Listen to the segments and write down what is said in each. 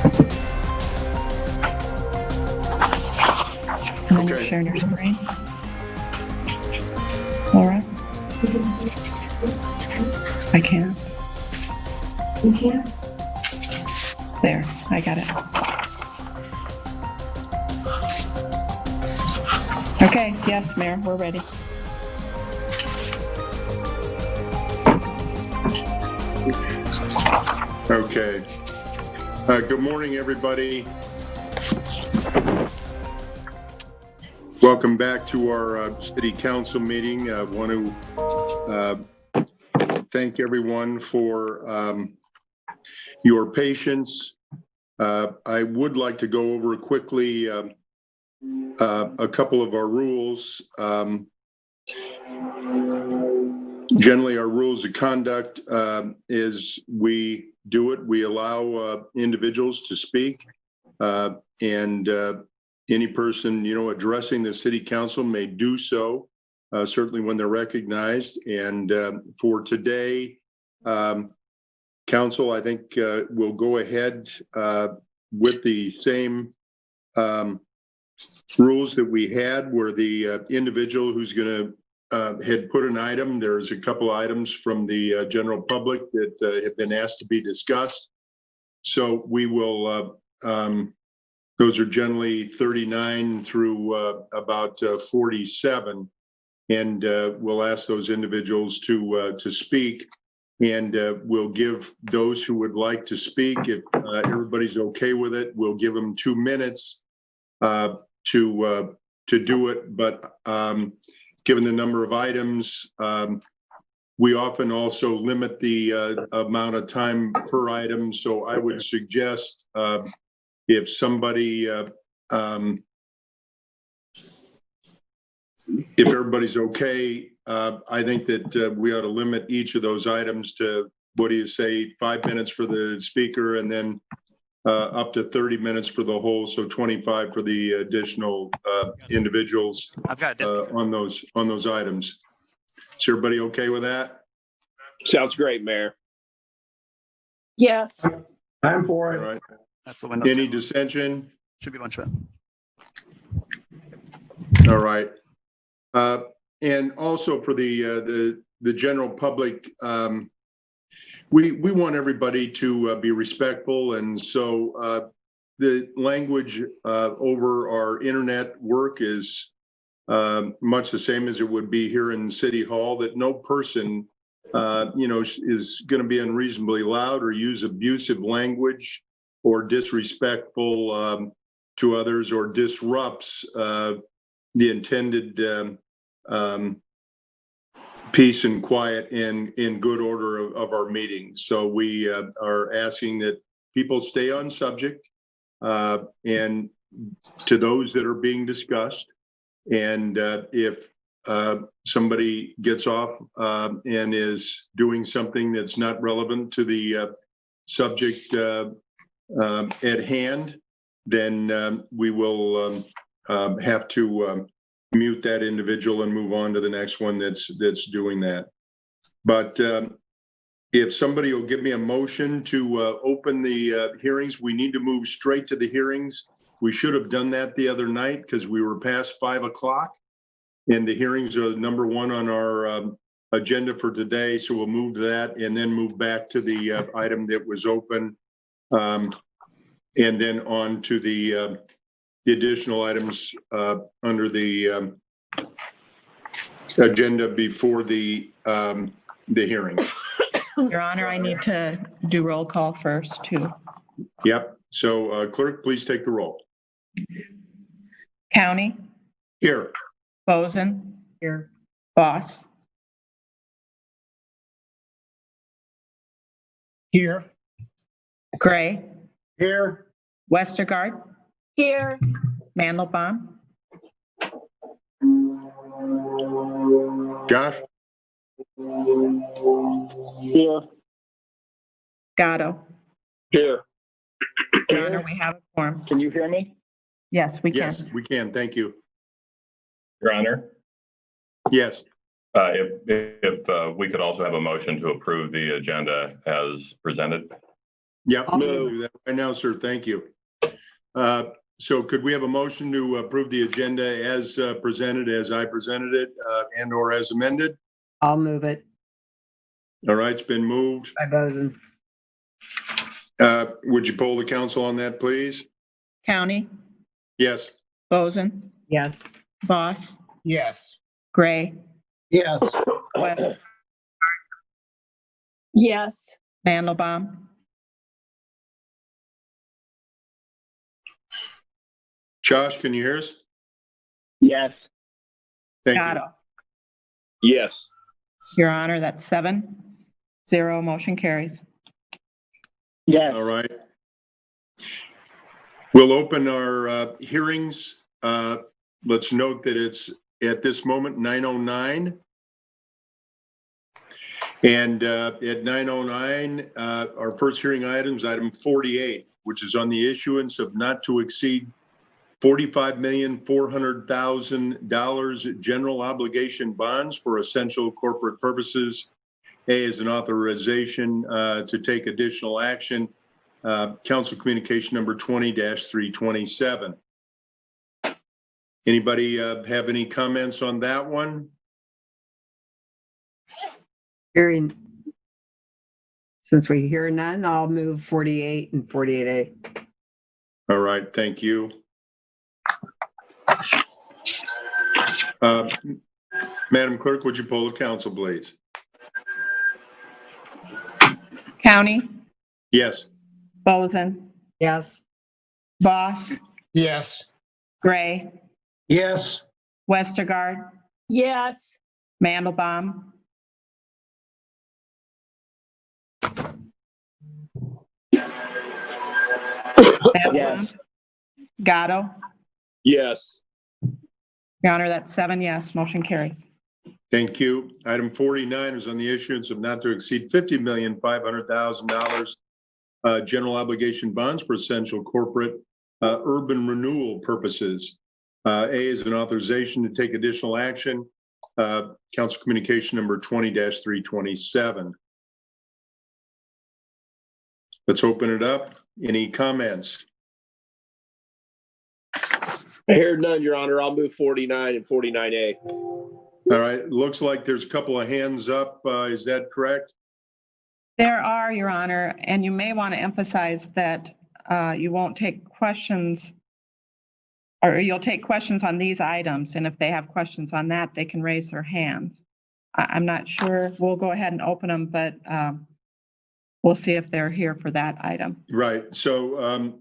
And then you're sharing your screen. Laura? I can't. You can't? There, I got it. Okay, yes, Mayor, we're ready. Okay. Good morning, everybody. Welcome back to our City Council meeting. I want to thank everyone for your patience. I would like to go over quickly a couple of our rules. Generally, our rules of conduct is we allow individuals to speak, and any person, addressing the City Council may do so, certainly when they're recognized. And for today, Council, I think we'll go ahead with the same rules that we had, where the individual who's going to had put an item. There's a couple items from the general public that have been asked to be discussed. So we will, those are generally 39 through about 47. And we'll ask those individuals to speak. And we'll give those who would like to speak, if everybody's okay with it, we'll give them 2 minutes to do it. But given the number of items, we often also limit the amount of time per item. So I would suggest if somebody, if everybody's okay, I think that we ought to limit each of those items to, what do you say, 5 minutes for the speaker, and then up to 30 minutes for the whole, so 25 for the additional individuals on those items. Is everybody okay with that? Sounds great, Mayor. Yes. I'm for it. All right. That's the Windows. Any dissension? Should be lunch. All right. And also for the general public, we want everybody to be respectful, and so the language over our internet work is much the same as it would be here in City Hall. That no person, is going to be unreasonably loud or use abusive language or disrespectful to others, or disrupts the intended peace and quiet and in good order of our meetings. So we are asking that people stay on subject and to those that are being discussed. And if somebody gets off and is doing something that's not relevant to the subject at hand, then we will have to mute that individual and move on to the next one that's doing that. But if somebody will give me a motion to open the hearings, we need to move straight to the hearings. We should have done that the other night because we were past 5 o'clock, and the hearings are number one on our agenda for today. So we'll move to that and then move back to the item that was open, and then on to the additional items under the agenda before the hearing. Your Honor, I need to do roll call first, too. Yep. So clerk, please take the roll. County? Here. Boson? Here. Boss? Here. Gray? Here. Westergaard? Here. Mandelbaum? Josh? Here. Gatto? Here. Your Honor, we have a quorum. Can you hear me? Yes, we can. Yes, we can. Thank you. Your Honor, Yes. if we could also have a motion to approve the agenda as presented. Yep, I'll we'll move. do that right now, sir. Thank you. So could we have a motion to approve the agenda as presented, as I presented it, and or as amended? I'll move it. All right, it's been moved. By Boson. Would you poll the council on that, please? County, Yes. Boson, Yes. Boss, Yes. Gray, Yes. West, Yes. Mandelbaum, Josh, can you hear us? Yes. Thank you. Gatto. Yes. Your Honor, that's 7-0, motion carries. Yes. All right. We'll open our hearings. Let's note that it's at this moment 9:09. And at 9:09, our first hearing item is item 48, which is on the issuance of not to exceed $45,400,000 general obligation bonds for essential corporate purposes. A is an authorization to take additional action. Council Communication number 20-327. Anybody have any comments on that one? Hearing. Since we hear none, I'll move 48 and 48A. All right, thank you. Madam Clerk, would you poll the council, please? County, Yes. Boson, Yes. Boss, Yes. Gray, Yes. Westergaard, Yes. Mandelbaum, Yes. Gatto. Yes. Your Honor, that's 7 yes, motion carries. Thank you. Item 49 is on the issuance of not to exceed $50,500,000 general obligation bonds for essential corporate urban renewal purposes. A is an authorization to take additional action. Council Communication number 20-327. Let's open it up. Any comments? I hear none, Your Honor. I'll move 49 and 49A. All right, looks like there's a couple of hands up. Is that correct? There are, Your Honor, and you may want to emphasize that you won't take questions, or you'll take questions on these items, and if they have questions on that, they can raise their hands. I'm not sure. We'll go ahead and open them, but we'll see if they're here for that item. Right. So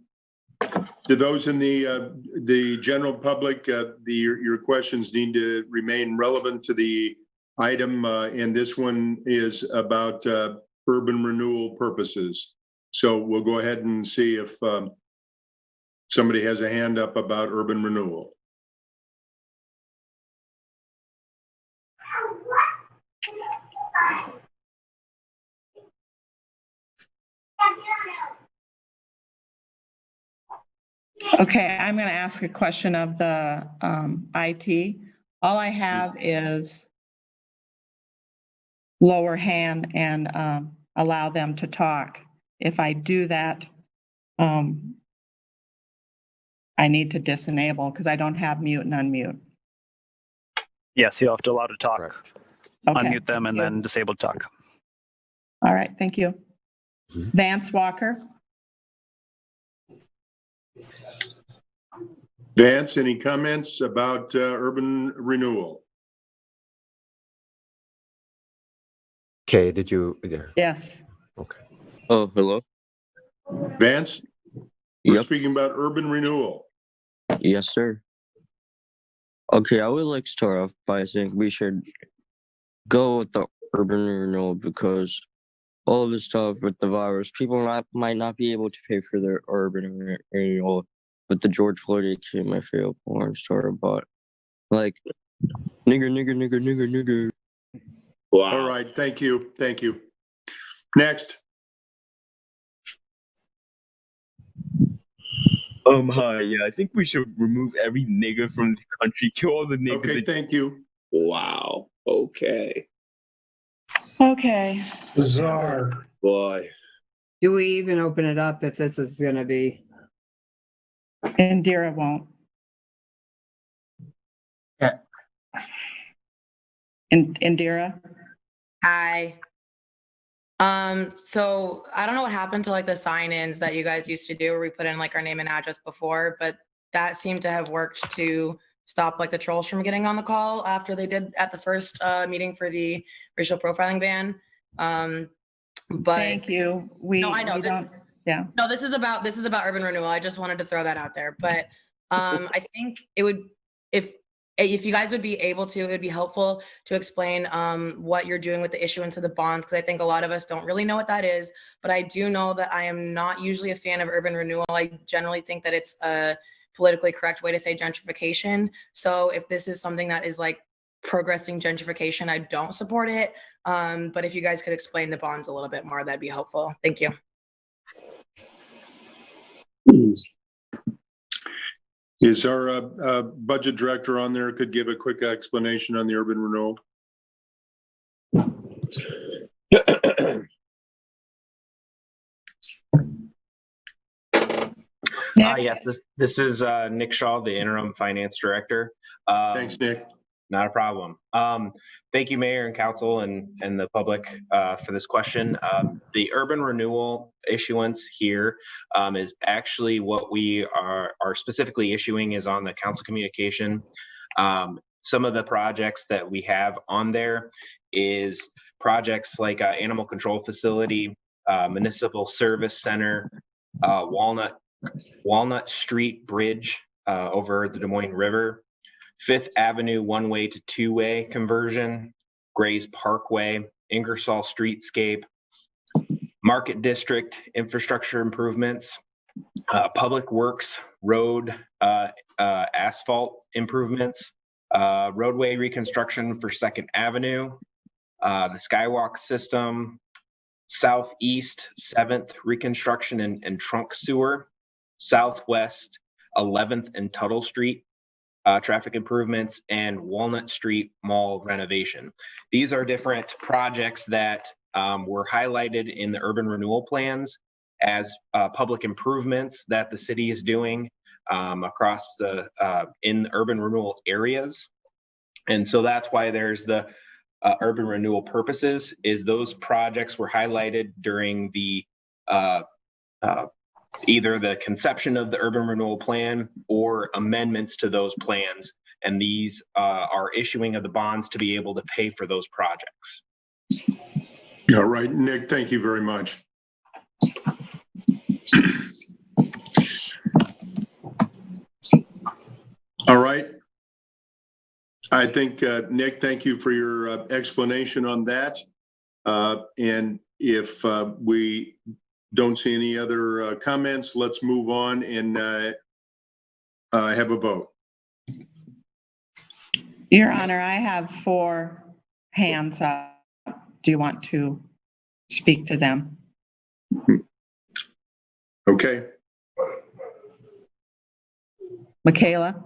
to those in the general public, your questions need to remain relevant to the item, and this one is about urban renewal purposes. So we'll go ahead and see if somebody has a hand up about urban renewal. Okay, I'm going to ask a question of the IT. All I have is lower hand and allow them to talk. If I do that, I need to disenable because I don't have mute and unmute. Yes, you'll have to allow to talk, Correct. Okay, unmute them, and thank you. then disable talk. All right, thank you. Vance Walker, Vance, any comments about urban renewal? Okay, did you there? yes. Okay. Oh, hello. Vance, we're Yep. speaking about urban renewal. Yes, sir. Okay, I would like to start off by saying we should go with the urban renewal because all of this stuff with the virus, people might not be able to pay for their urban renewal. But the George Floyd came my favorite porn star about like nigger. Wow. All right, thank you, thank you. Next. Hi, yeah, I think we should remove every nigger from this country, kill all the niggers. Okay, thank you. Wow. Okay. Okay, Bizarre. Boy. Do we even open it up if this is gonna be? Indira won't. Yeah. Indira? Hi. So I don't know what happened to like the sign-ins that you guys used to do where we put in like our name and address before, but that seemed to have worked to stop like the trolls from getting on the call after they did at the first meeting for the racial profiling ban. But Thank you. No, I know. We don't, yeah. no, this is about urban renewal. I just wanted to throw that out there. But I think it would, if you guys would be able to, it would be helpful to explain what you're doing with the issuance of the bonds, because I think a lot of us don't really know what that is. But I do know that I am not usually a fan of urban renewal. I generally think that it's a politically correct way to say gentrification. So if this is something that is like progressing gentrification, I don't support it. But if you guys could explain the bonds a little bit more, that'd be helpful. Thank you. Is our budget director on there? Could give a quick explanation on the urban renewal. Yes, this is Nick Shaw, the interim finance director. Thanks, Nick. Not a problem. Thank you, Mayor and Council and the public for this question. The urban renewal issuance here is actually what we are specifically issuing is on the council communication. Some of the projects that we have on there is projects like animal control facility, municipal service center, Walnut Street Bridge over the Des Moines River, Fifth Avenue one-way to two-way conversion, Grays Parkway, Ingersoll Streetscape, Market District infrastructure improvements, Public Works road asphalt improvements, roadway reconstruction for Second Avenue, the Skywalk system, Southeast 7th reconstruction and trunk sewer, Southwest 11th and Tuttle Street traffic improvements, and Walnut Street Mall renovation. These are different projects that were highlighted in the urban renewal plans as public improvements that the city is doing across the in urban renewal areas. And so that's why there's the urban renewal purposes is those projects were highlighted during the either the conception of the urban renewal plan or amendments to those plans. And these are issuing of the bonds to be able to pay for those projects. All right, Nick, thank you very much. All right. I think, Nick, thank you for your explanation on that. And if we don't see any other comments, let's move on and have a vote. Your Honor, I have 4 hands up. Do you want to speak to them? Okay. Michaela?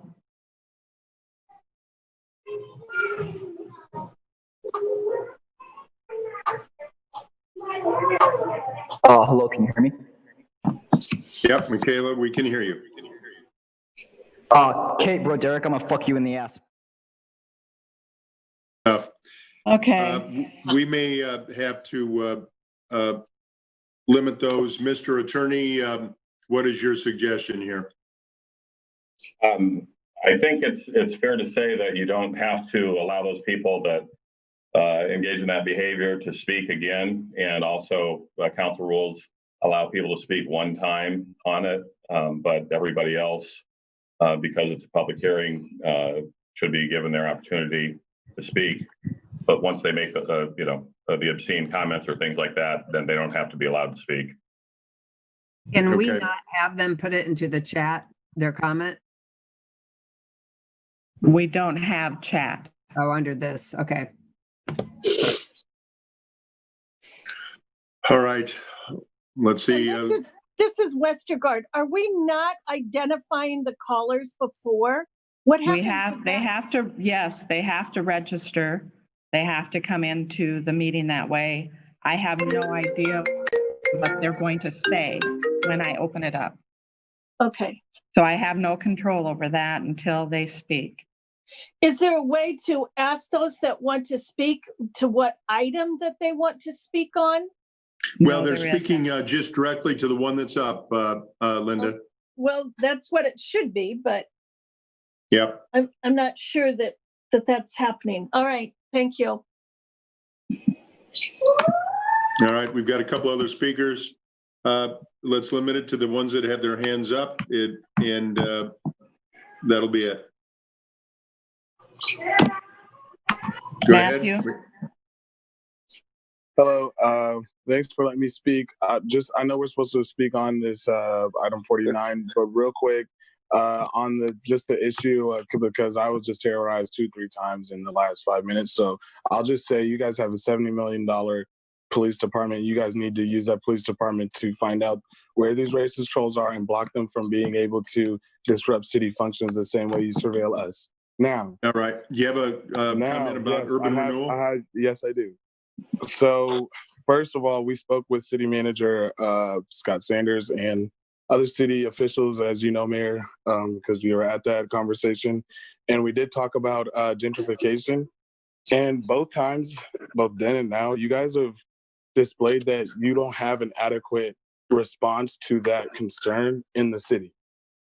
Hello, can you hear me? Yep, Michaela, we can hear you. Kate, bro, Derek, I'm gonna fuck you in the ass. Okay. We may have to limit those. Mr. Attorney, what is your suggestion here? I think it's fair to say that you don't have to allow those people that engage in that behavior to speak again, and also council rules allow people to speak one time on it, but everybody else, because it's a public hearing, should be given their opportunity to speak. But once they make the obscene comments or things like that, then they don't have to be allowed to speak. Can we not have them put it into the chat, their comment? We don't have chat. Oh, under this, okay. All right, let's see. This is Westergaard. Are we not identifying the callers before? What happens? They have to, yes, they have to register. They have to come into the meeting that way. I have no idea but they're going to say when I open it up. Okay. So I have no control over that until they speak. Is there a way to ask those that want to speak to what item that they want to speak on? Well, No, they're there speaking isn't. just directly to the one that's up, Linda. Well, that's what it should be, but Yep. I'm not sure that that's happening. All right, thank you. All right, we've got a couple other speakers. Let's limit it to the ones that have their hands up, and that'll be it. Go Matthew? ahead. Hello, thanks for letting me speak. I know we're supposed to speak on this item 49, but real quick, on the issue, because I was just terrorized 2-3 times in the last 5 minutes. So I'll just say you guys have a $70 million police department. You guys need to use that police department to find out where these racist trolls are and block them from being able to disrupt city functions the same way you surveil us. Now. All right. Do you have a comment about urban renewal? Yes, I do. So first of all, we spoke with City Manager Scott Sanders and other city officials, as you know, Mayor, because we were at that conversation. And we did talk about gentrification. And both times, both then and now, you guys have displayed that you don't have an adequate response to that concern in the city.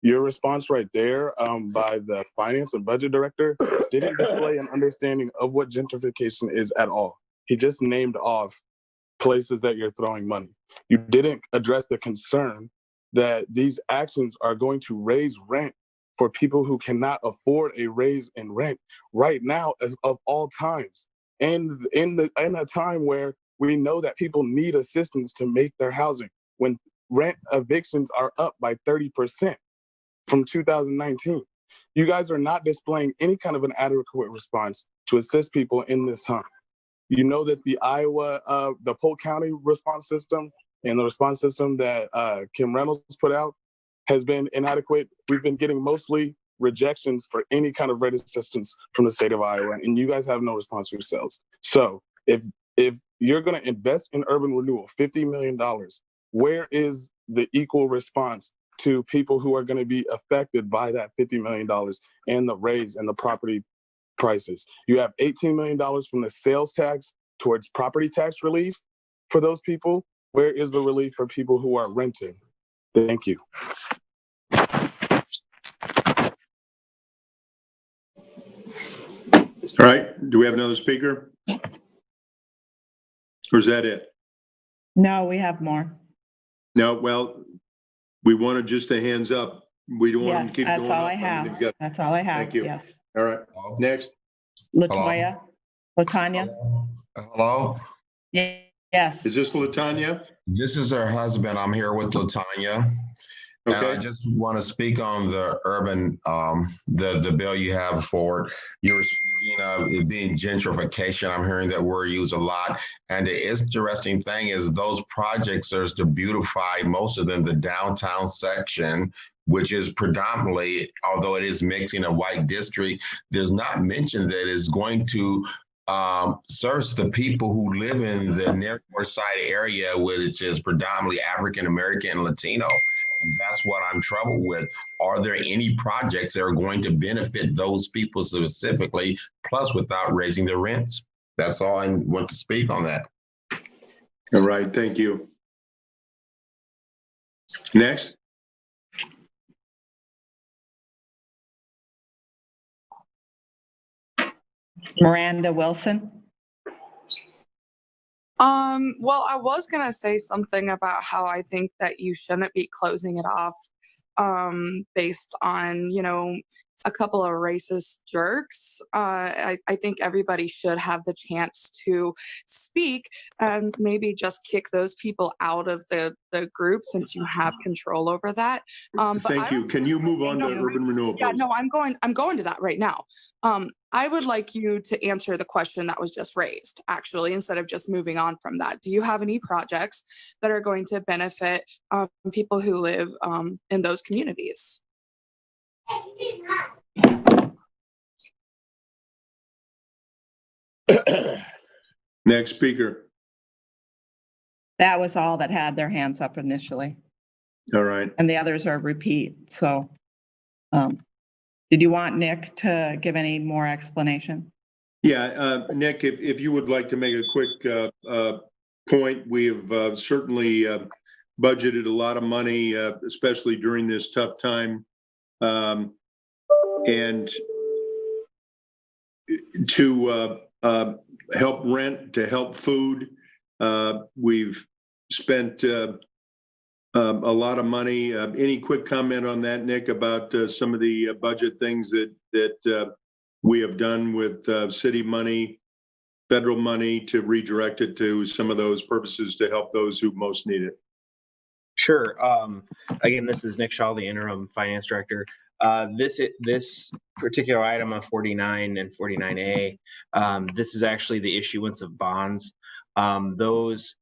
Your response right there by the finance and budget director didn't display an understanding of what gentrification is at all. He just named off places that you're throwing money. You didn't address the concern that these actions are going to raise rent for people who cannot afford a raise in rent right now as of all times. And in a time where we know that people need assistance to make their housing, when rent evictions are up by 30% from 2019. You guys are not displaying any kind of an adequate response to assist people in this time. You know that the the Polk County response system and the response system that Kim Reynolds put out has been inadequate. We've been getting mostly rejections for any kind of rent assistance from the state of Iowa, and you guys have no response yourselves. So if you're going to invest in urban renewal, $50 million, where is the equal response to people who are going to be affected by that $50 million and the raise in the property prices? You have $18 million from the sales tax towards property tax relief for those people. Where is the relief for people who are renting? Thank you. All right. Do we have another speaker? Or is that it? No, we have more. No, well, we wanted just a hands up. We don't want them to keep going up. That's all I have. That's all I have. Thank you. Yes. All right. Next. Latoya? Latanya? Hello? Yes. Is this Latanya? This is her husband. I'm here with Latanya. Okay. And I just want to speak on the urban, the bill you have forward. You were speaking of it being gentrification. I'm hearing that word used a lot. And the interesting thing is those projects are to beautify, most of them, the downtown section, which is predominantly, although it is mixing a white district, there's not mentioned that it's going to serves the people who live in the near north side area, which is predominantly African American and Latino. And that's what I'm troubled with. Are there any projects that are going to benefit those people specifically, plus without raising their rents? That's all I want to speak on that. All right. Thank you. Next. Miranda Wilson? Well, I was gonna say something about how I think that you shouldn't be closing it off based on, a couple of racist jerks. I think everybody should have the chance to speak and maybe just kick those people out of the group since you have control over that. Thank you. Can you move on to urban renewal, please? Yeah, no, I'm going to that right now. I would like you to answer the question that was just raised, actually, instead of just moving on from that. Do you have any projects that are going to benefit people who live in those communities? Next speaker. That was all that had their hands up initially, All right. and the others are repeat. So, did you want Nick to give any more explanation? Yeah, Nick, if you would like to make a quick point, we have certainly budgeted a lot of money, especially during this tough time. And to help rent, to help food, we've spent a lot of money. Any quick comment on that, Nick, about some of the budget things that we have done with city money, federal money, to redirect it to some of those purposes to help those who most need it? Sure. Again, this is Nick Shaw, the interim finance director. This particular item of 49 and 49A, this is actually the issuance of bonds. Those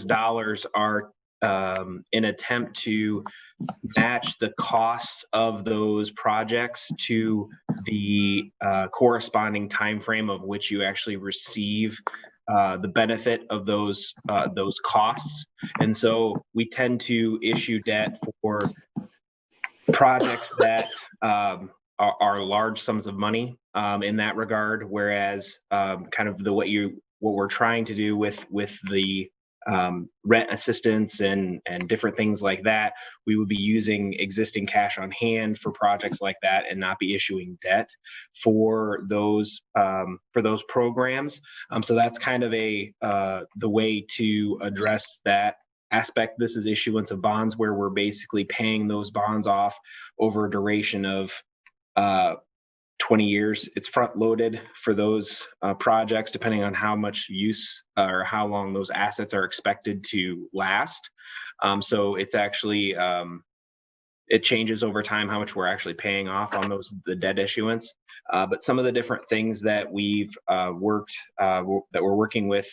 dollars are an attempt to match the costs of those projects to the corresponding time frame of which you actually receive the benefit of those costs. And so we tend to issue debt for projects that are large sums of money in that regard, whereas kind of what we're trying to do with the rent assistance and different things like that, we would be using existing cash on hand for projects like that and not be issuing debt for those programs. So that's kind of the way to address that aspect. This is issuance of bonds, where we're basically paying those bonds off over a duration of 20 years. It's front loaded for those projects, depending on how much use or how long those assets are expected to last. So it's actually, it changes over time how much we're actually paying off on the debt issuance. But some of the different things that we've that we're working with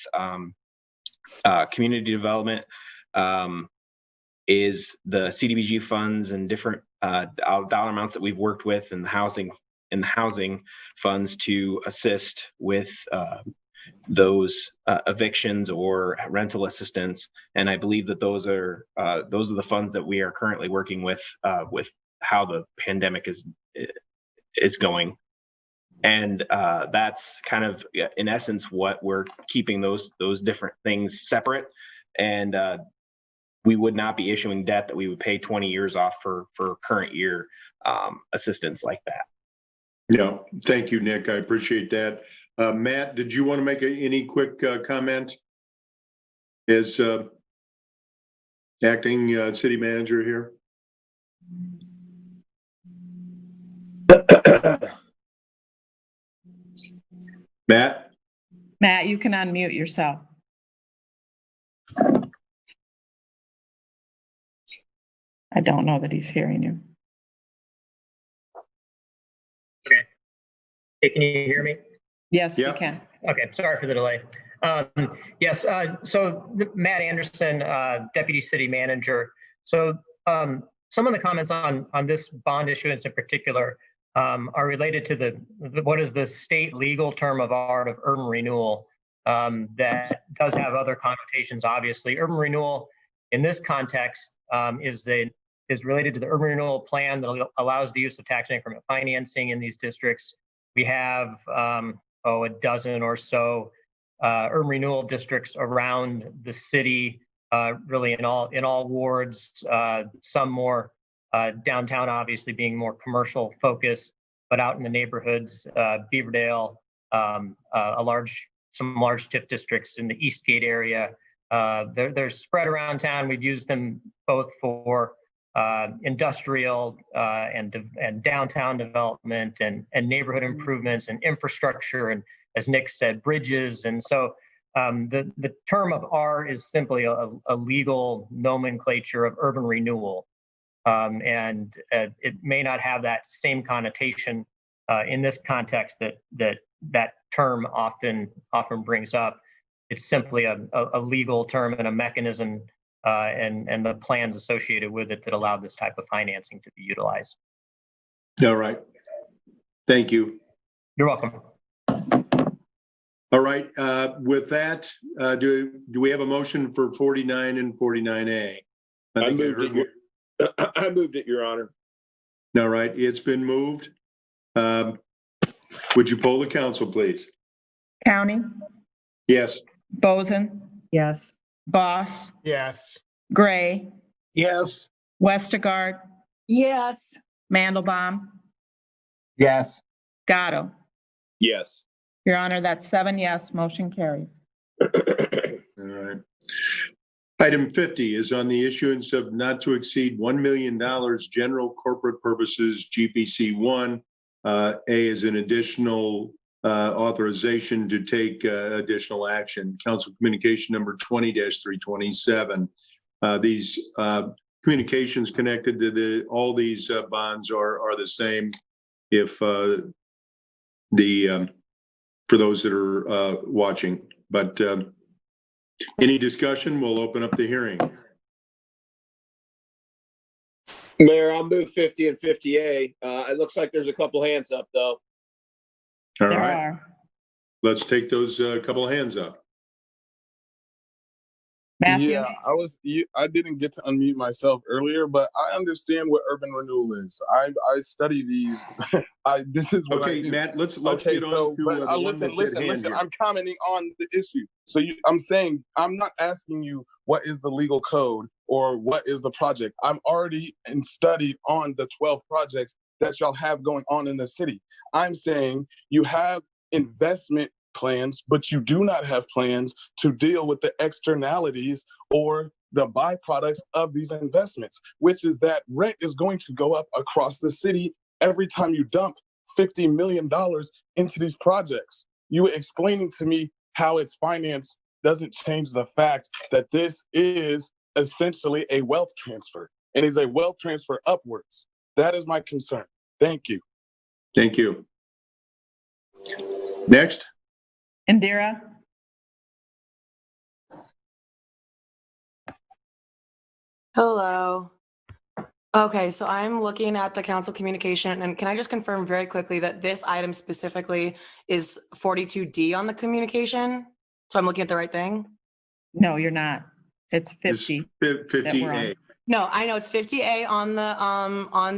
community development is the CDBG funds and different dollar amounts that we've worked with in the housing funds to assist with those evictions or rental assistance. And I believe that those are the funds that we are currently working with how the pandemic is going. And that's kind of, in essence, what we're keeping those different things separate. And we would not be issuing debt that we would pay 20 years off for current year assistance like that. Yeah, thank you, Nick. I appreciate that. Matt, did you want to make any quick comment as acting city manager here? Matt? Matt, you can unmute yourself. I don't know that he's hearing you. Okay. Hey, can you hear me? Yes, we can. Okay, sorry for the delay. Yes, so Matt Anderson, Deputy City Manager. So some of the comments on this bond issuance in particular are related to what is the state legal term of art of urban renewal that does have other connotations, obviously. Urban renewal in this context is related to the urban renewal plan that allows the use of tax increment financing in these districts. We have a dozen or so urban renewal districts around the city, really in all wards, some more downtown, obviously being more commercial focused, but out in the neighborhoods, Beaverdale, some large TIF districts in the Eastgate area. They're spread around town. We've used them both for industrial and downtown development and neighborhood improvements and infrastructure, and as Nick said, bridges. And so the term of art is simply a legal nomenclature of urban renewal. And it may not have that same connotation in this context that term often brings up. It's simply a legal term and a mechanism and the plans associated with it that allow this type of financing to be utilized. All right. Thank you. You're welcome. All right, with that, do we have a motion for 49 and 49A? I think I heard one. I moved it, Your Honor. All right, it's been moved. Would you poll the council, please? County, Yes. Boson, Yes. Boss, Yes. Gray, Yes. Westergaard, Yes. Mandelbaum, Yes. Gatto. Yes. Your Honor, that's 7 yes, motion carries. All right. Item 50 is on the issuance of not to exceed $1 million general corporate purposes GPC 1. A is an additional authorization to take additional action. Council Communication number 20-327. These communications connected to all these bonds are the same. If for those that are watching, but any discussion, we'll open up the hearing. Mayor, I'll move 50 and 50A. It looks like there's a couple hands up, though. All There right, are. let's take those couple of hands up. Matthew? Yeah, I didn't get to unmute myself earlier, but I understand what urban renewal is. I study these. This is what I Okay, do. Matt, let's Okay, get on so, to but the one listen, that's listen, at hand listen. here. I'm commenting on the issue. So I'm saying I'm not asking you what is the legal code or what is the project. I'm already studied on the 12 projects that y'all have going on in the city. I'm saying you have investment plans, but you do not have plans to deal with the externalities or the byproducts of these investments, which is that rent is going to go up across the city every time you dump $50 million into these projects. You explaining to me how it's financed doesn't change the fact that this is essentially a wealth transfer and is a wealth transfer upwards. That is my concern. Thank you. Thank you. Next. Indira? Hello. Okay, so I'm looking at the council communication, and can I just confirm very quickly that this item specifically is 42D on the communication? So I'm looking at the right thing? No, you're not. It's It's 50. that we're 50A. on. No, I know it's 50A on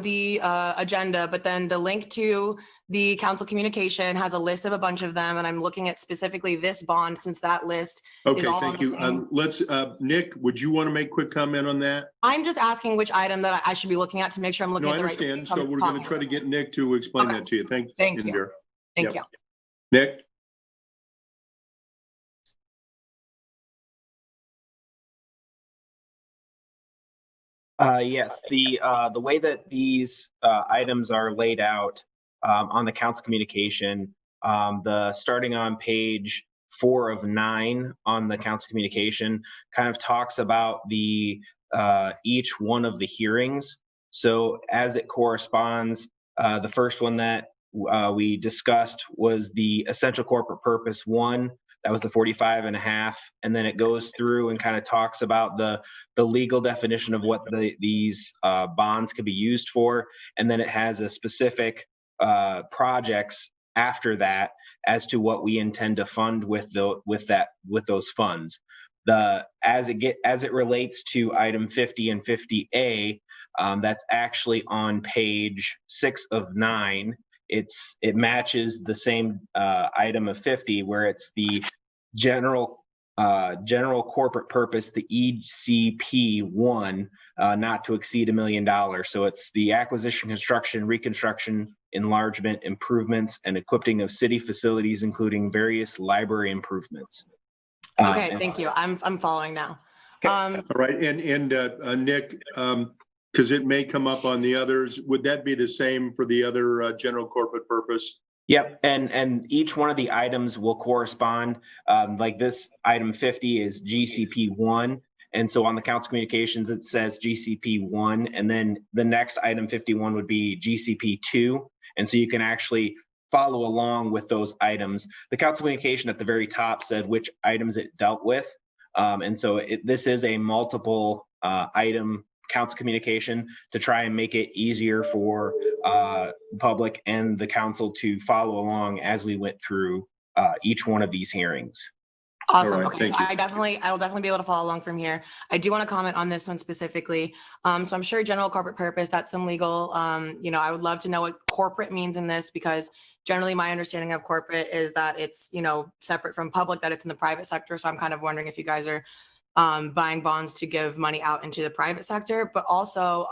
the agenda, but then the link to the council communication has a list of a bunch of them, and I'm looking at specifically this bond since that list is Okay, all on thank the you. same. Let's, Nick, would you want to make quick comment on that? I'm just asking which item that I should be looking at to make sure I'm looking No, I at the right. understand. So we're going to try to get Nick to explain that to you. Thanks, Thank you. Indira. Thank Yep. you. Nick? Yes, the way that these items are laid out on the council communication, the starting on page 4 of 9 on the council communication kind of talks about the each one of the hearings. So as it corresponds, the first one that we discussed was the essential corporate purpose 1. That was the 45.5, and then it goes through and kind of talks about the legal definition of what these bonds could be used for, and then it has a specific projects after that as to what we intend to fund with those funds. As it relates to item 50 and 50A, that's actually on page 6 of 9. It matches the same item of 50, where it's the general corporate purpose, the ECP 1, not to exceed $1 million. So it's the acquisition, construction, reconstruction, enlargement, improvements, and equipping of city facilities, including various library improvements. Okay, thank you. I'm following now. All right, and Nick, because it may come up on the others, would that be the same for the other general corporate purpose? Yep, and each one of the items will correspond. Like this item 50 is GCP 1, and so on the council communications it says GCP 1, and then the next item 51 would be GCP 2, and so you can actually follow along with those items. The council communication at the very top said which items it dealt with, and so this is a multiple item council communication to try and make it easier for public and the council to follow along as we went through each one of these hearings. Awesome. All right, Okay, thank so you. I will definitely be able to follow along from here. I do want to comment on this one specifically. So I'm sure general corporate purpose, that's some legal, I would love to know what corporate means in this, because generally my understanding of corporate is that it's, separate from public, that it's in the private sector. So I'm kind of wondering if you guys are buying bonds to give money out into the private sector, but also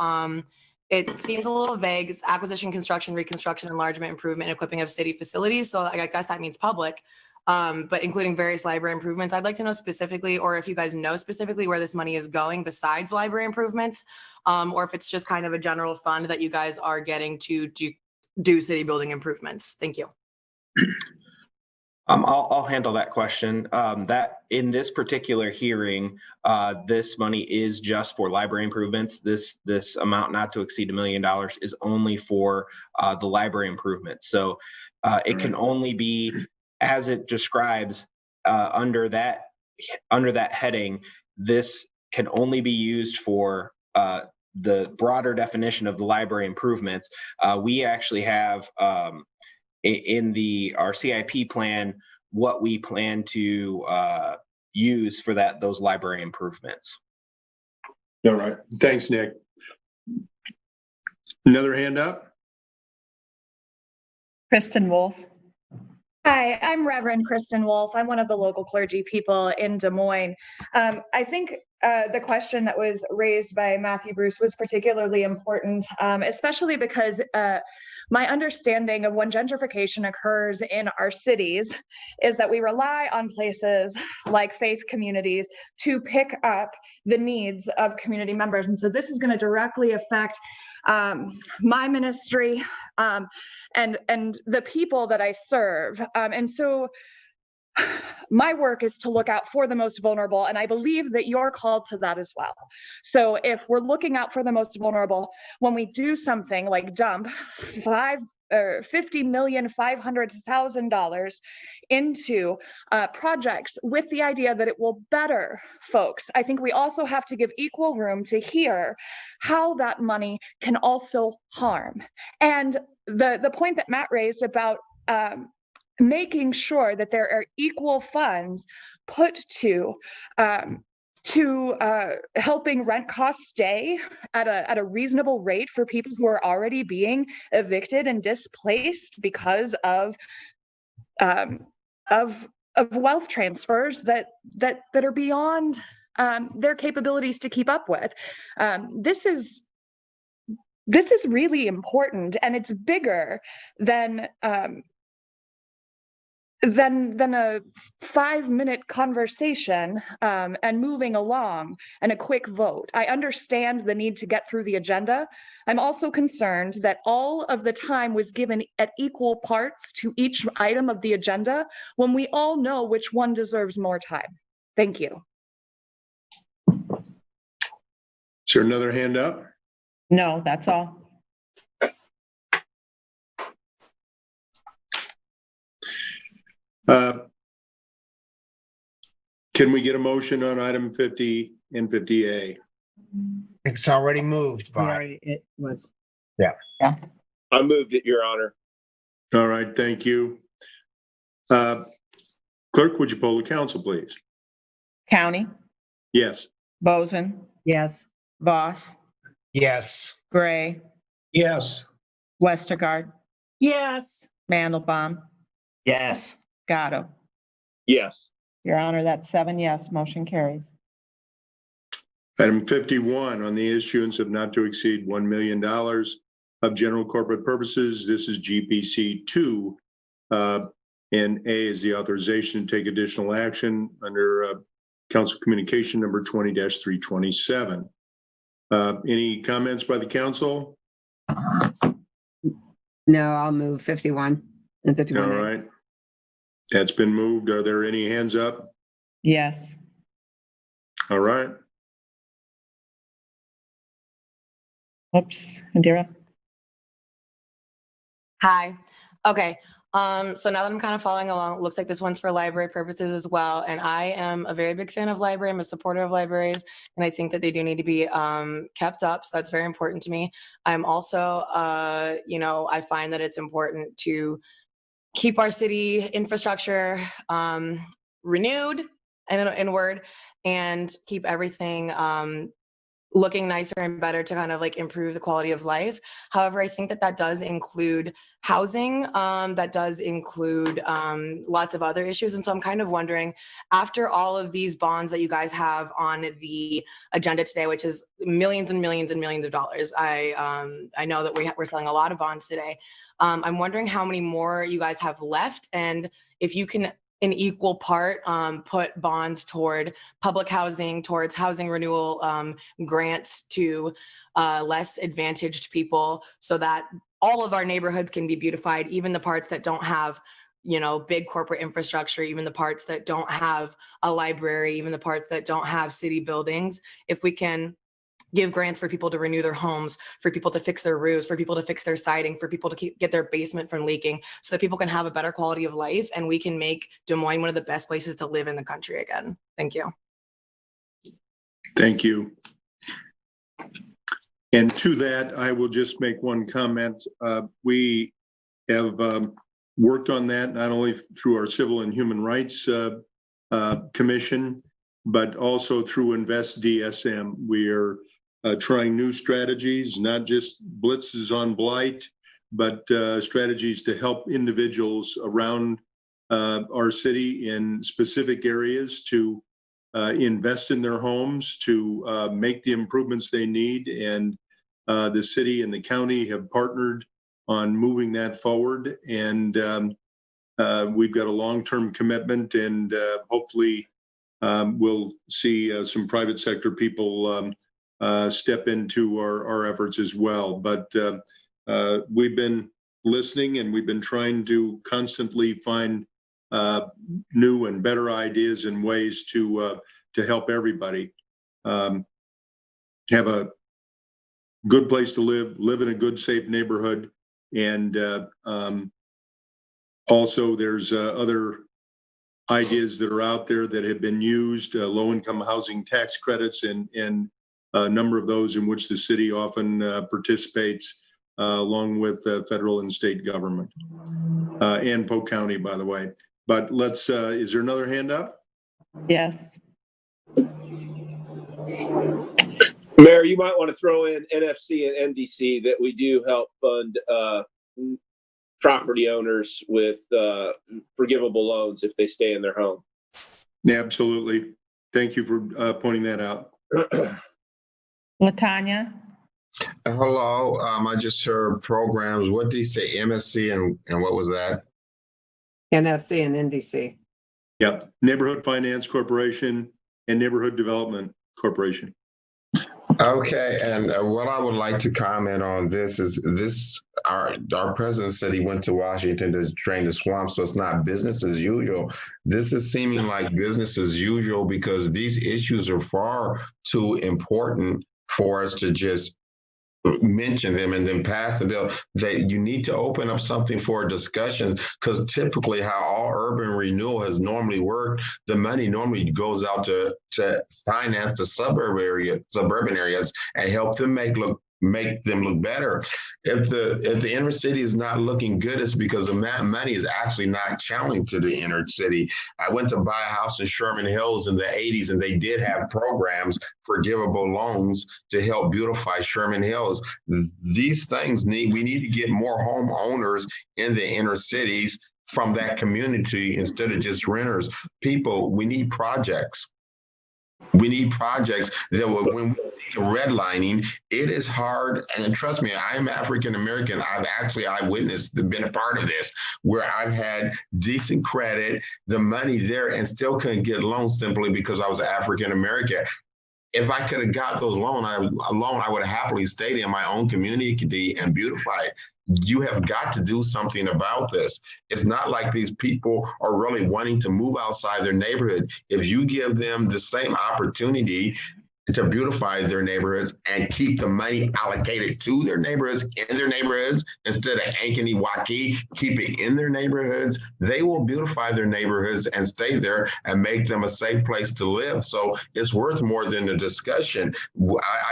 it seems a little vague. It's acquisition, construction, reconstruction, enlargement, improvement, and equipping of city facilities. So I guess that means public. But including various library improvements. I'd like to know specifically, or if you guys know specifically where this money is going besides library improvements, or if it's just kind of a general fund that you guys are getting to do city building improvements. Thank you. I'll handle that question. That in this particular hearing, this money is just for library improvements. This amount not to exceed $1 million is only for the library improvements. So it can only be, as it describes, under that heading, this can only be used for the broader definition of the library improvements. We actually have in our CIP plan what we plan to use for those library improvements. All right, thanks, Nick. Another hand up? Kristen Wolf. Hi, I'm Reverend Kristen Wolf. I'm one of the local clergy people in Des Moines. I think the question that was raised by Matthew Bruce was particularly important, especially because my understanding of when gentrification occurs in our cities is that we rely on places like faith communities to pick up the needs of community members. And so this is going to directly affect my ministry and the people that I serve. And so my work is to look out for the most vulnerable, and I believe that you're called to that as well. So if we're looking out for the most vulnerable, when we do something like dump $50,500,000 into projects with the idea that it will better folks, I think we also have to give equal room to hear how that money can also harm. And the point that Matt raised about making sure that there are equal funds put to helping rent costs stay at a reasonable rate for people who are already being evicted and displaced because of wealth transfers that are beyond their capabilities to keep up with. This is really important, and it's bigger than a 5-minute conversation and moving along and a quick vote. I understand the need to get through the agenda. I'm also concerned that all of the time was given at equal parts to each item of the agenda when we all know which one deserves more time. Thank you. Is there another hand up? No, that's all. Can we get a motion on item 50 and 50A? It's already moved by. It was. Yeah. I moved it, Your Honor. All right, thank you. Clerk, would you poll the council, please? County, Yes. Boson, Yes. Voss, Yes. Gray, Yes. Westergaard, Yes. Mandelbaum, Yes. Gatto. Yes. Your Honor, that's 7 yes, motion carries. Item 51 on the issuance of not to exceed $1 million of general corporate purposes. This is GPC 2. And A is the authorization to take additional action under Council Communication number 20-327. Any comments by the council? No, I'll move 51 and 51. All right. That's been moved. Are there any hands up? Yes. All right. Oops, Indira. Hi. Okay. So now that I'm kind of following along, it looks like this one's for library purposes as well. And I am a very big fan of library. I'm a supporter of libraries, and I think that they do need to be kept up. So that's very important to me. I'm also, I find that it's important to keep our city infrastructure renewed, in a word, and keep everything looking nicer and better to kind of like improve the quality of life. However, I think that does include housing, that does include lots of other issues. And so I'm kind of wondering, after all of these bonds that you guys have on the agenda today, which is millions and millions and millions of dollars, I know that we're selling a lot of bonds today. I'm wondering how many more you guys have left, and if you can in equal part put bonds toward public housing, towards housing renewal grants to less advantaged people, so that all of our neighborhoods can be beautified, even the parts that don't have, you know, big corporate infrastructure, even the parts that don't have a library, even the parts that don't have city buildings. If we can give grants for people to renew their homes, for people to fix their roofs, for people to fix their siding, for people to get their basement from leaking, so that people can have a better quality of life, and we can make Des Moines one of the best places to live in the country again. Thank you. Thank you. And to that, I will just make one comment. We have worked on that not only through our Civil and Human Rights Commission, but also through Invest DSM. We are trying new strategies, not just blitzes on blight, but strategies to help individuals around our city in specific areas to invest in their homes, to make the improvements they need. And the city and the county have partnered on moving that forward. And we've got a long-term commitment, and hopefully we'll see some private sector people step into our efforts as well. But we've been listening, and we've been trying to constantly find new and better ideas and ways to help everybody have a good place to live in a good, safe neighborhood. And also there's other ideas that are out there that have been used, low-income housing tax credits, and a number of those in which the city often participates along with federal and state government, and Polk County, by the way. But let's, is there another hand up? Yes. Mayor, you might want to throw in NFC and NDC that we do help fund property owners with forgivable loans if they stay in their home. Yeah, absolutely. Thank you for pointing that out. LaTanya? Hello, I just heard programs. What did he say? MSC and what was that? NFC and NDC. Yep. Neighborhood Finance Corporation and Neighborhood Development Corporation. Okay, and what I would like to comment on this is our president said he went to Washington to drain the swamp, so it's not business as usual. This is seeming like business as usual because these issues are far too important for us to just mention them and then pass the bill. That you need to open up something for a discussion, because typically how all urban renewal has normally worked, the money normally goes out to finance the suburban areas and help them make them look better. If the inner city is not looking good, it's because the money is actually not channeling to the inner city. I went to buy a house in Sherman Hills in the 80s, and they did have programs, forgivable loans, to help beautify Sherman Hills. These things we need to get more homeowners in the inner cities from that community instead of just renters. People, we need projects. We need projects that will, when we think of redlining, it is hard. And trust me, I am African American. I witnessed, been a part of this, where I've had decent credit, the money there, and still couldn't get loans simply because I was African American. If I could have got those loans, I would have happily stayed in my own community and beautified. You have got to do something about this. It's not like these people are really wanting to move outside their neighborhood. If you give them the same opportunity to beautify their neighborhoods and keep the money allocated to their neighborhoods, in their neighborhoods, instead of ankeny-wacky, keep it in their neighborhoods, they will beautify their neighborhoods and stay there and make them a safe place to live. So it's worth more than a discussion.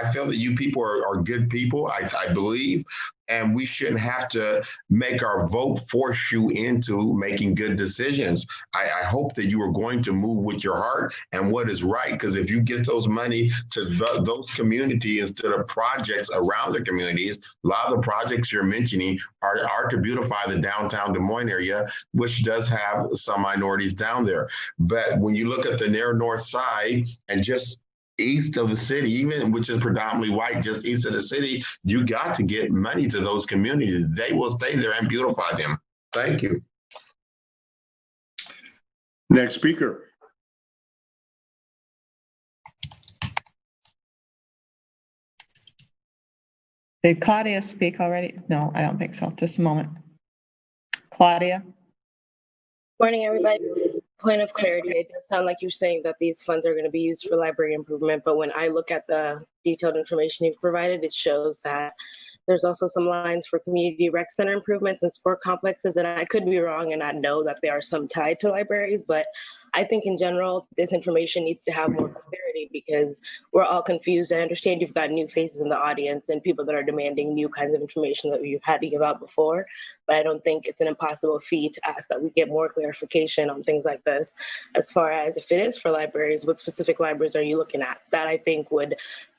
I feel that you people are good people, I believe. and we shouldn't have to make our vote force you into making good decisions. I hope that you are going to move with your heart and what is right, because if you get those money to those communities instead of projects around the communities, a lot of the projects you're mentioning are to beautify the downtown Des Moines area, which does have some minorities down there. But when you look at the near north side and just east of the city, even which is predominantly white, just east of the city, you got to get money to those communities. They will stay there and beautify them. Thank you. Next speaker. Did Claudia speak already? No, I don't think so. Just a moment. Claudia? Morning, everybody. Point of clarity, it does sound like you're saying that these funds are going to be used for library improvement, but when I look at the detailed information you've provided, it shows that there's also some lines for community rec center improvements and sport complexes, and I could be wrong and not know that there are some tied to libraries, but I think in general, this information needs to have more clarity because we're all confused. I understand you've got new faces in the audience and people that are demanding new kinds of information that we've had to give out before, but I don't think it's an impossible feat to ask that we get more clarification on things like this. As far as if it is for libraries, what specific libraries are you looking at? That I think would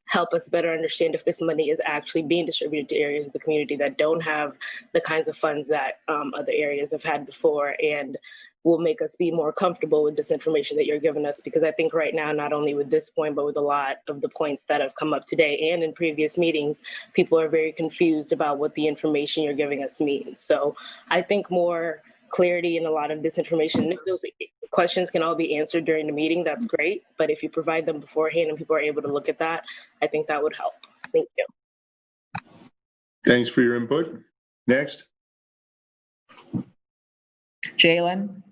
help us better understand if this money is actually being distributed to areas of the community that don't have the kinds of funds that other areas have had before, and will make us be more comfortable with this information that you're giving us. Because I think right now, not only with this point, but with a lot of the points that have come up today and in previous meetings, people are very confused about what the information you're giving us means. So I think more clarity in a lot of this information. If those questions can all be answered during the meeting, that's great. But if you provide them beforehand and people are able to look at that, I think that would help. Thank you. Thanks for your input. Next. Jalen?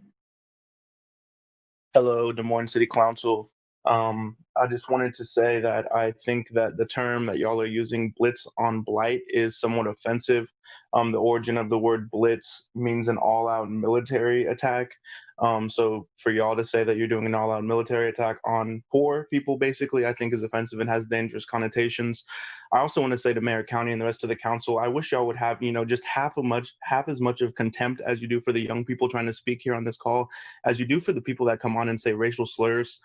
Hello, Des Moines City Council. I just wanted to say that I think that the term that y'all are using, blitz on blight, is somewhat offensive. The origin of the word blitz means an all-out military attack. So for y'all to say that you're doing an all-out military attack on poor people, basically, I think is offensive and has dangerous connotations. I also want to say to Mayor County and the rest of the council, I wish y'all would have, just half as much of contempt as you do for the young people trying to speak here on this call, as you do for the people that come on and say racial slurs,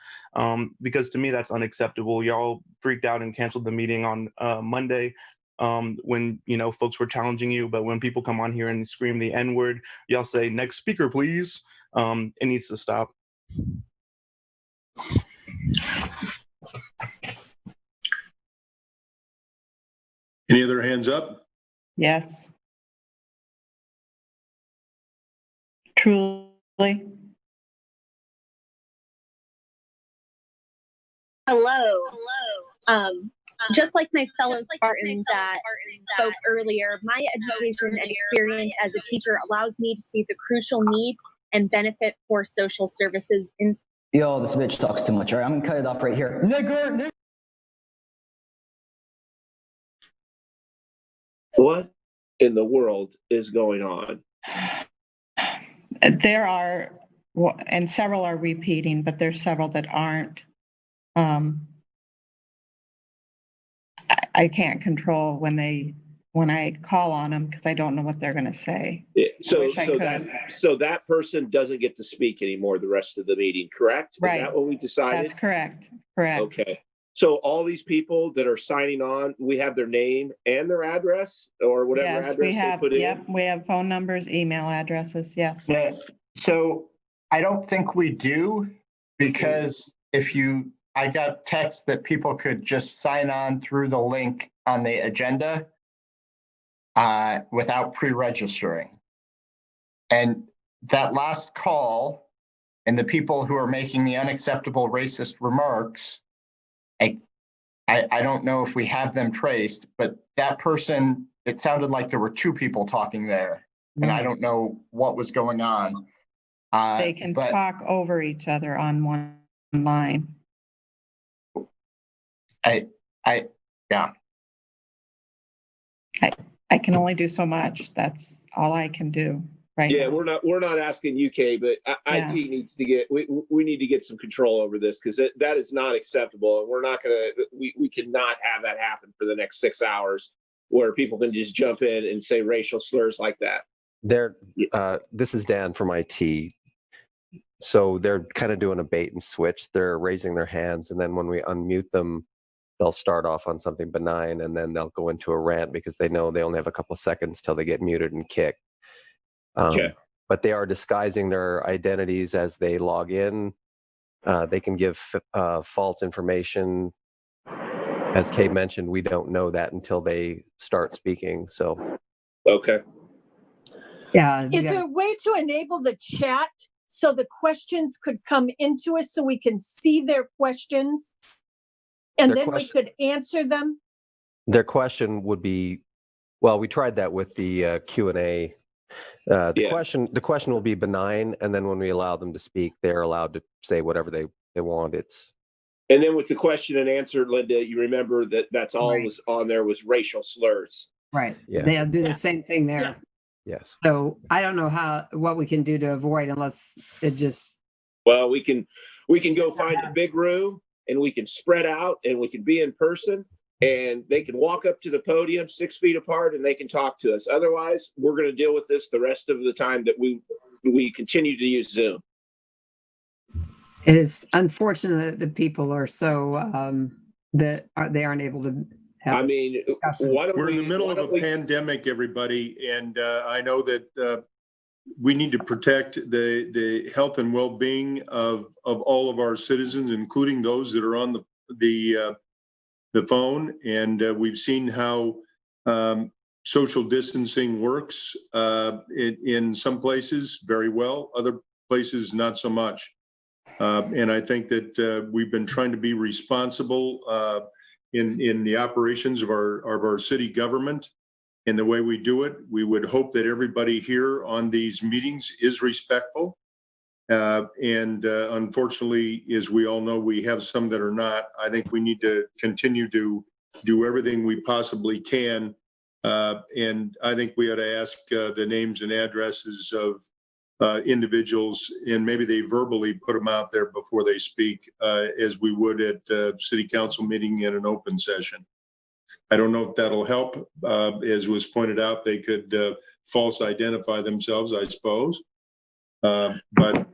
because to me, that's unacceptable. Y'all freaked out and canceled the meeting on Monday when, folks were challenging you. But when people come on here and scream the N-word, y'all say, next speaker, please. It needs to stop. Any other hands up? Yes. Truly? Hello. Just like my fellow Spartans that spoke earlier, my education and experience as a teacher allows me to see the crucial need and benefit for social services in. Yo, this bitch talks too much. All right, I'm gonna cut it off right here. Nigger. What in the world is going on? There are, and several are repeating, but there's several that aren't. I can't control when I call on them because I don't know what they're going to say. Yeah, so that person doesn't get to speak anymore the rest of the meeting, correct? Right. Is that what we decided? That's correct. Correct. Okay. So all these people that are signing on, we have their name and their address or whatever address they put in? Yep, we have phone numbers, email addresses, yes. Yeah. So I don't think we do, because I got text that people could just sign on through the link on the agenda without pre-registering. And that last call and the people who are making the unacceptable racist remarks, I don't know if we have them traced, but that person, it sounded like there were two people talking there, and I don't know what was going on. They can talk over each other on one line. Yeah. I can only do so much. That's all I can do right now. Yeah, we're not asking UK, but IT needs to get, we need to get some control over this, because that is not acceptable. And we're not gonna, we cannot have that happen for the next 6 hours. where people can just jump in and say racial slurs like that? This is Dan from IT. So they're kind of doing a bait and switch. They're raising their hands, and then when we unmute them, they'll start off on something benign, and then they'll go into a rant because they know they only have a couple of seconds till they get muted and kicked. But they are disguising their identities as they log in. They can give false information. As Kay mentioned, we don't know that until they start speaking. So, okay. Yeah. Is there a way to enable the chat so the questions could come into us so we can see their questions and then we could answer them? Their question would be, well, we tried that with the Q&A. The question will be benign, and then when we allow them to speak, they're allowed to say whatever they want. And then with the question and answer, Linda, you remember that's all was on there was racial slurs. Right. Yeah. They'll do the same thing there. Yeah. Yes. So I don't know what we can do to avoid unless it just. Well, we can go find a big room and we can spread out and we can be in person and they can walk up to the podium 6 feet apart and they can talk to us. Otherwise, we're going to deal with this the rest of the time that we continue to use Zoom. It is unfortunate that people are so they aren't able to have. I mean, we're in the middle of a pandemic, everybody, and I know that we need to protect the health and well-being of all of our citizens, including those that are on the phone. And we've seen how social distancing works in some places very well, other places not so much. And I think that we've been trying to be responsible in the operations of our city government and the way we do it. We would hope that everybody here on these meetings is respectful. And unfortunately, as we all know, we have some that are not. I think we need to continue to do everything we possibly can. And I think we ought to ask the names and addresses of individuals, and maybe they verbally put them out there before they speak, as we would at city council meeting in an open session. I don't know if that'll help. As was pointed out, they could false identify themselves, I suppose. But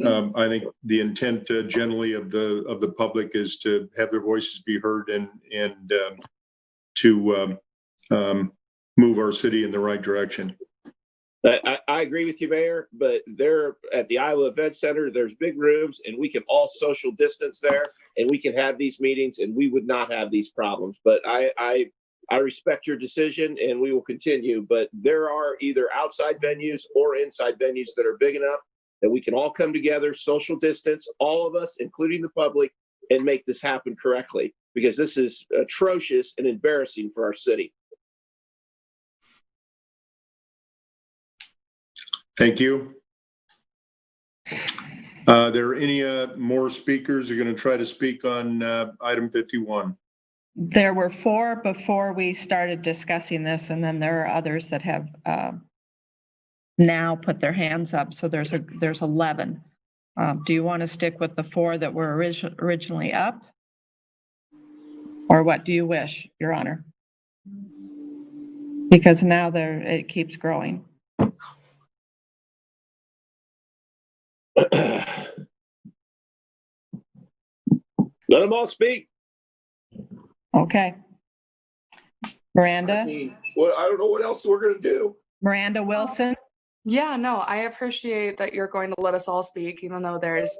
I think the intent generally of the public is to have their voices be heard and to move our city in the right direction. I agree with you, Mayor, but there at the Iowa Event Center, there's big rooms and we can all social distance there and we can have these meetings and we would not have these problems. But I respect your decision and we will continue. But there are either outside venues or inside venues that are big enough that we can all come together, social distance, all of us, including the public, and make this happen correctly, because this is atrocious and embarrassing for our city. Thank you. Are there any more speakers who are going to try to speak on item 51? There were 4 before we started discussing this, and then there are others that have now put their hands up. So there's 11. Do you want to stick with the 4 that were originally up? Or what do you wish, Your Honor? Because now it keeps growing. Let them all speak. Okay. Miranda? I don't know what else we're going to do. Miranda Wilson? Yeah, no, I appreciate that you're going to let us all speak, even though there's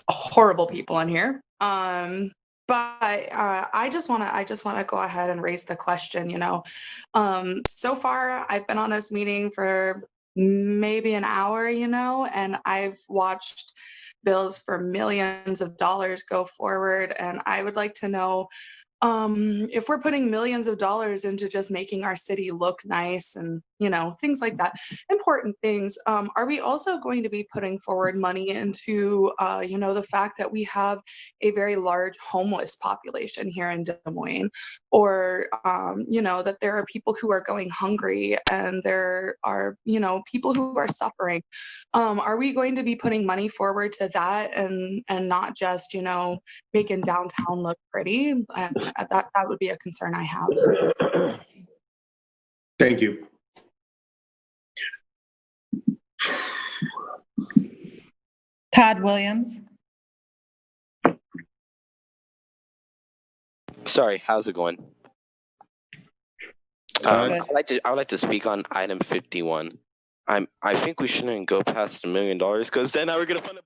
horrible people in here. But I just want to go ahead and raise the question, so far I've been on this meeting for maybe an hour, and I've watched bills for millions of dollars go forward. And I would like to know, if we're putting millions of dollars into just making our city look nice and, things like that, important things, are we also going to be putting forward money into, the fact that we have a very large homeless population here in Des Moines, or, that there are people who are going hungry and there are, people who are suffering? Are we going to be putting money forward to that and not just, making downtown look pretty? That would be a concern I have. Thank you. Todd Williams. Sorry, how's it going? I would like to speak on item 51. I think we shouldn't go past $1 million because then now we're gonna fund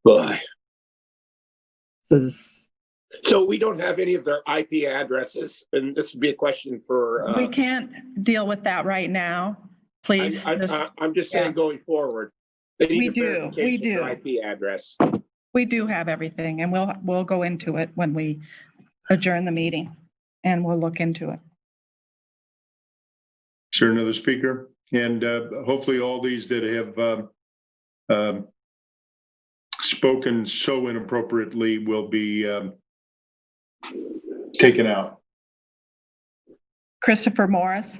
Boy. This So we don't have any of their IP addresses, and this would be a question for. We can't deal with that right now, please. I'm just saying going forward. They need We a do, verification we of their do. IP address. We do have everything, and we'll go into it when we adjourn the meeting, and we'll look into it. Is there another speaker? And hopefully all these that have spoken so inappropriately will be taken out. Christopher Morris.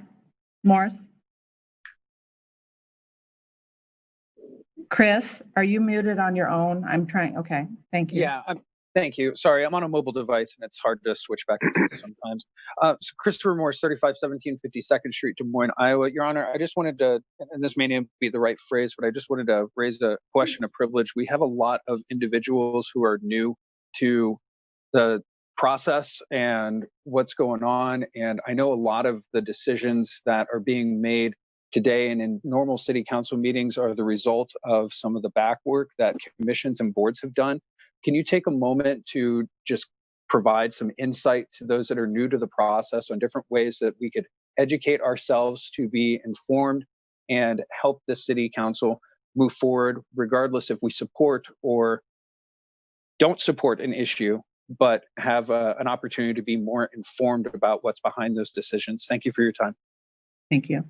Chris, are you muted on your own? I'm trying. Okay, thank you. Yeah, thank you. Sorry, I'm on a mobile device and it's hard to switch back and forth sometimes. So Christopher Morris, 3517 52nd Street, Des Moines, Iowa. Your Honor, I just wanted to, and this may not be the right phrase, but I just wanted to raise a question of privilege. We have a lot of individuals who are new to the process and what's going on. And I know a lot of the decisions that are being made today and in normal city council meetings are the result of some of the back work that commissions and boards have done. Can you take a moment to just provide some insight to those that are new to the process on different ways that we could educate ourselves to be informed and help the city council move forward, regardless if we support or don't support an issue, but have an opportunity to be more informed about what's behind those decisions? Thank you for your time. Thank you.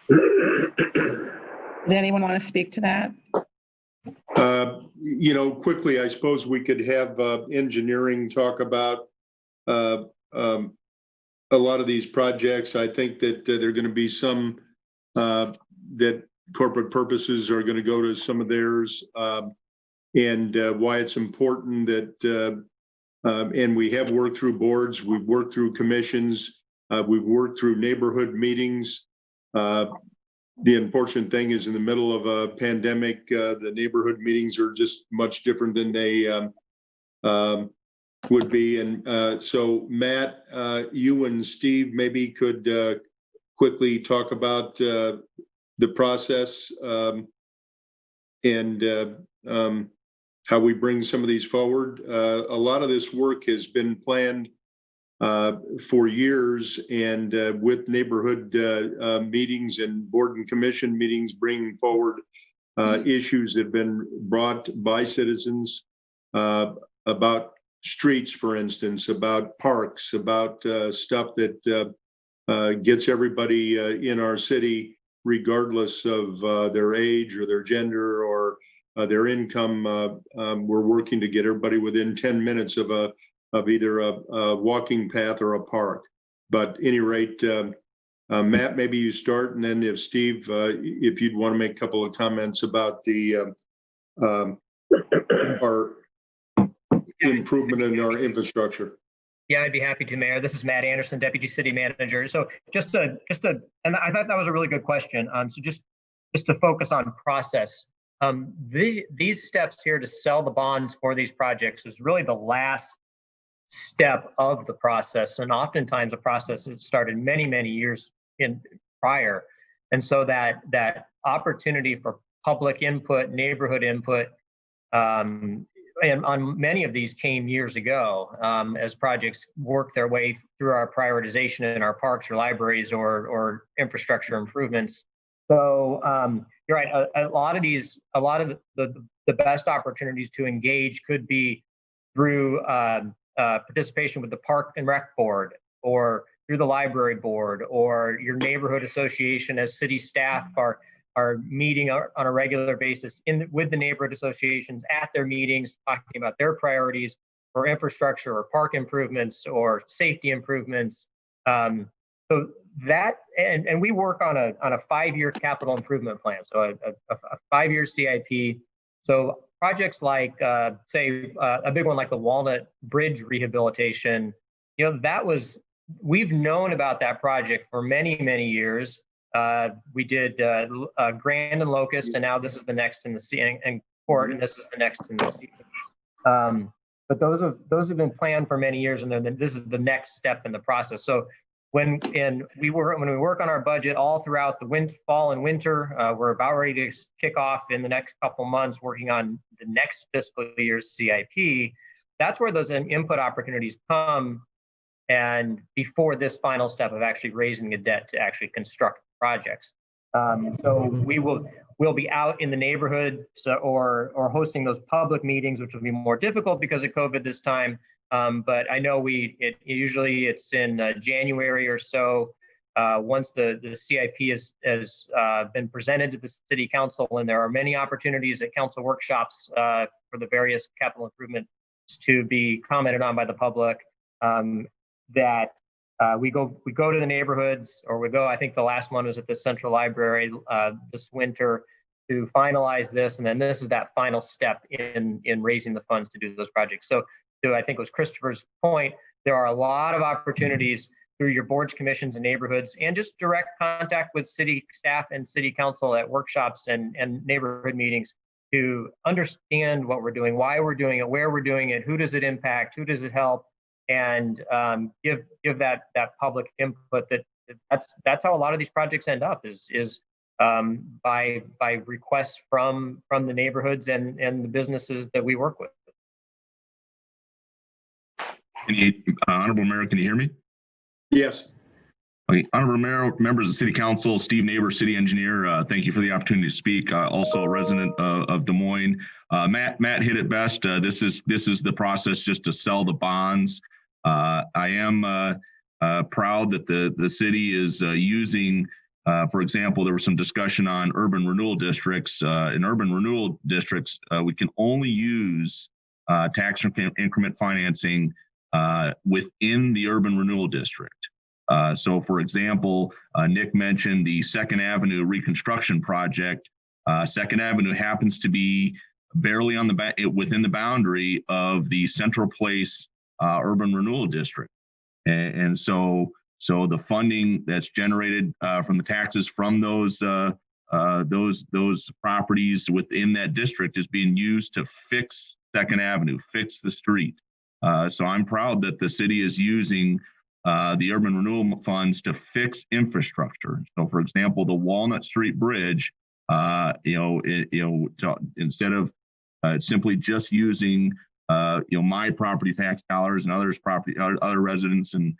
Did anyone want to speak to that? Quickly, I suppose we could have engineering talk about a lot of these projects. I think that there are going to be some that corporate purposes are going to go to some of theirs, and why it's important that, and we have worked through boards, we've worked through commissions, we've worked through neighborhood meetings. The unfortunate thing is in the middle of a pandemic, the neighborhood meetings are just much different than they would be. And so Matt, you and Steve maybe could quickly talk about the process and how we bring some of these forward. A lot of this work has been planned for years, and with neighborhood meetings and board and commission meetings bringing forward issues that have been brought by citizens about streets, for instance, about parks, about stuff that gets everybody in our city, regardless of their age or their gender or their income. We're working to get everybody within 10 minutes of either a walking path or a park. But at any rate, Matt, maybe you start, and then if Steve, if you'd want to make a couple of comments about the our improvement in our infrastructure. Yeah, I'd be happy to, Mayor. This is Matt Anderson, Deputy City Manager. So and I thought that was a really good question. So just to focus on process, these steps here to sell the bonds for these projects is really the last step of the process, and oftentimes a process that started many, many years prior. And so that opportunity for public input, neighborhood input, and on many of these came years ago as projects work their way through our prioritization in our parks or libraries or infrastructure improvements. So you're right. A lot of the best opportunities to engage could be through participation with the Park and Rec Board, or through the library board, or your neighborhood association as city staff are meeting on a regular basis with the neighborhood associations at their meetings, talking about their priorities for infrastructure or park improvements or safety improvements. So that, and we work on a 5-year capital improvement plan. So a 5-year CIP So projects like, say, a big one like the Walnut Bridge rehabilitation, we've known about that project for many, many years. We did Grand and Locust, and now this is the next in the and Court, and this is the next in the but those have been planned for many years, and then this is the next step in the process. So when we work on our budget all throughout the fall and winter, we're about ready to kick off in the next couple months working on the next fiscal year's CIP. That's where those input opportunities come, and before this final step of actually raising the debt to actually construct projects. So we'll be out in the neighborhood, or hosting those public meetings, which will be more difficult because of COVID this time. But I know usually it's in January or so, once the CIP has been presented to the city council, and there are many opportunities at council workshops for the various capital improvements to be commented on by the public, that we go to the neighborhoods, or I think the last one was at the Central Library this winter, to finalize this, and then this is that final step in raising the funds to do those projects. So I think it was Christopher's point, there are a lot of opportunities through your boards, commissions, and neighborhoods, and just direct contact with city staff and city council at workshops and neighborhood meetings to understand what we're doing, why we're doing it, where we're doing it, who does it impact, who does it help, and give that public input. That's how a lot of these projects end up, is by requests from the neighborhoods and the businesses that we work with. Honorable Mayor, can you hear me? Yes. Okay. Honorable Mayor, members of the City Council, Steve Neighbor, City Engineer, thank you for the opportunity to speak. Also a resident of Des Moines. Matt hit it best. This is the process just to sell the bonds. I am proud that the city is using, for example, there was some discussion on urban renewal districts. In urban renewal districts, we can only use tax increment financing within the urban renewal district. So, for example, Nick mentioned the 2nd Avenue reconstruction project. 2nd Avenue happens to be barely on within the boundary of the Central Place urban renewal district, and so the funding that's generated from the taxes from those properties within that district is being used to fix 2nd Avenue, fix the street. So I'm proud that the city is using the urban renewal funds to fix infrastructure. So, for example, the Walnut Street Bridge, instead of simply just using my property tax dollars and other residents and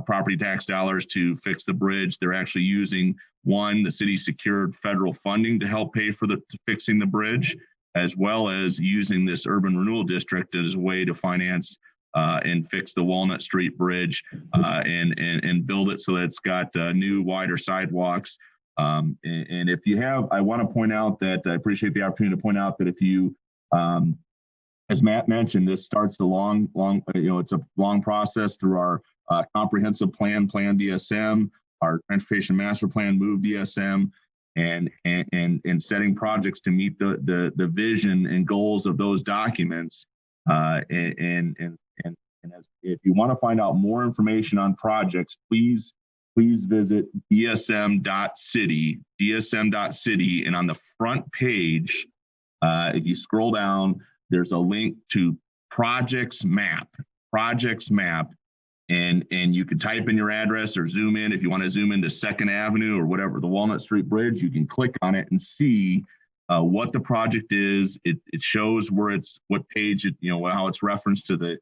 property tax dollars to fix the bridge, they're actually using the city secured federal funding to help pay for fixing the bridge, as well as using this urban renewal district as a way to finance and fix the Walnut Street Bridge and build it so that it's got new, wider sidewalks. And if you have, I want to point out that I appreciate the opportunity to point out that if you, as Matt mentioned, this starts a long, it's a long process through our comprehensive plan DSM, our transportation master plan, move DSM, and setting projects to meet the vision and goals of those documents. And if you want to find out more information on projects, please visit dsm.city, and on the front page, if you scroll down, there's a link to projects map, and you can type in your address or zoom in. If you want to zoom into 2nd Avenue or whatever, the Walnut Street Bridge, you can click on it and see what the project is. It shows what page how it's referenced in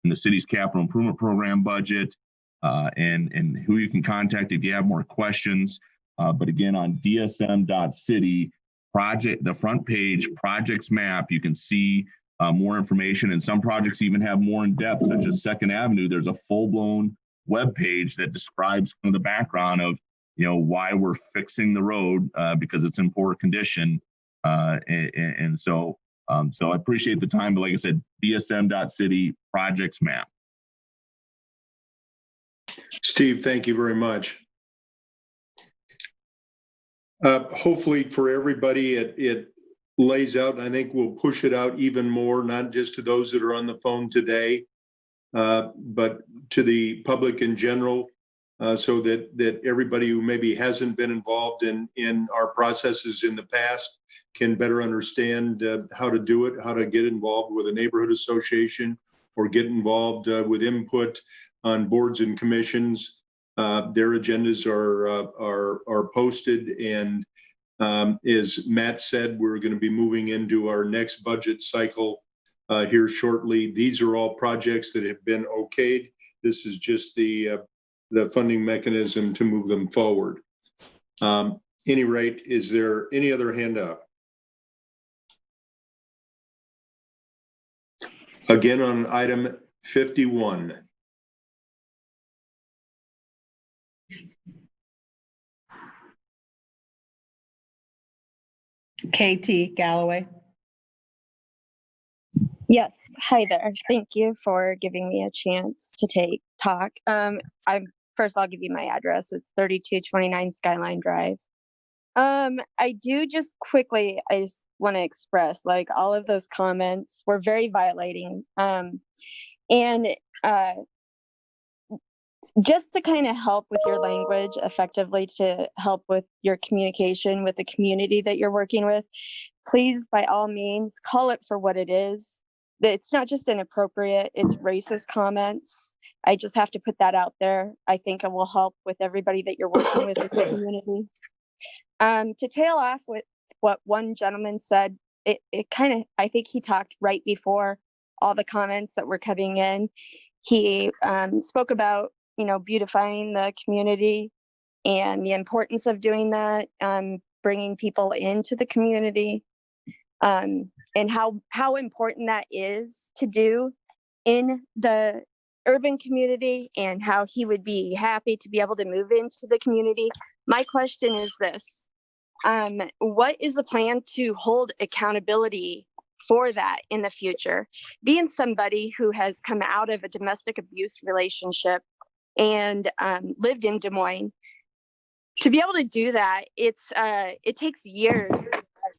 the city's capital improvement program budget, and who you can contact if you have more questions. But again, on dsm.city the front page projects map, you can see more information, and some projects even have more in depth, such as 2nd Avenue. There's a full-blown web page that describes the background of why we're fixing the road, because it's in poor condition, and so I appreciate the time, but like I said, dsm.city projects map. Steve, thank you very much. Hopefully for everybody, it lays out, and I think we'll push it out even more, not just to those that are on the phone today, but to the public in general, so that everybody who maybe hasn't been involved in our processes in the past can better understand how to do it, how to get involved with a neighborhood association, or get involved with input on boards and commissions. Their agendas are posted, and as Matt said, we're going to be moving into our next budget cycle here shortly. These are all projects that have been okayed. This is just the funding mechanism to move them forward. Any rate, is there any other hand up? Again, on item 51. KT Galloway. Yes, hi there. Thank you for giving me a chance to talk. I'll give you my address. It's 3229 Skyline Drive. I just want to express, like, all of those comments were very violating. Just to kind of help with your language effectively, to help with your communication with the community that you're working with, please, by all means, call it for what it is. It's not just inappropriate, it's racist comments. I just have to put that out there. I think it will help with everybody that you're working with in the community. To tail off with what one gentleman said, I think he talked right before all the comments that were coming in. He spoke about, beautifying the community and the importance of doing that, bringing people into the community, and how important that is to do in the urban community, and how he would be happy to be able to move into the community. My question is this: what is the plan to hold accountability for that in the future? Being somebody who has come out of a domestic abuse relationship and lived in Des Moines, to be able to do that, it takes years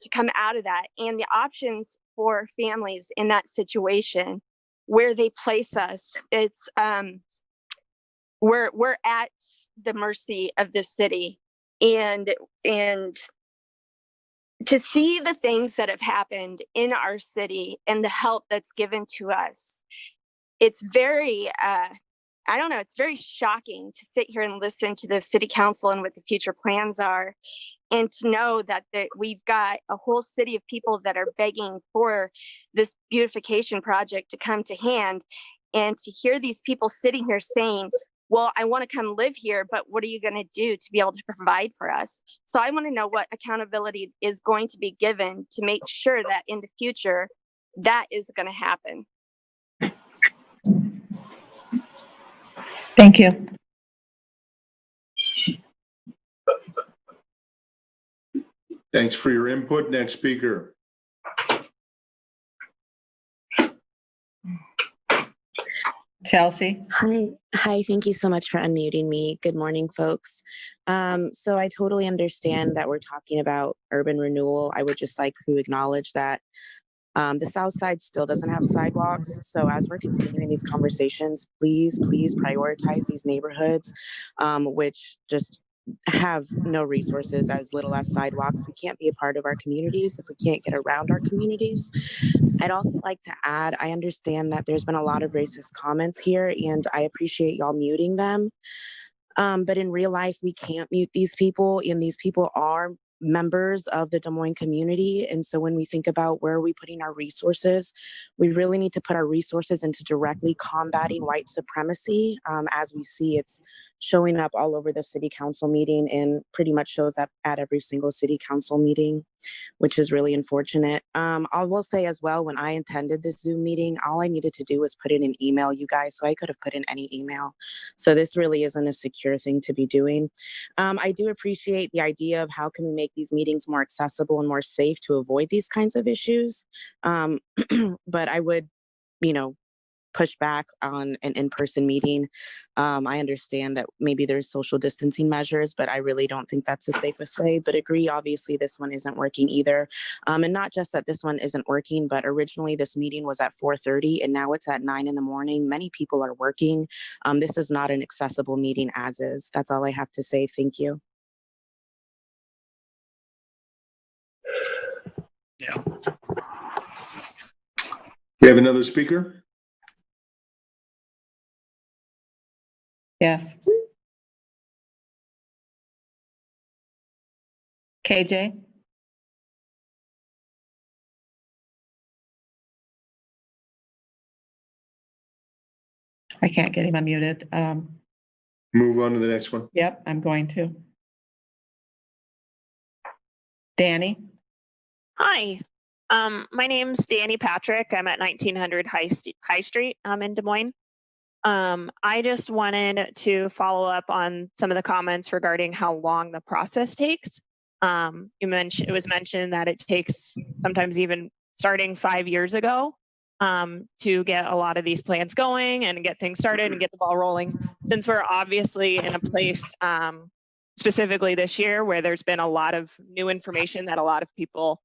to come out of that. And the options for families in that situation, where they place us, it's we're at the mercy of the city. And to see the things that have happened in our city and the help that's given to us, it's very it's very shocking to sit here and listen to the city council and what the future plans are, and to know that we've got a whole city of people that are begging for this beautification project to come to hand, and to hear these people sitting here saying, well, I want to come live here, but what are you going to do to be able to provide for us? So I want to know what accountability is going to be given to make sure that in the future that is going to happen. Thank you. Thanks for your input. Next speaker. Chelsea. Hi. Thank you so much for unmuting me. Good morning, folks. So I totally understand that we're talking about urban renewal. I would just like to acknowledge that the South Side still doesn't have sidewalks. So as we're continuing these conversations, please prioritize these neighborhoods, which just have no resources, as little as sidewalks. We can't be a part of our communities if we can't get around our communities. I'd also like to add, I understand that there's been a lot of racist comments here, and I appreciate y'all muting them. But in real life, we can't mute these people, and these people are members of the Des Moines community. And so when we think about where are we putting our resources, we really need to put our resources into directly combating white supremacy. As we see, it's showing up all over the city council meeting, and pretty much shows up at every single city council meeting, which is really unfortunate. I will say as well, when I attended this Zoom meeting, all I needed to do was put in an email, you guys, so I could have put in any email. So this really isn't a secure thing to be doing. I do appreciate the idea of how can we make these meetings more accessible and more safe to avoid these kinds of issues. But I would, push back on an in-person meeting. I understand that maybe there's social distancing measures, but I really don't think that's the safest way. But agree, obviously, this one isn't working either. And not just that this one isn't working, but originally this meeting was at 4:30 and now it's at 9 in the morning. Many people are working. This is not an accessible meeting as is. That's all I have to say. Thank you. You have another speaker? Yes. KJ? I can't get him unmuted. Move on to the next one. Yep, I'm going to. Danny? Hi, my name's Danny Patrick. I'm at 1900 High Street in Des Moines. I just wanted to follow up on some of the comments regarding how long the process takes. It was mentioned that it takes sometimes even starting 5 years ago to get a lot of these plans going and get things started and get the ball rolling. Since we're obviously in a place specifically this year where there's been a lot of new information that a lot of people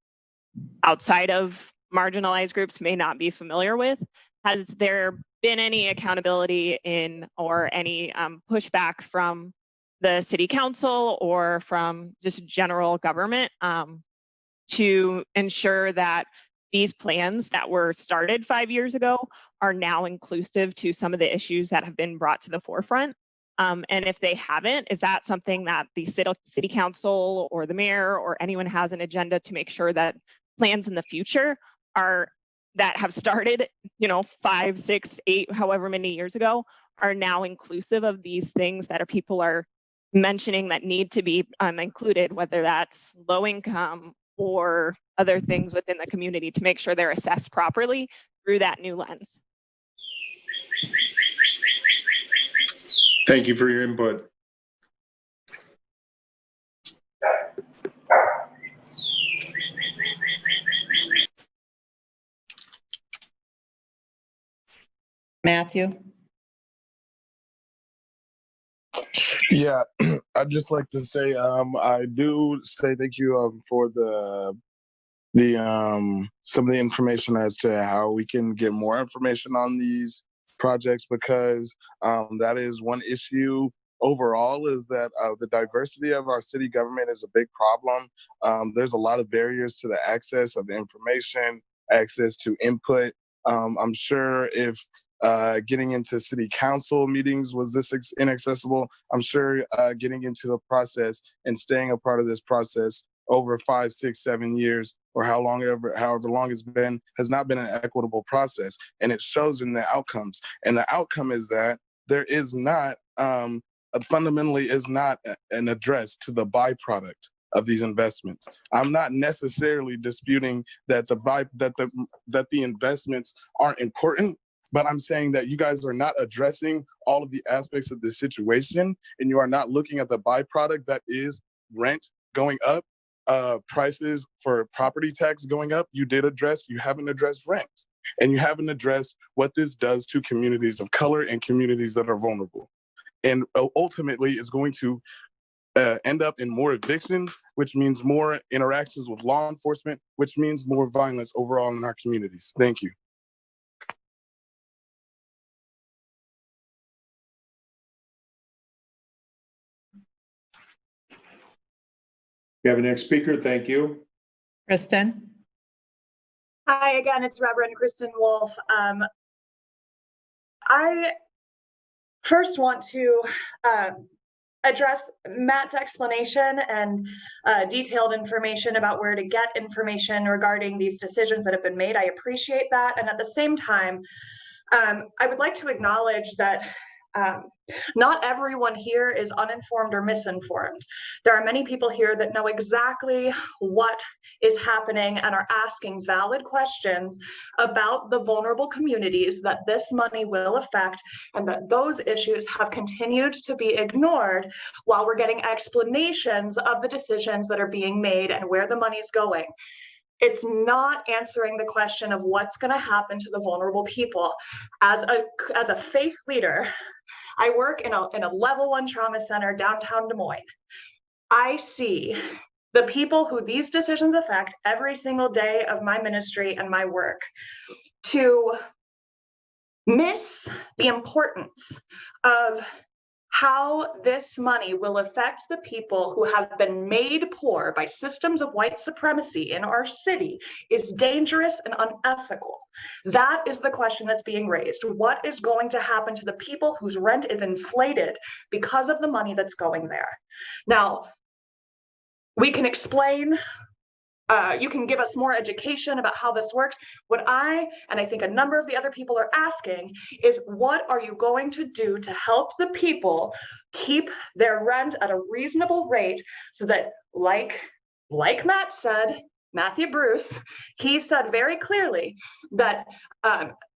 outside of marginalized groups may not be familiar with, has there been any accountability in or any pushback from the city council or from just general government to ensure that these plans that were started 5 years ago are now inclusive to some of the issues that have been brought to the forefront? And if they haven't, is that something that the city council or the mayor or anyone has an agenda to make sure that plans in the future are that have started, 5, 6, 8, however many years ago, are now inclusive of these things that people are mentioning that need to be included, whether that's low income or other things within the community, to make sure they're assessed properly through that new lens. Thank you for your input. Matthew? Yeah, I'd just like to say I do say thank you for the some of the information as to how we can get more information on these projects, because that is one issue overall, is that the diversity of our city government is a big problem. There's a lot of barriers to the access of information, access to input. I'm sure if getting into city council meetings was this inaccessible, I'm sure getting into the process and staying a part of this process over 5, 6, 7 years, or however long it's been, has not been an equitable process. And it shows in the outcomes. And the outcome is that there is not, fundamentally is not an address to the byproduct of these investments. I'm not necessarily disputing that the investments aren't important, but I'm saying that you guys are not addressing all of the aspects of the situation, and you are not looking at the byproduct that is rent going up, prices for property tax going up. You haven't addressed rent, and you haven't addressed what this does to communities of color and communities that are vulnerable. And ultimately, it's going to end up in more evictions, which means more interactions with law enforcement, which means more violence overall in our communities. Thank you. You have a next speaker. Thank you. Kristen? Hi, again, it's Reverend Kristen Wolf. I first want to address Matt's explanation and detailed information about where to get information regarding these decisions that have been made. I appreciate that. And at the same time, I would like to acknowledge that not everyone here is uninformed or misinformed. There are many people here that know exactly what is happening and are asking valid questions about the vulnerable communities that this money will affect, and that those issues have continued to be ignored while we're getting explanations of the decisions that are being made and where the money's going. It's not answering the question of what's going to happen to the vulnerable people. As a faith leader, I work in a level 1 trauma center downtown Des Moines. I see the people who these decisions affect every single day of my ministry and my work to miss the importance of how this money will affect the people who have been made poor by systems of white supremacy in our city is dangerous and unethical. That is the question that's being raised. What is going to happen to the people whose rent is inflated because of the money that's going there? Now, we can explain, you can give us more education about how this works. What and I think a number of the other people are asking is, what are you going to do to help the people keep their rent at a reasonable rate so that, like Matt said, Matthew Bruce, he said very clearly that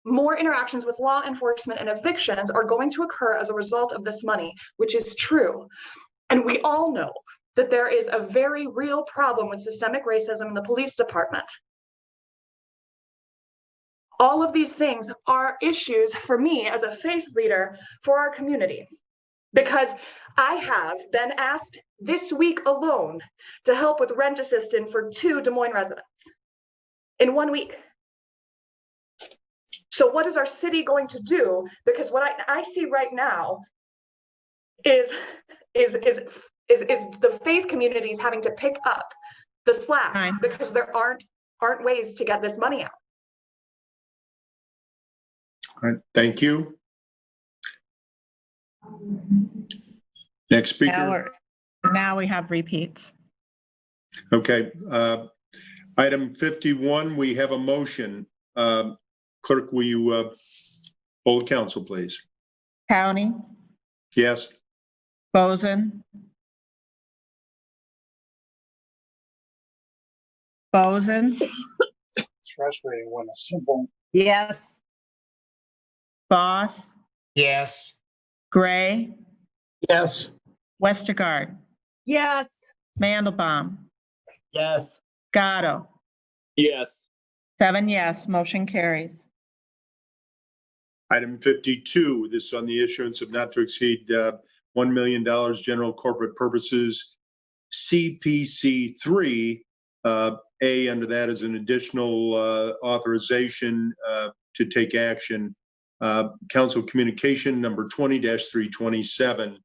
more interactions with law enforcement and evictions are going to occur as a result of this money, which is true. And we all know that there is a very real problem with systemic racism in the police department. All of these things are issues for me as a faith leader for our community, because I have been asked this week alone to help with rent assistance for 2 Des Moines residents in 1 week. So what is our city going to do? Because what I see right now is the faith communities having to pick up the slack because there aren't ways to get this money out. All right, thank you. Next speaker. Now we have repeats. Okay. Item 51, we have a motion. Clerk, will you hold council, please? County, Yes. Boson, It's frustrating when a simple. Yes. Boss, Yes. Gray, Yes. Westergaard, Yes. Mandelbaum, Yes. Gatto. Yes. 7 yes, motion carries. Item 52, this is on the issuance of not to exceed $1 million general corporate purposes, CPC 3. A under that is an additional authorization to take action. Council communication number 20-327.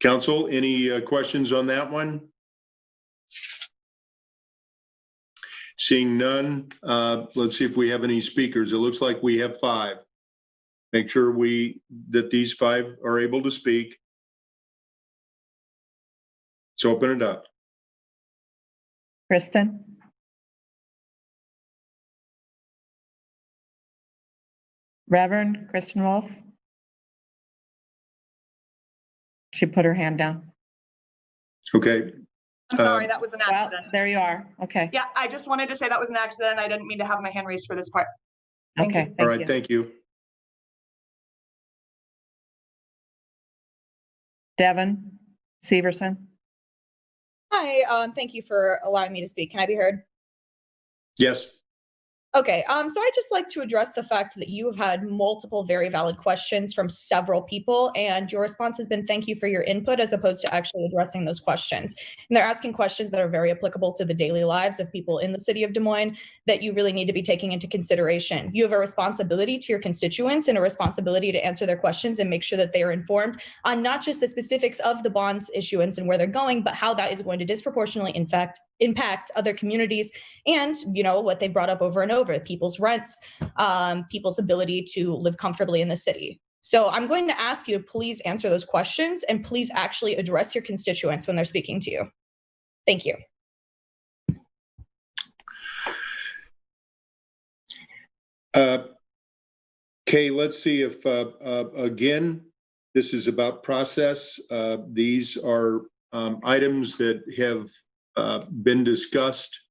Council, any questions on that one? Seeing none, let's see if we have any speakers. It looks like we have 5. Make sure that these 5 are able to speak. Let's open it up. Kristen? Reverend Kristen Wolf? She put her hand down. Okay. I'm sorry, that was an accident. Well, there you are. Okay. Yeah, I just wanted to say that was an accident. I didn't mean to have my hand raised for this part. Thank Okay. you. All right, thank you. Devin Severson? Hi, thank you for allowing me to speak. Can I be heard? Yes. Okay, so I'd just like to address the fact that you have had multiple very valid questions from several people, and your response has been thank you for your input as opposed to actually addressing those questions. And they're asking questions that are very applicable to the daily lives of people in the city of Des Moines that you really need to be taking into consideration. You have a responsibility to your constituents and a responsibility to answer their questions and make sure that they are informed on not just the specifics of the bonds issuance and where they're going, but how that is going to disproportionately impact other communities and, you know, what they brought up over and over, people's rents, people's ability to live comfortably in the city. So I'm going to ask you to please answer those questions and please actually address your constituents when they're speaking to you. Thank you. Kay, let's see if, again, this is about process. These are items that have been discussed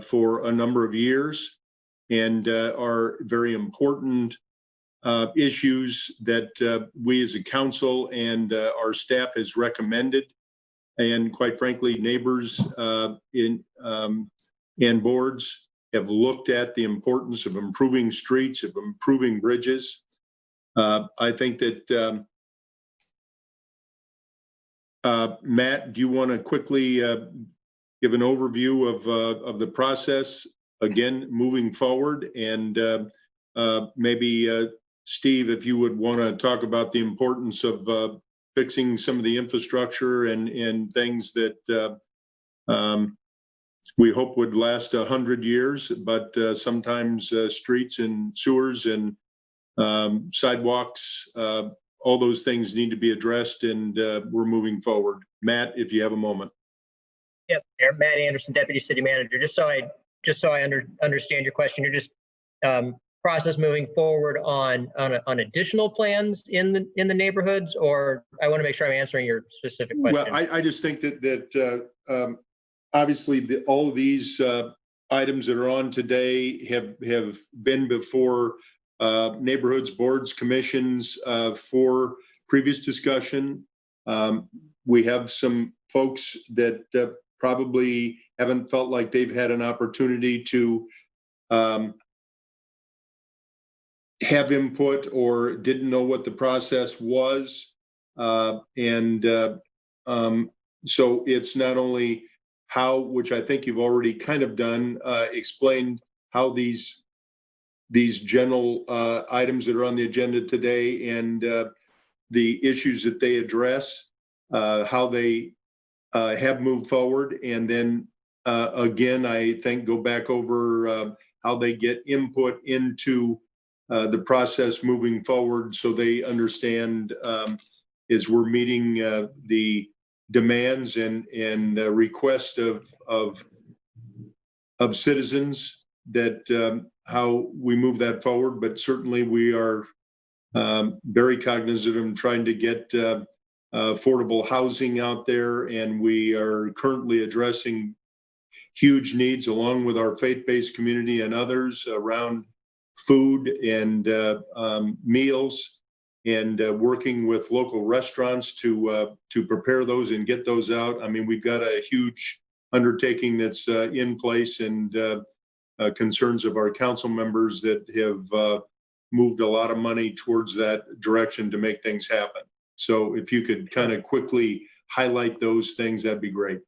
for a number of years and are very important issues that we as a council and our staff has recommended. and quite frankly, neighbors and boards have looked at the importance of improving streets, of improving bridges. I think that, Matt, do you want to quickly give an overview of the process, again, moving forward? And maybe, Steve, if you would want to talk about the importance of fixing some of the infrastructure and things that we hope would last 100 years, but sometimes streets and sewers and sidewalks, all those things need to be addressed, and we're moving forward. Matt, if you have a moment. Yes, Mayor. Matt Anderson, Deputy City Manager. Just so I understand your question, you're just process moving forward on additional plans in the neighborhoods, or I want to make sure I'm answering your specific question. Well, I just think that obviously all of these items that are on today have been before neighborhoods, boards, commissions for previous discussion. We have some folks that probably haven't felt like they've had an opportunity to have input or didn't know what the process was. So it's not only how, which I think you've already kind of done, explained how these general items that are on the agenda today and the issues that they address, how they have moved forward. And then again, I think go back over how they get input into the process moving forward, so they understand as we're meeting the demands and requests of citizens that how we move that forward. But certainly we are very cognizant of trying to get affordable housing out there, and we are currently addressing huge needs along with our faith-based community and others around food and meals, and working with local restaurants to prepare those and get those out. I mean, we've got a huge undertaking that's in place, and concerns of our council members that have moved a lot of money towards that direction to make things happen. So if you could kind of quickly highlight those things, that'd be great.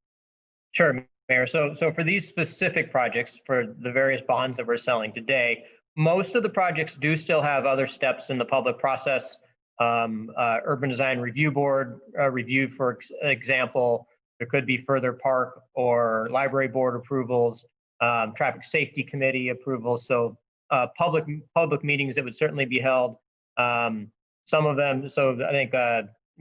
Sure, Mayor. So for these specific projects, for the various bonds that we're selling today, most of the projects do still have other steps in the public process. Urban Design Review Board review, for example. There could be further park or library board approvals, traffic safety committee approvals. So public meetings that would certainly be held. Some of them, so I think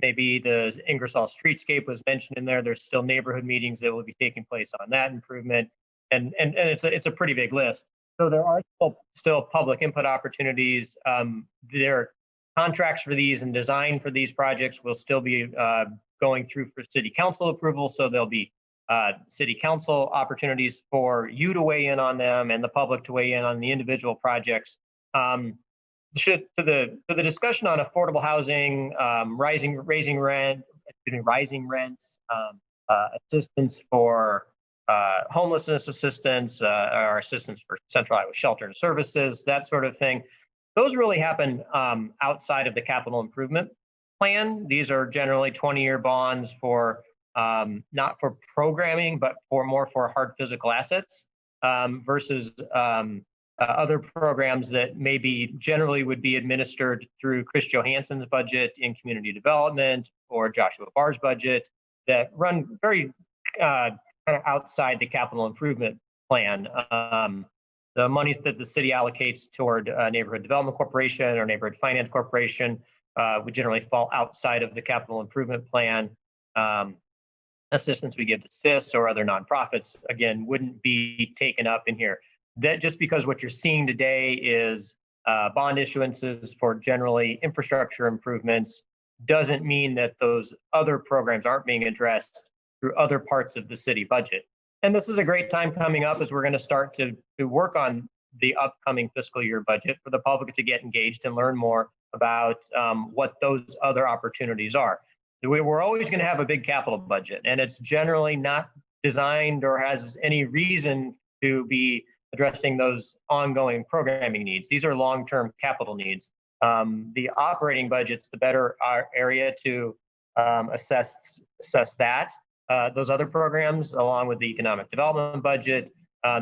maybe the Ingersoll Streetscape was mentioned in there. There's still neighborhood meetings that will be taking place on that improvement, and it's a pretty big list. So there are still public input opportunities. Their contracts for these and design for these projects will still be going through for city council approval. So there'll be city council opportunities for you to weigh in on them and the public to weigh in on the individual projects. To the discussion on affordable housing, rising rents, assistance for homelessness assistance, or assistance for Central Iowa Shelter and Services, that sort of thing. Those really happen outside of the capital improvement plan. These are generally 20-year bonds for not for programming, but more for hard physical assets versus other programs that maybe generally would be administered through Chris Johansson's budget in community development or Joshua Barr's budget that run very kind of outside the capital improvement plan. The monies that the city allocates toward Neighborhood Development Corporation or Neighborhood Finance Corporation would generally fall outside of the capital improvement plan. Assistance we give to CIS or other nonprofits, again, wouldn't be taken up in here. That just because what you're seeing today is bond issuances for generally infrastructure improvements doesn't mean that those other programs aren't being addressed through other parts of the city budget. And this is a great time coming up as we're going to start to work on the upcoming fiscal year budget for the public to get engaged and learn more about what those other opportunities are. we're always going to have a big capital budget, and it's generally not designed or has any reason to be addressing those ongoing programming needs. These are long-term capital needs. The operating budget's the better area to assess that. Those other programs, along with the economic development budget.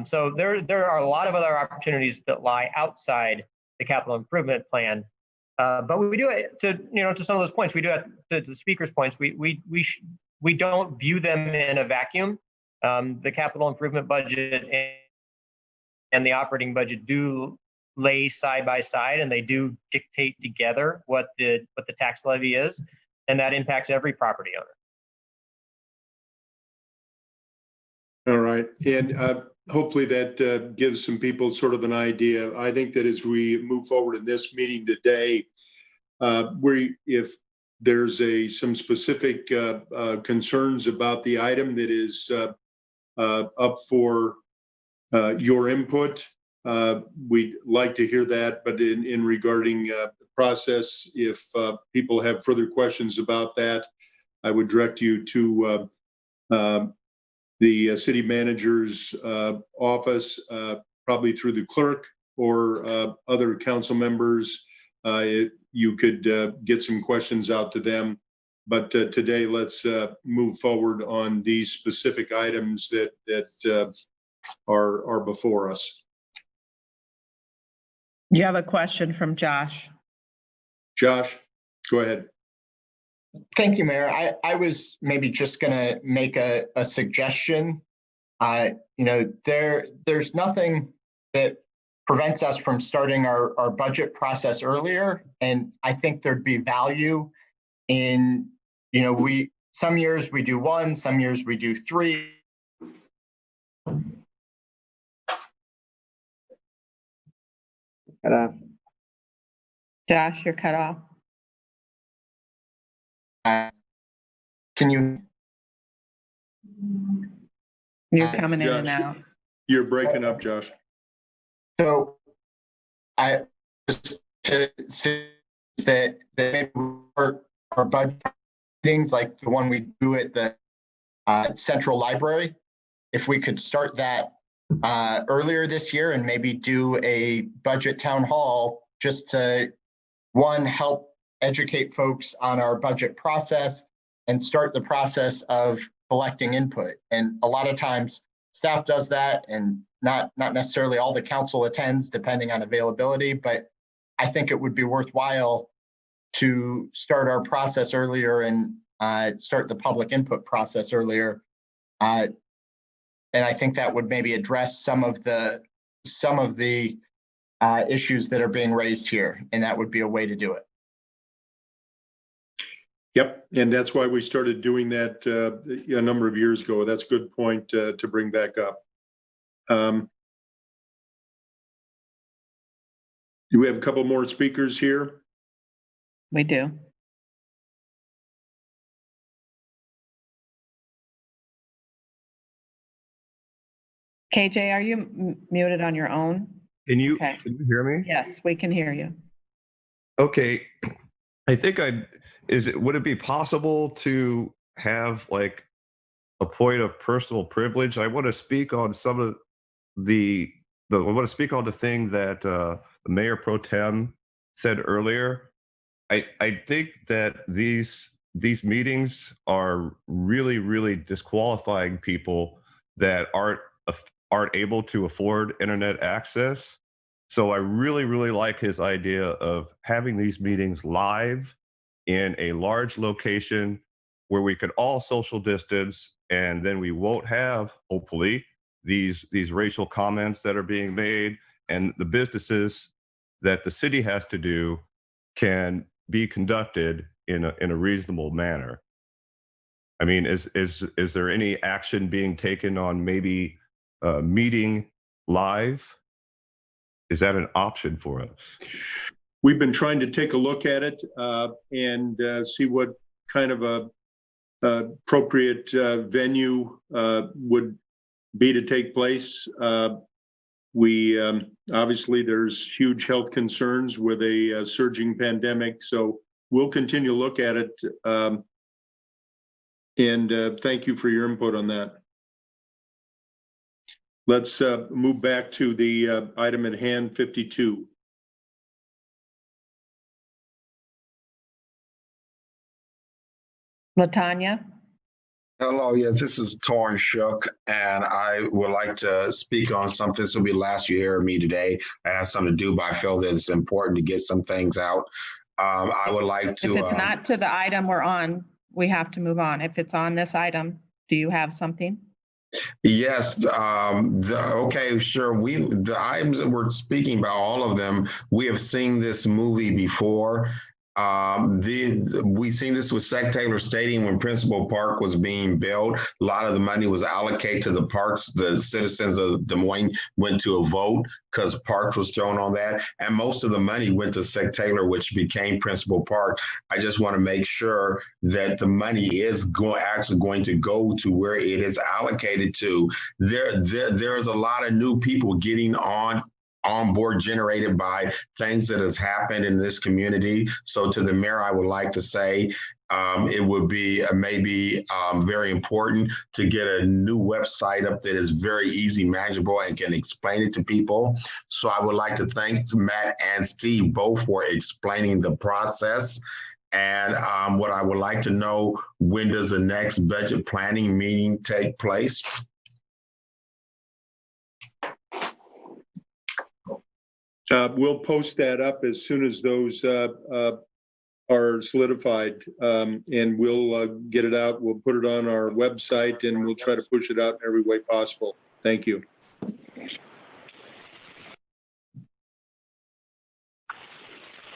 So there are a lot of other opportunities that lie outside the capital improvement plan. But we do it to some of those points. We do it to the speaker's points. We don't view them in a vacuum. The capital improvement budget and the operating budget do lay side by side, and they do dictate together what the tax levy is, and that impacts every property owner. All right, and hopefully that gives some people sort of an idea. I think that as we move forward in this meeting today, if there's some specific concerns about the item that is up for your input, we'd like to hear that. But in regarding the process, if people have further questions about that, I would direct you to the city manager's office, probably through the clerk or other council members. You could get some questions out to them. But today, let's move forward on these specific items that are before us. You have a question from Josh. Josh, go ahead. Thank you, Mayor. I was maybe just going to make a suggestion. There's nothing that prevents us from starting our budget process earlier. And I think there'd be value in, some years we do 1, some years we do 3. Cut off. Josh, you're cut off. Can you? You're coming in and out. You're breaking up, Josh. So I just to say that maybe our budget meetings, like the one we do at the Central Library, if we could start that earlier this year and maybe do a budget town hall just to, one, help educate folks on our budget process and start the process of collecting input. And a lot of times staff does that, and not necessarily all the council attends depending on availability, but I think it would be worthwhile to start our process earlier and start the public input process earlier. And I think that would maybe address some of the issues that are being raised here, and that would be a way to do it. Yep, and that's why we started doing that a number of years ago. That's a good point to bring back up. Do we have a couple more speakers here? We do. KJ, are you muted on your own? Can you Okay. can you hear me? Yes, we can hear you. Okay. I think would it be possible to have like a point of personal privilege? I want to speak on some of I want to speak on the thing that the Mayor Pro Tem said earlier. I think that these meetings are really, really disqualifying people that aren't able to afford internet access. So I really, really like his idea of having these meetings live in a large location where we could all social distance, and then we won't have, hopefully, these racial comments that are being made, and the businesses that the city has to do can be conducted in a reasonable manner. I mean, is there any action being taken on maybe meeting live? Is that an option for us? We've been trying to take a look at it and see what kind of a appropriate venue would be to take place. We obviously there's huge health concerns with a surging pandemic, so we'll continue to look at it. And thank you for your input on that. Let's move back to the item at hand, 52. Latanya? Hello, yes, this is Torn Shook, and I would like to speak on something. This will be the last you hear of me today. I have something to do, but I feel that it's important to get some things out. I would like to. If it's not to the item we're on, we have to move on. If it's on this item, do you have something? Yes, okay, sure. The items that we're speaking about, all of them, we have seen this movie before. We've seen this with Sec Taylor Stadium when Principal Park was being built. A lot of the money was allocated to the parks. The citizens of Des Moines went to a vote because parks was thrown on that. And most of the money went to Sec Taylor, which became Principal Park. I just want to make sure that the money is actually going to go to where it is allocated to. There's a lot of new people getting on board generated by things that has happened in this community. So to the mayor, I would like to say it would be maybe very important to get a new website up that is very easy manageable and can explain it to people. So I would like to thank Matt and Steve both for explaining the process. And what I would like to know, when does the next budget planning meeting take place? We'll post that up as soon as those are solidified, and we'll get it out. We'll put it on our website, and we'll try to push it out in every way possible. Thank you.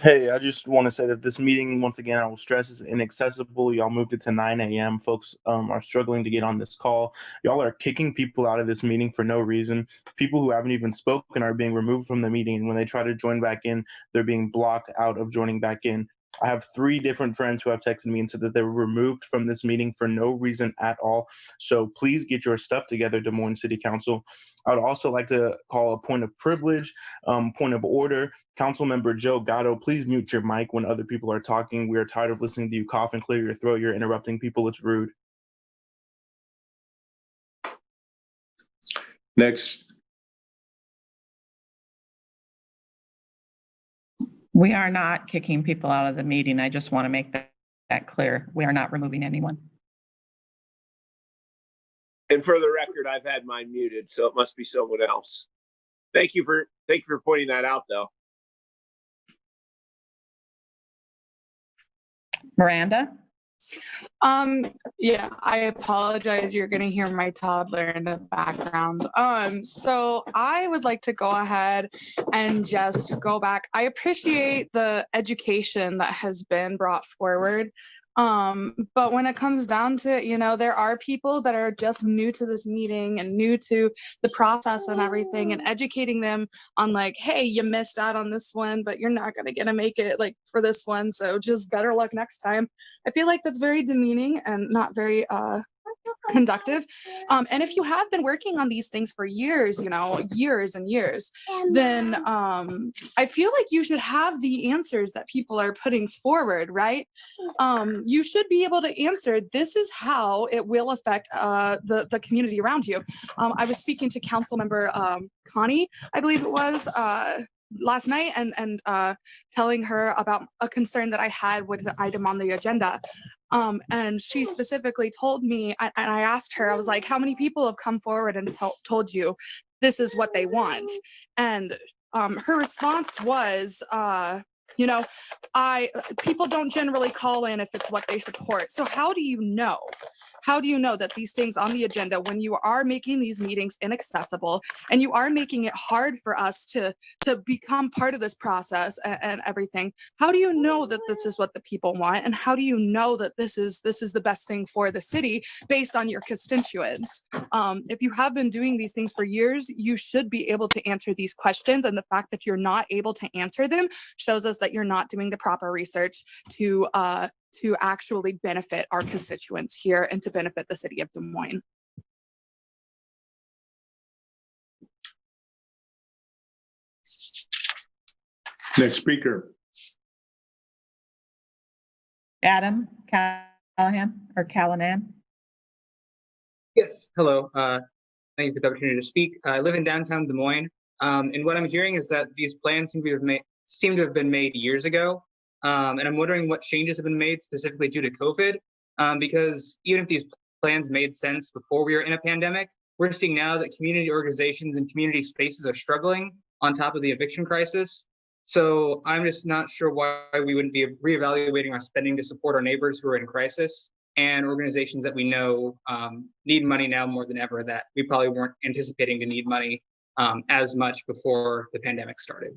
Hey, I just want to say that this meeting, once again, I will stress, is inaccessible. Y'all moved it to 9 a.m. Folks are struggling to get on this call. Y'all are kicking people out of this meeting for no reason. People who haven't even spoken are being removed from the meeting. And when they try to join back in, they're being blocked out of joining back in. I have 3 different friends who have texted me and said that they were removed from this meeting for no reason at all. So please get your stuff together, Des Moines City Council. I would also like to call a point of privilege, point of order. Councilmember Joe Gatto, please mute your mic when other people are talking. We are tired of listening to you cough and clear your throat. You're interrupting people. It's rude. Next. We are not kicking people out of the meeting. I just want to make that clear. We are not removing anyone. And for the record, I've had mine muted, so it must be someone else. Thank you for pointing that out, though. Miranda? Yeah, I apologize. You're gonna hear my toddler in the background. So I would like to go ahead and just go back. I appreciate the education that has been brought forward. But when it comes down to it, there are people that are just new to this meeting and new to the process and everything, and educating them on like, hey, you missed out on this one, but you're not going to get to make it like for this one. So just better luck next time. I feel like that's very demeaning and not very, conductive. And if you have been working on these things for years, years and years, then I feel like you should have the answers that people are putting forward, right? You should be able to answer, this is how it will affect the community around you. I was speaking to Councilmember Connie, I believe it was, last night, and telling her about a concern that I had with the item on the agenda. And she specifically told me, and I asked her, I was like, how many people have come forward and told you this is what they want? And her response was, people don't generally call in if it's what they support. So how do you know? How do you know that these things on the agenda, when you are making these meetings inaccessible and you are making it hard for us to become part of this process and everything, how do you know that this is what the people want? And how do you know that this is the best thing for the city based on your constituents? If you have been doing these things for years, you should be able to answer these questions. And the fact that you're not able to answer them shows us that you're not doing the proper research to actually benefit our constituents here and to benefit the city of Des Moines. Next speaker. Adam Callahan or Callanan? Yes, hello. Thank you for the opportunity to speak. I live in downtown Des Moines, and what I'm hearing is that these plans seem to have been made years ago. And I'm wondering what changes have been made specifically due to COVID, because even if these plans made sense before we were in a pandemic, we're seeing now that community organizations and community spaces are struggling on top of the eviction crisis. So I'm just not sure why we wouldn't be reevaluating our spending to support our neighbors who are in crisis and organizations that we know need money now more than ever, that we probably weren't anticipating to need money as much before the pandemic started.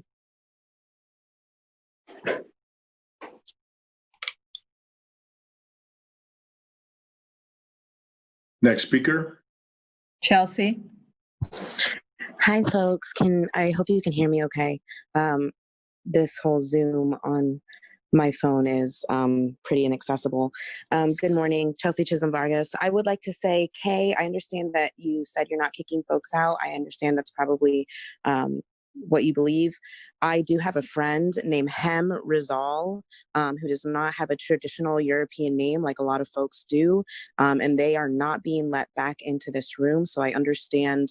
Next speaker. Chelsea. Hi, folks. I hope you can hear me okay. This whole Zoom on my phone is pretty inaccessible. Good morning, Chelsea Chisholm Vargas. I would like to say, Kay, I understand that you said you're not kicking folks out. I understand that's probably what you believe. I do have a friend named Hem Rizal, who does not have a traditional European name like a lot of folks do, and they are not being let back into this room. So I understand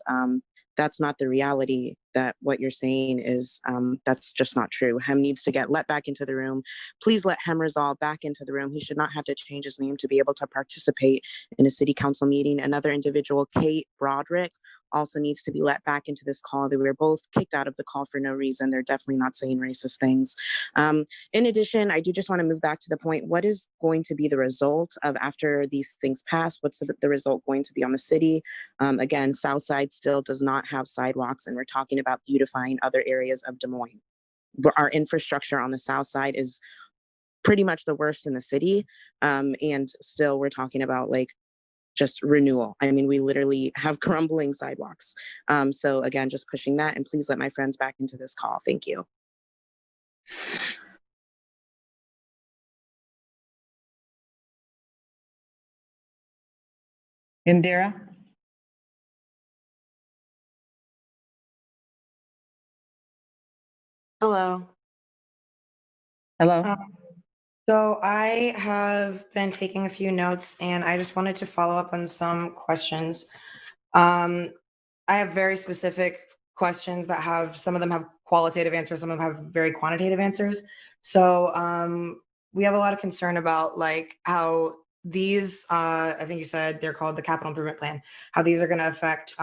that's not the reality, that what you're saying is that's just not true. Hem needs to get let back into the room. Please let Hem Rizal back into the room. He should not have to change his name to be able to participate in a city council meeting. Another individual, Kate Broderick, also needs to be let back into this call. They were both kicked out of the call for no reason. They're definitely not saying racist things. In addition, I do just want to move back to the point, what is going to be the result of after these things pass? What's the result going to be on the city? Again, Southside still does not have sidewalks, and we're talking about beautifying other areas of Des Moines. Our infrastructure on the South Side is pretty much the worst in the city. And still we're talking about like just renewal. I mean, we literally have crumbling sidewalks. So again, just pushing that, and please let my friends back into this call. Thank you. Indira. Hello. Hello. So I have been taking a few notes, and I just wanted to follow up on some questions. I have very specific questions that some of them have qualitative answers, some of them have very quantitative answers. So we have a lot of concern about like how these, I think you said they're called the capital improvement plan, how these are going to affect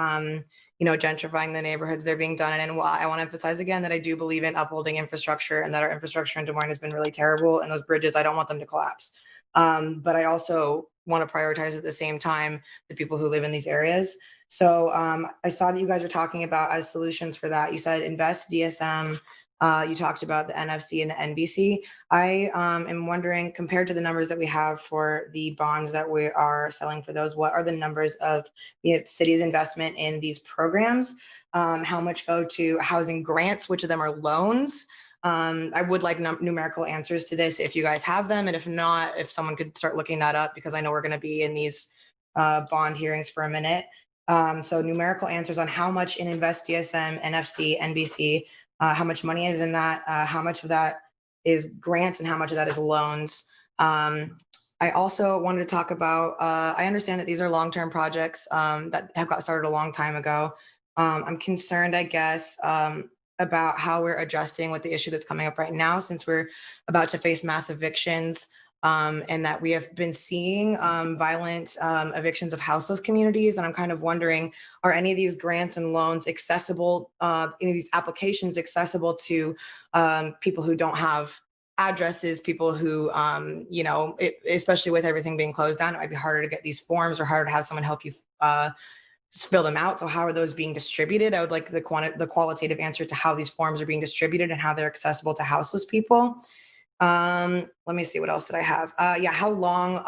gentrifying the neighborhoods they're being done in. And I want to emphasize again that I do believe in upholding infrastructure, and that our infrastructure in Des Moines has been really terrible. And those bridges, I don't want them to collapse. But I also want to prioritize at the same time the people who live in these areas. So I saw that you guys were talking about as solutions for that. You said invest DSM. You talked about the NFC and the NBC. I am wondering, compared to the numbers that we have for the bonds that we are selling for those, what are the numbers of the city's investment in these programs? How much go to housing grants? Which of them are loans? I would like numerical answers to this if you guys have them. And if not, if someone could start looking that up, because I know we're going to be in these bond hearings for a minute. So numerical answers on how much in Invest DSM, NFC, NBC, how much money is in that, how much of that is grants and how much of that is loans. I also wanted to talk about, I understand that these are long-term projects that have got started a long time ago. I'm concerned, I guess, about how we're adjusting with the issue that's coming up right now, since we're about to face mass evictions. And that we have been seeing violent evictions of houseless communities. And I'm kind of wondering, are any of these grants and loans accessible, any of these applications accessible to people who don't have addresses, people who, especially with everything being closed down, it might be harder to get these forms or harder to have someone help you fill them out. So how are those being distributed? I would like the qualitative answer to how these forms are being distributed and how they're accessible to houseless people. Let me see, what else did I have? How long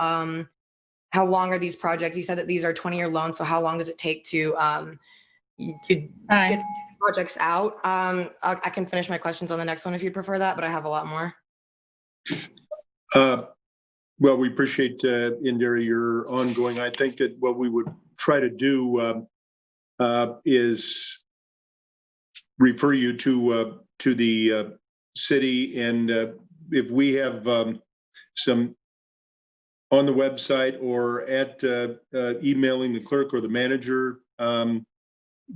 are these projects? You said that these are 20-year loans. So how long does it take to get projects out? I can finish my questions on the next one if you prefer that, but I have a lot more. Well, we appreciate, Indira, your ongoing. I think that what we would try to do is refer you to the city, and if we have some on the website or at emailing the clerk or the manager,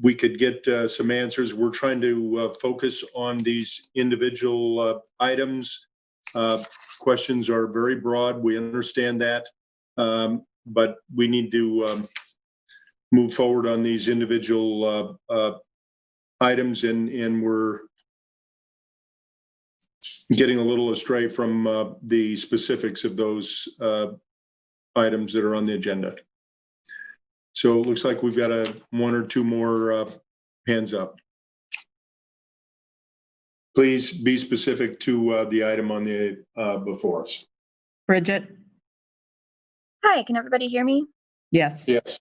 we could get some answers. We're trying to focus on these individual items. Questions are very broad. We understand that, but we need to move forward on these individual items, and we're getting a little astray from the specifics of those items that are on the agenda. So it looks like we've got one or two more hands up. Please be specific to the item on the before us. Bridget? Hi, can everybody hear me? Yes. Yes.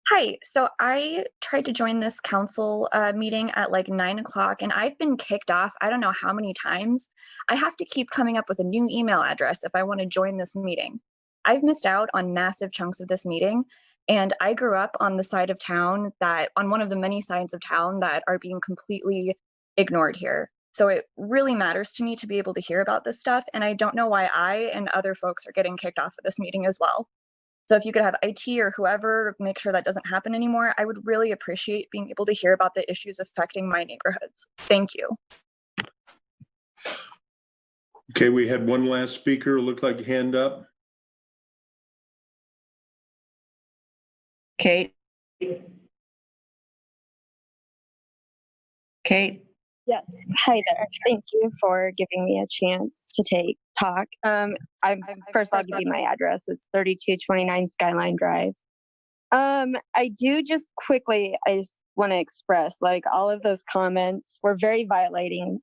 Hi, so I tried to join this council meeting at like 9 o'clock and I've been kicked off I don't know how many times. I have to keep coming up with a new email address if I want to join this meeting. I've missed out on massive chunks of this meeting, and I grew up on the side of town on one of the many sides of town that are being completely ignored here. So it really matters to me to be able to hear about this stuff, and I don't know why I and other folks are getting kicked off of this meeting as well. So if you could have IT or whoever make sure that doesn't happen anymore, I would really appreciate being able to hear about the issues affecting my neighborhoods. Thank you. Okay, we had one last speaker, looked like a hand up. Kate? Kate? Yes. Hi there. Thank you for giving me a chance to talk. First I'll give you my address. It's 3229 Skyline Drive. I just want to express, like, all of those comments were very violating.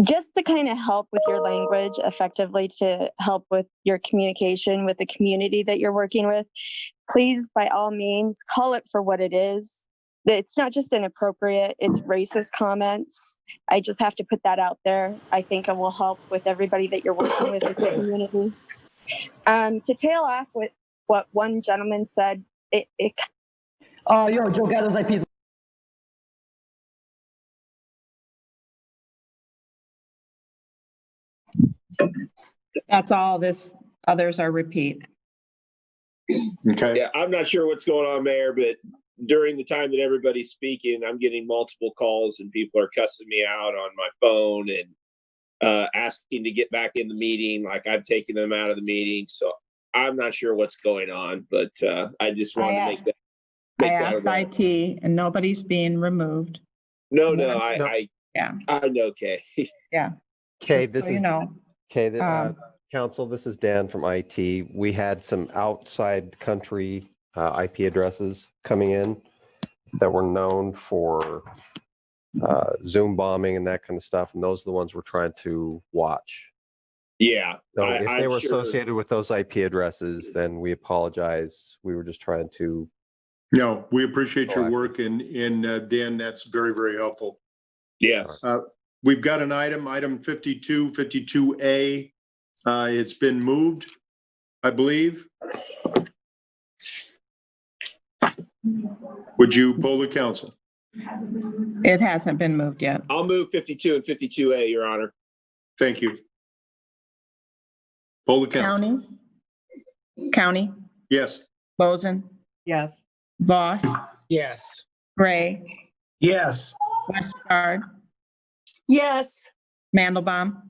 Just to kind of help with your language effectively, to help with your communication with the community that you're working with, please, by all means, call it for what it is. It's not just inappropriate, it's racist comments. I just have to put that out there. I think it will help with everybody that you're working with in the community. To tail off with what one gentleman said, Yo, Joe Gatto's IPs. That's all. Others are repeat. Okay. Yeah, I'm not sure what's going on, Mayor, but during the time that everybody's speaking, I'm getting multiple calls and people are cussing me out on my phone and asking to get back in the meeting. Like, I've taken them out of the meeting. So I'm not sure what's going on, but I just wanted to make that. I asked IT and nobody's being removed. No, I know, Kay. Yeah. Okay, Just this so is you know. okay. Council, this is Dan from IT. We had some outside country IP addresses coming in that were known for Zoom bombing and that kind of stuff, and those are the ones we're trying to watch. Yeah. So if they were sure. associated with those IP addresses, then we apologize. We were just trying to. No, we appreciate your work, and Dan, that's very, very helpful. Yes. We've got an item 52A. It's been moved, I believe. Would you poll the council? It hasn't been moved yet. I'll move 52 and 52A, Your Honor. Thank you. Poll the council. County? Yes. Boson? Yes. Voss? Yes. Gray? Yes. Westgard? Yes. Mandelbaum?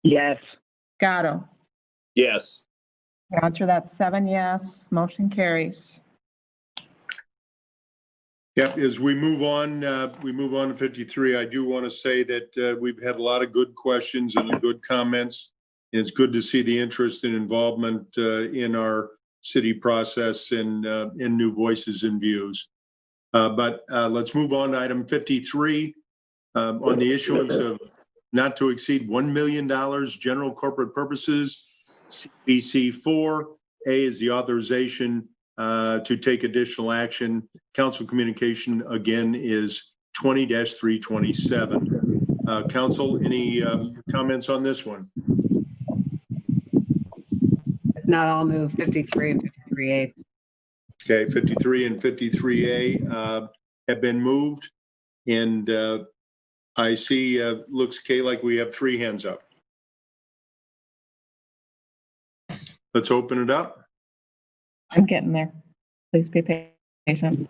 Yes. Gatto? Yes. Answer that 7 yes, motion carries. Yep, as we move on to 53, I do want to say that we've had a lot of good questions and good comments. And it's good to see the interest and involvement in our city process and new voices and views. But let's move on to item 53 on the issuance of not to exceed $1 million general corporate purposes. CBC 4A is the authorization to take additional action. Council communication again is 20-327. Council, any comments on this one? If not, I'll move 53 and 53A. Okay, 53 and 53A have been moved, and I see, looks, Kay, like we have 3 hands up. Let's open it up. I'm getting there. Please be patient.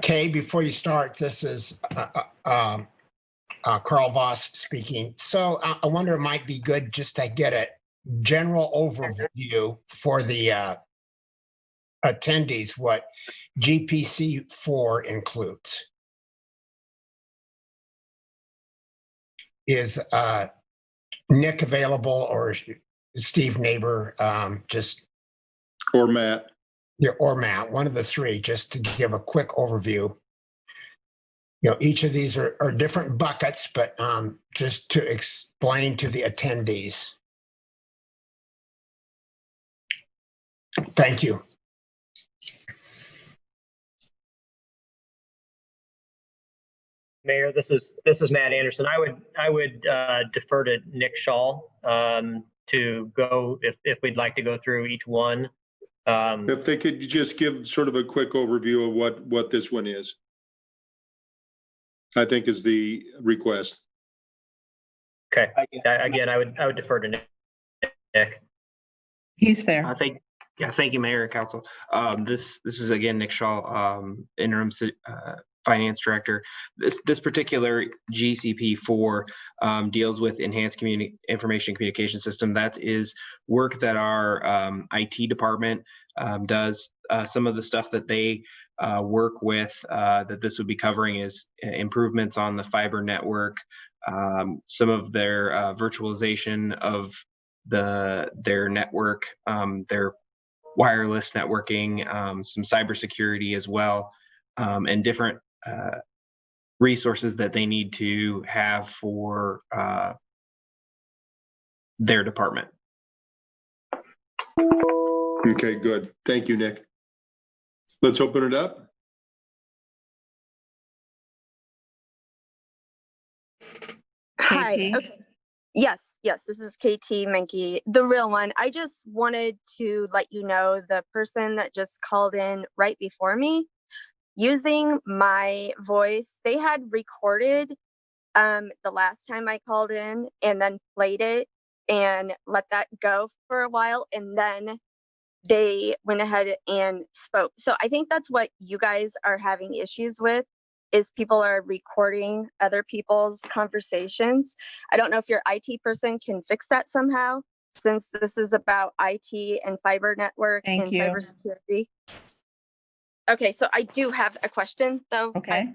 Kay, before you start, this is Carl Voss speaking. So I wonder, it might be good just to get a general overview for the attendees, what GPC4 includes. Is Nick available, or Steve Neighbor, just, or Matt? Yeah, or Matt, one of the 3, just to give a quick overview. You know, each of these are different buckets, but just to explain to the attendees. Thank you. Mayor, this is Matt Anderson. I would defer to Nick Shaw to go if we'd like to go through each one. If they could just give sort of a quick overview of what this one is, I think is the request. Okay. Again, I would defer to Nick. He's there. Thank you, Mayor and Council. This is again Nick Shaw, interim finance director. This particular GCP4 deals with enhanced information communication system. That is work that our IT department does. Some of the stuff that they work with that this would be covering is improvements on the fiber network, some of their virtualization of their network, their wireless networking, some cybersecurity as well, and different resources that they need to have for their department. Okay, good. Thank you, Nick. Let's open it up. Hi. Okay. Yes, this is KT Menke, the real one. I just wanted to let you know the person that just called in right before me, using my voice, they had recorded the last time I called in and then played it and let that go for a while, and then they went ahead and spoke. So I think that's what you guys are having issues with, is people are recording other people's conversations. I don't know if your IT person can fix that somehow, since this is about IT and fiber network and cybersecurity. Okay, so I do have a question though. Okay.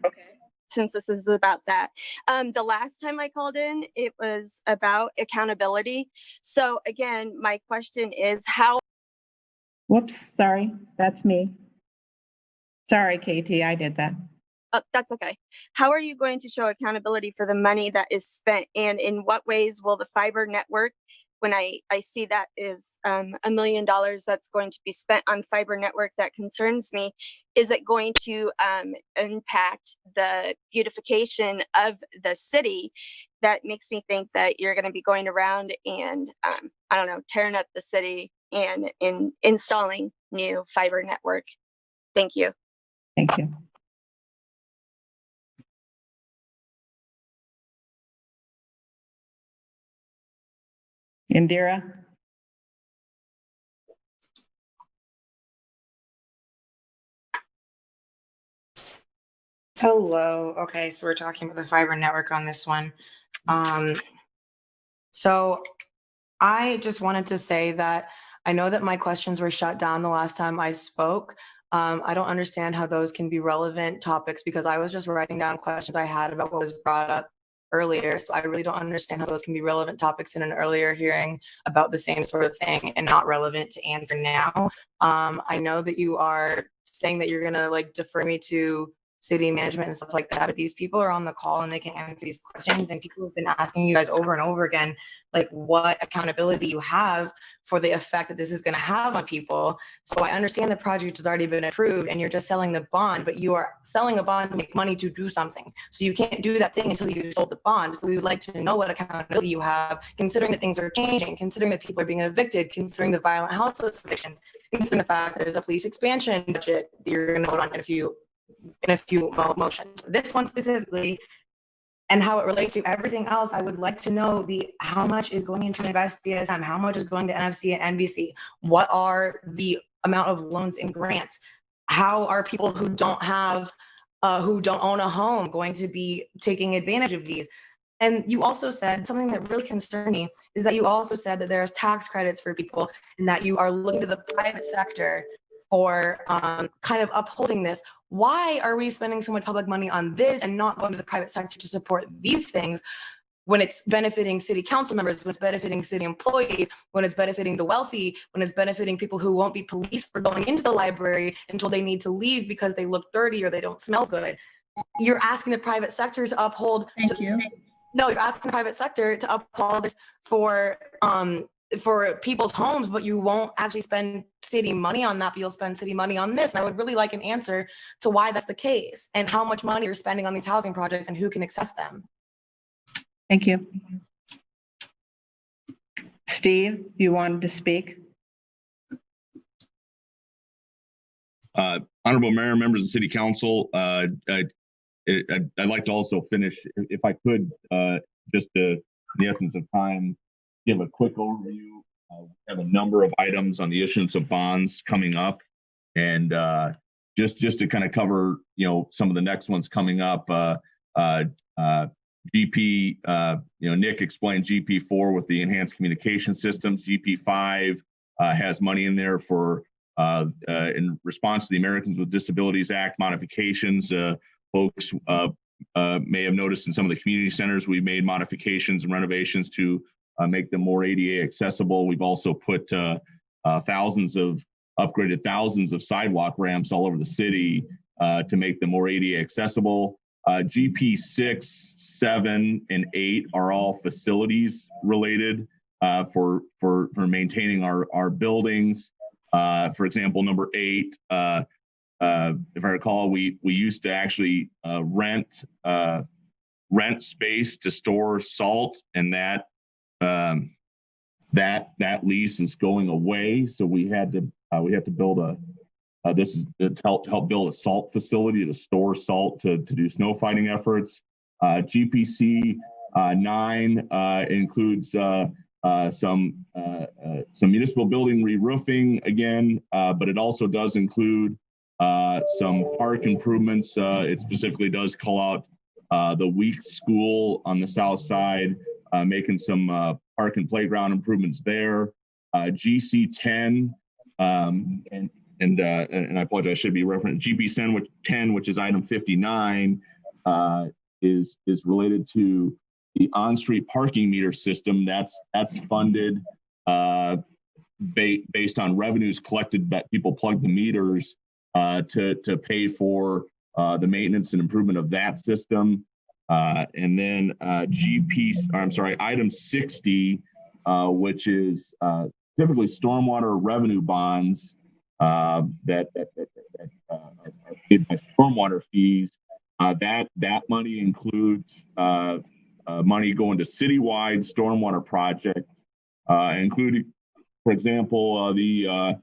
Since this is about that. The last time I called in, it was about accountability. So again, my question is how. Whoops, sorry, that's me. Sorry, KT, I did that. That's okay. How are you going to show accountability for the money that is spent, and in what ways will the fiber network, when I see that is $1 million that's going to be spent on fiber network, that concerns me, is it going to impact the beautification of the city? That makes me think that you're going to be going around and, I don't know, tearing up the city and installing new fiber network. Thank you. Thank you. Indira? Hello. Okay, so we're talking about the fiber network on this one. So I just wanted to say that I know that my questions were shut down the last time I spoke. I don't understand how those can be relevant topics, because I was just writing down questions I had about what was brought up earlier. So I really don't understand how those can be relevant topics in an earlier hearing about the same sort of thing and not relevant to answer now. I know that you are saying that you're gonna defer me to city management and stuff like that, but these people are on the call and they can answer these questions, and people have been asking you guys over and over again, what accountability you have for the effect that this is going to have on people. So I understand the project has already been approved and you're just selling the bond, but you are selling a bond to make money to do something. So you can't do that thing until you sold the bond. So we would like to know what accountability you have, considering that things are changing, considering that people are being evicted, considering the violent houseless evictions, considering the fact that there's a police expansion budget that you're going to vote on in a few motions. This one specifically and how it relates to everything else, I would like to know how much is going into Invest DSM, how much is going to NFC and NBC, what are the amount of loans and grants, how are people who don't own a home going to be taking advantage of these? And you also said something that really concerned me is that you also said that there's tax credits for people and that you are looking to the private sector for kind of upholding this. Why are we spending so much public money on this and not going to the private sector to support these things when it's benefiting city council members, when it's benefiting city employees, when it's benefiting the wealthy, when it's benefiting people who won't be policed for going into the library until they need to leave because they look dirty or they don't smell good? You're asking the private sector to uphold. Thank you. No, you're asking the private sector to uphold this for people's homes, but you won't actually spend city money on that, but you'll spend city money on this. And I would really like an answer to why that's the case and how much money you're spending on these housing projects and who can access them. Thank you. Steve, you wanted to speak? Honorable Mayor, members of the City Council, I'd like to also finish, if I could, just in the essence of time, give a quick overview. We have a number of items on the issuance of bonds coming up, and just to kind of cover, some of the next ones coming up. GP, Nick explained GP4 with the enhanced communication systems. GP5 has money in there for in response to the Americans with Disabilities Act modifications. Folks may have noticed in some of the community centers, we made modifications and renovations to make them more ADA accessible. We've also put upgraded thousands of sidewalk ramps all over the city to make them more ADA accessible. GP 6, 7, and 8 are all facilities related for maintaining our buildings. For example, number 8, if I recall, we used to actually rent space to store salt, and that lease is going away. So we have to build this is to help build a salt facility to store salt to do snow fighting efforts. GPC 9 includes some municipal building re-roofing again, but it also does include some park improvements. It specifically does call out the Weeks School on the south side, making some park and playground improvements there. GC 10 and I apologize, I should be referencing GP 10, which is item 59, is related to the on-street parking meter system. That's funded based on revenues collected that people plug the meters to pay for the maintenance and improvement of that system. And then item 60, which is typically stormwater revenue bonds that are paid by stormwater fees. That money includes money going to citywide stormwater projects, including, for example, the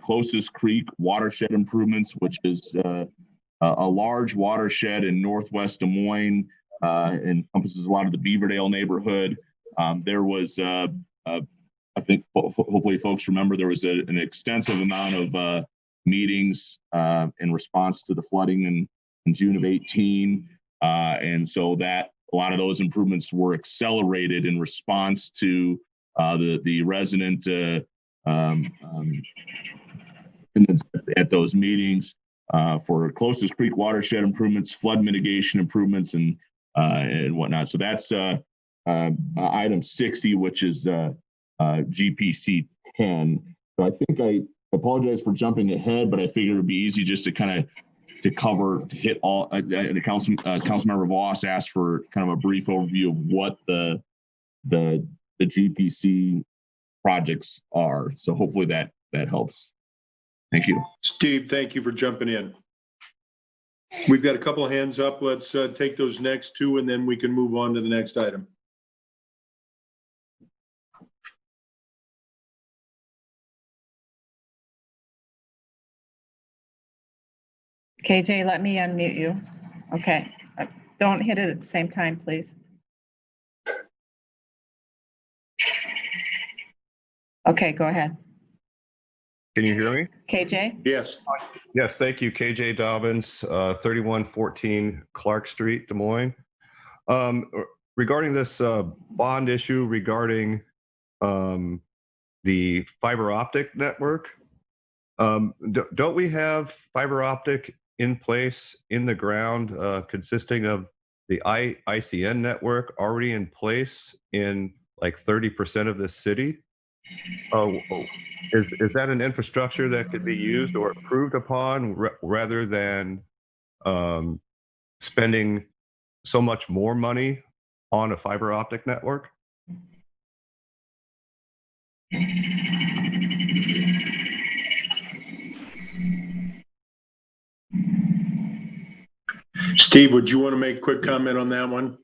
Closest Creek watershed improvements, which is a large watershed in northwest Des Moines, encompasses a lot of the Beaverdale neighborhood. There was I think hopefully folks remember there was an extensive amount of meetings in response to the flooding in June of 18. And so that a lot of those improvements were accelerated in response to the resident at those meetings for Closest Creek watershed improvements, flood mitigation improvements, and whatnot. So that's item 60, which is GPC 10. So I think I apologize for jumping ahead, but I figured it'd be easy just to kind of hit all. The Councilmember Voss asked for kind of a brief overview of what the GPC projects are. So hopefully that helps. Thank you. Steve, thank you for jumping in. We've got a couple of hands up. Let's take those next two, and then we can move on to the next item. KJ, let me unmute you. Okay. Don't hit it at the same time, please. Okay, go ahead. Can you hear me? KJ? Yes. Yes, thank you. KJ Dobbins, 3114 Clark Street, Des Moines. Regarding this bond issue regarding the fiber optic network, don't we have fiber optic in place in the ground consisting of the ICN network already in place in like 30% of the city? Is that an infrastructure that could be used or improved upon rather than spending so much more money on a fiber optic network? Steve, would you want to make a quick comment on that one?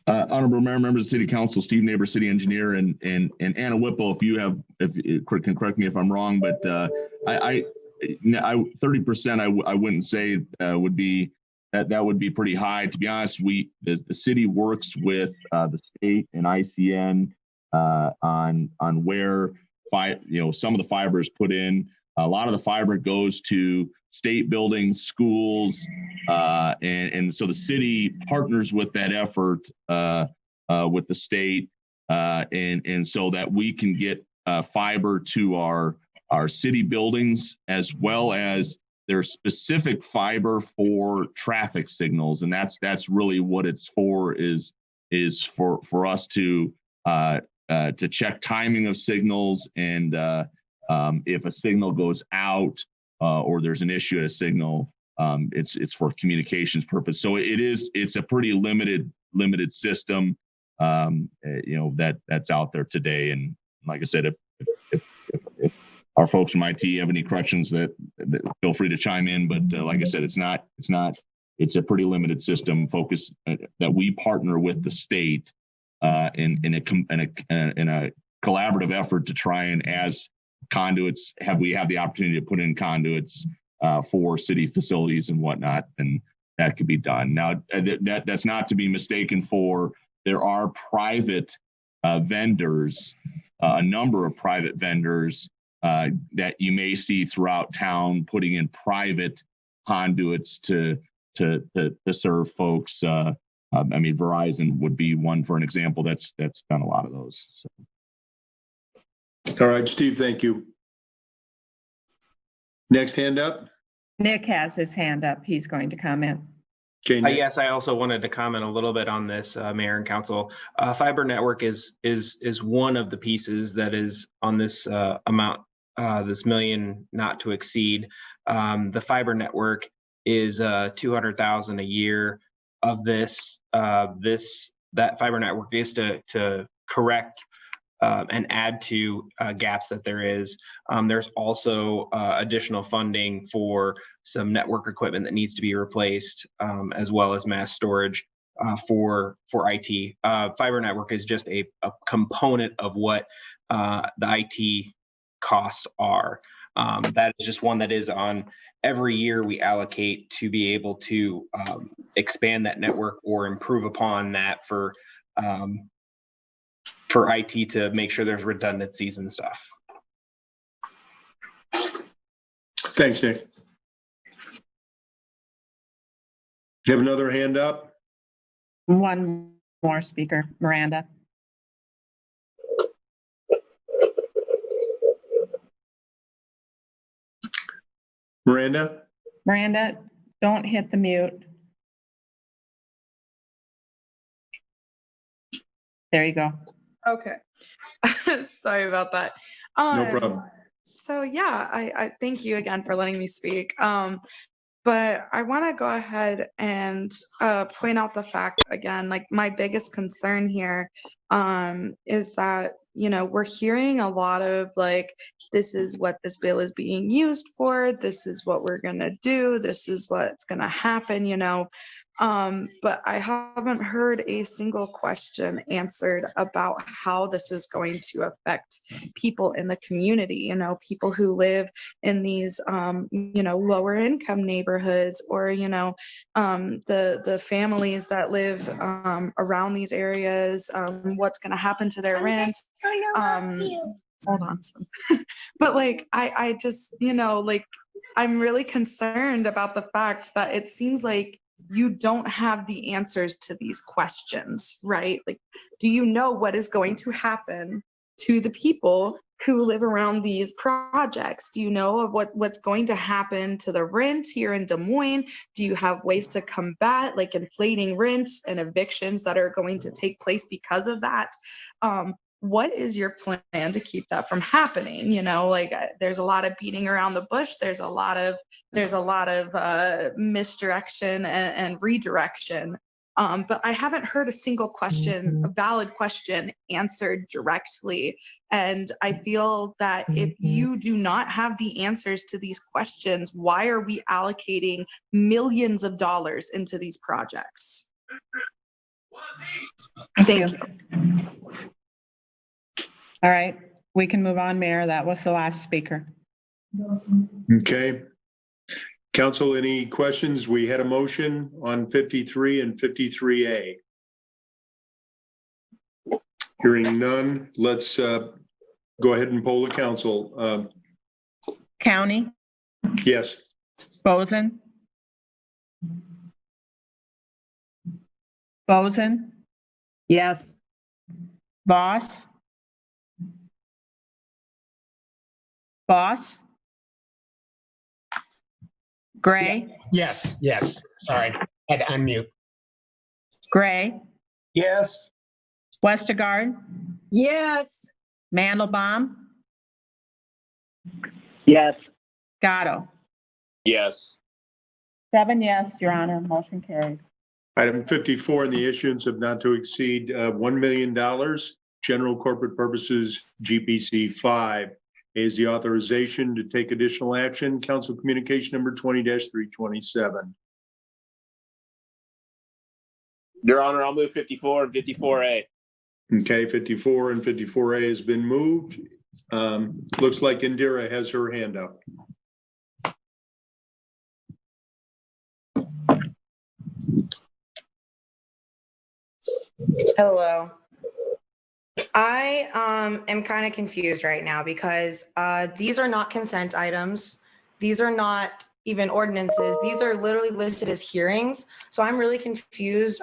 Honorable Mayor, members of the City Council, Steve Neighbor, City Engineer, and Anna Whipple, if you can correct me if I'm wrong, but I 30% I wouldn't say would be that would be pretty high. To be honest, the city works with the state and ICN on where some of the fiber is put in. A lot of the fiber goes to state buildings, schools, and so the city partners with that effort with the state, and so that we can get fiber to our city buildings, as well as there's specific fiber for traffic signals, and that's really what it's for, is for us to check timing of signals, and if a signal goes out or there's an issue at a signal, it's for communications purpose. So it's a pretty limited system, that's out there today. And like I said, if our folks from IT have any corrections, that feel free to chime in. But like I said, it's a pretty limited system focus that we partner with the state in a collaborative effort to try and, as conduits, we have the opportunity to put in conduits for city facilities and whatnot, and that could be done. Now, that's not to be mistaken for, there are private vendors, a number of private vendors that you may see throughout town putting in private conduits to serve folks. I mean, Verizon would be one for an example that's done a lot of those. So. All right, Steve, thank you. Next hand up. Nick has his hand up. He's going to comment. Okay, Nick. Yes, I also wanted to comment a little bit on this, Mayor and Council. Fiber network is one of the pieces that is on this amount, this million not to exceed. The fiber network is $200,000 a year of this. That fiber network is to correct and add to gaps that there is. There's also additional funding for some network equipment that needs to be replaced, as well as mass storage for IT. Fiber network is just a component of what the IT costs are. That is just one that is on every year we allocate to be able to expand that network or improve upon that for IT to make sure there's redundancies and stuff. Thanks, Nick. You have another hand up? One more speaker, Miranda. Miranda, don't hit the mute. There you go. Okay. Sorry about that. No problem. So yeah, I thank you again for letting me speak. But I want to go ahead and point out the fact again, like my biggest concern here is that, we're hearing a lot of like, this is what this bill is being used for. This is what we're going to do. This is what's going to happen, But I haven't heard a single question answered about how this is going to affect people in the community, you know, people who live in these, you know, lower income neighborhoods, or, you know, the families that live around these areas, what's going to happen to their rent. Hold on. But like, I just, you know, like, I'm really concerned about the fact that it seems like you don't have the answers to these questions, right? Like, do you know what is going to happen to the people who live around these projects? Do you know of what's going to happen to the rent here in Des Moines? Do you have ways to combat like inflating rents and evictions that are going to take place because of that? What is your plan to keep that from happening? You know, like there's a lot of beating around the bush. There's a lot of misdirection and redirection. But I haven't heard a single question, a valid question answered directly. And I feel that if you do not have the answers to these questions, why are we allocating millions of dollars into these projects? Thank you. All right, we can move on, Mayor. That was the last speaker. Okay. Council, any questions? We had a motion on 53 and 53A. Hearing none, let's go ahead and poll the council. County, Yes. Boson. Boson, Yes. Boss. Boss. Gray, Yes, yes. Sorry, had to unmute. Gray, Yes. Westergaard, Yes. Mandelbaum, Yes. Gatto. Yes. 7 yes, Your Honor, motion carries. Item 54, in the issuance of not to exceed $1 million, general corporate purposes, GPC 5. Is the authorization to take additional action. Council communication number 20-327. Your Honor, I'll move 54 and 54A. Okay, 54 and 54A has been moved. Looks like Indira has her hand up. Hello. I am kind of confused right now because these are not consent items. These are not even ordinances. These are literally listed as hearings. So I'm really confused.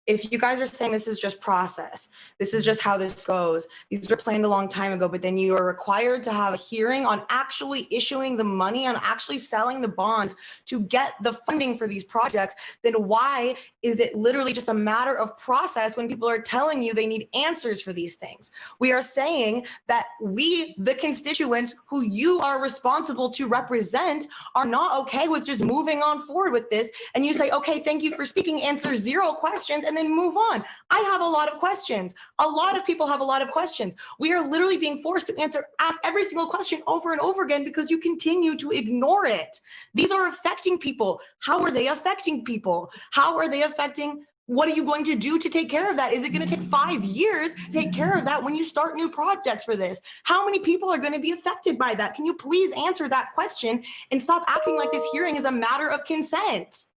If you guys are saying this is just process, this is just how this goes, these were planned a long time ago, but then you are required to have a hearing on actually issuing the money, on actually selling the bonds to get the funding for these projects, then why is it literally just a matter of process when people are telling you they need answers for these things? We are saying that we, the constituents who you are responsible to represent, are not okay with just moving on forward with this. And you say, okay, thank you for speaking, answer 0 questions, and then move on. I have a lot of questions. A lot of people have a lot of questions. We are literally being forced to ask every single question over and over again because you continue to ignore it. These are affecting people. How are they affecting people? How are they affecting? What are you going to do to take care of that? Is it going to take 5 years to take care of that when you start new projects for this? How many people are going to be affected by that? Can you please answer that question and stop acting like this hearing is a matter of consent?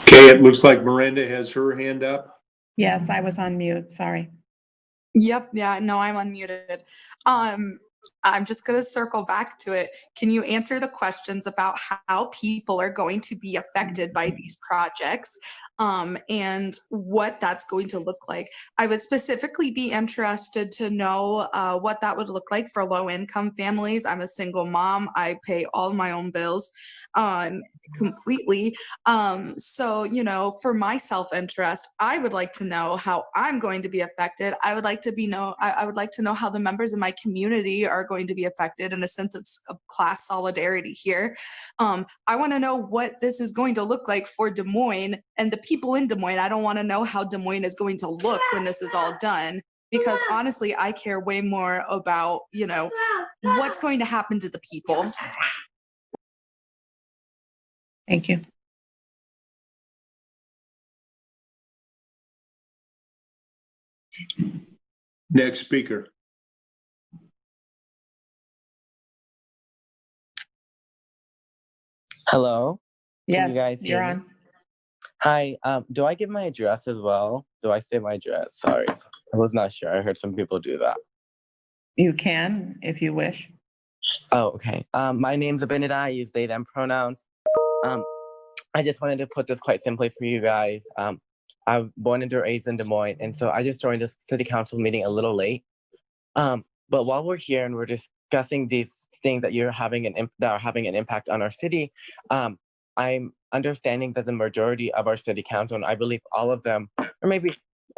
Okay, it looks like Miranda has her hand up. Yes, I was on mute, sorry. Yep. Yeah. No, I'm unmuted. I'm just going to circle back to it. Can you answer the questions about how people are going to be affected by these projects, and what that's going to look like? I would specifically be interested to know what that would look like for low-income families. I'm a single mom. I pay all my own bills completely. So, you know, for my self-interest, I would like to know how I'm going to be affected. I would like to I would like to know how the members of my community are going to be affected in a sense of class solidarity here. I want to know what this is going to look like for Des Moines and the people in Des Moines. I don't want to know how Des Moines is going to look when this is all done, because honestly, I care way more about, what's going to happen to the people. Thank you. Next speaker. Hello. Can you Yes, guys you're hear me? on. Hi. Do I give my address as well? Do I say my address? Sorry, I was not sure. I heard some people do that. You can, if you wish. Oh, okay. My name's Abinada. I use they, them pronouns. I just wanted to put this quite simply for you guys. I was born and raised in Des Moines, and so I just joined the city council meeting a little late. But while we're here and we're discussing these things that that are having an impact on our city, I'm understanding that the majority of our city council, and I believe all of them, or maybe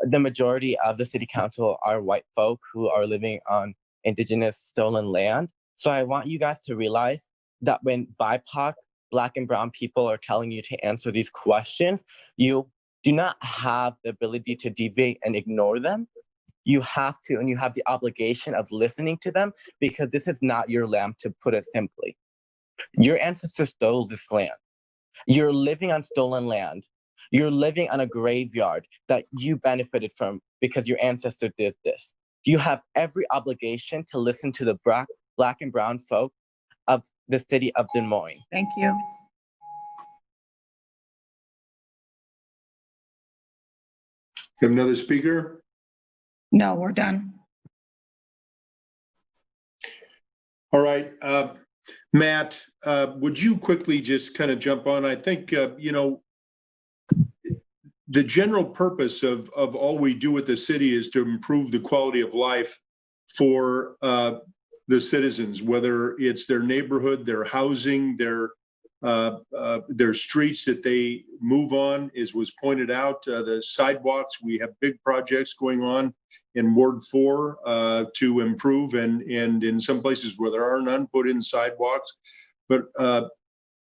the majority of the city council, are white folk who are living on indigenous stolen land. So I want you guys to realize that when BIPOC, Black and Brown people are telling you to answer these questions, you do not have the ability to deviate and ignore them. You have to, and you have the obligation of listening to them, because this is not your land, to put it simply. Your ancestors stole this land. You're living on stolen land. You're living on a graveyard that you benefited from because your ancestor did this. You have every obligation to listen to the Black and Brown folk of the city of Des Moines. Thank you. Have another speaker? No, we're done. All right. Matt, would you quickly just kind of jump on? I think, the general purpose of all we do with the city is to improve the quality of life for the citizens, whether it's their neighborhood, their housing, their streets that they move on, as was pointed out, the sidewalks. We have big projects going on in Ward 4 to improve, and in some places where there are none, put in sidewalks. But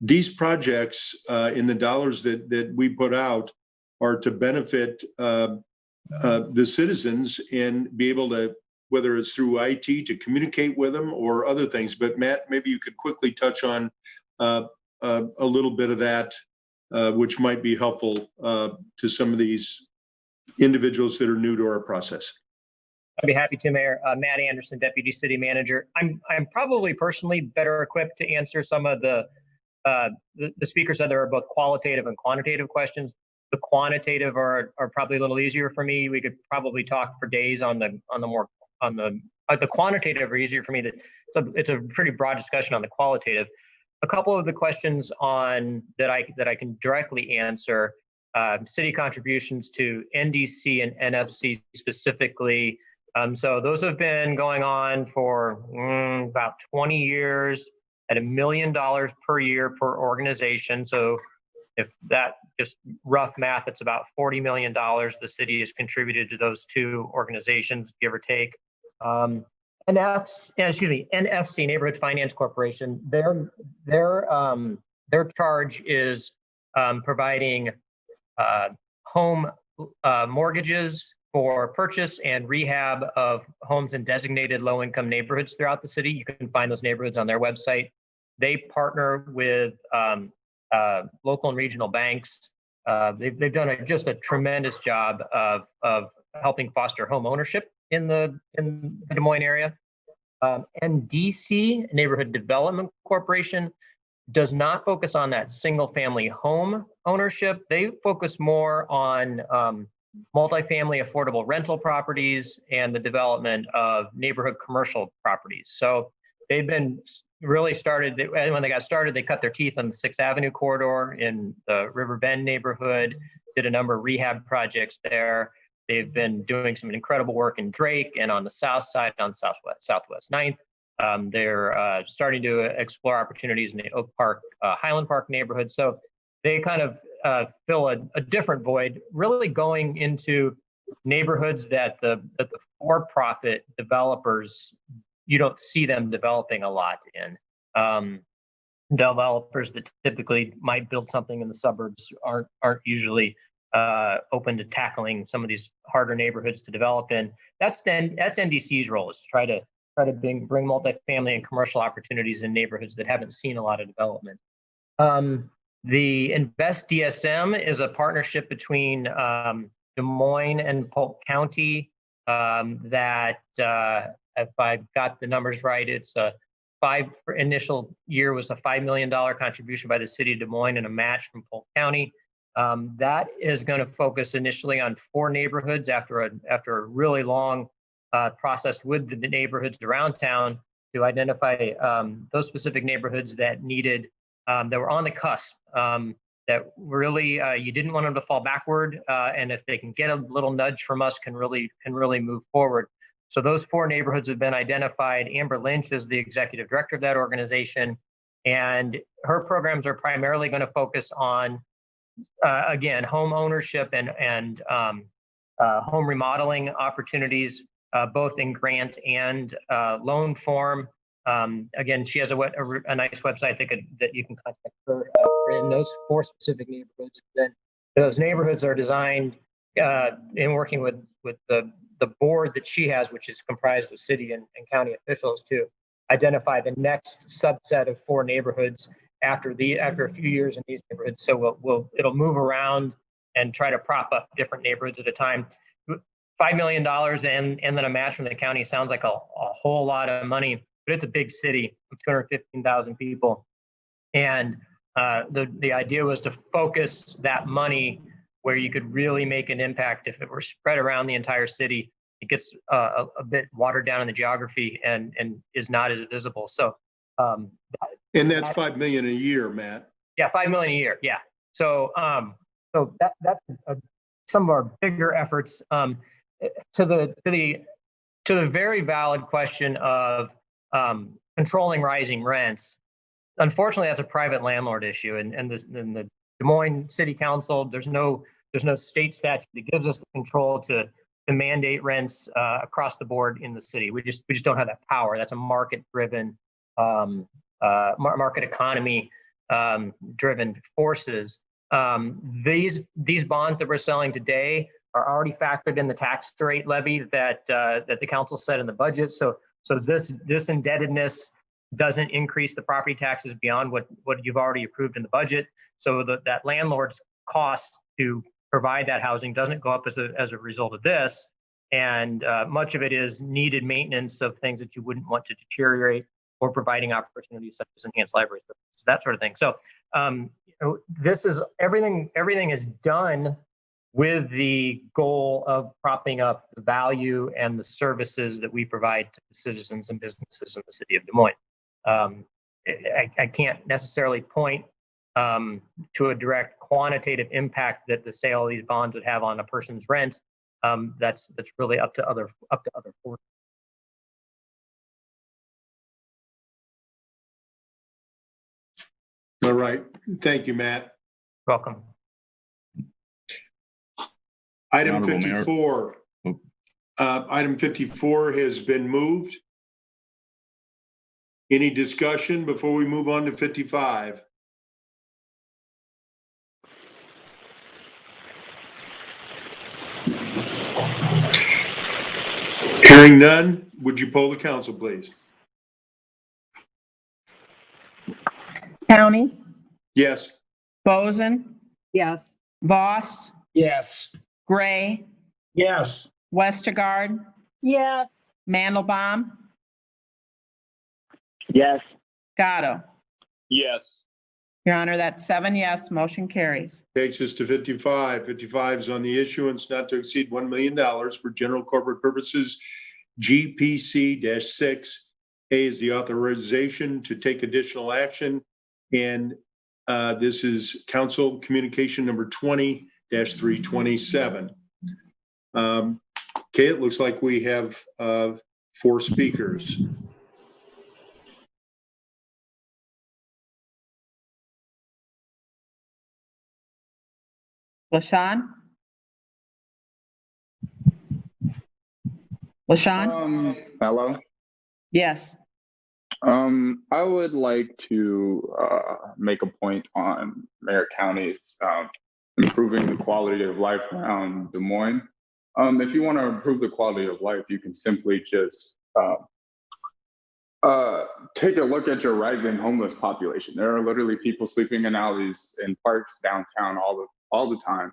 these projects, in the dollars that we put out, are to benefit the citizens and be able to, whether it's through IT, to communicate with them or other things. But Matt, maybe you could quickly touch on a little bit of that, which might be helpful to some of these individuals that are new to our process. I'd be happy to, Mayor. Matt Anderson, Deputy City Manager. I'm probably personally better equipped to answer some of the speakers said there are both qualitative and quantitative questions. The quantitative are probably a little easier for me. We could probably talk for days on the quantitative are easier for me. It's a pretty broad discussion on the qualitative. A couple of the questions that I can directly answer, city contributions to NDC and NFC specifically. So those have been going on for about 20 years at $1 million per year per organization. So if that just rough math, it's about $40 million the city has contributed to those two organizations, give or take. NFC, Neighborhood Finance Corporation, their charge is providing home mortgages for purchase and rehab of homes in designated low-income neighborhoods throughout the city. You can find those neighborhoods on their website. They partner with local and regional banks. They've done just a tremendous job of helping foster home ownership in the Des Moines area. NDC, Neighborhood Development Corporation, does not focus on that single-family home ownership. They focus more on multifamily affordable rental properties and the development of neighborhood commercial properties. So they've been really started, when they got started, they cut their teeth on the 6th Avenue corridor in the River Bend neighborhood, did a number of rehab projects there. They've been doing some incredible work in Drake and on the south side, on Southwest 9th. They're starting to explore opportunities in the Oak Park, Highland Park neighborhood. So they kind of fill a different void, really going into neighborhoods that the for-profit developers, you don't see them developing a lot in. Developers that typically might build something in the suburbs aren't usually open to tackling some of these harder neighborhoods to develop in. That's NDC's role, is to try to bring multifamily and commercial opportunities in neighborhoods that haven't seen a lot of development. The Invest DSM is a partnership between Des Moines and Polk County that, if I've got the numbers right, it's initial year was a $5 million contribution by the city of Des Moines and a match from Polk County. That is going to focus initially on 4 neighborhoods after a really long process with the neighborhoods around town to identify those specific neighborhoods that needed, that were on the cusp, that really you didn't want them to fall backward, and if they can get a little nudge from us, can really move forward. So those 4 neighborhoods have been identified. Amber Lynch is the executive director of that organization, and her programs are primarily going to focus on, again, home ownership and home remodeling opportunities, both in grant and loan form. Again, she has a nice website that you can contact her in those 4 specific neighborhoods. Then those neighborhoods are designed in working with the board that she has, which is comprised of city and county officials, to identify the next subset of 4 neighborhoods after a few years in these neighborhoods. So it'll move around and try to prop up different neighborhoods at a time. $5 million and then a match from the county sounds like a whole lot of money, but it's a big city of 215,000 people. And the idea was to focus that money where you could really make an impact. If it were spread around the entire city, it gets a bit watered down in the geography and is not as visible. So, and that's $5 million a year, Matt. Yeah, $5 million a year. Yeah. So, that's some of our bigger efforts. To the very valid question of controlling rising rents. Unfortunately, that's a private landlord issue, and the Des Moines City Council, there's no state statute that gives us the control to mandate rents across the board in the city. We just don't have that power. That's a market-driven, market economy driven forces. These bonds that we're selling today are already factored in the tax rate levy that the council set in the budget. So this indebtedness doesn't increase the property taxes beyond what you've already approved in the budget. So that landlord's cost to provide that housing doesn't go up as a result of this. And much of it is needed maintenance of things that you wouldn't want to deteriorate, or providing opportunities such as enhanced library services, that sort of thing. So this is everything is done with the goal of propping up the value and the services that we provide to the citizens and businesses in the city of Des Moines. I can't necessarily point to a direct quantitative impact that the sale of these bonds would have on a person's rent. That's really up to other forces. All right. Thank you, Matt. Welcome. Item 54. Item 54 has been moved. Any discussion before we move on to 55? Hearing none, would you poll the council, please? County, Yes. Boson, Yes. Voss, Yes. Gray, Yes. Westergaard, Yes. Mandelbaum, Yes. Gatto. Yes. Your Honor, that's 7 yes, motion carries. Takes us to 55. 55 is on the issuance not to exceed $1 million for general corporate purposes. GPC-6. A is the authorization to take additional action. And this is Council Communication number 20-327. Okay, it looks like we have 4 speakers. LaShawn? LaShawn? Hello. Yes. I would like to make a point on Mayor County's improving the quality of life around Des Moines. If you want to improve the quality of life, you can simply just take a look at your rising homeless population. There are literally people sleeping in alleys and parks downtown all the time.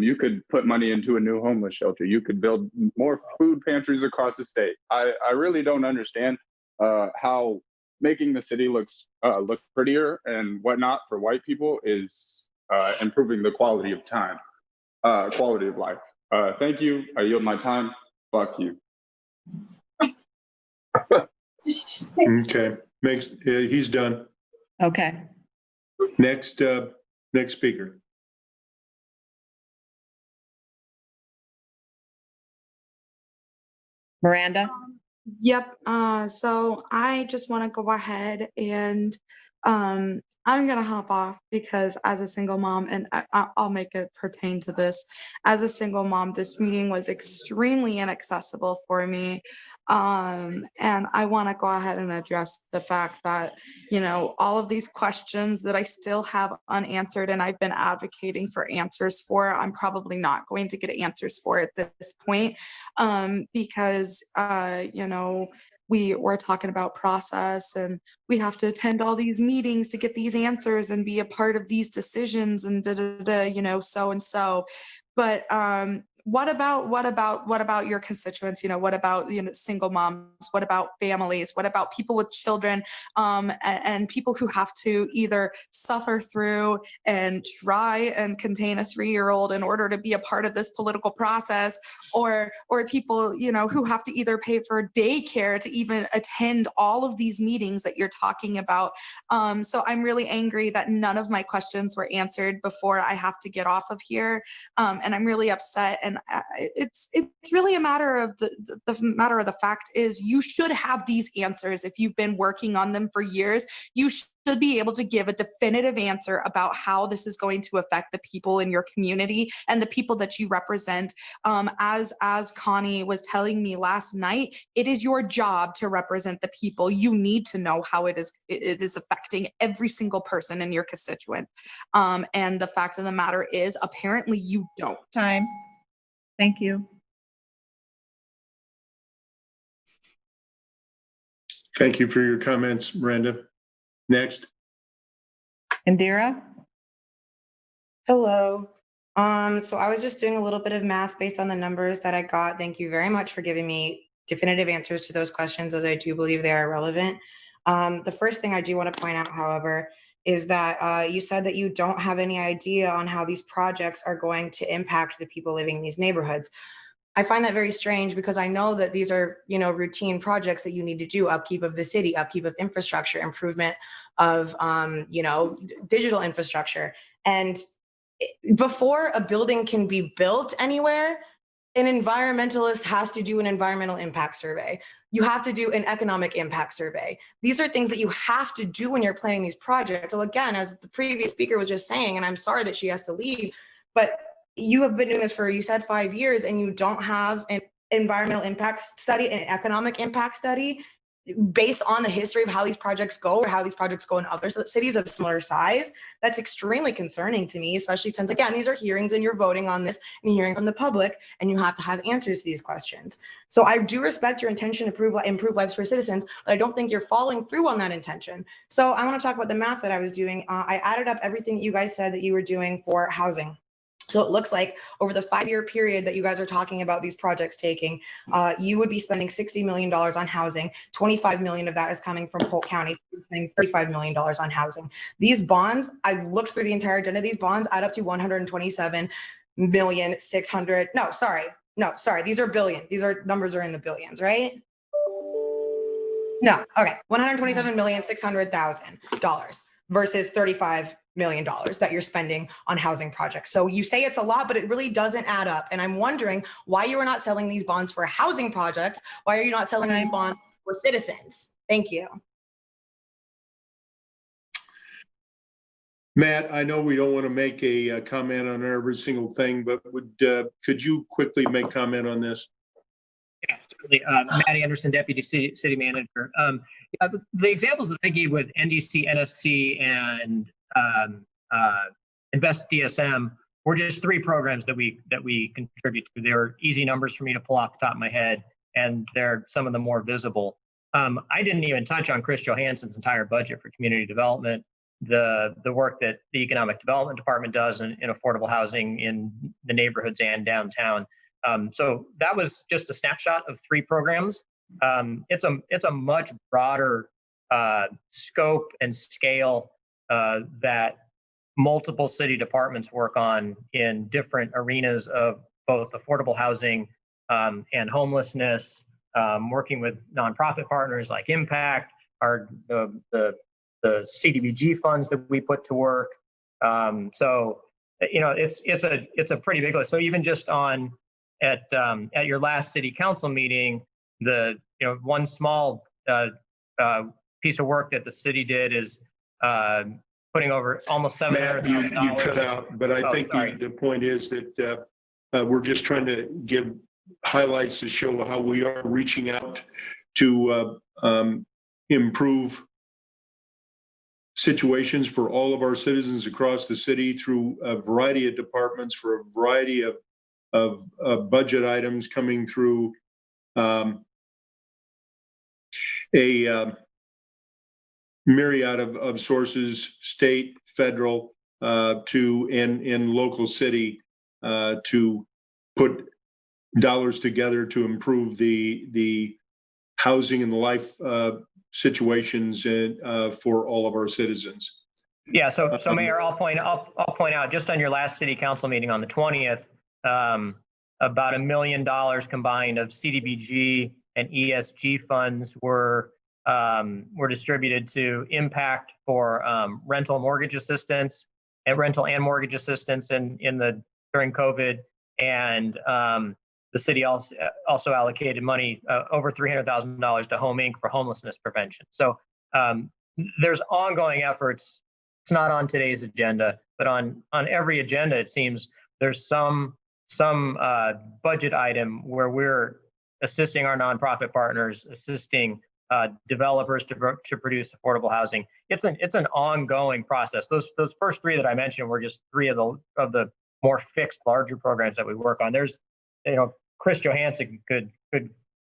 You could put money into a new homeless shelter. You could build more food pantries across the state. I really don't understand how making the city look prettier and whatnot for white people is improving the quality of quality of life. Thank you. I yield my time. Fuck you. Okay, he's done. Okay. Next speaker. Miranda? Yep. So I just want to go ahead and I'm gonna hop off because as a single mom, and I'll make it pertain to this. As a single mom, this meeting was extremely inaccessible for me. And I want to go ahead and address the fact that, all of these questions that I still have unanswered and I've been advocating for answers for, I'm probably not going to get answers for at this point. Because, we're talking about process and we have to attend all these meetings to get these answers and be a part of these decisions and so and so. But what about your constituents? What about single moms? What about families? What about people with children and people who have to either suffer through and try and contain a 3-year-old in order to be a part of this political process, or people who have to either pay for daycare to even attend all of these meetings that you're talking about. So I'm really angry that none of my questions were answered before I have to get off of here, and I'm really upset. And it's really a matter of the matter of the fact is you should have these answers. If you've been working on them for years, you should be able to give a definitive answer about how this is going to affect the people in your community and the people that you represent. As Connie was telling me last night, it is your job to represent the people. You need to know how it is affecting every single person in your constituent. And the fact of the matter is, apparently you don't. Time. Thank you. Thank you for your comments, Miranda. Next. Indira? Hello. So I was just doing a little bit of math based on the numbers that I got. Thank you very much for giving me definitive answers to those questions, as I do believe they are relevant. The first thing I do want to point out, however, is that you said that you don't have any idea on how these projects are going to impact the people living in these neighborhoods. I find that very strange because I know that these are, routine projects that you need to do: upkeep of the city, upkeep of infrastructure, improvement of, digital infrastructure. And before a building can be built anywhere, an environmentalist has to do an environmental impact survey. You have to do an economic impact survey. These are things that you have to do when you're planning these projects. So again, as the previous speaker was just saying, and I'm sorry that she has to leave, but you have been doing this for, you said 5 years, and you don't have an environmental impact study, an economic impact study based on the history of how these projects go or how these projects go in other cities of similar size. That's extremely concerning to me, especially since, again, these are hearings and you're voting on this and hearing from the public, and you have to have answers to these questions. So I do respect your intention to improve lives for citizens, but I don't think you're following through on that intention. So I want to talk about the math that I was doing. I added up everything that you guys said that you were doing for housing. So it looks like over the 5-year period that you guys are talking about these projects taking, you would be spending $60 million on housing. 25 million of that is coming from Polk County, spending $35 million on housing. These bonds, I looked through the entire agenda, these bonds add up to 127,600,000. No, sorry, these are billion. These are numbers are in the billions, right? No, okay, $127,600,000 versus $35 million that you're spending on housing projects. So you say it's a lot, but it really doesn't add up. And I'm wondering why you are not selling these bonds for housing projects. Why are you not selling these bonds for citizens? Thank you. Matt, I know we don't want to make a comment on every single thing, but could you quickly make comment on this? Yeah, certainly. Matt Anderson, Deputy City Manager. The examples that I gave with NDC, NFC, and Invest DSM were just 3 programs that we contribute to. They're easy numbers for me to pull off the top of my head, and they're some of the more visible. I didn't even touch on Chris Johansson's entire budget for community development, the work that the Economic Development Department does in affordable housing in the neighborhoods and downtown. So that was just a snapshot of 3 programs. It's a much broader scope and scale that multiple city departments work on in different arenas of both affordable housing and homelessness, working with nonprofit partners like Impact, the CDBG funds that we put to work. So, it's a pretty big list. So even just at your last city council meeting, one small piece of work that the city did is putting over almost $700,000. Matt, you cut out, but I think the point is that we're just trying to give highlights to show how we are reaching out to improve situations for all of our citizens across the city through a variety of departments, for a variety of budget items coming through a myriad of sources, state, federal, and local city, to put dollars together to improve the housing and the life situations for all of our citizens. Yeah. So Mayor, I'll point out just on your last city council meeting on the 20th, about $1 million combined of CDBG and ESG funds were distributed to Impact for rental mortgage assistance and mortgage assistance during COVID, and the city also allocated money, over $300,000 to Home Inc. for homelessness prevention. So there's ongoing efforts. It's not on today's agenda, but on every agenda, it seems there's some budget item where we're assisting our nonprofit partners, assisting developers to produce affordable housing. It's an ongoing process. Those first 3 that I mentioned were just 3 of the more fixed, larger programs that we work on. There's, Chris Johansson could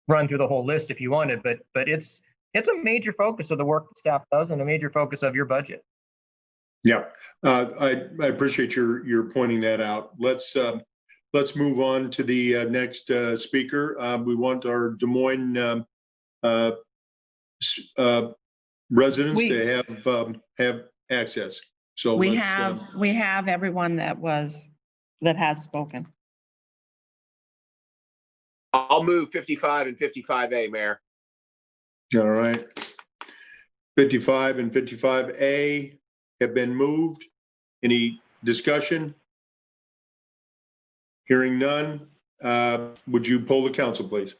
run through the whole list if you wanted, but it's a major focus of the work that staff does and a major focus of your budget. Yeah, I appreciate your pointing that out. Let's move on to the next speaker. We want our Des Moines residents to have access. So we have everyone that has spoken. I'll move 55 and 55A, Mayor. All right. 55 and 55A have been moved. Any discussion? Hearing none. Would you poll the council, please?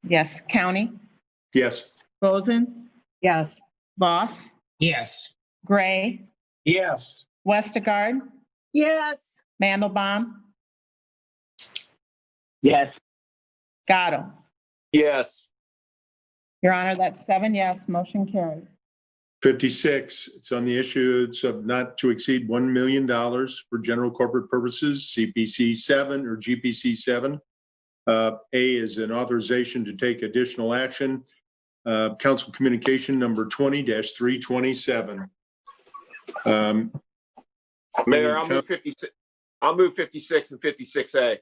Yes. County? Yes. Boson? Yes. Voss? Yes. Gray? Yes. Westergaard? Yes. Mandelbaum? Yes. Gatto? Yes. Your Honor, that's 7 yes, motion carries. 56, it's on the issuance of not to exceed $1 million for general corporate purposes, CPC 7 or GPC 7. A is an authorization to take additional action. Council communication number 20-327. Mayor, I'll move 56 and 56A.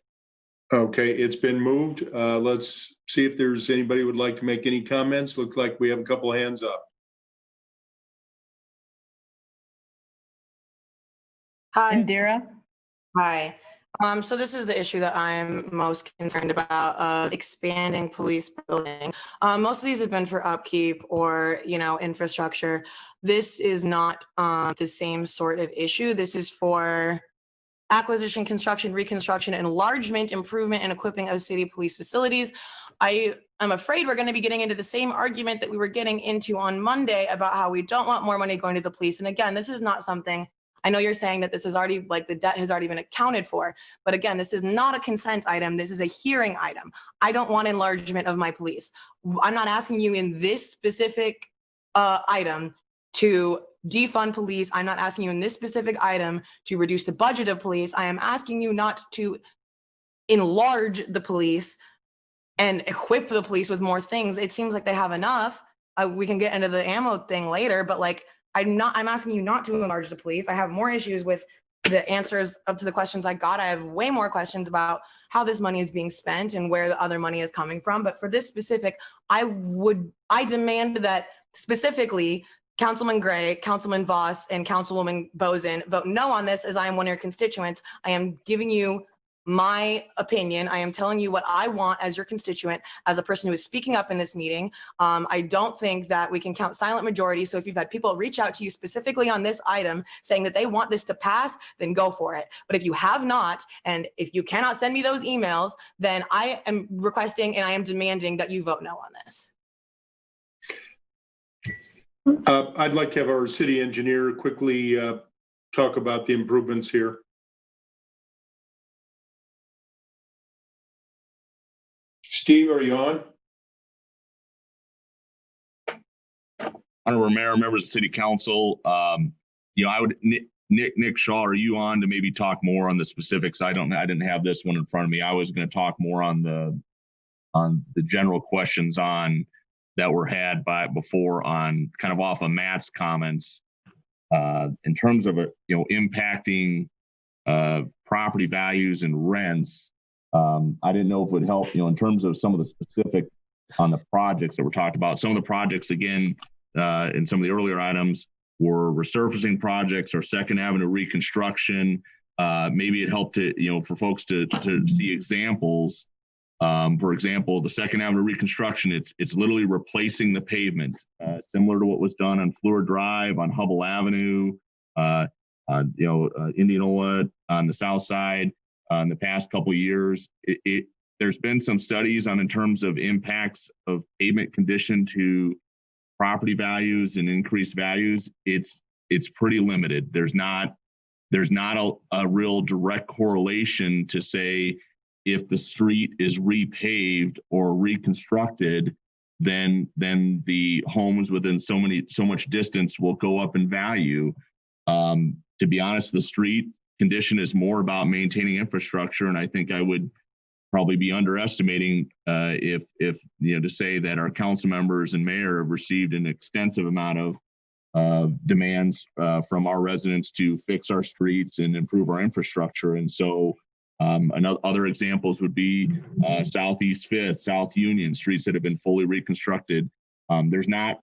Okay, it's been moved. Let's see if there's anybody who would like to make any comments. Looks like we have a couple of hands up. Hi. Indira? Hi. So this is the issue that I'm most concerned about, expanding police building. Most of these have been for upkeep or, infrastructure. This is not the same sort of issue. This is for acquisition, construction, reconstruction, enlargement, improvement, and equipping of city police facilities. I am afraid we're going to be getting into the same argument that we were getting into on Monday about how we don't want more money going to the police. And again, this is not something, I know you're saying that this is already, the debt has already been accounted for, but again, this is not a consent item. This is a hearing item. I don't want enlargement of my police. I'm not asking you in this specific item to defund police. I'm not asking you in this specific item to reduce the budget of police. I am asking you not to enlarge the police and equip the police with more things. It seems like they have enough. We can get into the ammo thing later, but like, I'm asking you not to enlarge the police. I have more issues with the answers up to the questions I got. I have way more questions about how this money is being spent and where the other money is coming from. But for this specific, I demand that specifically Councilman Gray, Councilman Voss, and Councilwoman Bozen vote no on this, as I am one of your constituents. I am giving you my opinion. I am telling you what I want as your constituent, as a person who is speaking up in this meeting. I don't think that we can count silent majority. So if you've had people reach out to you specifically on this item saying that they want this to pass, then go for it. But if you have not, and if you cannot send me those emails, then I am requesting and I am demanding that you vote no on this. I'd like to have our city engineer quickly talk about the improvements here. Steve, are you on? Honorable Mayor, members of City Council, I would, Nick Shaw, are you on to maybe talk more on the specifics? I didn't have this one in front of me. I was going to talk more on the general questions that were had before on kind of off of Matt's comments in terms of impacting property values and rents. I didn't know if it would help, in terms of some of the specific on the projects that were talked about. Some of the projects, again, in some of the earlier items were resurfacing projects or Second Avenue reconstruction. Maybe it helped to, for folks to see examples. For example, the Second Avenue reconstruction, it's literally replacing the pavement, similar to what was done on Fleur Drive, on Hubble Avenue, Indianola on the south side. In the past couple of years, there's been some studies in terms of impacts of pavement condition to property values and increased values. It's pretty limited. There's not a real direct correlation to say if the street is repaved or reconstructed, then the homes within so much distance will go up in value. To be honest, the street condition is more about maintaining infrastructure, and I think I would probably be underestimating if to say that our council members and mayor have received an extensive amount of demands from our residents to fix our streets and improve our infrastructure. And so other examples would be Southeast Fifth, South Union, streets that have been fully reconstructed. There's not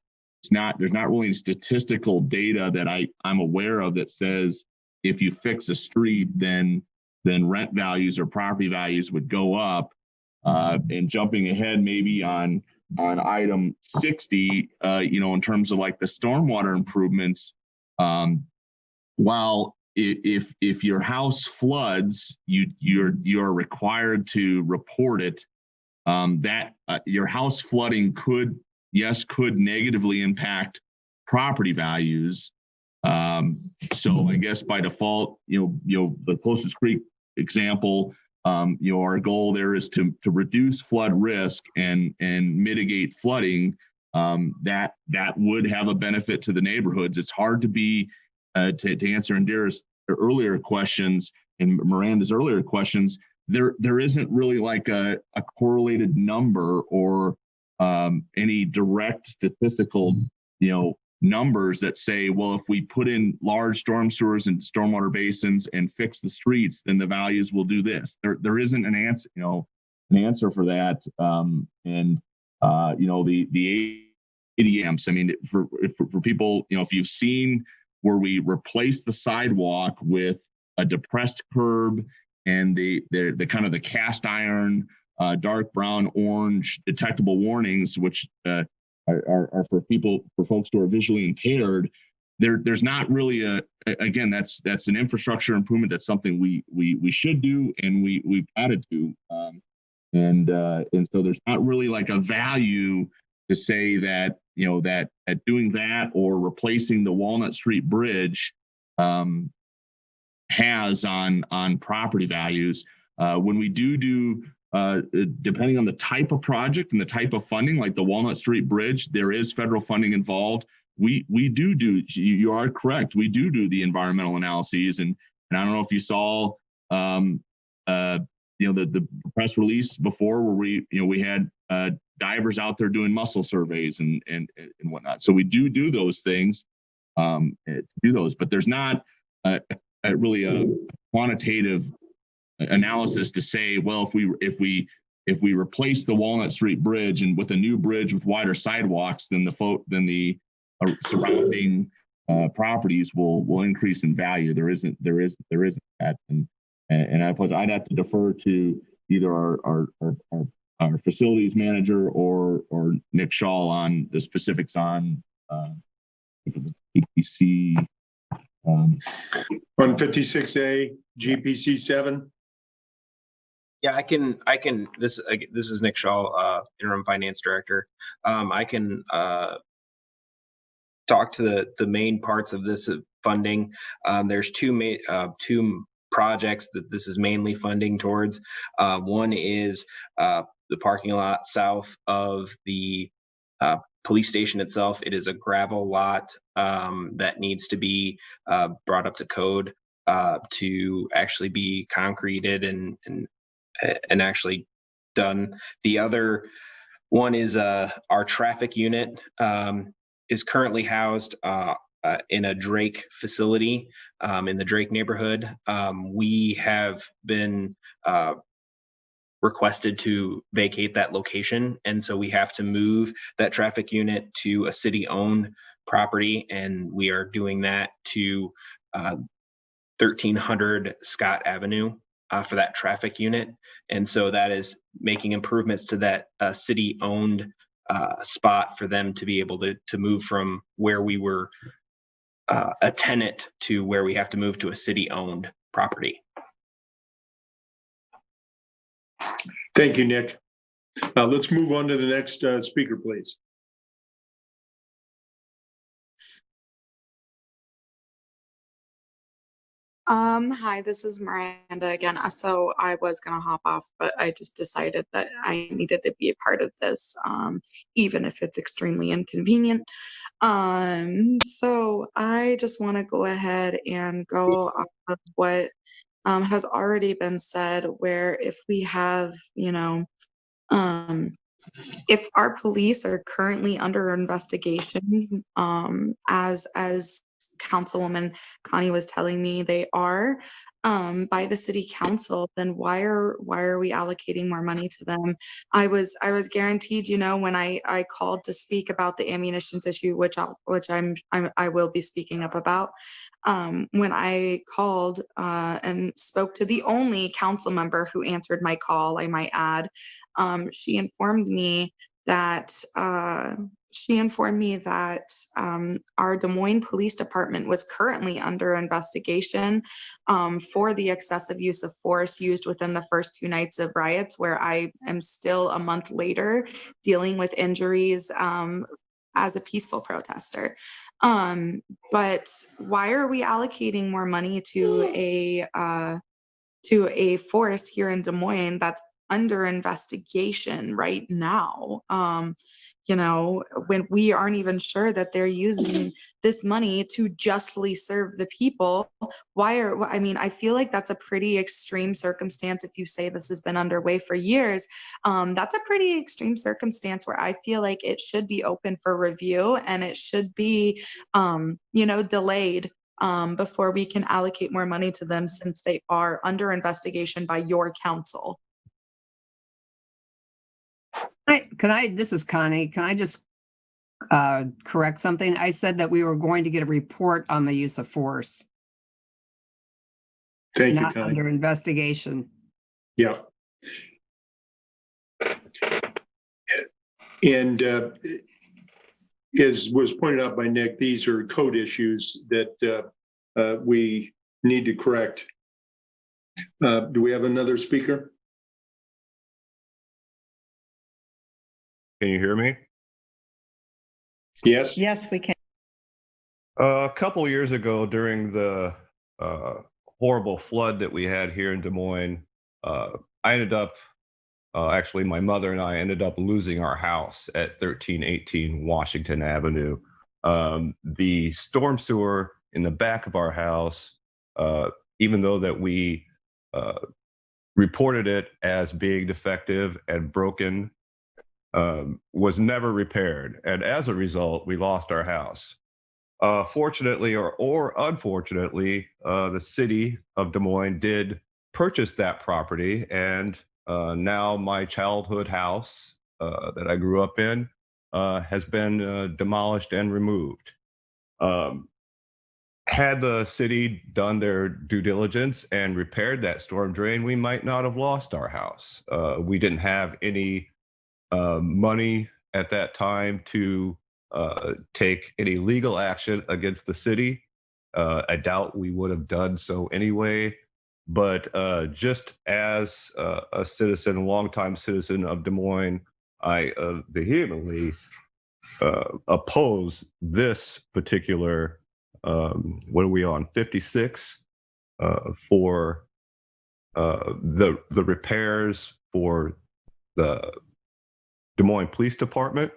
really statistical data that I'm aware of that says if you fix a street, then rent values or property values would go up. And jumping ahead maybe on item 60, in terms of like the stormwater improvements, while if your house floods, you're required to report it. That your house flooding could negatively impact property values. So I guess by default, the closest creek example, our goal there is to reduce flood risk and mitigate flooding. That would have a benefit to the neighborhoods. It's hard to be to answer Indira's earlier questions and Miranda's earlier questions. There isn't really like a correlated number or any direct statistical numbers that say, well, if we put in large storm sewers and stormwater basins and fix the streets, then the values will do this. There isn't an answer for that. The ADMs, I mean, for people, if you've seen where we replace the sidewalk with a depressed curb and the kind of the cast iron, dark brown, orange detectable warnings, which are for folks who are visually impaired. There's not really again, that's an infrastructure improvement. That's something we should do and we've got to do. And so there's not really like a value to say that, that doing that or replacing the Walnut Street Bridge has on property values. When we do depending on the type of project and the type of funding, like the Walnut Street Bridge, there is federal funding involved. we do, you are correct. We do the environmental analyses. And I don't know if you saw, the press release before where we had divers out there doing mussel surveys and whatnot. So we do those things, but there's not really a quantitative analysis to say, well, if we replace the Walnut Street Bridge and with a new bridge with wider sidewalks, then the surrounding properties will increase in value. There isn't that, and I suppose I'd have to defer to either our facilities manager or Nick Shaw on the specifics on GPC. On 56A, GPC 7. Yeah, I can, this is Nick Shaw, interim finance director. I can talk to the main parts of this funding. There's two projects that this is mainly funding towards. One is the parking lot south of the police station itself. It is a gravel lot that needs to be brought up to code to actually be concreted and actually done. The other one is our traffic unit is currently housed in a Drake facility in the Drake neighborhood. We have been requested to vacate that location, and so we have to move that traffic unit to a city-owned property, and we are doing that to 1300 Scott Avenue for that traffic unit. And so that is making improvements to that city-owned spot for them to be able to move from where we were a tenant to where we have to move to a city-owned property. Thank you, Nick. Let's move on to the next speaker, please. Hi, this is Miranda again. So I was gonna hop off, but I just decided that I needed to be a part of this, even if it's extremely inconvenient. So I just want to go ahead and go off of what has already been said, where if we have, if our police are currently under investigation, as Councilwoman Connie was telling me they are, by the city council, then why are we allocating more money to them? I was guaranteed, when I called to speak about the ammunitions issue, which I will be speaking up about. When I called and spoke to the only council member who answered my call, I might add, she informed me that our Des Moines Police Department was currently under investigation for the excessive use of force used within the first 2 nights of riots, where I am still a month later dealing with injuries as a peaceful protester. But why are we allocating more money to a force here in Des Moines that's under investigation right now? When we aren't even sure that they're using this money to justly serve the people. I feel like that's a pretty extreme circumstance. If you say this has been underway for years, that's a pretty extreme circumstance where I feel like it should be open for review, and it should be, delayed before we can allocate more money to them, since they are under investigation by your council. This is Connie. Can I just correct something? I said that we were going to get a report on the use of force. Thank you, not Connie. under investigation. Yeah. And as was pointed out by Nick, these are code issues that we need to correct. Do we have another speaker? Can you hear me? Yes. Yes, we can. A couple years ago, during the horrible flood that we had here in Des Moines, I ended up, actually my mother and I ended up losing our house at 1318 Washington Avenue. The storm sewer in the back of our house, even though that we reported it as being defective and broken, was never repaired. And as a result, we lost our house. Fortunately or unfortunately, the city of Des Moines did purchase that property, and now my childhood house that I grew up in has been demolished and removed. Had the city done their due diligence and repaired that storm drain, we might not have lost our house. We didn't have any money at that time to take any legal action against the city. I doubt we would have done so anyway. But just as a citizen, a longtime citizen of Des Moines, I vehemently oppose this particular, what are we on, 56, for the repairs for the Des Moines Police Department.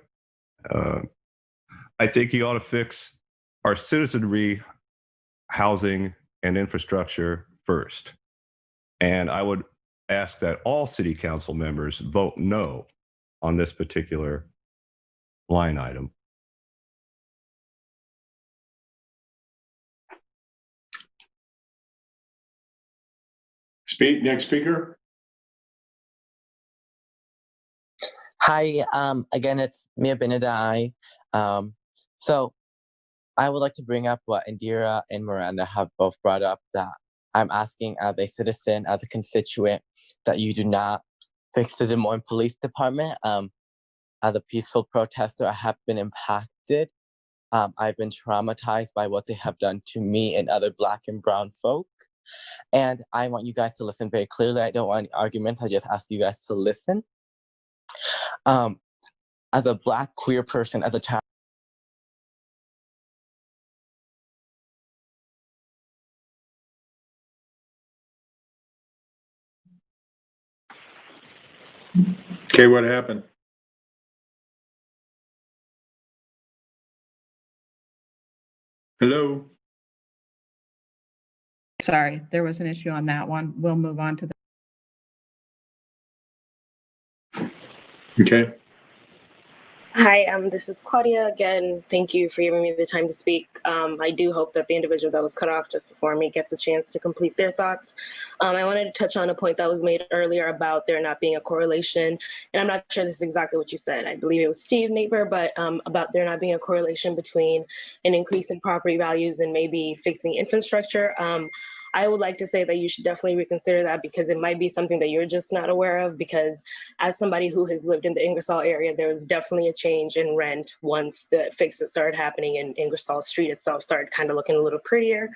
I think he ought to fix our citizenry, housing, and infrastructure first. And I would ask that all city council members vote no on this particular line item. Next speaker. Hi, again, it's Mia Benedai. So I would like to bring up what Indira and Miranda have both brought up, that I'm asking as a citizen, as a constituent, that you do not fix the Des Moines Police Department. As a peaceful protester, I have been impacted. I've been traumatized by what they have done to me and other Black and Brown folk. And I want you guys to listen very clearly. I don't want any arguments. I just ask you guys to listen. As a Black queer person, as a child, Okay, what happened? Hello? Sorry, there was an issue on that one. We'll move on to the. Okay. Hi, this is Claudia again. Thank you for giving me the time to speak. I do hope that the individual that was cut off just before me gets a chance to complete their thoughts. I wanted to touch on a point that was made earlier about there not being a correlation, and I'm not sure this is exactly what you said. I believe it was Steve Neighbor, but about there not being a correlation between an increase in property values and maybe fixing infrastructure. I would like to say that you should definitely reconsider that, because it might be something that you're just not aware of, because as somebody who has lived in the Ingersoll area, there was definitely a change in rent once the fixes started happening and Ingersoll Street itself started kind of looking a little prettier.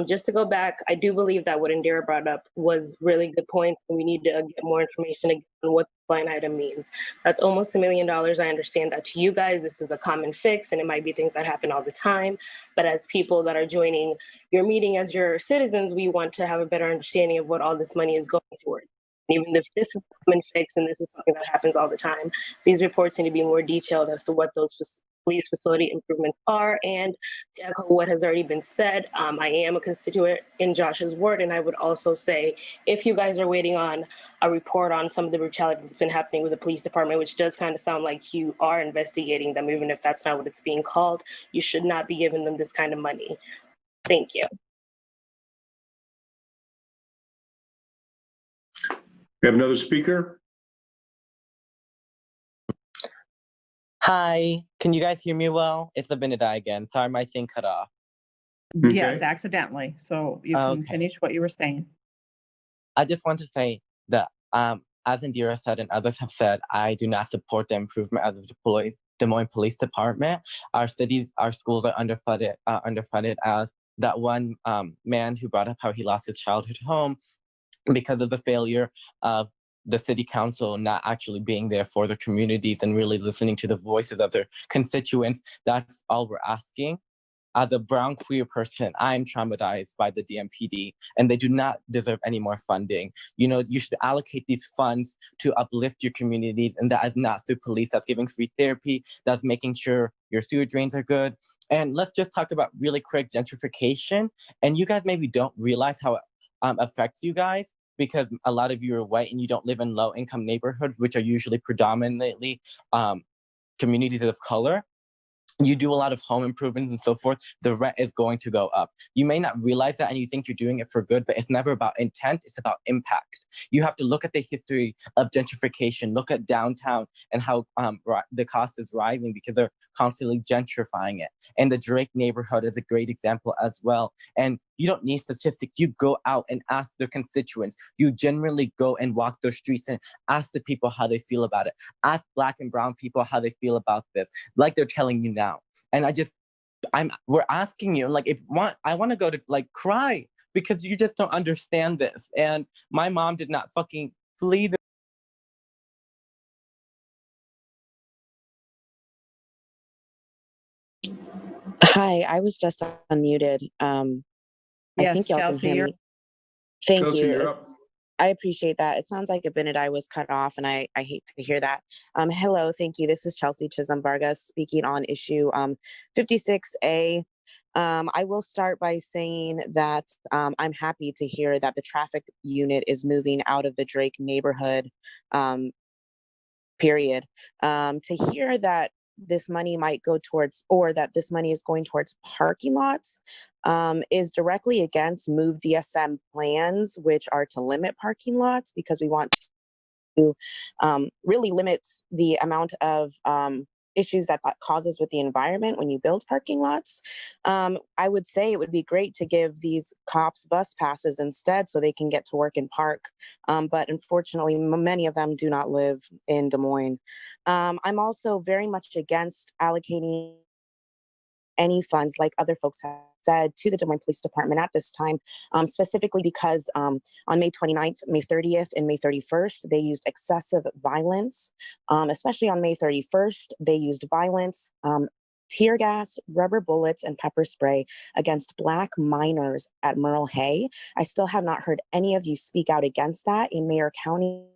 Just to go back, I do believe that what Indira brought up was really good points, and we need to get more information on what the line item means. That's almost $1 million. I understand that to you guys, this is a common fix, and it might be things that happen all the time. But as people that are joining your meeting as your citizens, we want to have a better understanding of what all this money is going toward. Even if this is a common fix and this is something that happens all the time, these reports need to be more detailed as to what those police facility improvements are. And to echo what has already been said, I am a constituent in Josh's ward, and I would also say, if you guys are waiting on a report on some of the brutality that's been happening with the police department, which does kind of sound like you are investigating them, even if that's not what it's being called, you should not be giving them this kind of money. Thank you. We have another speaker. Hi, can you guys hear me well? It's Abinadi again. Sorry, my thing cut off. Yes, accidentally. So you can finish what you were saying. I just want to say that, as Indira said and others have said, I do not support the improvement of the Des Moines Police Department. Our cities, our schools are underfunded, as that one man who brought up how he lost his childhood home because of the failure of the city council not actually being there for the communities and really listening to the voices of their constituents. That's all we're asking. as a brown queer person, I'm traumatized by the DMPD, and they do not deserve any more funding. You know, you should allocate these funds to uplift your communities, and that is not through police. That's giving free therapy. That's making sure your sewer drains are good. And let's just talk about really quick gentrification. And you guys maybe don't realize how it affects you guys, because a lot of you are white and you don't live in low income neighborhoods, which are usually predominantly communities of color. You do a lot of home improvements and so forth, the rent is going to go up. You may not realize that and you think you're doing it for good, but it's never about intent, it's about impact. You have to look at the history of gentrification, look at downtown and how the cost is rising because they're constantly gentrifying it. And the Drake neighborhood is a great example as well. And you don't need statistics. You go out and ask their constituents. You generally go and walk those streets and ask the people how they feel about it. Ask Black and brown people how they feel about this, like they're telling you now. And we're asking you, like, I want to go to like cry because you just don't understand this. And my mom did not fucking flee the Hi, I was just unmuted. I Yes, think y'all Chelsea, can hear you're. me. Thank Chelsea, you. you're up. I appreciate that. It sounds like Abinadi was cut off, and I hate to hear that. Hello, thank you. This is Chelsea Chisholm Vargas speaking on issue 56A. I will start by saying that I'm happy to hear that the traffic unit is moving out of the Drake neighborhood, period. To hear that this money might go towards, or that this money is going towards parking lots, is directly against Move DSM plans, which are to limit parking lots because we want to really limit the amount of issues that causes with the environment when you build parking lots. I would say it would be great to give these cops bus passes instead so they can get to work and park. But unfortunately, many of them do not live in Des Moines. I'm also very much against allocating any funds, like other folks have said, to the Des Moines Police Department at this time, specifically because on May 29th, May 30th, and May 31st, they used excessive violence. Especially on May 31st, they used violence, tear gas, rubber bullets, and pepper spray against Black minors at Merle Hay. I still have not heard any of you speak out against that in Mayor County.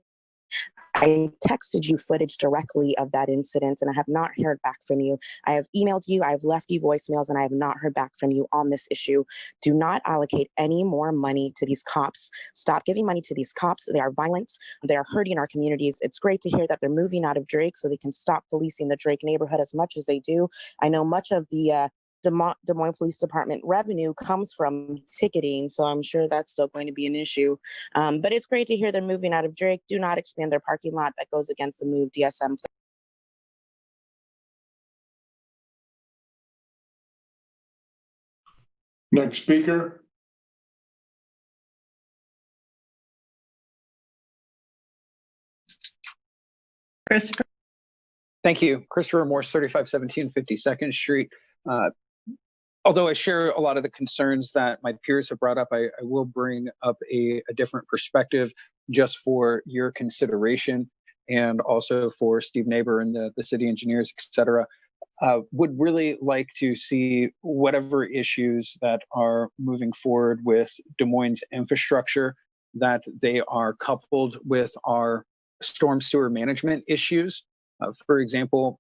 I texted you footage directly of that incident, and I have not heard back from you. I have emailed you, I have left you voicemails, and I have not heard back from you on this issue. Do not allocate any more money to these cops. Stop giving money to these cops. They are violent. They are hurting our communities. It's great to hear that they're moving out of Drake so they can stop policing the Drake neighborhood as much as they do. I know much of the Des Moines Police Department revenue comes from ticketing, so I'm sure that's still going to be an issue. But it's great to hear they're moving out of Drake. Do not expand their parking lot. That goes against the Move DSM. Next speaker. Christopher. Thank you. Christopher Morse, 3517 52nd Street. Although I share a lot of the concerns that my peers have brought up, I will bring up a different perspective just for your consideration and also for Steve Neighbor and the city engineers, et cetera. Would really like to see whatever issues that are moving forward with Des Moines infrastructure, that they are coupled with our storm sewer management issues. For example,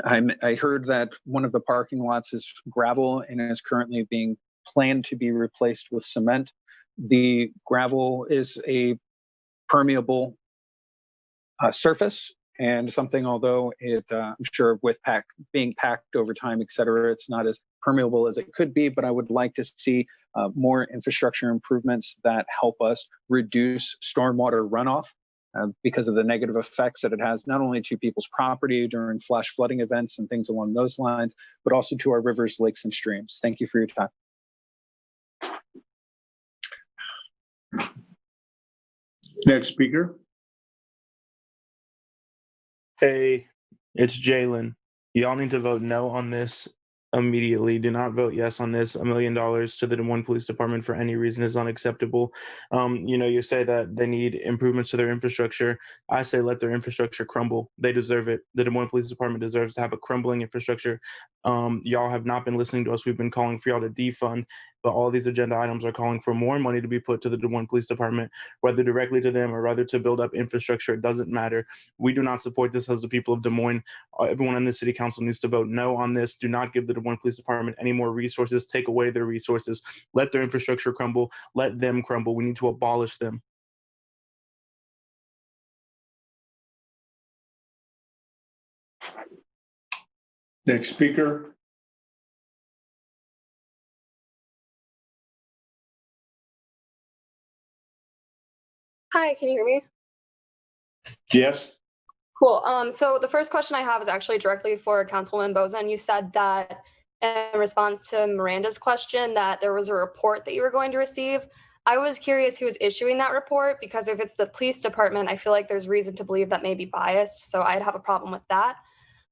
I heard that one of the parking lots is gravel and is currently being planned to be replaced with cement. The gravel is a permeable surface and something, although I'm sure with being packed over time, et cetera, it's not as permeable as it could be, but I would like to see more infrastructure improvements that help us reduce stormwater runoff. Because of the negative effects that it has not only to people's property during flash flooding events and things along those lines, but also to our rivers, lakes, and streams. Thank you for your time. Next speaker. Hey, it's Jalen. Y'all need to vote no on this immediately. Do not vote yes on this. $1 million to the Des Moines Police Department for any reason is unacceptable. You say that they need improvements to their infrastructure. I say let their infrastructure crumble. They deserve it. The Des Moines Police Department deserves to have a crumbling infrastructure. Y'all have not been listening to us. We've been calling for y'all to defund, but all these agenda items are calling for more money to be put to the Des Moines Police Department, whether directly to them or rather to build up infrastructure. It doesn't matter. We do not support this as the people of Des Moines. Everyone on the city council needs to vote no on this. Do not give the Des Moines Police Department any more resources. Take away their resources. Let their infrastructure crumble. Let them crumble. We need to abolish them. Next speaker. Hi, can you hear me? Yes. Cool. So the first question I have is actually directly for Councilwoman Bozen. You said that in response to Miranda's question that there was a report that you were going to receive. I was curious who was issuing that report, because if it's the police department, I feel like there's reason to believe that may be biased. So I'd have a problem with that.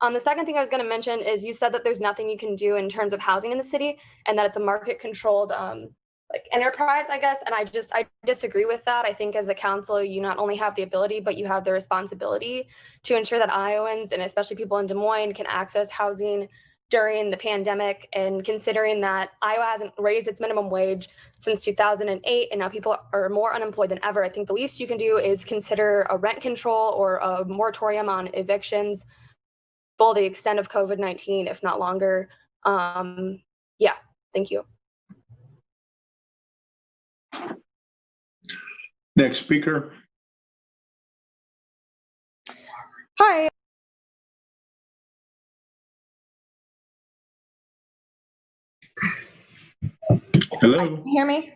The second thing I was going to mention is you said that there's nothing you can do in terms of housing in the city and that it's a market controlled like enterprise, I guess. And I disagree with that. I think as a council, you not only have the ability, but you have the responsibility to ensure that Iowans and especially people in Des Moines can access housing during the pandemic. And considering that Iowa hasn't raised its minimum wage since 2008, and now people are more unemployed than ever, I think the least you can do is consider a rent control or a moratorium on evictions for the extent of COVID-19, if not longer. Yeah, thank you. Next speaker. Hi. Hello. Can you hear me?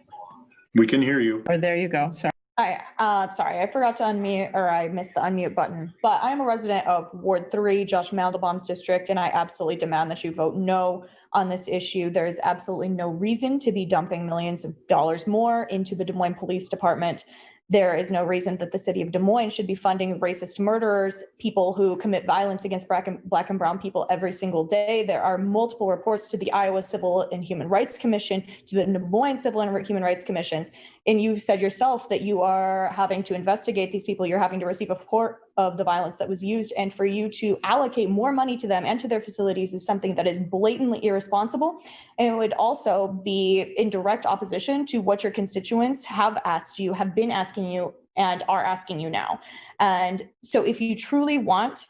We can hear you. Or there you go. Sorry. Hi, sorry, I forgot to unmute, or I missed the unmute button, but I am a resident of Ward 3, Josh Mandelbaum's district, and I absolutely demand that you vote no on this issue. There is absolutely no reason to be dumping millions of dollars more into the Des Moines Police Department. There is no reason that the city of Des Moines should be funding racist murderers, people who commit violence against Black and brown people every single day. There are multiple reports to the Iowa Civil and Human Rights Commission, to the Des Moines Civil and Human Rights Commissions. And you've said yourself that you are having to investigate these people. You're having to receive a report of the violence that was used. And for you to allocate more money to them and to their facilities is something that is blatantly irresponsible. And it would also be in direct opposition to what your constituents have asked you, have been asking you, and are asking you now. And so if you truly want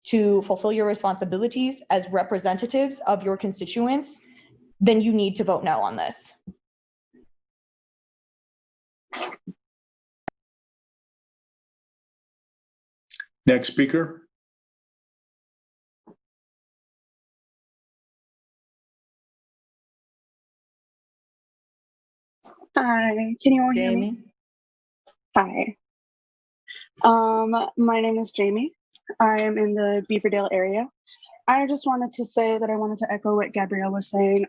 to fulfill your responsibilities as representatives of your constituents, then you need to vote no on this. Next speaker. Hi, can you all hear Jamie. me? Hi. My name is Jamie. I am in the Beaverdale area. I just wanted to say that I wanted to echo what Gabrielle was saying.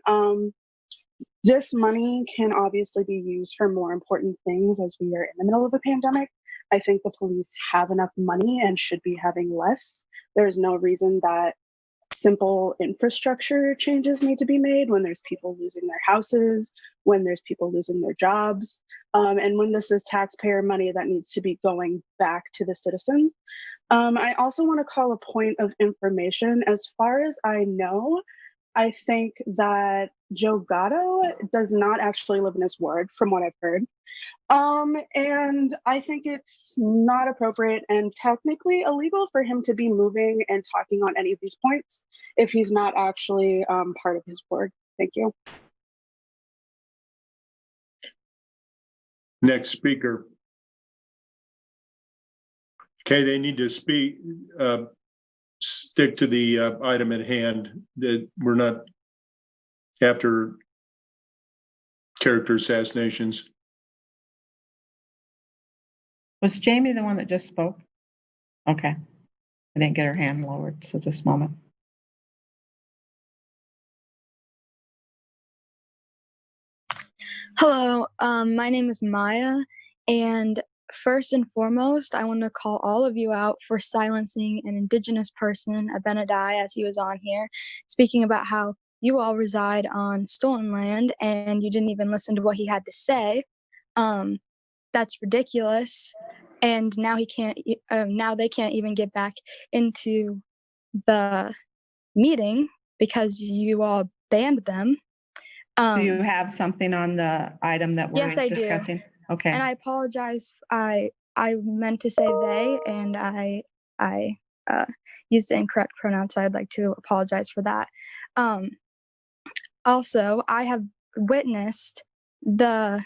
This money can obviously be used for more important things as we are in the middle of a pandemic. I think the police have enough money and should be having less. There's no reason that simple infrastructure changes need to be made when there's people losing their houses, when there's people losing their jobs, and when this is taxpayer money that needs to be going back to the citizens. I also want to call a point of information. As far as I know, I think that Joe Gatto does not actually live in his ward, from what I've heard. And I think it's not appropriate and technically illegal for him to be moving and talking on any of these points if he's not actually part of his ward. Thank you. Next speaker. Okay, they need to speak, stick to the item at hand. That we're not after character assassinations. Was Jamie the one that just spoke? Okay. I didn't get her hand lowered, so just a moment. Hello, my name is Maya, and first and foremost, I want to call all of you out for silencing an Indigenous person, Abinadi, as he was on here, speaking about how you all reside on stolen land and you didn't even listen to what he had to say. That's ridiculous. And now he can't. Now they can't even get back into the meeting because you all banned them. Do you have something on the item that we're Yes, I do. discussing? Okay. And I apologize. I meant to say they, and I used the incorrect pronoun, so I'd like to apologize for that. Also, I have witnessed the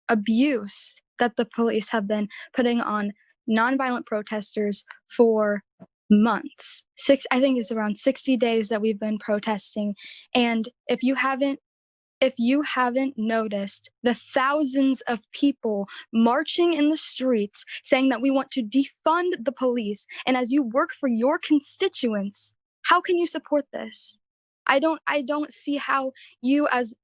abuse that the police have been putting on nonviolent protesters for months. I think it's around 60 days that we've been protesting. And if you haven't noticed the thousands of people marching in the streets saying that we want to defund the police, and as you work for your constituents, how can you support this? I don't see how you as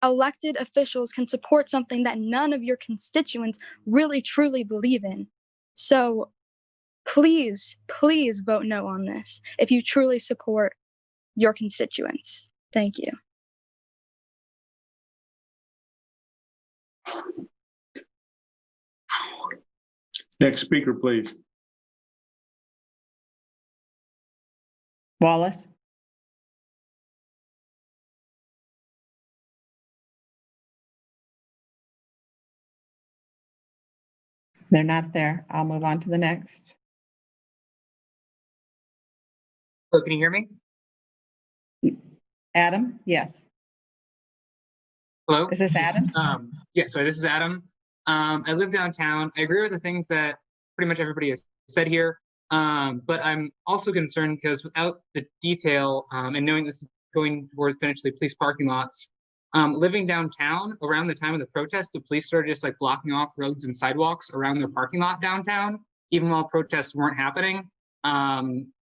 elected officials can support something that none of your constituents really truly believe in. So please vote no on this if you truly support your constituents. Thank you. Next speaker, please. Wallace. They're not there. I'll move on to the next. Hello, can you hear me? Adam? Yes. Hello? Is this Adam? Yes, sorry, this is Adam. I live downtown. I agree with the things that pretty much everybody has said here, but I'm also concerned because without the detail and knowing this is going towards potentially police parking lots, living downtown around the time of the protest, the police started just like blocking off roads and sidewalks around their parking lot downtown, even while protests weren't happening.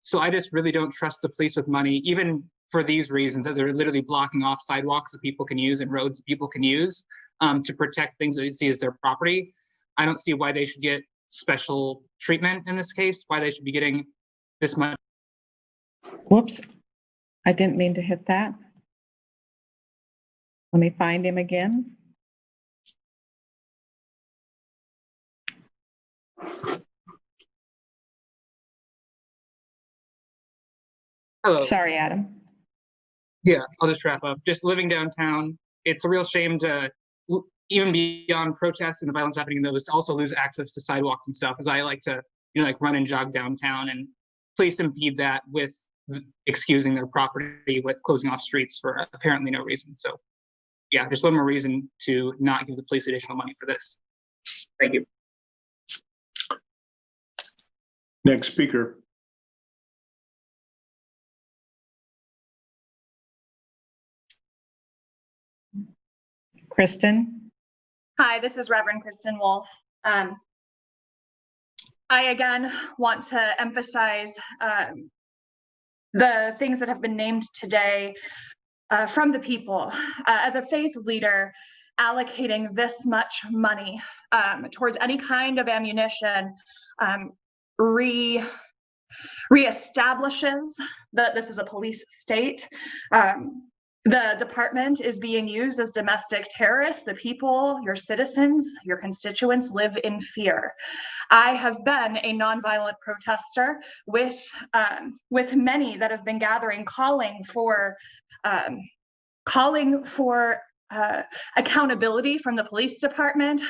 So I just really don't trust the police with money, even for these reasons, that they're literally blocking off sidewalks that people can use and roads that people can use to protect things that they see as their property. I don't see why they should get special treatment in this case, why they should be getting this much. Whoops. I didn't mean to hit that. Let me find him again. Hello. Sorry, Adam. Yeah, I'll just wrap up. Just living downtown, it's a real shame to, even beyond protests and the violence happening in those, to also lose access to sidewalks and stuff, as I like to, like run and jog downtown, and police impede that with excusing their property with closing off streets for apparently no reason. So yeah, just one more reason to not give the police additional money for this. Thank you. Next speaker. Kristen. Hi, this is Reverend Kristen Wolf. I again want to emphasize the things that have been named today from the people. As a faith leader, allocating this much money towards any kind of ammunition reestablishes that this is a police state. The department is being used as domestic terrorists. The people, your citizens, your constituents live in fear. I have been a nonviolent protester with many that have been gathering, calling for accountability from the police department,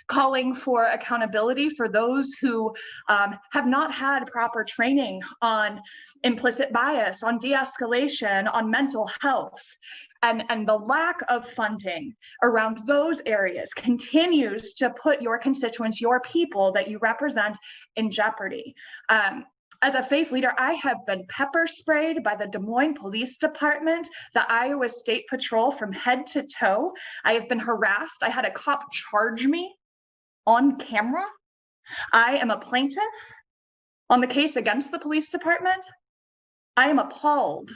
calling for accountability for those who have not had proper training on implicit bias, on de-escalation, on mental health. And the lack of funding around those areas continues to put your constituents, your people that you represent, in jeopardy. As a faith leader, I have been pepper sprayed by the Des Moines Police Department, the Iowa State Patrol from head to toe. I have been harassed. I had a cop charge me on camera. I am a plaintiff on the case against the police department. I am appalled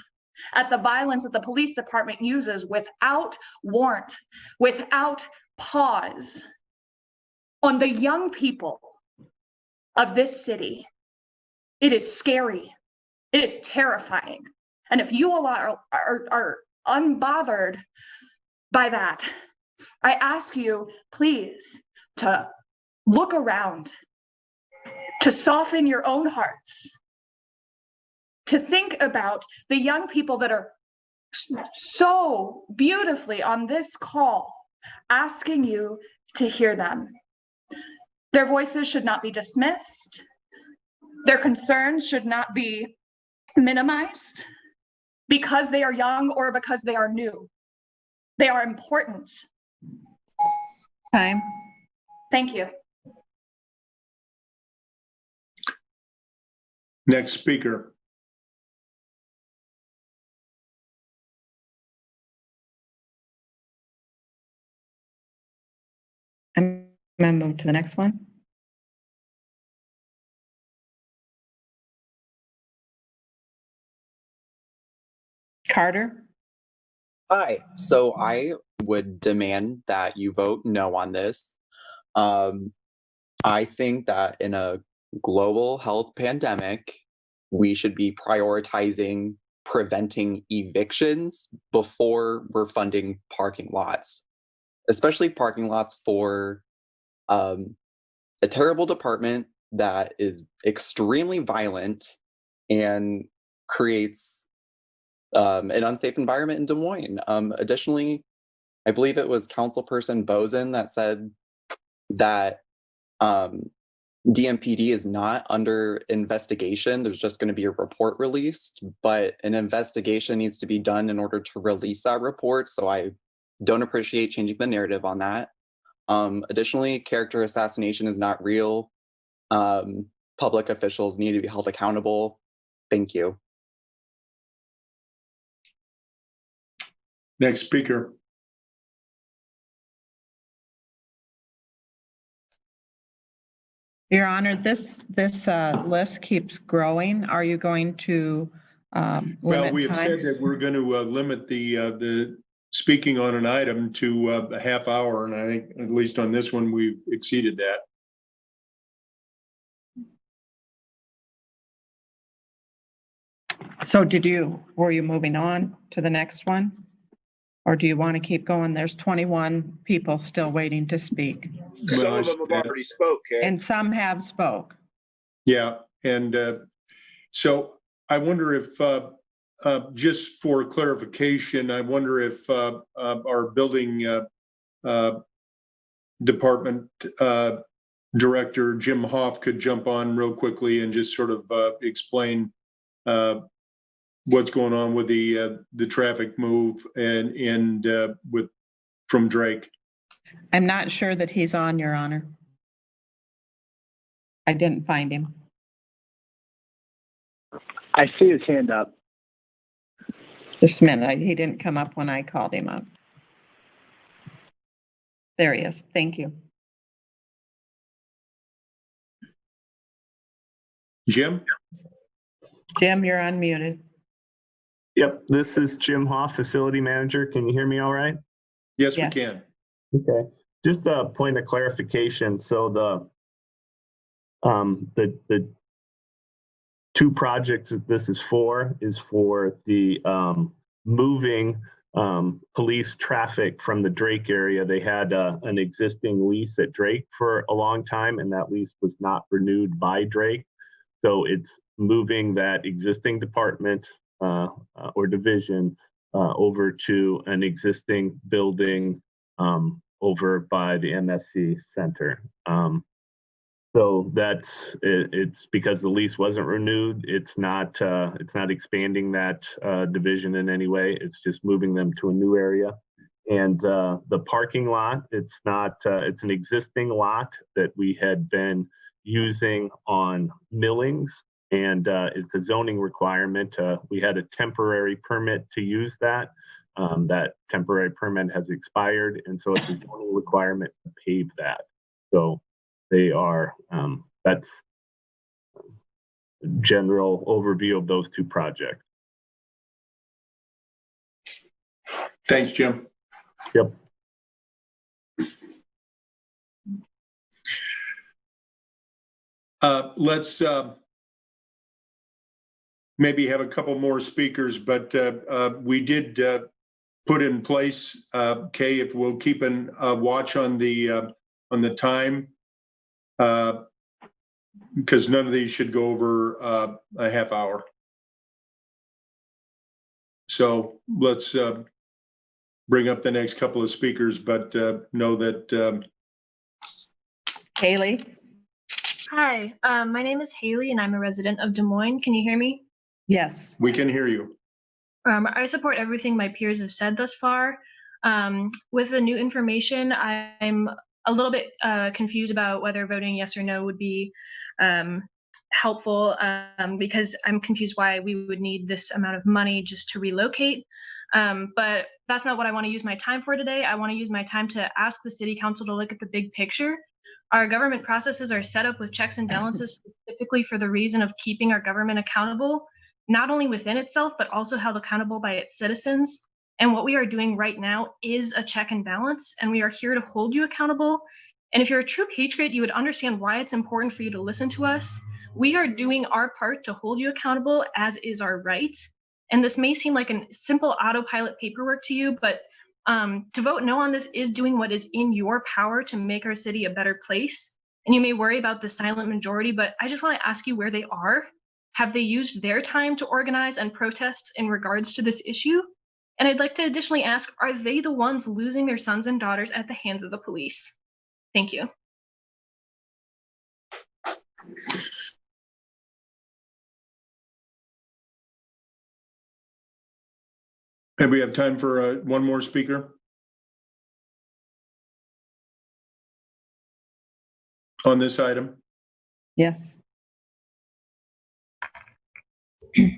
at the violence that the police department uses without warrant, without pause, on the young people of this city. It is scary. It is terrifying. And if you all are unbothered by that, I ask you, please, to look around, to soften your own hearts, to think about the young people that are so beautifully on this call, asking you to hear them. Their voices should not be dismissed. Their concerns should not be minimized because they are young or because they are new. They are important. Time. Thank you. Next speaker. I'm going to move to the next one. Carter. Hi. So I would demand that you vote no on this. I think that in a global health pandemic, we should be prioritizing preventing evictions before we're funding parking lots, especially parking lots for a terrible department that is extremely violent and creates an unsafe environment in Des Moines. Additionally, I believe it was Councilperson Bozen that said that DMPD is not under investigation. There's just going to be a report released, but an investigation needs to be done in order to release that report. So I don't appreciate changing the narrative on that. Additionally, character assassination is not real. Public officials need to be held accountable. Thank you. Next speaker. Your Honor, this list keeps growing. Are you going to Well, we have time? said that we're going to limit the speaking on an item to a half hour, and I think at least on this one we've exceeded that. So were you moving on to the next one? Or do you want to keep going? There's 21 people still waiting to speak. Some of them have already spoke, Kay. And some have spoke. Yeah, and so I wonder if, just for clarification, I wonder if our building department director, Jim Hoff, could jump on real quickly and just sort of explain what's going on with the traffic move and from Drake. I'm not sure that he's on, Your Honor. I didn't find him. I see his hand up. Just a minute. He didn't come up when I called him up. There he is. Thank you. Jim? Jim, you're unmuted. Yep, this is Jim Hoff, facility manager. Can you hear me all right? Yes, we can. Okay, just a point of clarification. So the two projects that this is for the moving police traffic from the Drake area. They had an existing lease at Drake for a long time, and that lease was not renewed by Drake. So it's moving that existing department or division over to an existing building over by the MSC Center. So it's because the lease wasn't renewed. It's not expanding that division in any way. It's just moving them to a new area. And the parking lot, it's an existing lot that we had been using on millings, and it's a zoning requirement. We had a temporary permit to use that. That temporary permit has expired, and so it's a zoning requirement to pave that. So they are, that's a general overview of those two projects. Thanks, Jim. Yep. Let's maybe have a couple more speakers, but we did put in place, Kay, if we'll keep a watch on the time, because none of these should go over a half hour. So let's bring up the next couple of speakers, but know that Haley? Hi, my name is Haley and I'm a resident of Des Moines. Can you hear me? Yes. we can hear you. I support everything my peers have said thus far. With the new information, I'm a little bit confused about whether voting yes or no would be helpful because I'm confused why we would need this amount of money just to relocate. But that's not what I want to use my time for today. I want to use my time to ask the city council to look at the big picture. Our government processes are set up with checks and balances specifically for the reason of keeping our government accountable, not only within itself, but also held accountable by its citizens. And what we are doing right now is a check and balance, and we are here to hold you accountable. And if you're a true patriot, you would understand why it's important for you to listen to us. We are doing our part to hold you accountable, as is our right. And this may seem like a simple autopilot paperwork to you, but to vote no on this is doing what is in your power to make our city a better place. And you may worry about the silent majority, but I just want to ask you where they are. Have they used their time to organize and protest in regards to this issue? And I'd like to additionally ask, are they the ones losing their sons and daughters at the hands of the police? Thank you. And we have time for one more speaker on this item. Yes.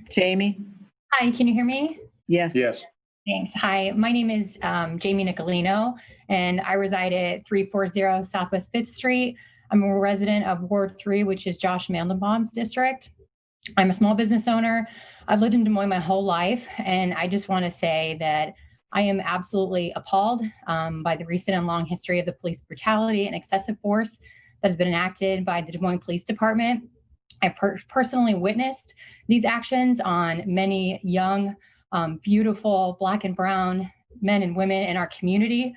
Jamie? Hi, can you hear me? Yes. Yes. Thanks. Hi, my name is Jamie Nicolino, and I reside at 340 Southwest 5th Street. I'm a resident of Ward 3, which is Josh Mandelbaum's district. I'm a small business owner. I've lived in Des Moines my whole life, and I just want to say that I am absolutely appalled by the recent and long history of the police brutality and excessive force that has been enacted by the Des Moines Police Department. I personally witnessed these actions on many young, beautiful Black and brown men and women in our community.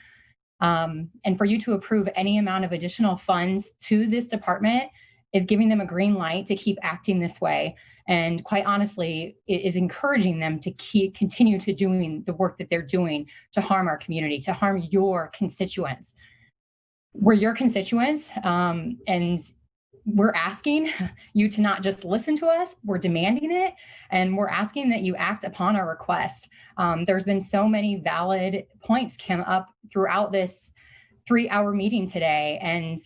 And for you to approve any amount of additional funds to this department is giving them a green light to keep acting this way. And quite honestly, it is encouraging them to continue to doing the work that they're doing to harm our community, to harm your constituents. We're your constituents, and we're asking you to not just listen to us, we're demanding it, and we're asking that you act upon our request. There's been so many valid points come up throughout this 3-hour meeting today, and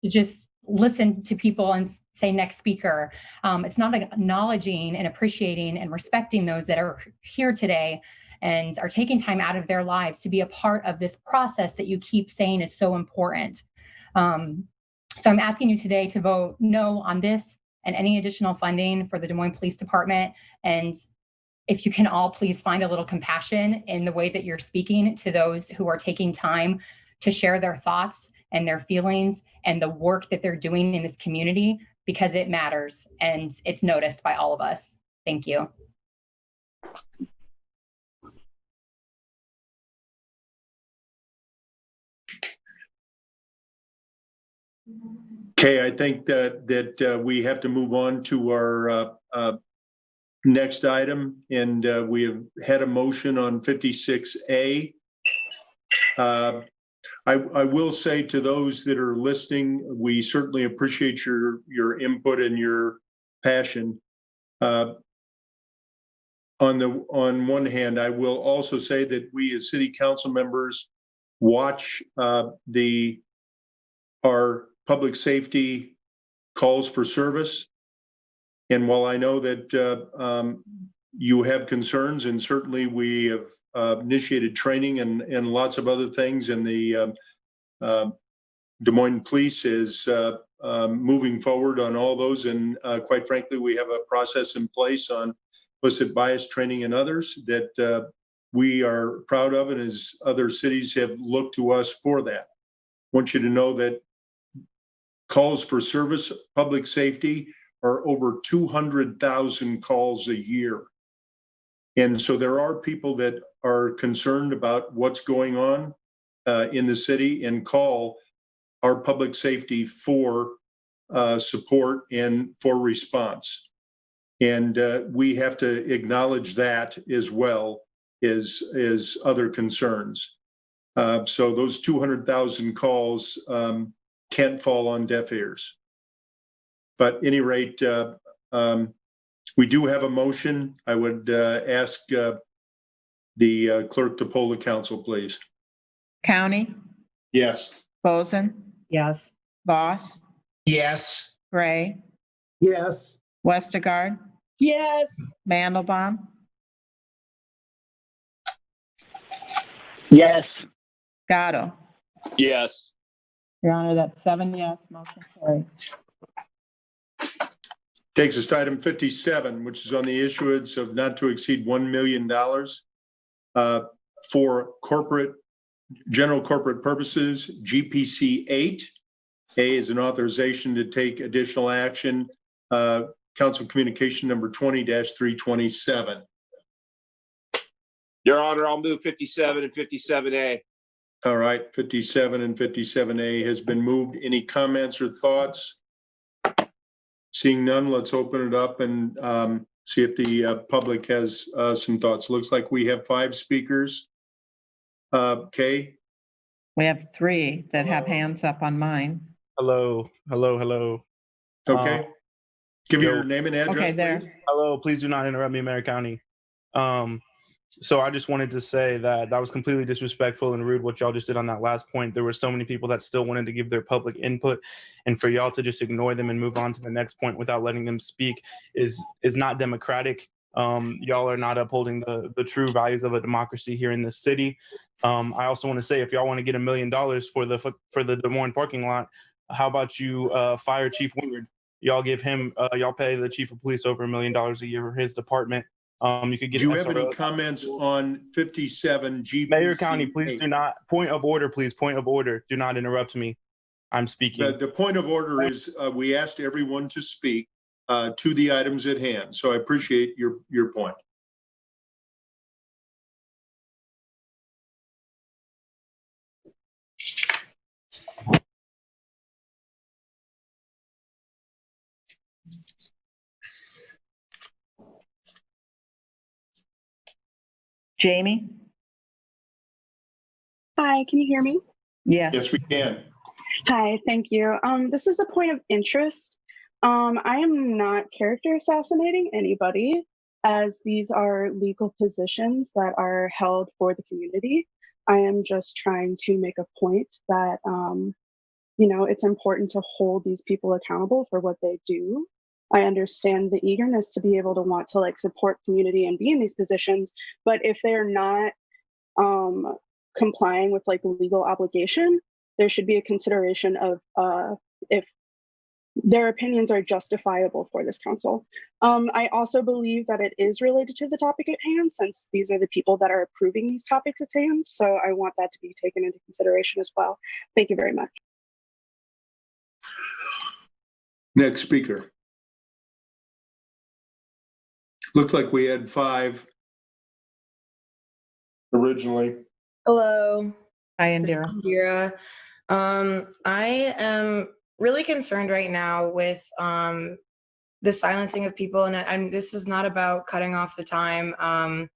just listen to people and say next speaker. It's not acknowledging and appreciating and respecting those that are here today and are taking time out of their lives to be a part of this process that you keep saying is so important. So I'm asking you today to vote no on this and any additional funding for the Des Moines Police Department. And if you can all please find a little compassion in the way that you're speaking to those who are taking time to share their thoughts and their feelings and the work that they're doing in this community, because it matters and it's noticed by all of us. Thank you. Okay, I think that we have to move on to our next item, and we have had a motion on 56A. I will say to those that are listening, we certainly appreciate your input and your passion. On one hand, I will also say that we as city council members watch our public safety calls for service. And while I know that you have concerns, and certainly we have initiated training and lots of other things, and the Des Moines Police is moving forward on all those. And quite frankly, we have a process in place on implicit bias training and others that we are proud of, and as other cities have looked to us for that. I want you to know that calls for service, public safety, are over 200,000 calls a year. And so there are people that are concerned about what's going on in the city and call our public safety for support and for response. And we have to acknowledge that as well as other concerns. So those 200,000 calls can't fall on deaf ears. But at any rate, we do have a motion. I would ask the clerk to poll the council, please. County, Yes. Boson, Yes. Voss, Yes. Gray, Yes. Westergaard, Yes. Mandelbaum, Yes. Gatto. Yes. Your Honor, that's 7 yes, motion carries. Takes us to item 57, which is on the issuance of not to exceed $1 million for general corporate purposes, GPC 8. A is an authorization to take additional action. Council Communication number 20-327. Your Honor, I'll move 57 and 57A. All right, 57 and 57A has been moved. Any comments or thoughts? Seeing none, let's open it up and see if the public has some thoughts. Looks like we have 5 speakers. Kay? We have 3 that have hands up on mine. Hello. Okay. Give your name and address, Okay, there. please. Hello, please do not interrupt me, Mayor County. So I just wanted to say that was completely disrespectful and rude what y'all just did on that last point. There were so many people that still wanted to give their public input, and for y'all to just ignore them and move on to the next point without letting them speak is not democratic. Y'all are not upholding the true values of a democracy here in this city. I also want to say, if y'all want to get $1 million for the Des Moines parking lot, how about you fire Chief Wingard? Y'all give him, y'all pay the chief of police over $1 million a year for his department. You could get. Do you have any comments on 57 GPC? Mayor County, please do not. Point of order, please. Point of order. Do not interrupt me. I'm speaking. The point of order is we asked everyone to speak to the items at hand. So I appreciate your point. Jamie? Hi, can you hear me? Yes. Yes, we can. Hi, thank you. This is a point of interest. I am not character assassinating anybody, as these are legal positions that are held for the community. I am just trying to make a point that, it's important to hold these people accountable for what they do. I understand the eagerness to be able to want to support community and be in these positions, but if they're not complying with legal obligation, there should be a consideration of if their opinions are justifiable for this council. I also believe that it is related to the topic at hand, since these are the people that are approving these topics at hand. So I want that to be taken into consideration as well. Thank you very much. Next speaker. Looked like we had 5 originally. Hello. Hi, Indira. Indira. I am really concerned right now with the silencing of people, and this is not about cutting off the time.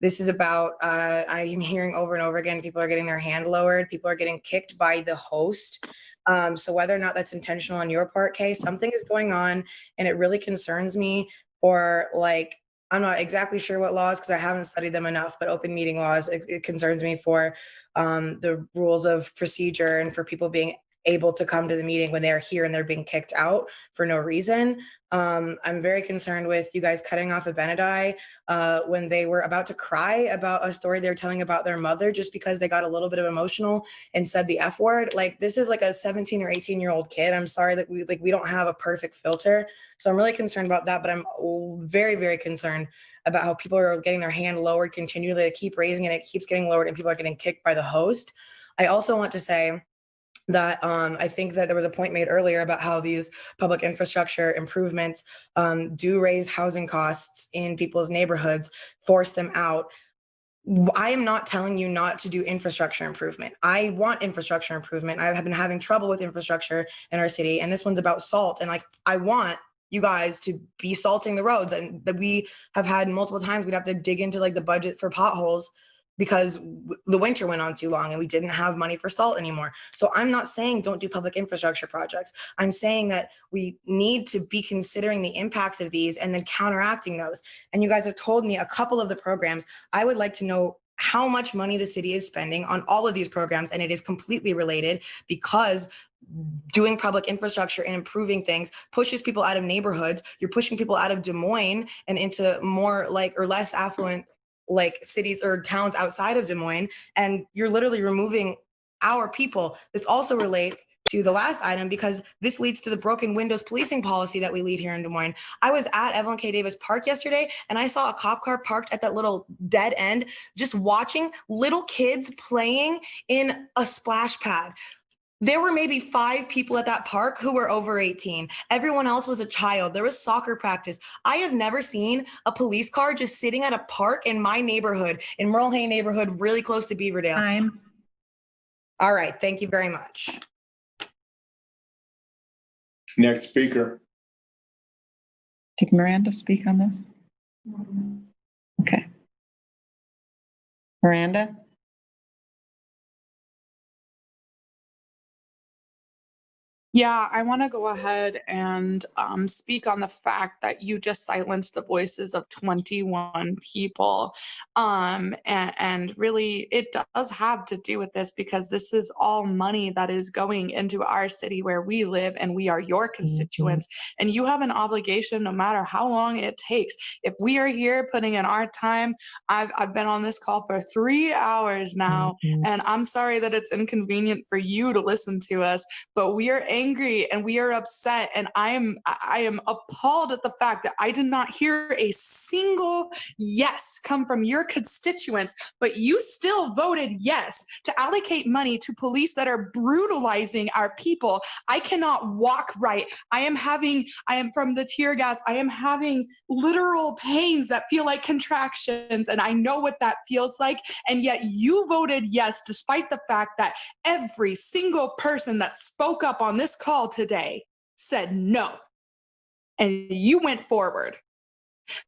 This is about I'm hearing over and over again, people are getting their hand lowered, people are getting kicked by the host. So whether or not that's intentional on your part, Kay, something is going on, and it really concerns me. Or I'm not exactly sure what laws, because I haven't studied them enough, but open meeting laws, it concerns me for the rules of procedure and for people being able to come to the meeting when they're here and they're being kicked out for no reason. I'm very concerned with you guys cutting off Benedict when they were about to cry about a story they're telling about their mother, just because they got a little bit of emotional and said the F word. This is a 17 or 18-year-old kid. I'm sorry that we don't have a perfect filter. So I'm really concerned about that, but I'm very, very concerned about how people are getting their hand lowered continually. They keep raising it, it keeps getting lowered, and people are getting kicked by the host. I also want to say that I think that there was a point made earlier about how these public infrastructure improvements do raise housing costs in people's neighborhoods, force them out. I am not telling you not to do infrastructure improvement. I want infrastructure improvement. I have been having trouble with infrastructure in our city, and this one's about salt. And I want you guys to be salting the roads, and that we have had multiple times we'd have to dig into like the budget for potholes because the winter went on too long and we didn't have money for salt anymore. So I'm not saying don't do public infrastructure projects. I'm saying that we need to be considering the impacts of these and then counteracting those. And you guys have told me a couple of the programs. I would like to know how much money the city is spending on all of these programs, and it is completely related because doing public infrastructure and improving things pushes people out of neighborhoods. You're pushing people out of Des Moines and into more like or less affluent like cities or towns outside of Des Moines, and you're literally removing our people. This also relates to the last item because this leads to the broken windows policing policy that we lead here in Des Moines. I was at Evelyn K. Davis Park yesterday and I saw a cop car parked at that little dead end, just watching little kids playing in a splash pad. There were maybe 5 people at that park who were over 18. Everyone else was a child. There was soccer practice. I have never seen a police car just sitting at a park in my neighborhood, in Merle Hay neighborhood, really close to Beaverdale. Time. All right, thank you very much. Next speaker. Did Miranda speak on this? Okay. Miranda? Yeah, I want to go ahead and speak on the fact that you just silenced the voices of 21 people. And really, it does have to do with this because this is all money that is going into our city where we live and we are your constituents. And you have an obligation no matter how long it takes. If we are here putting in our time, I've been on this call for 3 hours now, and I'm sorry that it's inconvenient for you to listen to us, but we are angry and we are upset, and I am appalled at the fact that I did not hear a single yes come from your constituents, but you still voted yes to allocate money to police that are brutalizing our people. I cannot walk right. I am from the tear gas. I am having literal pains that feel like contractions, and I know what that feels like. And yet you voted yes, despite the fact that every single person that spoke up on this call today said no. And you went forward.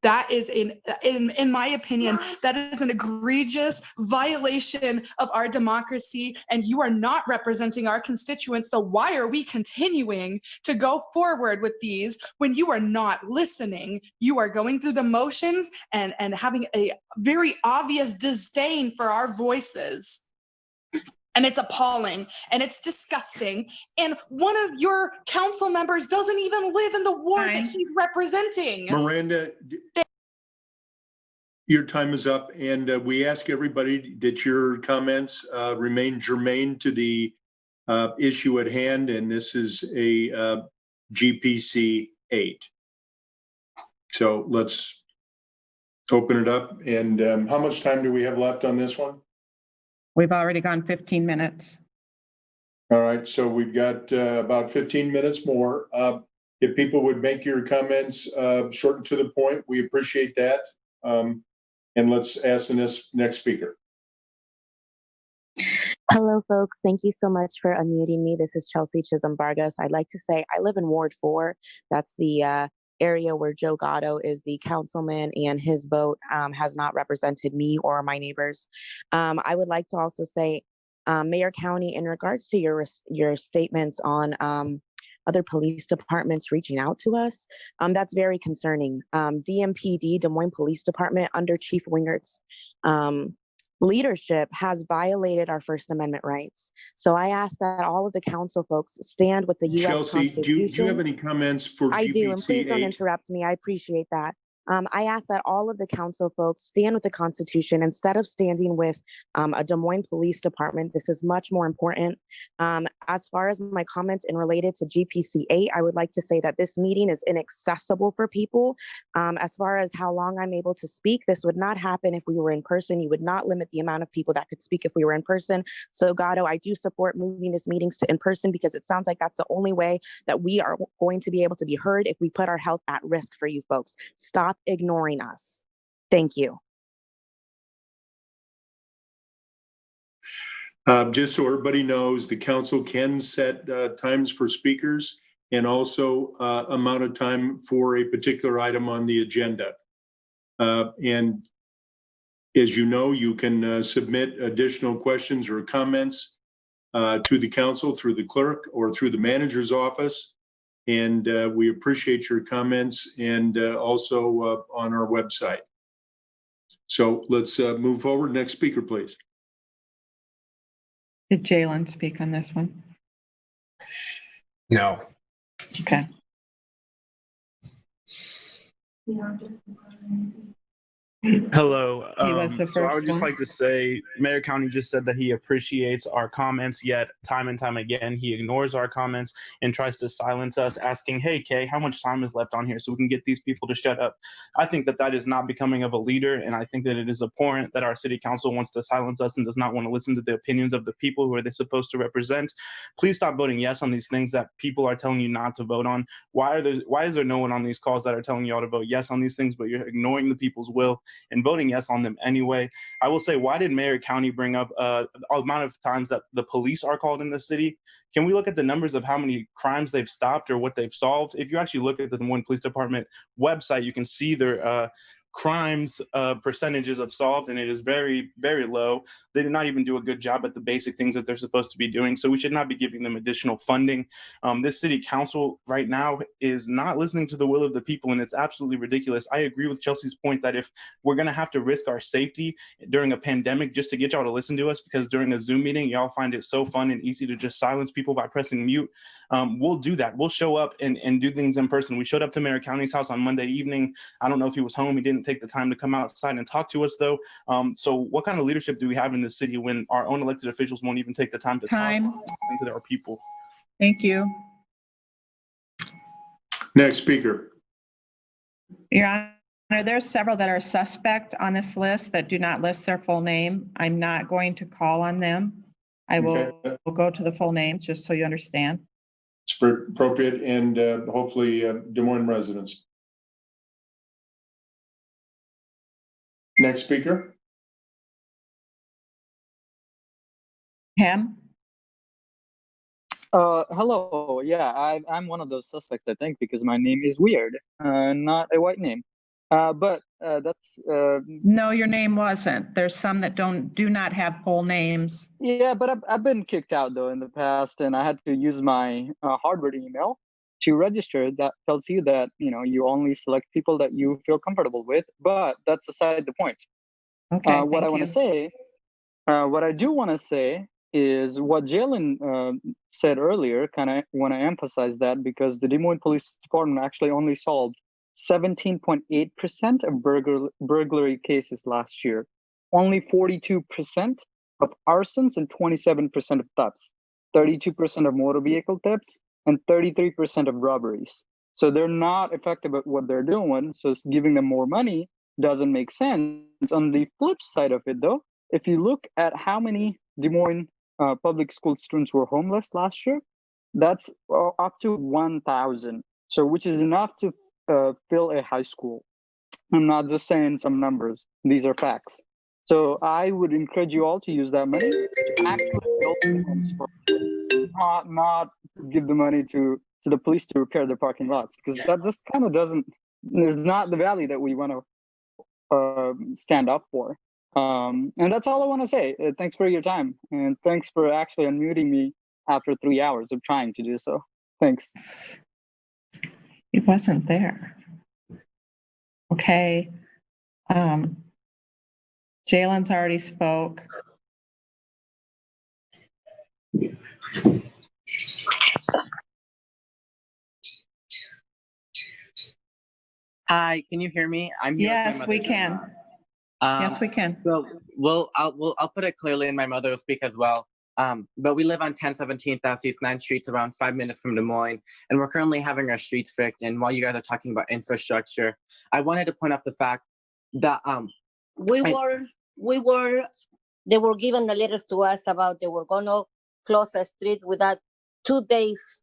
That is, in my opinion, that is an egregious violation of our democracy, and you are not representing our constituents. So why are we continuing to go forward with these when you are not listening? You are going through the motions and having a very obvious disdain for our voices. And it's appalling and it's disgusting. And one of your council members doesn't even live in the ward that he's representing. Miranda, your time is up, and we ask everybody that your comments remain germane to the issue at hand, and this is a GPC 8. So let's open it up. And how much time do we have left on this one? We've already gone 15 minutes. All right, so we've got about 15 minutes more. If people would make your comments short and to the point, we appreciate that. And let's ask the next speaker. Hello, folks. Thank you so much for unmuting me. This is Chelsea Chisholm Vargas. I'd like to say I live in Ward 4. That's the area where Joe Gatto is the councilman, and his vote has not represented me or my neighbors. I would like to also say, Mayor County, in regards to your statements on other police departments reaching out to us, that's very concerning. DMPD, Des Moines Police Department, under Chief Wingert's leadership, has violated our First Amendment rights. So I ask that all of the council folks stand with the U.S. Chelsea, Constitution. do you have any comments for I GPC do, and please don't 8? interrupt me. I appreciate that. I ask that all of the council folks stand with the Constitution instead of standing with a Des Moines Police Department. This is much more important. As far as my comments in related to GPC 8, I would like to say that this meeting is inaccessible for people. As far as how long I'm able to speak, this would not happen if we were in person. You would not limit the amount of people that could speak if we were in person. So Gatto, I do support moving these meetings to in person because it sounds like that's the only way that we are going to be able to be heard if we put our health at risk for you folks. Stop ignoring us. Thank you. Just so everybody knows, the council can set times for speakers, and also amount of time for a particular item on the agenda. And as you know, you can submit additional questions or comments to the council through the clerk or through the manager's office. And we appreciate your comments and also on our website. So let's move forward. Next speaker, please. Did Jalen speak on this one? No. Okay. Hello. He was the So I would first just one. like to say, Mayor County just said that he appreciates our comments, yet time and time again, he ignores our comments and tries to silence us, asking, hey, Kay, how much time is left on here so we can get these people to shut up? I think that that is not becoming of a leader, and I think that it is abhorrent that our city council wants to silence us and does not want to listen to the opinions of the people who are they supposed to represent. Please stop voting yes on these things that people are telling you not to vote on. Why is there no one on these calls that are telling you all to vote yes on these things, but you're ignoring the people's will and voting yes on them anyway? I will say, why did Mayor County bring up the amount of times that the police are called in the city? Can we look at the numbers of how many crimes they've stopped or what they've solved? If you actually look at the Des Moines Police Department website, you can see their crimes percentages of solved, and it is very, very low. They did not even do a good job at the basic things that they're supposed to be doing. So we should not be giving them additional funding. This city council right now is not listening to the will of the people, and it's absolutely ridiculous. I agree with Chelsea's point that if we're going to have to risk our safety during a pandemic just to get y'all to listen to us, because during a Zoom meeting, y'all find it so fun and easy to just silence people by pressing mute, we'll do that. We'll show up and do things in person. We showed up to Mayor County's house on Monday evening. I don't know if he was home. He didn't take the time to come outside and talk to us, though. So what kind of leadership do we have in this city when our own elected officials won't even take the time to talk and listen to our people? Thank you. Next speaker. Your Honor, there's several that are suspect on this list that do not list their full name. I'm not going to call on them. I will go to the full names just so you understand. It's appropriate and hopefully Des Moines residents. Next speaker. Ham? Hello. Yeah, I'm one of those suspects, I think, because my name is weird, not a white name. But that's. No, your name wasn't. There's some that do not have full names. Yeah, but I've been kicked out though in the past, and I had to use my Harvard email to register. That tells you that you only select people that you feel comfortable with. But that's aside the point. Okay. What I want to say, what I do want to say is what Jalen said earlier. Kind of want to emphasize that because the Des Moines Police Department actually only solved 17.8% of burglary cases last year, only 42% of arsons and 27% of thefts, 32% of motor vehicle thefts, and 33% of robberies. So they're not effective at what they're doing. So giving them more money doesn't make sense. On the flip side of it, though, if you look at how many Des Moines public school students were homeless last year, that's up to 1,000. So which is enough to fill a high school. I'm not just saying some numbers. These are facts. So I would encourage you all to use that money to actually build the homes for, not give the money to the police to repair their parking lots, because that just kind of is not the value that we want to stand up for. And that's all I want to say. Thanks for your time, and thanks for actually unmuting me after 3 hours of trying to do so. Thanks. It wasn't there. Okay. Jalen's already spoke. Hi, can you hear me? I'm here. Yes, we can. Yes, we can. So I'll put it clearly, and my mother will speak as well. But we live on 1017 Southeast 9th Street, around 5 minutes from Des Moines, and we're currently having our streets fixed. And while you guys are talking about infrastructure, I wanted to point out the fact that they were given the letters to us about they were going to close the street without 2 days,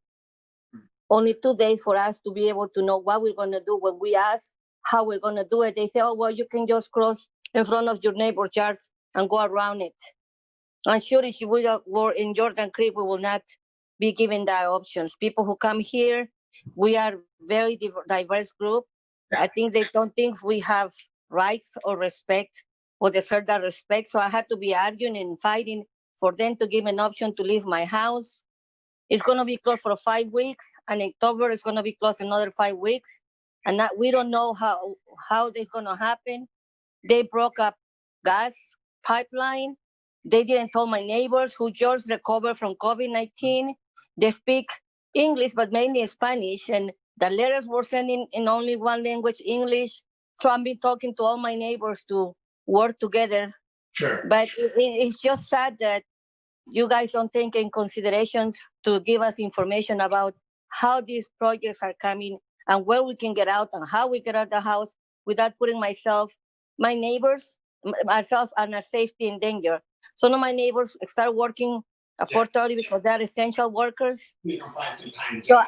only 2 days for us to be able to know what we're going to do. When we ask how we're going to do it, they say, oh, well, you can just cross in front of your neighbor's yards and go around it. I'm sure if we were in Jordan Creek, we will not be given that options. People who come here We are very diverse group. I think they don't think we have rights or respect or deserve that respect. So I had to be arguing and fighting for them to give me an option to leave my house. It's going to be closed for 5 weeks, and in October it's going to be closed another 5 weeks. And that we don't know how this going to happen. They broke up gas pipeline. They didn't tell my neighbors who just recovered from COVID-19. They speak English, but mainly Spanish. And the letters were sending in only one language, English. So I've been talking to all my neighbors to work together. Sure. But it's just sad that you guys don't take in considerations to give us information about how these projects are coming and where we can get out and how we get out of the house without putting myself, my neighbors, ourselves, and our safety in danger. So now my neighbors start working at 4:30 because they're essential workers. So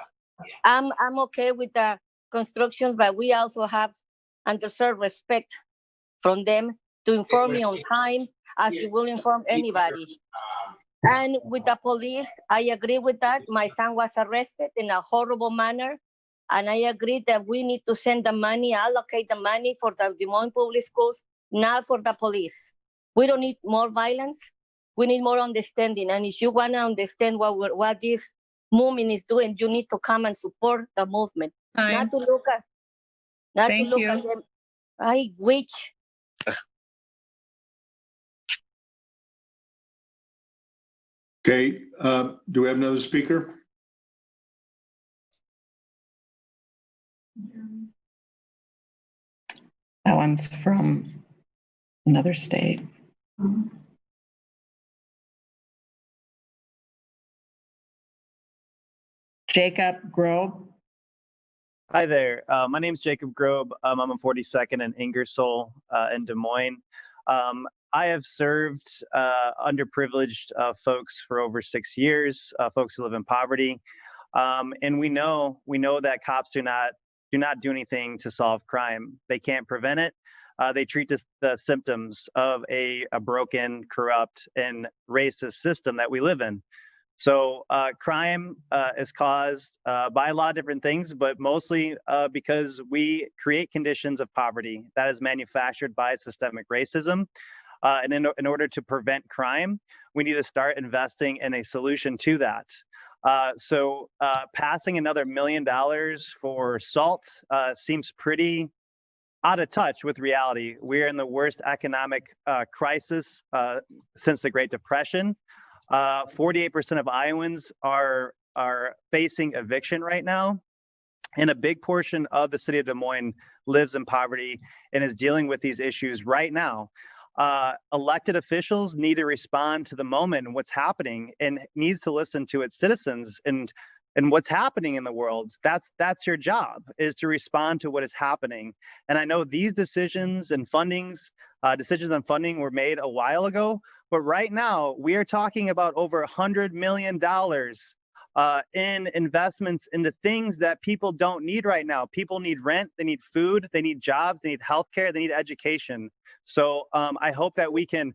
I'm okay with the construction, but we also have and deserve respect from them to inform me on time as you will inform anybody. And with the police, I agree with that. My son was arrested in a horrible manner. And I agree that we need to send the money, allocate the money for the Des Moines Public Schools, not for the police. We don't need more violence. We need more understanding. And if you want to understand what this movement is doing, you need to come and support the movement. Not to look at, at them. I wish. Okay, do we have another speaker? That one's from another state. Jacob Grobe. Hi there. My name's Jacob Grobe. I'm on 42nd and Ingersoll in Des Moines. I have served underprivileged folks for over 6 years, folks who live in poverty. And we know that cops do not do anything to solve crime. They can't prevent it. They treat the symptoms of a broken, corrupt, and racist system that we live in. So crime is caused by a lot of different things, but mostly because we create conditions of poverty that is manufactured by systemic racism. And in order to prevent crime, we need to start investing in a solution to that. So passing another $1 million for SALT seems pretty out of touch with reality. We're in the worst economic crisis since the Great Depression. 48% of Iowans are facing eviction right now. And a big portion of the city of Des Moines lives in poverty and is dealing with these issues right now. Elected officials need to respond to the moment and what's happening, and needs to listen to its citizens and what's happening in the world. That's your job, is to respond to what is happening. And I know these decisions on funding were made a while ago, but right now we are talking about over $100 million in investments into things that people don't need right now. People need rent, they need food, they need jobs, they need healthcare, they need education. So I hope that we can,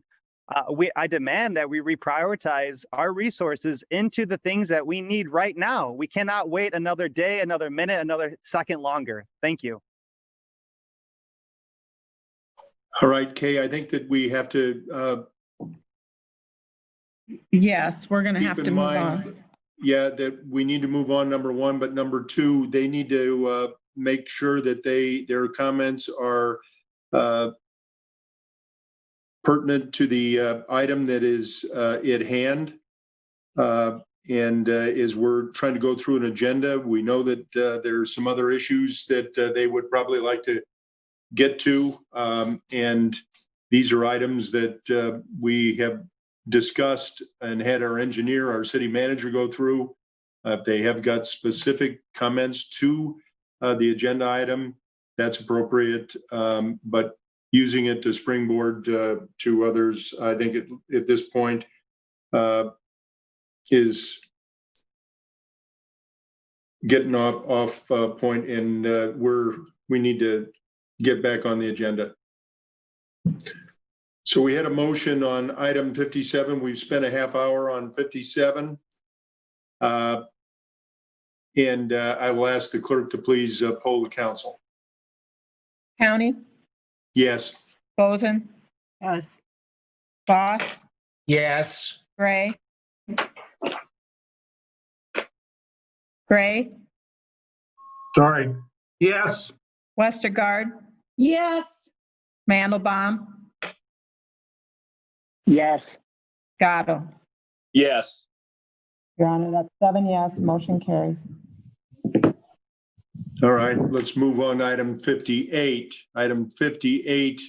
I demand that we reprioritize our resources into the things that we need right now. We cannot wait another day, another minute, another second longer. Thank you. All right, Kay, I think that we have to Yes, we're going to have keep to in move mind, on. yeah, that we need to move on, number one, but number two, they need to make sure that their comments are pertinent to the item that is at hand. And as we're trying to go through an agenda, we know that there's some other issues that they would probably like to get to. And these are items that we have discussed and had our engineer, our city manager go through. They have got specific comments to the agenda item, that's appropriate. But using it to springboard to others, I think at this point is getting off point, and we need to get back on the agenda. So we had a motion on item 57. We've spent a half hour on 57. And I will ask the clerk to please poll the council. County, Yes. Boson, Yes. Boss, Yes. Gray. Gray, Sorry. Yes. Westergaard, Yes. Mandelbaum, Yes. Gatto. Yes. Your Honor, that's 7 yes, motion carries. All right, let's move on to item 58. Item 58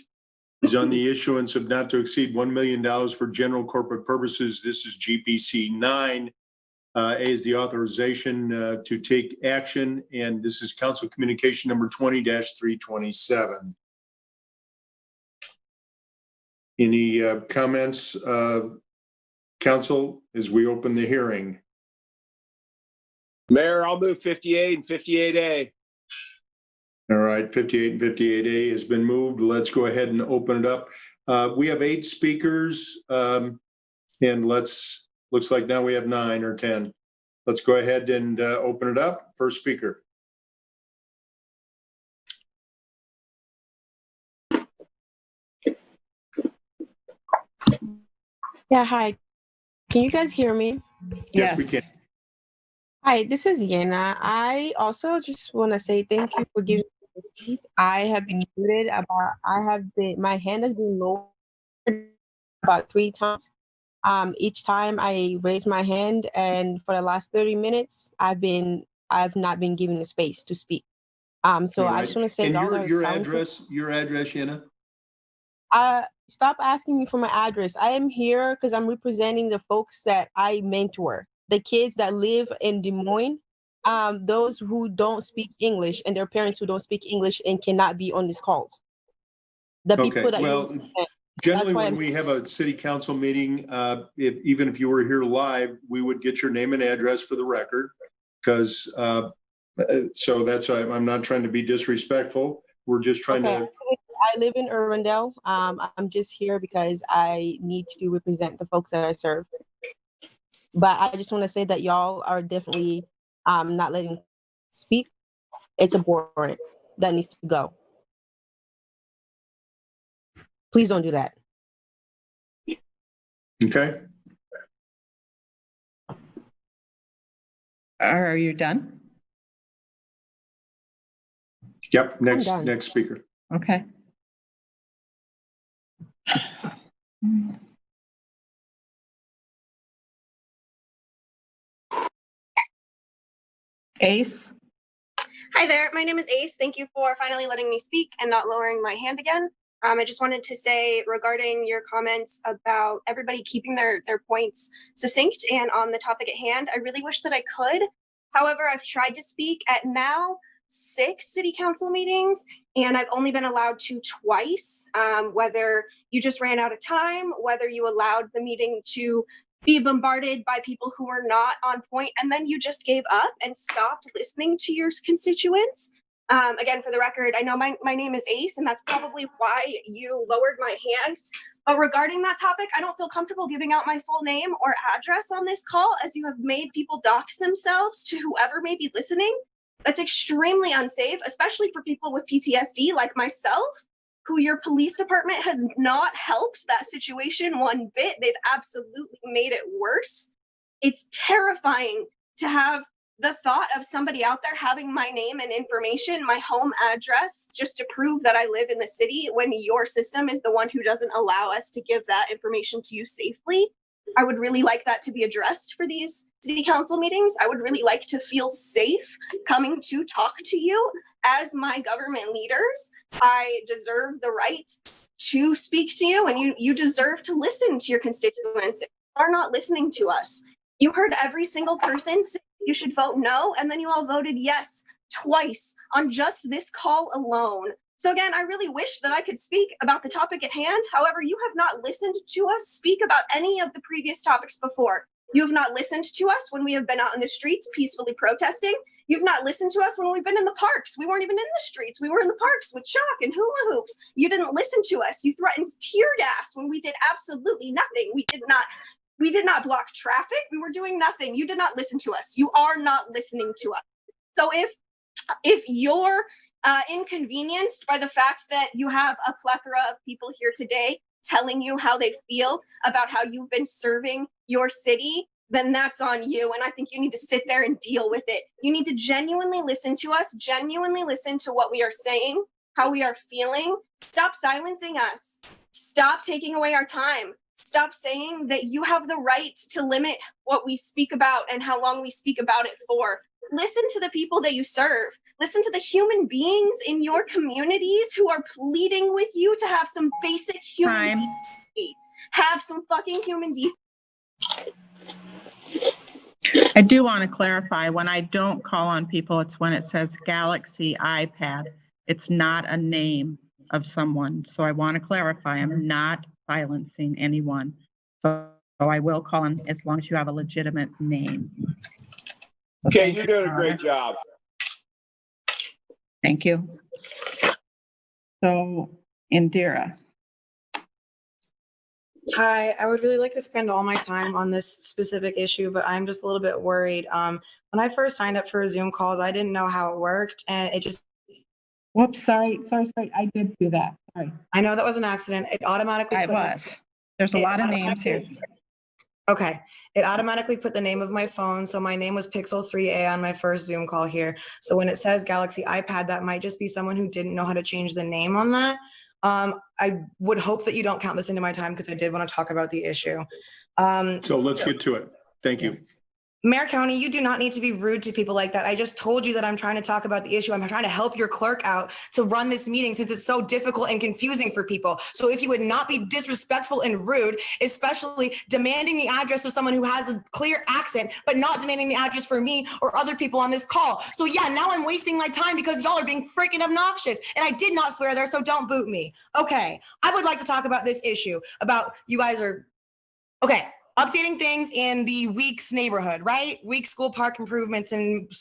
is on the issuance of not to exceed $1 million for general corporate purposes. This is GPC 9. A is the authorization to take action, and this is council communication number 20-327. Any comments, council, as we open the hearing? Mayor, I'll move 58 and 58A. All right, 58 and 58A has been moved. Let's go ahead and open it up. We have 8 speakers, and looks like now we have 9 or 10. Let's go ahead and open it up. First speaker. Yeah, hi. Can you guys hear me? Yes, we can. Hi, this is Yena. I also just want to say thank you for giving me the speech. I have been muted my hand has been lowered about 3 times. Each time I raise my hand, and for the last 30 minutes, I've not been given the space to speak. So All I right. just want to say And y'all are your silencing- address, Yenna? Stop asking me for my address. I am here because I'm representing the folks that I mentor, the kids that live in Des Moines, those who don't speak English and their parents who don't speak English and cannot be on this call. The people Okay, that well, generally when we have a city council meeting, even if you were here live, we would get your name and address for the record. Because, so that's, I'm not trying to be disrespectful. We're just trying to. I live in Irwindale. I'm just here because I need to represent the folks that I serve. But I just want to say that y'all are definitely not letting speak. It's abhorrent. That needs to go. Please don't do that. Okay. Are you done? Yep, next speaker. Okay. Ace. Hi there, my name is Ace. Thank you for finally letting me speak and not lowering my hand again. I just wanted to say regarding your comments about everybody keeping their points succinct and on the topic at hand, I really wish that I could. However, I've tried to speak at now 6 city council meetings, and I've only been allowed to twice, whether you just ran out of time, whether you allowed the meeting to be bombarded by people who were not on point, and then you just gave up and stopped listening to your constituents. Again, for the record, I know my name is Ace, and that's probably why you lowered my hand. But regarding that topic, I don't feel comfortable giving out my full name or address on this call, as you have made people dox themselves to whoever may be listening. That's extremely unsafe, especially for people with PTSD like myself, who your police department has not helped that situation one bit. They've absolutely made it worse. It's terrifying to have the thought of somebody out there having my name and information, my home address, just to prove that I live in the city when your system is the one who doesn't allow us to give that information to you safely. I would really like that to be addressed for these city council meetings. I would really like to feel safe coming to talk to you as my government leaders. I deserve the right to speak to you, and you deserve to listen to your constituents. If you are not listening to us, you heard every single person say you should vote no, and then you all voted yes twice on just this call alone. So again, I really wish that I could speak about the topic at hand. However, you have not listened to us speak about any of the previous topics before. You have not listened to us when we have been out in the streets peacefully protesting. You've not listened to us when we've been in the parks. We weren't even in the streets. We were in the parks with chalk and hula hoops. You didn't listen to us. You threatened tear gas when we did absolutely nothing. We did not block traffic. We were doing nothing. You did not listen to us. You are not listening to us. So if you're inconvenienced by the fact that you have a plethora of people here today telling you how they feel about how you've been serving your city, then that's on you. And I think you need to sit there and deal with it. You need to genuinely listen to us, genuinely listen to what we are saying, how we are feeling. Stop silencing us. Stop taking away our time. Stop saying that you have the right to limit what we speak about and how long we speak about it for. Listen to the people that you serve. Listen to the human beings in your communities who are pleading with you to have some basic human decency. Have some fucking human decency. I do want to clarify, when I don't call on people, it's when it says Galaxy iPad. It's not a name of someone. So I want to clarify, I'm not silencing anyone. So I will call on as long as you have a legitimate name. Okay, you're doing a great job. Thank you. So, Indira. Hi, I would really like to spend all my time on this specific issue, but I'm just a little bit worried. When I first signed up for Zoom calls, I didn't know how it worked, and it just. Whoops, sorry. I did do that. Sorry. I know that was an accident. It automatically. There's a lot of names here. Okay. It automatically put the name of my phone. So my name was Pixel 3A on my first Zoom call here. So when it says Galaxy iPad, that might just be someone who didn't know how to change the name on that. I would hope that you don't count this into my time because I did want to talk about the issue. So let's get to it. Thank you. Mayor County, you do not need to be rude to people like that. I just told you that I'm trying to talk about the issue. I'm trying to help your clerk out to run this meeting since it's so difficult and confusing for people. So if you would not be disrespectful and rude, especially demanding the address of someone who has a clear accent, but not demanding the address for me or other people on this call. So yeah, now I'm wasting my time because y'all are being freaking obnoxious. And I did not swear there, so don't boot me. Okay, I would like to talk about this issue about you guys are, okay. Updating things in the Weeks neighborhood, right? Weeks school park improvements and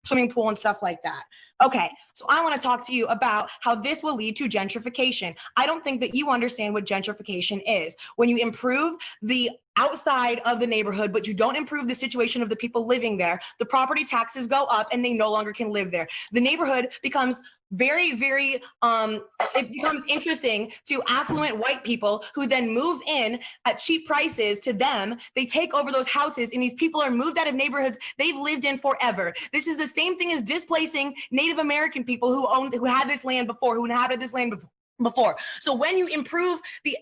swimming pool and stuff like that. Okay, so I want to talk to you about how this will lead to gentrification. I don't think that you understand what gentrification is. When you improve the outside of the neighborhood, but you don't improve the situation of the people living there, the property taxes go up and they no longer can live there. The neighborhood becomes very, very, it becomes interesting to affluent white people who then move in at cheap prices to them. They take over those houses and these people are moved out of neighborhoods they've lived in forever. This is the same thing as displacing Native American people who had this land before, who inhabited this land before. So when you improve the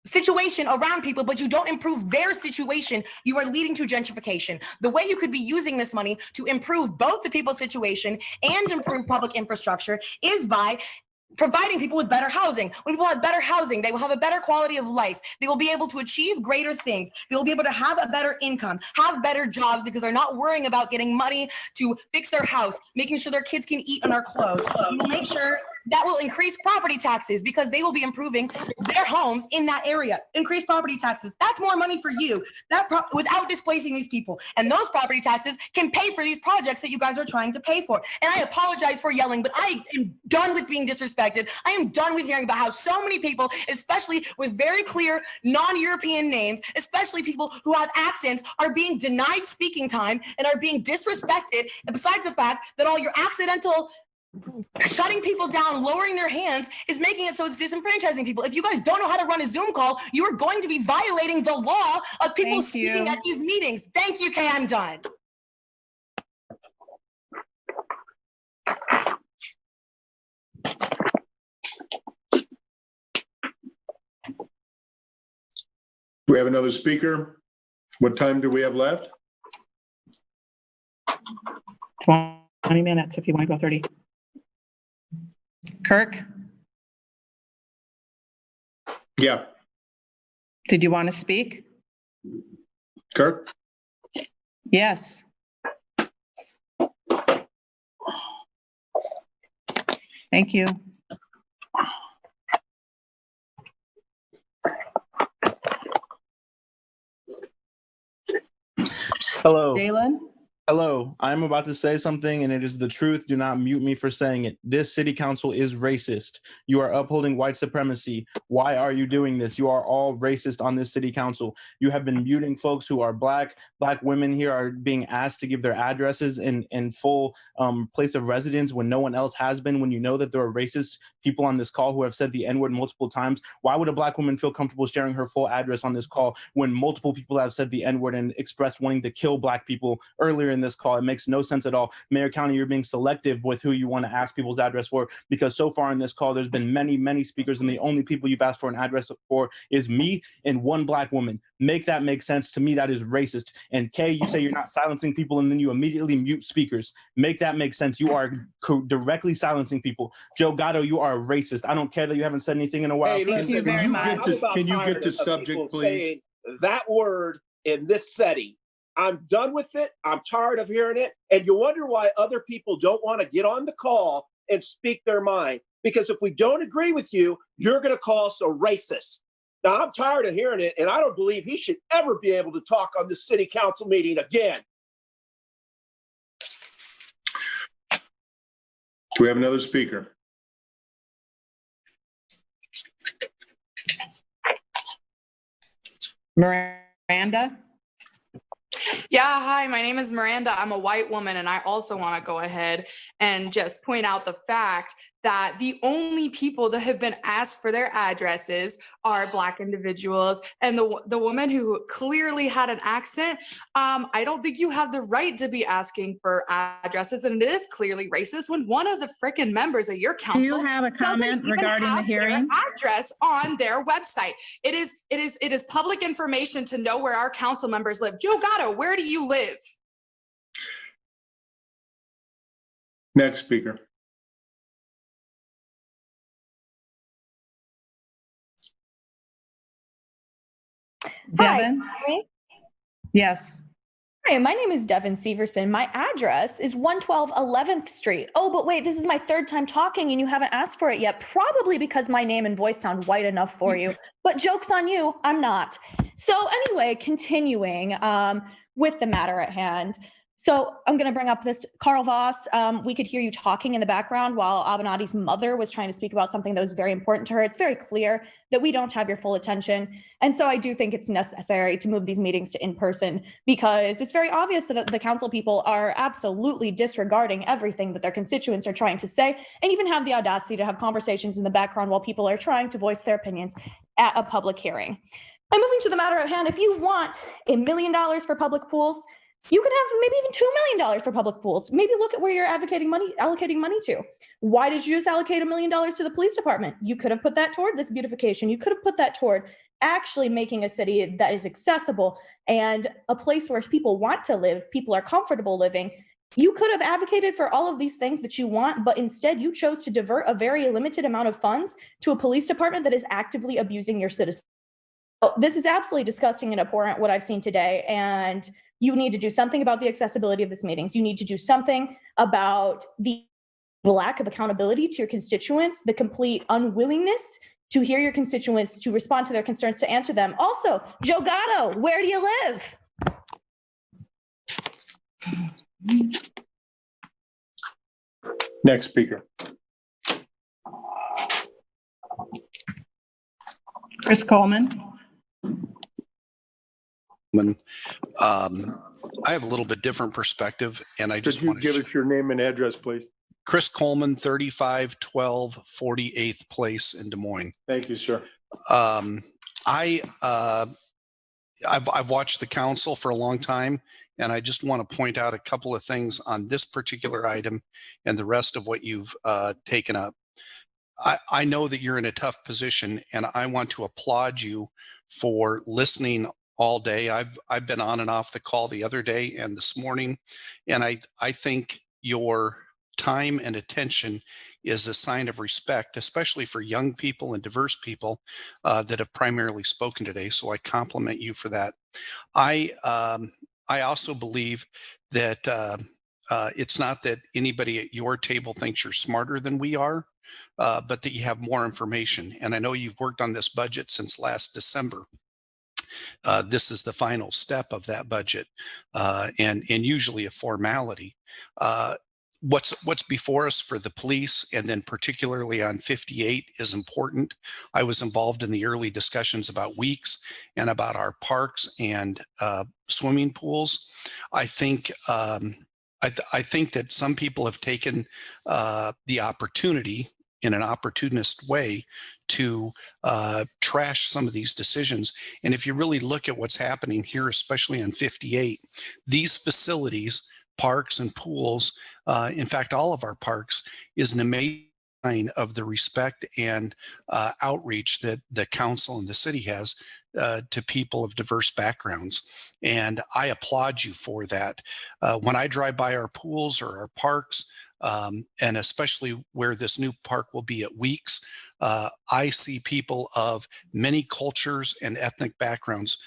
situation around people, but you don't improve their situation, you are leading to gentrification. The way you could be using this money to improve both the people's situation and improve public infrastructure is by providing people with better housing. When people have better housing, they will have a better quality of life. They will be able to achieve greater things. They will be able to have a better income, have better jobs because they're not worrying about getting money to fix their house, making sure their kids can eat on our clothes. We will make sure that will increase property taxes because they will be improving their homes in that area. Increase property taxes. That's more money for you without displacing these people. And those property taxes can pay for these projects that you guys are trying to pay for. And I apologize for yelling, but I am done with being disrespected. I am done with hearing about how so many people, especially with very clear non-European names, especially people who have accents, are being denied speaking time and are being disrespected. And besides the fact that all your accidental shutting people down, lowering their hands is making it so it's disenfranchising people. If you guys don't know how to run a Zoom call, you are going to be violating the law of people speaking at these meetings. Thank you, Kay, I'm done. Do we have another speaker? What time do we have left? 20 minutes if you want to go 30. Kirk? Yeah. Did you want to speak? Kirk? Yes. Thank you. Hello. Jalen? Hello, I'm about to say something and it is the truth. Do not mute me for saying it. This city council is racist. You are upholding white supremacy. Why are you doing this? You are all racist on this city council. You have been muting folks who are black. Black women here are being asked to give their addresses in full place of residence when no one else has been, when you know that there are racist people on this call who have said the N-word multiple times. Why would a black woman feel comfortable sharing her full address on this call when multiple people have said the N-word and expressed wanting to kill black people earlier in this call? It makes no sense at all. Mayor County, you're being selective with who you want to ask people's address for, because so far in this call, there's been many speakers, and the only people you've asked for an address for is me and one black woman. Make that make sense. To me, that is racist. And Kay, you say you're not silencing people, and then you immediately mute speakers. Make that make sense. You are directly silencing people. Joe Gatto, you are a racist. I don't care that you haven't said anything in a while. Hey, listen, Can you get to subject, please? Saying that word in this setting. I'm done with it. I'm tired of hearing it. And you wonder why other people don't want to get on the call and speak their mind. Because if we don't agree with you, you're going to call us a racist. Now, I'm tired of hearing it, and I don't believe he should ever be able to talk on the city council meeting again. Do we have another speaker? Miranda? Yeah, hi, my name is Miranda. I'm a white woman, and I also want to go ahead and just point out the fact that the only people that have been asked for their addresses are Black individuals. And the woman who clearly had an accent, I don't think you have the right to be asking for addresses. And it is clearly racist when one of the freaking members of your council Do you have a comment regarding the hearing? address on their website. It is public information to know where our council members live. Joe Gatto, where do you live? Next speaker. Devin? Hi. Yes. Hi, my name is Devin Severson. My address is 112 11th Street. Oh, but wait, this is my third time talking and you haven't asked for it yet, probably because my name and voice sound white enough for you. But joke's on you, I'm not. So anyway, continuing with the matter at hand. So I'm going to bring up this, Carl Voss. We could hear you talking in the background while Abenadi's mother was trying to speak about something that was very important to her. It's very clear that we don't have your full attention. And so I do think it's necessary to move these meetings to in-person, because it's very obvious that the council people are absolutely disregarding everything that their constituents are trying to say, and even have the audacity to have conversations in the background while people are trying to voice their opinions at a public hearing. And moving to the matter at hand, if you want $1 million for public pools, you could have maybe even $2 million for public pools. Maybe look at where you're allocating money to. Why did you just allocate $1 million to the police department? You could have put that toward this beautification. You could have put that toward actually making a city that is accessible and a place where people want to live, people are comfortable living. You could have advocated for all of these things that you want, but instead you chose to divert a very limited amount of funds to a police department that is actively abusing your citizens. This is absolutely disgusting and abhorrent, what I've seen today. And you need to do something about the accessibility of these meetings. You need to do something about the lack of accountability to your constituents, the complete unwillingness to hear your constituents, to respond to their concerns, to answer them. Also, Joe Gatto, where do you live? Next speaker. Chris Coleman. I have a little bit different perspective, and I just want to give us your name and address, please. Chris Coleman, 3512 48th Place in Des Moines. Thank you, sir. I've watched the council for a long time, and I just want to point out a couple of things on this particular item and the rest of what you've taken up. I know that you're in a tough position, and I want to applaud you for listening all day. I've been on and off the call the other day and this morning, and I think your time and attention is a sign of respect, especially for young people and diverse people that have primarily spoken today. So I compliment you for that. I also believe that it's not that anybody at your table thinks you're smarter than we are, but that you have more information. And I know you've worked on this budget since last December. this is the final step of that budget, and usually a formality. What's before us for the police, and then particularly on 58, is important. I was involved in the early discussions about weeks and about our parks and swimming pools. I think I think that some people have taken the opportunity in an opportunist way to trash some of these decisions. And if you really look at what's happening here, especially on 58, these facilities, parks and pools, in fact, all of our parks, is an amazing sign of the respect and outreach that the council and the city has to people of diverse backgrounds. And I applaud you for that. When I drive by our pools or our parks, and especially where this new park will be at Weeks, I see people of many cultures and ethnic backgrounds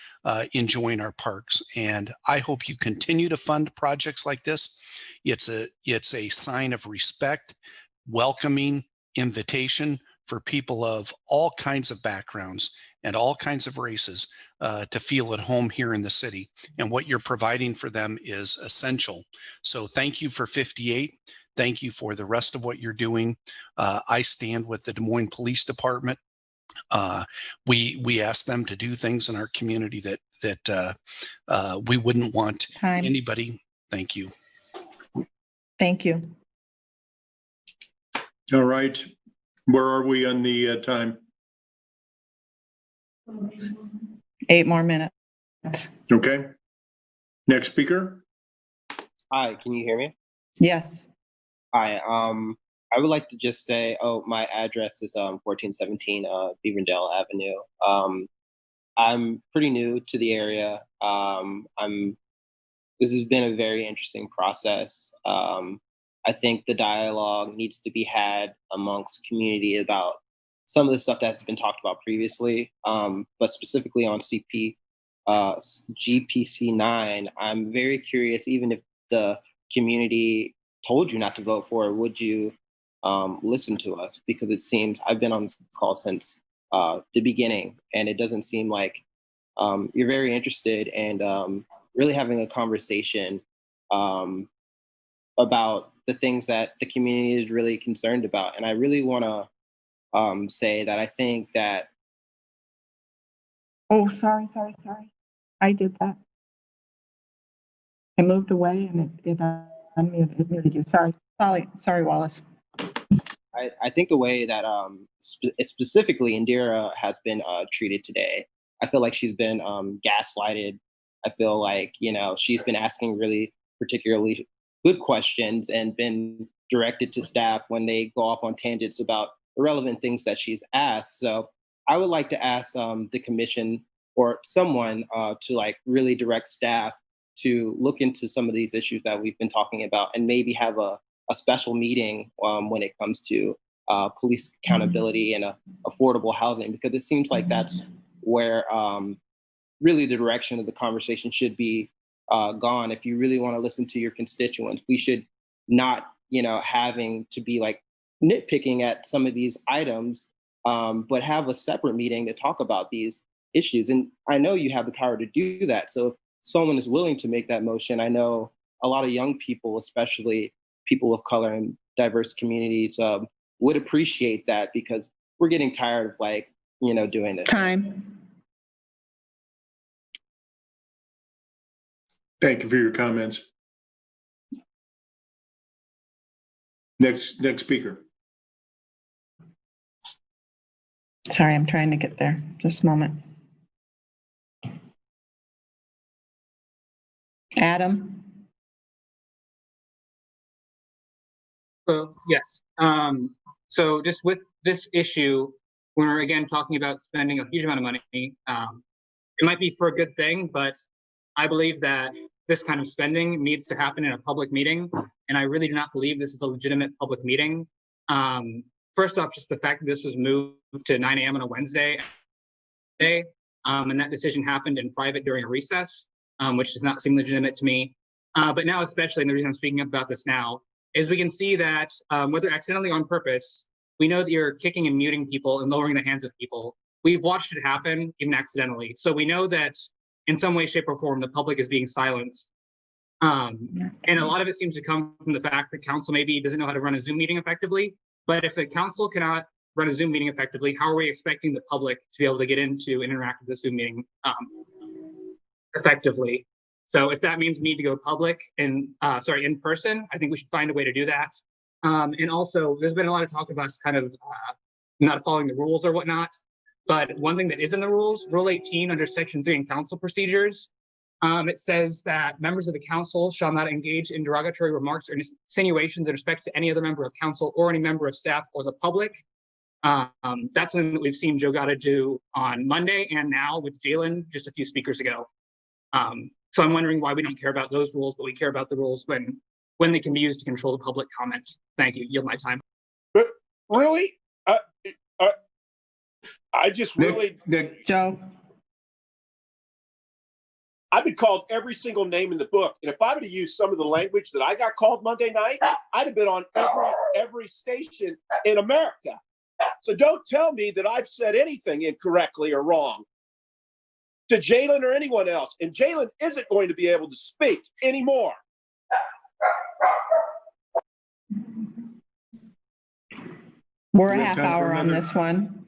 enjoying our parks. And I hope you continue to fund projects like this. It's a sign of respect, welcoming invitation for people of all kinds of backgrounds and all kinds of races to feel at home here in the city. And what you're providing for them is essential. So thank you for 58. Thank you for the rest of what you're doing. I stand with the Des Moines Police Department. We ask them to do things in our community that we wouldn't want anybody. Thank you. Thank you. All right. Where are we on the time? 8 more minutes. Okay. Next speaker. Hi, can you hear me? Yes. Hi, I would like to just say, my address is 1417 Beaverdale Avenue. I'm pretty new to the area. This has been a very interesting process. I think the dialogue needs to be had amongst community about some of the stuff that's been talked about previously, but specifically on GPC 9, I'm very curious, even if the community told you not to vote for it, would you listen to us? Because it seems, I've been on this call since the beginning, and it doesn't seem like you're very interested in really having a conversation about the things that the community is really concerned about. And I really want to say that I think that. Oh, sorry. I did that. I moved away and it unmuted you. Sorry, Wallace. I think the way that specifically Indira has been treated today, I feel like she's been gaslighted. I feel like, she's been asking really particularly good questions and been directed to staff when they go off on tangents about irrelevant things that she's asked. So I would like to ask the commission or someone to really direct staff to look into some of these issues that we've been talking about, and maybe have a special meeting when it comes to police accountability and affordable housing, because it seems like that's where really the direction of the conversation should be gone. If you really want to listen to your constituents, we should not, having to be nitpicking at some of these items, but have a separate meeting to talk about these issues. And I know you have the power to do that. So if someone is willing to make that motion, I know a lot of young people, especially people of color and diverse communities, would appreciate that, because we're getting tired of doing this. Time. Thank you for your comments. Next speaker. Sorry, I'm trying to get there. Just a moment. Adam. Yes. So just with this issue, when we're again talking about spending a huge amount of money, it might be for a good thing, but I believe that this kind of spending needs to happen in a public meeting, and I really do not believe this is a legitimate public meeting. First off, just the fact that this was moved to 9 a.m. on a Wednesday, and that decision happened in private during a recess, which does not seem legitimate to me. But now especially, and the reason I'm speaking about this now, is we can see that whether accidentally or on purpose, we know that you're kicking and muting people and lowering the hands of people. we've watched it happen even accidentally. So we know that in some way, shape, or form, the public is being silenced. And a lot of it seems to come from the fact that council maybe doesn't know how to run a Zoom meeting effectively. But if the council cannot run a Zoom meeting effectively, how are we expecting the public to be able to get into and interact with the Zoom meeting effectively? So if that means we need to go public and in person, I think we should find a way to do that. And also, there's been a lot of talk about us kind of not following the rules or whatnot. But one thing that is in the rules, Rule 18 under Section 3 in council procedures, it says that members of the council shall not engage in derogatory remarks or insinuations in respect to any other member of council or any member of staff or the public. That's something that we've seen Joe Gatto do on Monday and now with Jalen just a few speakers ago. So I'm wondering why we don't care about those rules, but we care about the rules when they can be used to control the public comment. Thank you. Yield my time. But really? I just really, Joe. I've been called every single name in the book. And if I would have used some of the language that I got called Monday night, I'd have been on every station in America. So don't tell me that I've said anything incorrectly or wrong to Jalen or anyone else. And Jalen isn't going to be able to speak anymore. We're a We have half time for hour on another? this one.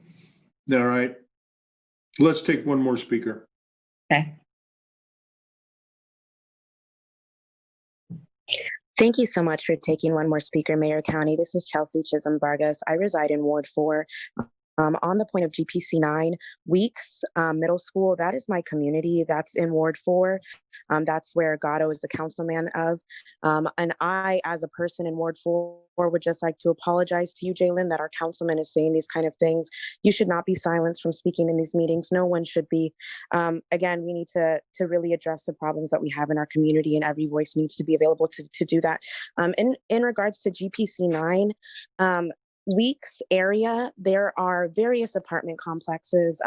All right. Let's take one more speaker. Okay. Thank you so much for taking one more speaker, Mayor County. This is Chelsea Chisholm Vargas. I reside in Ward 4. On the point of GPC 9, Weeks Middle School, that is my community. That's in Ward 4. That's where Gatto is the councilman of. And I, as a person in Ward 4, would just like to apologize to you, Jalen, that our councilman is saying these kind of things. You should not be silenced from speaking in these meetings. No one should be. Again, we need to really address the problems that we have in our community, and every voice needs to be available to do that. In regards to GPC 9, Weeks area, there are various apartment complexes.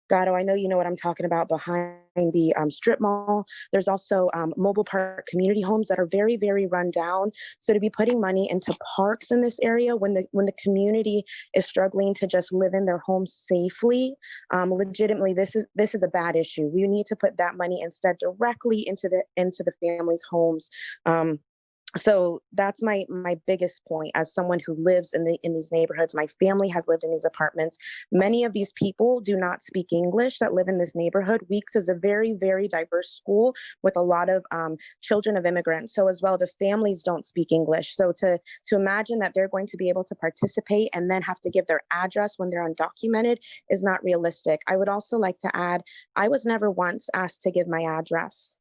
Gatto, I know you know what I'm talking about behind the strip mall. There's also mobile park community homes that are very, very run down. So to be putting money into parks in this area when the community is struggling to just live in their homes safely, legitimately, this is a bad issue. We need to put that money instead directly into the families' homes. So that's my biggest point as someone who lives in these neighborhoods. My family has lived in these apartments. Many of these people do not speak English that live in this neighborhood. Weeks is a very, very diverse school with a lot of children of immigrants. So as well, the families don't speak English. So to imagine that they're going to be able to participate and then have to give their address when they're undocumented is not realistic. I would also like to add, I was never once asked to give my address.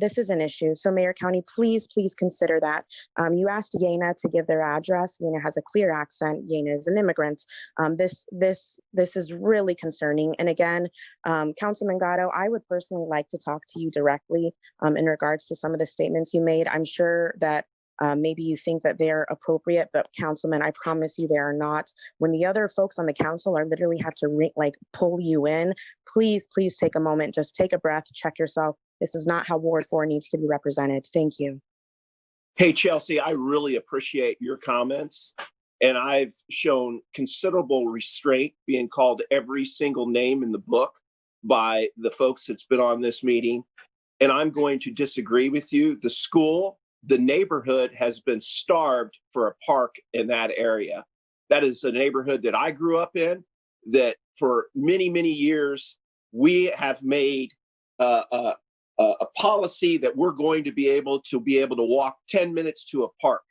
This is an issue. So Mayor County, please consider that. You asked Yena to give their address. Yena has a clear accent. Yena is an immigrant. This is really concerning. And again, Councilman Gatto, I would personally like to talk to you directly in regards to some of the statements you made. I'm sure that maybe you think that they're appropriate, but Councilman, I promise you they are not. When the other folks on the council are literally have to pull you in, please take a moment, just take a breath, check yourself. This is not how Ward 4 needs to be represented. Thank you. Hey, Chelsea, I really appreciate your comments. And I've shown considerable restraint being called every single name in the book by the folks that's been on this meeting. And I'm going to disagree with you. The school, the neighborhood has been starved for a park in that area. That is a neighborhood that I grew up in, that for many, many years, we have made a policy that we're going to be able to walk 10 minutes to a park.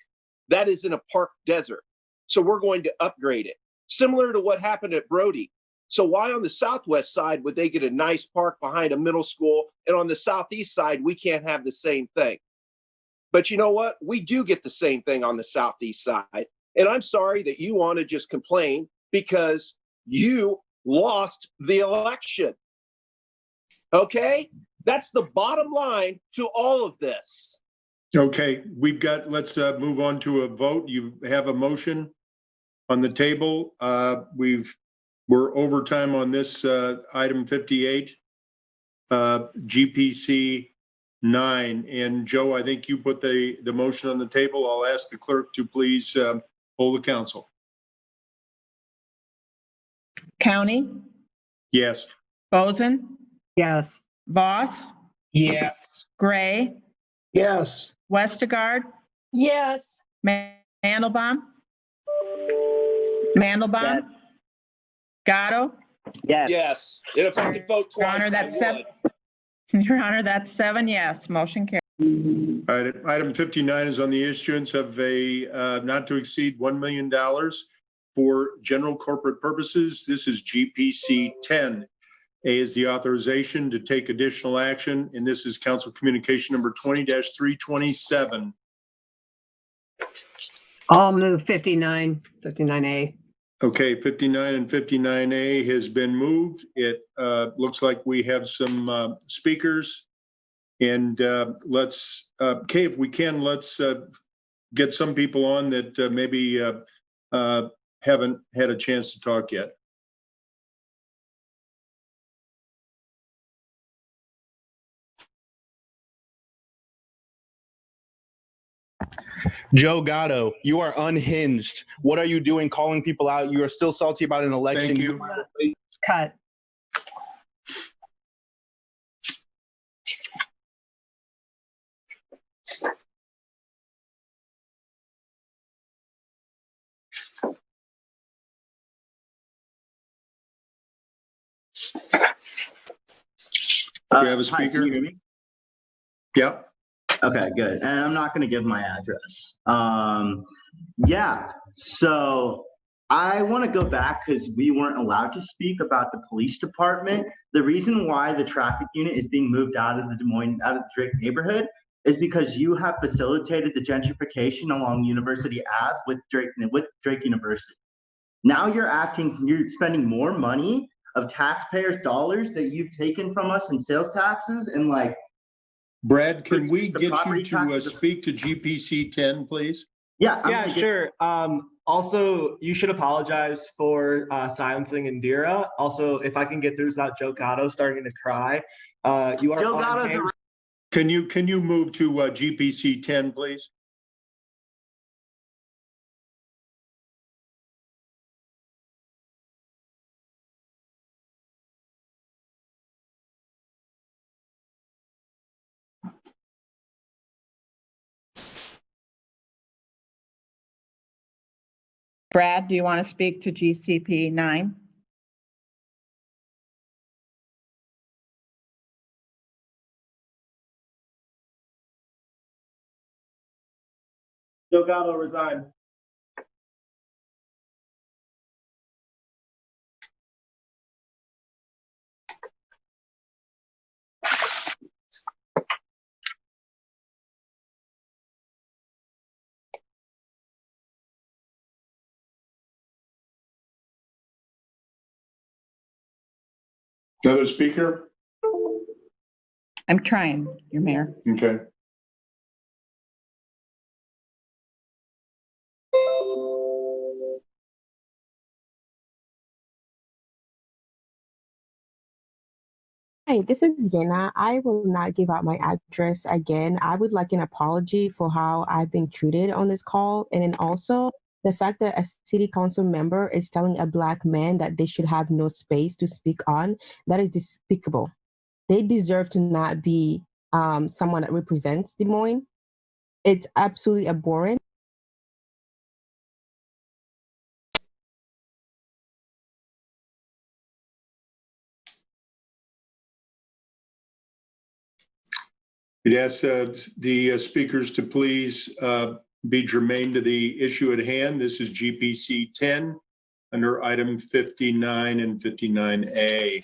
That is in a park desert. So we're going to upgrade it, similar to what happened at Brody. So why on the southwest side would they get a nice park behind a middle school, and on the southeast side, we can't have the same thing? But you know what? We do get the same thing on the southeast side. And I'm sorry that you want to just complain because you lost the election. Okay? That's the bottom line to all of this. Okay, let's move on to a vote. You have a motion on the table. We're over time on this item 58, GPC 9. And Joe, I think you put the motion on the table. I'll ask the clerk to please poll the council. County? Yes. Boson, Yes. Voss, Yes. Gray, Yes. Westergaard, Yes. Mandelbaum, Mandelbaum, Gatto. Yes. Yes. And if I could vote Your Honor, twice, I that's seven. would. Your Honor, that's 7 yes. Motion carries. Item 59 is on the issuance of a not to exceed $1 million for general corporate purposes. This is GPC 10. A is the authorization to take additional action, and this is Council Communication number 20-327. I'll move 59A. Okay, 59 and 59A has been moved. It looks like we have some speakers. And let's, Kay, if we can, let's get some people on that maybe haven't had a chance to talk yet. Joe Gatto, you are unhinged. What are you doing calling people out? You are still salty about an election. Thank you. Cut. Do we have a Hi, speaker? can you hear me? Yeah. Okay, good. And I'm not going to give my address. Yeah, so I want to go back because we weren't allowed to speak about the police department. The reason why the traffic unit is being moved out of the Des Moines, out of the Drake neighborhood is because you have facilitated the gentrification along University Ave with Drake University. Now you're spending more money of taxpayers' dollars that you've taken from us in sales taxes and like. Brad, can we get you to taxes- speak to GPC 10, please? Yeah. Yeah, sure. Also, you should apologize for silencing Indira. Also, if I can get through without Joe Gatto starting to cry. You are Joe Gatto's a Can you move to GPC 10, please? Brad, do you want to speak to GCP 9? Joe Gatto resign. Another speaker? I'm trying, your mayor. Okay. Hi, this is Yena. I will not give out my address again. I would like an apology for how I've been treated on this call. And then also the fact that a city council member is telling a Black man that they should have no space to speak on, that is despicable. They deserve to not be someone that represents Des Moines. It's absolutely abhorrent. We'd ask the speakers to please be germane to the issue at hand. This is GPC 10 under item 59 and 59A.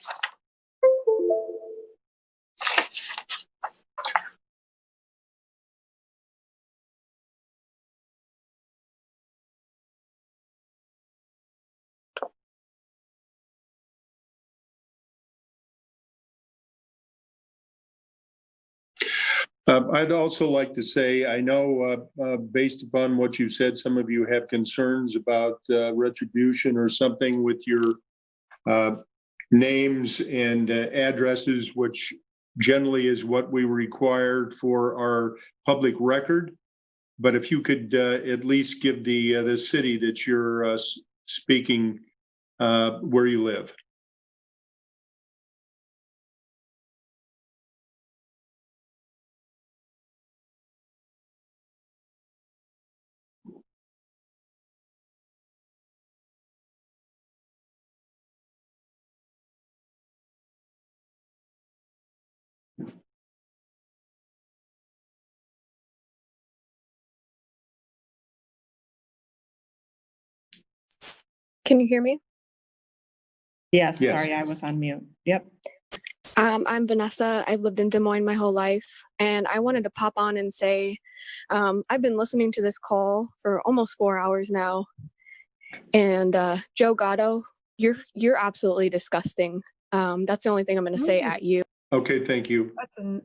I'd also like to say, I know based upon what you said, some of you have concerns about retribution or something with your names and addresses, which generally is what we required for our public record. But if you could at least give the city that you're speaking where you live. Can you hear me? Yes, Yes. sorry, I was on mute. Yep. I'm Vanessa. I've lived in Des Moines my whole life, and I wanted to pop on and say I've been listening to this call for almost 4 hours now. And Joe Gatto, you're absolutely disgusting. That's the only thing I'm going to say at you. Okay, thank you. That's an,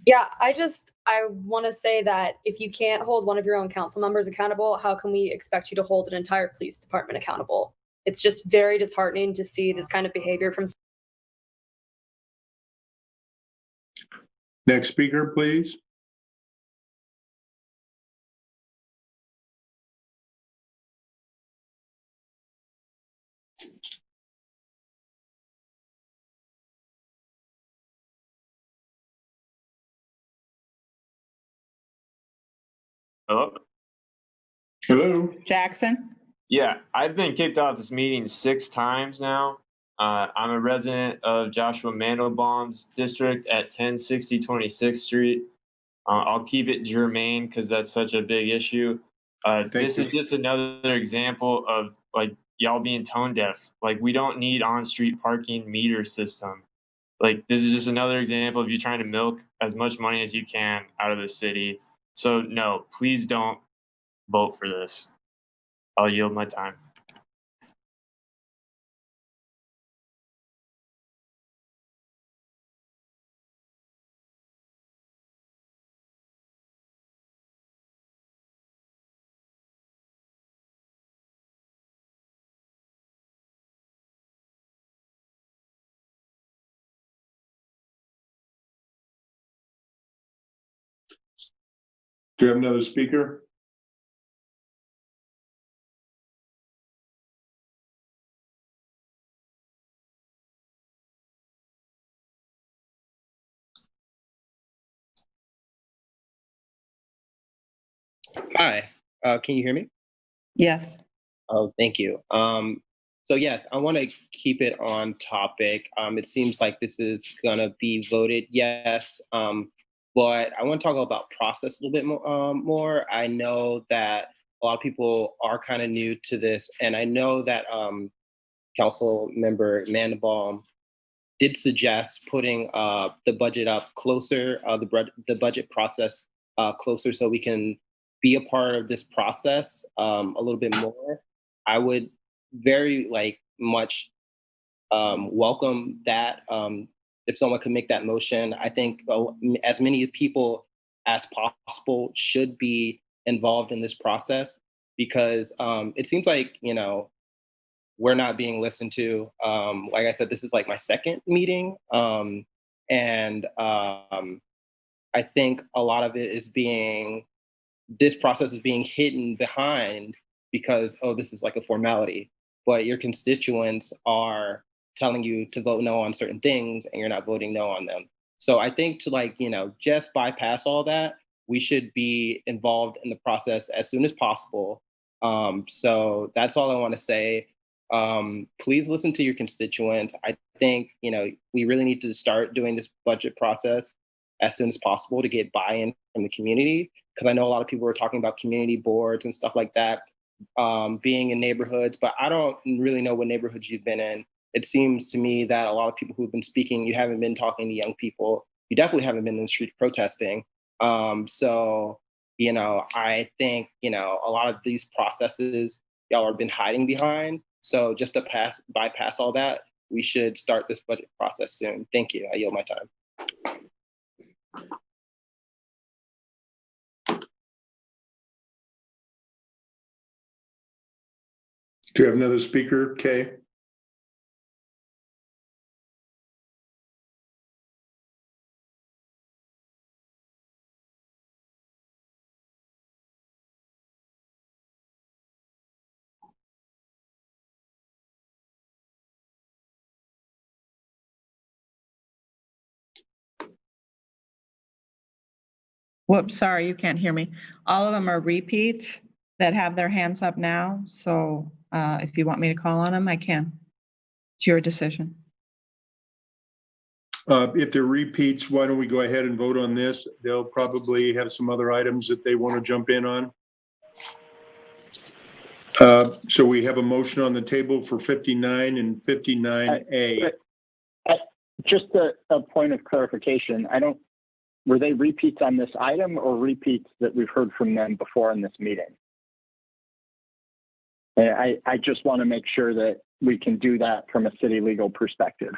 Yeah, I want to say that if you can't hold one of your own council members accountable, how can we expect you to hold an entire police department accountable? It's just very disheartening to see this kind of behavior from. Next speaker, please. Hello? Hello? Jackson? Yeah, I've been kicked off this meeting 6 times now. I'm a resident of Joshua Mandelbaum's district at 1060 26th Street. I'll keep it germane because that's such a big issue. This is just another example of like y'all being tone deaf. Like we don't need on-street parking meter system. Like this is just another example of you trying to milk as much money as you can out of the city. So no, please don't vote for this. I'll yield my time. Do you have another speaker? Hi, can you hear me? Yes. Oh, thank you. So yes, I want to keep it on topic. It seems like this is gonna be voted yes, but I want to talk about process a little bit more. I know that a lot of people are kind of new to this, and I know that Council Member Mandelbaum did suggest putting the budget up closer, the budget process closer, so we can be a part of this process a little bit more. I would very much welcome that if someone could make that motion. I think as many people as possible should be involved in this process because it seems like we're not being listened to. Like I said, this is like my second meeting, and I think a lot of it is this process is being hidden behind because, oh, this is like a formality, but your constituents are telling you to vote no on certain things and you're not voting no on them. So I think to just bypass all that, we should be involved in the process as soon as possible. So that's all I want to say. Please listen to your constituents. I think, we really need to start doing this budget process as soon as possible to get buy-in from the community. Because I know a lot of people are talking about community boards and stuff like that, being in neighborhoods, but I don't really know what neighborhoods you've been in. It seems to me that a lot of people who've been speaking, you haven't been talking to young people. You definitely haven't been in the street protesting. So, I think, a lot of these processes y'all have been hiding behind. So just to bypass all that, we should start this budget process soon. Thank you. I yield my time. Do you have another speaker, Kay? Whoops, sorry, you can't hear me. All of them are repeats that have their hands up now. So if you want me to call on them, I can. It's your decision. If there are repeats, why don't we go ahead and vote on this? They'll probably have some other items that they want to jump in on. So we have a motion on the table for 59 and 59A. Just a point of clarification. Were they repeats on this item or repeats that we've heard from them before in this meeting? And I just want to make sure that we can do that from a city legal perspective.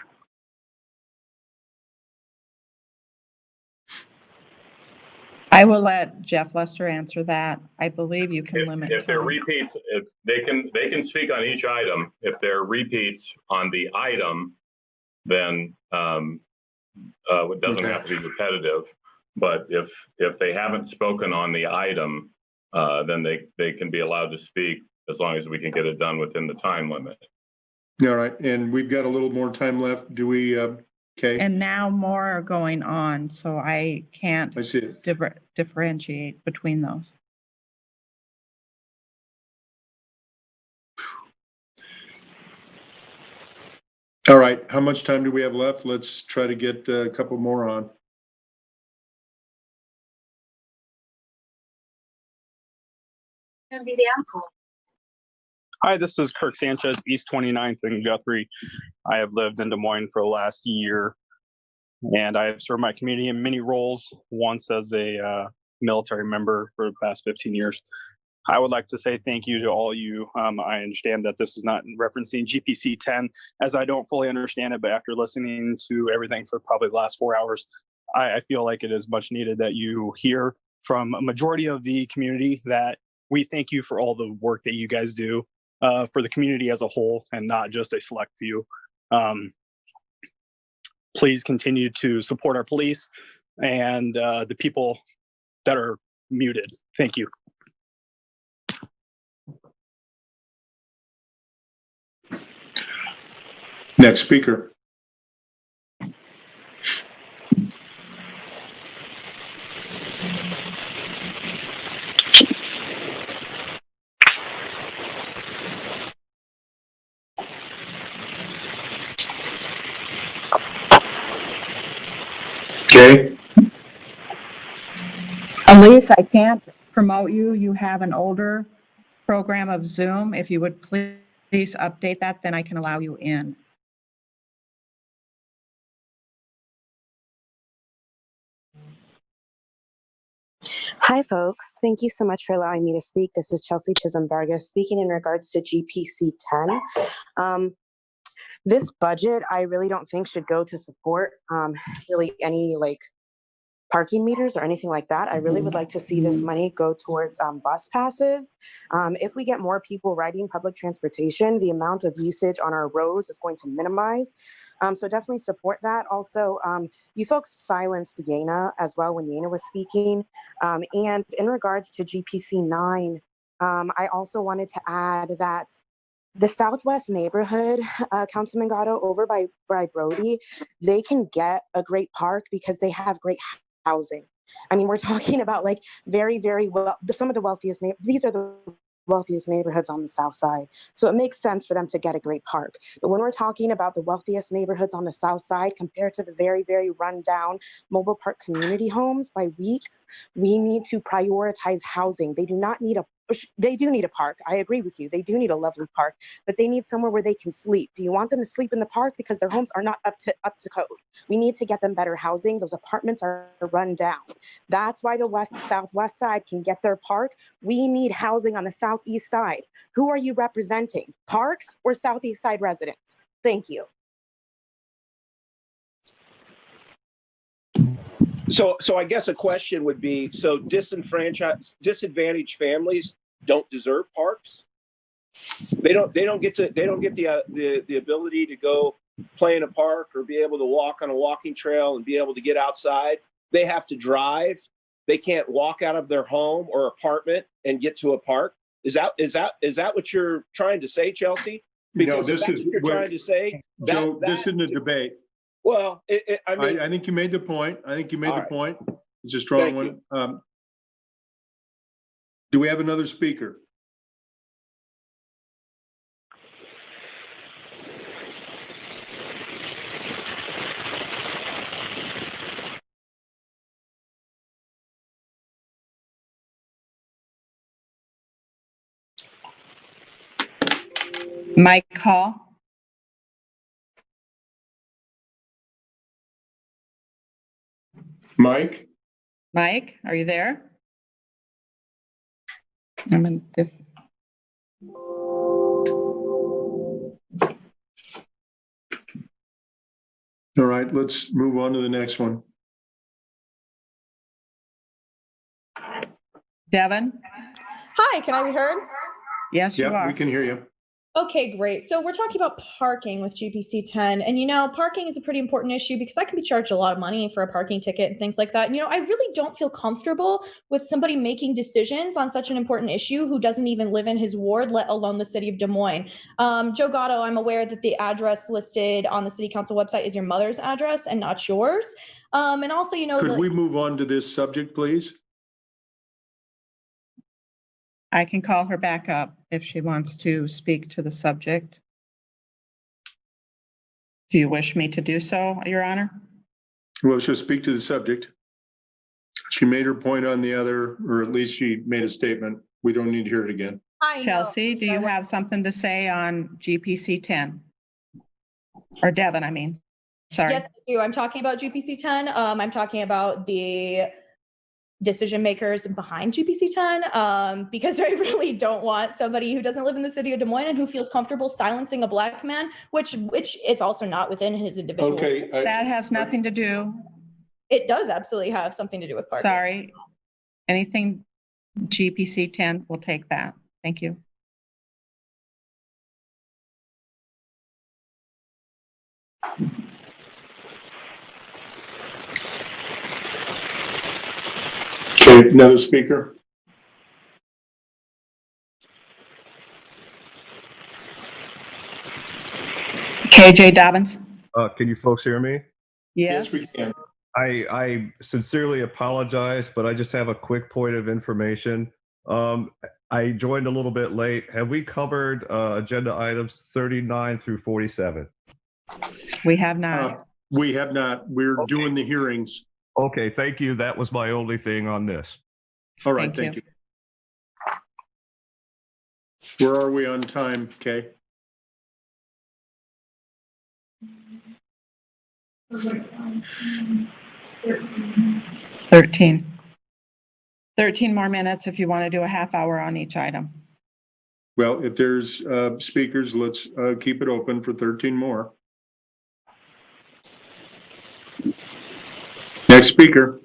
I will let Jeff Lester answer that. I believe you can limit. If they're time. repeats, if they can speak on each item. If they're repeats on the item, then it doesn't have to be repetitive. But if they haven't spoken on the item, then they can be allowed to speak as long as we can get it done within the time limit. All right, and we've got a little more time left. Do we? Okay. And now more are going on, so I can't differentiate between those. All right, how much time do we have left? Let's try to get a couple more on. Gonna be the answer. Hi, this is Kirk Sanchez, East 29th and Guthrie. I have lived in Des Moines for the last year, and I have served my community in many roles, once as a military member for the past 15 years. I would like to say thank you to all you. I understand that this is not referencing GPC 10, as I don't fully understand it, but after listening to everything for probably the last 4 hours, I feel like it is much needed that you hear from a majority of the community that we thank you for all the work that you guys do for the community as a whole and not just a select few. Please continue to support our police and the people that are muted. Thank you. Next speaker. Okay. Elise, I can't promote you. You have an older program of Zoom. If you would please update that, then I can allow you in. Hi, folks. Thank you so much for allowing me to speak. This is Chelsea Chisholm Vargas speaking in regards to GPC 10. This budget, I really don't think should go to support really any parking meters or anything like that. I really would like to see this money go towards bus passes. If we get more people riding public transportation, the amount of usage on our roads is going to minimize. So definitely support that. Also, you folks silenced Yana as well when Yana was speaking. And in regards to GPC 9, I also wanted to add that the Southwest neighborhood, Councilman Gatto, over by Brody, they can get a great park because they have great housing. I mean, we're talking about very, very well, some of the wealthiest, these are the wealthiest neighborhoods on the South Side. So it makes sense for them to get a great park. But when we're talking about the wealthiest neighborhoods on the South Side compared to the very, very rundown mobile park community homes by Weeks, we need to prioritize housing. They do not need they do need a park. I agree with you. They do need a lovely park, but they need somewhere where they can sleep. Do you want them to sleep in the park because their homes are not up to code? We need to get them better housing. Those apartments are run down. That's why the Southwest side can get their park. We need housing on the Southeast side. Who are you representing? Parks or Southeast side residents? Thank you. So I guess a question would be, so disadvantaged families don't deserve parks? They don't get the ability to go play in a park or be able to walk on a walking trail and be able to get outside. They have to drive. They can't walk out of their home or apartment and get to a park. Is that what you're trying to say, Chelsea? Because no, this is what you're trying to say. Joe, this isn't a debate. Well, I mean, I think you made the point. Right. It's a strong one. Do we have another speaker? Mike Hall. Mike? Mike, are you there? I'm in this. All right, let's move on to the next one. Devin? Hi, can I be heard? Yes, you Yep, are. we can hear you. Okay, great. So we're talking about parking with GPC 10. And, you know, parking is a pretty important issue because I can be charged a lot of money for a parking ticket and things like that. And, you know, I really don't feel comfortable with somebody making decisions on such an important issue who doesn't even live in his ward, let alone the city of Des Moines. Joe Gatto, I'm aware that the address listed on the city council website is your mother's address and not yours. And also, you know, Could we move on to this subject, please? I can call her back up if she wants to speak to the subject. Do you wish me to do so, Your Honor? Well, she'll speak to the subject. She made her point on the other, or at least she made a statement. We don't need to hear it again. Chelsea, do you have something to say on GPC 10? Or Devin, I mean. Sorry. Yes, I do. I'm talking about GPC 10. I'm talking about the decision makers behind GPC 10, because I really don't want somebody who doesn't live in the city of Des Moines and who feels comfortable silencing a black man, which is also not within his individual. Okay. That has nothing to do. It does absolutely have something to do with parking. Sorry. Anything GPC 10, we'll take that. Thank you. Okay, another speaker. KJ Dobbins. Can you folks hear me? Yes, we can. I sincerely apologize, but I just have a quick point of information. I joined a little bit late. Have we covered agenda items 39 through 47? We have not. We have not. We're doing the hearings. Okay, thank you. That was my only thing on this. All right, thank you. Where are we on time, Kay? Thirteen more minutes if you want to do a half hour on each item. Well, if there's speakers, let's keep it open for 13 more. Next speaker.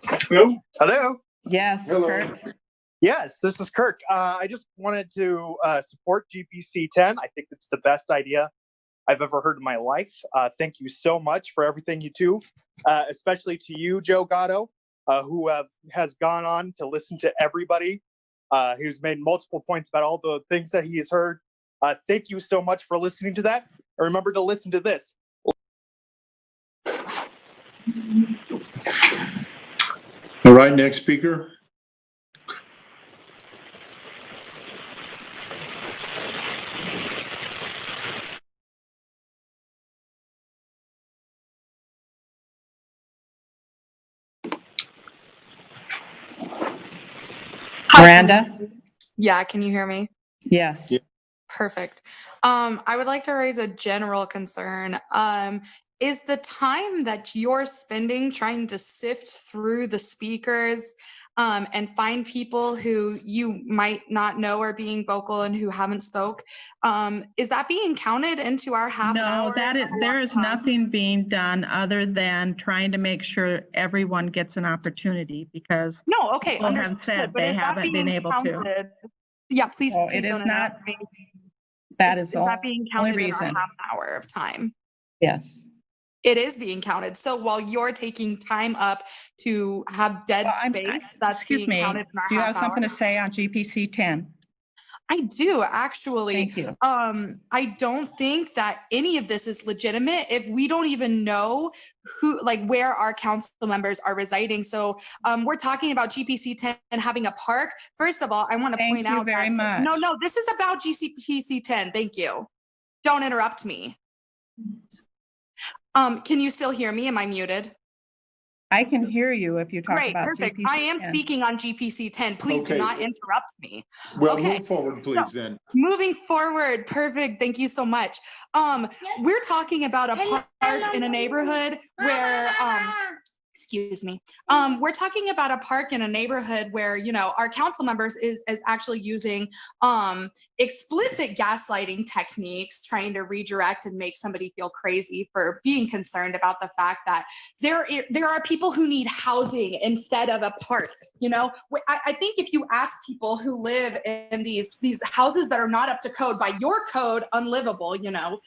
Hello. Hello. Yes, Hello. Kirk. Yes, this is Kirk. I just wanted to support GPC 10. I think it's the best idea I've ever heard in my life. Thank you so much for everything you do, especially to you, Joe Gatto, who has gone on to listen to everybody, who's made multiple points about all the things that he has heard. Thank you so much for listening to that. And remember to listen to this. All right, next speaker. Miranda? Yeah, can you hear me? Yes. Yeah. Perfect. I would like to raise a general concern. Is the time that you're spending trying to sift through the speakers and find people who you might not know are being vocal and who haven't spoke, is that being counted into our half an hour? No, there is nothing being done other than trying to make sure everyone gets an opportunity because No, okay, people have understood, said but they is that haven't been being able to. counted? Yeah, please, No, please it is don't not. interrupt me. That Is is the that being only counted in our reason. half an hour of time? Yes. It is being counted. So while you're taking time up to have dead space, that's Excuse being me. counted in our Do you half have something hour. to say on GPC 10? I do actually. Thank you. I don't think that any of this is legitimate if we don't even know who, like, where our council members are residing. So we're talking about GPC 10 and having a park. First of all, I want to point out very that, much. No, this is about GPC 10. Thank you. Don't interrupt me. Can you still hear me? Am I muted? I can hear you if you talk Great, about perfect. GPC I am 10. speaking on GPC 10. Please do Okay. not interrupt me. Well, Okay. move forward, please, then. Moving forward, perfect. Thank you so much. We're talking about a park in a neighborhood where excuse me. We're talking about a park in a neighborhood where, you know, our council members is actually using explicit gaslighting techniques, trying to redirect and make somebody feel crazy for being concerned about the fact that there are people who need housing instead of a park. You know, I think if you ask people who live in these houses that are not up to code, by your code, unlivable, you know,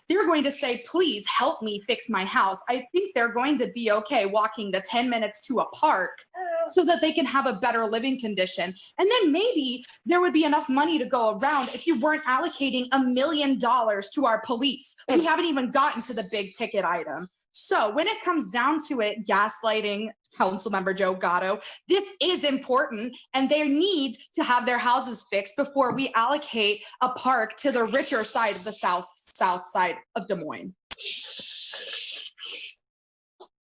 they're going to say, please help me fix my house. I think they're going to be okay walking the 10 minutes to a park so that they can have a better living condition. And then maybe there would be enough money to go around if you weren't allocating $1 million to our police. We haven't even gotten to the big ticket item. So when it comes down to it, gaslighting Councilmember Joe Gatto, this is important, and they need to have their houses fixed before we allocate a park to the richer side of the south side of Des Moines.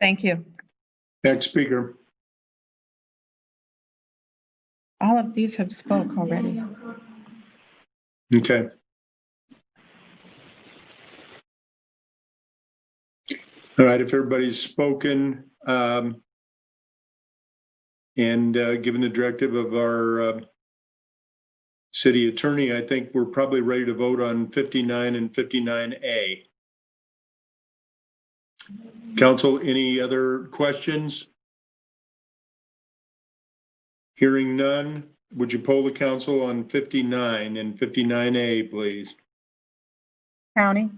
Thank you. Next speaker. All of these have spoke already. Okay. All right, if everybody's spoken, and given the directive of our city attorney, I think we're probably ready to vote on 59 and 59A. Council, any other questions? Hearing none, would you poll the council on 59 and 59A, please? County,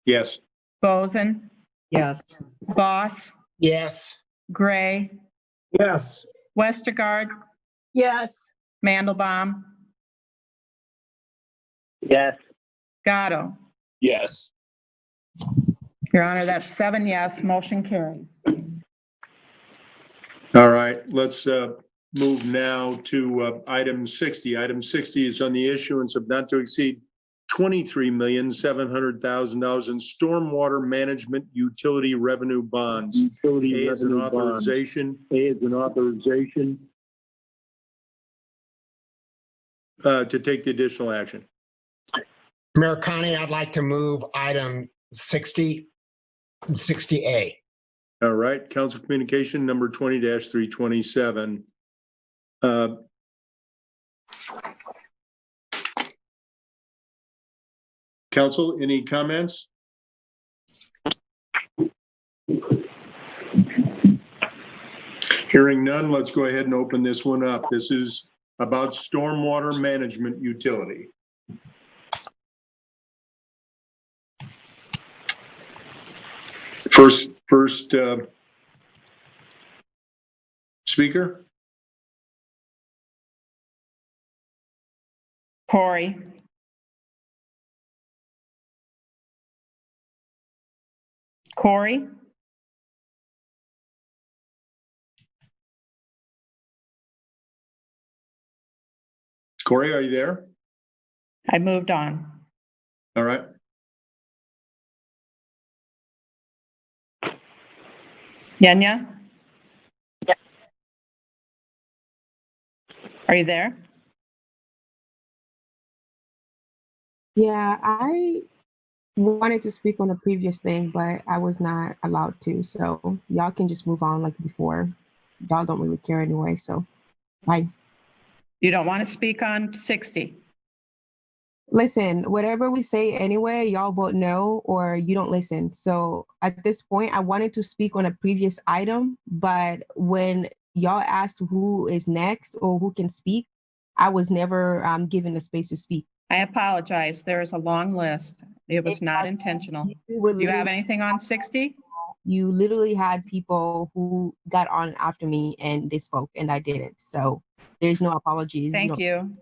Yes. Boson, Yes. Boss, Yes. Gray, Yes. Westergaard, Yes. Mandelbaum, Yes. Gatto. Yes. Your Honor, that's 7 yes, motion carries. All right, let's move now to item 60. Item 60 is on the issuance of not to exceed $23,700,000 in stormwater management utility revenue bonds. A is an authorization. A is an authorization. To take the additional action. Mayor Connie, I'd like to move item 60 and 60A. All right, council communication number 20-327. Council, any comments? Hearing none, let's go ahead and open this one up. This is about stormwater management utility. First speaker. Corey. Corey. Corey, are you there? I moved on. All right. Yenya? Are you there? Yeah, I wanted to speak on the previous thing, but I was not allowed to. So y'all can just move on like before. Y'all don't really care anyway. So bye. You don't want to speak on 60? Listen, whatever we say anyway, y'all vote no or you don't listen. So at this point, I wanted to speak on a previous item, but when y'all asked who is next or who can speak, I was never given the space to speak. I apologize. There is a long list. It was not intentional. Do you have anything on 60? You literally had people who got on after me and they spoke and I didn't. So there's no apologies. Thank you.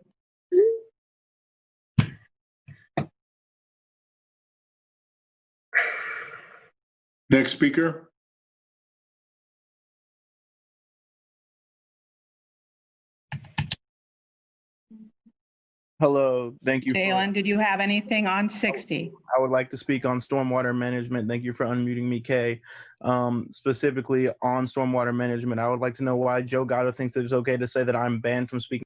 Next speaker. Hello, thank you. Jalen, did you have anything on 60? I would like to speak on stormwater management. Thank you for unmuting me, Kay. Specifically on stormwater management, I would like to know why Joe Gatto thinks that it's okay to say that I'm banned from speaking.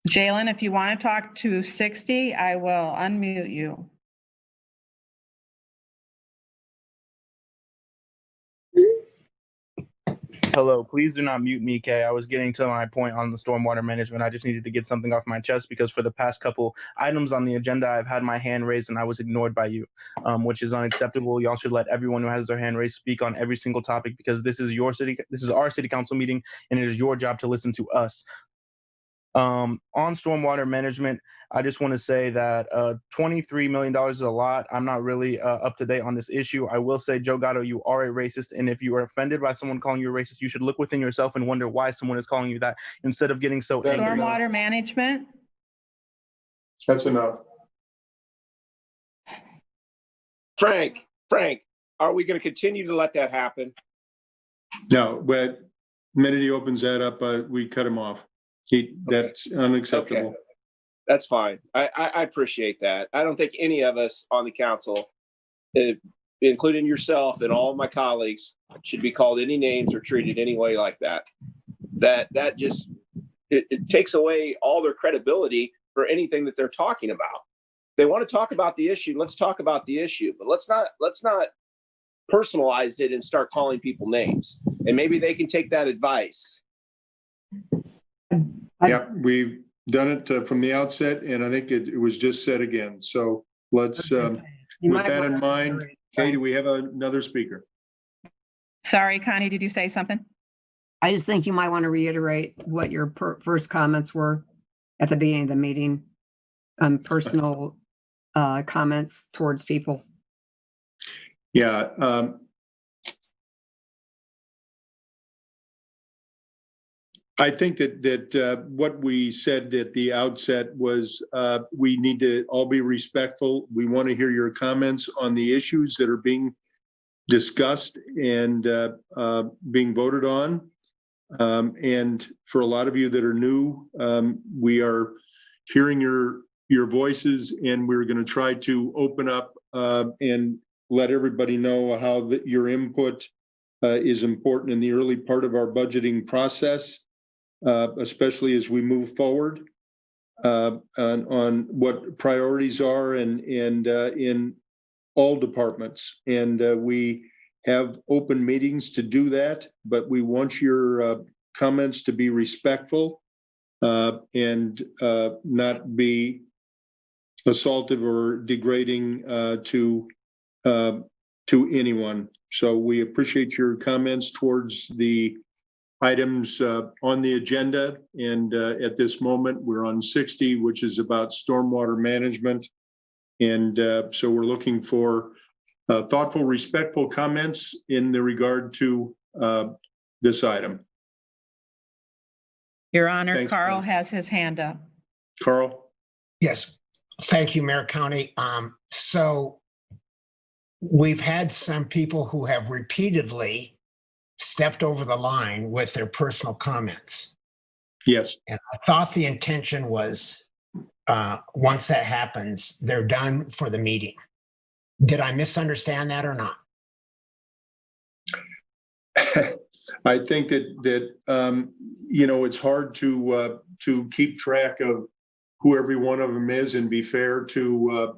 Jalen, if you want to talk to 60, I will unmute you. Hello, please do not mute me, Kay. I was getting to my point on the stormwater management. I just needed to get something off my chest because for the past couple items on the agenda, I've had my hand raised and I was ignored by you, which is unacceptable. Y'all should let everyone who has their hand raised speak on every single topic because this is our city council meeting and it is your job to listen to us. On stormwater management, I just want to say that $23 million is a lot. I'm not really up to date on this issue. I will say, Joe Gatto, you are a racist. And if you are offended by someone calling you a racist, you should look within yourself and wonder why someone is calling you that instead of getting so angry. Stormwater management? That's enough. Frank, are we going to continue to let that happen? No, but the minute he opens that up, we cut him off. That's unacceptable. Okay. That's fine. I appreciate that. I don't think any of us on the council, including yourself and all of my colleagues, should be called any names or treated any way like that. That just it takes away all their credibility for anything that they're talking about. If they want to talk about the issue, let's talk about the issue, but let's not personalize it and start calling people names. And maybe they can take that advice. Yeah, we've done it from the outset, and I think it was just said again. So let's, with that in mind, Kay, do we have another speaker? Sorry, Connie, did you say something? I just think you might want to reiterate what your first comments were at the beginning of the meeting, personal comments towards people. Yeah. I think that what we said at the outset was we need to all be respectful. We want to hear your comments on the issues that are being discussed and being voted on. And for a lot of you that are new, we are hearing your voices, and we're going to try to open up and let everybody know how your input is important in the early part of our budgeting process. Especially as we move forward on what priorities are and in all departments. And we have open meetings to do that, but we want your comments to be respectful and not be assaultive or degrading to anyone. So we appreciate your comments towards the items on the agenda, and at this moment we're on 60, which is about stormwater management, and so we're looking for thoughtful, respectful comments in the regard to this item. Your Honor, Thanks, Carl Connie. has his hand up. Carl? Yes, thank you, Mayor County. So we've had some people who have repeatedly stepped over the line with their personal comments. Yes. And I thought the intention was once that happens, they're done for the meeting. Did I misunderstand that or not? I think that it's hard to keep track of who every one of them is and be fair to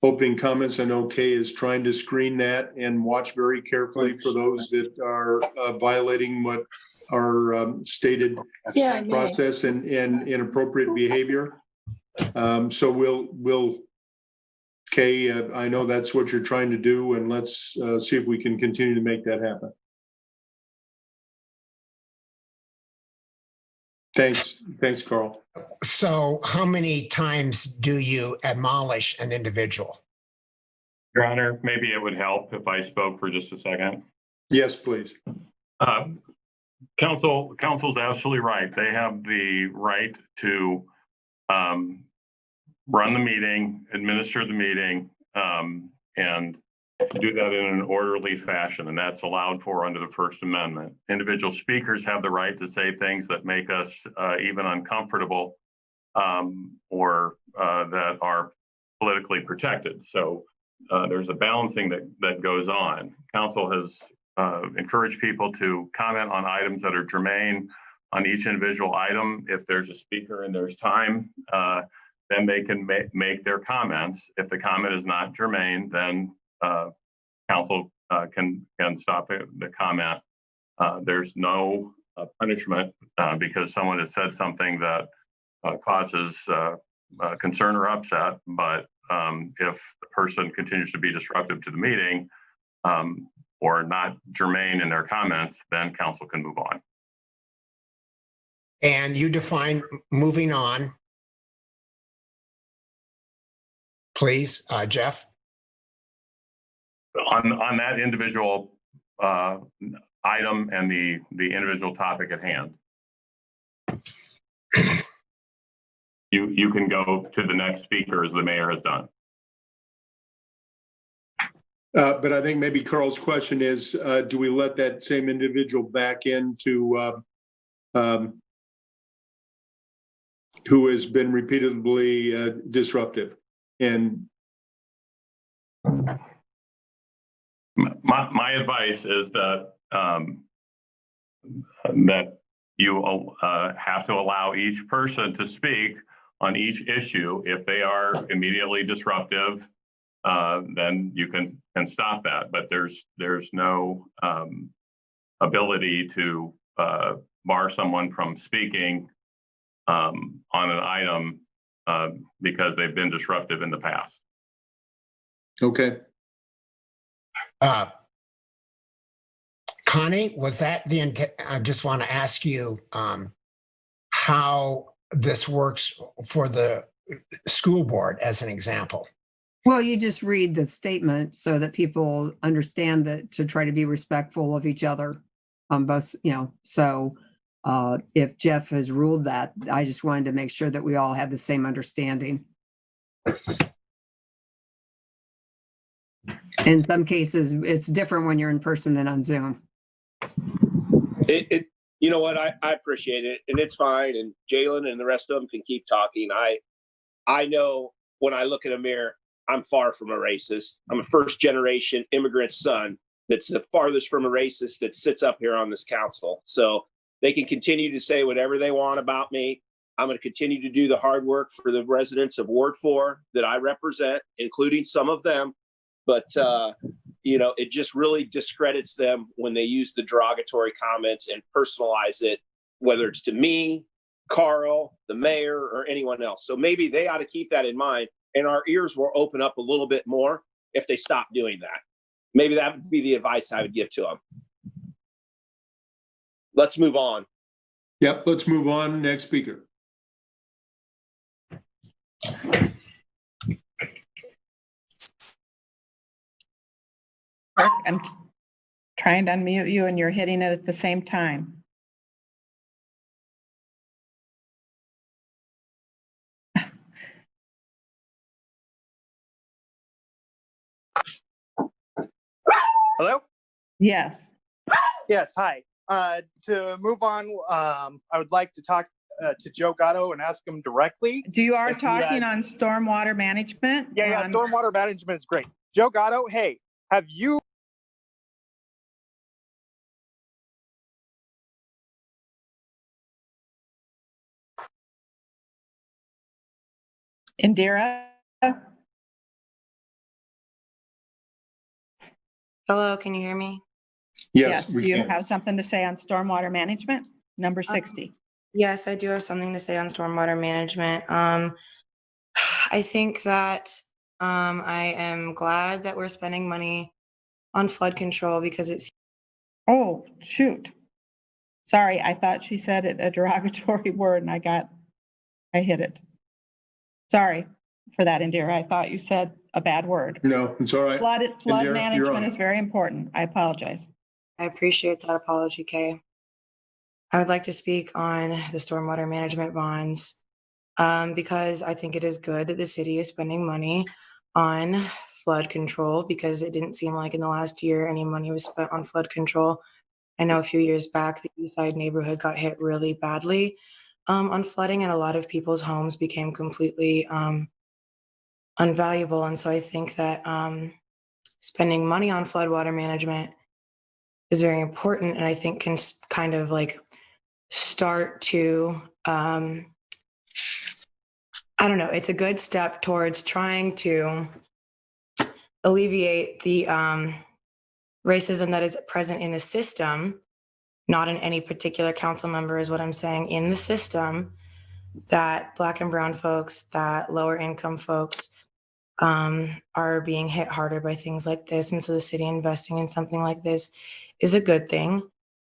opening comments. I know Kay is trying to screen that and watch very carefully for those that are violating what are stated process and inappropriate behavior. So we'll Kay, I know that's what you're trying to do, and let's see if we can continue to make that happen. Thanks, Carl. So how many times do you admonish an individual? Your Honor, maybe it would help if I spoke for just a second. Yes, please. Council's absolutely right. They have the right to run the meeting, administer the meeting, and do that in an orderly fashion, and that's allowed for under the First Amendment. Individual speakers have the right to say things that make us even uncomfortable or that are politically protected. So there's a balancing that goes on. Council has encouraged people to comment on items that are germane on each individual item. If there's a speaker and there's time, then they can make their comments. If the comment is not germane, then council can stop the comment. There's no punishment because someone has said something that causes concern or upset. But if the person continues to be disruptive to the meeting or not germane in their comments, then council can move on. And you define moving on, please, Jeff. On that individual item and the individual topic at hand. You can go to the next speaker as the mayor has done. But I think maybe Carl's question is, do we let that same individual back into who has been repeatedly disruptive? And my advice is that that you have to allow each person to speak on each issue. If they are immediately disruptive, then you can stop that. But there's no ability to bar someone from speaking on an item because they've been disruptive in the past. Okay. Connie, was that the intent? I just want to ask you how this works for the school board as an example. Well, you just read the statement so that people understand that to try to be respectful of each other on both, so if Jeff has ruled that, I just wanted to make sure that we all had the same understanding. In some cases, it's different when you're in person than on Zoom. You know what? I appreciate it, and it's fine. And Jalen and the rest of them can keep talking. I know when I look in a mirror, I'm far from a racist. I'm a first generation immigrant son that's the farthest from a racist that sits up here on this council. So they can continue to say whatever they want about me. I'm going to continue to do the hard work for the residents of Ward 4 that I represent, including some of them. But, it just really discredits them when they use the derogatory comments and personalize it, whether it's to me, Carl, the mayor, or anyone else. So maybe they ought to keep that in mind, and our ears will open up a little bit more if they stop doing that. Maybe that would be the advice I would give to them. Let's move on. Yep, let's move on. Next speaker. I'm trying to unmute you and you're hitting it at the same time. Hello? Yes. Yes, hi. To move on, I would like to talk to Joe Gatto and ask him directly. You are talking on stormwater management? Yeah, stormwater management is great. Joe Gatto, hey, have you Indira? Hello, can you hear me? Yes. Do you have something to say on stormwater management? Number 60. Yes, I do have something to say on stormwater management. I think that I am glad that we're spending money on flood control because it's. Oh, shoot. Sorry, I thought she said a derogatory word and I hit it. Sorry for that, Indira. I thought you said a bad word. No, it's all right. Flood Indira, management is very important. I apologize. I appreciate that apology, Kay. I would like to speak on the stormwater management bonds because I think it is good that the city is spending money on flood control because it didn't seem like in the last year any money was spent on flood control. I know a few years back, the East Side neighborhood got hit really badly on flooding, and a lot of people's homes became completely unvaluable. And so I think that spending money on floodwater management is very important, and I think can kind of like start to, I don't know, it's a good step towards trying to alleviate the racism that is present in the system, not in any particular council member is what I'm saying, in the system, that Black and brown folks, that lower income folks are being hit harder by things like this. And so the city investing in something like this is a good thing.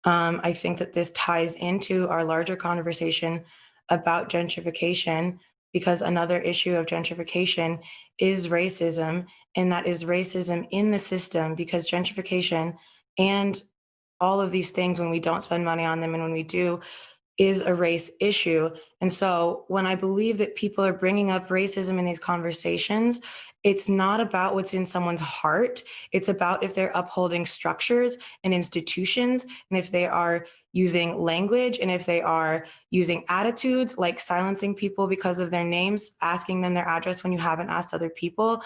I think that this ties into our larger conversation about gentrification, because another issue of gentrification is racism, and that is racism in the system, because gentrification and all of these things, when we don't spend money on them and when we do, is a race issue. And so when I believe that people are bringing up racism in these conversations, it's not about what's in someone's heart. It's about if they're upholding structures and institutions, and if they are using language, and if they are using attitudes like silencing people because of their names, asking them their address when you haven't asked other people,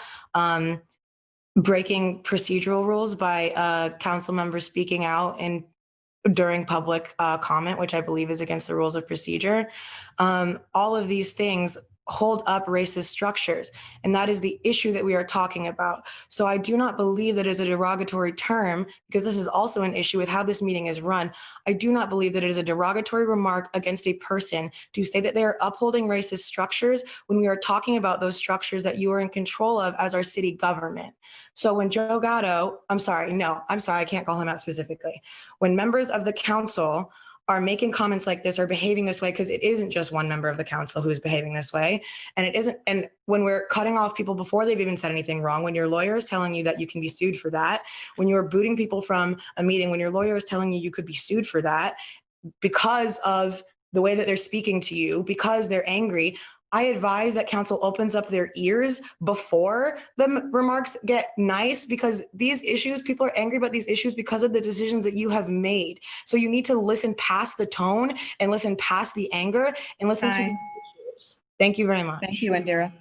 breaking procedural rules by council members speaking out and during public comment, which I believe is against the rules of procedure. All of these things hold up racist structures, and that is the issue that we are talking about. So I do not believe that it is a derogatory term, because this is also an issue with how this meeting is run. I do not believe that it is a derogatory remark against a person to say that they are upholding racist structures when we are talking about those structures that you are in control of as our city government. So when Joe Gatto, I can't call him out specifically. When members of the council are making comments like this or behaving this way, because it isn't just one member of the council who's behaving this way, and it isn't, and when we're cutting off people before they've even said anything wrong, when your lawyer is telling you that you can be sued for that, when you're booting people from a meeting, when your lawyer is telling you could be sued for that because of the way that they're speaking to you, because they're angry, I advise that council opens up their ears before the remarks get nice, because these issues, people are angry about these issues because of the decisions that you have made. So you need to listen past the tone and listen past the anger and listen to the issues. Thank you very much. Thank you, Indira.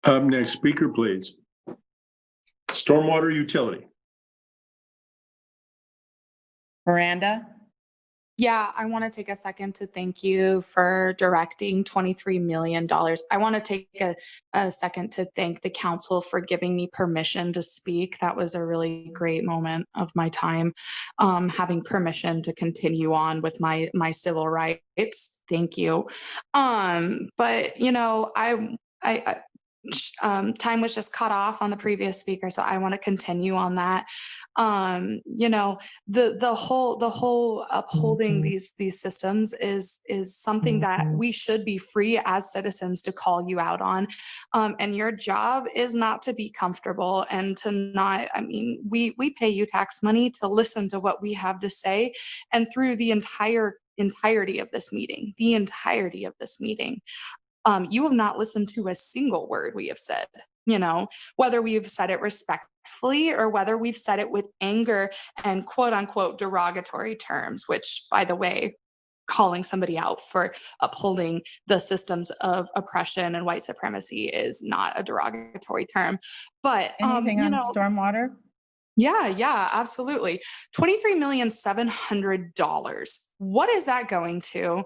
Next speaker, please. Stormwater utility. Miranda? Yeah, I want to take a second to thank you for directing $23 million. I want to take a second to thank the council for giving me permission to speak. That was a really great moment of my time, having permission to continue on with my civil rights. Thank you. But you know, time was just cut off on the previous speaker, so I want to continue on that. You know, the whole upholding these systems is something that we should be free as citizens to call you out on. And your job is not to be comfortable and to not, I mean, we pay you tax money to listen to what we have to say. And through the entirety of this meeting, you have not listened to a single word we have said, you know, whether we've said it respectfully or whether we've said it with anger and quote unquote derogatory terms, which, by the way, calling somebody out for upholding the systems of oppression and white supremacy is not a derogatory term. But anything you on know, stormwater? Yeah, absolutely. $23,700,000. What is that going to?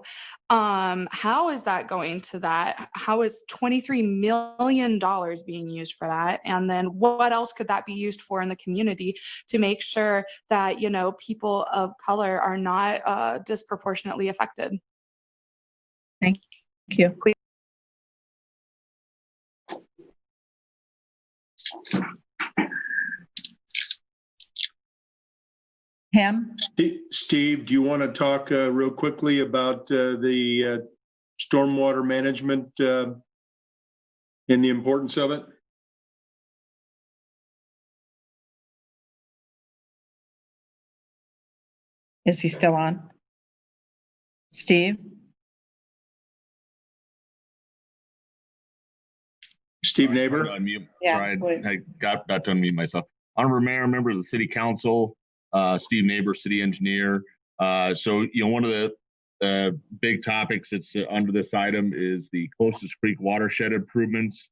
How is that going to that? How is $23 million being used for that? And then what else could that be used for in the community to make sure that, you know, people of color are not disproportionately affected? Thank you. Pam? Steve, do you want to talk real quickly about the stormwater management and the importance of it? Is he still on? Steve? Steve Neighbor. Yeah, Sorry, I got to unmute myself. Honorable Mayor, members of the City Council, Steve Neighbor, City Engineer. So, one of the big topics that's under this item is the Closest Creek watershed improvements.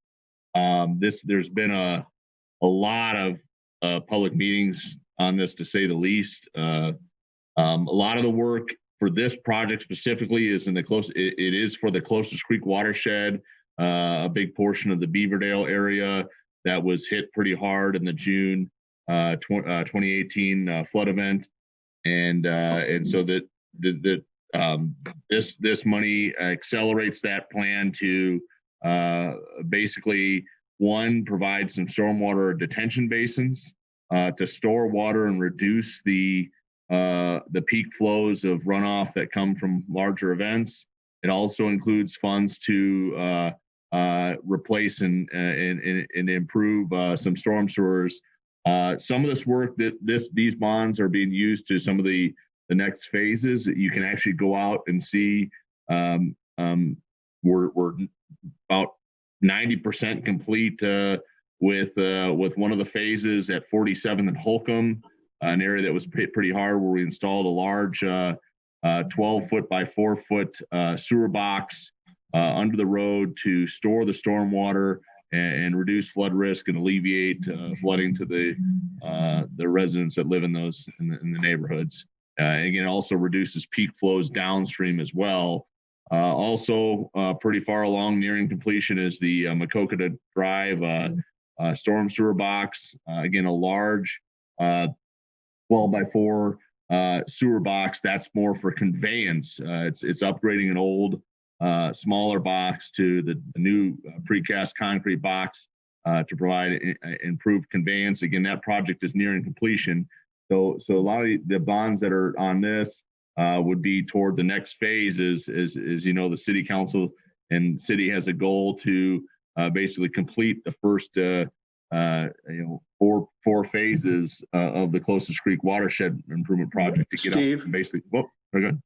There's been a lot of public meetings on this, to say the least. A lot of the work for this project specifically is it is for the Closest Creek watershed, a big portion of the Beaverdale area that was hit pretty hard in the June 2018 flood event, and so this money accelerates that plan to basically, one, provide some stormwater detention basins to store water and reduce the peak flows of runoff that come from larger events. It also includes funds to replace and improve some storm sewers. Some of this work these bonds are being used to some of the next phases. You can actually go out and see we're about 90% complete with one of the phases at 47 and Holcomb, an area that was hit pretty hard, where we installed a large 12-foot by 4-foot sewer box under the road to store the stormwater and reduce flood risk and alleviate flooding to the residents that live in the neighborhoods. Again, also reduces peak flows downstream as well. Also, pretty far along, nearing completion, is the Makokata Drive storm sewer box. Again, a large 12 by 4 sewer box. That's more for conveyance. It's upgrading an old smaller box to the new precast concrete box to provide improved conveyance. Again, that project is nearing completion. So a lot of the bonds that are on this would be toward the next phase. Is the City Council and city has a goal to basically complete the first four phases of the Closest Creek watershed improvement project to get Steve? up basically. Whoop, very good.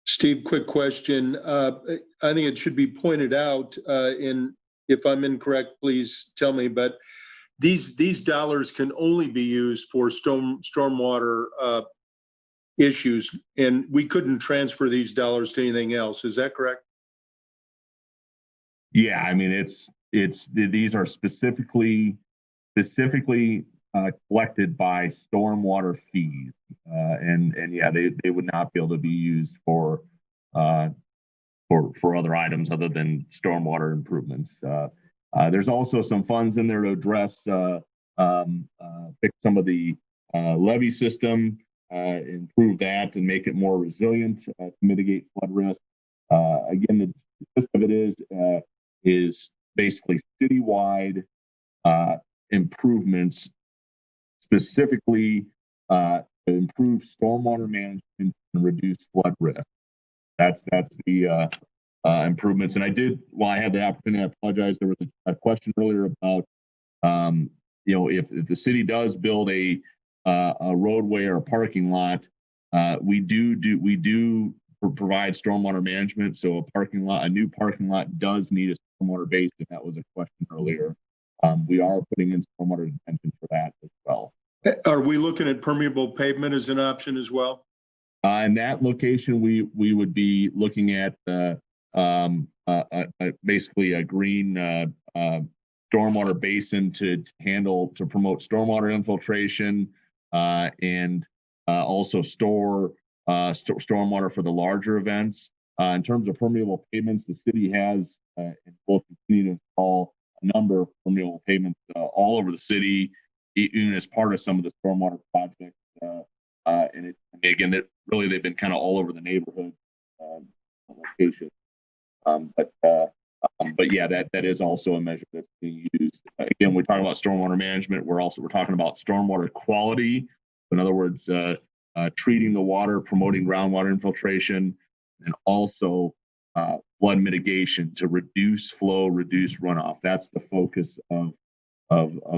Steve, quick question. I think it should be pointed out, if I'm incorrect, please tell me, but these dollars can only be used for stormwater issues, and we couldn't transfer these dollars to anything else. Is that correct? Yeah, I mean, these are specifically collected by stormwater fees, and yeah, they would not be able to be used for other items other than stormwater improvements. There's also some funds in there to address fix some of the levee system, improve that and make it more resilient to mitigate flood risk. Again, the gist of it is basically citywide improvements, specifically to improve stormwater management and reduce flood risk. That's the improvements. And while I had the opportunity, I apologize. There was a question earlier about if the city does build a roadway or a parking lot, we do provide stormwater management. So a new parking lot does need a stormwater basin. That was a question earlier. We are putting in stormwater detention for that as well. Are we looking at permeable pavement as an option as well? In that location, we would be looking at basically a green stormwater basin to promote stormwater infiltration and also store stormwater for the larger events. In terms of permeable pavements, the city has and will continue to install a number of permeable pavements all over the city, even as part of some of the stormwater projects. And again, they've been kind of all over the neighborhood location. But yeah, that is also a measure that's being used. Again, we talk about stormwater management. We're talking about stormwater quality. In other words, treating the water, promoting groundwater infiltration, and also flood mitigation to reduce flow, reduce runoff. That's the focus of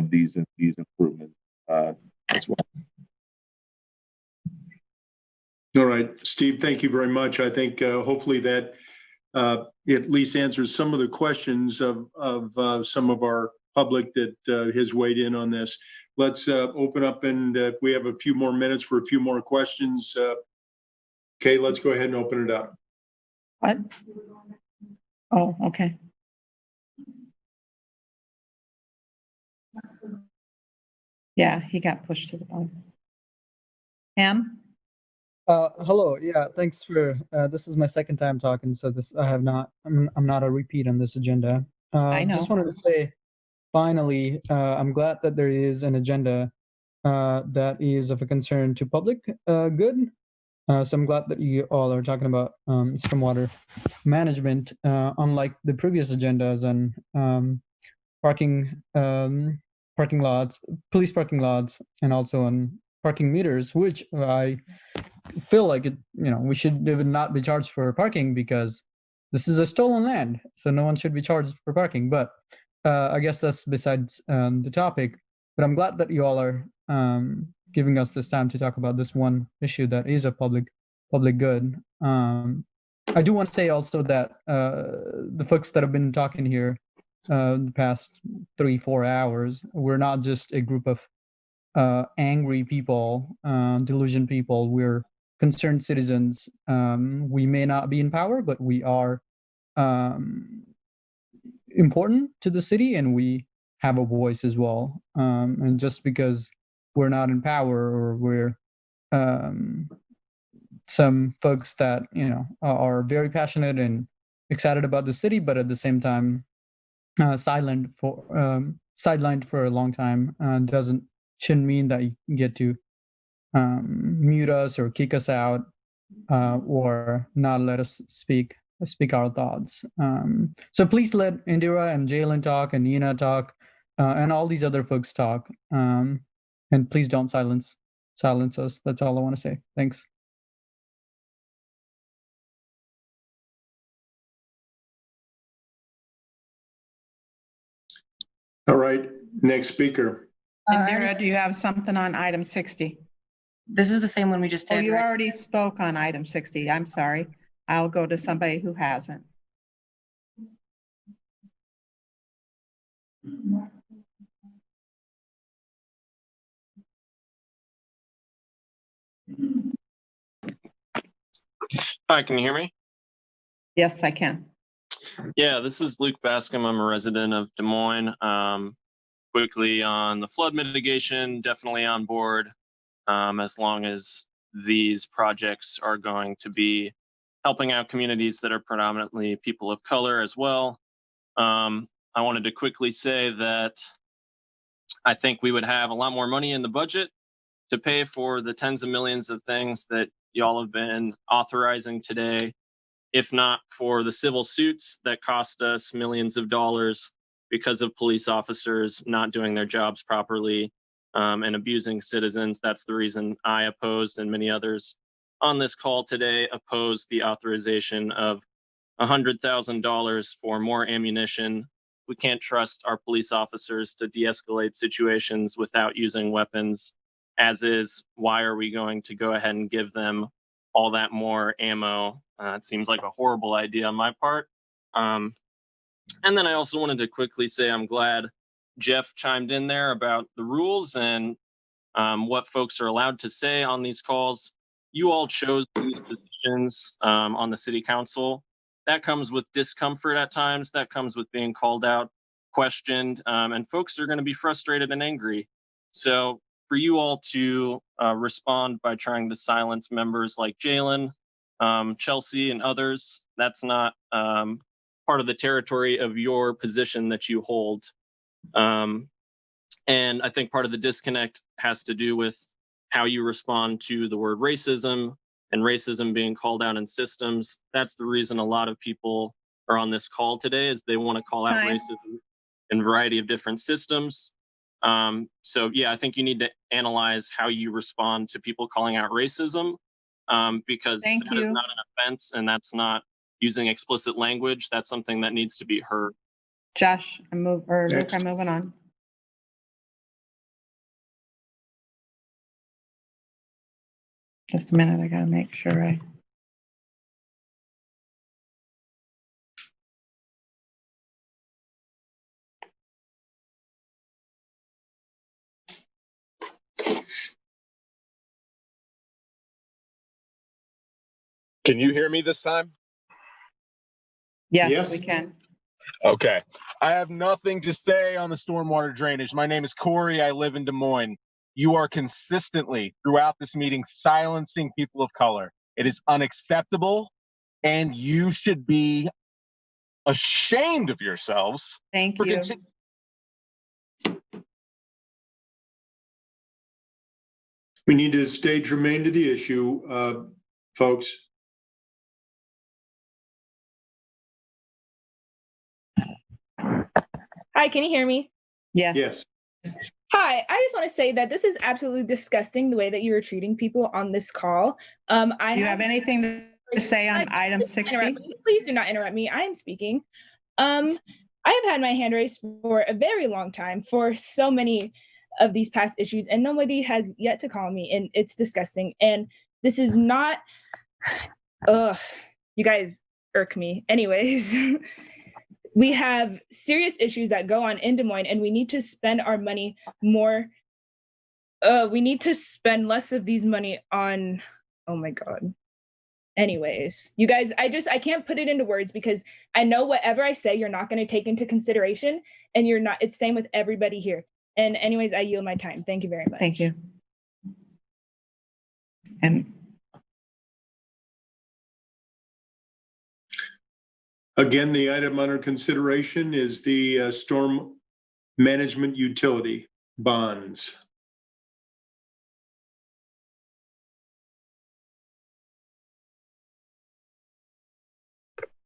these improvements as well. All right, Steve, thank you very much. I think hopefully that at least answers some of the questions of some of our public that has weighed in on this. Let's open up, and if we have a few more minutes for a few more questions, Kay, let's go ahead and open it up. What? Oh, okay. Yeah, he got pushed to the bottom. Pam? Hello. Yeah, thanks for this is my second time talking, so this I have not I'm not a repeat on this agenda. I know. Just wanted to say finally, I'm glad that there is an agenda that is of a concern to public good. So I'm glad that you all are talking about stormwater management, unlike the previous agendas on parking lots, police parking lots, and also on parking meters, which I feel like we should even not be charged for parking because this is a stolen land, so no one should be charged for parking. But I guess that's besides the topic. But I'm glad that you all are giving us this time to talk about this one issue that is a public good. I do want to say also that the folks that have been talking here the past 3-4 hours, we're not just a group of angry people, delusioned people. We're concerned citizens. We may not be in power, but we are important to the city, and we have a voice as well. And just because we're not in power, or we're some folks that are very passionate and excited about the city, but at the same time sidelined for a long time, shouldn't mean that you get to mute us or kick us out or not let us speak our thoughts. So please let Indira and Jalen talk, and Nina talk, and all these other folks talk. And please don't silence us. That's all I want to say. Thanks. All right, next speaker. Indira, do you have something on item 60? This is the same one we just did. Oh, you right? already spoke on item 60. I'm sorry. I'll go to somebody who hasn't. Hi, can you hear me? Yes, I can. Yeah, this is Luke Bascom. I'm a resident of Des Moines. Quickly on the flood mitigation, definitely on board, as long as these projects are going to be helping out communities that are predominantly people of color as well. I wanted to quickly say that I think we would have a lot more money in the budget to pay for the tens of millions of things that y'all have been authorizing today, if not for the civil suits that cost us millions of dollars because of police officers not doing their jobs properly and abusing citizens. That's the reason I opposed, and many others on this call today opposed, the authorization of $100,000 for more ammunition. We can't trust our police officers to de-escalate situations without using weapons. As is, why are we going to go ahead and give them all that more ammo? It seems like a horrible idea on my part. And then I also wanted to quickly say I'm glad Jeff chimed in there about the rules and what folks are allowed to say on these calls. You all chose these positions on the city council. That comes with discomfort at times. That comes with being called out, questioned, and folks are going to be frustrated and angry. So for you all to respond by trying to silence members like Jalen, Chelsea, and others, that's not part of the territory of your position that you hold. And I think part of the disconnect has to do with how you respond to the word racism and racism being called out in systems. That's the reason a lot of people are on this call today, is they want to call out racism in a variety of different systems. So yeah, I think you need to analyze how you respond to people calling out racism, because that is not an offense, and that's not using explicit language. That's something that needs to be heard. Josh, Luke, I'm moving on. Just a minute, I gotta make sure Can you hear me this time? Yes, we can. Okay. I have nothing to say on the stormwater drainage. My name is Corey. I live in Des Moines. You are consistently throughout this meeting silencing people of color. It is unacceptable, and you should be ashamed of yourselves. Thank for you. We need to stay germane to the issue, folks. Hi, can you hear me? Yes. Yes. Hi, I just want to say that this is absolutely disgusting the way that you are treating people on this call. Do you have anything to say on item 60? Please do not interrupt me. I am speaking. I have had my hand raised for a very long time for so many of these past issues, and nobody has yet to call me, and it's disgusting. And this is not, you guys irk me. Anyways, we have serious issues that go on in Des Moines, and we need to spend our money more. We need to spend less of these money on, oh my God. Anyways, you guys, I can't put it into words because I know whatever I say, you're not going to take into consideration, and you're not, it's same with everybody here. And anyways, I yield my time. Thank you very much. Thank you. And again, the item under consideration is the storm management utility bonds.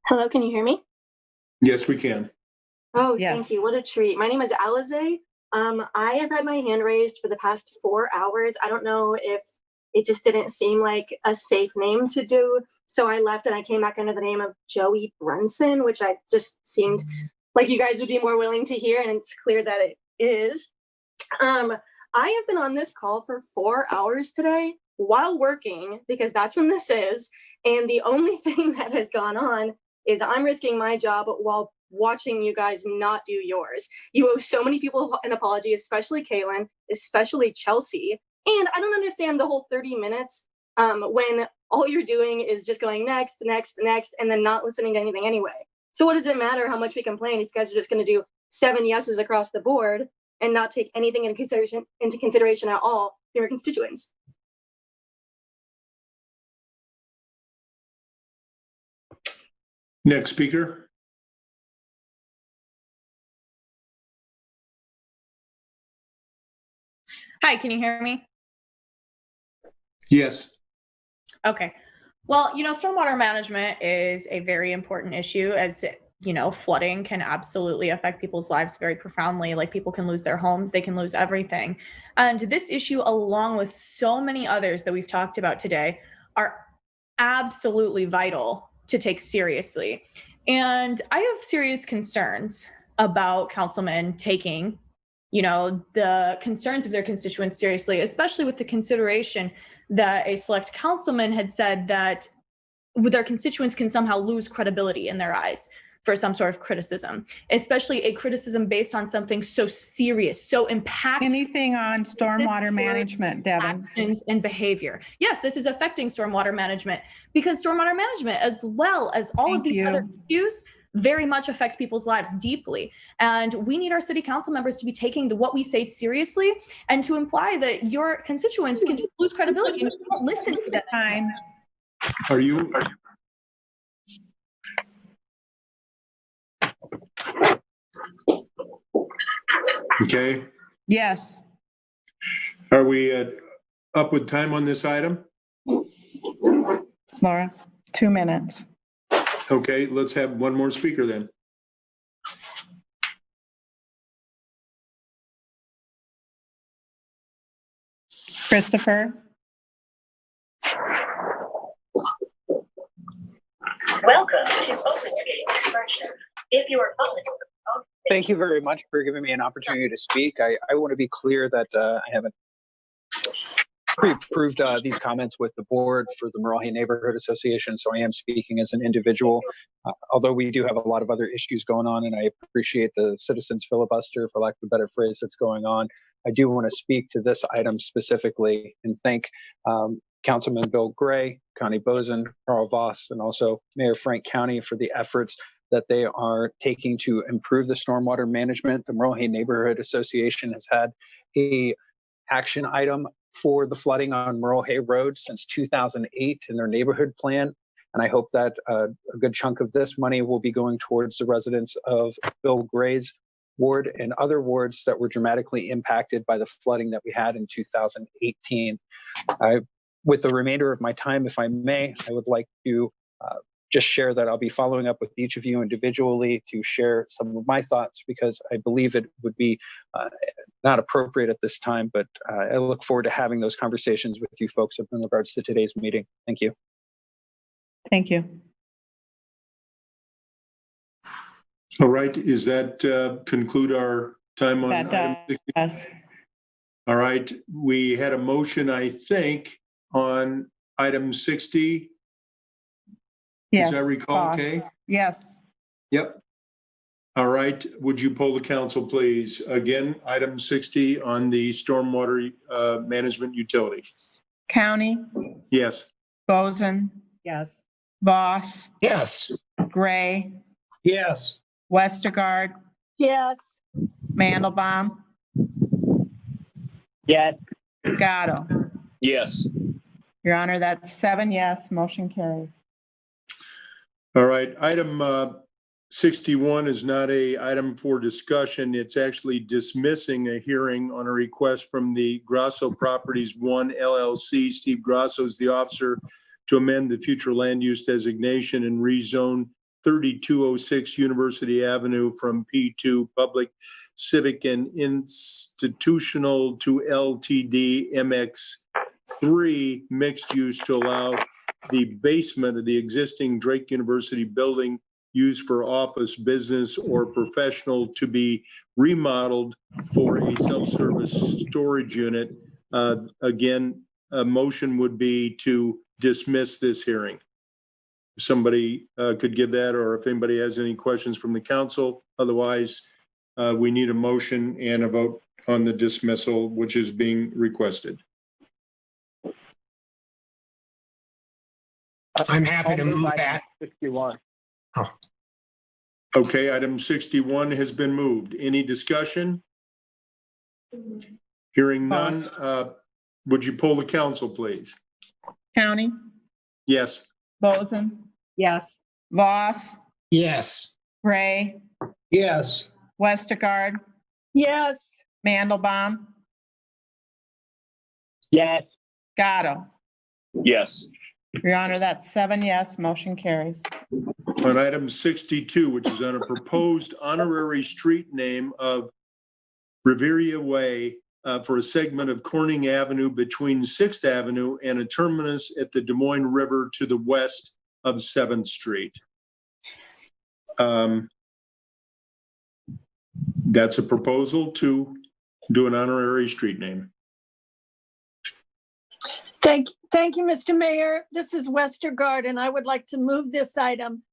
Hello, can you hear me? Yes, we can. Oh, Yes. thank you. What a treat. My name is Alize. I have had my hand raised for the past 4 hours. I don't know if it just didn't seem like a safe name to do. So I left and I came back under the name of Joey Brunson, which I just seemed like you guys would be more willing to hear. And it's clear that it is. I have been on this call for 4 hours today while working, because that's when this is. And the only thing that has gone on is I'm risking my job while watching you guys not do yours. You owe so many people an apology, especially Kaylin, especially Chelsea. And I don't understand the whole 30 minutes when all you're doing is just going next, next, next, and then not listening to anything anyway. So what does it matter how much we complain if you guys are just going to do 7 yeses across the board and not take anything into consideration at all for your constituents? Next speaker. Hi, can you hear me? Yes. Okay. Well, stormwater management is a very important issue, as flooding can absolutely affect people's lives very profoundly. Like, people can lose their homes, they can lose everything. And this issue, along with so many others that we've talked about today, are absolutely vital to take seriously. And I have serious concerns about councilmen taking the concerns of their constituents seriously, especially with the consideration that a select councilman had said that their constituents can somehow lose credibility in their eyes for some sort of criticism, especially a criticism based on something so serious, so impactful. Anything on stormwater management, Devin? Actions and behavior. Yes, this is affecting stormwater management, because stormwater management, as well as all of these other issues, very much affect people's lives deeply. And we need our city council members to be taking what we say seriously, and to imply that your constituents can just lose credibility and you don't listen to them. Time. Are you? Okay. Yes. Are we up with time on this item? Laura, 2 minutes. Okay, let's have one more speaker then. Christopher. Welcome to Open Meeting Expression. If you are following. Thank you very much for giving me an opportunity to speak. I want to be clear that I haven't pre-approved these comments with the board for the Moravian Neighborhood Association, so I am speaking as an individual, although we do have a lot of other issues going on, and I appreciate the citizens filibuster, for lack of a better phrase, that's going on. I do want to speak to this item specifically and thank Councilman Bill Gray, Connie Bozen, Carl Voss, and also Mayor Frank County for the efforts that they are taking to improve the stormwater management. The Merle Hay Neighborhood Association has had a action item for the flooding on Merle Hay Road since 2008 in their neighborhood plan. And I hope that a good chunk of this money will be going towards the residents of Bill Gray's ward and other wards that were dramatically impacted by the flooding that we had in 2018. With the remainder of my time, if I may, I would like to just share that I'll be following up with each of you individually to share some of my thoughts, because I believe it would be not appropriate at this time, but I look forward to having those conversations with you folks in regards to today's meeting. Thank you. Thank you. All right, is that conclude our time on item 60? Yes. All right, we had a motion, I think, on item 60. Yes. As I recall, Kay? Yes. Yep. All right, would you poll the council, please? Again, item 60 on the stormwater management utility. County, Yes. Bozen, Yes. Voss, Yes. Gray, Yes. Westergaard, Yes. Mandelbaum, Yes. Gatto. Yes. Your Honor, that's 7 yes, motion carries. All right, item 61 is not a item for discussion. It's actually dismissing a hearing on a request from the Grasso Properties 1 LLC. Steve Grasso is the officer to amend the future land use designation and rezone 3206 University Avenue from P2 Public, Civic, and Institutional to LTD MX3 mixed use to allow the basement of the existing Drake University building used for office, business, or professional to be remodeled for a self-service storage unit. Again, a motion would be to dismiss this hearing. If somebody could give that, or if anybody has any questions from the council. Otherwise, we need a motion and a vote on the dismissal, which is being requested. I'm happy to move that. 61. Oh. Okay, item 61 has been moved. Any discussion? Hearing none, would you poll the council, please? County, Yes. Bozen, Yes. Voss, Yes. Gray, Yes. Westergaard, Yes. Mandelbaum, Yes. Gatto. Yes. Your Honor, that's 7 yes, motion carries. On item 62, which is on a proposed honorary street name of Riviera Way for a segment of Corning Avenue between 6th Avenue and a terminus at the Des Moines River to the west of 7th Street. That's a proposal to do an honorary street name. Thank you, Mr. Mayor. This is Westergaard, and I would like to move this item.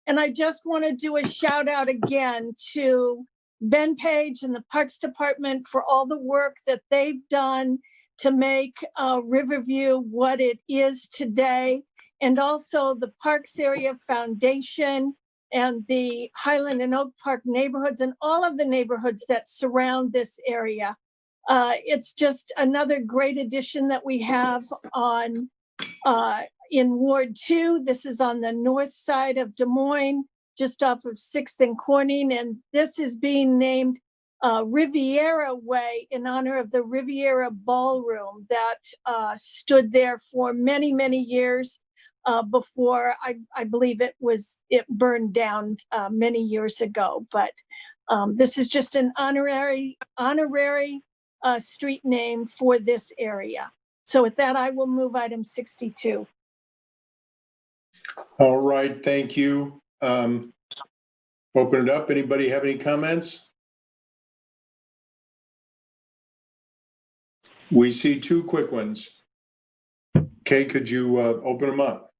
And I just want to do a shout out again to Ben Page and the Parks Department for all the work that they've done to make Riverview what it is today. And also the Parks Area Foundation and the Highland and Oak Park neighborhoods and all of the neighborhoods that surround this area. It's just another great addition that we have on in Ward 2. This is on the north side of Des Moines, just off of 6th and Corning, and this is being named Riviera Way in honor of the Riviera Ballroom that stood there for many, many years before I believe it burned down many years ago. But this is just an honorary street name for this area. So with that, I will move item 62. All right, thank you. Open it up. Anybody have any comments? We see 2 quick ones. Kay, could you open them up?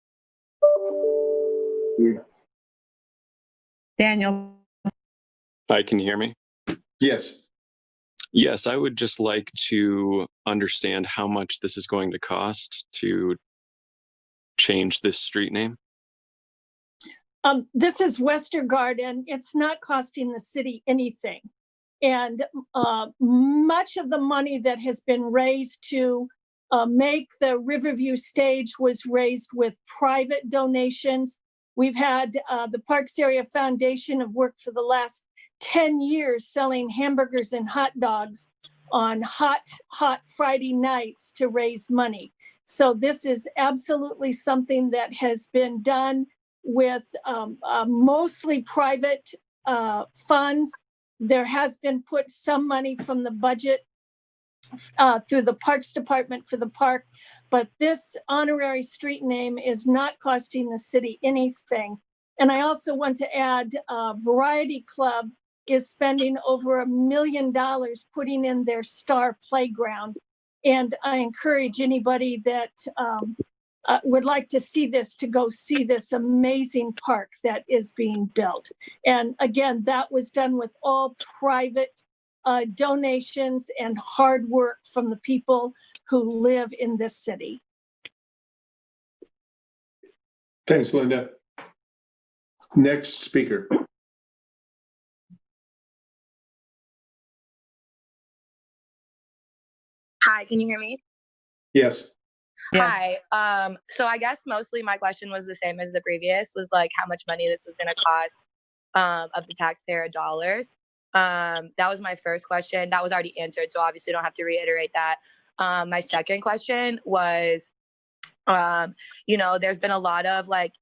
Daniel. Hi, can you hear me? Yes. Yes, I would just like to understand how much this is going to cost to change this street name? This is Westergaard, and it's not costing the city anything. And much of the money that has been raised to make the Riverview stage was raised with private donations. We've had the Parks Area Foundation have worked for the last 10 years selling hamburgers and hot dogs on hot Friday nights to raise money. So this is absolutely something that has been done with mostly private funds. There has been put some money from the budget through the Parks Department for the park, but this honorary street name is not costing the city anything. And I also want to add, Variety Club is spending over $1 million putting in their Star Playground. And I encourage anybody that would like to see this to go see this amazing park that is being built. And again, that was done with all private donations and hard work from the people who live in this city. Thanks, Linda. Next speaker. Hi, can you hear me? Yes. Hi. So I guess mostly my question was the same as the previous, was like how much money this was going to cost of the taxpayer dollars. That was my first question. That was already answered, so obviously don't have to reiterate that. My second question was, there's been a lot of like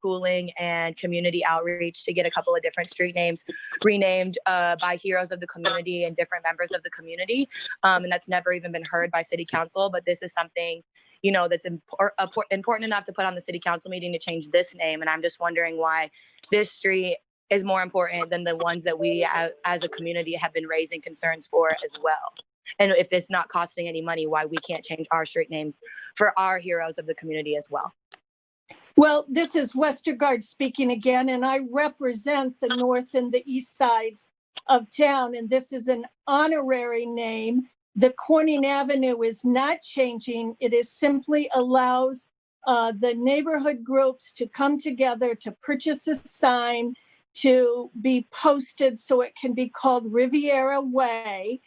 pooling and community outreach to get a couple of different street names renamed by heroes of the community and different members of the community. And that's never even been heard by city council, but this is something, that's important enough to put on the city council meeting to change this name. And I'm just wondering why this street is more important than the ones that we as a community have been raising concerns for as well. And if it's not costing any money, why we can't change our street names for our heroes of the community as well. Well, this is Westergaard speaking again, and I represent the north and the east sides of town, and this is an honorary name. The Corning Avenue is not changing. It is simply allows the neighborhood groups to come together to purchase a sign to be posted so it can be called Riviera Way.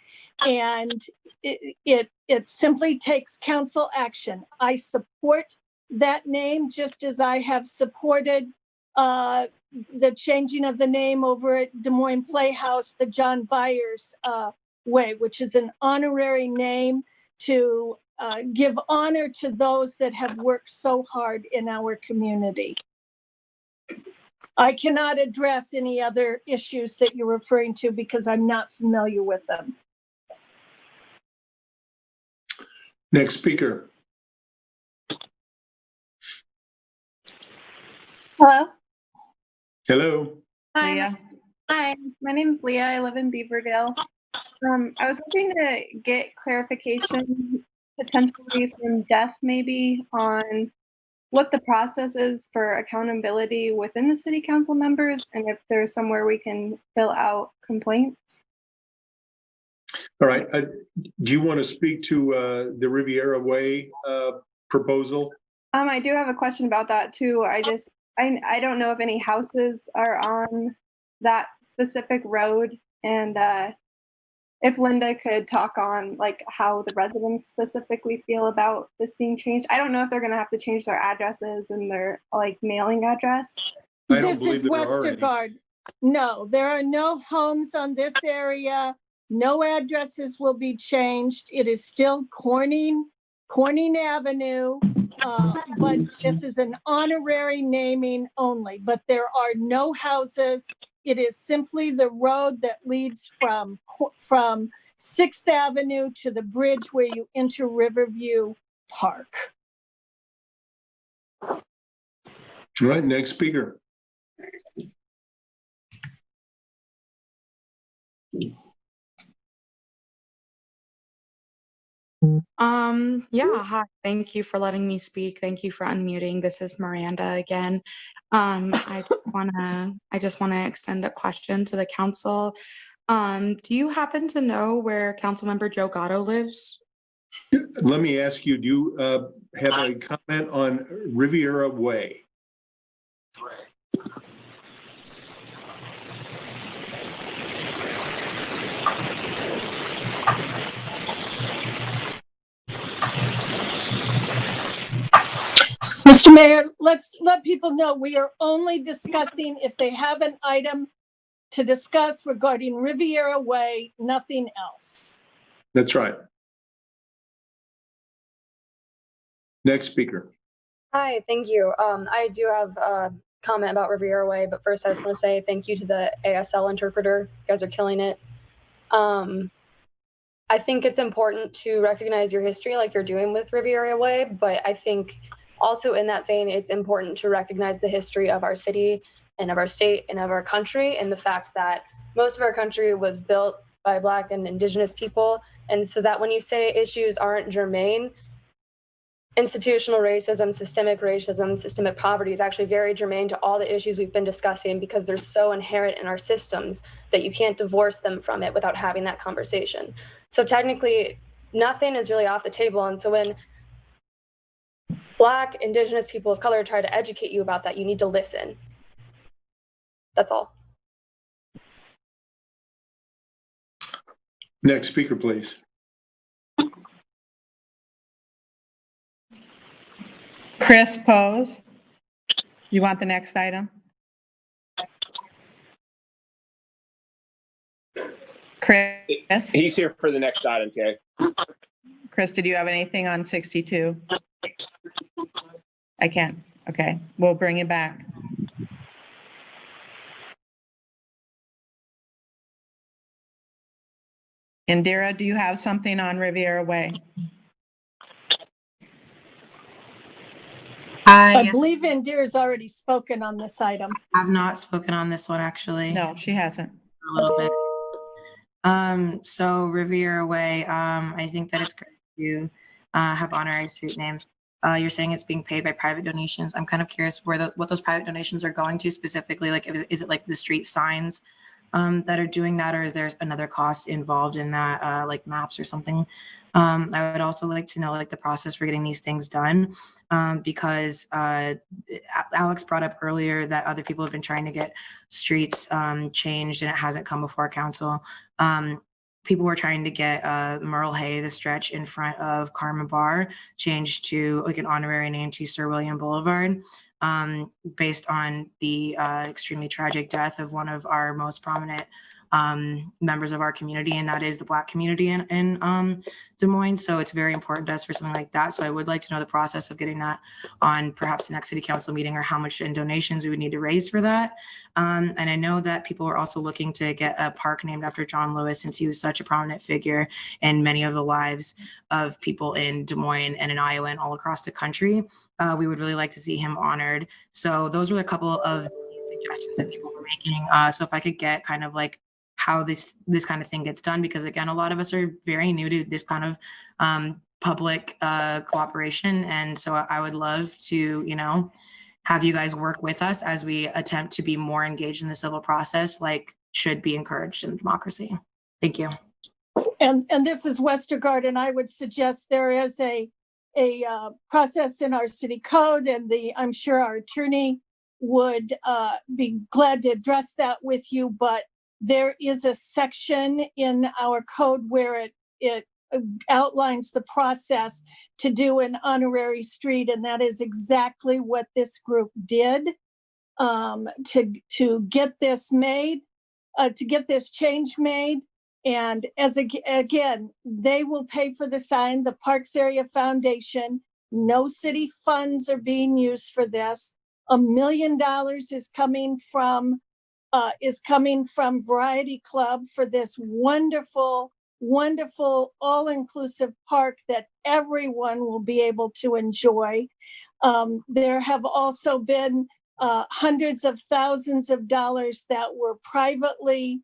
And it simply takes council action. I support that name just as I have supported the changing of the name over at Des Moines Playhouse, the John Byers Way, which is an honorary name to give honor to those that have worked so hard in our community. I cannot address any other issues that you're referring to because I'm not familiar with them. Next speaker. Hello. Hello. Hi. Leah. Hi. My name is Leah. I live in Beaverdale. I was hoping to get clarification potentially from Jeff maybe on what the process is for accountability within the city council members and if there's somewhere we can fill out complaints. All right. Do you want to speak to the Riviera Way proposal? I do have a question about that too. I don't know if any houses are on that specific road, and if Linda could talk on like how the residents specifically feel about this being changed. I don't know if they're going to have to change their addresses and their like mailing address. This is Westergaard. No, there are no homes on this area. No addresses will be changed. It is still Corning Avenue, but this is an honorary naming only, but there are no houses. It is simply the road that leads from 6th Avenue to the bridge where you enter Riverview Park. All right, next speaker. Yeah, hi. Thank you for letting me speak. Thank you for unmuting. This is Miranda again. I just wanna extend a question to the council. Do you happen to know where Councilmember Joe Gatto lives? Let me ask you, do you have a comment on Riviera Way? Mr. Mayor, let's let people know we are only discussing if they have an item to discuss regarding Riviera Way, nothing else. That's right. Next speaker. Hi, thank you. I do have a comment about Riviera Way, but first I just want to say thank you to the ASL interpreter. You guys are killing it. I think it's important to recognize your history like you're doing with Riviera Way, but I think also in that vein, it's important to recognize the history of our city and of our state and of our country, and the fact that most of our country was built by Black and Indigenous people. And so that when you say issues aren't germane, institutional racism, systemic poverty is actually very germane to all the issues we've been discussing, because they're so inherent in our systems that you can't divorce them from it without having that conversation. So technically, nothing is really off the table. And so when Black, Indigenous people of color try to educate you about that, you need to listen. That's all. Next speaker, please. Chris Pose. You want the next item? Chris? He's here for the next item, Kay. Chris, did you have anything on 62? I can't. Okay, we'll bring it back. Indira, do you have something on Riviera Way? I believe Indira's already spoken on this item. I've not spoken on this one, actually. No, she hasn't. A little bit. So Riviera Way, I think that it's great to have honorary street names. You're saying it's being paid by private donations. I'm kind of curious what those private donations are going to specifically. Like, is it like the street signs that are doing that, or is there another cost involved in that, like maps or something? I would also like to know like the process for getting these things done, because Alex brought up earlier that other people have been trying to get streets changed and it hasn't come before council. People were trying to get Merle Hay, the stretch in front of Carmen Bar, changed to like an honorary name to Sir William Boulevard, based on the extremely tragic death of one of our most prominent members of our community, and that is the Black community in Des Moines. So it's very important to us for something like that. So I would like to know the process of getting that on perhaps the next city council meeting, or how much in donations we would need to raise for that. And I know that people are also looking to get a park named after John Lewis, since he was such a prominent figure in many of the lives of people in Des Moines and in Iowa and all across the country. We would really like to see him honored. So those were a couple of suggestions that people were making. So if I could get kind of like how this kind of thing gets done, because again, a lot of us are very new to this kind of public cooperation. And so I would love to, have you guys work with us as we attempt to be more engaged in the civil process, like should be encouraged in democracy. Thank you. And this is Westergaard, and I would suggest there is a process in our city code, and I'm sure our attorney would be glad to address that with you, but there is a section in our code where it outlines the process to do an honorary street, and that is exactly what this group did to get this made, to get this change made. And again, they will pay for the sign, the Parks Area Foundation. No city funds are being used for this. $1 million is coming from Variety Club for this wonderful, wonderful, all-inclusive park that everyone will be able to enjoy. There have also been hundreds of thousands of dollars that were privately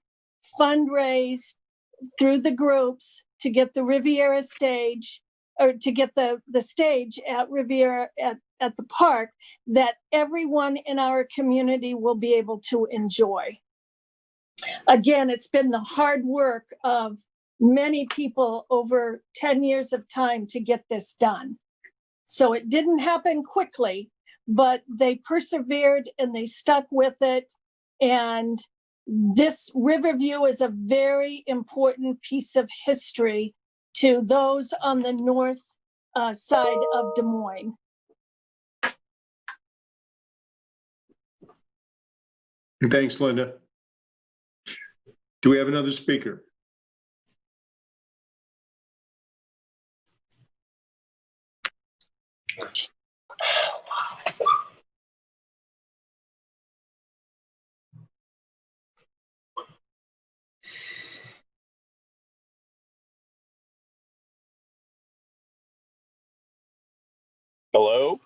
fundraised through the groups to get the Riviera stage, or to get the stage at Riviera at the park, that everyone in our community will be able to enjoy. Again, it's been the hard work of many people over 10 years of time to get this done. So it didn't happen quickly, but they persevered and they stuck with it. And this Riverview is a very important piece of history to those on the north side of Des Moines. Thanks, Linda. Do we have another speaker? Hello?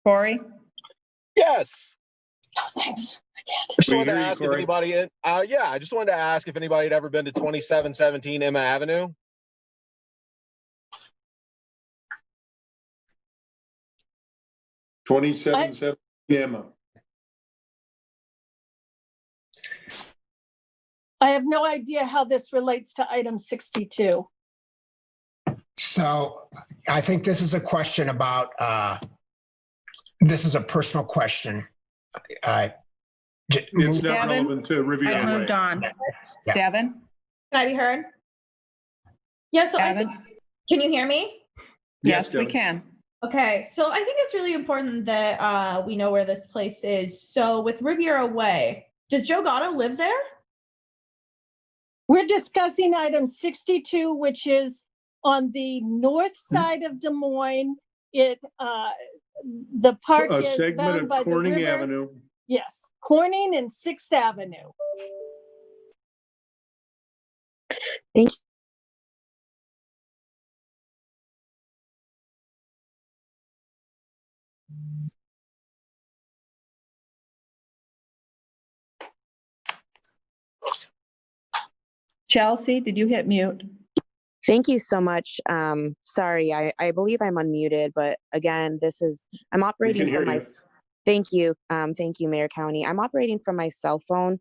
Corey? Yes. Oh, thanks. I just We wanted to hear you, ask if Corey. anybody, I just wanted to ask if anybody had ever been to 2717 Emma Avenue. $27.70 Emma. I have no idea how this relates to item 62. So I think this is a question about, this is a personal question. It's not Devin? relevant to I've Riviera moved Way. on. Yeah. Devin? Can I be heard? Yeah, so I think, can you hear me? Yes, Yes, we Devin. can. Okay, so I think it's really important that we know where this place is. So with Riviera Way, does Joe Gatto live there? We're discussing item 62, which is on the north side of Des Moines. The park A is segment bound of by the Corning river. Avenue. Yes, Corning and 6th Avenue. Thank you. Chelsea, did you hit mute? Thank you so much. Sorry, I believe I'm unmuted, but again, I'm operating hear from my. you. Thank you. Thank you, Mayor County. I'm operating from my cell phone.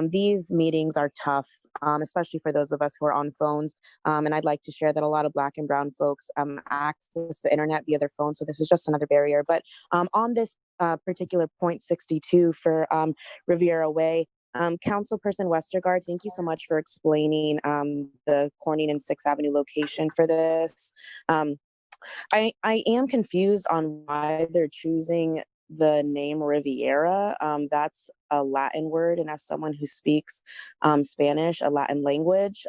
These meetings are tough, especially for those of us who are on phones. And I'd like to share that a lot of Black and Brown folks access the internet via their phone. So this is just another barrier. But on this particular point 62 for Riviera Way, Councilperson Westergaard, thank you so much for explaining the Corning and 6th Avenue location for this. I am confused on why they're choosing the name Riviera. That's a Latin word, and as someone who speaks Spanish, a Latin language,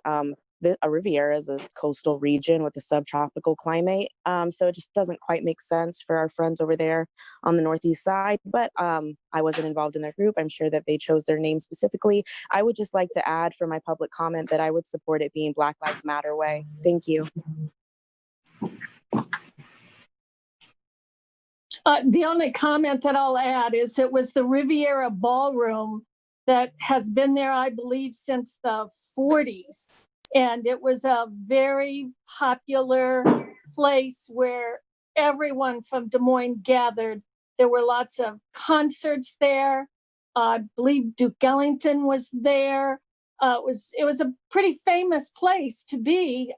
a Riviera is a coastal region with a subtropical climate. So it just doesn't quite make sense for our friends over there on the northeast side. But I wasn't involved in their group. I'm sure that they chose their name specifically. I would just like to add for my public comment that I would support it being Black Lives Matter Way. Thank you. The only comment that I'll add is it was the Riviera Ballroom that has been there, I believe, since the 40s. And it was a very popular place where everyone from Des Moines gathered. There were lots of concerts there. I believe Duke Ellington was there. It was a pretty famous place to be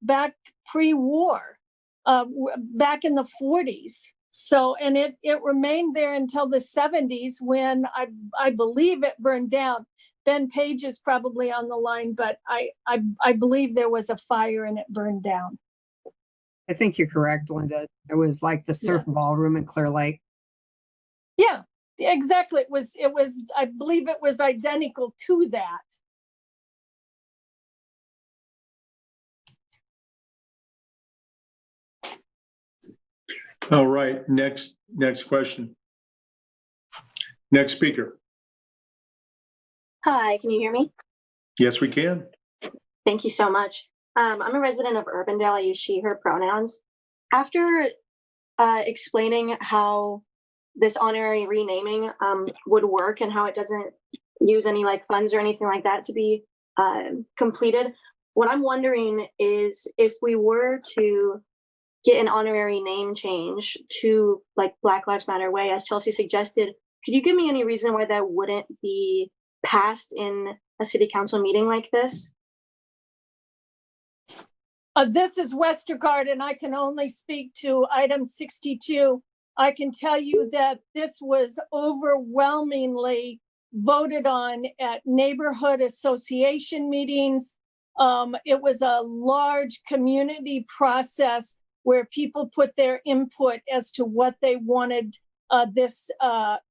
back pre-war, back in the 40s. So, and it remained there until the 70s when I believe it burned down. Ben Page is probably on the line, but I believe there was a fire and it burned down. I think you're correct, Linda. It was like the surf ballroom in Clear Lake. Yeah, exactly. It was, I believe it was identical to that. All right, next question. Next speaker. Hi, can you hear me? Yes, we can. Thank you so much. I'm a resident of Urbandale. I use she, her pronouns. After explaining how this honorary renaming would work and how it doesn't use any funds or anything like that to be completed, what I'm wondering is if we were to get an honorary name change to Black Lives Matter Way, as Chelsea suggested, could you give me any reason why that wouldn't be passed in a city council meeting like this? This is Westergaard, and I can only speak to item 62. I can tell you that this was overwhelmingly voted on at neighborhood association meetings. It was a large community process where people put their input as to what they wanted this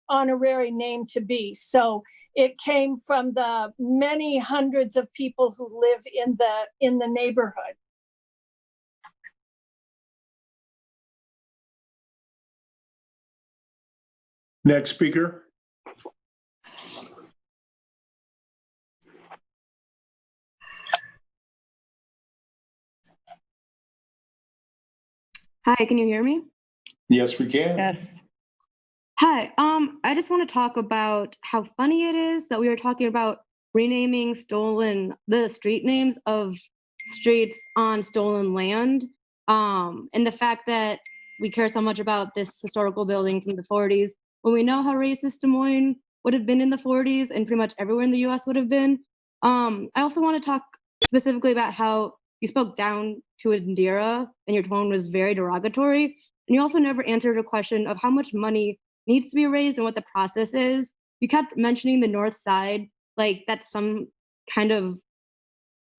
honorary name to be. So it came from the many hundreds of people who live in the neighborhood. Next speaker. Hi, can you hear me? Yes, we can. Yes. Hi, I just want to talk about how funny it is that we were talking about renaming the street names of streets on stolen land. And the fact that we care so much about this historical building from the 40s, when we know how racist Des Moines would have been in the 40s and pretty much everywhere in the US would have been. I also want to talk specifically about how you spoke down to Indira and your tone was very derogatory. And you also never answered a question of how much money needs to be raised and what the process is. You kept mentioning the North Side, like that's some kind of,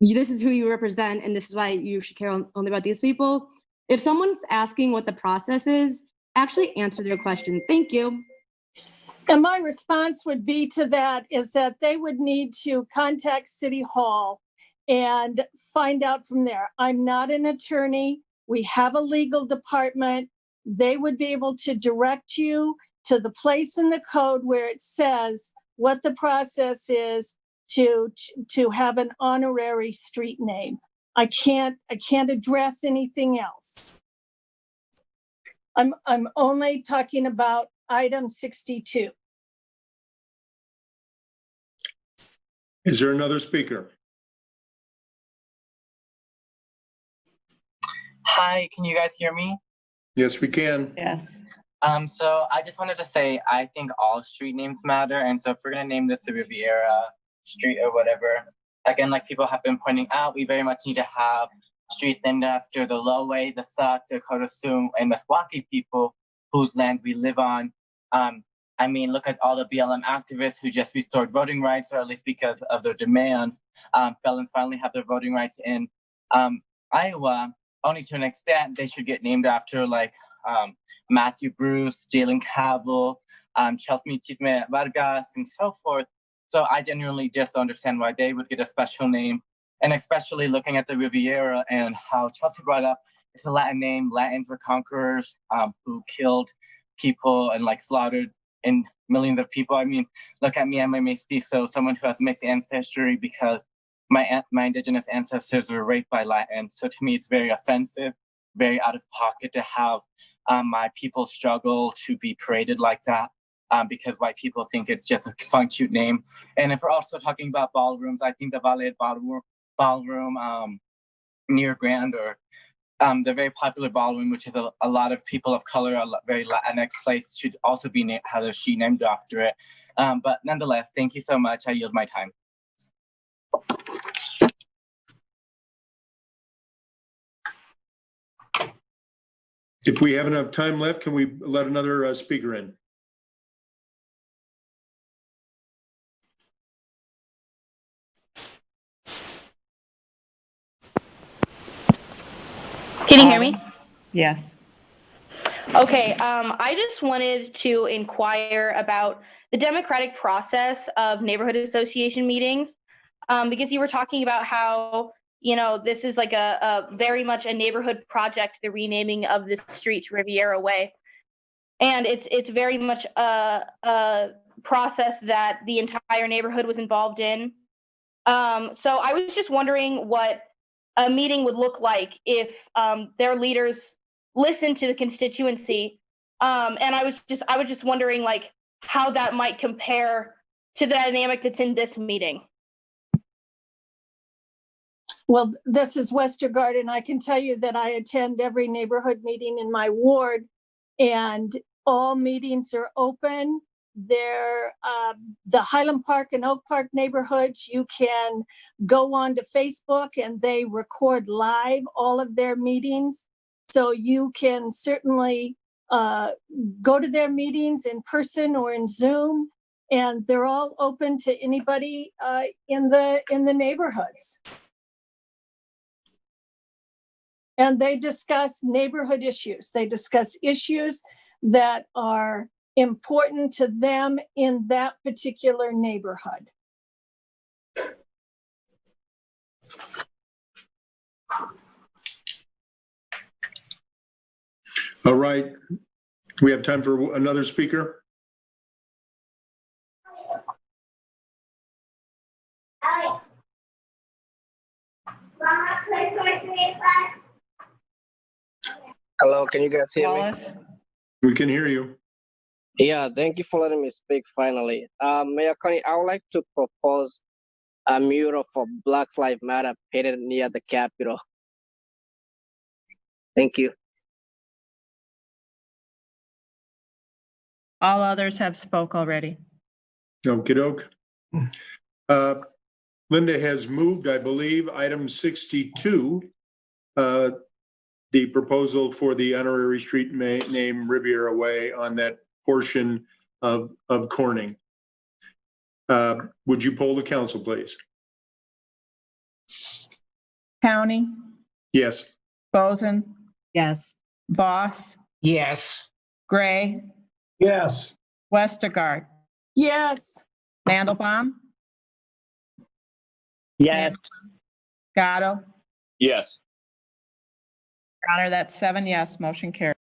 this is who you represent and this is why you should care only about these people. If someone's asking what the process is, actually answer their question. Thank you. And my response would be to that is that they would need to contact City Hall and find out from there. I'm not an attorney. We have a legal department. They would be able to direct you to the place in the code where it says what the process is to have an honorary street name. I can't address anything else. I'm only talking about item 62. Is there another speaker? Hi, can you guys hear me? Yes, we can. Yes. So I just wanted to say, I think all street names matter. And so if we're gonna name this the Riviera Street or whatever, again, like people have been pointing out, we very much need to have streets named after the Loway, the Sauk, the Dakota Sioux, and Meskwaki people whose land we live on. I mean, look at all the BLM activists who just restored voting rights, or at least because of their demands. Felons finally have their voting rights in Iowa. Only to an extent, they should get named after like Matthew Bruce, Jalen Cavill, Chelsea Chisme Vargas, and so forth. So I genuinely just don't understand why they would get a special name. And especially looking at the Riviera and how Chelsea brought up, it's a Latin name. Latins were conquerors who killed people and like slaughtered and millions of people. I mean, look at me, I'm a mestizo, someone who has mixed ancestry because my indigenous ancestors were raped by Latins. So to me, it's very offensive, very out of pocket to have my people struggle to be paraded like that because white people think it's just a fun, cute name. And if we're also talking about ballrooms, I think the Valet Ballroom near Grand or the very popular ballroom, which is a lot of people of color, a very Latinx place, should also be named, have a street named after it. But nonetheless, thank you so much. I yield my time. If we have enough time left, can we let another speaker in? Can you hear me? Yes. Okay, I just wanted to inquire about the democratic process of neighborhood association meetings, because you were talking about how, you know, this is like a very much a neighborhood project, the renaming of the street to Riviera Way. And it's very much a process that the entire neighborhood was involved in. So I was just wondering what a meeting would look like if their leaders listened to the constituency. And I was just wondering like how that might compare to the dynamic that's in this meeting. Well, this is Westergaard, and I can tell you that I attend every neighborhood meeting in my ward, and all meetings are open. the Highland Park and Oak Park neighborhoods, you can go on to Facebook and they record live all of their meetings. So you can certainly go to their meetings in person or in Zoom, and they're all open to anybody in the neighborhoods. And they discuss neighborhood issues. They discuss issues that are important to them in that particular neighborhood. All right. We have time for another speaker. Hello, can you guys hear me? Wallace? We can hear you. Yeah, thank you for letting me speak finally. Mayor Connie, I would like to propose a mural for Black Lives Matter painted near the Capitol. Thank you. All others have spoke already. Okey doke. Linda has moved, I believe, item 62, the proposal for the honorary street name Riviera Way on that portion of Corning. Would you poll the council, please? County, Yes. Boson, Yes. Boss, Yes. Gray, Yes. Westergaard, Yes. Mandelbaum, Yes. Gatto. Yes. Your Honor, that's 7 yes, motion carried.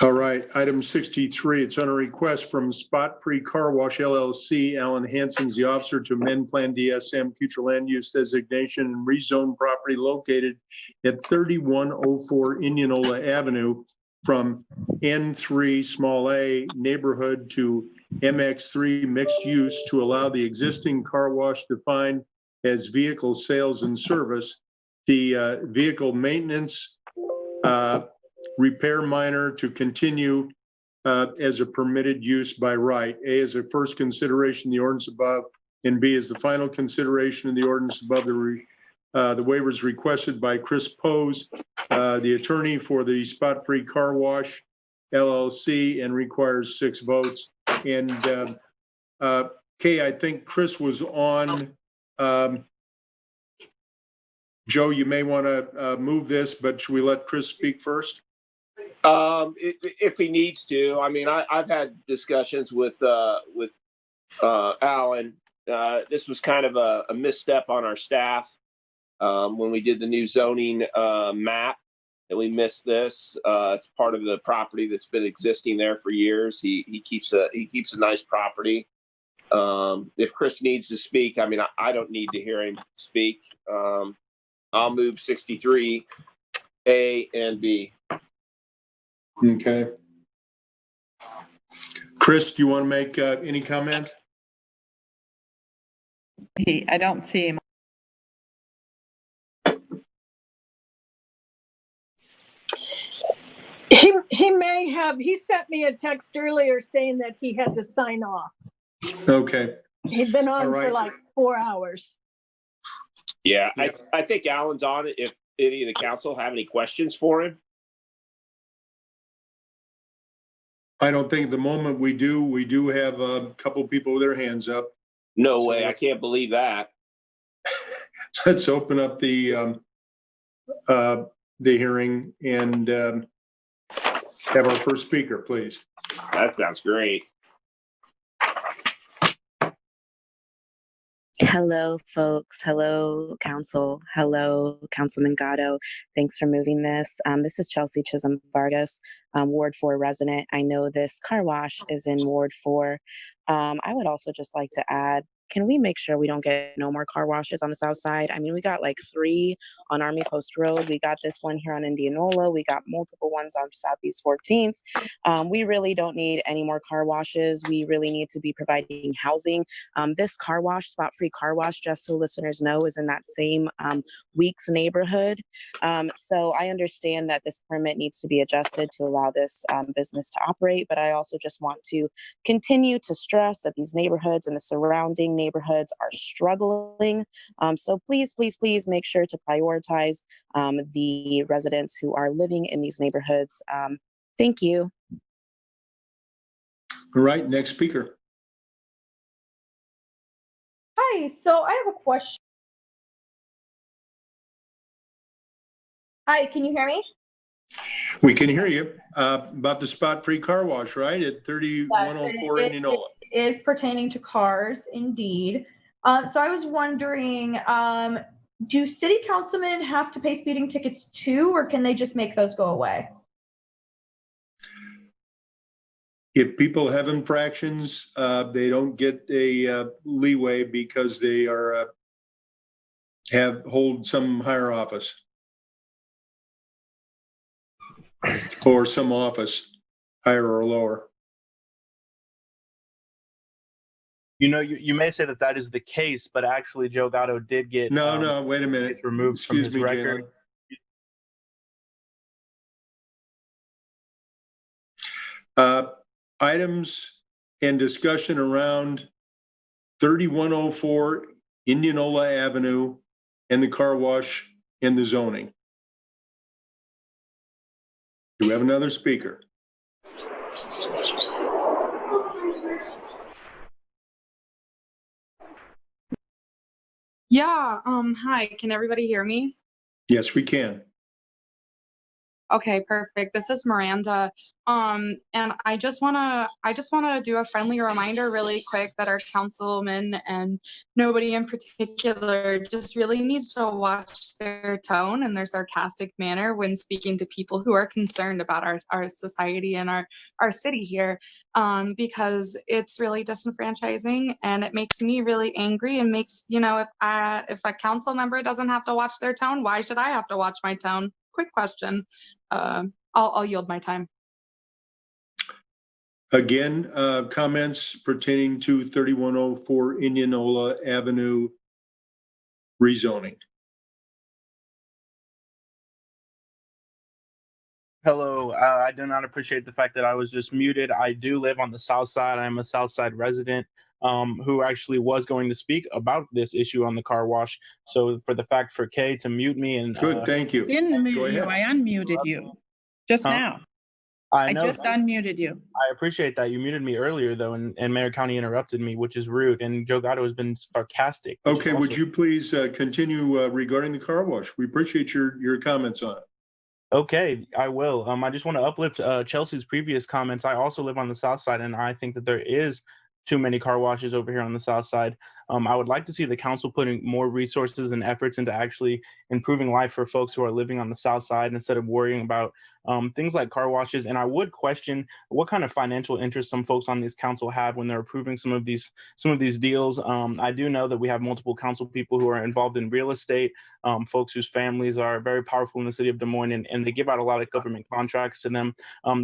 All right, item 63, it's on a request from Spot Free Car Wash LLC. Alan Hansen's the officer to amend Plan DSM future land use designation and rezone property located at 3104 Indianola Avenue from N3 small a neighborhood to MX3 mixed use to allow the existing car wash defined as vehicle sales and service, the vehicle maintenance, repair minor to continue as a permitted use by right. A is a first consideration, the ordinance above, and B is the final consideration of the ordinance above. The waivers requested by Chris Pose, the attorney for the Spot Free Car Wash LLC, and requires 6 votes. And Kay, I think Chris was on. Joe, you may want to move this, but should we let Chris speak first? If he needs to. I mean, I've had discussions with Alan. This was kind of a misstep on our staff when we did the new zoning map, and we missed this. It's part of the property that's been existing there for years. He keeps a nice property. If Chris needs to speak, I mean, I don't need to hear him speak. I'll move 63 A and B. Okay. Chris, do you want to make any comment? I don't see him. He may have, he sent me a text earlier saying that he had to sign off. Okay. He'd been on All right. for like 4 hours. Yeah, I think Alan's on it. If any of the council have any questions for him. I don't think at the moment we do have a couple people with their hands up. No way. I can't believe that. Let's open up the hearing and have our first speaker, please. That sounds great. Hello, folks. Hello, council. Hello, Councilman Gatto. Thanks for moving this. This is Chelsea Chisholm Vargas, Ward 4 resident. I know this car wash is in Ward 4. I would also just like to add can we make sure we don't get no more car washes on the south side? I mean, we got like 3 on Army Post Road. We got this one here on Indianola. We got multiple ones on Southeast 14th. We really don't need any more car washes. We really need to be providing housing. This car wash, spot-free car wash, just so listeners know, is in that same Weeks neighborhood. So I understand that this permit needs to be adjusted to allow this business to operate, but I also just want to continue to stress that these neighborhoods and the surrounding neighborhoods are struggling. So please, please, please make sure to prioritize the residents who are living in these neighborhoods. Thank you. All right, next speaker. Hi, so I have a question. Hi, can you hear me? We can hear you about the spot-free car wash, right, at 3104 Indianola. It is pertaining to cars, indeed. So I was wondering, do city councilmen have to pay speeding tickets too, or can they just make those go away? If people have infractions, they don't get a leeway because they are hold some higher office or some office, higher or lower. You know, you may say that that is the case, but actually Joe Gatto did get No, wait a minute. removed Excuse from his me, record. Jalen. Items and discussion around 3104 Indianola Avenue and the car wash and the zoning. Do we have another speaker? Yeah, hi, can everybody hear me? Yes, we can. Okay, perfect. This is Miranda. And I just wanna do a friendly reminder really quick that our councilman and nobody in particular just really needs to watch their tone and their sarcastic manner when speaking to people who are concerned about our society and our city here. Because it's really disenfranchising and it makes me really angry and makes, you know, if a council member doesn't have to watch their tone, why should I have to watch my tone? Quick question. I'll yield my time. Again, comments pertaining to 3104 Indianola Avenue rezoning. Hello, I do not appreciate the fact that I was just muted. I do live on the south side. I'm a south side resident who actually was going to speak about this issue on the car wash. So for the fact for Kay to mute me and Good, thank you. Didn't mute you, I unmuted you just now. I know. I just unmuted you. I appreciate that. You muted me earlier though, and Mayor County interrupted me, which is rude. And Joe Gatto has been sarcastic. Okay, would you please continue regarding the car wash? We appreciate your comments on it. Okay, I will. I just want to uplift Chelsea's previous comments. I also live on the south side, and I think that there is too many car washes over here on the south side. I would like to see the council putting more resources and efforts into actually improving life for folks who are living on the south side instead of worrying about things like car washes. And I would question what kind of financial interest some folks on this council have when they're approving some of these deals. I do know that we have multiple council people who are involved in real estate, folks whose families are very powerful in the city of Des Moines, and they give out a lot of government contracts to them.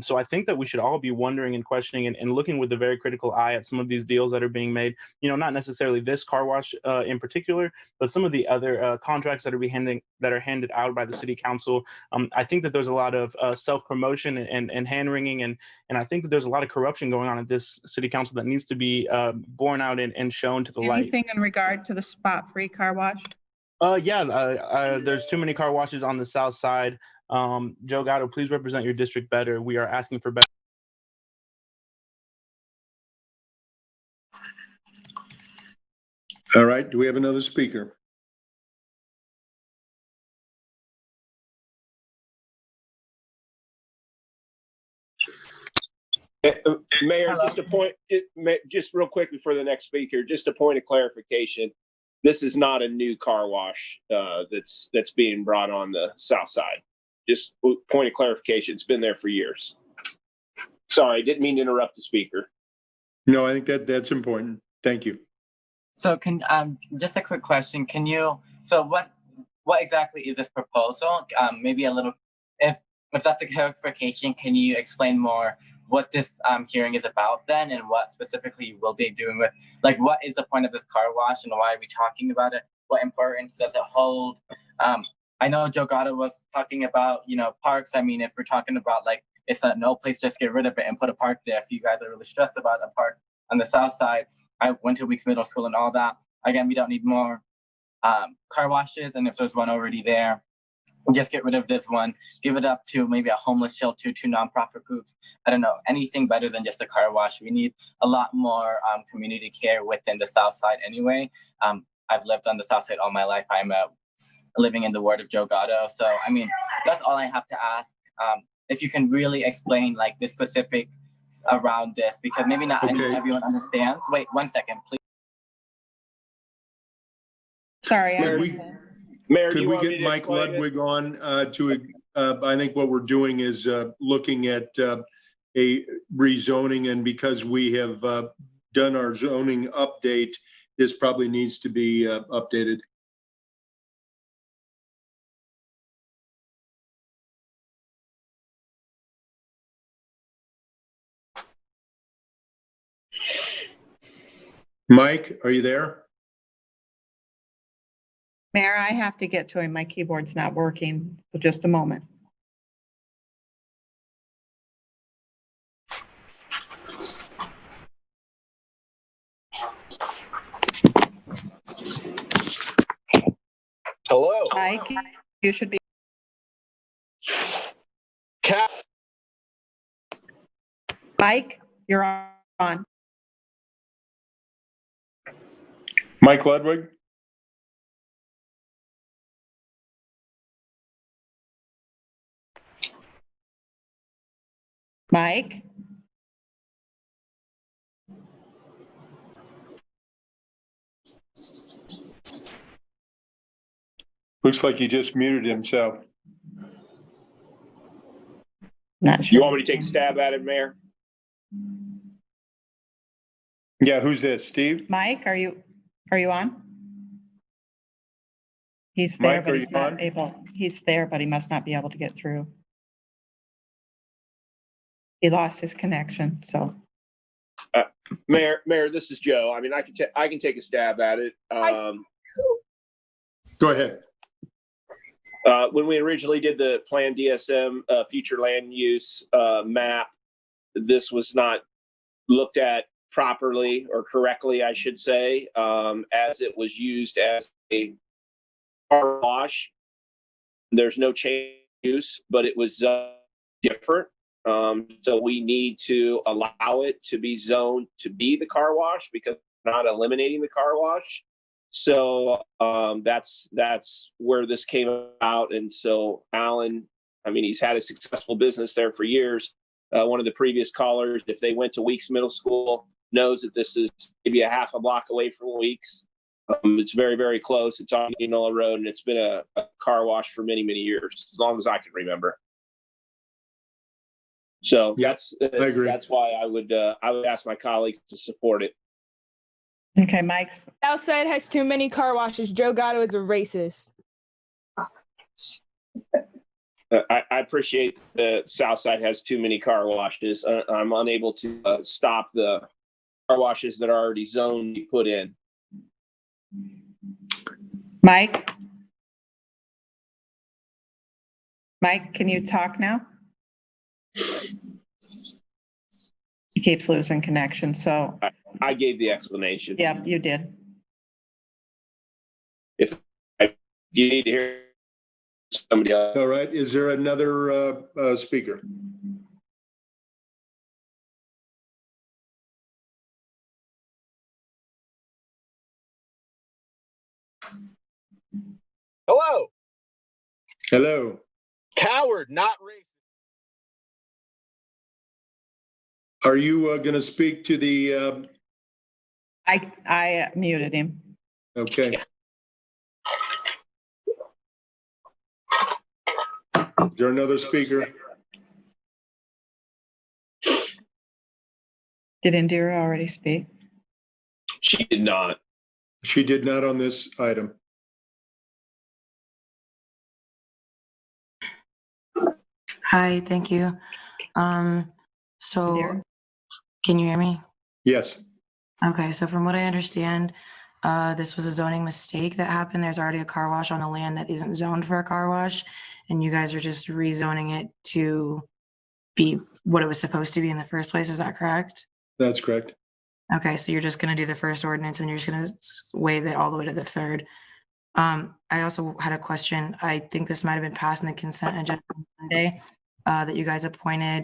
So I think that we should all be wondering and questioning and looking with a very critical eye at some of these deals that are being made. You know, not necessarily this car wash in particular, but some of the other contracts that are handed out by the city council. I think that there's a lot of self-promotion and hand-wringing, and I think that there's a lot of corruption going on at this city council that needs to be borne out and shown to the light. Anything in regard to the spot-free car wash? There's too many car washes on the south side. Joe Gatto, please represent your district better. We are asking for better. All right, do we have another speaker? Mayor, just real quick before the next speaker, just a point of clarification. This is not a new car wash that's being brought on the south side. Just point of clarification. It's been there for years. Sorry, didn't mean to interrupt the speaker. No, I think that's important. Thank you. So can just a quick question. Can you so what exactly is this proposal? Maybe a little if that's a clarification, can you explain more what this hearing is about then and what specifically you will be doing with like what is the point of this car wash and why are we talking about it? What importance does it hold? I know Joe Gatto was talking about, parks. I mean, if we're talking about like it's a no place, just get rid of it and put a park there. If you guys are really stressed about a park on the south side, I went to Weeks Middle School and all that. Again, we don't need more car washes, and if there's one already there, just get rid of this one. Give it up to maybe a homeless shelter, to nonprofit groups. I don't know, anything better than just a car wash. We need a lot more community care within the south side anyway. I've lived on the south side all my life. I'm living in the ward of Joe Gatto. So, I mean, that's all I have to ask. If you can really explain like the specifics around this, because maybe not everyone understands. Wait, 1 second, please. Sorry. Mayor, Could we get Mike Ludwig on to, I think what we're doing is looking at a rezoning, and because we have done our zoning update, this probably needs to be updated. Mike, are you there? Mayor, I have to get to him. My keyboard's not working. So just a moment. Hello. Mike, you should be. Mike, you're on. Mike Ludwig? Mike? Looks like he just muted himself. Not sure. You want me to take a stab at it, Mayor? Yeah, who's this? Steve? Mike, are you on? He's there, Mike, but are he's you not on? able. He's there, but he must not be able to get through. He lost his connection, so. Mayor, this is Joe. I mean, I can take a stab at it. Go ahead. When we originally did the Plan DSM future land use map, this was not looked at properly or correctly, I should say, as it was used as a car wash. There's no change in use, but it was different. So we need to allow it to be zoned to be the car wash because we're not eliminating the car wash. So that's where this came about. And so Alan, I mean, he's had a successful business there for years. One of the previous callers, if they went to Weeks Middle School, knows that this is maybe a half a block away from Weeks. It's very, very close. It's on Enola Road, and it's been a car wash for many, many years, as long as I can remember. So that's why I would ask my colleagues to support it. Okay, Mike's. Southside has too many car washes. Joe Gatto is a racist. I appreciate the Southside has too many car washes. I'm unable to stop the car washes that are already zoned to put in. Mike, can you talk now? He keeps losing connection, so. I gave the explanation. Yep, you did. If you need to hear somebody else. All right. Is there another speaker? Hello. Hello. Coward, not racist. Are you going to speak to the? I muted him. Okay. Is there another speaker? Did Indira already speak? She did not. She did not on this item. Hi, thank you. So There. can you hear me? Yes. Okay, so from what I understand, this was a zoning mistake that happened. There's already a car wash on a land that isn't zoned for a car wash, and you guys are just rezoning it to be what it was supposed to be in the first place. Is that correct? That's correct. Okay, so you're just gonna do the first ordinance and you're just gonna waive it all the way to the third. I also had a question. I think this might have been passed in the consent agenda on Monday, that you guys appointed,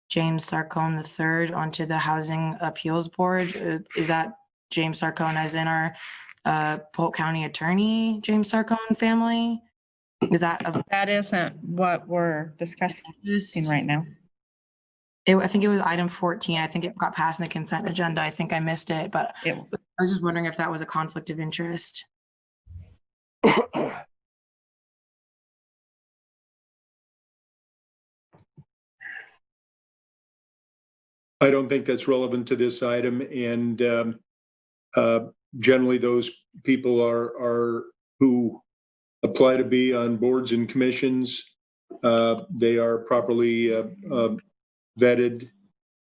James Sarcone III onto the Housing Appeals Board. Is that James Sarcone as in our, Polk County Attorney, James Sarcone family? Is that That isn't what we're discussing right now. I think it was item 14. I think it got passed in the consent agenda. I think I missed it, but I was just wondering if that was a conflict of interest. I don't think that's relevant to this item, and generally those people are who apply to be on boards and commissions. They are properly vetted,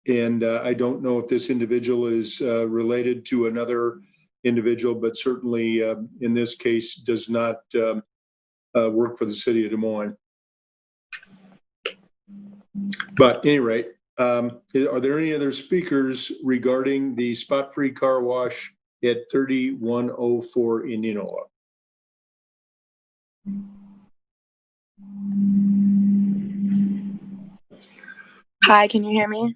and I don't know if this individual is related to another individual, but certainly in this case does not work for the city of Des Moines. But at any rate, are there any other speakers regarding the spot-free car wash at 3104 Indianola? Hi, can you hear me?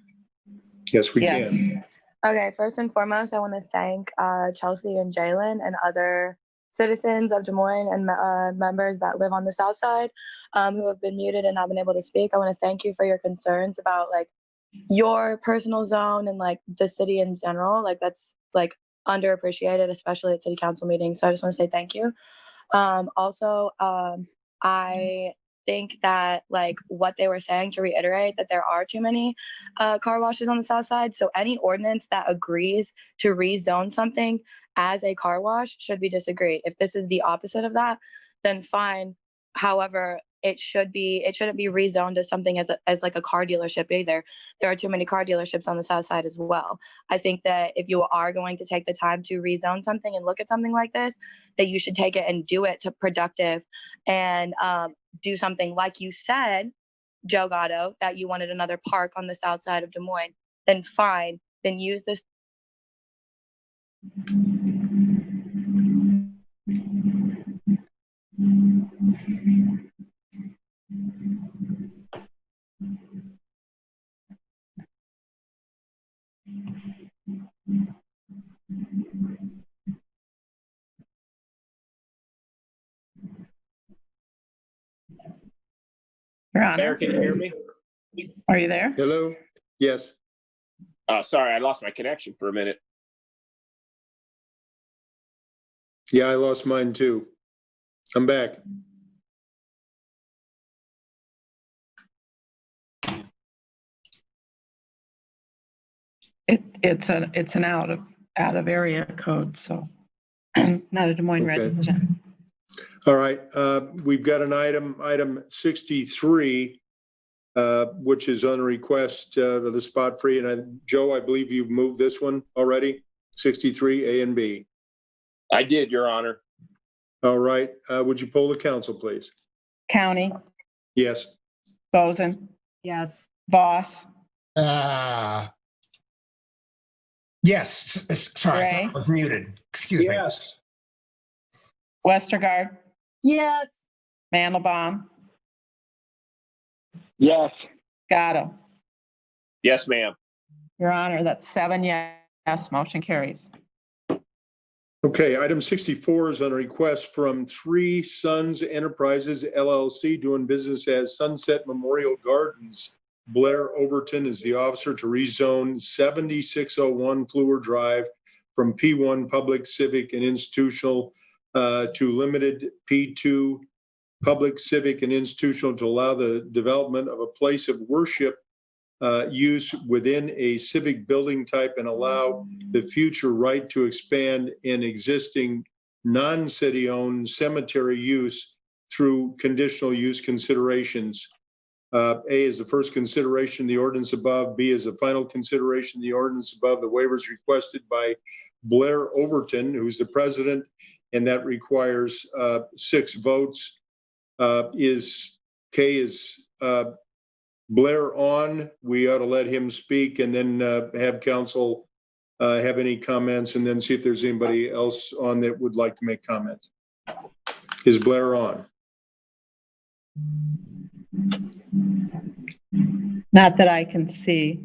Yes, we can. Okay, first and foremost, I want to thank Chelsea and Jalen and other citizens of Des Moines and members that live on the South Side who have been muted and not been able to speak. I want to thank you for your concerns about like your personal zone and like the city in general. Like that's like underappreciated, especially at city council meetings. So I just want to say thank you. Also, I think that like what they were saying, to reiterate, that there are too many car washes on the South Side. So any ordinance that agrees to rezone something as a car wash should be disagreed. If this is the opposite of that, then fine. However, it shouldn't be rezoned as something as like a car dealership either. There are too many car dealerships on the South Side as well. I think that if you are going to take the time to rezone something and look at something like this, that you should take it and do it to productive and do something like you said, Joe Gatto, that you wanted another park on the South Side of Des Moines. Then fine. Then use this. Your Honor. Mayor, can you hear me? Are you there? Hello? Yes. Sorry, I lost my connection for a minute. Yeah, I lost mine too. I'm back. It's an out of area code, so not a Des Moines Okay. resident. All right, we've got an item 63, which is on request of the spot free. And Joe, I believe you've moved this one already, 63 A and B. I did, Your Honor. All right, would you poll the council, please? County, Yes. Boson, Yes. Voss, Yes, sorry, I Gray. thought I was muted. Excuse me. Yes. Westergaard, Yes. Mandelbaum, Yes. Gatto. Yes, ma'am. Your Honor, that's 7 yes, motion carries. Okay, item 64 is on a request from Three Sons Enterprises LLC, doing business as Sunset Memorial Gardens. Blair Overton is the officer to rezone 7601 Fluor Drive from P1 Public Civic and Institutional to limited P2 Public Civic and Institutional to allow the development of a place of worship use within a civic building type and allow the future right to expand in existing non-city owned cemetery use through conditional use considerations. A is the first consideration, the ordinance above. B is the final consideration, the ordinance above. The waivers requested by Blair Overton, who's the president, and that requires 6 votes. Is Blair on? We ought to let him speak and then have council have any comments and then see if there's anybody else on that would like to make comments. Is Blair on? Not that I can see.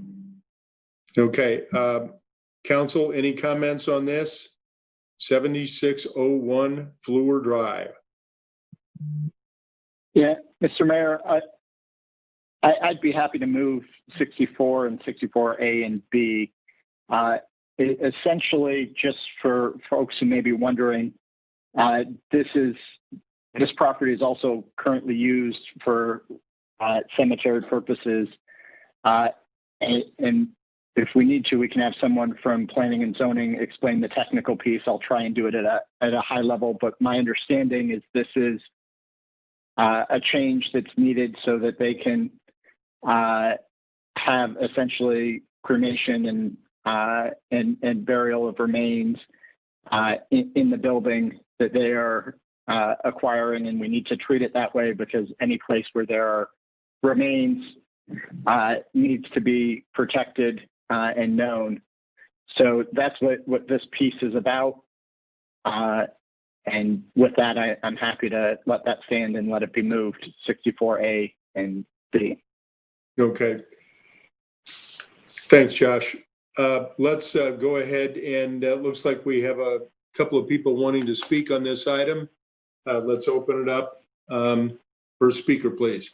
Okay. Council, any comments on this? 7601 Fleur Drive. Yeah, Mr. Mayor, I'd be happy to move 64 and 64A and B. Essentially, just for folks who may be wondering, this property is also currently used for cemetery purposes. And if we need to, we can have someone from planning and zoning explain the technical piece. I'll try and do it at a high level, but my understanding is this is a change that's needed so that they can have essentially cremation and burial of remains in the building that they are acquiring, and we need to treat it that way because any place where there are remains needs to be protected and known. So that's what this piece is about. And with that, I'm happy to let that stand and let it be moved 64A and B. Okay. Thanks, Josh. Let's go ahead and it looks like we have a couple of people wanting to speak on this item. Let's open it up. First speaker, please.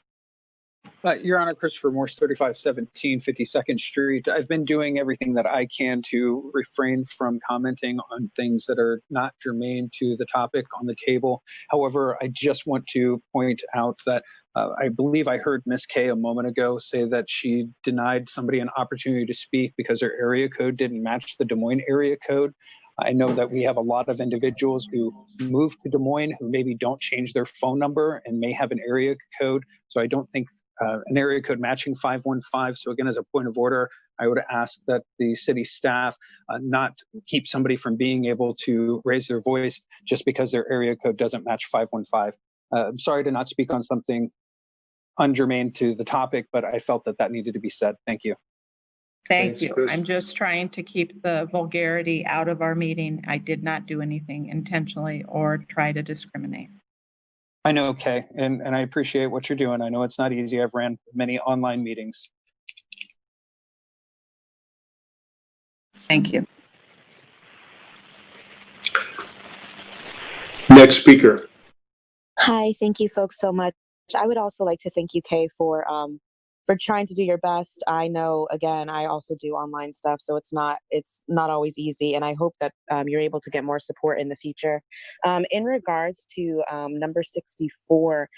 Your Honor, Christopher Morse, 3517 52nd Street. I've been doing everything that I can to refrain from commenting on things that are not germane to the topic on the table. However, I just want to point out that I believe I heard Ms. Kay a moment ago say that she denied somebody an opportunity to speak because their area code didn't match the Des Moines area code. I know that we have a lot of individuals who move to Des Moines who maybe don't change their phone number and may have an area code. So I don't think an area code matching 515. So again, as a point of order, I would ask that the city staff not keep somebody from being able to raise their voice just because their area code doesn't match 515. I'm sorry to not speak on something ungermane to the topic, but I felt that that needed to be said. Thank you. Thank you. I'm just trying to keep the vulgarity out of our meeting. I did not do anything intentionally or try to discriminate. I know, Kay, and I appreciate what you're doing. I know it's not easy. I've ran many online meetings. Thank you. Next speaker. Hi, thank you folks so much. I would also like to thank you, Kay, for trying to do your best. I know, again, I also do online stuff, so it's not always easy, and I hope that you're able to get more support in the future. In regards to number 64,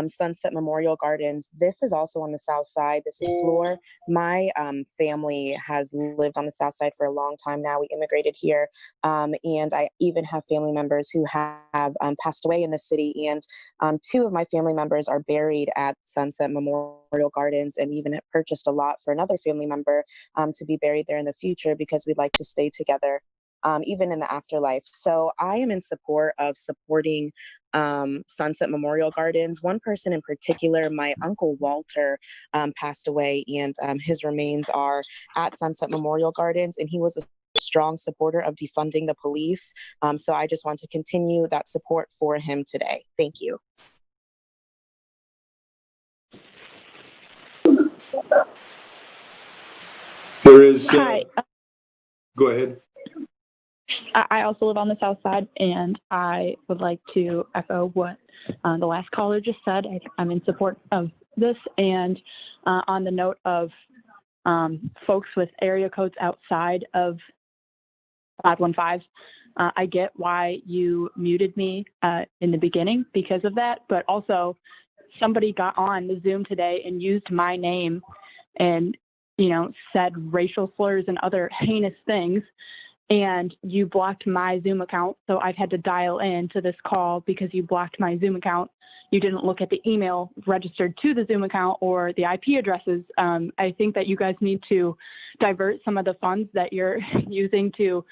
Sunset Memorial Gardens, this is also on the south side. This is Fleur. My family has lived on the south side for a long time now. We immigrated here, and I even have family members who have passed away in the city, and 2 of my family members are buried at Sunset Memorial Gardens, and even have purchased a lot for another family member to be buried there in the future because we'd like to stay together even in the afterlife. So I am in support of supporting Sunset Memorial Gardens. One person in particular, my uncle Walter, passed away, and his remains are at Sunset Memorial Gardens, and he was a strong supporter of defunding the police. So I just want to continue that support for him today. Thank you. There is. Hi. Go ahead. I also live on the south side, and I would like to echo what the last caller just said. I'm in support of this, and on the note of folks with area codes outside of 515, I get why you muted me in the beginning because of that, but also somebody got on the Zoom today and used my name and said racial slurs and other heinous things. And you blocked my Zoom account. So I've had to dial in to this call because you blocked my Zoom account. You didn't look at the email registered to the Zoom account or the IP addresses. I think that you guys need to divert some of the funds that you're using to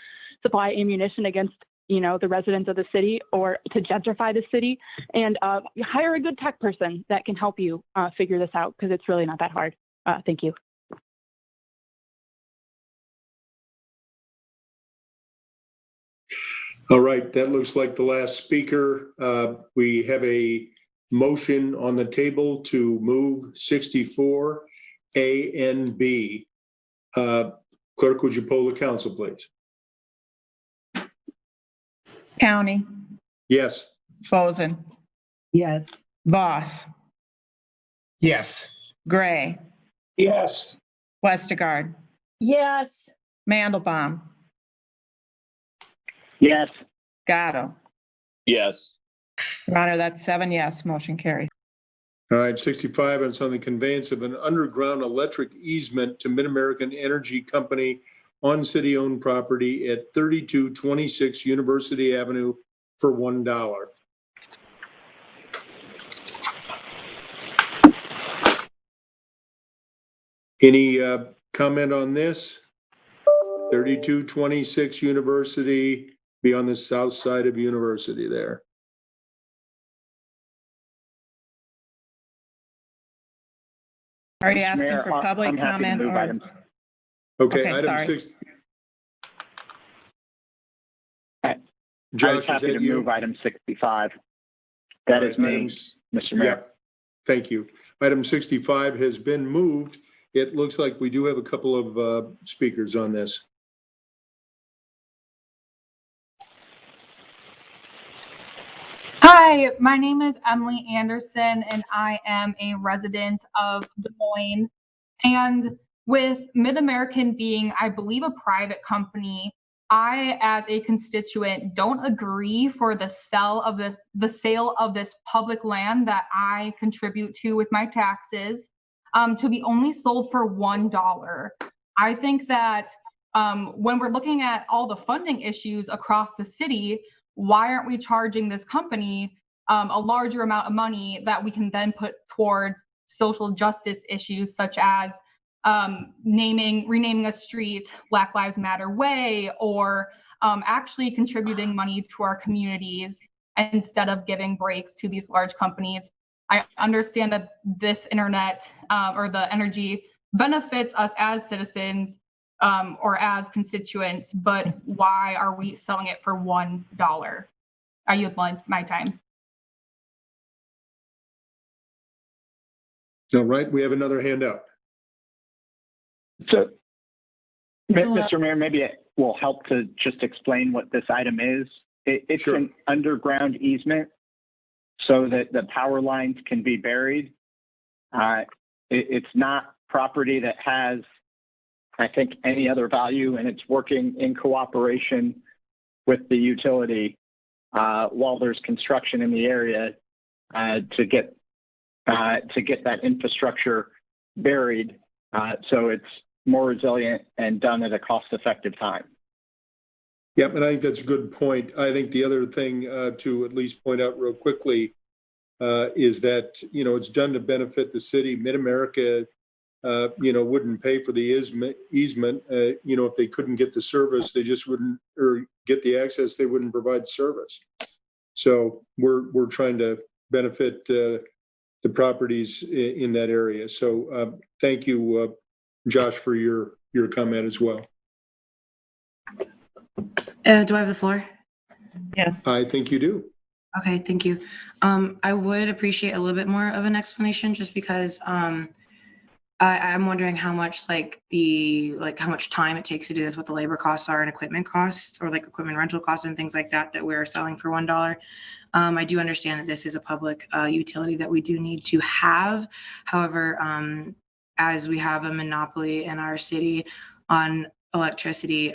supply ammunition against, the residents of the city or to gentrify the city, and hire a good tech person that can help you figure this out, because it's really not that hard. Thank you. All right, that looks like the last speaker. We have a motion on the table to move 64 A and B. Clerk, would you poll the council, please? County, Yes. Boson, Yes. Voss, Yes. Gray, Yes. Westergaard, Yes. Mandelbaum, Yes. Gatto. Yes. Your Honor, that's 7 yes, motion carries. All right, 65, it's on the conveyance of an underground electric easement to Mid-American Energy Company on city-owned property at 3226 University Avenue for $1. Any comment on this? 3226 University, be on the south side of University there. Are you asking Mayor, for public I'm happy to comment move or? items. Okay, Okay, item sorry. 6. I Josh, was is happy to that you? move item 65. That is me, Mr. Mayor. Yep. Thank you. Item 65 has been moved. It looks like we do have a couple of speakers on this. Hi, my name is Emily Anderson, and I am a resident of Des Moines. And with Mid-American being, I believe, a private company, I, as a constituent, don't agree for the sale of this public land that I contribute to with my taxes to be only sold for $1. I think that when we're looking at all the funding issues across the city, why aren't we charging this company a larger amount of money that we can then put towards social justice issues such as renaming a street Black Lives Matter Way, or actually contributing money to our communities instead of giving breaks to these large companies? I understand that this internet or the energy benefits us as citizens or as constituents, but why are we selling it for $1? I yield my time. All right, we have another hand up. So, Mr. Mayor, maybe it will help to just explain what this item is. It's Sure. an underground easement so that the power lines can be buried. It's not property that has, I think, any other value, and it's working in cooperation with the utility while there's construction in the area to get that infrastructure buried so it's more resilient and done at a cost-effective time. Yep, and I think that's a good point. I think the other thing to at least point out real quickly is that, it's done to benefit the city. Mid-America, wouldn't pay for the easement. If they couldn't get the service, they just wouldn't, or get the access, they wouldn't provide service. So we're trying to benefit the properties in that area. So thank you, Josh, for your comment as well. Do I have the floor? Yes. I think you do. Okay, thank you. I would appreciate a little bit more of an explanation, just because I'm wondering how much how much time it takes to do this, what the labor costs are and equipment costs, or like equipment rental costs and things like that we're selling for $1. I do understand that this is a public utility that we do need to have. However, as we have a monopoly in our city on electricity,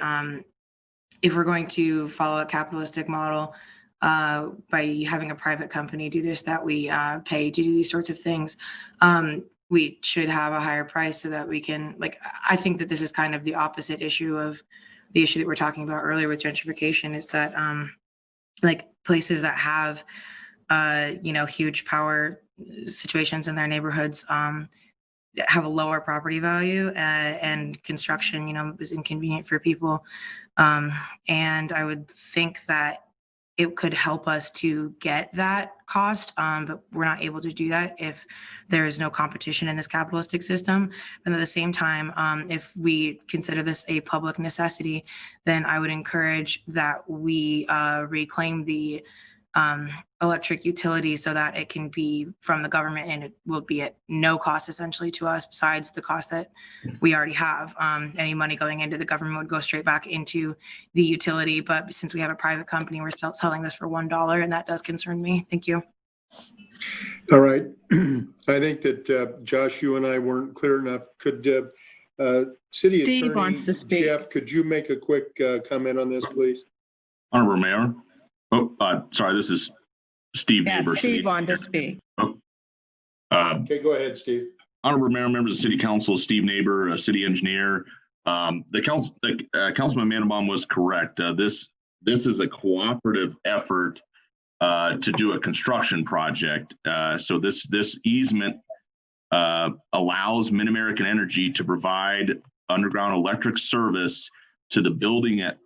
if we're going to follow a capitalistic model by having a private company do this, that we pay to do these sorts of things, we should have a higher price so that we can, like, I think that this is kind of the opposite issue of the issue that we're talking about earlier with gentrification, is that like places that have huge power situations in their neighborhoods have a lower property value, and construction, is inconvenient for people. And I would think that it could help us to get that cost, but we're not able to do that if there is no competition in this capitalistic system. And at the same time, if we consider this a public necessity, then I would encourage that we reclaim the electric utility so that it can be from the government, and it will be at no cost essentially to us besides the cost that we already have. Any money going into the government would go straight back into the utility. But since we have a private company, we're selling this for $1, and that does concern me. Thank you. All right. I think that Josh, you and I weren't clear enough. Could City Steve Attorney wants to speak. Jeff, could you make a quick comment on this, please? Honorable Mayor. Oh, sorry, this is Steve Yeah, Neighbor. Steve wanted to speak. Okay, go ahead, Steve. Honorable Mayor, members of City Council, Steve Neighbor, a city engineer. Councilman Mandelbaum was correct. This is a cooperative effort to do a construction project. So this easement allows Mid-American Energy to provide underground electric service to the building at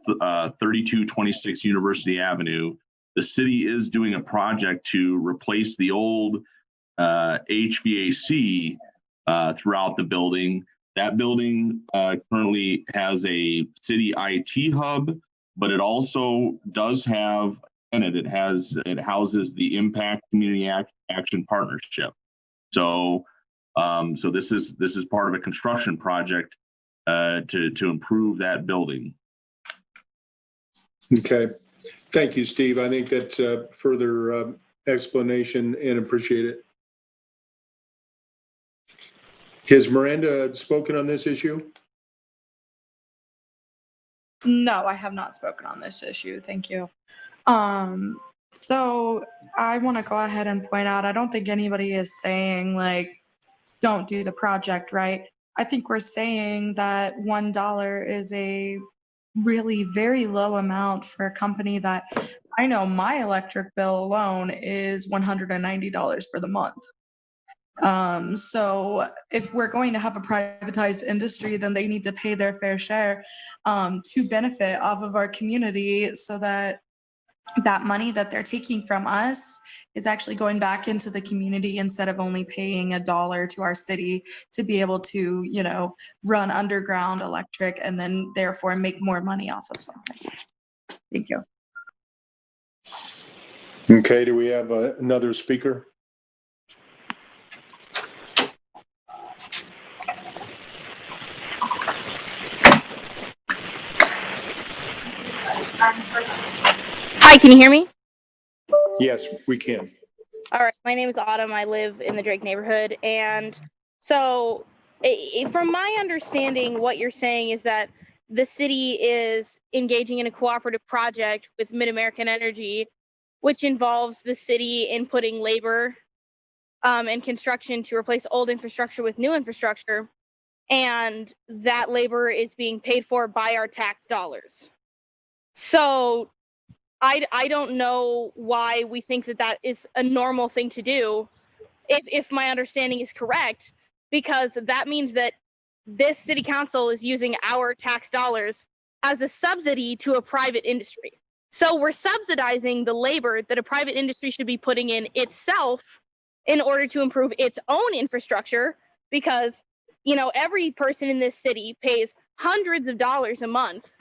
3226 University Avenue. The city is doing a project to replace the old HVAC throughout the building. That building currently has a city IT hub, but it also does have, and it houses the Impact Community Action Partnership. So this is part of a construction project to improve that building. Okay. Thank you, Steve. I think that's further explanation, and appreciate it. Has Miranda spoken on this issue? No, I have not spoken on this issue. Thank you. So I want to go ahead and point out, I don't think anybody is saying like, don't do the project, right? I think we're saying that $1 is a really very low amount for a company that I know my electric bill alone is $190 for the month. So if we're going to have a privatized industry, then they need to pay their fair share to benefit off of our community, so that that money that they're taking from us is actually going back into the community instead of only paying $1 to our city to be able to, run underground electric and then therefore make more money off of something. Thank you. Okay, do we have another speaker? Hi, can you hear me? Yes, we can. All right, my name is Autumn. I live in the Drake neighborhood. And so from my understanding, what you're saying is that the city is engaging in a cooperative project with Mid-American Energy, which involves the city inputting labor and construction to replace old infrastructure with new infrastructure. And that labor is being paid for by our tax dollars. So I don't know why we think that that is a normal thing to do, if my understanding is correct, because that means that this city council is using our tax dollars as a subsidy to a private industry. So we're subsidizing the labor that a private industry should be putting in itself in order to improve its own infrastructure, because, every person in this city pays hundreds of dollars a month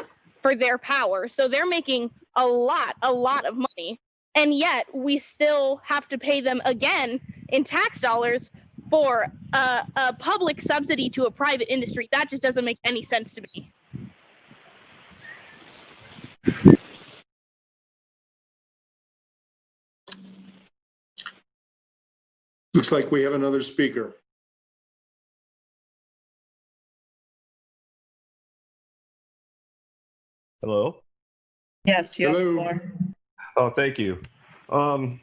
for their power. So they're making a lot of money. And yet we still have to pay them again in tax dollars for a public subsidy to a private industry. That just doesn't make any sense to me. Looks like we have another speaker. Hello? Yes, you have the floor. Oh, thank you. I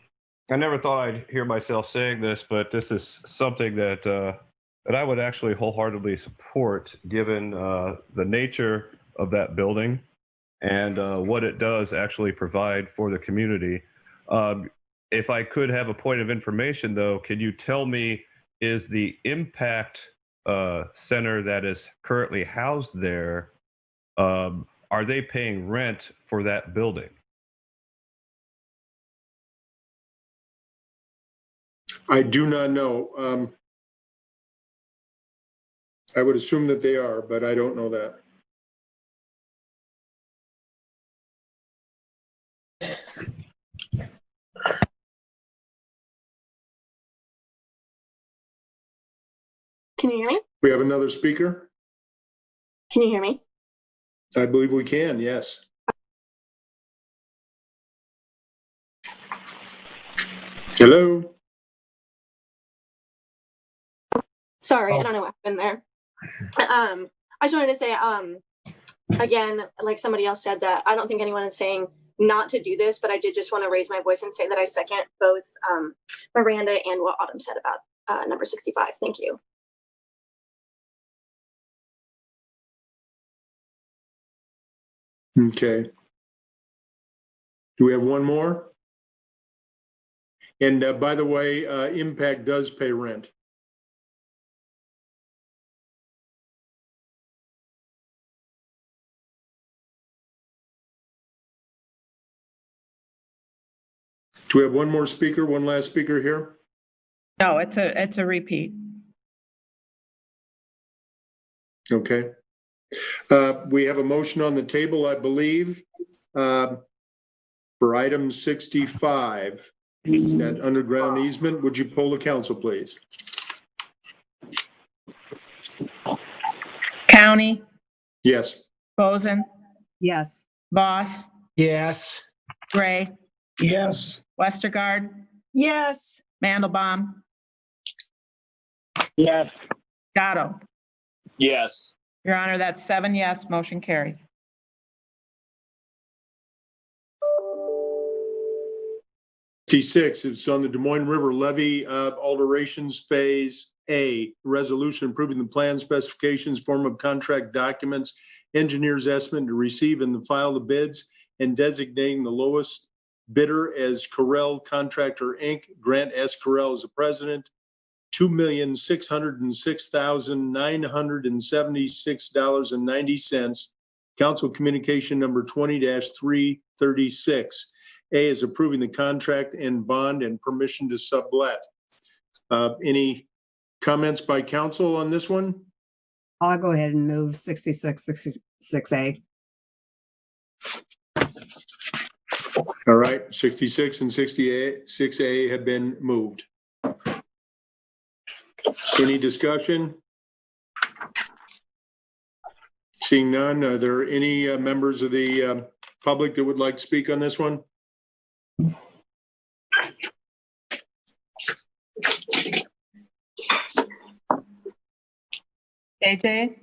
never thought I'd hear myself saying this, but this is something that that I would actually wholeheartedly support, given the nature of that building and what it does actually provide for the community. If I could have a point of information, though, can you tell me, is the impact center that is currently housed there, are they paying rent for that building? I do not know. I would assume that they are, but I don't know that. Can you hear me? We have another speaker? Can you hear me? I believe we can, yes. Hello? Sorry, I don't know what happened there. I just wanted to say, again, like somebody else said, that I don't think anyone is saying not to do this, but I did just want to raise my voice and say that I second both Miranda and what Autumn said about number 65. Thank you. Okay. Do we have one more? And by the way, Impact does pay rent. Do we have one more speaker, one last speaker here? No, it's a repeat. Okay. We have a motion on the table, I believe, for item 65. It's that underground easement. Would you poll the council, please? County, Yes. Boson, Yes. Voss, Yes. Gray, Yes. Westergaard, Yes. Mandelbaum, Yes. Gatto. Yes. Your Honor, that's 7 yes, motion carries. T6, it's on the Des Moines River Levee alterations phase A, resolution approving the plan specifications, form of contract documents, engineer's estimate to receive and file the bids, and designating the lowest bidder as Correll Contractor, Inc., Grant S. Correll as the president, $2,606,976.90. Council communication number 20-336. A is approving the contract and bond and permission to sublet. Any comments by council on this one? I'll go ahead and move 66, 66A. All right, 66 and 66A have been moved. Any discussion? Seeing none, are there any members of the public that would like to speak on this one? JJ?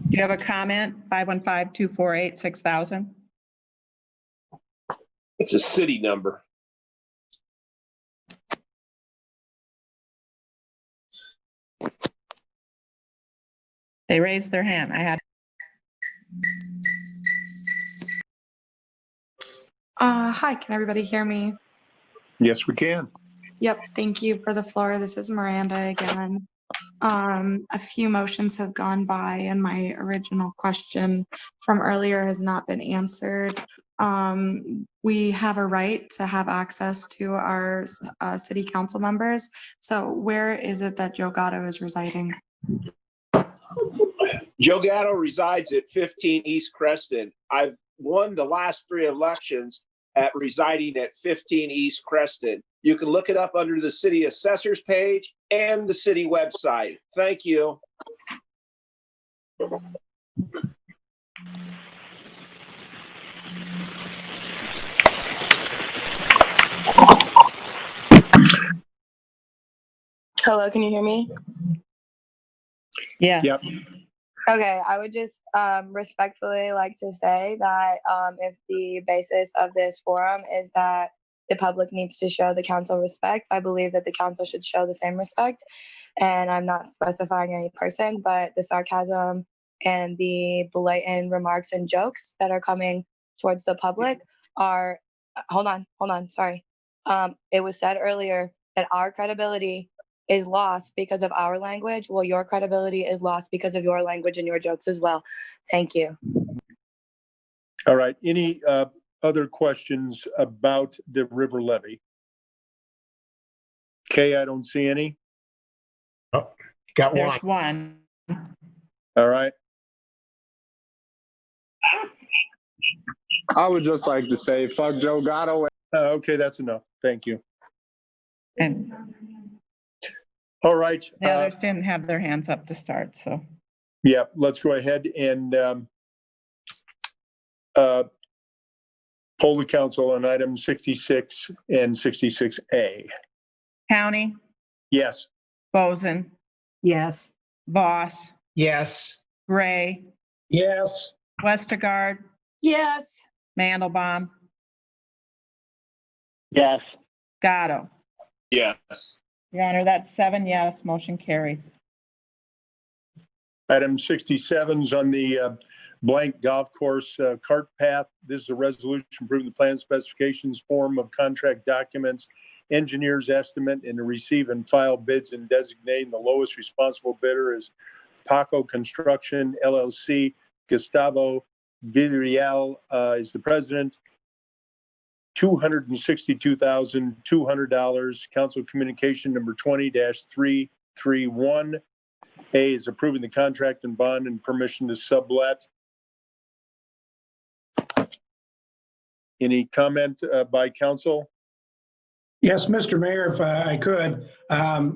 Do you have a comment? 515-248-6000? It's a city number. They raised their hand. Hi, can everybody hear me? Yes, we can. Yep, thank you for the floor. This is Miranda again. A few motions have gone by and my original question from earlier has not been answered. We have a right to have access to our city council members. So where is it that Joe Gatto is residing? Joe Gatto resides at 15 East Creston. I've won the last 3 elections at residing at 15 East Creston. You can look it up under the city assessors page and the city website. Thank you. Hello, can you hear me? Yeah. Yep. Okay, I would just respectfully like to say that if the basis of this forum is that the public needs to show the council respect, I believe that the council should show the same respect. And I'm not specifying any person, but the sarcasm and the blatant remarks and jokes that are coming towards the public are, hold on, sorry. It was said earlier that our credibility is lost because of our language. Well, your credibility is lost because of your language and your jokes as well. Thank you. All right. Any other questions about the river levy? Okay, I don't see any. Oh, got one. There's one. All right. I would just like to say, fuck Joe Gatto. Okay, that's enough. Thank you. And all right. the others didn't have their hands up to start, so. Yeah, let's go ahead and poll the council on item 66 and 66A. County, Yes. Boson, Yes. Voss, Yes. Gray, Yes. Westergaard, Yes. Mandelbaum, Yes. Gatto. Yes. Your Honor, that's 7 yes, motion carries. Item 67 is on the blank golf course cart path. This is a resolution approving the plan specifications, form of contract documents, engineer's estimate, and to receive and file bids and designating the lowest responsible bidder is Paco Construction LLC. Gustavo Villarreal is the president. $262,200. Council communication number 20-331. A is approving the contract and bond and permission to sublet. Any comment by council? Yes, Mr. Mayor, if I could. I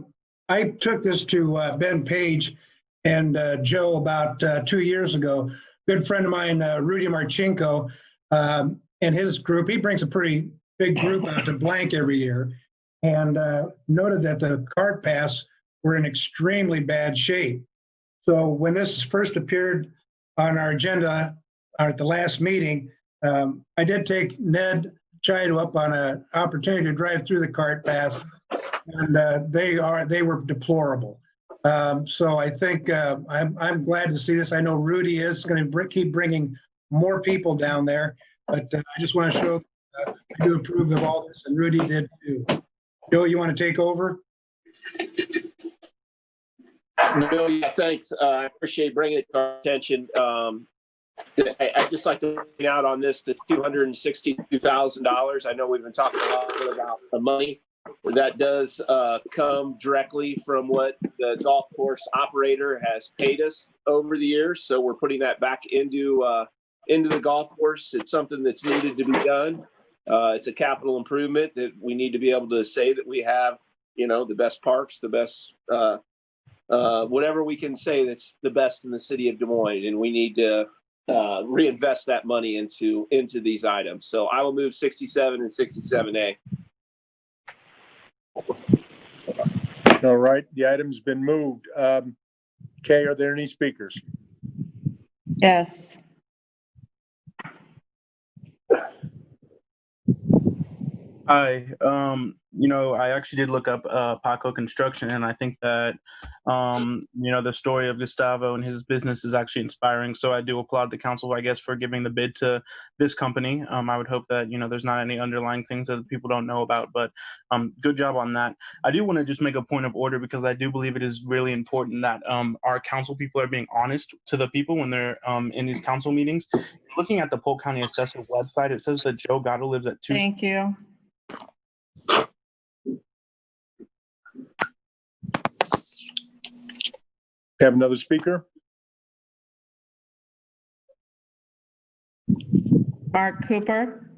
took this to Ben Page and Joe about 2 years ago. Good friend of mine, Rudy Marchenko, and his group, he brings a pretty big group out to Blank every year, and noted that the cart paths were in extremely bad shape. So when this first appeared on our agenda at the last meeting, I did take Ned Chido up on an opportunity to drive through the cart paths, and they were deplorable. So I think I'm glad to see this. I know Rudy is going to keep bringing more people down there, but I just want to show I do approve of all this, and Rudy did too. Joe, you want to take over? No, yeah, thanks. I appreciate bringing it to our attention. I'd just like to point out on this, the $262,000. I know we've been talking a lot about the money. That does come directly from what the golf course operator has paid us over the years. So we're putting that back into the golf course. It's something that's needed to be done. It's a capital improvement that we need to be able to say that we have, the best parks, the best, whatever we can say that's the best in the city of Des Moines. And we need to reinvest that money into these items. So I will move 67 and 67A. All right, the item's been moved. Kay, are there any speakers? Yes. Hi. I actually did look up Paco Construction, and I think that, the story of Gustavo and his business is actually inspiring. So I do applaud the council, I guess, for giving the bid to this company. I would hope that, there's not any underlying things that people don't know about, but good job on that. I do want to just make a point of order because I do believe it is really important that our council people are being honest to the people when they're in these council meetings. Looking at the Polk County Assessor's website, it says that Joe Gatto lives at 2. Thank you. Have another speaker? Mark Cooper.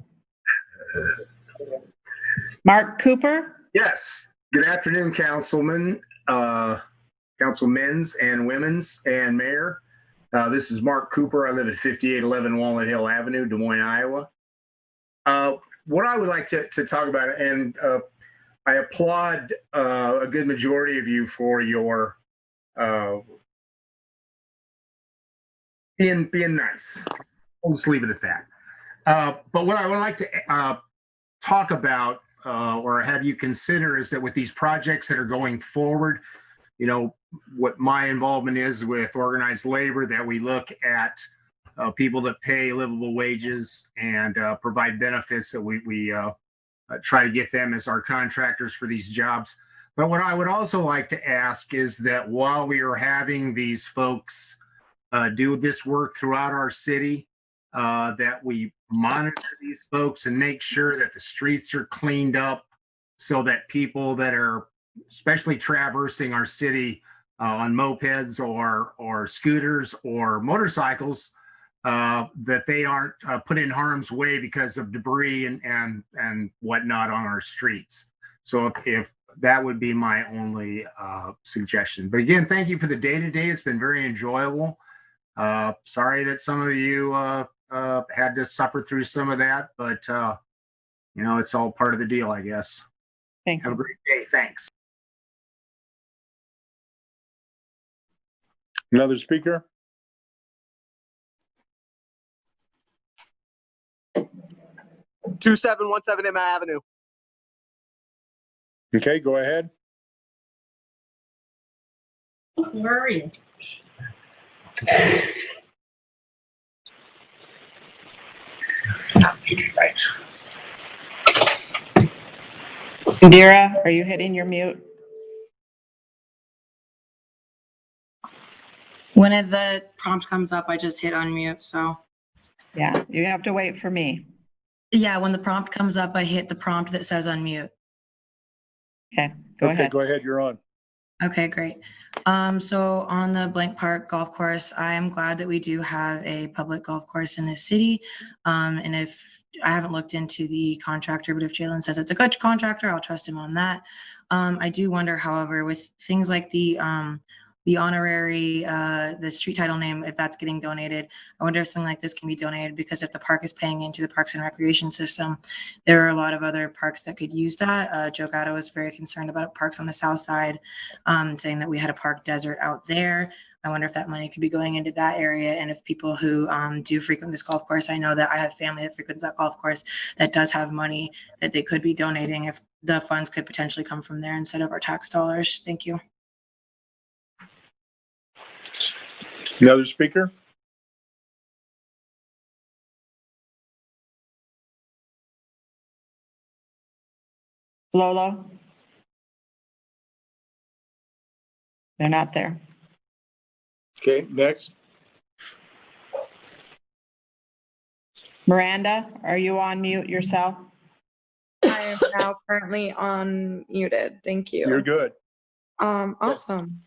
Mark Cooper? Yes. Good afternoon, councilmen, councilmen's and women's and mayor. This is Mark Cooper. I live at 5811 Walnut Hill Avenue, Des Moines, Iowa. What I would like to talk about, and I applaud a good majority of you for your being nice. I'll just leave it at that. But what I would like to talk about or have you consider is that with these projects that are going forward, you know, what my involvement is with organized labor, that we look at people that pay livable wages and provide benefits, that we try to get them as our contractors for these jobs. But what I would also like to ask is that while we are having these folks do this work throughout our city, that we monitor these folks and make sure that the streets are cleaned up so that people that are especially traversing our city on mopeds or scooters or motorcycles, that they aren't put in harm's way because of debris and whatnot on our streets. So if that would be my only suggestion. But again, thank you for the day-to-day. It's been very enjoyable. Sorry that some of you had to suffer through some of that, but you know, it's all part of the deal, I guess. Thank you. Have a great day. Thanks. Another speaker? Two 717 Emma Avenue. Okay, go ahead. Where are you? Indira, are you hitting your mute? When the prompt comes up, I just hit unmute, so. Yeah, you have to wait for me. Yeah, when the prompt comes up, I hit the prompt that says unmute. Okay, go ahead. Go ahead, you're on. Okay, great. So on the Blank Park Golf Course, I am glad that we do have a public golf course in this city. And if I haven't looked into the contractor, but if Jalen says it's a good contractor, I'll trust him on that. I do wonder, however, with things like the honorary, the street title name, if that's getting donated, I wonder if something like this can be donated, because if the park is paying into the Parks and Recreation system, there are a lot of other parks that could use that. Joe Gatto is very concerned about parks on the south side, saying that we had a park desert out there. I wonder if that money could be going into that area. And if people who do frequent this golf course, I know that I have family that frequents that golf course that does have money that they could be donating, if the funds could potentially come from there instead of our tax dollars. Thank you. Another speaker? Lola? They're not there. Okay, next. Miranda, are you on mute yourself? I am now currently unmuted. Thank you. You're good. Awesome.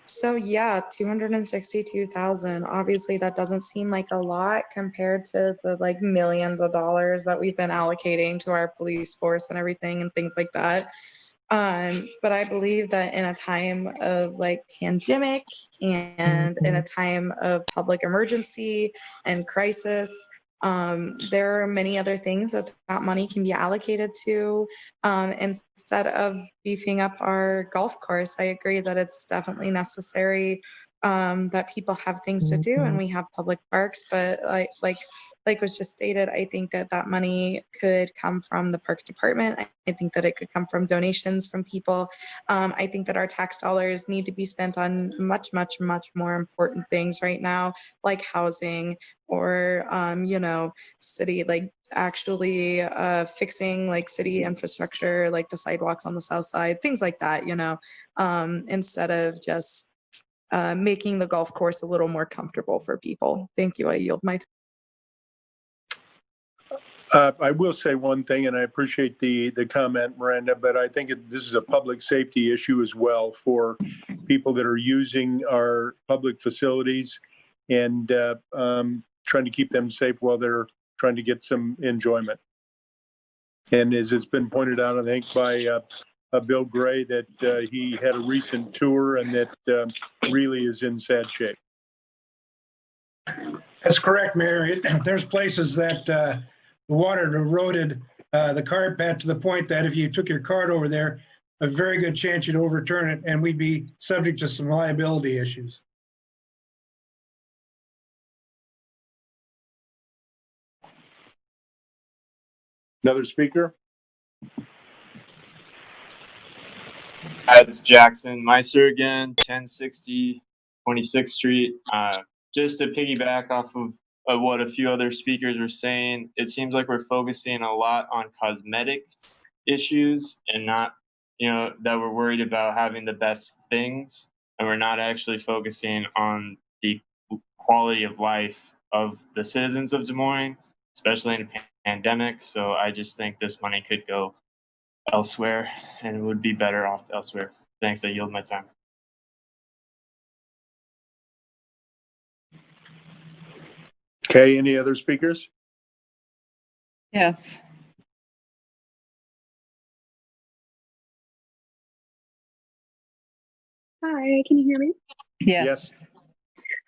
So yeah, 262,000. Obviously, that doesn't seem like a lot compared to the like millions of dollars that we've been allocating to our police force and everything and things like that. But I believe that in a time of like pandemic and in a time of public emergency and crisis, there are many other things that money can be allocated to. Instead of beefing up our golf course, I agree that it's definitely necessary that people have things to do and we have public parks. But like was just stated, I think that money could come from the park department. I think that it could come from donations from people. I think that our tax dollars need to be spent on much, much, much more important things right now, like housing or, city, like actually fixing like city infrastructure, like the sidewalks on the south side, things like that, instead of just making the golf course a little more comfortable for people. Thank you. I yield my time. I will say one thing, and I appreciate the comment, Miranda, but I think this is a public safety issue as well for people that are using our public facilities and trying to keep them safe while they're trying to get some enjoyment. And as it's been pointed out, I think by Bill Gray, that he had a recent tour and that really is in sad shape. That's correct, Mayor. There's places that the water eroded the cart path to the point that if you took your cart over there, a very good chance you'd overturn it and we'd be subject to some liability issues. Another speaker? Hi, this is Jackson Meister again, 1060 26th Street. Just to piggyback off of what a few other speakers were saying, it seems like we're focusing a lot on cosmetic issues and not, that we're worried about having the best things, and we're not actually focusing on the quality of life of the citizens of Des Moines, especially in a pandemic. So I just think this money could go elsewhere and it would be better off elsewhere. Thanks, I yield my time. Okay, any other speakers? Yes. Hi, can you hear me? Yes.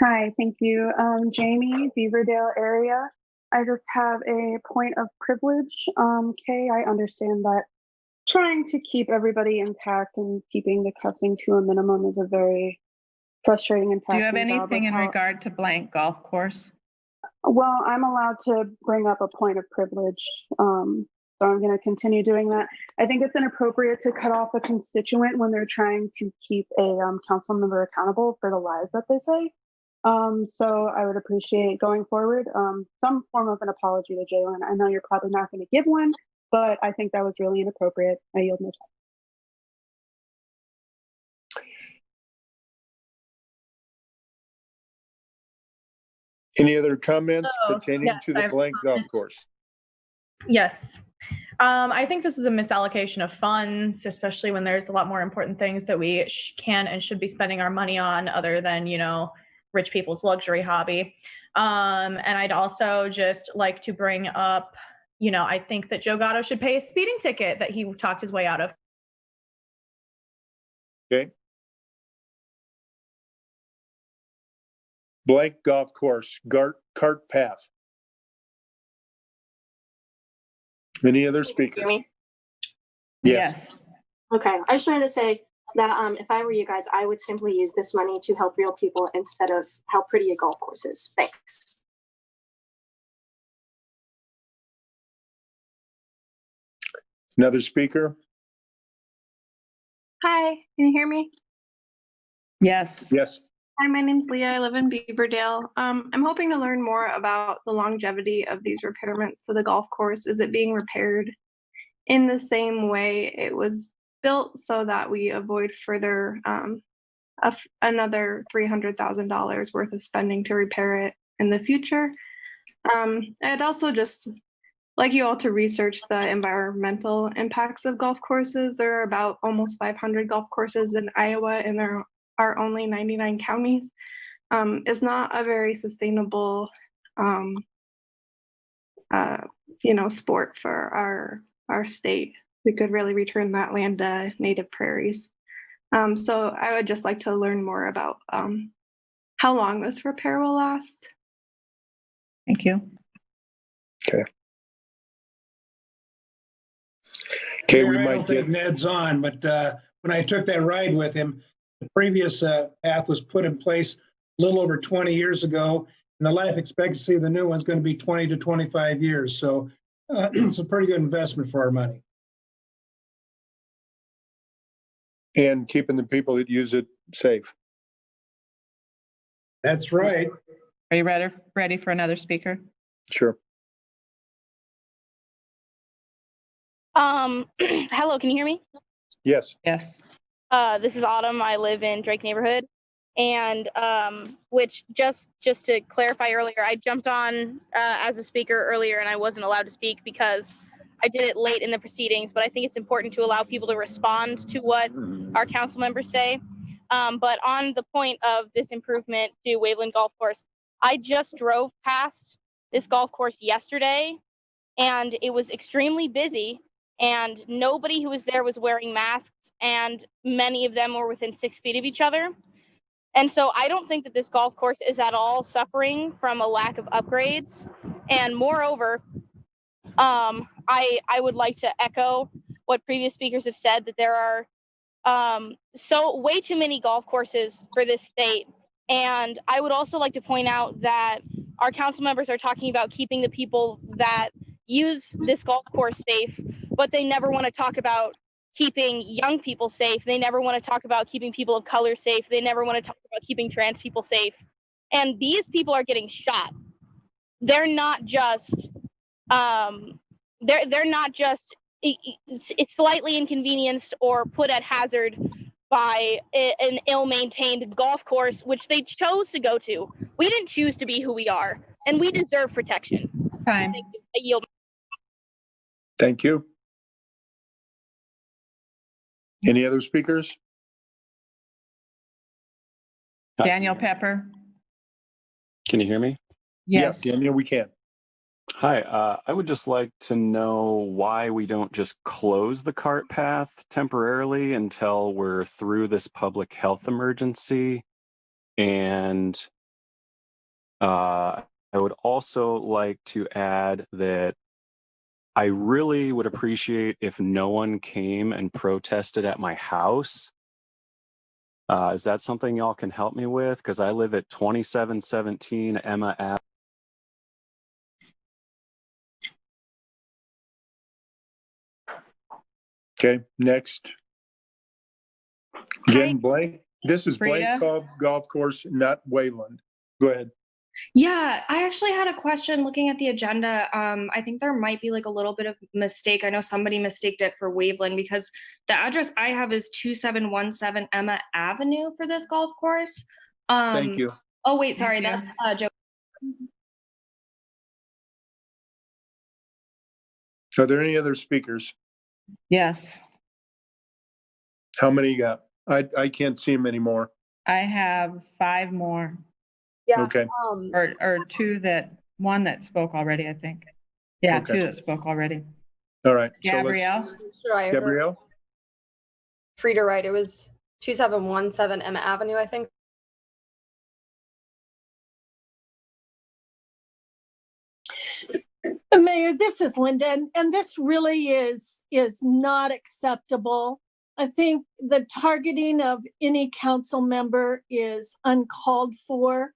Hi, thank you. Jamie, Beaverdale area. I just have a point of privilege. Kay, I understand that trying to keep everybody intact and keeping the cussing to a minimum is a very frustrating and Do you have taxing job. anything in regard to blank golf course? Well, I'm allowed to bring up a point of privilege, so I'm going to continue doing that. I think it's inappropriate to cut off a constituent when they're trying to keep a council member accountable for the lies that they say. So I would appreciate going forward some form of an apology to Jalen. I know you're probably not going to give one, but I think that was really inappropriate. I yield my time. Any other comments Oh, pertaining yes, to the I have blank golf course? Yes. I think this is a misallocation of funds, especially when there's a lot more important things that we can and should be spending our money on other than, rich people's luxury hobby. And I'd also just like to bring up, I think that Joe Gatto should pay a speeding ticket that he talked his way out of. Okay. Blank golf course, cart path. Any other speakers? Yes. Okay, I just wanted to say that if I were you guys, I would simply use this money to help real people instead of how pretty a golf course is. Thanks. Another speaker? Hi, can you hear me? Yes. Yes. Hi, my name's Leah. I live in Beaverdale. I'm hoping to learn more about the longevity of these repairments to the golf course. Is it being repaired in the same way it was built so that we avoid further another $300,000 worth of spending to repair it in the future? I'd also just like you all to research the environmental impacts of golf courses. There are about almost 500 golf courses in Iowa, and there are only 99 counties. It's not a very sustainable, sport for our state. We could really return that land to native prairies. So I would just like to learn more about how long this repair will last. Thank you. Okay. Okay, we Mayor, I might don't think get Ned's on, but when I took that ride with him, the previous path was put in place a little over 20 years ago, and the life expectancy of the new one's going to be 20 to 25 years. So it's a pretty good investment for our money. and keeping the people that use it safe. That's right. Are you ready for another speaker? Sure. Hello, can you hear me? Yes. Yes. This is Autumn. I live in Drake neighborhood. And which just to clarify earlier, I jumped on as a speaker earlier and I wasn't allowed to speak because I did it late in the proceedings, but I think it's important to allow people to respond to what our council members say. But on the point of this improvement to Waveland Golf Course, I just drove past this golf course yesterday and it was extremely busy and nobody who was there was wearing masks and many of them were within 6 feet of each other. And so I don't think that this golf course is at all suffering from a lack of upgrades. And moreover, I would like to echo what previous speakers have said, that there are so way too many golf courses for this state. And I would also like to point out that our council members are talking about keeping the people that use this golf course safe, but they never want to talk about keeping young people safe. They never want to talk about keeping people of color safe. They never want to talk about keeping trans people safe. And these people are getting shot. They're not just, they're not just it's slightly inconvenienced or put at hazard by an ill-maintained golf course, which they chose to go to. We didn't choose to be who we are, and we deserve protection. Time. Thank you. I yield. Thank you. Any other speakers? Daniel Pepper. Can you hear me? Yes. Yeah, Daniel, we can. Hi, I would just like to know why we don't just close the cart path temporarily until we're through this public health emergency. And I would also like to add that I really would appreciate if no one came and protested at my house. Is that something y'all can help me with? Because I live at 2717 Emma Ave. Okay, next. Again, Blank. This is Blank Golf Course, not Wayland. Go ahead. Yeah, I actually had a question looking at the agenda. I think there might be like a little bit of mistake. I know somebody mistaked it for Waveland because the address I have is 2717 Emma Avenue for this golf course. Thank you. Oh, wait, sorry. That's Joe. Are there any other speakers? Yes. How many you got? I can't see them anymore. I have 5 more. Yeah. Okay. Or 2 one that spoke already, I think. Yeah, Okay. 2 that spoke already. All right. Gabrielle? Sure, I heard Gabrielle? Frida right. It was 2717 Emma Avenue, I think. Mayor, this is Linda, and this really is not acceptable. I think the targeting of any council member is uncalled for.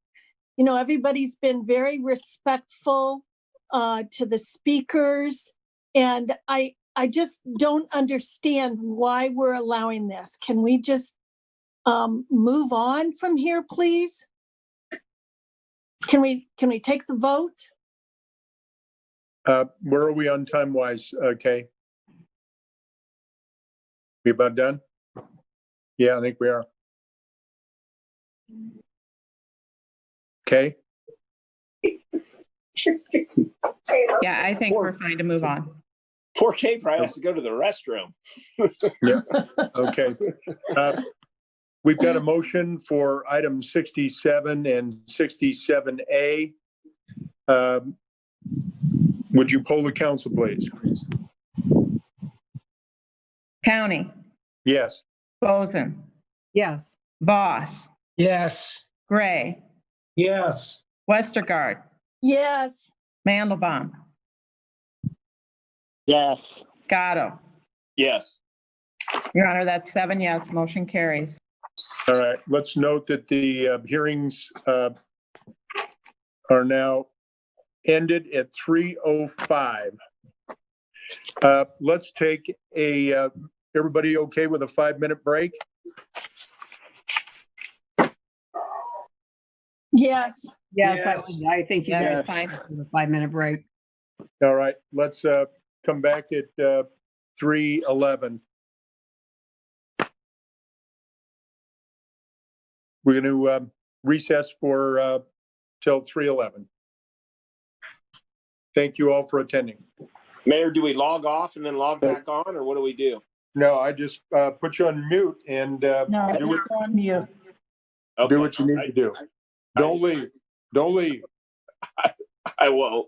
You know, everybody's been very respectful to the speakers, and I just don't understand why we're allowing this. Can we just move on from here, please? Can we take the vote? Where are we on time wise? Okay. We about done? Yeah, I think we are. Okay. Yeah, I think we're fine to move on. Poor Kay probably has to go to the restroom. Yeah. Okay. We've got a motion for item 67 and 67A. Would you poll the council, please? County. Yes. Boson. Yes. Boss. Yes. Gray. Yes. Westergaard. Yes. Mandelbaum. Yes. Gatto. Yes. Your Honor, that's 7 yes, motion carries. All right. Let's note that the hearings are now ended at 3:05. Let's take everybody okay with a 5-minute break? Yes. Yes, Yes. I think you Yeah, guys that's fine. have a 5-minute break. All right. Let's come back at 3:11. We're going to recess for till 3:11. Thank you all for attending. Mayor, do we log off and then log back on, or what do we do? No, I just put you on mute and No, do you're on mute. do what you need to do. Don't leave. Don't leave. I won't.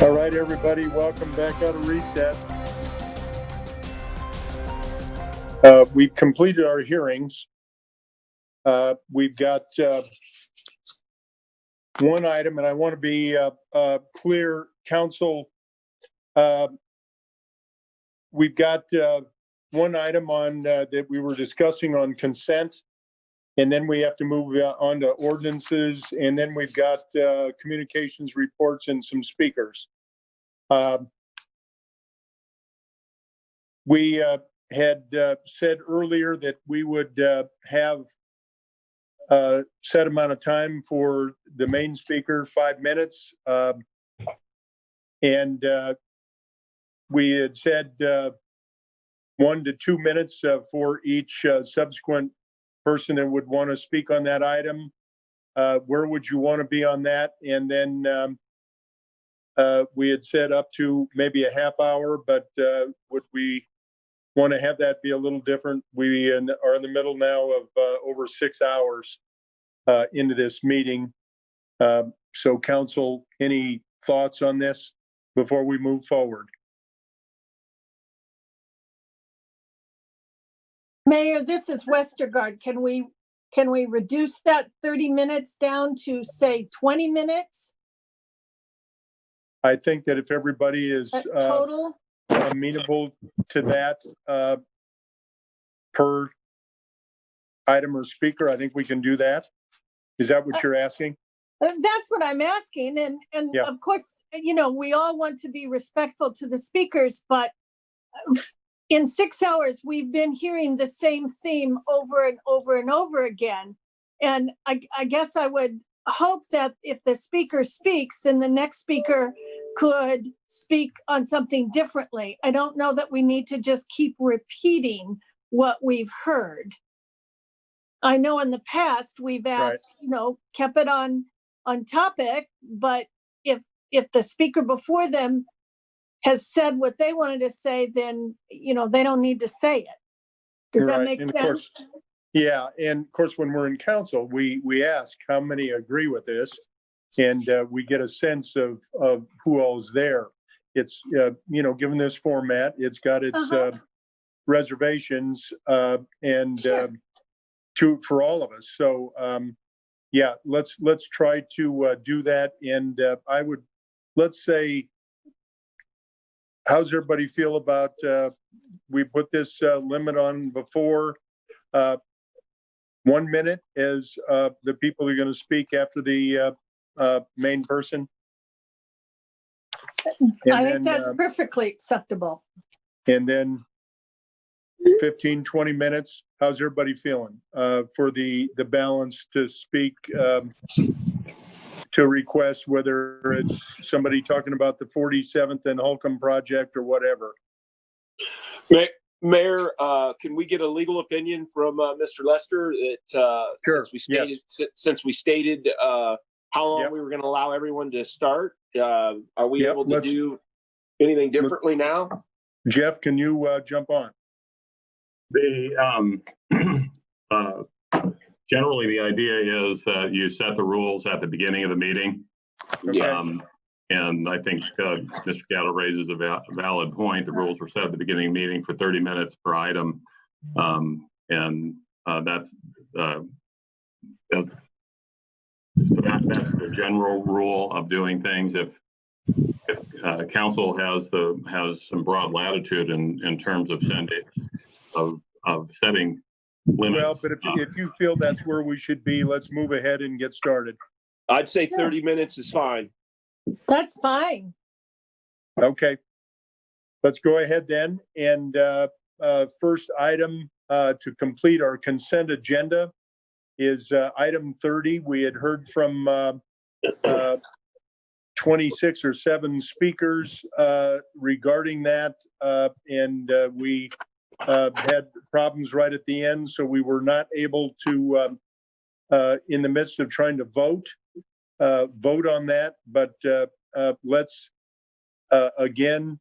All right, everybody, welcome back out of recess. We've completed our hearings. We've got one item, and I want to be clear, council. We've got one item on that we were discussing on consent, and then we have to move on to ordinances, and then we've got communications reports and some speakers. We had said earlier that we would have a set amount of time for the main speaker, 5 minutes. And we had said 1 to 2 minutes for each subsequent person that would want to speak on that item. Where would you want to be on that? And then we had said up to maybe a half hour, but would we want to have that be a little different? We are in the middle now of over 6 hours into this meeting. So council, any thoughts on this before we move forward? Mayor, this is Westergaard. Can we reduce that 30 minutes down to, say, 20 minutes I think that if everybody is total? amenable to that per item or speaker, I think we can do that. Is that what you're asking? That's what I'm asking. And Yeah. of course, you know, we all want to be respectful to the speakers, but in 6 hours, we've been hearing the same theme over and over and over again. And I guess I would hope that if the speaker speaks, then the next speaker could speak on something differently. I don't know that we need to just keep repeating what we've heard. I know in the past we've asked, you know, kept it on topic, but if the speaker before them has said what they wanted to say, then, you know, they don't need to say it. Does that make And of sense? course, yeah, and of course, when we're in council, we ask how many agree with this, and we get a sense of who all's there. It's you know, given this format, it's got its reservations and for all of us. So yeah, let's try to do that. And let's say, how's everybody feel about we put this limit on before 1 minute as the people are going to speak after the main person? I think that's perfectly acceptable. And then 15, 20 minutes. How's everybody feeling for the balance to speak to request, whether it's somebody talking about the 47th and Holcomb project or whatever? Mayor, can we get a legal opinion from Mr. Lester that Sure. since we stated how long we were going to allow everyone to start? Are we able to do anything differently now? Jeff, can you jump on? Generally, the idea is that you set the rules at the beginning of the meeting. And I think Mr. Gatto raises a valid point. The rules were set at the beginning of the meeting for 30 minutes per item. That's the general rule of doing things. If council has some broad latitude in terms of setting limits. Well, but if you feel that's where we should be, let's move ahead and get started. I'd say 30 minutes is fine. That's fine. Okay. Let's go ahead then. And first item to complete our consent agenda is item 30. We had heard from 26 or 7 speakers regarding that. And we had problems right at the end, so we were not able to, in the midst of trying to vote on that. But let's, again,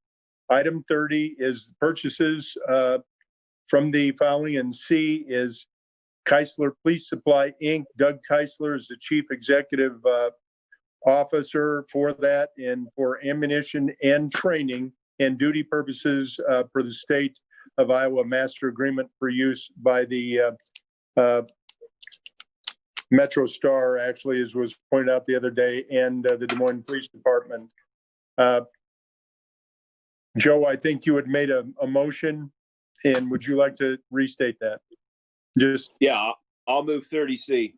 item 30 is purchases from the following, and C is Keisler Police Supply, Inc. Doug Keisler is the Chief Executive officer for that and for ammunition and training and duty purposes for the state of Iowa master agreement for use by the Metro Star, actually, as was pointed out the other day, and the Des Moines Police Department. Joe, I think you had made a motion, and would you like to restate that? Yeah, I'll move 30C.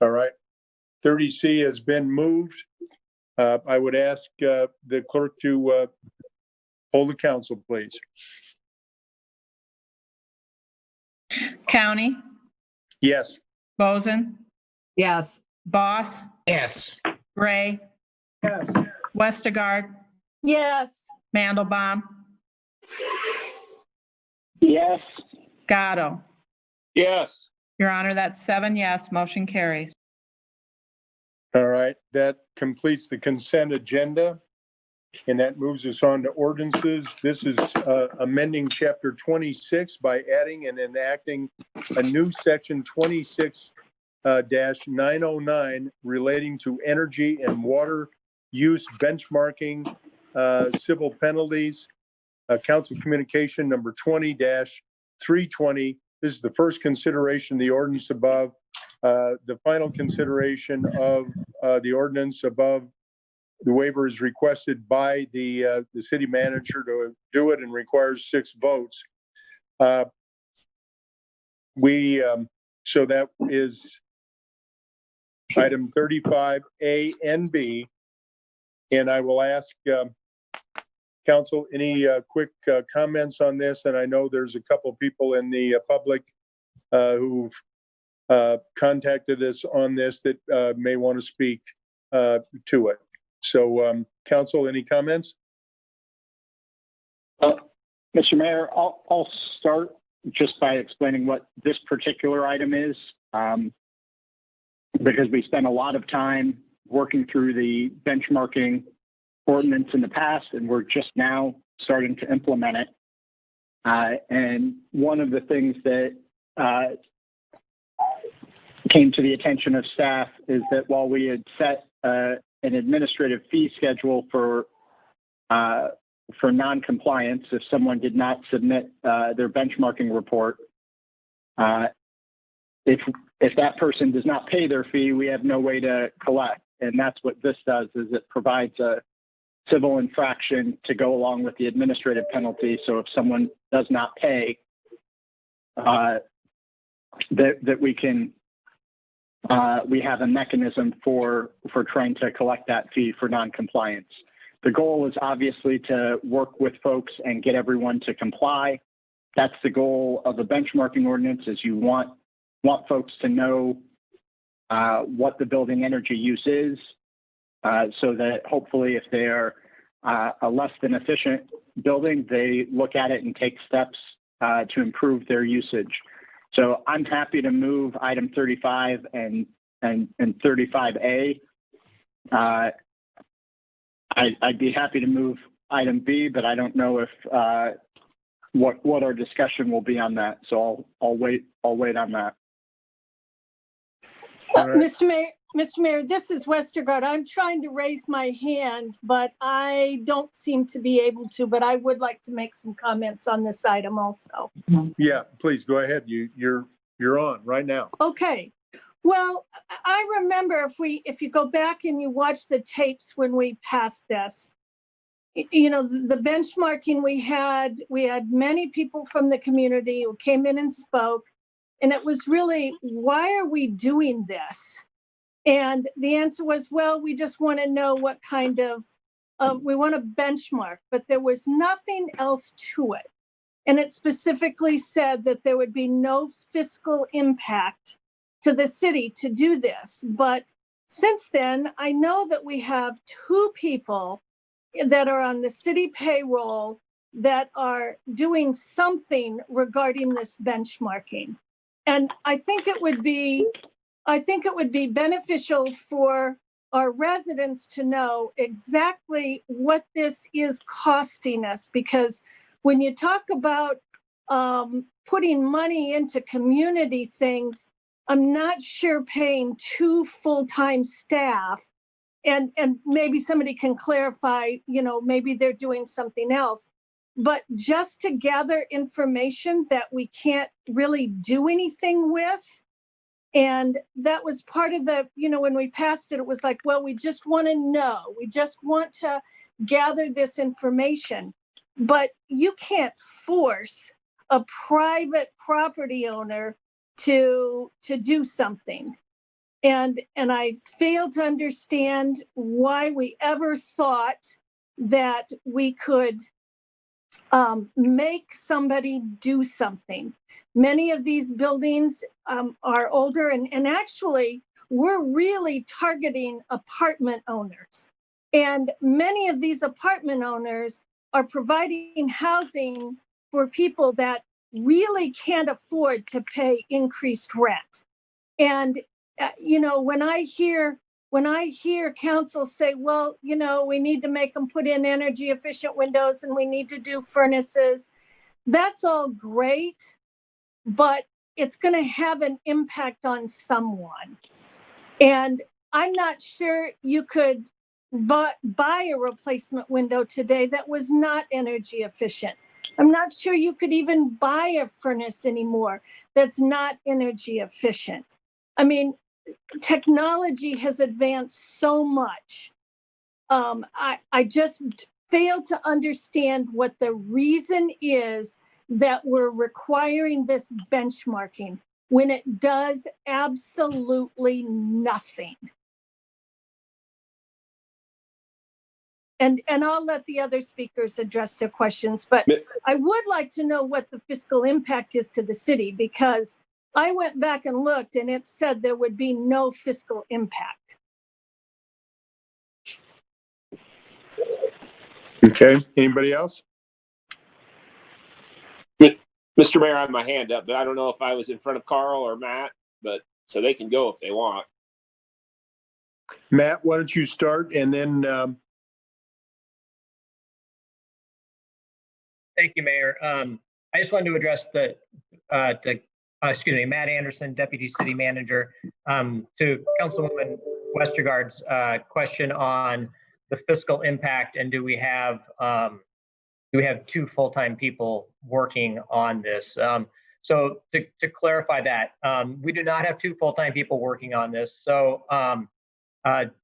All right. 30C has been moved. I would ask the clerk to hold the council, please. County, Yes. Boson, Yes. Boss, Yes. Gray, Yes. Westergaard, Yes. Mandelbaum, Yes. Gatto. Yes. Your Honor, that's 7 yes, motion carries. All right. That completes the consent agenda. And that moves us on to ordinances. This is amending chapter 26 by adding and enacting a new section 26-909 relating to energy and water use benchmarking, civil penalties, council communication number 20-320. This is the first consideration of the ordinance above. The final consideration of the ordinance above. The waiver is requested by the city manager to do it and requires 6 votes. So that is item 35A and B. And I will ask council any quick comments on this. And I know there's a couple of people in the public who've contacted us on this that may want to speak to it. So, council, any comments? Mr. Mayor, I'll start just by explaining what this particular item is, because we spent a lot of time working through the benchmarking ordinance in the past, and we're just now starting to implement it. And one of the things that came to the attention of staff is that while we had set an administrative fee schedule for non-compliance, if someone did not submit their benchmarking report, if that person does not pay their fee, we have no way to collect. And that's what this does, is it provides a civil infraction to go along with the administrative penalty. So if someone does not pay, that we can we have a mechanism for trying to collect that fee for non-compliance. The goal is obviously to work with folks and get everyone to comply. That's the goal of the benchmarking ordinance, is you want folks to know what the building energy use is, so that hopefully if they're a less than efficient building, they look at it and take steps to improve their usage. So I'm happy to move item 35 and 35A. I'd be happy to move item B, but I don't know if what our discussion will be on that. So I'll wait on that. Right. Mr. Mayor, this is Westergaard. I'm trying to raise my hand, but I don't seem to be able to, but I would like to make some comments on this item also. Yeah, please go ahead. You're on right now. Okay. Well, I remember if you go back and you watch the tapes when we passed this, you know, the benchmarking we had many people from the community who came in and spoke, and it was really, why are we doing this? And the answer was, well, we just want to know what kind of, we want to benchmark, but there was nothing else to it. And it specifically said that there would be no fiscal impact to the city to do this. But since then, I know that we have 2 people that are on the city payroll that are doing something regarding this benchmarking. And I think it would be beneficial for our residents to know exactly what this is costing us, because when you talk about putting money into community things, I'm not sure paying 2 full-time staff and maybe somebody can clarify, maybe they're doing something else. But just to gather information that we can't really do anything with. And that was part of the, when we passed it, it was like, well, we just want to know. We just want to gather this information. But you can't force a private property owner to do something. And I fail to understand why we ever thought that we could make somebody do something. Many of these buildings are older, and actually we're really targeting apartment owners. And many of these apartment owners are providing housing for people that really can't afford to pay increased rent. And when I hear council say, well, we need to make them put in energy efficient windows and we need to do furnaces, that's all great, but it's going to have an impact on someone. And I'm not sure you could buy a replacement window today that was not energy efficient. I'm not sure you could even buy a furnace anymore that's not energy efficient. I mean, technology has advanced so much. I just fail to understand what the reason is that we're requiring this benchmarking when it does absolutely nothing. And I'll let the other speakers address their questions, but I would like to know what the fiscal impact is to the city, because I went back and looked and it said there would be no fiscal impact. Okay, anybody else? Mr. Mayor, I have my hand up, but I don't know if I was in front of Carl or Matt, but so they can go if they want. Matt, why don't you start, and then Thank you, Mayor. I just wanted to address Matt Anderson, Deputy City Manager, to Councilwoman Westergaard's question on the fiscal impact, and do we have two full-time people working on this? So to clarify that, we do not have two full-time people working on this. So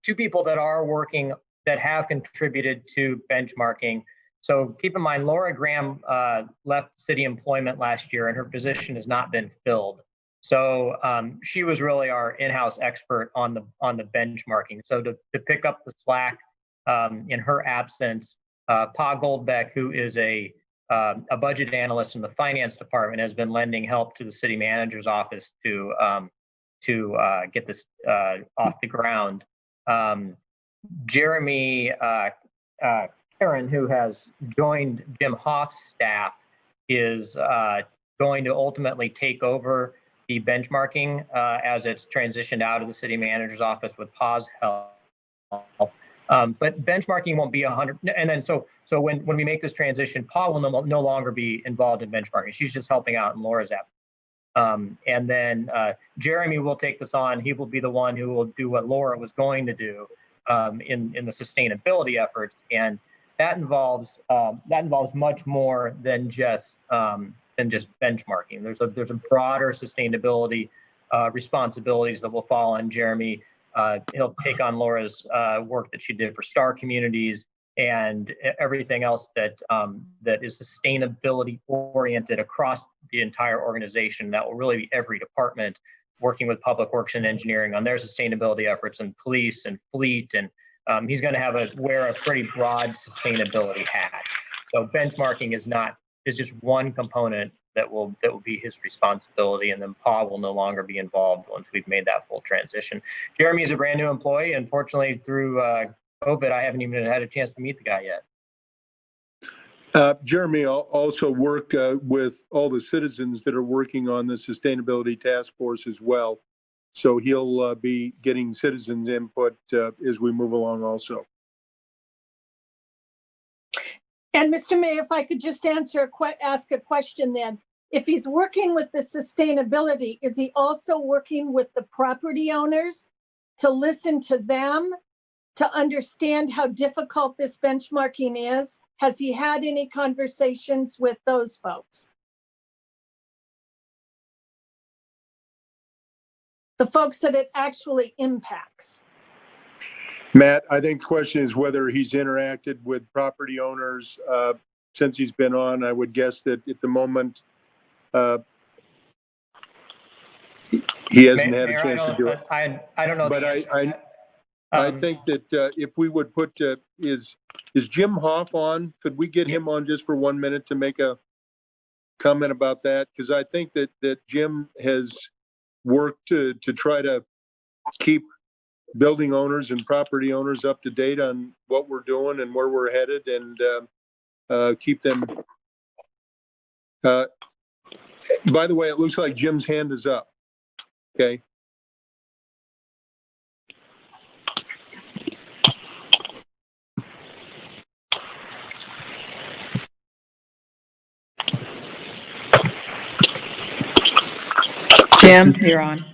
two people that are working that have contributed to benchmarking. So keep in mind, Laura Graham left city employment last year, and her position has not been filled. So she was really our in-house expert on the benchmarking. So to pick up the slack in her absence, Pa Goldbeck, who is a budget analyst in the finance department, has been lending help to the city manager's office to get this off the ground. Jeremy Karen, who has joined Jim Hoff's staff, is going to ultimately take over the benchmarking as it's transitioned out of the city manager's office with Pa's help. But benchmarking won't be 100. And then so when we make this transition, Pa will no longer be involved in benchmarking. She's just helping out in Laura's app. And then Jeremy will take this on. He will be the one who will do what Laura was going to do in the sustainability efforts. And that involves much more than just benchmarking. There's a broader sustainability responsibilities that will fall on Jeremy. He'll take on Laura's work that she did for Star Communities and everything else that is sustainability oriented across the entire organization. That will really be every department working with Public Works and Engineering on their sustainability efforts, and police and fleet, and he's going to wear a pretty broad sustainability hat. So benchmarking is just one component that will be his responsibility, and then Pa will no longer be involved once we've made that full transition. Jeremy is a brand new employee. Unfortunately, through COVID, I haven't even had a chance to meet the guy yet. Jeremy also work with all the citizens that are working on the sustainability task force as well. So he'll be getting citizens' input as we move along also. And Mr. Mayor, if I could just ask a question then. If he's working with the sustainability, is he also working with the property owners to listen to them to understand how difficult this benchmarking is? Has he had any conversations with those folks? The folks that it actually impacts. Matt, I think the question is whether he's interacted with property owners since he's been on. I would guess that at the moment, he hasn't had a chance to do it. I don't know. But I think that if we would put, is Jim Hoff on? Could we get him on just for 1 minute to make a comment about that? Because I think that Jim has worked to try to keep building owners and property owners up to date on what we're doing and where we're headed, and keep them. By the way, it looks like Jim's hand is up. Okay. Jim, you're on.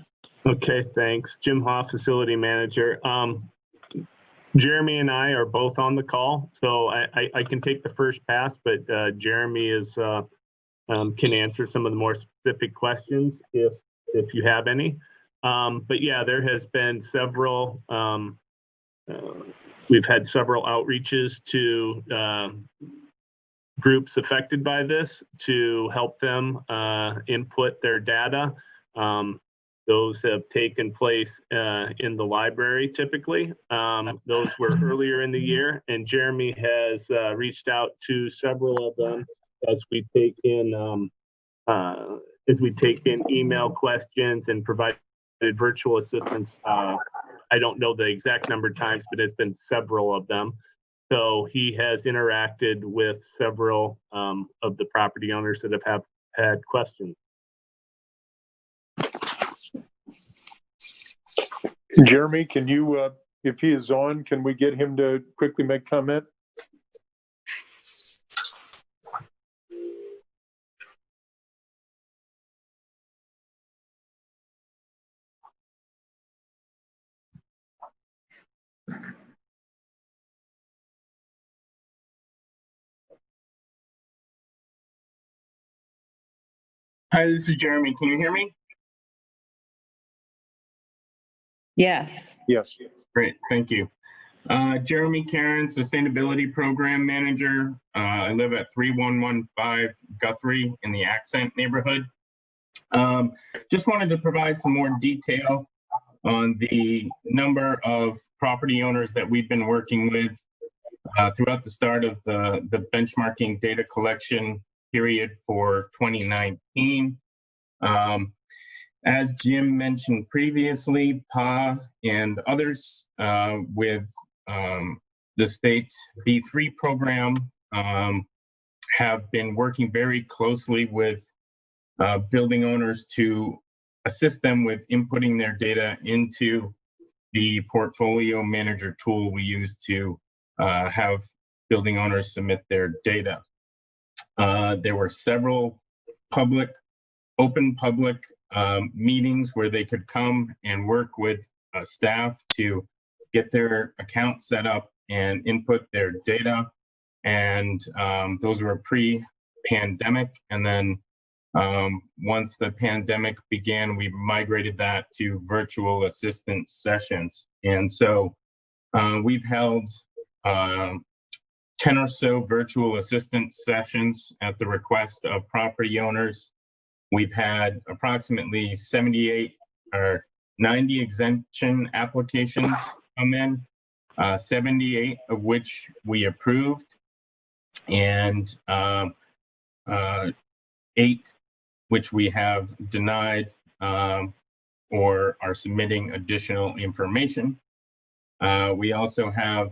Okay, thanks. Jim Hoff, facility manager. Jeremy and I are both on the call, so I can take the first pass, but Jeremy is can answer some of the more specific questions if you have any. But yeah, there has been several. We've had several outreaches to groups affected by this to help them input their data. Those have taken place in the library typically. Those were earlier in the year, and Jeremy has reached out to several of them as we take in email questions and provided virtual assistance. I don't know the exact number of times, but it's been several of them. So he has interacted with several of the property owners that have had questions. Jeremy, can you, if he is on, can we get him to quickly make comment? Hi, this is Jeremy. Can you hear me? Yes. Yes. Great, thank you. Jeremy Karen, Sustainability Program Manager. I live at 3115 Guthrie in the Accent neighborhood. Just wanted to provide some more detail on the number of property owners that we've been working with throughout the start of the benchmarking data collection period for 2019. As Jim mentioned previously, PA and others with the state V3 program have been working very closely with building owners to assist them with inputting their data into the portfolio manager tool we use to have building owners submit their data. There were several open public meetings where they could come and work with staff to get their account set up and input their data. And those were pre-pandemic. And then once the pandemic began, we migrated that to virtual assistance sessions. And so we've held 10 or so virtual assistance sessions at the request of property owners. We've had approximately 78 or 90 exemption applications come in, 78 of which we approved, and 8 which we have denied or are submitting additional information. We also have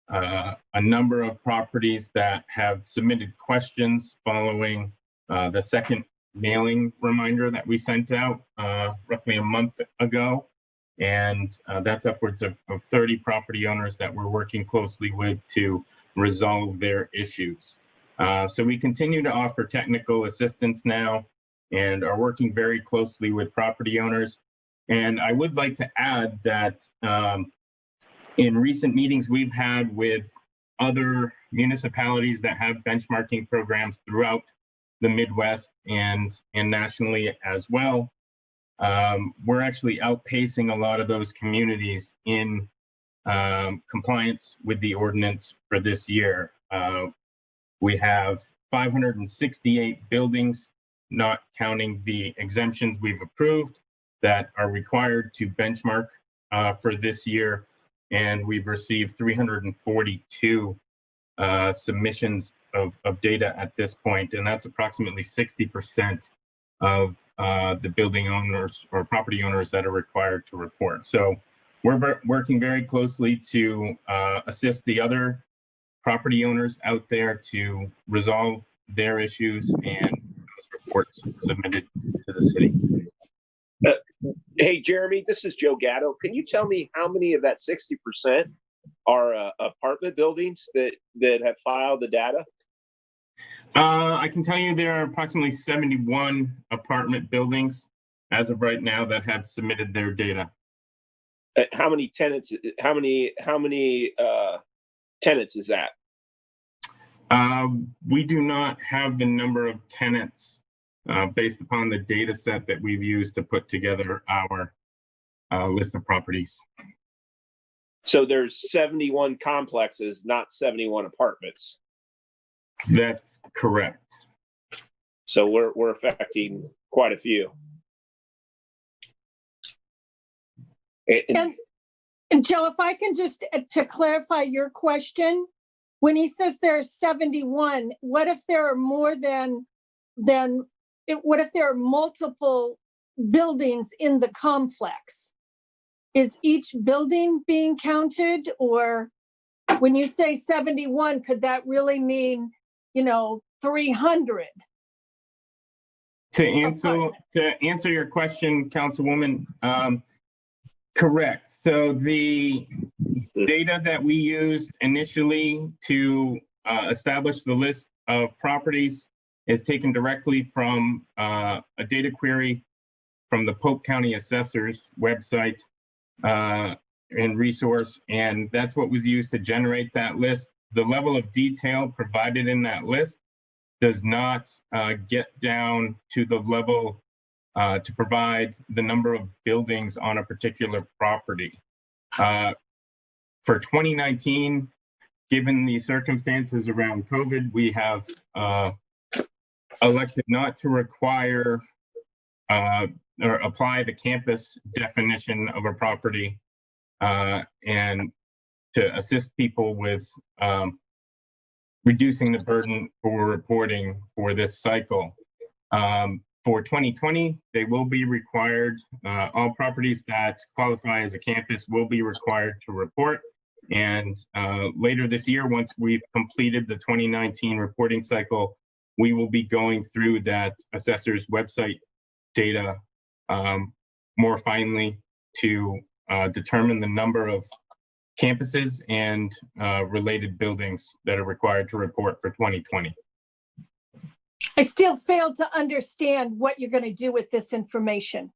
a number of properties that have submitted questions following the second mailing reminder that we sent out roughly a month ago. And that's upwards of 30 property owners that we're working closely with to resolve their issues. So we continue to offer technical assistance now and are working very closely with property owners. And I would like to add that in recent meetings we've had with other municipalities that have benchmarking programs throughout the Midwest and nationally as well, we're actually outpacing a lot of those communities in compliance with the ordinance for this year. We have 568 buildings, not counting the exemptions we've approved, that are required to benchmark for this year. And we've received 342 submissions of data at this point, and that's approximately 60% of the building owners or property owners that are required to report. So we're working very closely to assist the other property owners out there to resolve their issues and those reports submitted to the city. Hey, Jeremy, this is Joe Gatto. Can you tell me how many of that 60% are apartment buildings that have filed the data? I can tell you there are approximately 71 apartment buildings as of right now that have submitted their data. How many tenants? How many tenants is that? We do not have the number of tenants based upon the data set that we've used to put together our list of properties. So there's 71 complexes, not 71 apartments. That's correct. So we're affecting quite a few. And Joe, if I can just, to clarify your question, when he says there's 71, what if there are more than what if there are multiple buildings in the complex? Is each building being counted? Or when you say 71, could that really mean, 300? To answer your question, Councilwoman, correct. So the data that we used initially to establish the list of properties is taken directly from a data query from the Polk County Assessor's website and resource, and that's what was used to generate that list. The level of detail provided in that list does not get down to the level to provide the number of buildings on a particular property. For 2019, given the circumstances around COVID, we have elected not to require or apply the campus definition of a property and to assist people with reducing the burden for reporting for this cycle. For 2020, they will be required, all properties that qualify as a campus will be required to report. And later this year, once we've completed the 2019 reporting cycle, we will be going through that assessor's website data more finely to determine the number of campuses and related buildings that are required to report for 2020. I still fail to understand what you're going to do with this information.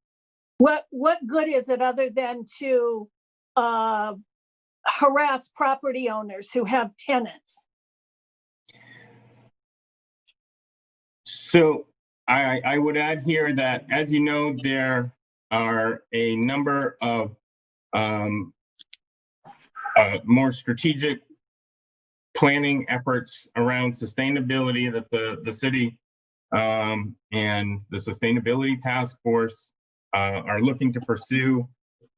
What good is it other than to harass property owners who have tenants? So I would add here that, as you know, there are a number of more strategic planning efforts around sustainability that the city and the Sustainability Task Force are looking to pursue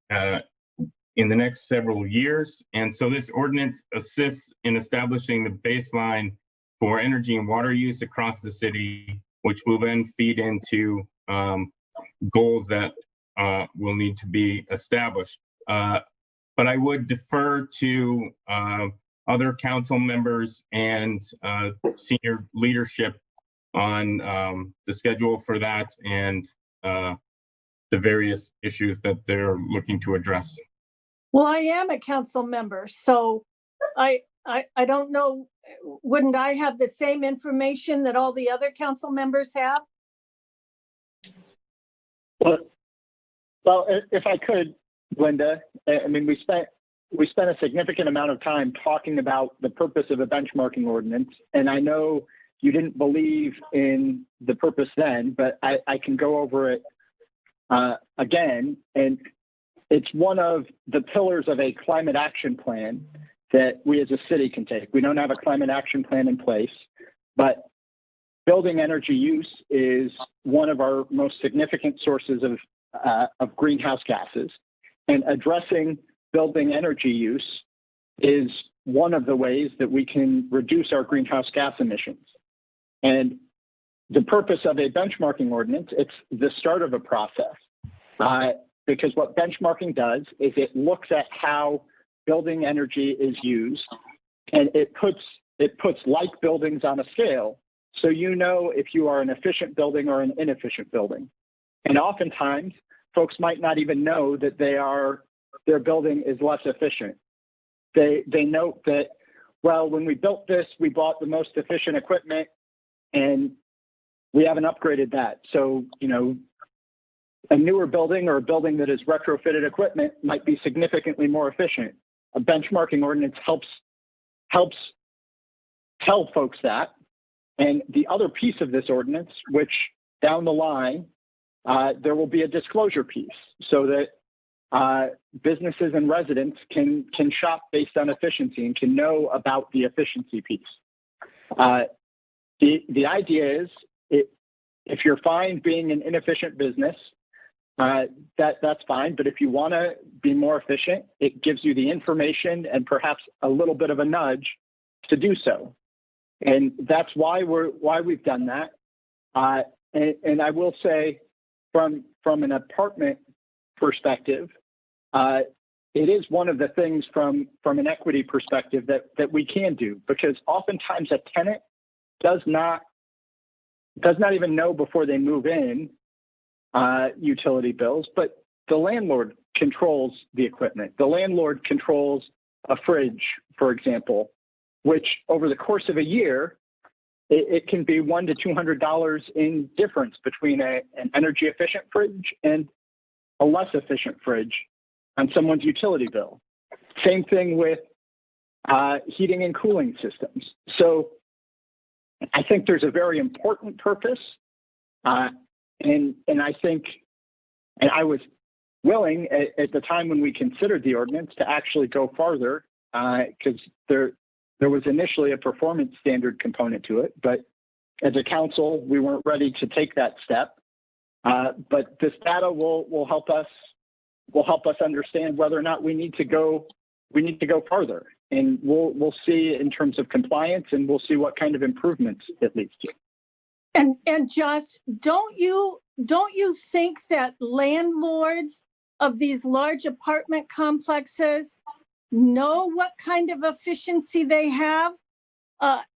in the next several years. And so this ordinance assists in establishing the baseline for energy and water use across the city, which will then feed into goals that will need to be established. But I would defer to other council members and senior leadership on the schedule for that and the various issues that they're looking to address. Well, I am a council member, so I don't know, wouldn't I have the same information that all the other council members have? Well, if I could, Linda, I mean, we spent we spent a significant amount of time talking about the purpose of a benchmarking ordinance. And I know you didn't believe in the purpose then, but I can go over it again. And it's one of the pillars of a climate action plan that we as a city can take. We don't have a climate action plan in place, but building energy use is one of our most significant sources of greenhouse gases. And addressing building energy use is one of the ways that we can reduce our greenhouse gas emissions. And the purpose of a benchmarking ordinance, it's the start of a process. Because what benchmarking does is it looks at how building energy is used, and it puts like buildings on a scale, so you know if you are an efficient building or an inefficient building. And oftentimes, folks might not even know that their building is less efficient. They note that, well, when we built this, we bought the most efficient equipment, and we haven't upgraded that. So, a newer building or a building that is retrofitted equipment might be significantly more efficient. A benchmarking ordinance helps tell folks that. And the other piece of this ordinance, which down the line, there will be a disclosure piece so that businesses and residents can shop based on efficiency and can know about the efficiency piece. The idea is if you're fine being an inefficient business, that's fine. But if you want to be more efficient, it gives you the information and perhaps a little bit of a nudge to do so. And that's why we've done that. And I will say, from an apartment perspective, it is one of the things from an equity perspective that we can do, because oftentimes a tenant does not even know before they move in utility bills, but the landlord controls the equipment. The landlord controls a fridge, for example, which over the course of a year, it can be $100 to $200 in difference between an energy efficient fridge and a less efficient fridge on someone's utility bill. Same thing with heating and cooling systems. So I think there's a very important purpose. And I think, and I was willing at the time when we considered the ordinance to actually go farther, because there was initially a performance standard component to it, but as a council, we weren't ready to take that step. But this data will help us understand whether or not we need to go farther, and we'll see in terms of compliance, and we'll see what kind of improvements it leads to. And Josh, don't you think that landlords of these large apartment complexes know what kind of efficiency they have?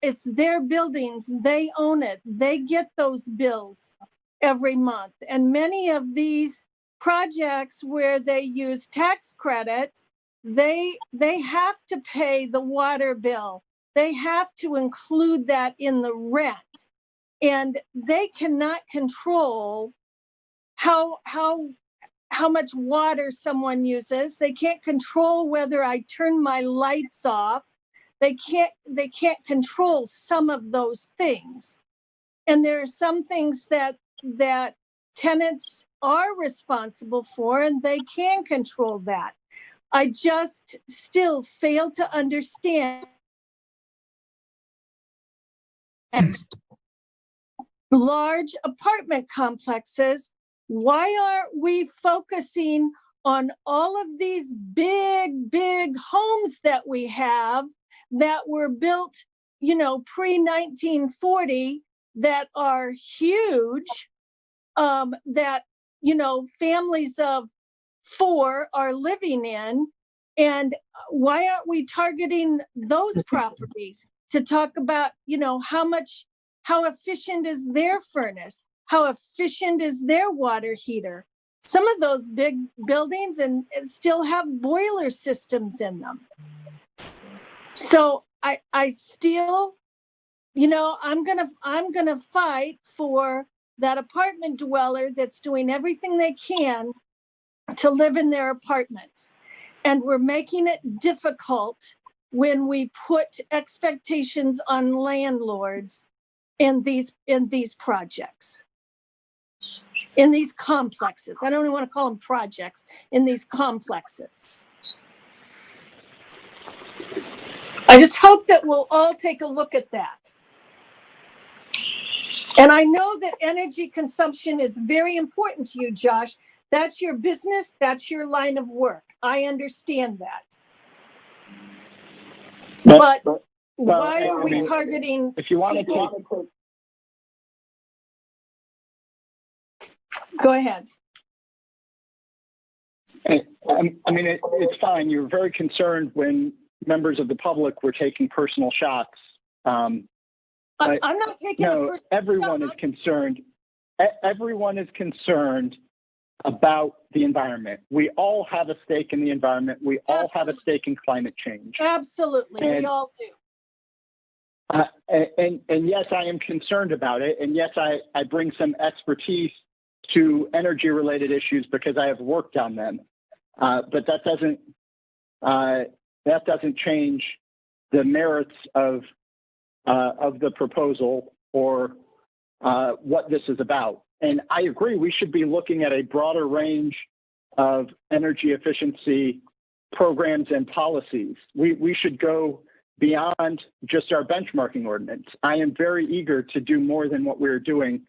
It's their buildings, they own it, they get those bills every month. And many of these projects where they use tax credits, they have to pay the water bill. They have to include that in the rent. And they cannot control how much water someone uses. They can't control whether I turn my lights off. They can't control some of those things. And there are some things that tenants are responsible for, and they can control that. I just still fail to understand large apartment complexes. Why aren't we focusing on all of these big homes that we have that were built, pre-1940, that are huge, that, families of 4 are living in? And why aren't we targeting those properties to talk about, how efficient is their furnace? How efficient is their water heater? Some of those big buildings and still have boiler systems in them. So I still, I'm gonna fight for that apartment dweller that's doing everything they can to live in their apartments. And we're making it difficult when we put expectations on landlords in these projects, in these complexes. I don't even want to call them projects, in these complexes. I just hope that we'll all take a look at that. And I know that energy consumption is very important to you, Josh. That's your business. That's your line of work. I understand that. But why are we targeting if you want people? to Go ahead. I mean, it's fine. You're very concerned when members of the public were taking personal shots. I'm not taking a personal everyone shot. is concerned. Everyone is concerned about the environment. We all have a stake in the environment. We all have a stake in climate change. Absolutely, we all do. And yes, I am concerned about it. And yes, I bring some expertise to energy-related issues because I have worked on them. But that doesn't change the merits of the proposal or what this is about. And I agree, we should be looking at a broader range of energy efficiency programs and policies. We should go beyond just our benchmarking ordinance. I am very eager to do more than what we're doing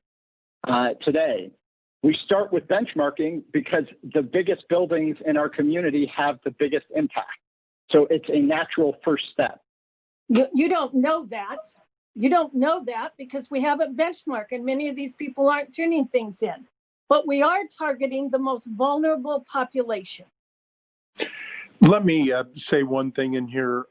today. We start with benchmarking because the biggest buildings in our community have the biggest impact. So it's a natural first step. You don't know that. You don't know that because we haven't benchmarked and many of these people aren't turning things in. But we are targeting the most vulnerable population. Let me say one thing in here,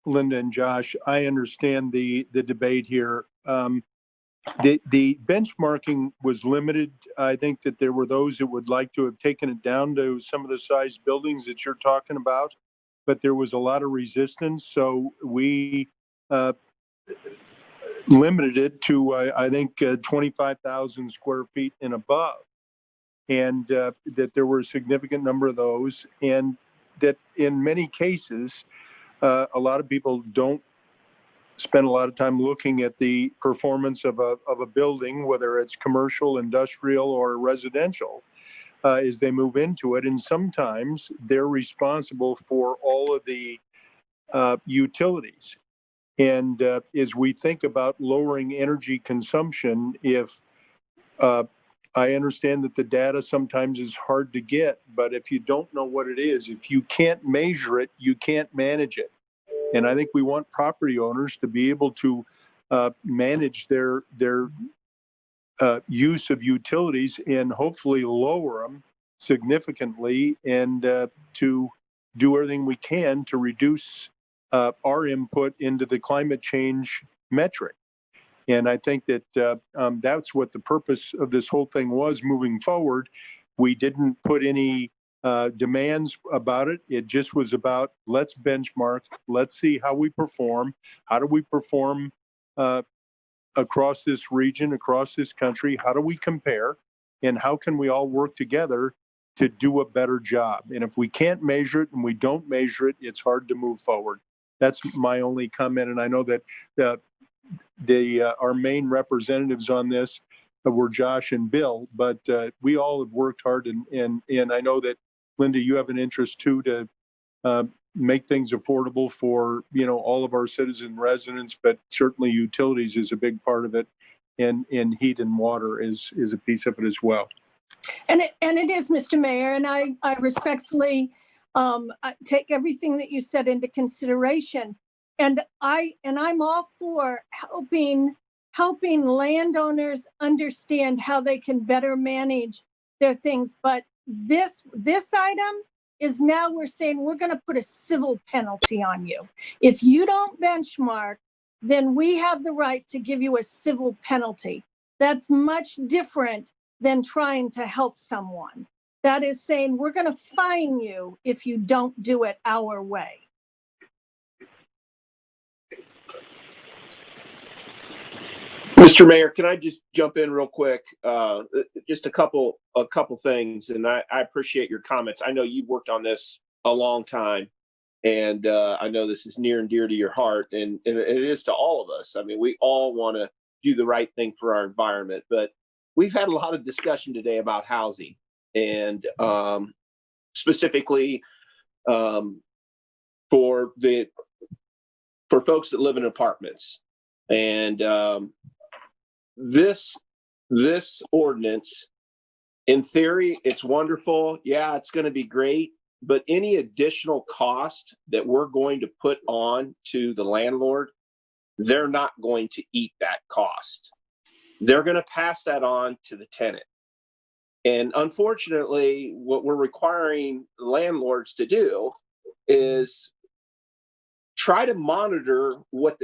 Linda and Josh. I understand the debate here. The benchmarking was limited. I think that there were those that would like to have taken it down to some of the size buildings that you're talking about, but there was a lot of resistance. So we limited it to, I think, 25,000 square feet and above. And that there were a significant number of those. And that in many cases, a lot of people don't spend a lot of time looking at the performance of a building, whether it's commercial, industrial, or residential, as they move into it. And sometimes they're responsible for all of the utilities. And as we think about lowering energy consumption, if I understand that the data sometimes is hard to get, but if you don't know what it is, if you can't measure it, you can't manage it. And I think we want property owners to be able to manage their use of utilities and hopefully lower them significantly, and to do everything we can to reduce our input into the climate change metric. And I think that that's what the purpose of this whole thing was moving forward. We didn't put any demands about it. It just was about, let's benchmark, let's see how we perform. How do we perform across this region, across this country? How do we compare? And how can we all work together to do a better job? And if we can't measure it and we don't measure it, it's hard to move forward. That's my only comment. And I know that our main representatives on this were Josh and Bill, but we all have worked hard, and I know that, Linda, you have an interest too to make things affordable for all of our citizen residents, but certainly utilities is a big part of it, and heat and water is a piece of it as well. And it is, Mr. Mayor, and I respectfully take everything that you said into consideration. And I'm all for helping landowners understand how they can better manage their things. But this item is now we're saying we're going to put a civil penalty on you. If you don't benchmark, then we have the right to give you a civil penalty. That's much different than trying to help someone. That is saying we're going to fine you if you don't do it our way. Mr. Mayor, can I just jump in real quick? Just a couple things, and I appreciate your comments. I know you've worked on this a long time. And I know this is near and dear to your heart, and it is to all of us. I mean, we all want to do the right thing for our environment, but we've had a lot of discussion today about housing, and specifically for folks that live in apartments. And this ordinance, in theory, it's wonderful. Yeah, it's going to be great. But any additional cost that we're going to put on to the landlord, they're not going to eat that cost. They're going to pass that on to the tenant. And unfortunately, what we're requiring landlords to do is try to monitor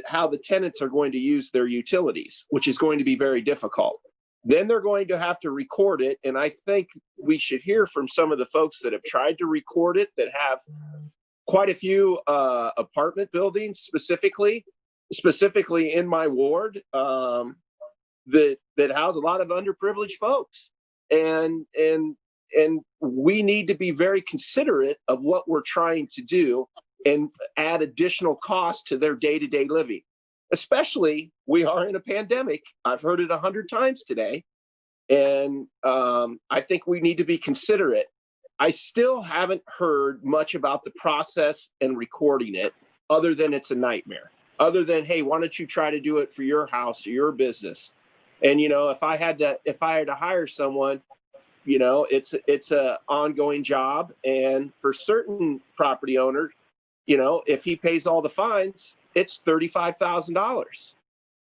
how the tenants are going to use their utilities, which is going to be very difficult. Then they're going to have to record it. And I think we should hear from some of the folks that have tried to record it, that have quite a few apartment buildings, specifically in my ward, that house a lot of underprivileged folks. And we need to be very considerate of what we're trying to do and add additional cost to their day-to-day living. Especially, we are in a pandemic. I've heard it 100 times today. And I think we need to be considerate. I still haven't heard much about the process and recording it, other than it's a nightmare. Other than, hey, why don't you try to do it for your house or your business? And, if I had to hire someone, it's a ongoing job. And for certain property owners, if he pays all the fines, it's $35,000.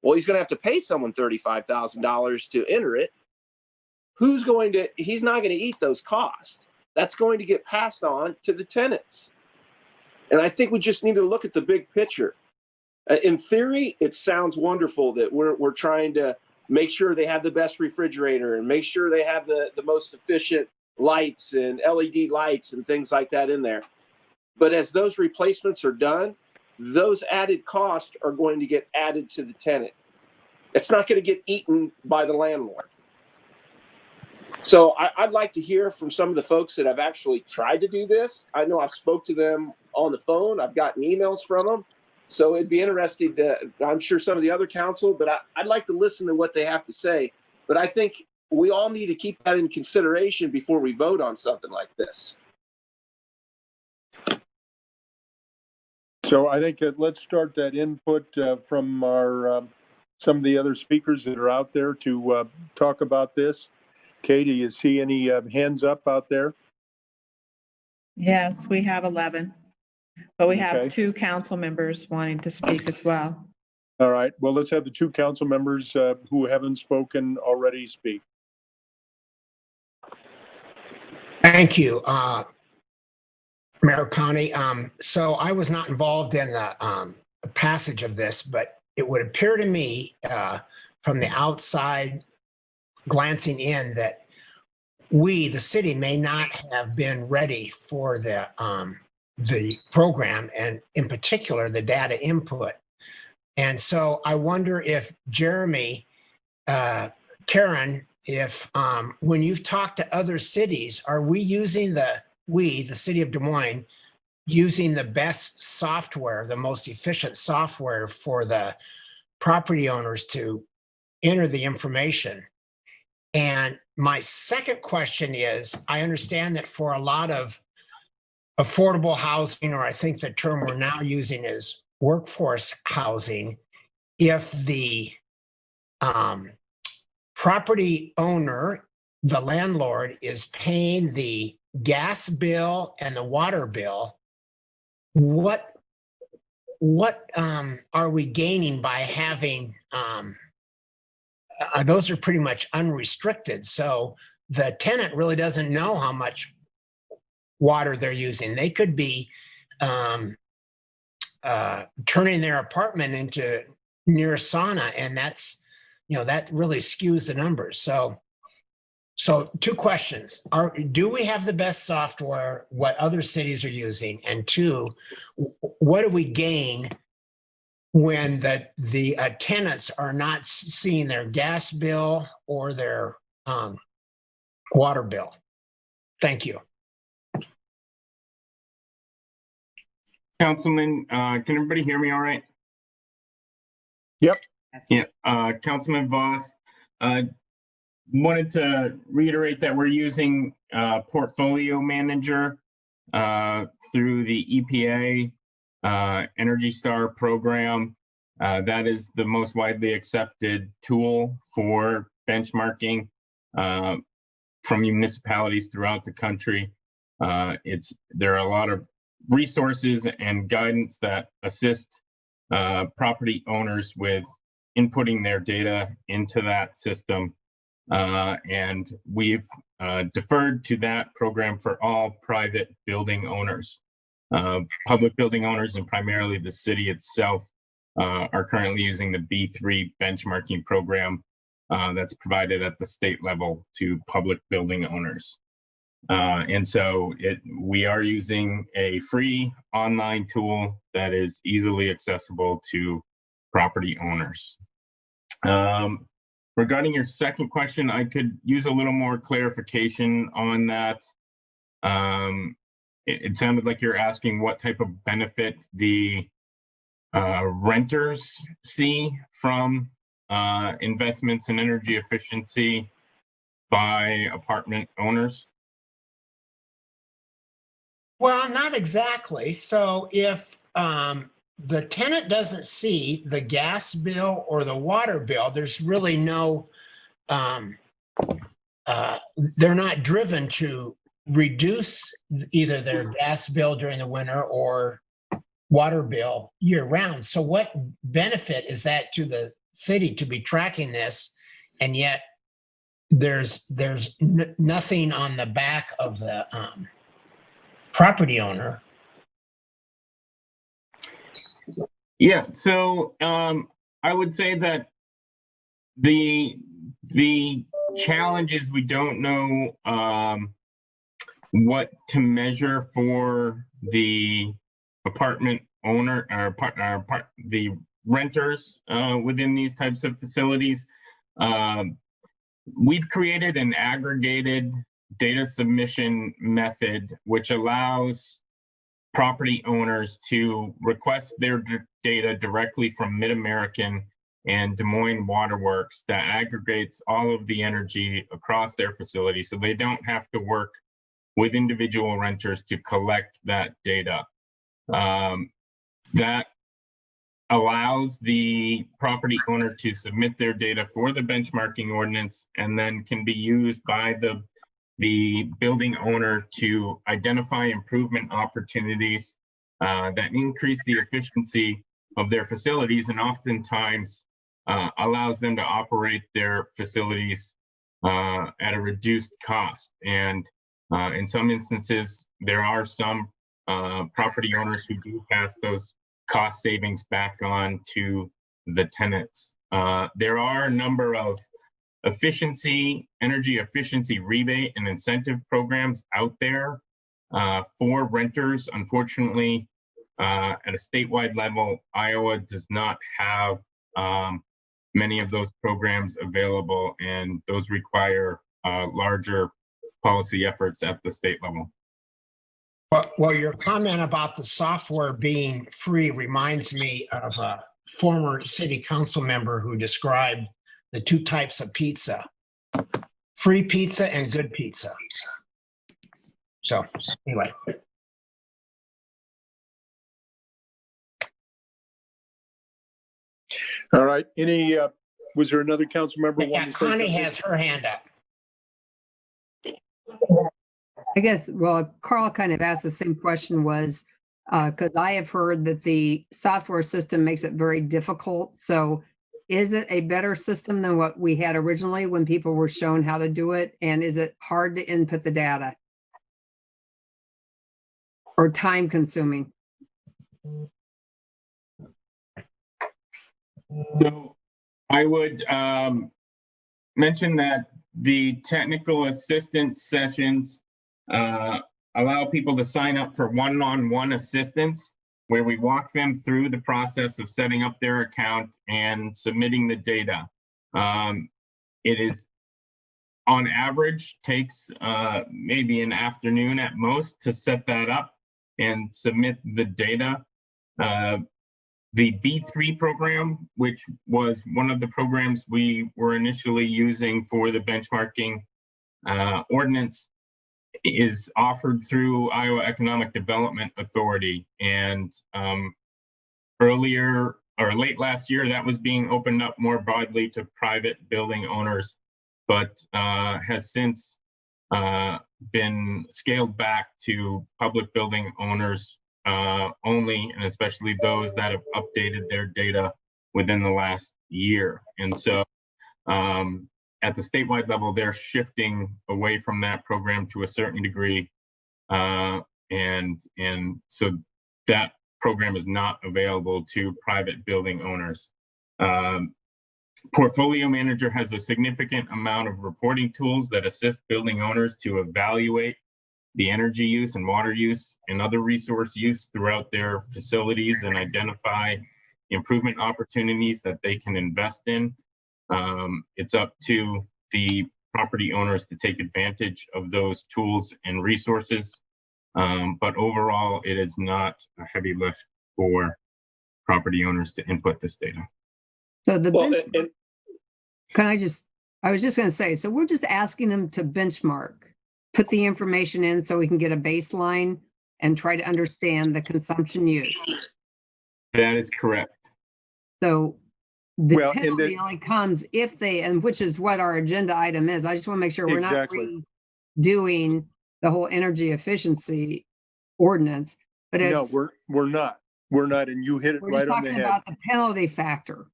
Well, he's going to have to pay someone $35,000 to enter it. He's not going to eat those costs. That's going to get passed on to the tenants. And I think we just need to look at the big picture. In theory, it sounds wonderful that we're trying to make sure they have the best refrigerator and make sure they have the most efficient lights and LED lights and things like that in there. But as those replacements are done, those added costs are going to get added to the tenant. It's not going to get eaten by the landlord. So I'd like to hear from some of the folks that have actually tried to do this. I know I've spoke to them on the phone. I've gotten emails from them. So it'd be interesting I'm sure some of the other council, but I'd like to listen to what they have to say. But I think we all need to keep that in consideration before we vote on something like this. So I think that let's start that input from our some of the other speakers that are out there to talk about this. Katie, you see any hands up out there? Yes, we have 11, but we have Okay. 2 council members wanting to speak as well. All right. Well, let's have the 2 council members who haven't spoken already speak. Thank you, Mayor County. So I was not involved in the passage of this, but it would appear to me from the outside glancing in that we, the city, may not have been ready for the program, and in particular, the data input. And so I wonder if Jeremy, Karen, if when you've talked to other cities, are we using the city of Des Moines, using the best software, the most efficient software for the property owners to enter the information? And my second question is, I understand that for a lot of affordable housing, or I think the term we're now using is workforce housing, if the property owner, the landlord, is paying the gas bill and the water bill, what are we gaining by having those are pretty much unrestricted. So the tenant really doesn't know how much water they're using. They could be turning their apartment into near a sauna, and that's, that really skews the numbers. So 2 questions. Do we have the best software, what other cities are using? And 2, what do we gain when the tenants are not seeing their gas bill or their water bill? Thank you. Councilman, can everybody hear me all right? Yep. Yeah, Councilman Voss, wanted to reiterate that we're using Portfolio Manager through the EPA Energy Star program. That is the most widely accepted tool for benchmarking from municipalities throughout the country. There are a lot of resources and guidance that assist property owners with inputting their data into that system. And we've deferred to that program for all private building owners. Public building owners, and primarily the city itself, are currently using the B3 benchmarking program that's provided at the state level to public building owners. And so we are using a free online tool that is easily accessible to property owners. Regarding your second question, I could use a little more clarification on that. It sounded like you're asking what type of benefit the renters see from investments in energy efficiency by apartment owners. Well, not exactly. So if the tenant doesn't see the gas bill or the water bill, there's really no, they're not driven to reduce either their gas bill during the winter or water bill year round. So what benefit is that to the city to be tracking this? And yet there's nothing on the back of the property owner. Yeah, so I would say that the challenge is we don't know what to measure for the apartment owner or the renters within these types of facilities. We've created an aggregated data submission method which allows property owners to request their data directly from Mid-American and Des Moines Waterworks that aggregates all of the energy across their facility, so they don't have to work with individual renters to collect that data. That allows the property owner to submit their data for the benchmarking ordinance and then can be used by the building owner to identify improvement opportunities that increase the efficiency of their facilities, and oftentimes allows them to operate their facilities at a reduced cost. And in some instances, there are some property owners who do pass those cost savings back on to the tenants. There are a number of energy efficiency rebate and incentive programs out there for renters. Unfortunately, at a statewide level, Iowa does not have many of those programs available, and those require larger policy efforts at the state level. Well, your comment about the software being free reminds me of a former city council member who described the two types of pizza: free pizza and good pizza. So anyway. All right. Was there another council member? Yeah, Connie has her hand up. I guess, well, Carl kind of asked the same question, was because I have heard that the software system makes it very difficult. So is it a better system than what we had originally when people were shown how to do it? And is it hard to input the data or time consuming? So I would mention that the technical assistance sessions allow people to sign up for one-on-one assistance, where we walk them through the process of setting up their account and submitting the data. It is, on average, takes maybe an afternoon at most to set that up and submit the data. The B3 program, which was one of the programs we were initially using for the benchmarking ordinance, is offered through Iowa Economic Development Authority. And earlier or late last year, that was being opened up more broadly to private building owners, but has since been scaled back to public building owners only, and especially those that have updated their data within the last year. And so at the statewide level, they're shifting away from that program to a certain degree. And so that program is not available to private building owners. Portfolio Manager has a significant amount of reporting tools that assist building owners to evaluate the energy use and water use and other resource use throughout their facilities and identify improvement opportunities that they can invest in. It's up to the property owners to take advantage of those tools and resources. But overall, it is not a heavy lift for property owners to input this data. So the I was just going to say, so we're just asking them to benchmark, put the information in so we can get a baseline and try to understand the consumption use. That is correct. So the penalty only comes if they, and which is what our agenda item is. I just want to make sure we're not redoing the whole energy efficiency ordinance, but it's. No, we're not. We're not. And you hit it right on the head. We're talking about the penalty factor.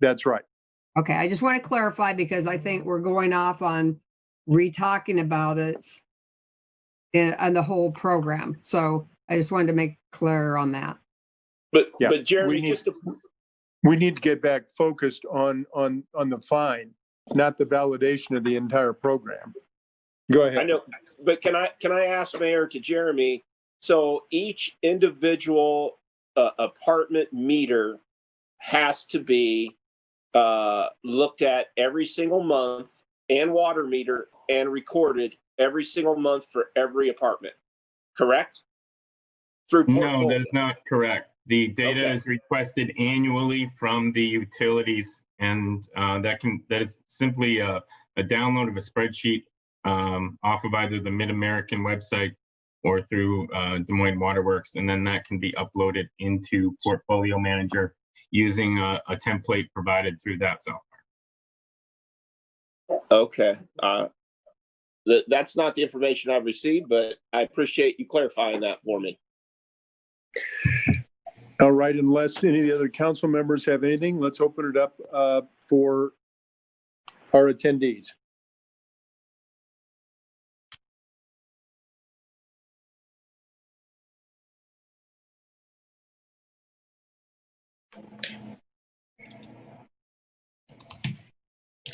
That's right. Okay. I just want to clarify because I think we're going off on re-talking about it on the whole program. So I just wanted to make clear on that. But Jeremy, we need to get back focused on the fine, not the validation of the entire program. Go ahead. I know, but can I ask Mayor to Jeremy? So each individual apartment meter has to be looked at every single month, and water meter, and recorded every single month for every apartment, correct? No, that is not correct. The data is requested annually from the utilities, and that is simply a download of a spreadsheet off of either the Mid-American website or through Des Moines Waterworks, and then that can be uploaded into Portfolio Manager using a template provided through that software. Okay. That's not the information I've received, but I appreciate you clarifying that for me. All right, unless any of the other council members have anything, let's open it up for our attendees.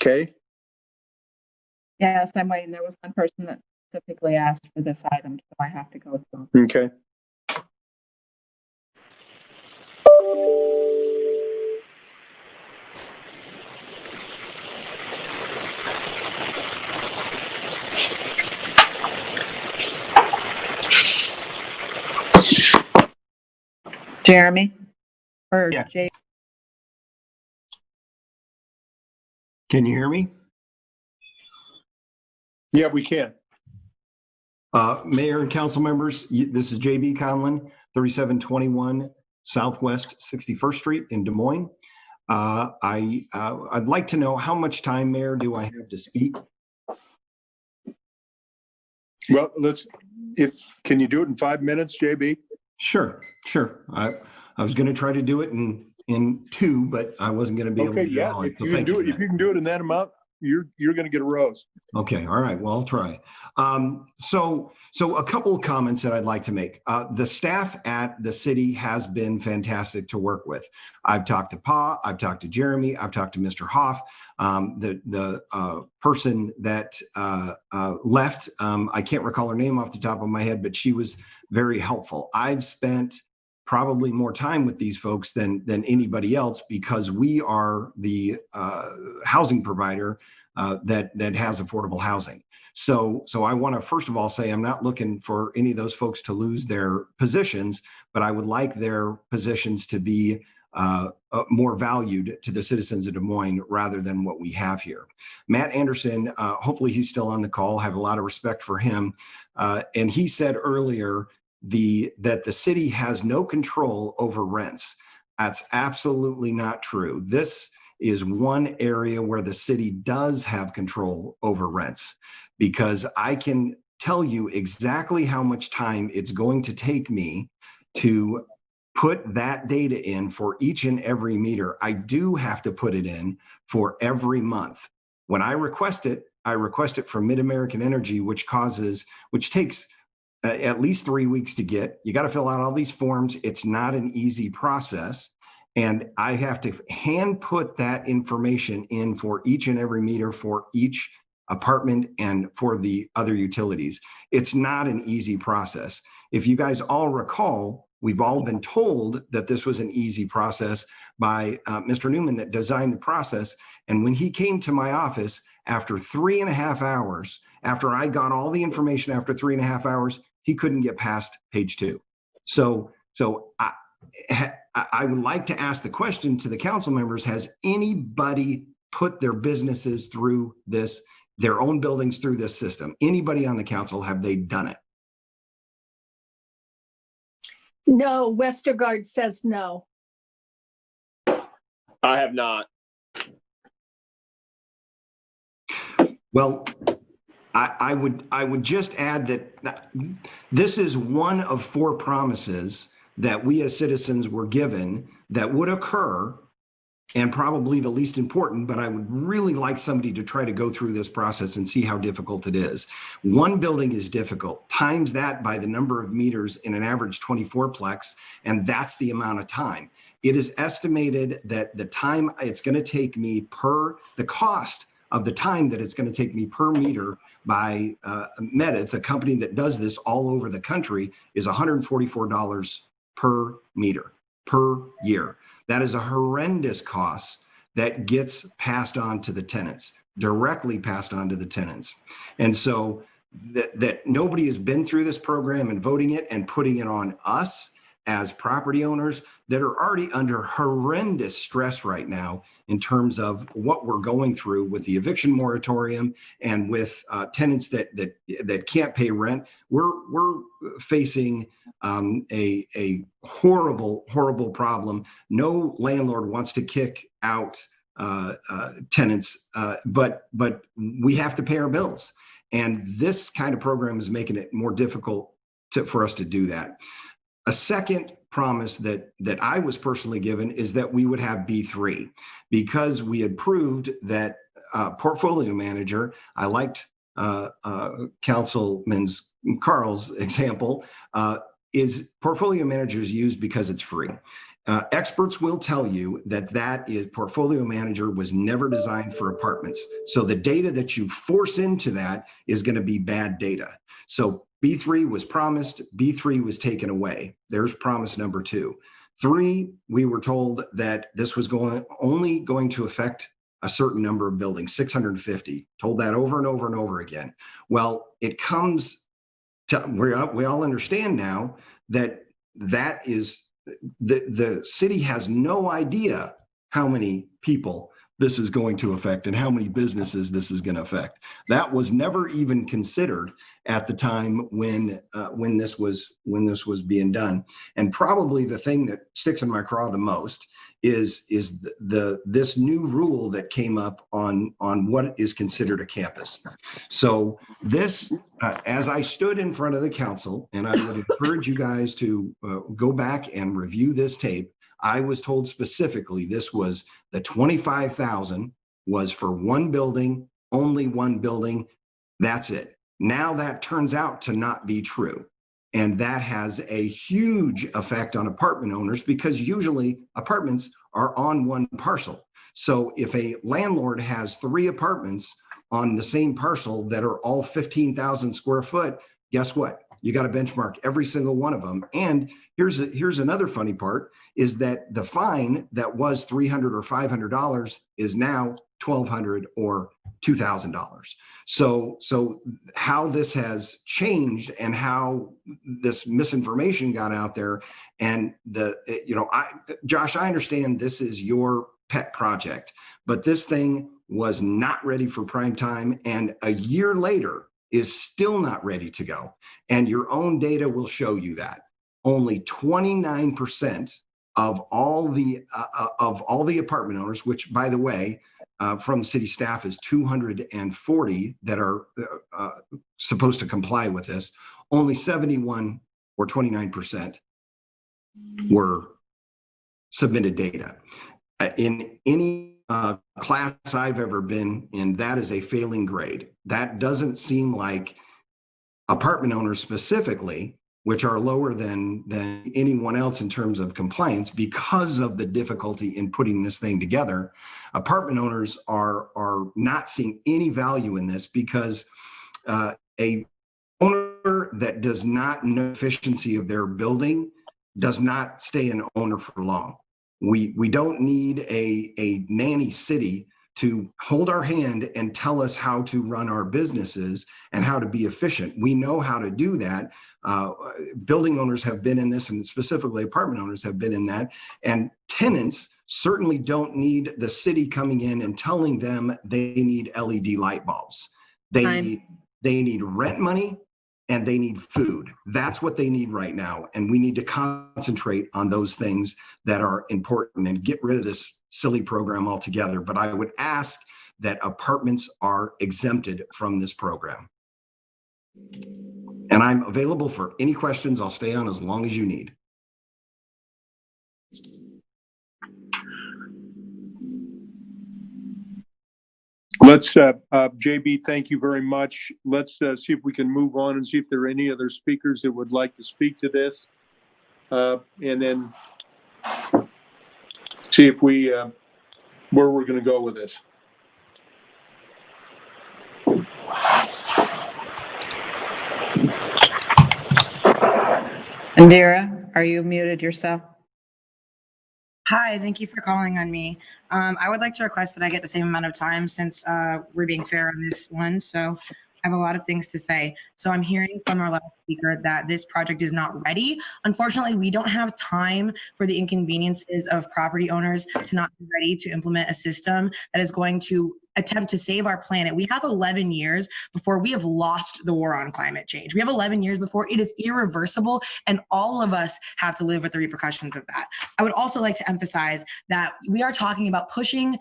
Okay. Yes, I'm waiting. There was one person that specifically asked for this item, so I have to go through. Okay. Jeremy? Or yes. Jay? Can you hear me? Yeah, we can. Mayor and council members, this is JB Conlon, 3721 Southwest 61st Street in Des Moines. I'd like to know how much time, Mayor, do I have to speak? Well, can you do it in 5 minutes, JB? Sure. I was going to try to do it in 2, but I wasn't going to be able to do it all. If you can do it in that amount, you're going to get a rose. Okay. All right. Well, I'll try. So a couple of comments that I'd like to make. The staff at the city has been fantastic to work with. I've talked to Pa, I've talked to Jeremy, I've talked to Mr. Hoff. The person that left, I can't recall her name off the top of my head, but she was very helpful. I've spent probably more time with these folks than anybody else, because we are the housing provider that has affordable housing. So I want to first of all say I'm not looking for any of those folks to lose their positions, but I would like their positions to be more valued to the citizens of Des Moines rather than what we have here. Matt Anderson, hopefully he's still on the call, have a lot of respect for him. And he said earlier that the city has no control over rents. That's absolutely not true. This is one area where the city does have control over rents, because I can tell you exactly how much time it's going to take me to put that data in for each and every meter. I do have to put it in for every month. When I request it from Mid-American Energy, which takes at least 3 weeks to get. You got to fill out all these forms. It's not an easy process. And I have to hand put that information in for each and every meter for each apartment and for the other utilities. It's not an easy process. If you guys all recall, we've all been told that this was an easy process by Mr. Newman that designed the process. And when he came to my office after 3.5 hours, after I got all the information after 3.5 hours, he couldn't get past page 2. So I would like to ask the question to the council members: has anybody put their businesses through this, their own buildings through this system? Anybody on the council, have they done it? No, Westergaard says no. I have not. Well, I would just add that this is one of 4 promises that we as citizens were given that would occur, and probably the least important, but I would really like somebody to try to go through this process and see how difficult it is. One building is difficult, times that by the number of meters in an average 24-plex, and that's the amount of time. It is estimated that the time it's going to take me the cost of the time that it's going to take me per meter by Medith, a company that does this all over the country, is $144 per meter per year. That is a horrendous cost that gets passed on to the tenants, directly passed on to the tenants. And so that nobody has been through this program and voting it and putting it on us as property owners that are already under horrendous stress right now in terms of what we're going through with the eviction moratorium and with tenants that can't pay rent. We're facing a horrible problem. No landlord wants to kick out tenants, but we have to pay our bills. And this kind of program is making it more difficult for us to do that. A second promise that I was personally given is that we would have B3, because we had proved that portfolio manager, I liked Councilman Carl's example, is portfolio managers used because it's free. Experts will tell you that portfolio manager was never designed for apartments. So the data that you force into that is going to be bad data. So B3 was promised, B3 was taken away. There's promise number 2. 3, we were told that this was only going to affect a certain number of buildings, 650. Told that over and over and over again. Well, it comes to, we all understand now that is, the city has no idea how many people this is going to affect and how many businesses this is going to affect. That was never even considered at the time when this was being done. And probably the thing that sticks in my craw the most is this new rule that came up on what is considered a campus. So this, as I stood in front of the council, and I would encourage you guys to go back and review this tape, I was told specifically this was the 25,000 was for one building, only one building. That's it. Now that turns out to not be true. And that has a huge effect on apartment owners, because usually apartments are on one parcel. So if a landlord has 3 apartments on the same parcel that are all 15,000 square foot, guess what? You got to benchmark every single one of them. And here's another funny part is that the fine that was $300 or $500 is now $1,200 or $2,000. So how this has changed and how this misinformation got out there, and Josh, I understand this is your pet project, but this thing was not ready for prime time, and a year later is still not ready to go. And your own data will show you that only 29% of all the apartment owners, which by the way, from city staff is 240 that are supposed to comply with this, only 71 or 29% were submitted data. In any class I've ever been in, that is a failing grade. That doesn't seem like apartment owners specifically, which are lower than anyone else in terms of compliance because of the difficulty in putting this thing together. Apartment owners are not seeing any value in this because a owner that does not know the efficiency of their building does not stay an owner for long. We don't need a nanny city to hold our hand and tell us how to run our businesses and how to be efficient. We know how to do that. Building owners have been in this, and specifically apartment owners have been in that. And tenants certainly don't need the city coming in and telling them they need LED light bulbs. They need rent money and they need food. That's what they need right now. And we need to concentrate on those things that are important and get rid of this silly program altogether. But I would ask that apartments are exempted from this program. And I'm available for any questions. I'll stay on as long as you need. Let's, JB, thank you very much. Let's see if we can move on and see if there are any other speakers that would like to speak to this. And then see if we, where we're going to go with this. Indira, are you muted yourself? Hi, thank you for calling on me. I would like to request that I get the same amount of time since we're being fair on this one. So I have a lot of things to say. So I'm hearing from our last speaker that this project is not ready. Unfortunately, we don't have time for the inconveniences of property owners to not be ready to implement a system that is going to attempt to save our planet. We have 11 years before we have lost the war on climate change. We have 11 years before it is irreversible, and all of us have to live with the repercussions of that. I would also like to emphasize that we are talking about pushing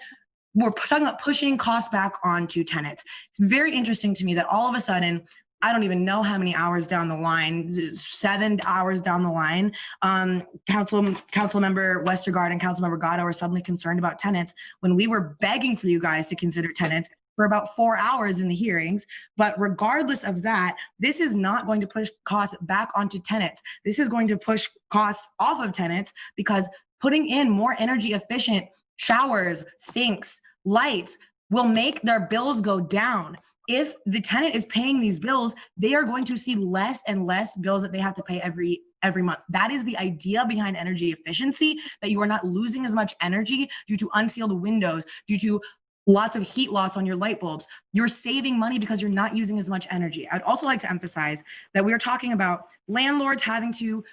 costs back onto tenants. It's very interesting to me that all of a sudden, I don't even know how many hours down the line, 7 hours down the line, Council Member Westergaard and Council Member Gatto are suddenly concerned about tenants when we were begging for you guys to consider tenants for about 4 hours in the hearings. But regardless of that, this is not going to push costs back onto tenants. This is going to push costs off of tenants because putting in more energy efficient showers, sinks, lights will make their bills go down. If the tenant is paying these bills, they are going to see less and less bills that they have to pay every month. That is the idea behind energy efficiency, that you are not losing as much energy due to unsealed windows, due to lots of heat loss on your light bulbs. You're saving money because you're not using as much energy. I'd also like to emphasize that we are talking about landlords having to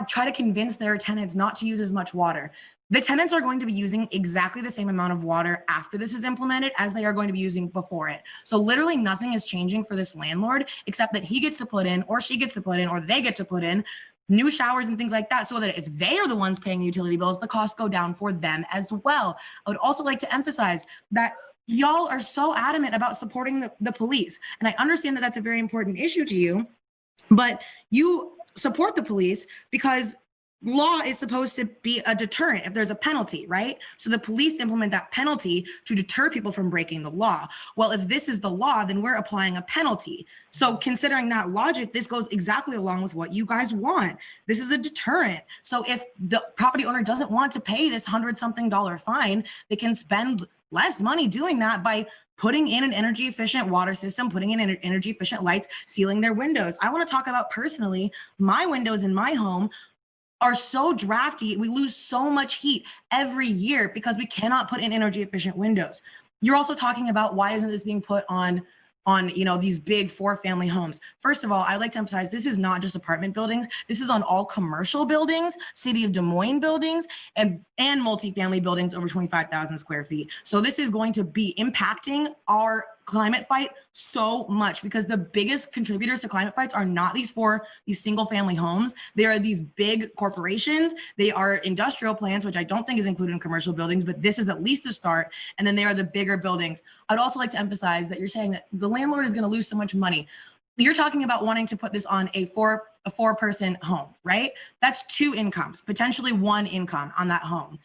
try to convince their tenants not to use as much water. The tenants are going to be using exactly the same amount of water after this is implemented as they are going to be using before it. So literally nothing is changing for this landlord except that he gets to put in, or she gets to put in, or they get to put in new showers and things like that, so that if they are the ones paying the utility bills, the costs go down for them as well. I would also like to emphasize that y'all are so adamant about supporting the police. And I understand that that's a very important issue to you, but you support the police because law is supposed to be a deterrent if there's a penalty, right? So the police implement that penalty to deter people from breaking the law. Well, if this is the law, then we're applying a penalty. So considering that logic, this goes exactly along with what you guys want. This is a deterrent. So if the property owner doesn't want to pay this $100-something fine, they can spend less money doing that by putting in an energy efficient water system, putting in energy efficient lights, sealing their windows. I want to talk about personally, my windows in my home are so drafty. We lose so much heat every year because we cannot put in energy efficient windows. You're also talking about why isn't this being put on these big 4-family homes. First of all, I'd like to emphasize this is not just apartment buildings. This is on all commercial buildings, City of Des Moines buildings, and multifamily buildings over 25,000 square feet. So this is going to be impacting our climate fight so much because the biggest contributors to climate fights are not these single family homes. They are these big corporations. They are industrial plants, which I don't think is included in commercial buildings, but this is at least a start. And then they are the bigger buildings. I'd also like to emphasize that you're saying that the landlord is going to lose so much money. You're talking about wanting to put this on a four-person home, right? That's 2 incomes, potentially 1 income on that home.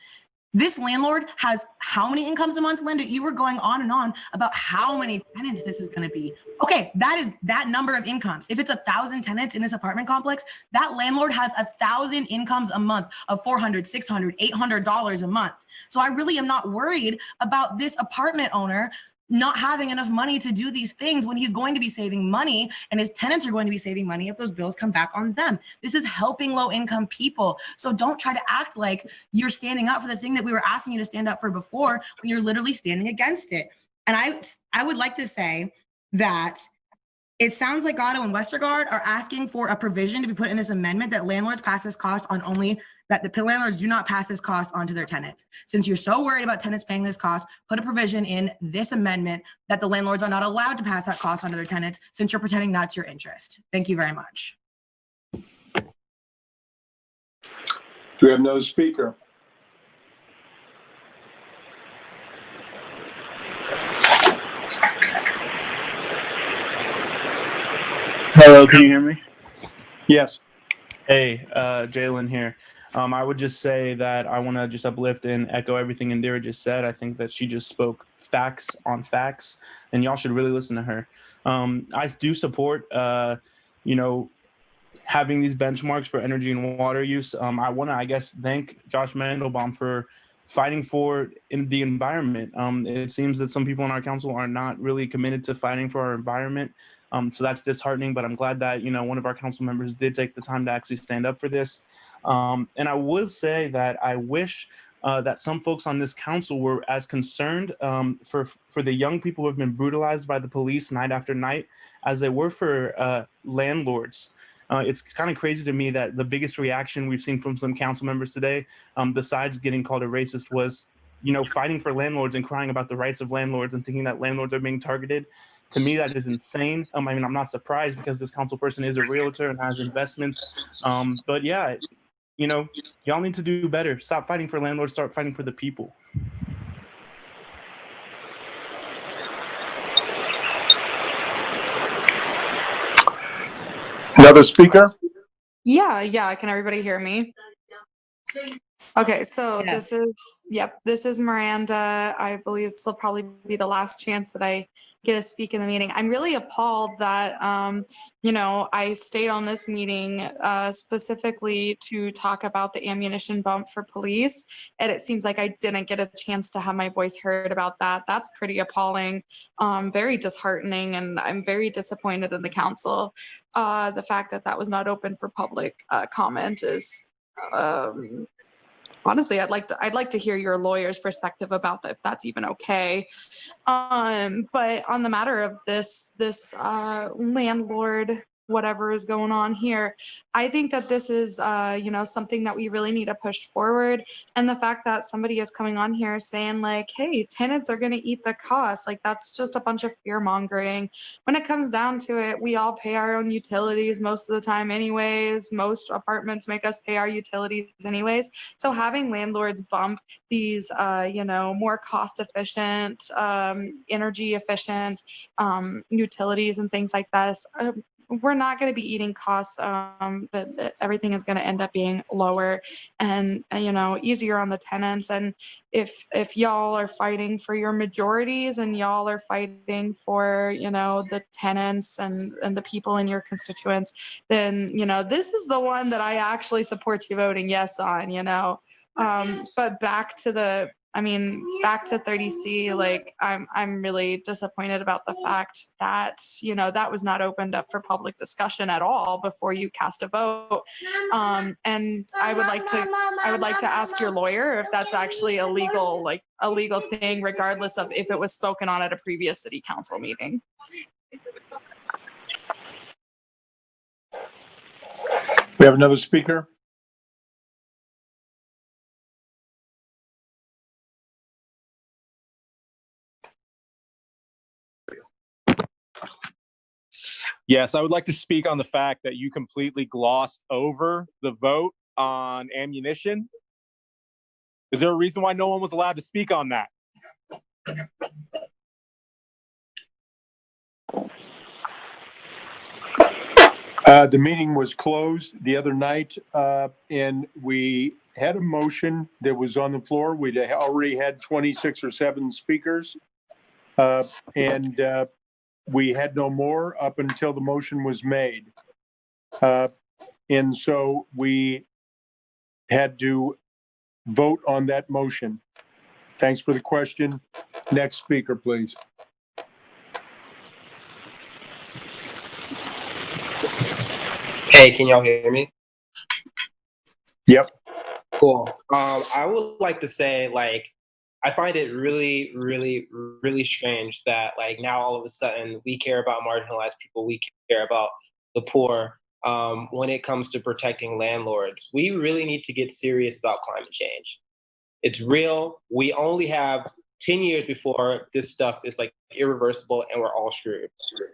This landlord has how many incomes a month, Linda? You were going on and on about how many tenants this is going to be. Okay, that is that number of incomes. If it's 1,000 tenants in this apartment complex, that landlord has 1,000 incomes a month of $400, $600, $800 a month. So I really am not worried about this apartment owner not having enough money to do these things when he's going to be saving money and his tenants are going to be saving money if those bills come back on them. This is helping low income people. So don't try to act like you're standing up for the thing that we were asking you to stand up for before when you're literally standing against it. And I would like to say that it sounds like Otto and Westergaard are asking for a provision to be put in this amendment that landlords pass this cost on only that the landlords do not pass this cost on to their tenants. Since you're so worried about tenants paying this cost, put a provision in this amendment that the landlords are not allowed to pass that cost on to their tenants since you're pretending that's your interest. Thank you very much. Do we have another speaker? Hello, can you hear me? Yes. Hey, Jalen here. I would just say that I want to just uplift and echo everything Indira just said. I think that she just spoke facts on facts, and y'all should really listen to her. I do support, having these benchmarks for energy and water use. I want to, I guess, thank Josh Mandelbaum for fighting for the environment. It seems that some people on our council are not really committed to fighting for our environment. So that's disheartening, but I'm glad that, one of our council members did take the time to actually stand up for this. And I would say that I wish that some folks on this council were as concerned for the young people who have been brutalized by the police night after night as they were for landlords. It's kind of crazy to me that the biggest reaction we've seen from some council members today, besides getting called a racist, was, fighting for landlords and crying about the rights of landlords and thinking that landlords are being targeted. To me, that is insane. I'm not surprised because this council person is a realtor and has investments. But yeah, y'all need to do better. Stop fighting for landlords, start fighting for the people. Another speaker? Yeah. Can everybody hear me? Okay, so Yes. this is Miranda. I believe this will probably be the last chance that I get to speak in the meeting. I'm really appalled that, I stayed on this meeting specifically to talk about the ammunition bump for police. And it seems like I didn't get a chance to have my voice heard about that. That's pretty appalling, very disheartening, and I'm very disappointed in the council. The fact that that was not open for public comment is honestly, I'd like to hear your lawyer's perspective about that, if that's even okay. But on the matter of this landlord, whatever is going on here, I think that this is something that we really need to push forward. And the fact that somebody is coming on here saying like, hey, tenants are going to eat the cost, like that's just a bunch of fear mongering. When it comes down to it, we all pay our own utilities most of the time anyways. Most apartments make us pay our utilities anyways. So having landlords bump these more cost efficient, energy efficient utilities and things like this, we're not going to be eating costs. That everything is going to end up being lower and easier on the tenants. And if y'all are fighting for your majorities and y'all are fighting for the tenants and the people in your constituents, then this is the one that I actually support you voting yes on. But back to the I mean, back to 30C, like I'm really disappointed about the fact that, you know, that was not opened up for public discussion at all before you cast a vote. And I would like to ask your lawyer if that's actually a legal thing, regardless of if it was spoken on at a previous city council meeting. We have another speaker. Yes, I would like to speak on the fact that you completely glossed over the vote on ammunition. Is there a reason why no one was allowed to speak on that? The meeting was closed the other night, and we had a motion that was on the floor. We'd already had 26 or 7 speakers, and we had no more up until the motion was made. And so we had to vote on that motion. Thanks for the question. Next speaker, please. Hey, can y'all hear me? Yep. Cool. I would like to say, like, I find it really, really, really strange that, like, now all of a sudden we care about marginalized people, we care about the poor when it comes to protecting landlords. We really need to get serious about climate change. It's real. We only have 10 years before this stuff is like irreversible and we're all screwed.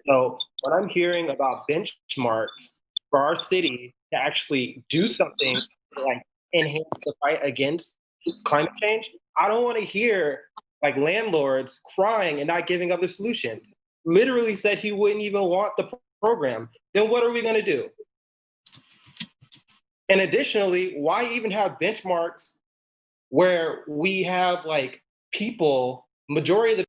So when I'm hearing about benchmarks for our city to actually do something to like enhance the fight against climate change, I don't want to hear like landlords crying and not giving other solutions. Literally said he wouldn't even want the program. Then what are we going to do? And additionally, why even have benchmarks where we have like people, majority of the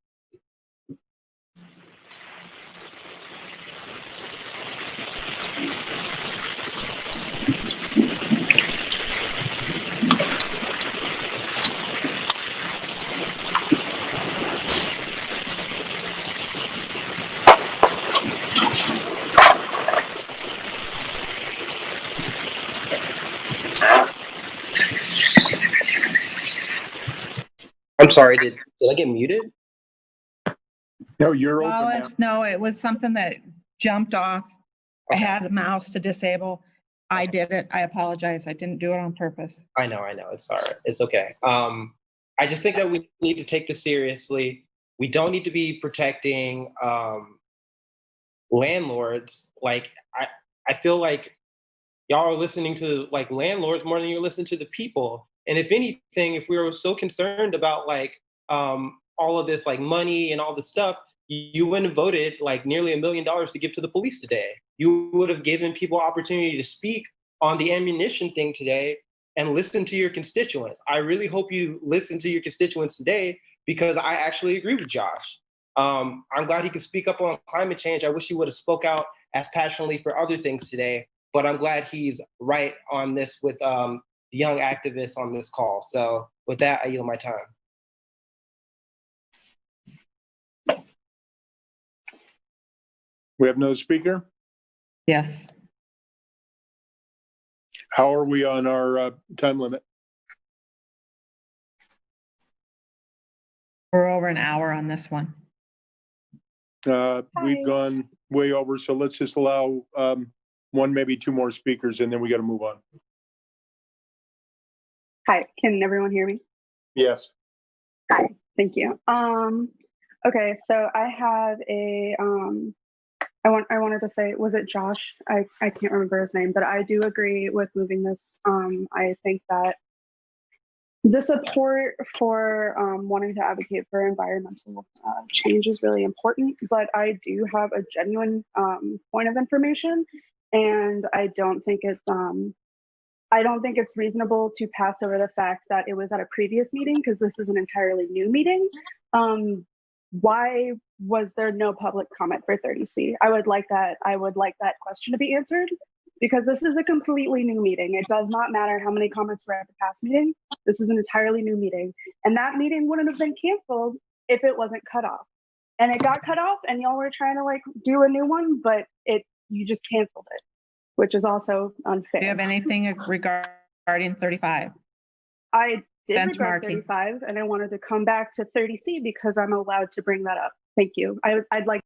I'm sorry, did I get muted? No, you're open now. Wallace, no, it was something that jumped off. I had a mouse to disable. I did it. I apologize. I didn't do it on purpose. I know. It's all right. It's okay. I just think that we need to take this seriously. We don't need to be protecting landlords. Like, I feel like y'all are listening to like landlords more than you're listening to the people. And if anything, if we were so concerned about like all of this like money and all this stuff, you wouldn't have voted like nearly $1 million to give to the police today. You would have given people opportunity to speak on the ammunition thing today and listen to your constituents. I really hope you listen to your constituents today because I actually agree with Josh. I'm glad he could speak up on climate change. I wish he would have spoke out as passionately for other things today, but I'm glad he's right on this with the young activists on this call. So with that, I yield my time. We have another speaker? Yes. How are we on our time limit? We're over an hour on this one. We've gone way over, so let's just allow one, maybe 2 more speakers, and then we got to move on. Hi, can everyone hear me? Yes. Hi, thank you. Okay, so I have a I wanted to say, was it Josh? I can't remember his name, but I do agree with moving this. I think that the support for wanting to advocate for environmental change is really important, but I do have a genuine point of information, and I don't think it's reasonable to pass over the fact that it was at a previous meeting because this is an entirely new meeting. Why was there no public comment for 30C? I would like that question to be answered because this is a completely new meeting. It does not matter how many comments were at the past meeting. This is an entirely new meeting. And that meeting wouldn't have been canceled if it wasn't cut off. And it got cut off and y'all were trying to like do a new one, but you just canceled it, which is also unfair. Do you have anything regarding 35? I did regard Benchmarking. 35 and I wanted to come back to 30C because I'm allowed to bring that up. Thank you. I'd like.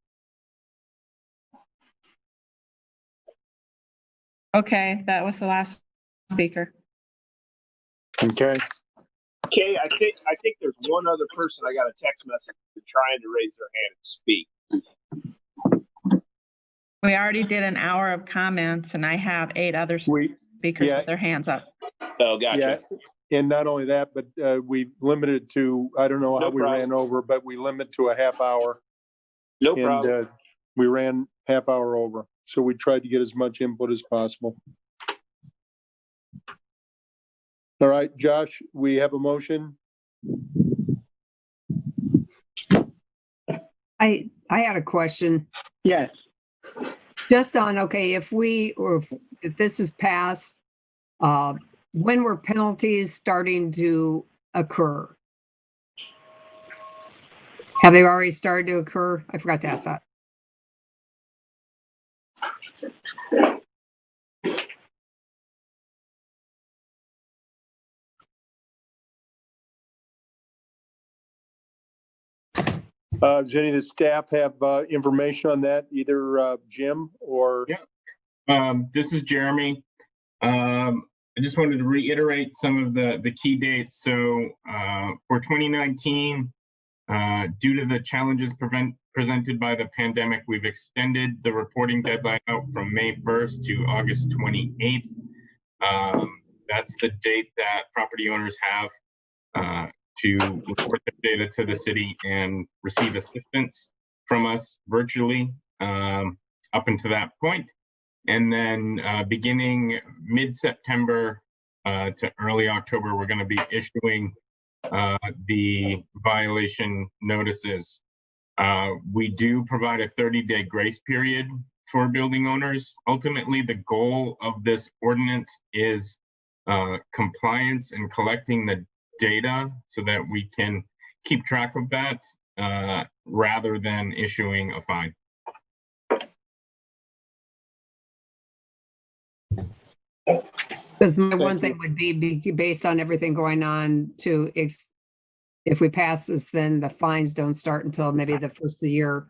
Okay, that was the last speaker. Okay. Okay, I think there's one other person I got a text message trying to raise their hand and speak. We already did an hour of comments and I have 8 other speakers with their hands up. Oh, gotcha. Yeah. And not only that, but we limited to, I don't know how we ran over, but we limit to a half hour. No problem. We ran half hour over. So we tried to get as much input as possible. All right, Josh, we have a motion. I had a question. Yes. Just on, okay, if this is passed, when were penalties starting to occur? Have they already started to occur? I forgot to ask that. Does any of the staff have information on that, either Jim or? Yeah. This is Jeremy. I just wanted to reiterate some of the key dates. So for 2019, due to the challenges presented by the pandemic, we've extended the reporting deadline out from May 1st to August 28th. That's the date that property owners have to report their data to the city and receive assistance from us virtually up until that point. And then beginning mid-September to early October, we're going to be issuing the violation notices. We do provide a 30-day grace period for building owners. Ultimately, the goal of this ordinance is compliance and collecting the data so that we can keep track of that rather than issuing a fine. Because my one thing would be based on everything going on if we pass this, then the fines don't start until maybe the first of the year.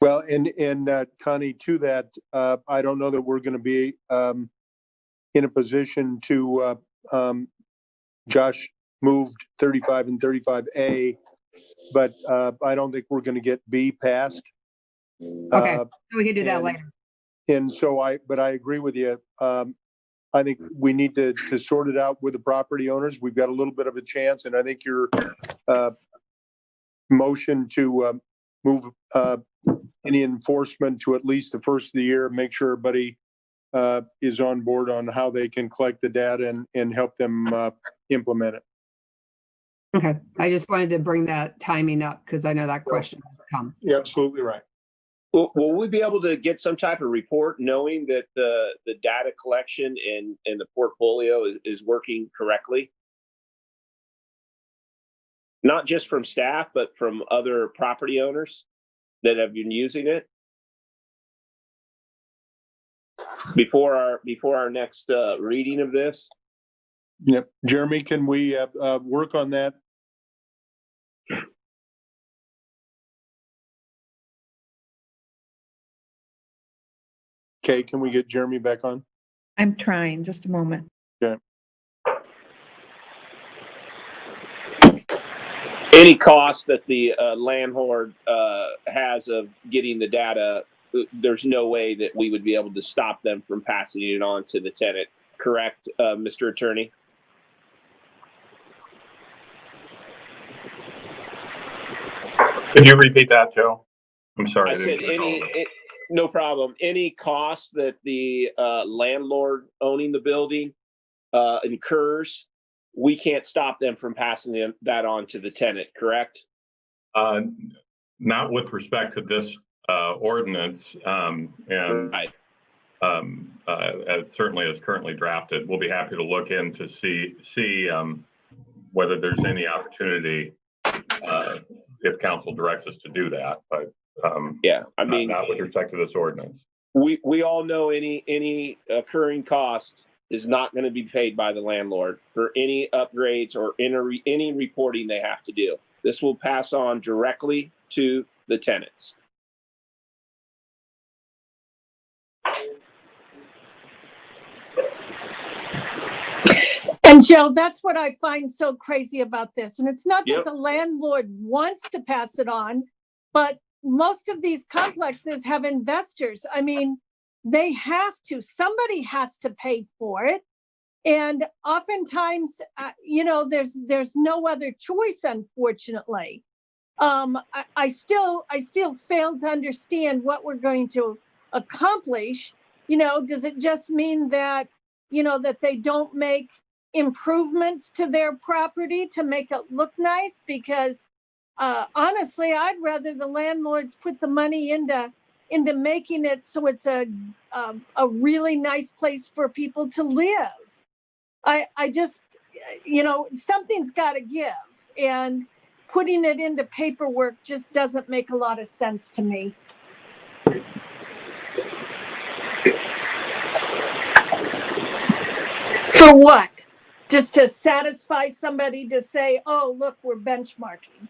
Well, and Connie, to that, I don't know that we're going to be in a position to, Josh moved 35 and 35A, but I don't think we're going to get B passed. Okay, we can do that later. And so I agree with you. I think we need to sort it out with the property owners. We've got a little bit of a chance, and I think your motion to move any enforcement to at least the first of the year, make sure everybody is on board on how they can collect the data and help them implement it. Okay, I just wanted to bring that timing up because I know that question will come. You're absolutely right. Will we be able to get some type of report knowing that the data collection and the portfolio is working correctly? Not just from staff, but from other property owners that have been using it before our next reading of this? Yep. Jeremy, can we work on that? Okay, can we get Jeremy back on? I'm trying, just a moment. Okay. Any cost that the landlord has of getting the data, there's no way that we would be able to stop them from passing it on to the tenant, correct, Mr. Attorney? Could you repeat that, Joe? I'm sorry. I said no problem. Any cost that the landlord owning the building incurs, we can't stop them from passing that on to the tenant, correct? Not with respect to this ordinance, and Right. certainly as currently drafted, we'll be happy to look in to see whether there's any opportunity if council directs us to do that. But yeah, I mean, not with respect to this ordinance. We all know any occurring cost is not going to be paid by the landlord for any upgrades or any reporting they have to do. This will pass on directly to the tenants. And Joe, that's what I find so crazy about this. And it's not that Yep. the landlord wants to pass it on, but most of these complexes have investors. I mean, they have to, somebody has to pay for it. And oftentimes, there's no other choice, unfortunately. I still fail to understand what we're going to accomplish. Does it just mean that, that they don't make improvements to their property to make it look nice? Because honestly, I'd rather the landlords put the money into making it so it's a really nice place for people to live. I just, something's got to give, and putting it into paperwork just doesn't make a lot of sense to me. For what? Just to satisfy somebody to say, oh, look, we're benchmarking.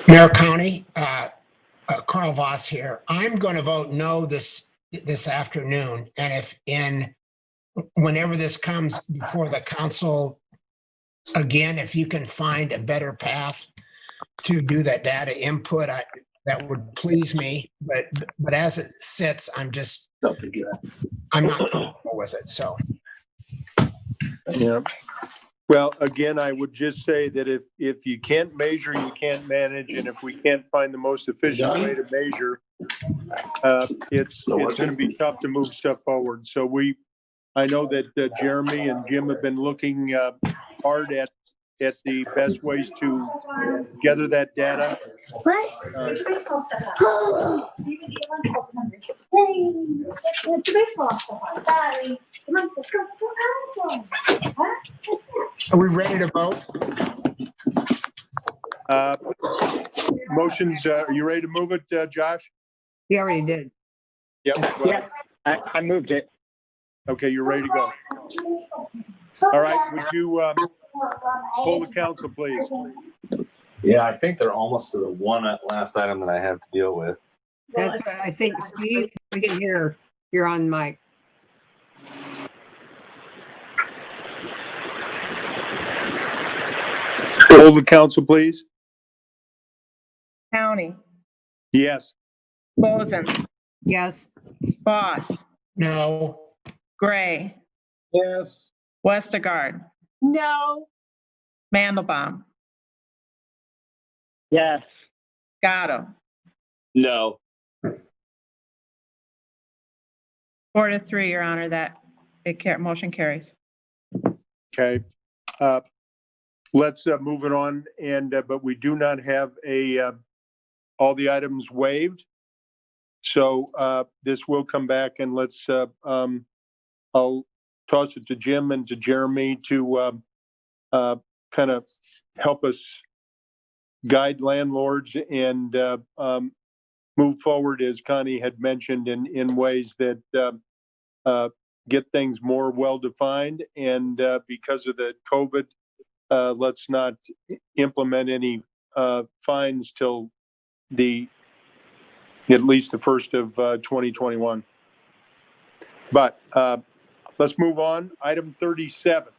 Mayor County, Carl Voss here. I'm going to vote no this afternoon. And whenever this comes before the council, again, if you can find a better path to do that data input, that would please me. But as it sits, I'm not comfortable with it. So. Yeah. Well, again, I would just say that if you can't measure, you can't manage, and if we can't find the most efficient way to measure, it's going to be tough to move stuff forward. So I know that Jeremy and Jim have been looking hard at the best ways to gather that data. What? Get your baseball stuff out. Steven, get your lunch open. Yay! Get your baseball stuff out. Daddy, come on, let's go. Are we ready to vote? Motions, are you ready to move it, Josh? He already did. Yep. Well, Yeah, I moved it. okay, you're ready to go. All right, would you poll the council, please? Yeah, I think they're almost to the one last item that I have to deal with. That's what I think. Steve, we can hear you're on mic. Poll the council, please. County, Yes. Boson, Yes. Boss, No. Gray, Yes. Westergaard, No. Mandelbaum, Yes. Gatto. No. 4-3, Your Honor, that motion carries. Okay. Let's move it on, but we do not have all the items waived. So this will come back, and let's I'll toss it to Jim and to Jeremy to kind of help us guide landlords and move forward, as Connie had mentioned, in ways that get things more well-defined. And because of the COVID, let's not implement any fines till at least the first of 2021. But let's move on. Item 37.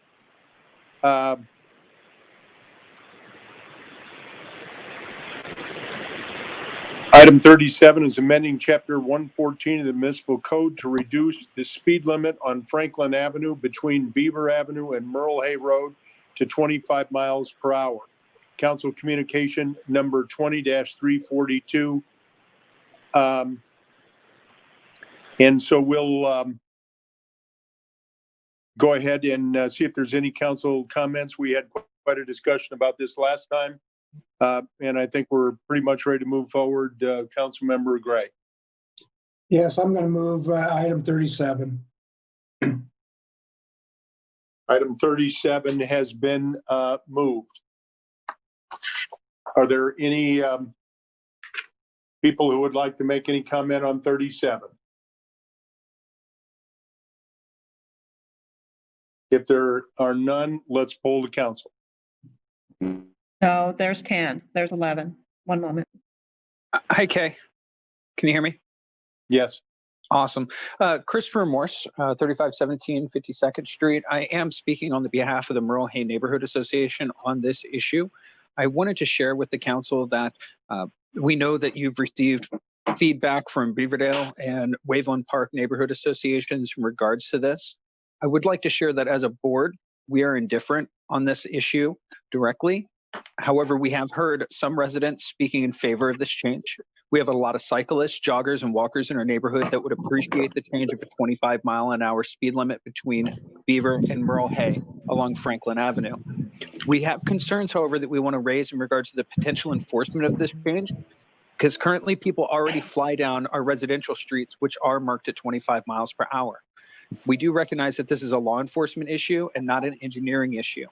Item 37 is amending Chapter 114 of the Municipal Code to reduce the speed limit on Franklin Avenue between Beaver Avenue and Merle Hay Road to 25 miles per hour. Council Communication number 20-342. And so go ahead and see if there's any council comments. We had quite a discussion about this last time. And I think we're pretty much ready to move forward. Councilmember Gray. Yes, I'm going to move item 37. Item 37 has been moved. Are there any people who would like to make any comment on 37? If there are none, let's poll the council. No, there's 10. There's 11. One moment. Hi, Kay. Can you hear me? Yes. Awesome. Christopher Morse, 3517 52nd Street. I am speaking on the behalf of the Merle Hay Neighborhood Association on this issue. I wanted to share with the council that we know that you've received feedback from Beaverdale and Waveland Park neighborhood associations in regards to this. I would like to share that as a board, we are indifferent on this issue directly. However, we have heard some residents speaking in favor of this change. We have a lot of cyclists, joggers, and walkers in our neighborhood that would appreciate the change of a 25-mile-an-hour speed limit between Beaver and Merle Hay along Franklin Avenue. We have concerns, however, that we want to raise in regards to the potential enforcement of this change, because currently people already fly down our residential streets, which are marked at 25 miles per hour. We do recognize that this is a law enforcement issue and not an engineering issue.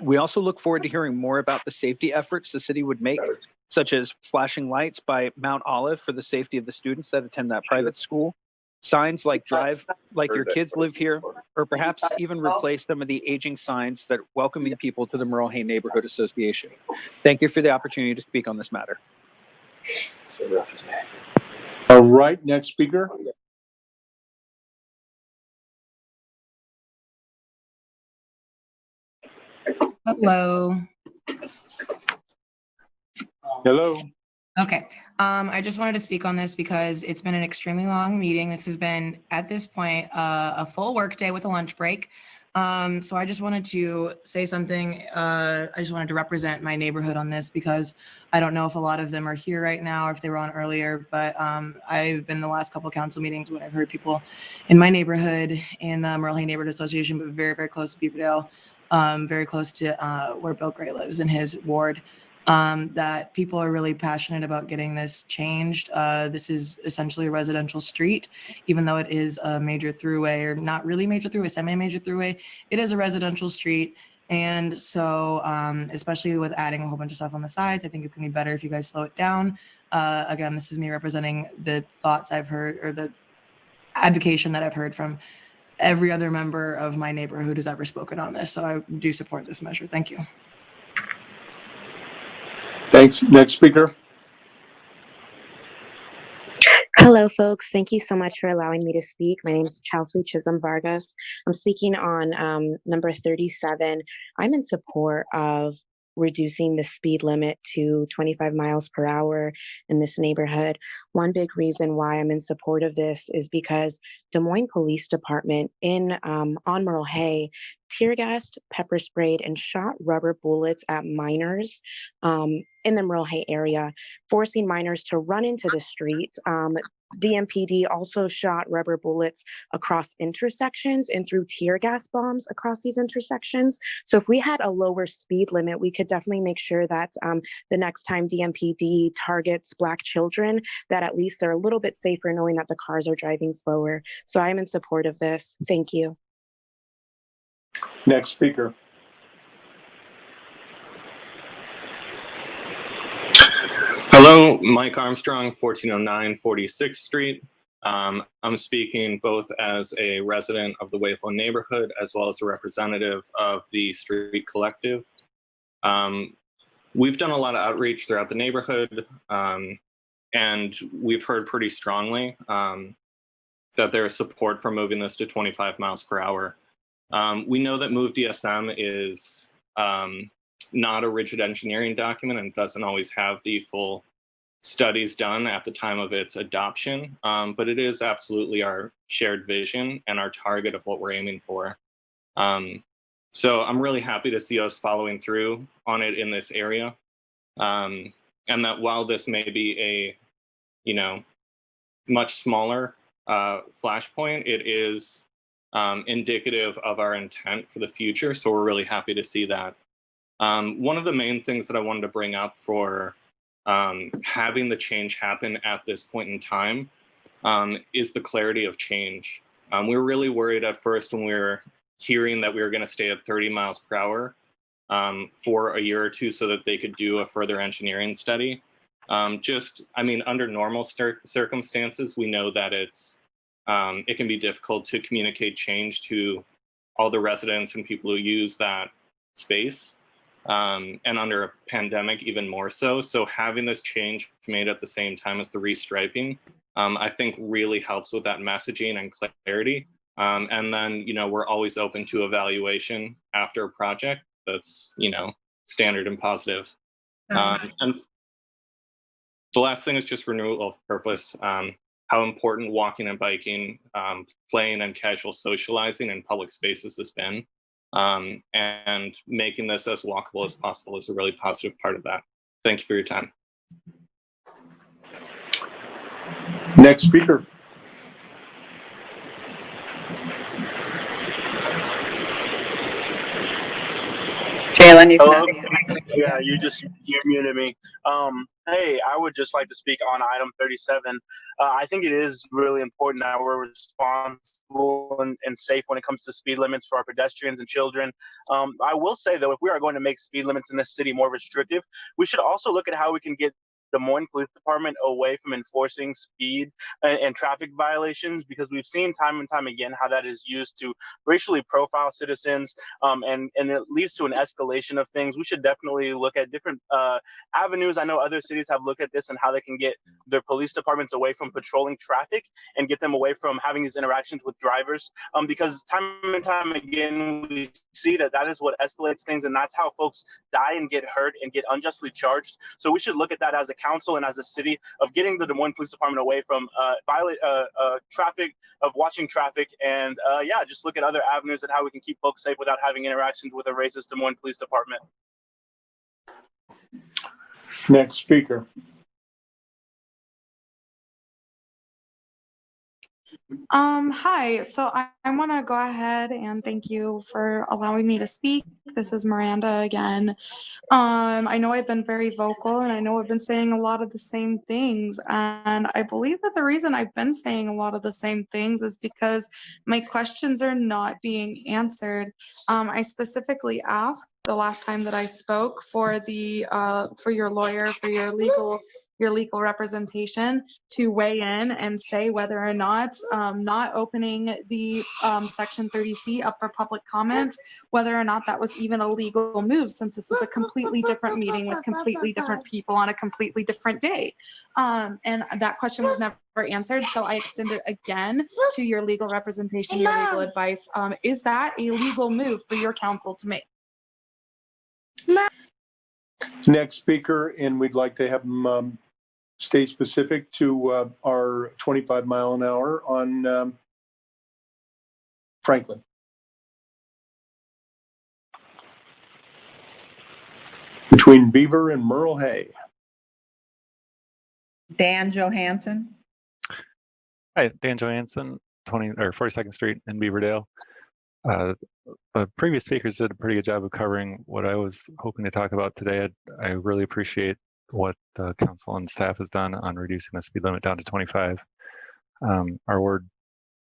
We also look forward to hearing more about the safety efforts the city would make, such as flashing lights by Mount Olive for the safety of the students that attend that private school, signs like drive like your kids live here, or perhaps even replace some of the aging signs that welcoming people to the Merle Hay Neighborhood Association. Thank you for the opportunity to speak on this matter. All right, next speaker. Hello. Hello. Okay. I just wanted to speak on this because it's been an extremely long meeting. This has been, at this point, a full work day with a lunch break. So I just wanted to say something. I just wanted to represent my neighborhood on this because I don't know if a lot of them are here right now or if they were on earlier, but I've been in the last couple of council meetings when I've heard people in my neighborhood, in the Merle Hay Neighborhood Association, but very, very close to Beaverdale, very close to where Bill Gray lives in his ward, that people are really passionate about getting this changed. This is essentially a residential street, even though it is a major throughway, or not really major throughway, semi-major throughway. It is a residential street. And so, especially with adding a whole bunch of stuff on the sides, I think it's gonna be better if you guys slow it down. Again, this is me representing the thoughts I've heard, or the advocation that I've heard from every other member of my neighborhood who's ever spoken on this. So I do support this measure. Thank you. Thanks. Next speaker. Hello, folks. Thank you so much for allowing me to speak. My name is Chelsea Chisholm Vargas. I'm speaking on number 37. I'm in support of reducing the speed limit to 25 miles per hour in this neighborhood. One big reason why I'm in support of this is because Des Moines Police Department on Merle Hay tear gassed, pepper sprayed, and shot rubber bullets at minors in the Merle Hay area, forcing minors to run into the street. DMPD also shot rubber bullets across intersections and threw tear gas bombs across these intersections. So if we had a lower speed limit, we could definitely make sure that the next time DMPD targets Black children, that at least they're a little bit safer knowing that the cars are driving slower. So I'm in support of this. Thank you. Next speaker. Hello, Mike Armstrong, 1409 46th Street. I'm speaking both as a resident of the Waveland neighborhood as well as a representative of the Street Collective. We've done a lot of outreach throughout the neighborhood, and we've heard pretty strongly that there is support for moving this to 25 miles per hour. We know that Move DSM is not a rigid engineering document and doesn't always have the full studies done at the time of its adoption, but it is absolutely our shared vision and our target of what we're aiming for. So I'm really happy to see us following through on it in this area, and that while this may be a, much smaller flashpoint, it is indicative of our intent for the future. So we're really happy to see that. One of the main things that I wanted to bring up for having the change happen at this point in time is the clarity of change. We were really worried at first when we were hearing that we were going to stay at 30 miles per hour for a year or two so that they could do a further engineering study. Under normal circumstances, we know that it can be difficult to communicate change to all the residents and people who use that space. And under a pandemic, even more so. So having this change made at the same time as the restriping, I think really helps with that messaging and clarity. And then, we're always open to evaluation after a project that's, standard and positive. And the last thing is just renewal of purpose. How important walking and biking, playing and casual socializing in public spaces has been. And making this as walkable as possible is a really positive part of that. Thank you for your time. Next speaker. Jalen, you Hello? can. Yeah, you muted me. Hey, I would just like to speak on item 37. I think it is really important that we're responsible and safe when it comes to speed limits for our pedestrians and children. I will say, though, if we are going to make speed limits in this city more restrictive, we should also look at how we can get the Moines Police Department away from enforcing speed and traffic violations, because we've seen time and time again how that is used to racially profile citizens, and it leads to an escalation of things. We should definitely look at different avenues. I know other cities have looked at this and how they can get their police departments away from patrolling traffic and get them away from having these interactions with drivers, because time and time again we see that is what escalates things, and that's how folks die and get hurt and get unjustly charged. So we should look at that as a council and as a city of getting the Des Moines Police Department away from traffic, of watching traffic, and just look at other avenues and how we can keep folks safe without having interactions with a racist Des Moines Police Department. Next speaker. Hi, so I want to go ahead and thank you for allowing me to speak. This is Miranda again. I know I've been very vocal and I know I've been saying a lot of the same things. And I believe that the reason I've been saying a lot of the same things is because my questions are not being answered. I specifically asked the last time that I spoke for your lawyer, for your legal representation to weigh in and say whether or not opening the section 30C up for public comment, whether or not that was even a legal move, since this is a completely different meeting with completely different people on a completely different day. And that question was never answered. So I extended again to your legal representation, your legal advice. Is that a legal move for your council to make? Next speaker, and we'd like to have them stay specific to our 25 mile an hour on Franklin. Between Beaver and Merle Hay. Dan Johansson. Hi, Dan Johansson, 42nd Street in Beaverdale. The previous speakers did a pretty good job of covering what I was hoping to talk about today. I really appreciate what the council and staff has done on reducing the speed limit down to 25. Our ward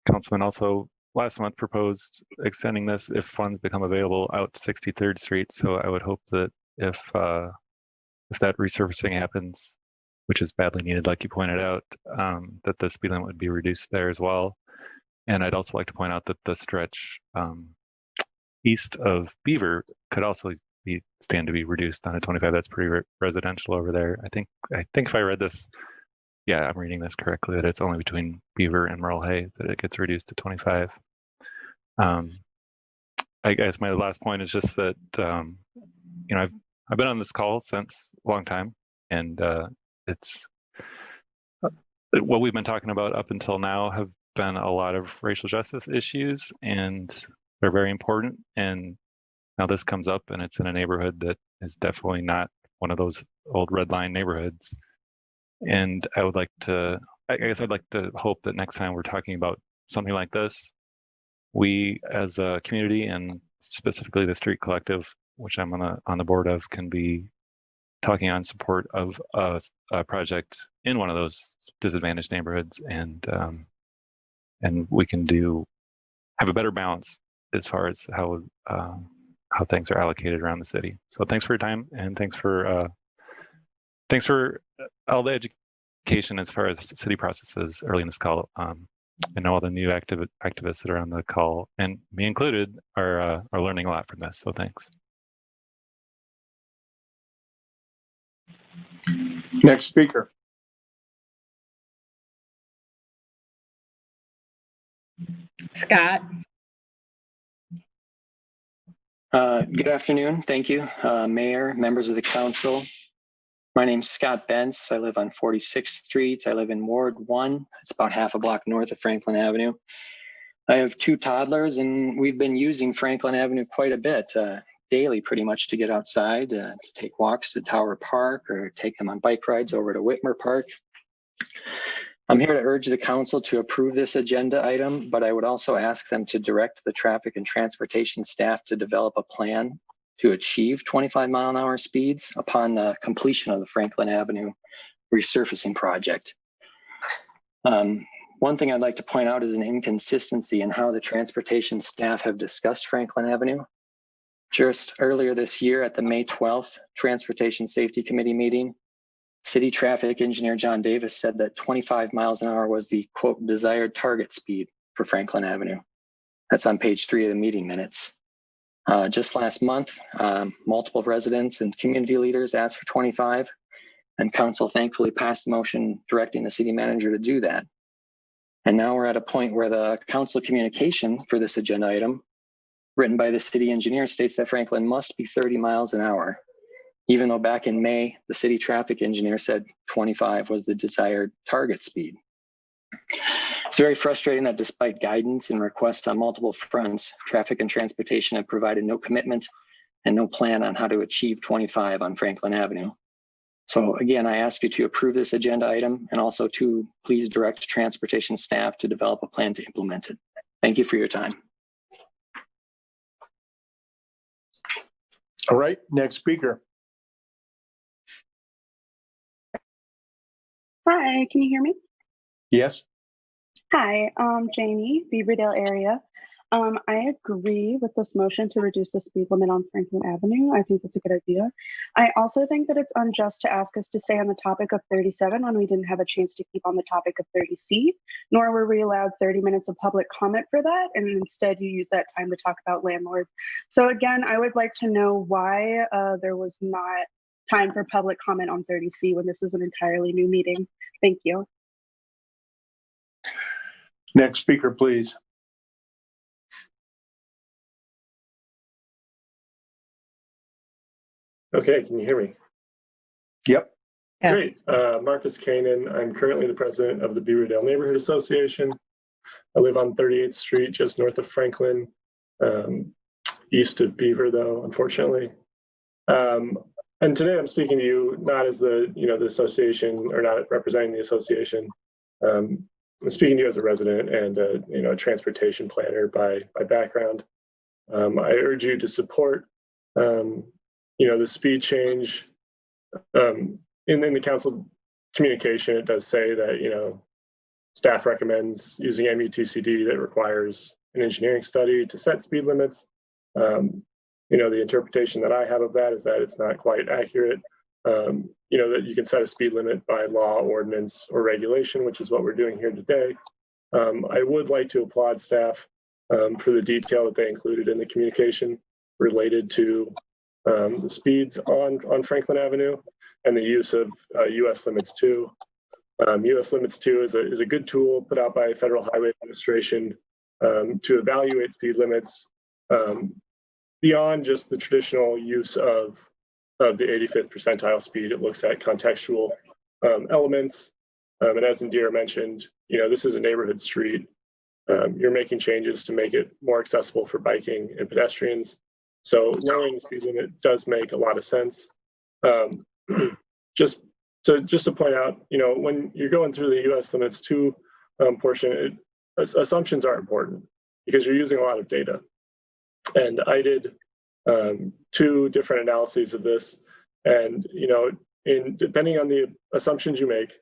councilman also last month proposed extending this, if funds become available, out to 63rd Street. So I would hope that if that resurfacing happens, which is badly needed, like you pointed out, that the speed limit would be reduced there as well. And I'd also like to point out that the stretch east of Beaver could also stand to be reduced down to 25. That's pretty residential over there. I think if I read this, yeah, I'm reading this correctly, that it's only between Beaver and Merle Hay that it gets reduced to 25. I guess my last point is just that I've been on this call since a long time, and it's what we've been talking about up until now have been a lot of racial justice issues, and they're very important. And now this comes up, and it's in a neighborhood that is definitely not one of those old red line neighborhoods. And I guess I'd like to hope that next time we're talking about something like this, we as a community and specifically the Street Collective, which I'm on the board of, can be talking on support of a project in one of those disadvantaged neighborhoods, and we can have a better balance as far as how things are allocated around the city. So thanks for your time, and thanks for all the education as far as city processes early in this call. I know all the new activists that are on the call, and me included, are learning a lot from this. So thanks. Next speaker. Scott. Good afternoon. Thank you, Mayor, members of the council. My name's Scott Bentz. I live on 46th Street. I live in Ward 1. It's about half a block north of Franklin Avenue. I have 2 toddlers, and we've been using Franklin Avenue quite a bit, daily pretty much, to get outside, to take walks to Tower Park, or take them on bike rides over to Whitmer Park. I'm here to urge the council to approve this agenda item, but I would also ask them to direct the traffic and transportation staff to develop a plan to achieve 25-mile-an-hour speeds upon the completion of the Franklin Avenue resurfacing project. One thing I'd like to point out is an inconsistency in how the transportation staff have discussed Franklin Avenue. Just earlier this year at the May 12th Transportation Safety Committee meeting, City Traffic Engineer John Davis said that 25 miles an hour was the, quote, desired target speed for Franklin Avenue. That's on page 3 of the meeting minutes. Just last month, multiple residents and community leaders asked for 25, and council thankfully passed the motion directing the city manager to do that. And now we're at a point where the council communication for this agenda item, written by the city engineer, states that Franklin must be 30 miles an hour, even though back in May, the city traffic engineer said 25 was the desired target speed. It's very frustrating that despite guidance and requests on multiple fronts, traffic and transportation have provided no commitment and no plan on how to achieve 25 on Franklin Avenue. So again, I ask you to approve this agenda item, and also to please direct transportation staff to develop a plan to implement it. Thank you for your time. All right, next speaker. Hi, can you hear me? Yes. Hi, Jamie, Beaverdale area. I agree with this motion to reduce the speed limit on Franklin Avenue. I think that's a good idea. I also think that it's unjust to ask us to stay on the topic of 37 when we didn't have a chance to keep on the topic of 30C, nor were we allowed 30 minutes of public comment for that, and instead you use that time to talk about landlords. So again, I would like to know why there was not time for public comment on 30C when this is an entirely new meeting. Thank you. Next speaker, please. Okay, can you hear me? Yep. Great. Marcus Kanan. I'm currently the president of the Beaverdale Neighborhood Association. I live on 38th Street, just north of Franklin, east of Beaver, though, unfortunately. And today I'm speaking to you not as the association, or not representing the association. I'm speaking to you as a resident and a transportation planner by background. I urge you to support the speed change. In the council communication, it does say that staff recommends using MUTCD that requires an engineering study to set speed limits. The interpretation that I have of that is that it's not quite accurate. That you can set a speed limit by law, ordinance, or regulation, which is what we're doing here today. I would like to applaud staff for the detail that they included in the communication related to the speeds on Franklin Avenue and the use of US Limits 2. US Limits 2 is a good tool put out by Federal Highway Administration to evaluate speed limits beyond just the traditional use of the 85th percentile speed. It looks at contextual elements. And as Indira mentioned, this is a neighborhood street. You're making changes to make it more accessible for biking and pedestrians. So lowering the speed limit does make a lot of sense. Just to point out, when you're going through the US Limits 2 portion, assumptions are important. because you're using a lot of data. And I did 2 different analyses of this, and depending on the assumptions you make,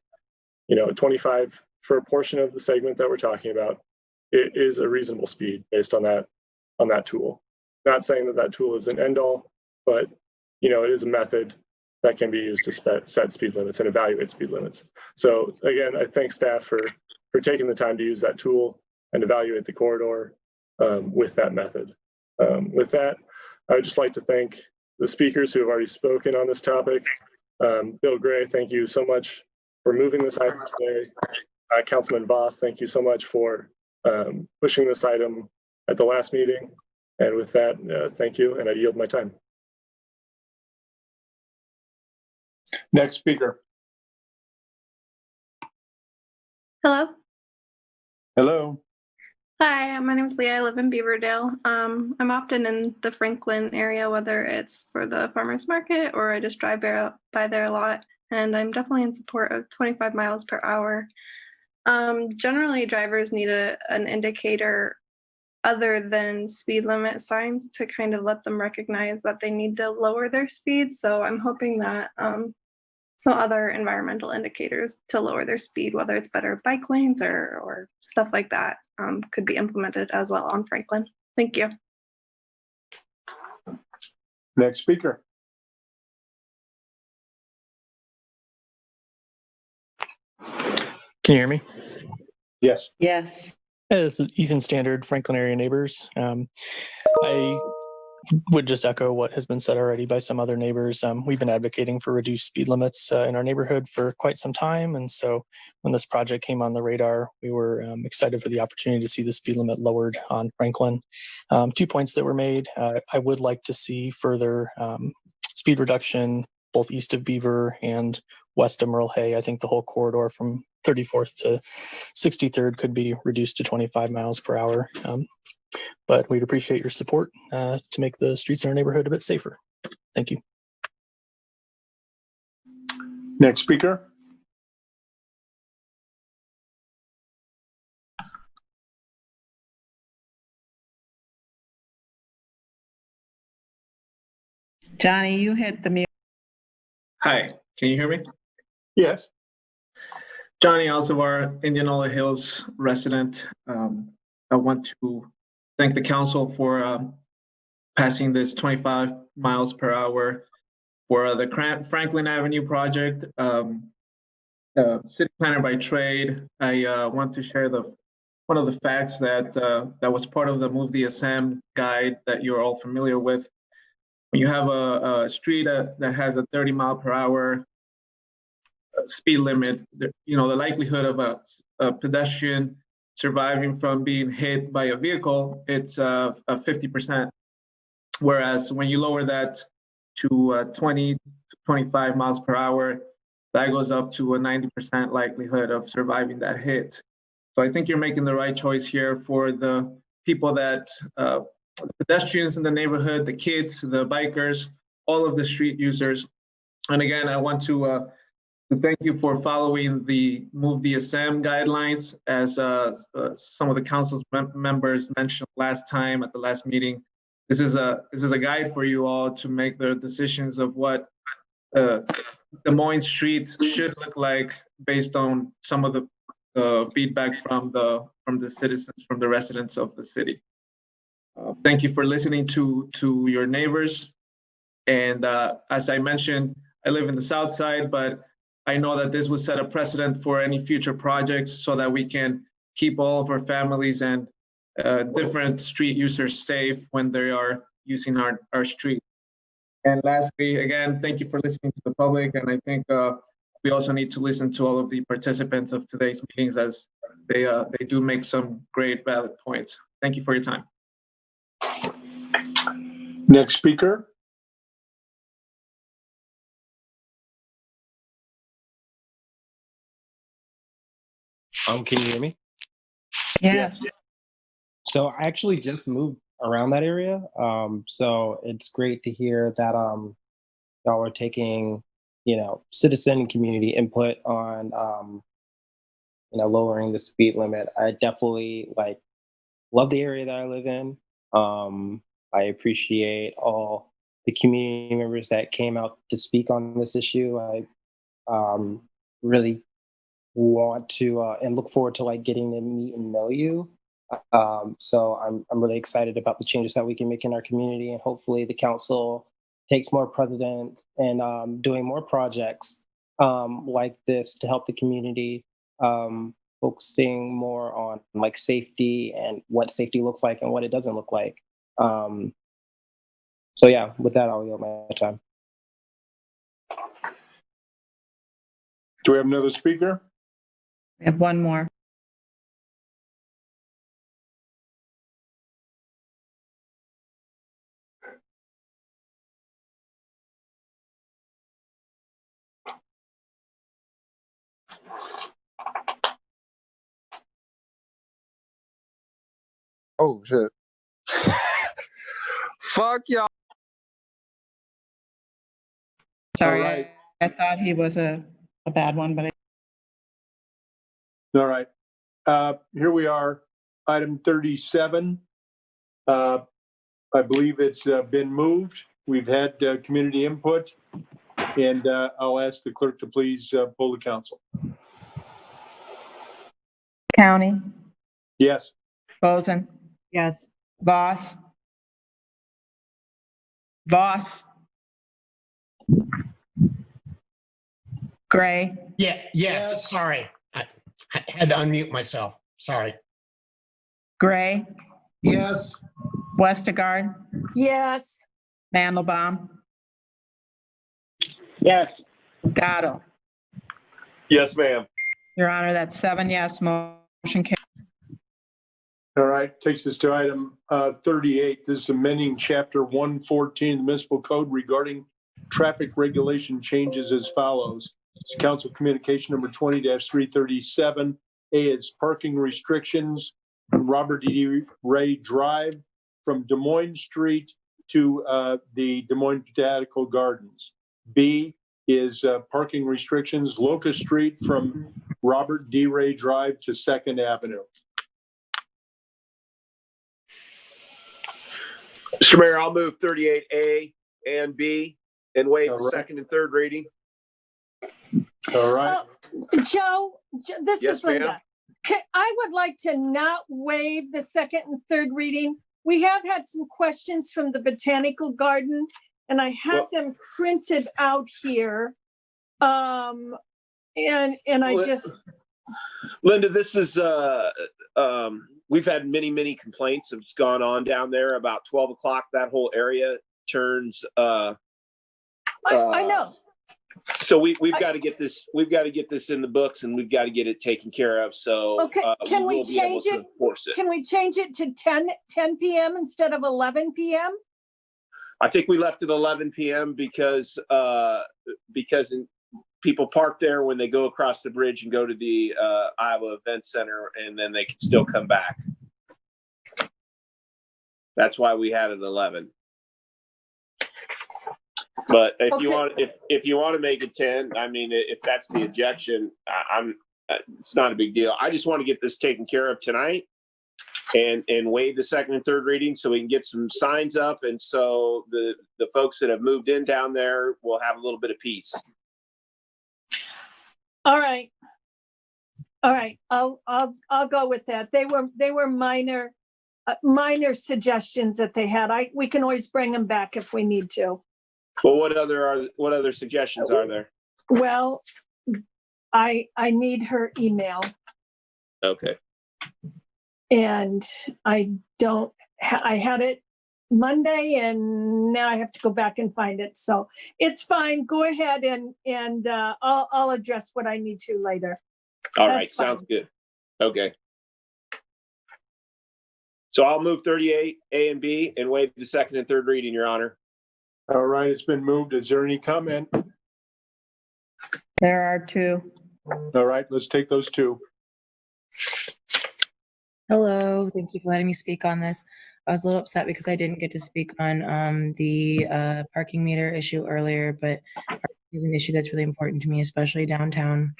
25 for a portion of the segment that we're talking about, it is a reasonable speed based on that tool. Not saying that tool is an end all, but it is a method that can be used to set speed limits and evaluate speed limits. So again, I thank staff for taking the time to use that tool and evaluate the corridor with that method. With that, I would just like to thank the speakers who have already spoken on this topic. Bill Gray, thank you so much for moving this item today. Councilman Voss, thank you so much for pushing this item at the last meeting. And with that, thank you, and I yield my time. Next speaker. Hello. Hello. Hi, my name is Leah. I live in Beaverdale. I'm often in the Franklin area, whether it's for the farmers market or I just drive by there a lot. And I'm definitely in support of 25 miles per hour. Generally, drivers need an indicator other than speed limit signs to kind of let them recognize that they need to lower their speed. So I'm hoping that some other environmental indicators to lower their speed, whether it's better bike lanes or stuff like that, could be implemented as well on Franklin. Thank you. Next speaker. Can you hear me? Yes. Yes. Hey, this is Ethan Standard, Franklin area neighbors. I would just echo what has been said already by some other neighbors. We've been advocating for reduced speed limits in our neighborhood for quite some time. And so when this project came on the radar, we were excited for the opportunity to see the speed limit lowered on Franklin. 2 points that were made. I would like to see further speed reduction both east of Beaver and west of Merle Hay. I think the whole corridor from 34th to 63rd could be reduced to 25 miles per hour. But we'd appreciate your support to make the streets in our neighborhood a bit safer. Thank you. Next speaker. Johnny, you hit the mute. Hi, can you hear me? Yes. Johnny Alzavar, Indianola Hills resident. I want to thank the council for passing this 25 miles per hour for the Franklin Avenue project. City planner by trade, I want to share one of the facts that was part of the Move the SM guide that you're all familiar with. When you have a street that has a 30 mile per hour speed limit, the likelihood of a pedestrian surviving from being hit by a vehicle, it's 50%. Whereas when you lower that to 20 to 25 miles per hour, that goes up to a 90% likelihood of surviving that hit. So I think you're making the right choice here for the people that, the pedestrians in the neighborhood, the kids, the bikers, all of the street users. And again, I want to thank you for following the Move the SM guidelines, as some of the council's members mentioned last time at the last meeting. This is a guide for you all to make the decisions of what the Moines streets should look like based on some of the feedback from the citizens, from the residents of the city. Thank you for listening to your neighbors. And as I mentioned, I live in the south side, but I know that this would set a precedent for any future projects so that we can keep all of our families and different street users safe when they are using our street. And lastly, again, thank you for listening to the public. And I think we also need to listen to all of the participants of today's meetings, as they do make some great valid points. Thank you for your time. Next speaker. Can you hear me? Yes. So I actually just moved around that area. So it's great to hear that y'all are taking, citizen and community input on lowering the speed limit. I definitely love the area that I live in. I appreciate all the community members that came out to speak on this issue. I really want to and look forward to like getting to meet and know you. So I'm really excited about the changes that we can make in our community, and hopefully the council takes more precedent and doing more projects like this to help the community, focusing more on like safety and what safety looks like and what it doesn't look like. So yeah, with that, I'll yield my time. Do we have another speaker? We have one more. Oh shit. Fuck y'all. Sorry, All right. I thought he was a bad one, but All right. Here we are, item 37. I believe it's been moved. We've had community input, and I'll ask the clerk to please poll the council. County, Yes. Boson, Yes. Voss, Gray, Yes. Sorry. I had to unmute myself. Sorry. Gray, Yes. Westergaard, Yes. Mandelbaum, Yes. Gatto. Yes, ma'am. Your Honor, that's 7 yes, motion carries. All right, takes us to item 38. This is amending chapter 114 of the municipal code regarding traffic regulation changes as follows. It's council communication number 20-337. A is parking restrictions on Robert D. Ray Drive from Des Moines Street to the Des Moines Botanical Gardens. B is parking restrictions Locust Street from Robert D. Ray Drive to 2nd Avenue. Mr. Mayor, I'll move 38A and B and waive All the right. second and third reading. All right. Joe, this Yes, is Linda. ma'am. I would like to not waive the second and third reading. We have had some questions from the Botanical Garden, and I have them printed out here. And I just. Linda, this is, we've had many complaints that's gone on down there about 12 o'clock. That whole area turns, I know. So we've got to get this, in the books, and we've got to get it taken care of. So Okay, can we will be able change to it? enforce it. Can we change it to 10 p.m. instead of 11 p.m.? I think we left it 11 p.m. because people park there when they go across the bridge and go to the Iowa Event Center, and then they can still come back. That's why we had it 11. But if you want to make it 10, I mean, if that's the objection, it's not a big deal. I just want to get this taken care of tonight and waive the second and third reading so we can get some signs up, and so the folks that have moved in down there will have a little bit of peace. All right. I'll go with that. They were minor suggestions that they had. We can always bring them back if we need to. Well, what other suggestions are there? Well, I need her email, Okay. and I had it Monday, and now I have to go back and find it. So it's fine. Go ahead and I'll address what I need to later. All right. That's fine. Sounds good. Okay. So I'll move 38 A and B and waive the second and third reading, Your Honor. All right, it's been moved. Is there any comment? There are 2. All right, let's take those 2. Hello, thank you for letting me speak on this. I was a little upset because I didn't get to speak on the parking meter issue earlier, but parking is an issue that's really important to me, especially downtown.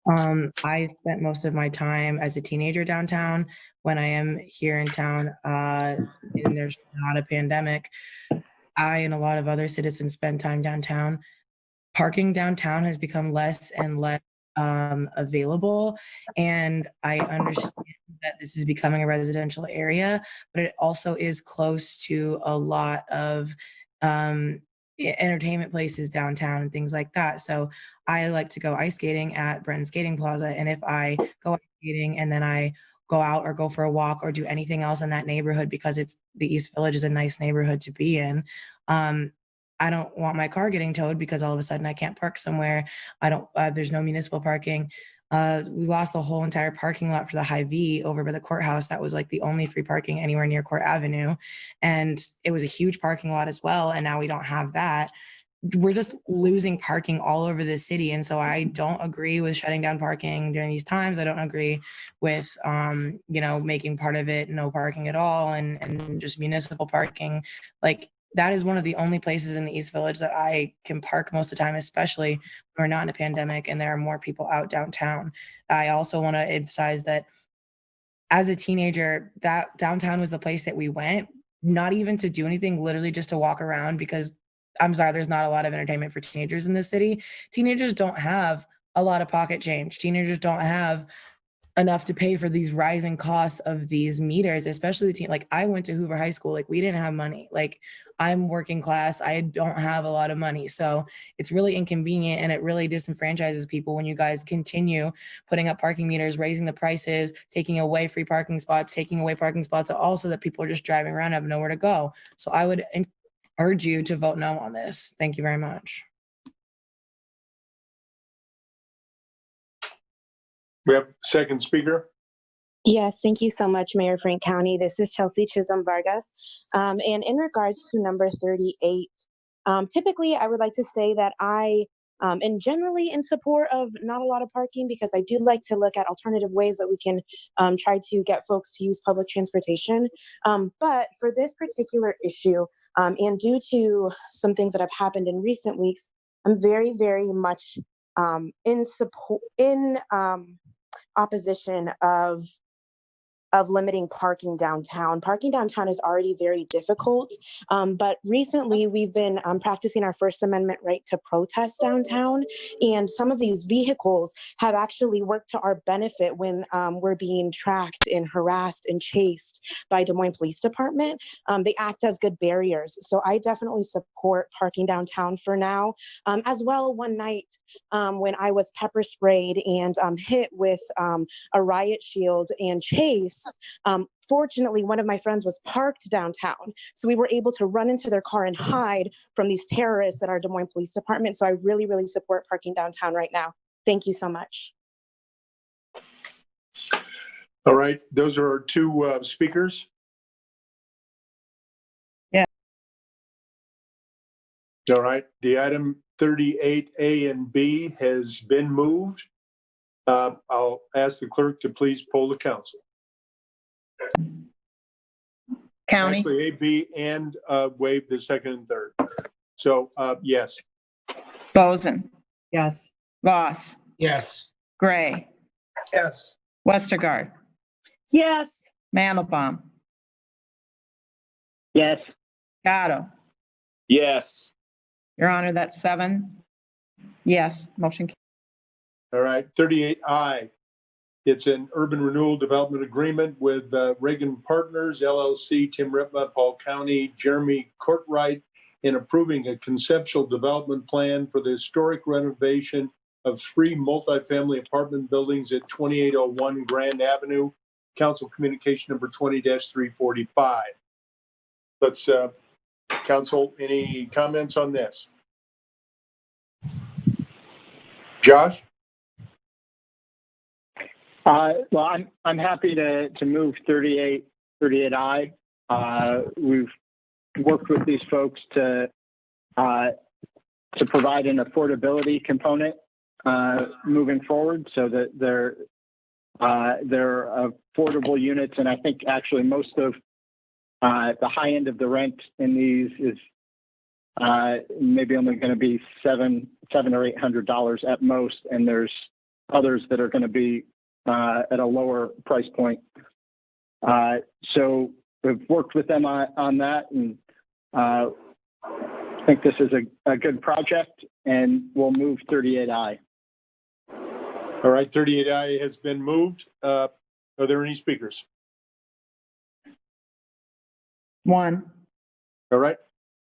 I spent most of my time as a teenager downtown. When I am here in town, and there's not a pandemic, I and a lot of other citizens spend time downtown. Parking downtown has become less and less available, and I understand that this is becoming a residential area, but it also is close to a lot of entertainment places downtown and things like that. So I like to go ice skating at Brenton Skating Plaza, and if I go ice skating and then I go out or go for a walk or do anything else in that neighborhood, because it's the East Village is a nice neighborhood to be in. I don't want my car getting towed because all of a sudden I can't park somewhere. I don't, there's no municipal parking. We lost a whole entire parking lot for the Hy-Vee over by the courthouse. That was like the only free parking anywhere near Court Avenue. And it was a huge parking lot as well. And now we don't have that. We're just losing parking all over the city. And so I don't agree with shutting down parking during these times. I don't agree with, making part of it no parking at all and just municipal parking. Like, that is one of the only places in the East Village that I can park most of the time, especially when we're not in a pandemic and there are more people out downtown. I also want to emphasize that as a teenager, that downtown was the place that we went, not even to do anything, literally just to walk around, because I'm sorry, there's not a lot of entertainment for teenagers in this city. Teenagers don't have a lot of pocket change. Teenagers don't have enough to pay for these rising costs of these meters, especially like I went to Hoover High School, like we didn't have money. Like, I'm working class, I don't have a lot of money. So it's really inconvenient and it really disenfranchises people when you guys continue putting up parking meters, raising the prices, taking away free parking spots, taking away parking spots, also that people are just driving around, have nowhere to go. So I would urge you to vote no on this. Thank you very much. We have second speaker. Yes, thank you so much, Mayor Frank County. This is Chelsea Chisholm Vargas. And in regards to number 38, typically I would like to say that I am generally in support of not a lot of parking, because I do like to look at alternative ways that we can try to get folks to use public transportation. But for this particular issue, and due to some things that have happened in recent weeks, I'm very, very much in opposition of limiting parking downtown. Parking downtown is already very difficult, but recently we've been practicing our First Amendment right to protest downtown, and some of these vehicles have actually worked to our benefit when we're being tracked and harassed and chased by Des Moines Police Department. They act as good barriers. So I definitely support parking downtown for now. As well, one night when I was pepper sprayed and hit with a riot shield and chased, fortunately, one of my friends was parked downtown. So we were able to run into their car and hide from these terrorists at our Des Moines Police Department. So I really, really support parking downtown right now. Thank you so much. All right, those are our two speakers. Yeah. All right, the item 38A and B has been moved. I'll ask the clerk to please poll the council. County. Actually, A, B, and waive the second and third. So, yes. Boson. Yes. Voss. Yes. Gray. Yes. Westergaard. Yes. Mandelbaum. Yes. Gatto. Yes. Your Honor, that's 7. Yes, motion. All right, 38I. It's an urban renewal development agreement with Reagan Partners, LLC, Tim Ripma, Paul County, Jeremy Courtwright, in approving a conceptual development plan for the historic renovation of 3 multifamily apartment buildings at 2801 Grand Avenue. Council communication number 20-345. Let's, council, any comments on this? Josh? Well, I'm happy to move 38I. We've worked with these folks to provide an affordability component moving forward, so that they're affordable units. And I think actually most of the high end of the rent in these is maybe only going to be $700 or $800 at most, and there's others that are going to be at a lower price point. So we've worked with them on that, and I think this is a good project, and we'll move 38I. All right, 38I has been moved. Are there any speakers? One. All right,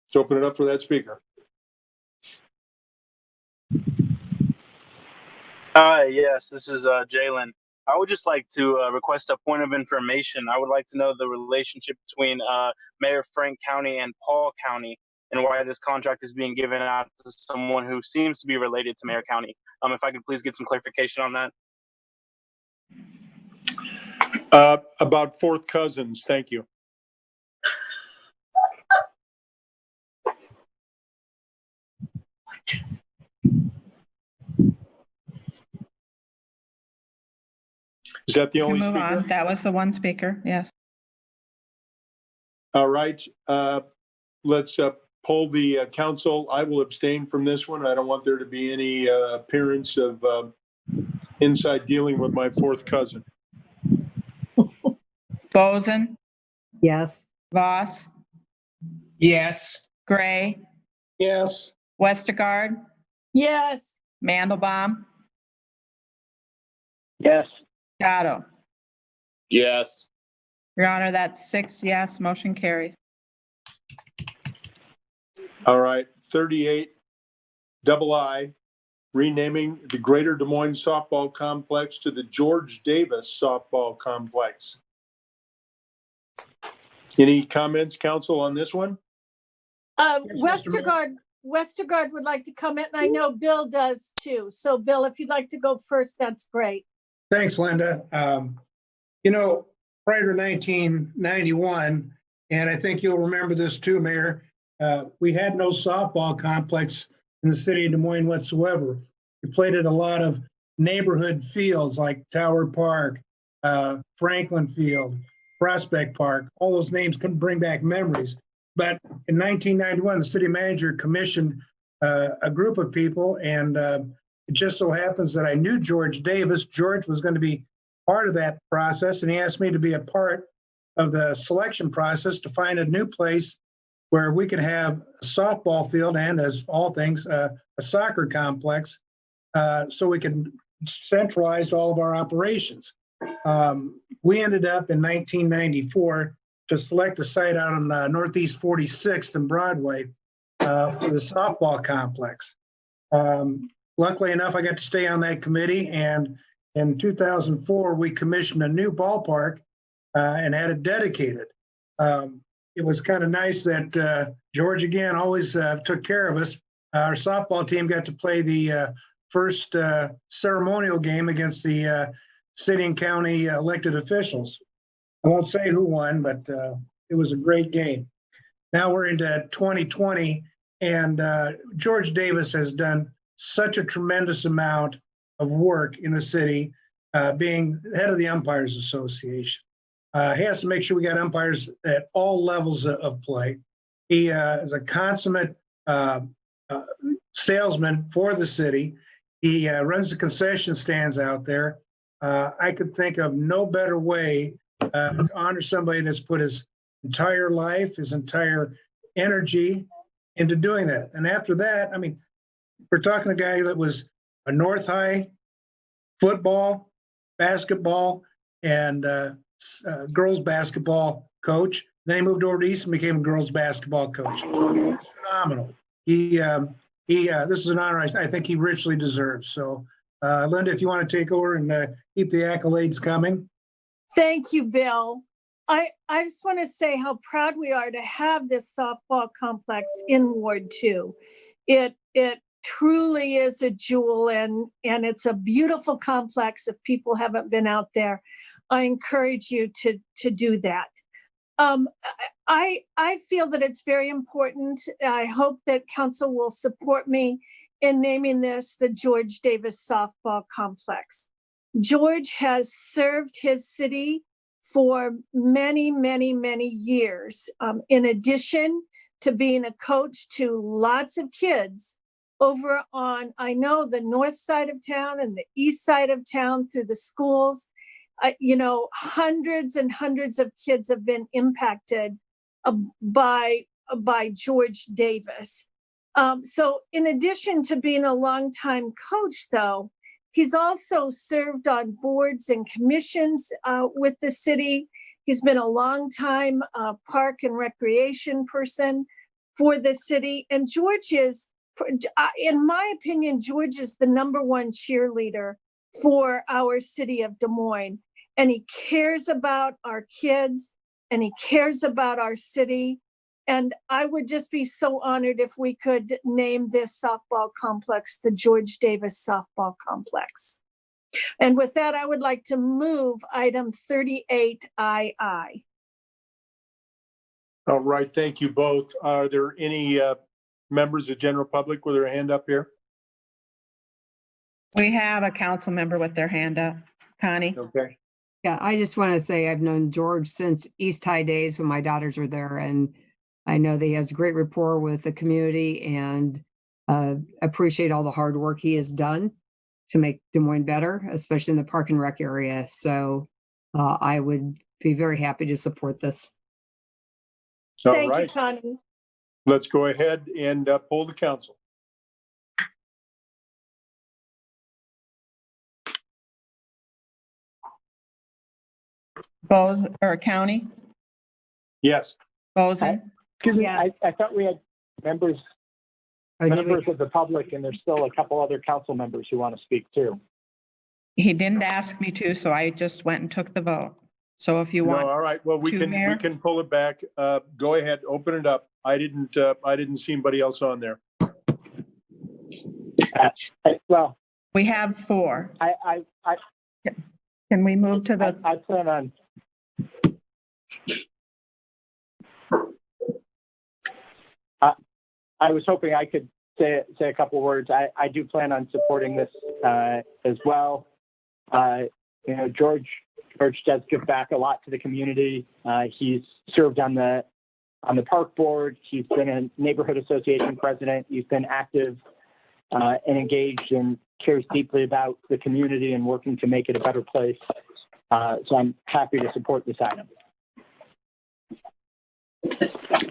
let's open it up for that speaker. Yes, this is Jalen. I would just like to request a point of information. I would like to know the relationship between Mayor Frank County and Paul County, and why this contract is being given out to someone who seems to be related to Mayor County. If I could please get some clarification on that. About fourth cousins, thank you. Is that the only Move speaker? on. That was the one speaker, yes. All right, let's poll the council. I will abstain from this one. I don't want there to be any appearance of inside dealing with my fourth cousin. Boson, Yes. Voss, Yes. Gray, Yes. Westergaard, Yes. Mandelbaum, Yes. Gatto. Yes. Your Honor, that's 6 yes, motion carries. All right, 38 I, renaming the Greater Des Moines Softball Complex to the George Davis Softball Complex. Any comments, council, on this one? Westergaard would like to comment, and I know Bill does too. So Bill, if you'd like to go first, that's great. Thanks, Linda. Prior to 1991, and I think you'll remember this too, Mayor, we had no softball complex in the city of Des Moines whatsoever. We played at a lot of neighborhood fields like Tower Park, Franklin Field, Prospect Park. All those names couldn't bring back memories. But in 1991, the city manager commissioned a group of people, and it just so happens that I knew George Davis. George was going to be part of that process, and he asked me to be a part of the selection process to find a new place where we could have a softball field and, as all things, a soccer complex, so we could centralize all of our operations. We ended up in 1994 to select a site out on Northeast 46th and Broadway for the softball complex. Luckily enough, I got to stay on that committee, and in 2004, we commissioned a new ballpark and had it dedicated. It was kind of nice that George, again, always took care of us. Our softball team got to play the first ceremonial game against the city and county elected officials. I won't say who won, but it was a great game. Now we're into 2020, and George Davis has done such a tremendous amount of work in the city, being head of the Umpires Association. He has to make sure we got umpires at all levels of play. He is a consummate salesman for the city. He runs the concession stands out there. I could think of no better way to honor somebody that's put his entire life, his entire energy into doing that. And after that, I mean, we're talking a guy that was a North High football, basketball, and girls basketball coach. Then he moved over to East and became a girls basketball coach. It's phenomenal. This is an honor I think he richly deserves. So, Linda, if you want to take over and keep the accolades coming. Thank you, Bill. I just want to say how proud we are to have this softball complex in Ward 2. It truly is a jewel, and it's a beautiful complex. If people haven't been out there, I encourage you to do that. I feel that it's very important. I hope that council will support me in naming this the George Davis Softball Complex. George has served his city for many, many, many years. In addition to being a coach to lots of kids over on, I know, the north side of town and the east side of town through the schools. Hundreds and hundreds of kids have been impacted by George Davis. So in addition to being a longtime coach, though, he's also served on boards and commissions with the city. He's been a longtime park and recreation person for the city. And George is, in my opinion, George is the #1 cheerleader for our city of Des Moines. And he cares about our kids and he cares about our city. And I would just be so honored if we could name this softball complex the George Davis Softball Complex. And with that, I would like to move item 38II. All right, thank you both. Are there any members of general public with their hand up here? We have a council member with their hand up. Connie? Okay. Yeah, I just want to say I've known George since East High days when my daughters were there, and I know that he has great rapport with the community and appreciate all the hard work he has done to make Des Moines better, especially in the park and rec area. So I would be very happy to support this. Thank you, Connie. Let's go ahead and poll the council. Bose or County? Yes. Bozen? Excuse me, Yes. I thought we had members Or did we- of the public, and there's still a couple other council members who want to speak too. He didn't ask me to, so I just went and took the vote. So if you No, want. all right. Well, we to, Mayor? can pull it back. Go ahead, open it up. I didn't see anybody else on there. Well, we have 4. I Can we move to the? I plan on. I was hoping I could say a couple words. I do plan on supporting this as well. George does give back a lot to the community. He's served on the park board. He's been a neighborhood association president. He's been active and engaged and cares deeply about the community and working to make it a better place. So I'm happy to support this item.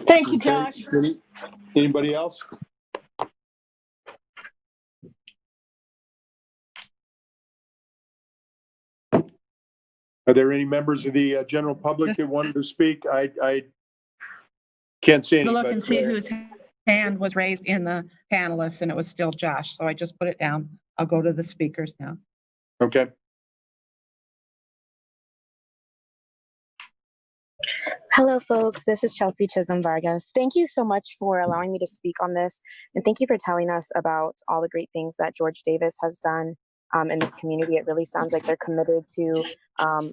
Thank you, Josh. Anybody else? Are there any members of the general public that wanted to speak? I can't see any. Look and see whose hand was raised in the panelists, and it was still Josh. So I just put it down. I'll go to the speakers now. Okay. Hello, folks. This is Chelsea Chisholm Vargas. Thank you so much for allowing me to speak on this. And thank you for telling us about all the great things that George Davis has done in this community. It really sounds like they're committed to,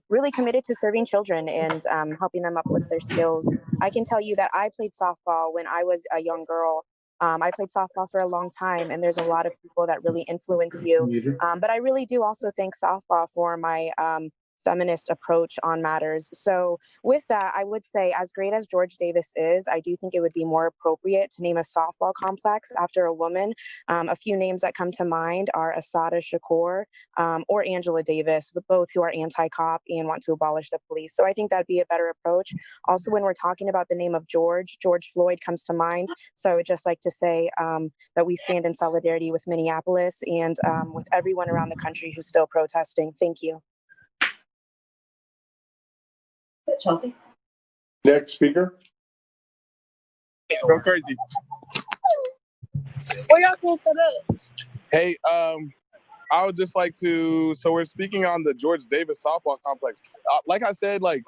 really committed to serving children and helping them uplift their skills. I can tell you that I played softball when I was a young girl. I played softball for a long time, and there's a lot of people that really influence you. But I really do also thank softball for my feminist approach on matters. So with that, I would say, as great as George Davis is, I do think it would be more appropriate to name a softball complex after a woman. A few names that come to mind are Asada Shakur or Angela Davis, both who are anti-cop and want to abolish the police. So I think that'd be a better approach. Also, when we're talking about the name of George Floyd comes to mind. So I would just like to say that we stand in solidarity with Minneapolis and with everyone around the country who's still protesting. Thank you. Chelsea. Next speaker. Go crazy. Where y'all going for that? Hey, I would just like to. So we're speaking on the George Davis softball complex. Like I said, I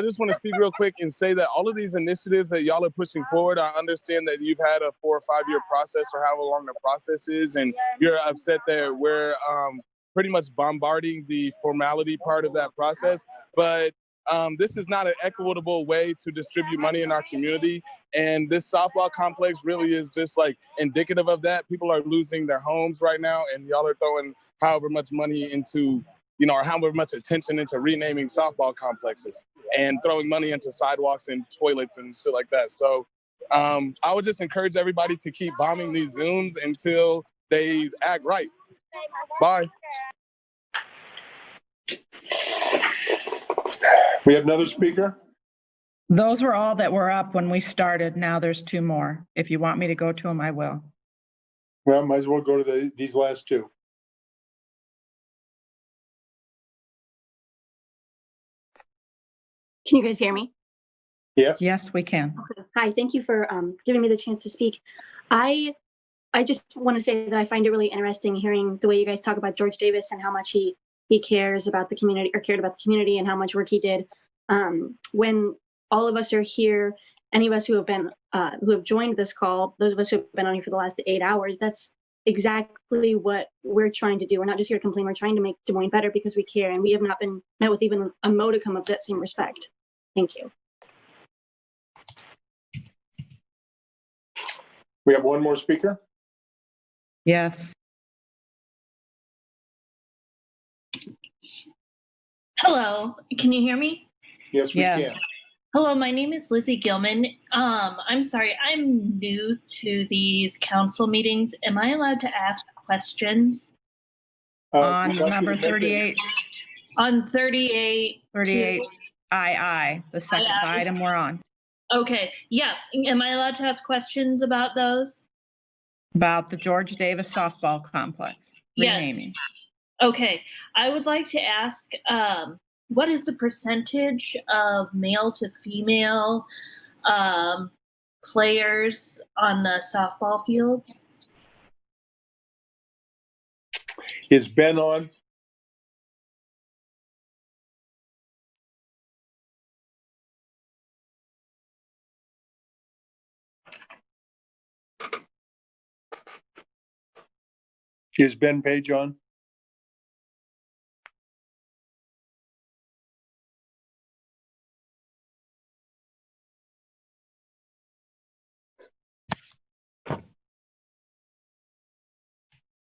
just want to speak real quick and say that all of these initiatives that y'all are pushing forward, I understand that you've had a 4 or 5 year process or however long the process is, and you're upset that we're pretty much bombarding the formality part of that process. But this is not an equitable way to distribute money in our community. And this softball complex really is just indicative of that. People are losing their homes right now, and y'all are throwing however much money into, or however much attention into renaming softball complexes and throwing money into sidewalks and toilets and shit like that. So I would just encourage everybody to keep bombing these Zooms until they act right. Bye. We have another speaker? Those were all that were up when we started. Now there's two more. If you want me to go to them, I will. Well, might as well go to these last two. Can you guys hear me? Yes. Yes, we can. Okay. Hi, thank you for giving me the chance to speak. I just want to say that I find it really interesting hearing the way you guys talk about George Davis and how much he cares about the community, or cared about the community, and how much work he did. When all of us are here, any of us who have joined this call, those of us who have been on here for the last 8 hours, that's exactly what we're trying to do. We're not just here to complain, we're trying to make Des Moines better because we care, and we have not been met with even a modicum of that same respect. Thank you. We have one more speaker? Yes. Hello, can you hear me? Yes, we can. Hello, my name is Lizzie Gilman. I'm sorry, I'm new to these council meetings. Am I allowed to ask questions? On number 38. On 38. 38 II, the second item we're on. Okay, yeah. Am I allowed to ask questions about those? About the George Davis softball complex. Renaming. Okay, I would like to ask, what is the percentage of male to female players on the softball fields? Is Ben on? Is Ben Page on?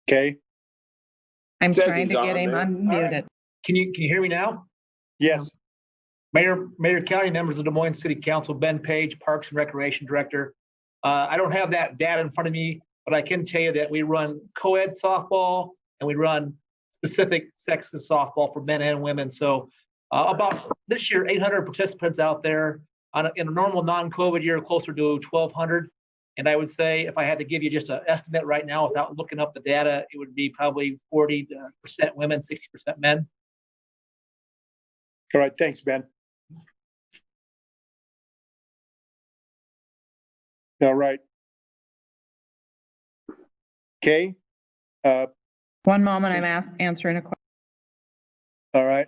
Okay. I'm trying to get him unmuted. Can you hear me now? Yes. Mayor, County members of Des Moines City Council, Ben Page, Parks and Recreation Director. I don't have that data in front of me, but I can tell you that we run co-ed softball and we run specific sexes softball for men and women. So about this year, 800 participants out there. In a normal non-COVID year, closer to 1,200. And I would say if I had to give you just an estimate right now without looking up the data, it would be probably 40% women, 60% men. All right, thanks, Ben. All right. Okay. One moment, I'm answering a question. All right.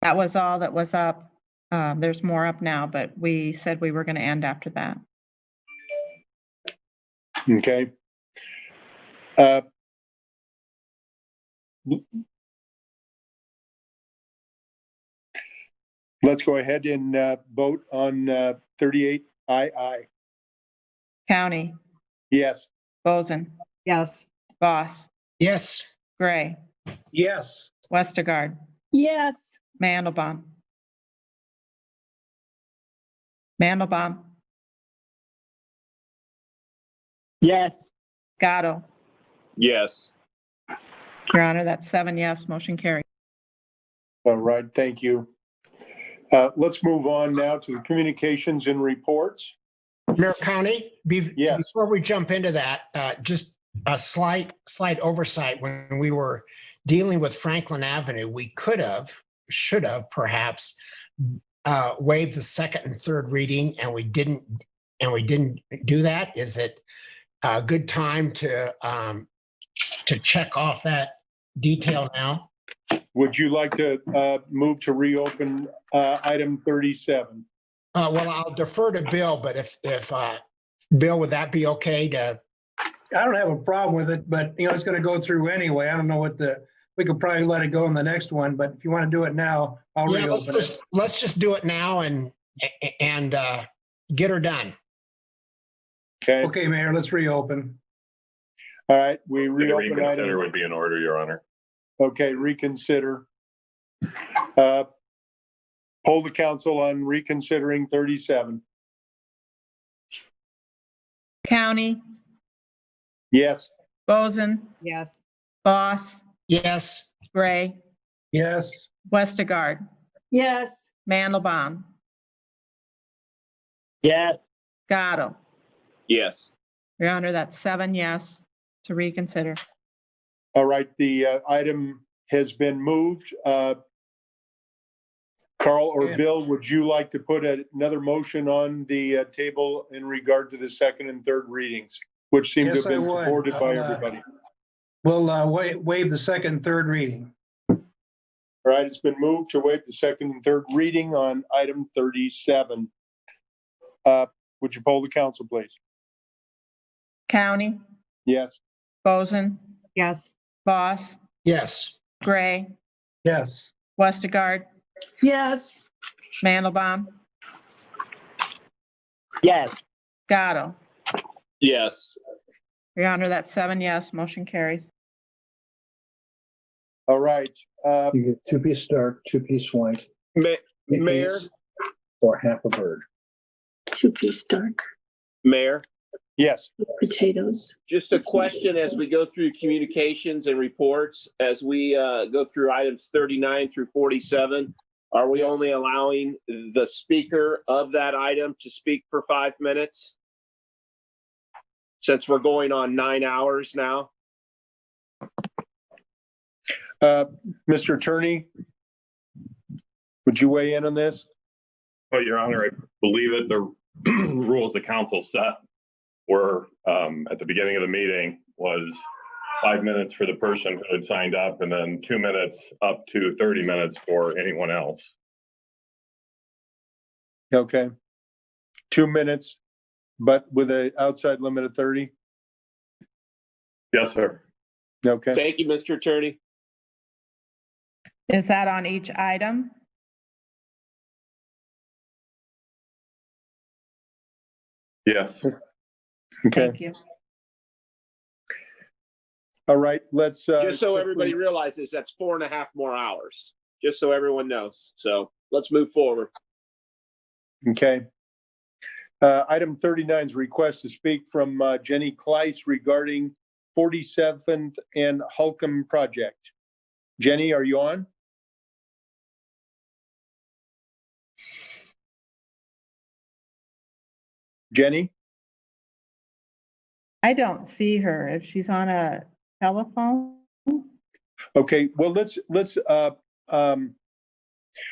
That was all that was up. There's more up now, but we said we were going to end after that. Okay. Let's go ahead and vote on 38 II. County. Yes. Boson. Yes. Voss. Yes. Gray. Yes. Westergaard. Yes. Mandelbaum. Mandelbaum. Yes. Gatto. Yes. Your Honor, that's 7 yes, motion carried. All right, thank you. Let's move on now to the communications and reports. Mayor County, yes. Before we jump into that, just a slight oversight. When we were dealing with Franklin Avenue, we should have perhaps waived the second and third reading, and we didn't do that. Is it a good time to check off that detail now? Would you like to move to reopen item 37? Well, I'll defer to Bill, but if Bill, would that be okay to? I don't have a problem with it, but it's going to go through anyway. I don't know we could probably let it go in the next one, but if you want to do it now, I'll reopen it. Let's just do it now and get her done. Okay. Okay, Mayor, let's reopen. All right, we reopen reconsider item. would be in order, Your Honor. Okay, reconsider. Poll the council on reconsidering 37. County, Yes. Boson, Yes. Boss, Yes. Gray, Yes. Westergaard, Yes. Mandelbaum, Yes. Gatto. Yes. Your Honor, that's 7 yes to reconsider. All right, the item has been moved. Carl or Bill, would you like to put another motion on the table in regard to the second and third readings, which seem to Yes, have I been would. supported by I'll, everybody? We'll waive the second and third reading. All right, it's been moved to waive the second and third reading on item 37. Would you poll the council, please? County, Yes. Boson, Yes. Boss, Yes. Gray, Yes. Westergaard, Yes. Mandelbaum, Yes. Gatto. Yes. Your Honor, that's 7 yes, motion carries. All right. You get 2-piece dark, 2-piece white. Mayor, Or half a bird. 2-piece dark Mayor, Yes. potatoes. just a question as we go through communications and reports, as we go through items 39 through 47, are we only allowing the speaker of that item to speak for 5 minutes? Since we're going on 9 hours now? Mr. Attorney, would you weigh in on this? Well, Your Honor, I believe that the rules the council set were at the beginning of the meeting was 5 minutes for the person who had signed up and then 2 minutes up to 30 minutes for anyone else. Okay. 2 minutes, but with an outside limit of 30? Yes, sir. Okay. Thank you, Mr. Attorney. Is that on each item? Yes. Okay. Thank you. All right, let's. Just so everybody realizes, that's 4.5 more hours, just so everyone knows. So let's move forward. Okay. Item 39 is request to speak from Jenny Kleiss regarding 47th and Holcomb project. Jenny, are you on? Jenny? I don't see her. If she's on a telephone? Okay, well, let's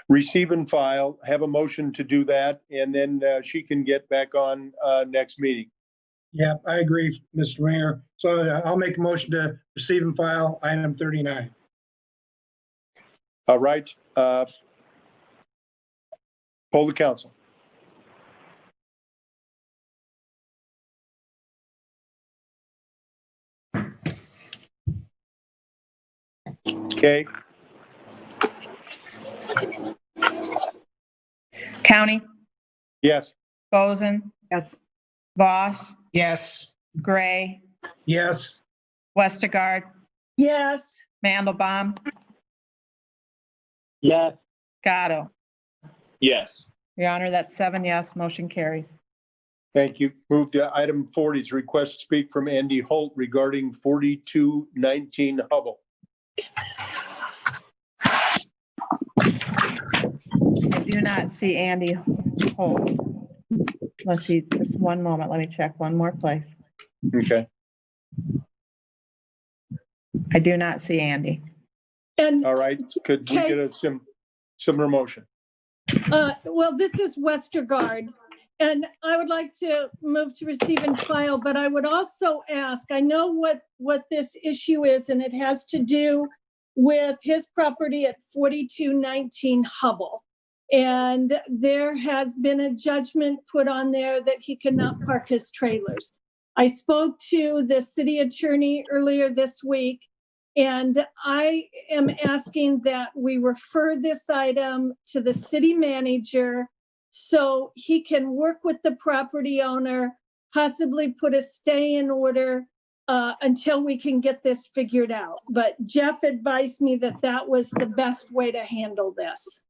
receive and file, have a motion to do that, and then she can get back on next meeting. Yeah, I agree, Mr. Mayor. So I'll make a motion to receive and file item 39. All right. Poll the council. Okay. County, Yes. Boson, Yes. Voss, Yes. Gray, Yes. Westergaard, Yes. Mandelbaum, Yes. Gatto. Yes. Your Honor, that's 7 yes, motion carries. Thank you. Move to item 40 is request to speak from Andy Holt regarding 4219 Hubble. I do not see Andy Holt. Let's see, just one moment. Let me check one more place. Okay. I do not see Andy. And All right. Could we get a similar motion? well, this is Westergaard. And I would like to move to receive and file, but I would also ask, I know what this issue is, and it has to do with his property at 4219 Hubble. And there has been a judgment put on there that he cannot park his trailers. I spoke to the city attorney earlier this week, and I am asking that we refer this item to the city manager so he can work with the property owner, possibly put a stay in order until we can get this figured out. But Jeff advised me that that was the best way to handle this.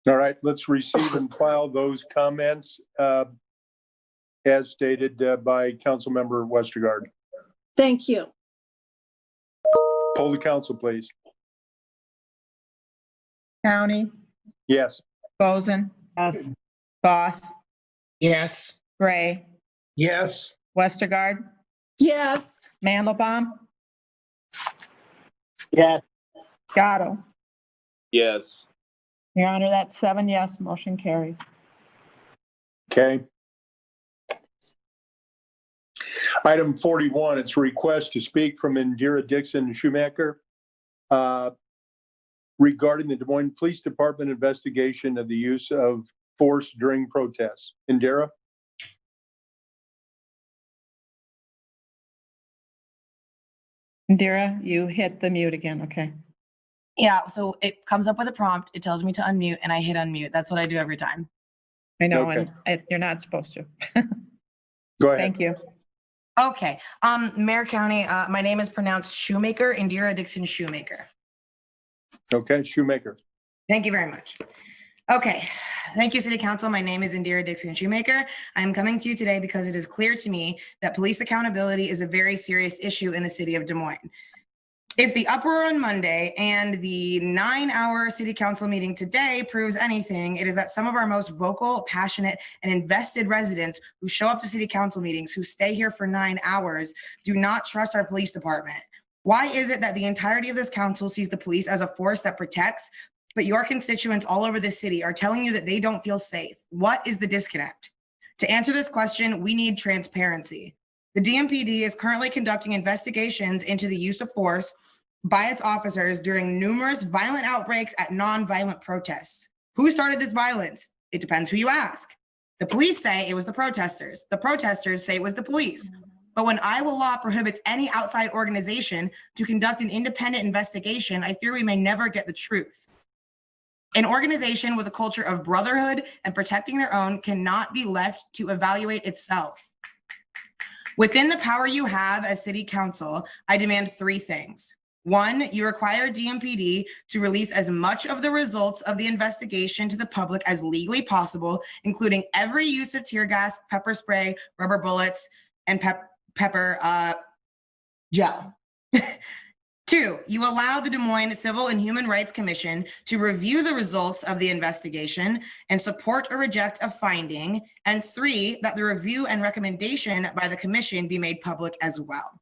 All right, let's receive and file those comments as stated by Councilmember Westergaard. Thank you. Poll the council, please. County, Yes. Boson, Yes. Goss, Yes. Gray, Yes. Westergaard, Yes. Mandelbaum, Yes. Gatto. Yes. Your Honor, that's 7 yes, motion carries. Okay. Item 41, it's a request to speak from Indira Dixon Shoemaker regarding the Des Moines Police Department investigation of the use of force during protests. Indira? Indira, you hit the mute again, okay. Yeah, so it comes up with a prompt. It tells me to unmute and I hit unmute. That's what I do every time. I know, Okay. and you're not supposed to. Go ahead. Thank you. Okay. Mayor County, my name is pronounced Shoemaker, Indira Dixon Shoemaker. Okay, Shoemaker. Thank you very much. Okay. Thank you, City Council. My name is Indira Dixon Shoemaker. I'm coming to you today because it is clear to me that police accountability is a very serious issue in the city of Des Moines. If the uproar on Monday and the 9-hour city council meeting today proves anything, it is that some of our most vocal, passionate, and invested residents who show up to city council meetings, who stay here for 9 hours, do not trust our police department. Why is it that the entirety of this council sees the police as a force that protects, but your constituents all over the city are telling you that they don't feel safe? What is the disconnect? To answer this question, we need transparency. The DMPD is currently conducting investigations into the use of force by its officers during numerous violent outbreaks at non-violent protests. Who started this violence? It depends who you ask. The police say it was the protesters. The protesters say it was the police. But when Iowa law prohibits any outside organization to conduct an independent investigation, I fear we may never get the truth. An organization with a culture of brotherhood and protecting their own cannot be left to evaluate itself. Within the power you have as city council, I demand 3 things. 1, you require DMPD to release as much of the results of the investigation to the public as legally possible, including every use of tear gas, pepper spray, rubber bullets, and pepper gel. 2, you allow the Des Moines Civil and Human Rights Commission to review the results of the investigation and support or reject a finding. And 3, that the review and recommendation by the commission be made public as well.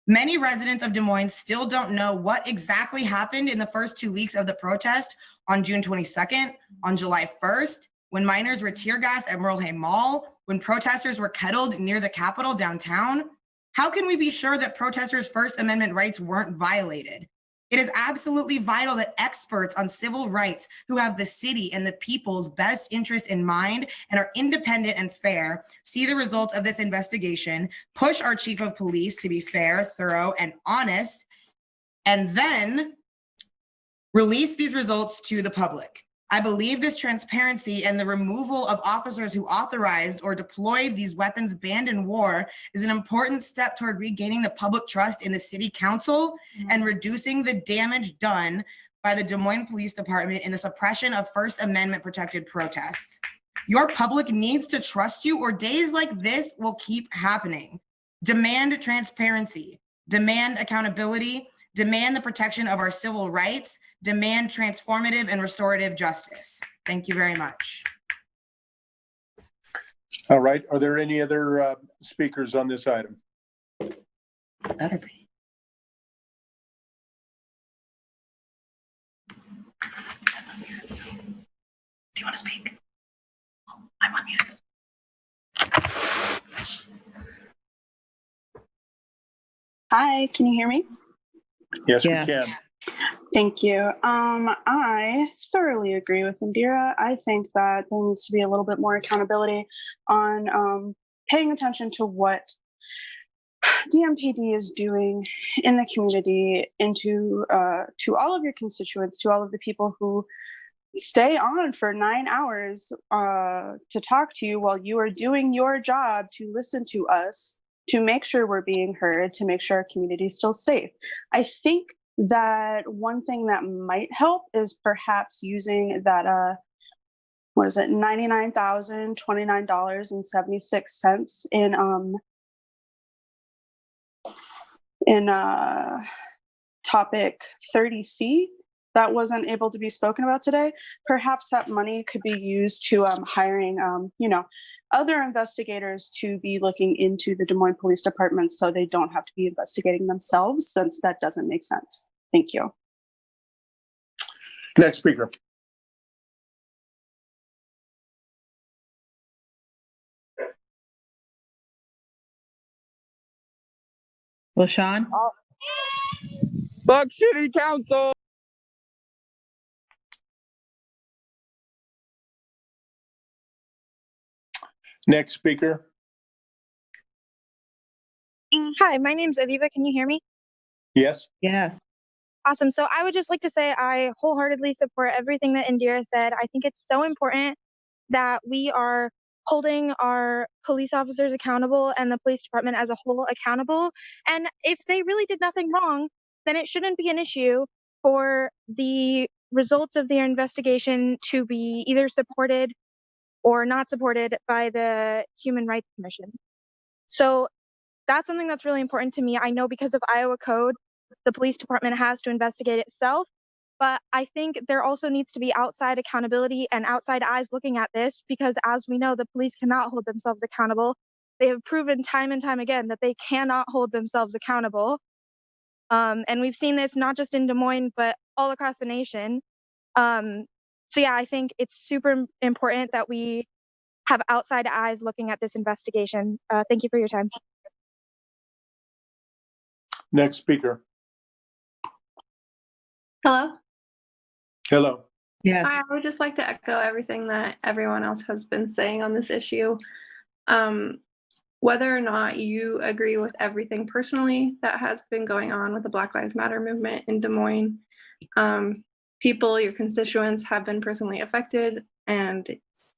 Many residents of Des Moines still don't know what exactly happened in the first 2 weeks of the protest on June 22nd, on July 1st, when minors were tear gassed at Merle Hay Mall, when protesters were kettled near the Capitol downtown. How can we be sure that protesters' First Amendment rights weren't violated? It is absolutely vital that experts on civil rights who have the city and the people's best interest in mind and are independent and fair see the results of this investigation, push our chief of police to be fair, thorough, and honest, and then release these results to the public. I believe this transparency and the removal of officers who authorized or deployed these weapons banned in war is an important step toward regaining the public trust in the city council and reducing the damage done by the Des Moines Police Department in the suppression of First Amendment protected protests. Your public needs to trust you, or days like this will keep happening. Demand transparency, demand accountability, demand the protection of our civil rights, demand transformative and restorative justice. Thank you very much. All right. Are there any other speakers on this item? Better be. Do you want to speak? I'm on mute. Hi, can you hear me? Yes, we can. Thank you. I thoroughly agree with Indira. I think that there needs to be a little bit more accountability on paying attention to what DMPD is doing in the community, into to all of your constituents, to all of the people who stay on for 9 hours to talk to you while you are doing your job to listen to us, to make sure we're being heard, to make sure our community is still safe. I think that one thing that might help is perhaps using that what is it, $99,029.76 in topic 30C that wasn't able to be spoken about today. Perhaps that money could be used to hiring, other investigators to be looking into the Des Moines Police Department so they don't have to be investigating themselves, since that doesn't make sense. Thank you. Next speaker. LaShawn? Buck City Council. Next speaker. Hi, my name's Aviva. Can you hear me? Yes. Yes. Awesome. So I would just like to say I wholeheartedly support everything that Indira said. I think it's so important that we are holding our police officers accountable and the police department as a whole accountable. And if they really did nothing wrong, then it shouldn't be an issue for the results of their investigation to be either supported or not supported by the Human Rights Commission. So that's something that's really important to me. I know because of Iowa code, the police department has to investigate itself, but I think there also needs to be outside accountability and outside eyes looking at this, because as we know, the police cannot hold themselves accountable. They have proven time and time again that they cannot hold themselves accountable. And we've seen this not just in Des Moines, but all across the nation. So yeah, I think it's super important that we have outside eyes looking at this investigation. Thank you for your time. Next speaker. Hello. Hello. Yes. Hi, I would just like to echo everything that everyone else has been saying on this issue. Whether or not you agree with everything personally that has been going on with the Black Lives Matter movement in Des Moines, people, your constituents, have been personally affected and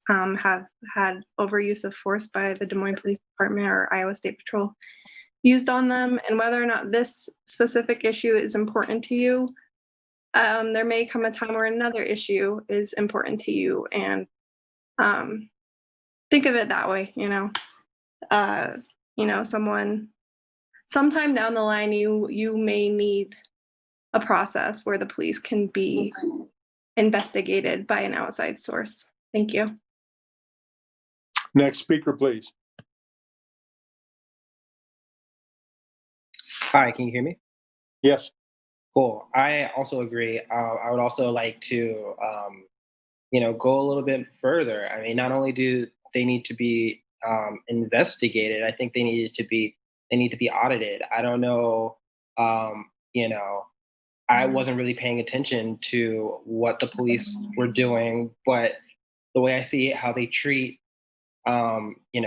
have had overuse of force by the Des Moines Police Department or Iowa State Patrol used on them, and whether or not this specific issue is important to you, there may come a time where another issue is important to you, and think of it that way. Sometime down the line, you may need a process where the police can be investigated by an outside source. Thank you. Next speaker, please. Hi, can you hear me? Yes. Cool. I also agree. I would also like to, go a little bit further. I mean, not only do they need to be investigated, I think they need to be audited. I don't know. I wasn't really paying attention to what the police were doing, but the way I see it, how they treat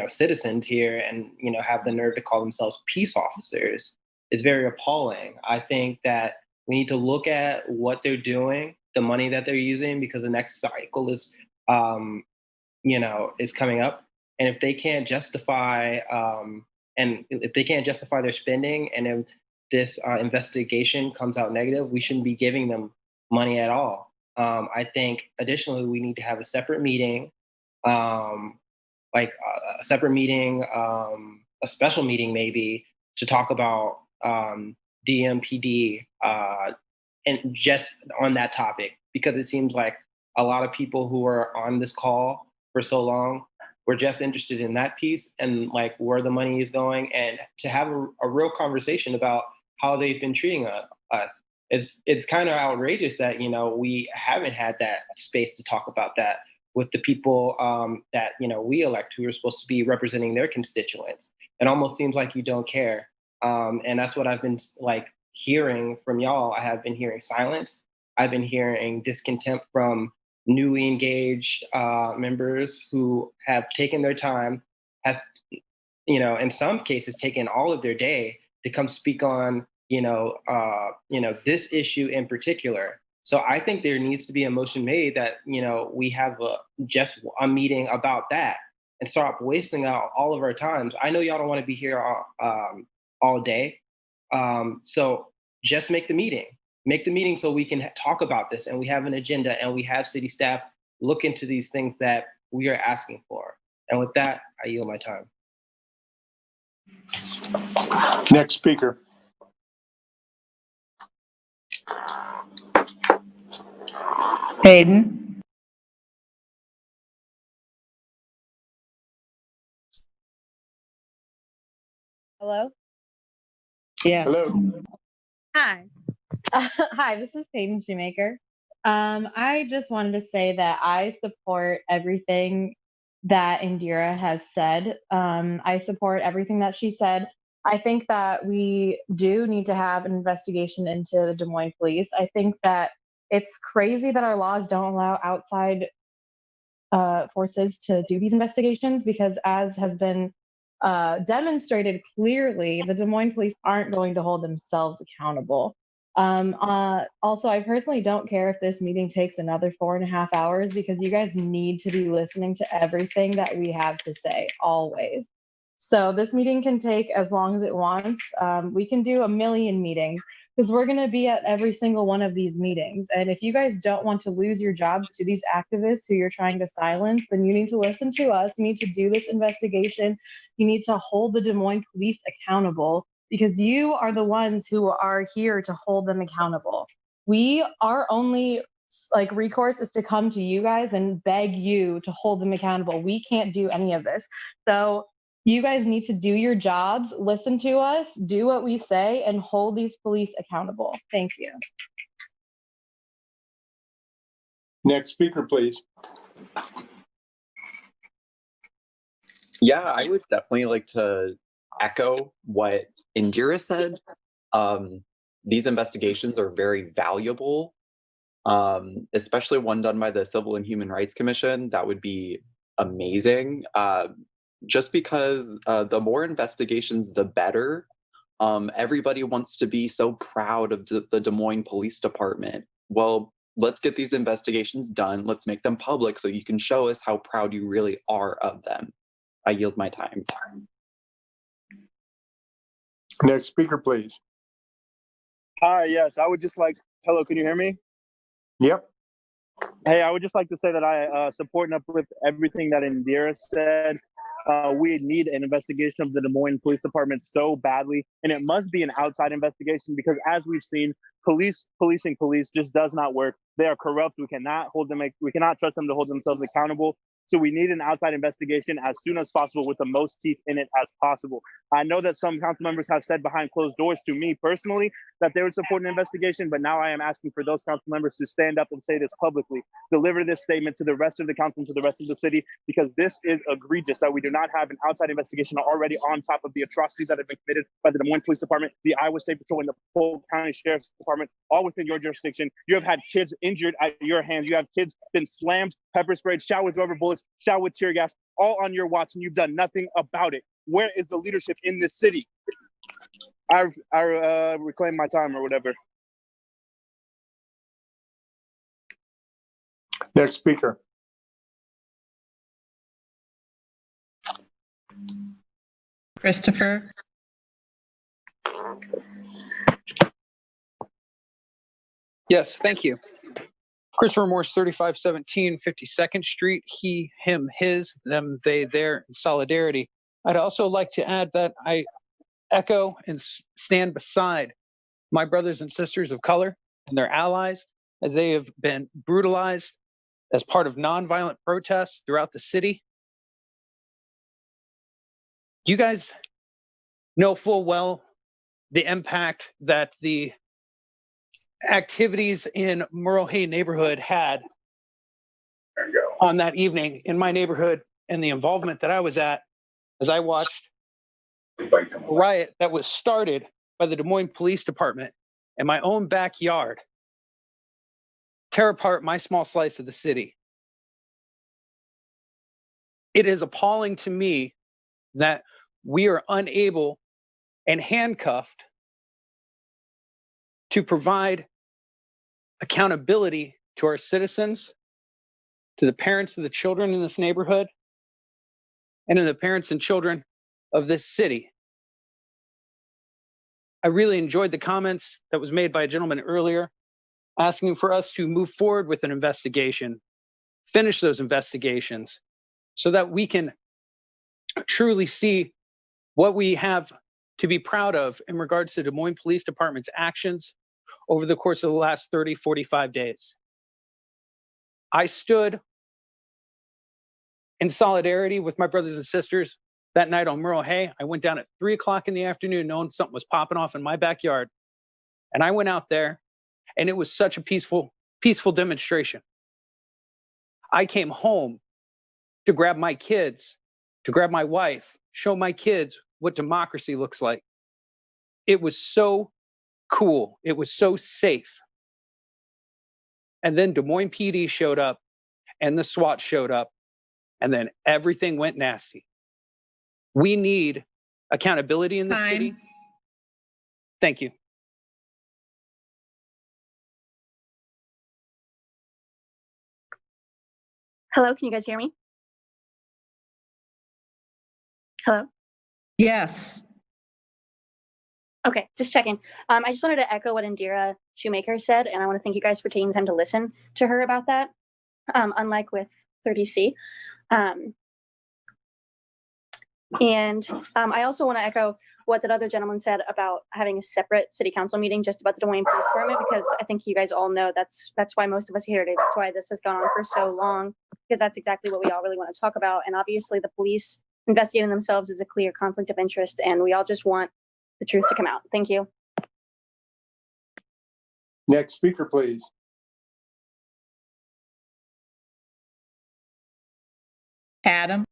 citizens here and have the nerve to call themselves peace officers is very appalling. I think that we need to look at what they're doing, the money that they're using, because the next cycle is coming up. And if they can't justify their spending, and if this investigation comes out negative, we shouldn't be giving them money at all. I think additionally, we need to have a separate meeting, a special meeting maybe, to talk about DMPD and just on that topic, because it seems like a lot of people who are on this call for so long were just interested in that piece and like where the money is going, and to have a real conversation about how they've been treating us. It's kind of outrageous that we haven't had that space to talk about that with the people that we elect, who are supposed to be representing their constituents. It almost seems like you don't care. And that's what I've been hearing from y'all. I have been hearing silence. I've been hearing discontent from newly engaged members who have taken their time, in some cases taken all of their day to come speak on this issue in particular. So I think there needs to be a motion made that we have just a meeting about that and stop wasting out all of our times. I know y'all don't want to be here all day. So just make the meeting so we can talk about this, and we have an agenda, and we have city staff look into these things that we are asking for. And with that, I yield my time. Next speaker. Hayden? Hello? Yes. Hello. Hi. Hi, this is Peyton Shoemaker. I just wanted to say that I support everything that Indira has said. I support everything that she said. I think that we do need to have an investigation into the Des Moines police. I think that it's crazy that our laws don't allow outside forces to do these investigations because, as has been demonstrated clearly, the Des Moines police aren't going to hold themselves accountable. Also, I personally don't care if this meeting takes another 4.5 hours because you guys need to be listening to everything that we have to say, always. So this meeting can take as long as it wants. We can do a million meetings because we're going to be at every single one of these meetings. And if you guys don't want to lose your jobs to these activists who you're trying to silence, then you need to listen to us. You need to do this investigation. You need to hold the Des Moines police accountable because you are the ones who are here to hold them accountable. Our only recourse is to come to you guys and beg you to hold them accountable. We can't do any of this. So you guys need to do your jobs, listen to us, do what we say, and hold these police accountable. Thank you. Next speaker, please. Yeah, I would definitely like to echo what Indira said. These investigations are very valuable, especially one done by the Civil and Human Rights Commission. That would be amazing. Just because the more investigations, the better. Everybody wants to be so proud of the Des Moines Police Department. Well, let's get these investigations done. Let's make them public so you can show us how proud you really are of them. I yield my time. Next speaker, please. Hi, yes, I would just like, hello, can you hear me? Yep. Hey, I would just like to say that I support and uplift everything that Indira said. We need an investigation of the Des Moines Police Department so badly, and it must be an outside investigation because, as we've seen, policing police just does not work. They are corrupt. We cannot trust them to hold themselves accountable. So we need an outside investigation as soon as possible with the most teeth in it as possible. I know that some council members have said behind closed doors to me personally that they would support an investigation, but now I am asking for those council members to stand up and say this publicly, deliver this statement to the rest of the council and to the rest of the city, because this is egregious that we do not have an outside investigation already on top of the atrocities that have been committed by the Des Moines Police Department, the Iowa State Patrol, and the Polk County Sheriff's Department, all within your jurisdiction. You have had kids injured at your hands. You have kids been slammed, pepper sprayed, shot with rubber bullets, shot with tear gas, all on your watch, and you've done nothing about it. Where is the leadership in this city? I reclaim my time or whatever. Next speaker. Christopher? Yes, thank you. Christopher Morse, 3517 52nd Street. He, him, his, them, they, their, in solidarity. I'd also like to add that I echo and stand beside my brothers and sisters of color and their allies as they have been brutalized as part of nonviolent protests throughout the city. You guys know full well the impact that the activities in Merle Hay neighborhood had on that evening in my neighborhood, and the involvement that I was at as I watched a riot that was started by the Des Moines Police Department in my own backyard tear apart my small slice of the city. It is appalling to me that we are unable and handcuffed to provide accountability to our citizens, to the parents of the children in this neighborhood, and to the parents and children of this city. I really enjoyed the comments that was made by a gentleman earlier, asking for us to move forward with an investigation, finish those investigations so that we can truly see what we have to be proud of in regards to Des Moines Police Department's actions over the course of the last 30, 45 days. I stood in solidarity with my brothers and sisters that night on Merle Hay. I went down at 3 o'clock in the afternoon knowing something was popping off in my backyard. And I went out there, and it was such a peaceful demonstration. I came home to grab my kids, to grab my wife, show my kids what democracy looks like. It was so cool. It was so safe. And then Des Moines PD showed up, and the SWAT showed up, and then everything went nasty. We need accountability in the city. Thank you. Hello, can you guys hear me? Hello? Yes. Okay, just checking. I just wanted to echo what Indira Shoemaker said, and I want to thank you guys for taking time to listen to her about that, unlike with 30C. I also want to echo what that other gentleman said about having a separate city council meeting just about the Des Moines Police Department, because I think you guys all know that's why most of us are here today. That's why this has gone on for so long, because that's exactly what we all really want to talk about. And obviously the police investigating themselves is a clear conflict of interest, and we all just want the truth to come out. Thank you. Next speaker, please. Adam?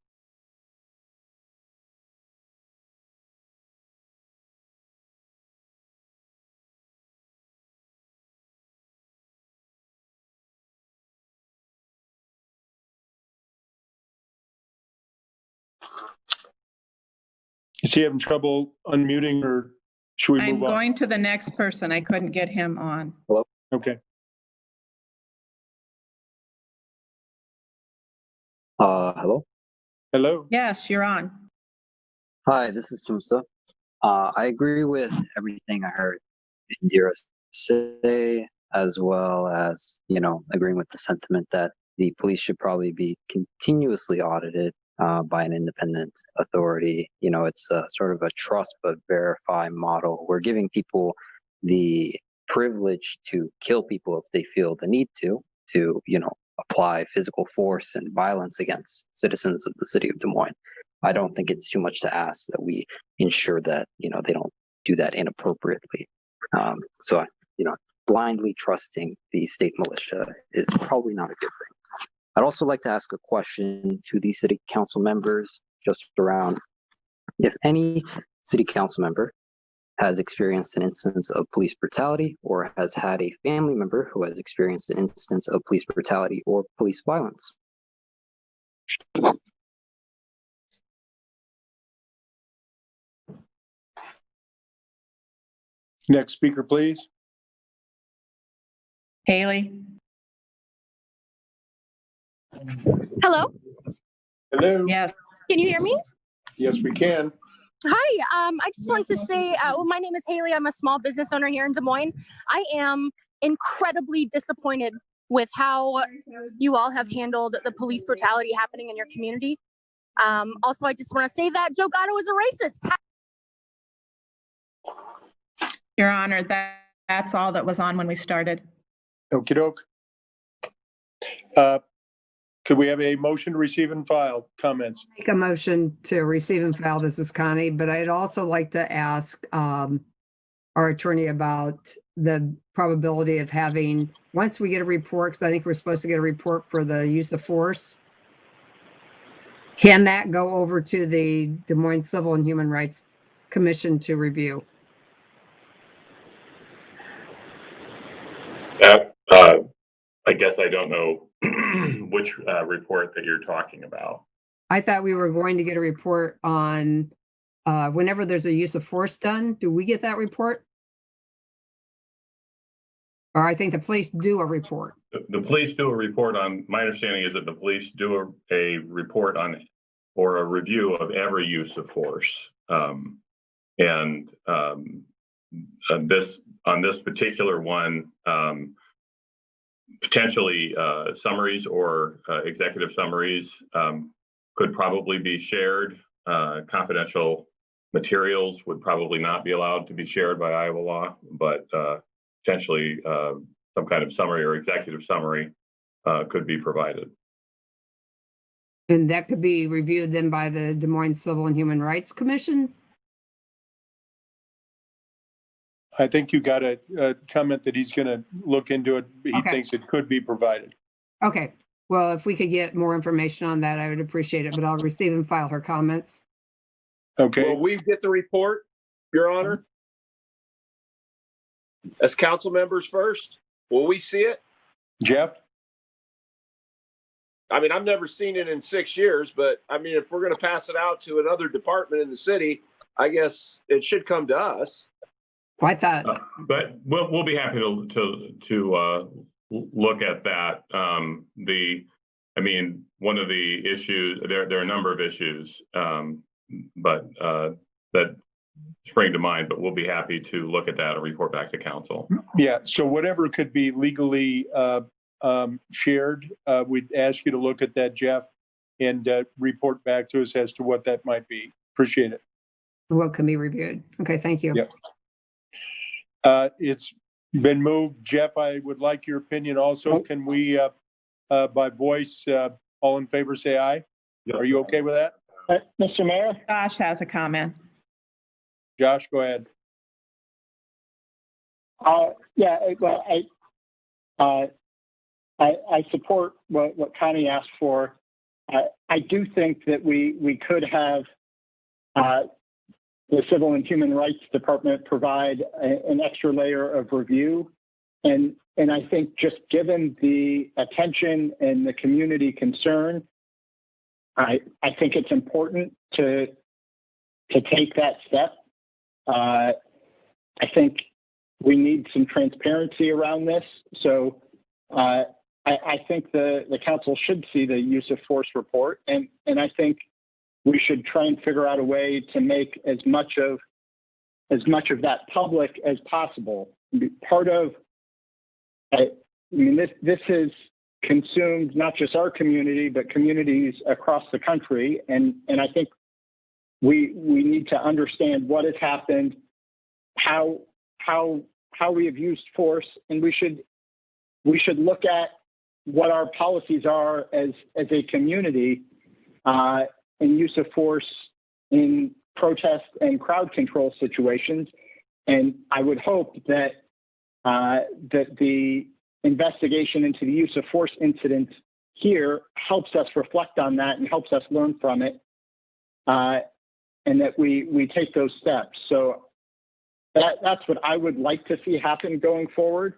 Is he having trouble unmuting, or should we I'm move on? going to the next person. I couldn't get him on. Hello? Okay. Hello? Hello? Yes, you're on. Hi, this is Tumsa. I agree with everything I heard Indira say, as well as, agreeing with the sentiment that the police should probably be continuously audited by an independent authority. It's sort of a trust but verify model. We're giving people the privilege to kill people if they feel the need to, apply physical force and violence against citizens of the city of Des Moines. I don't think it's too much to ask that we ensure that, they don't do that inappropriately. Blindly trusting the state militia is probably not a good thing. I'd also like to ask a question to the city council members just around if any city council member has experienced an instance of police brutality or has had a family member who has experienced an instance of police brutality or police violence. Next speaker, please. Haley? Hello? Hello? Yes. Can you hear me? Yes, we can. Hi, I just wanted to say, my name is Haley. I'm a small business owner here in Des Moines. I am incredibly disappointed with how you all have handled the police brutality happening in your community. Also, I just want to say that Joe Gatto is a racist. Your Honor, that's all that was on when we started. Okie doke. Could we have a motion to receive and file comments? Make a motion to receive and file. This is Connie, but I'd also like to ask our attorney about the probability of having, once we get a report, because I think we're supposed to get a report for the use of force, can that go over to the Des Moines Civil and Human Rights Commission to review? I guess I don't know which report that you're talking about. I thought we were going to get a report on whenever there's a use of force done. Do we get that report? Or I think the police do a report. The police do a report on, my understanding is that the police do a report on or a review of every use of force. On this particular one, potentially summaries or executive summaries could probably be shared. Confidential materials would probably not be allowed to be shared by Iowa law, but potentially some kind of summary or executive summary could be provided. And that could be reviewed then by the Des Moines Civil and Human Rights Commission? I think you got a comment that he's going to look into it. He thinks it could be provided. Okay. Well, if we could get more information on that, I would appreciate it, but I'll receive and file her comments. Okay. Will we get the report, Your Honor? As council members first, will we see it? Jeff? I mean, I've never seen it in 6 years, but I mean, if we're going to pass it out to another department in the city, I guess it should come to us. I thought, but we'll be happy to look at that. I mean, one of the issues, there are a number of issues, but that spring to mind. But we'll be happy to look at that and report back to council. Yeah. So whatever could be legally shared, we'd ask you to look at that, Jeff, and report back to us as to what that might be. Appreciate it. what can be reviewed? Okay, thank you. Yep. It's been moved. Jeff, I would like your opinion also. Can we, by voice, all in favor, say aye? Are you okay with that? Mr. Mayor? Josh has a comment. Josh, go ahead. Yeah, well, I support what Connie asked for. I do think that we could have the Civil and Human Rights Department provide an extra layer of review. And I think just given the attention and the community concern, I think it's important to take that step. I think we need some transparency around this. So I think the council should see the use of force report, and I think we should try and figure out a way to make as much of that public as possible. Part of, I mean, this has consumed not just our community, but communities across the country, and I think we need to understand what has happened, how we have used force, and we should look at what our policies are as a community in use of force in protest and crowd control situations. And I would hope that the investigation into the use of force incidents here helps us reflect on that and helps us learn from it, and that we take those steps. So that's what I would like to see happen going forward.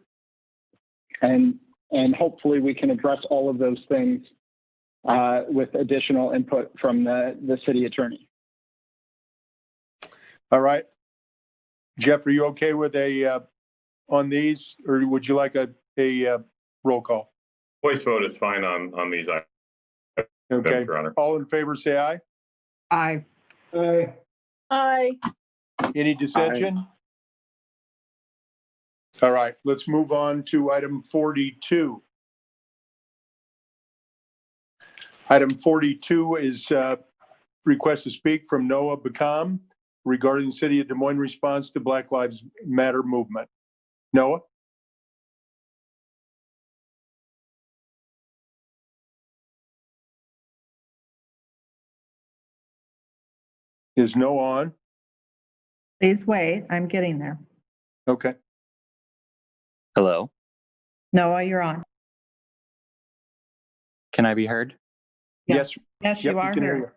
And hopefully we can address all of those things with additional input from the city attorney. All right. Jeff, are you okay with on these, or would you like a roll call? Voice vote is fine on these items, Okay. Your Honor. All in favor, say aye. Aye. Aye. Aye. Any dissension? All right, let's move on to item 42. Item 42 is request to speak from Noah Bacam regarding the City of Des Moines response to Black Lives Matter movement. Noah? Is Noah on? Please wait, I'm getting there. Okay. Hello, Noah, you're on. can I be heard? Yes. Yes, Yep, you are can hear here.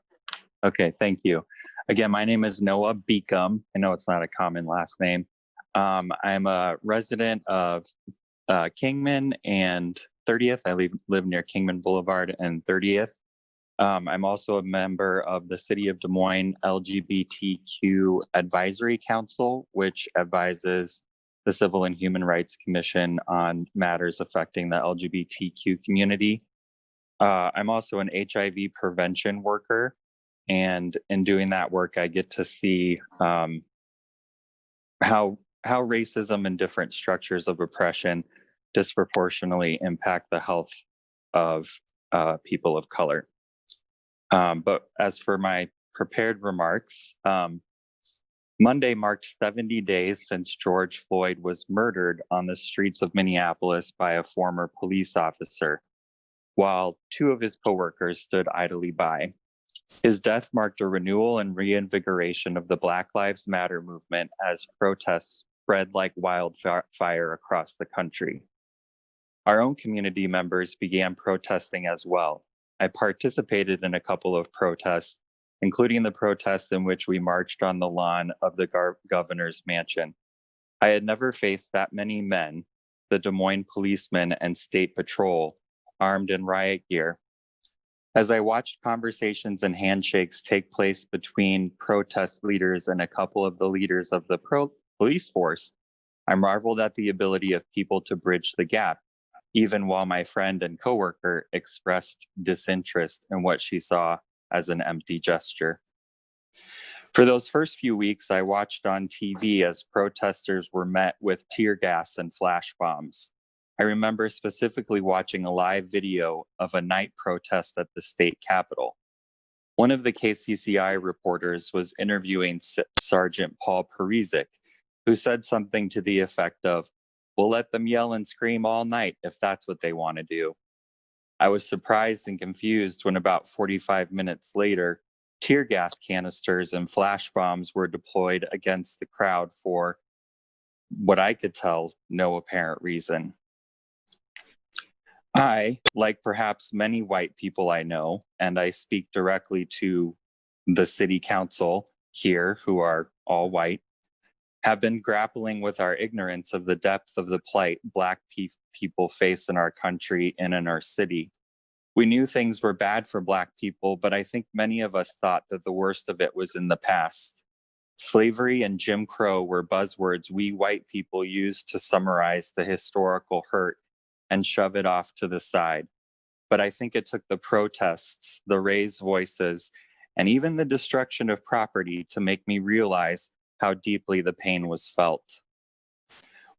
Okay, thank you. Again, my name is Noah Beacom. I know it's not a common last name. I'm a resident of Kingman and 30th. I live near Kingman Boulevard and 30th. I'm also a member of the City of Des Moines LGBTQ Advisory Council, which advises the Civil and Human Rights Commission on matters affecting the LGBTQ community. I'm also an HIV prevention worker, and in doing that work, I get to see how racism and different structures of oppression disproportionately impact the health of people of color. But as for my prepared remarks, Monday marked 70 days since George Floyd was murdered on the streets of Minneapolis by a former police officer, while two of his coworkers stood idly by. His death marked a renewal and reinvigoration of the Black Lives Matter movement as protests spread like wildfire across the country. Our own community members began protesting as well. I participated in a couple of protests, including the protest in which we marched on the lawn of the governor's mansion. I had never faced that many men, the Des Moines policemen and state patrol, armed in riot gear. As I watched conversations and handshakes take place between protest leaders and a couple of the leaders of the police force, I marveled at the ability of people to bridge the gap, even while my friend and coworker expressed disinterest in what she saw as an empty gesture. For those first few weeks, I watched on TV as protesters were met with tear gas and flash bombs. I remember specifically watching a live video of a night protest at the state capitol. One of the KCCI reporters was interviewing Sergeant Paul Parizek, who said something to the effect of, "We'll let them yell and scream all night if that's what they want to do." I was surprised and confused when about 45 minutes later, tear gas canisters and flash bombs were deployed against the crowd for what I could tell, no apparent reason. I, like perhaps many white people I know, and I speak directly to the city council here, who are all white, have been grappling with our ignorance of the depth of the plight Black people face in our country and in our city. We knew things were bad for Black people, but I think many of us thought that the worst of it was in the past. Slavery and Jim Crow were buzzwords we white people used to summarize the historical hurt and shove it off to the side. But I think it took the protests, the raised voices, and even the destruction of property to make me realize how deeply the pain was felt.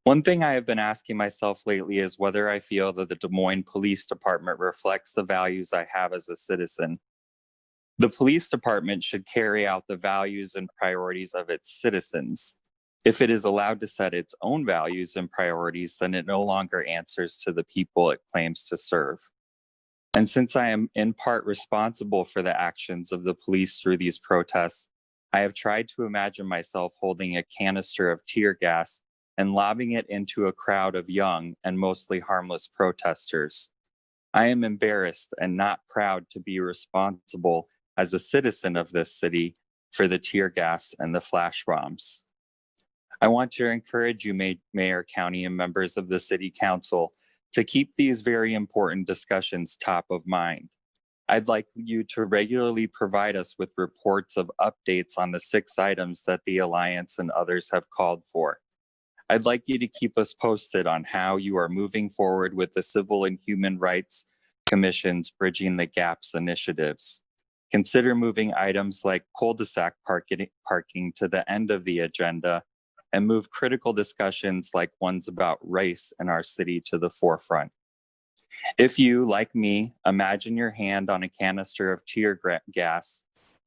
One thing I have been asking myself lately is whether I feel that the Des Moines Police Department reflects the values I have as a citizen. The police department should carry out the values and priorities of its citizens. If it is allowed to set its own values and priorities, then it no longer answers to the people it claims to serve. And since I am in part responsible for the actions of the police through these protests, I have tried to imagine myself holding a canister of tear gas and lobbing it into a crowd of young and mostly harmless protesters. I am embarrassed and not proud to be responsible as a citizen of this city for the tear gas and the flash bombs. I want to encourage you, Mayor, County, and members of the City Council to keep these very important discussions top of mind. I'd like you to regularly provide us with reports of updates on the 6 items that the Alliance and others have called for. I'd like you to keep us posted on how you are moving forward with the Civil and Human Rights Commission's Bridging the Gaps initiatives. Consider moving items like cul-de-sac parking to the end of the agenda and move critical discussions like ones about race in our city to the forefront. If you, like me, imagine your hand on a canister of tear gas,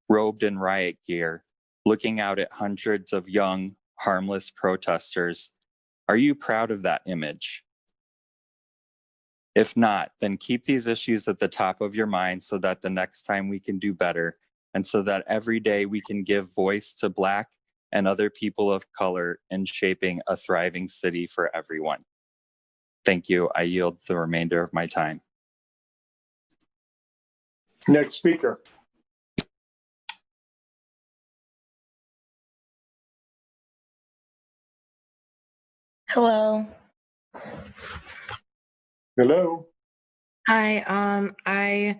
robed in riot gear, looking out at hundreds of young, harmless protesters, are you proud of that image? If not, then keep these issues at the top of your mind so that the next time we can do better, and so that every day we can give voice to Black and other people of color in shaping a thriving city for everyone. Thank you. I yield the remainder of my time. Next speaker. Hello. Hello. Hi. I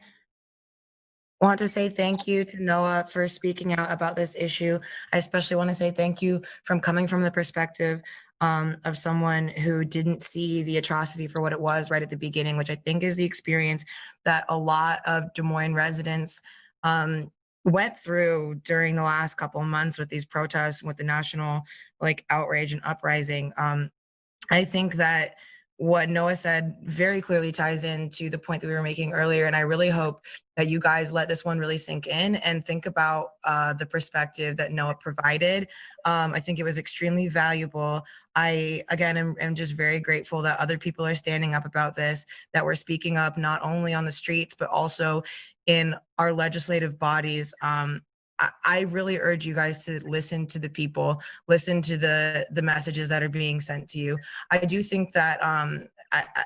want to say thank you to Noah for speaking out about this issue. I especially want to say thank you from coming from the perspective of someone who didn't see the atrocity for what it was right at the beginning, which I think is the experience that a lot of Des Moines residents went through during the last couple of months with these protests, with the national outrage and uprising. I think that what Noah said very clearly ties into the point that we were making earlier. And I really hope that you guys let this one really sink in and think about the perspective that Noah provided. I think it was extremely valuable. I, again, am just very grateful that other people are standing up about this, that we're speaking up not only on the streets, but also in our legislative bodies. I really urge you guys to listen to the people, listen to the messages that are being sent to you. I do think that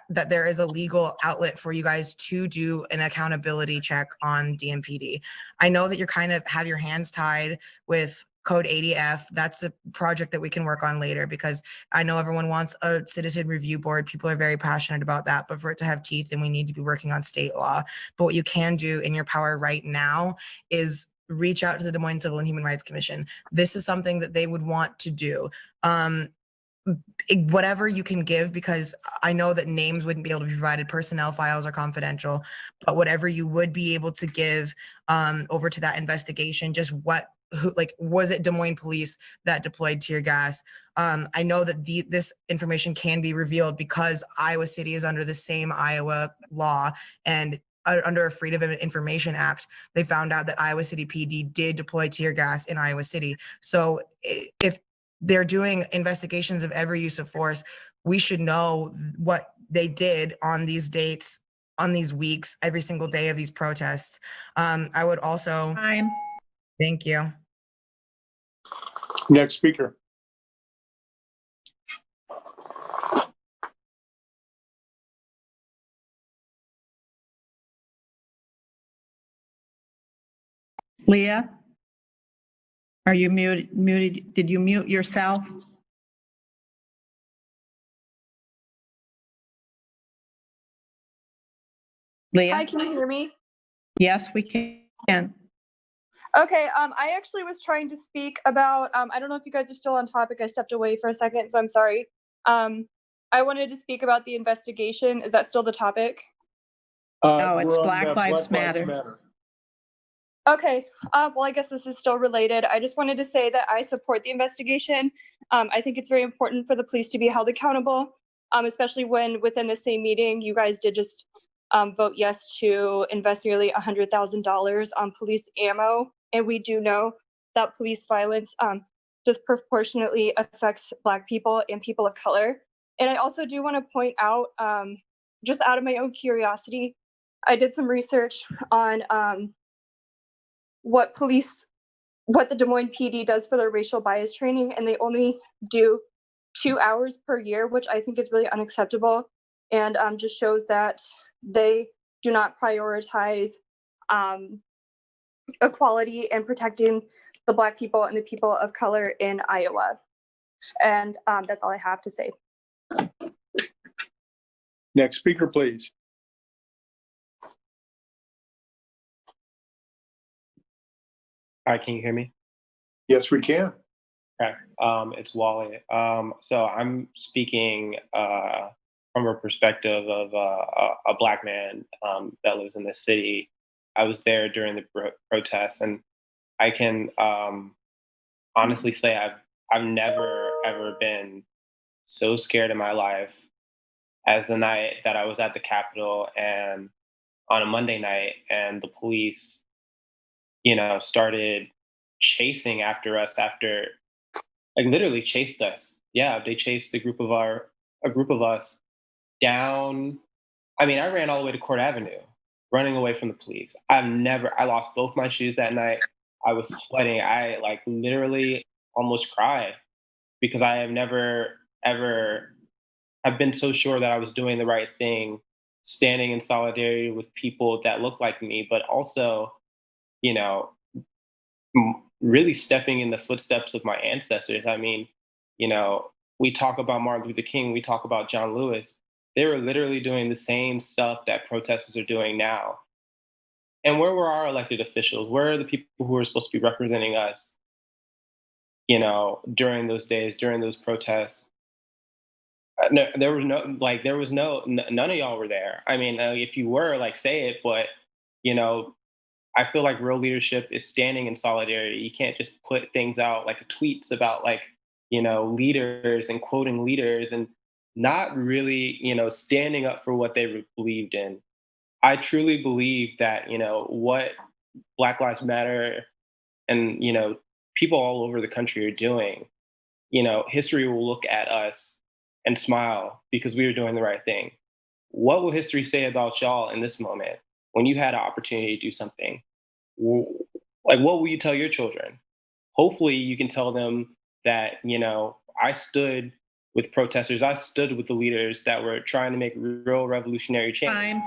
that there is a legal outlet for you guys to do an accountability check on DMPD. I know that you're kind of have your hands tied with Code 80F. That's a project that we can work on later, because I know everyone wants a citizen review board. People are very passionate about that, but for it to have teeth, then we need to be working on state law. But what you can do in your power right now is reach out to the Des Moines Civil and Human Rights Commission. This is something that they would want to do. Whatever you can give, because I know that names wouldn't be able to be provided, personnel files are confidential, but whatever you would be able to give over to that investigation, just was it Des Moines police that deployed tear gas? I know that this information can be revealed because Iowa City is under the same Iowa law, and under a Freedom of Information Act, they found out that Iowa City PD did deploy tear gas in Iowa City. So if they're doing investigations of every use of force, we should know what they did on these dates, on these weeks, every single day of these protests. I would also. Time. Thank you. Next speaker. Leah? Are you muted? Did you mute yourself? Leah? Hi, can you hear me? Yes, we can. Okay, I actually was trying to speak about, I don't know if you guys are still on topic. I stepped away for a second, so I'm sorry. I wanted to speak about the investigation. Is that still the topic? No, it's Black Lives Matter. Okay, well, I guess this is still related. I just wanted to say that I support the investigation. I think it's very important for the police to be held accountable, especially when within the same meeting, you guys did just vote yes to invest nearly $100,000 on police ammo. And we do know that police violence disproportionately affects Black people and people of color. And I also do want to point out, just out of my own curiosity, I did some research on what the Des Moines PD does for their racial bias training, and they only do 2 hours per year, which I think is really unacceptable, and just shows that they do not prioritize equality and protecting the Black people and the people of color in Iowa. And that's all I have to say. Next speaker, please. All right, can you hear me? Yes, we can. Okay, it's Wally. So I'm speaking from a perspective of a Black man that lives in this city. I was there during the protests, and I can honestly say I've never ever been so scared in my life as the night that I was at the Capitol and on a Monday night, and the police, started chasing after us literally chased us. Yeah, they chased a group of us down. I mean, I ran all the way to Court Avenue, running away from the police. I lost both my shoes that night. I was sweating. I literally almost cried because I have never, ever have been so sure that I was doing the right thing, standing in solidarity with people that look like me, but also, really stepping in the footsteps of my ancestors. I mean, we talk about Martin Luther King, we talk about John Lewis. They were literally doing the same stuff that protesters are doing now. And where were our elected officials? Where are the people who are supposed to be representing us, during those days, during those protests? No, none of y'all were there. I mean, if you were, say it, but, I feel like real leadership is standing in solidarity. You can't just put things out like tweets about leaders and quoting leaders and not really, standing up for what they believed in. I truly believe that, what Black Lives Matter and, people all over the country are doing, history will look at us and smile because we were doing the right thing. What will history say about y'all in this moment when you had an opportunity to do something? Like, what will you tell your children? Hopefully you can tell them that, I stood with protesters. I stood with the leaders that were trying to make real revolutionary change. Time.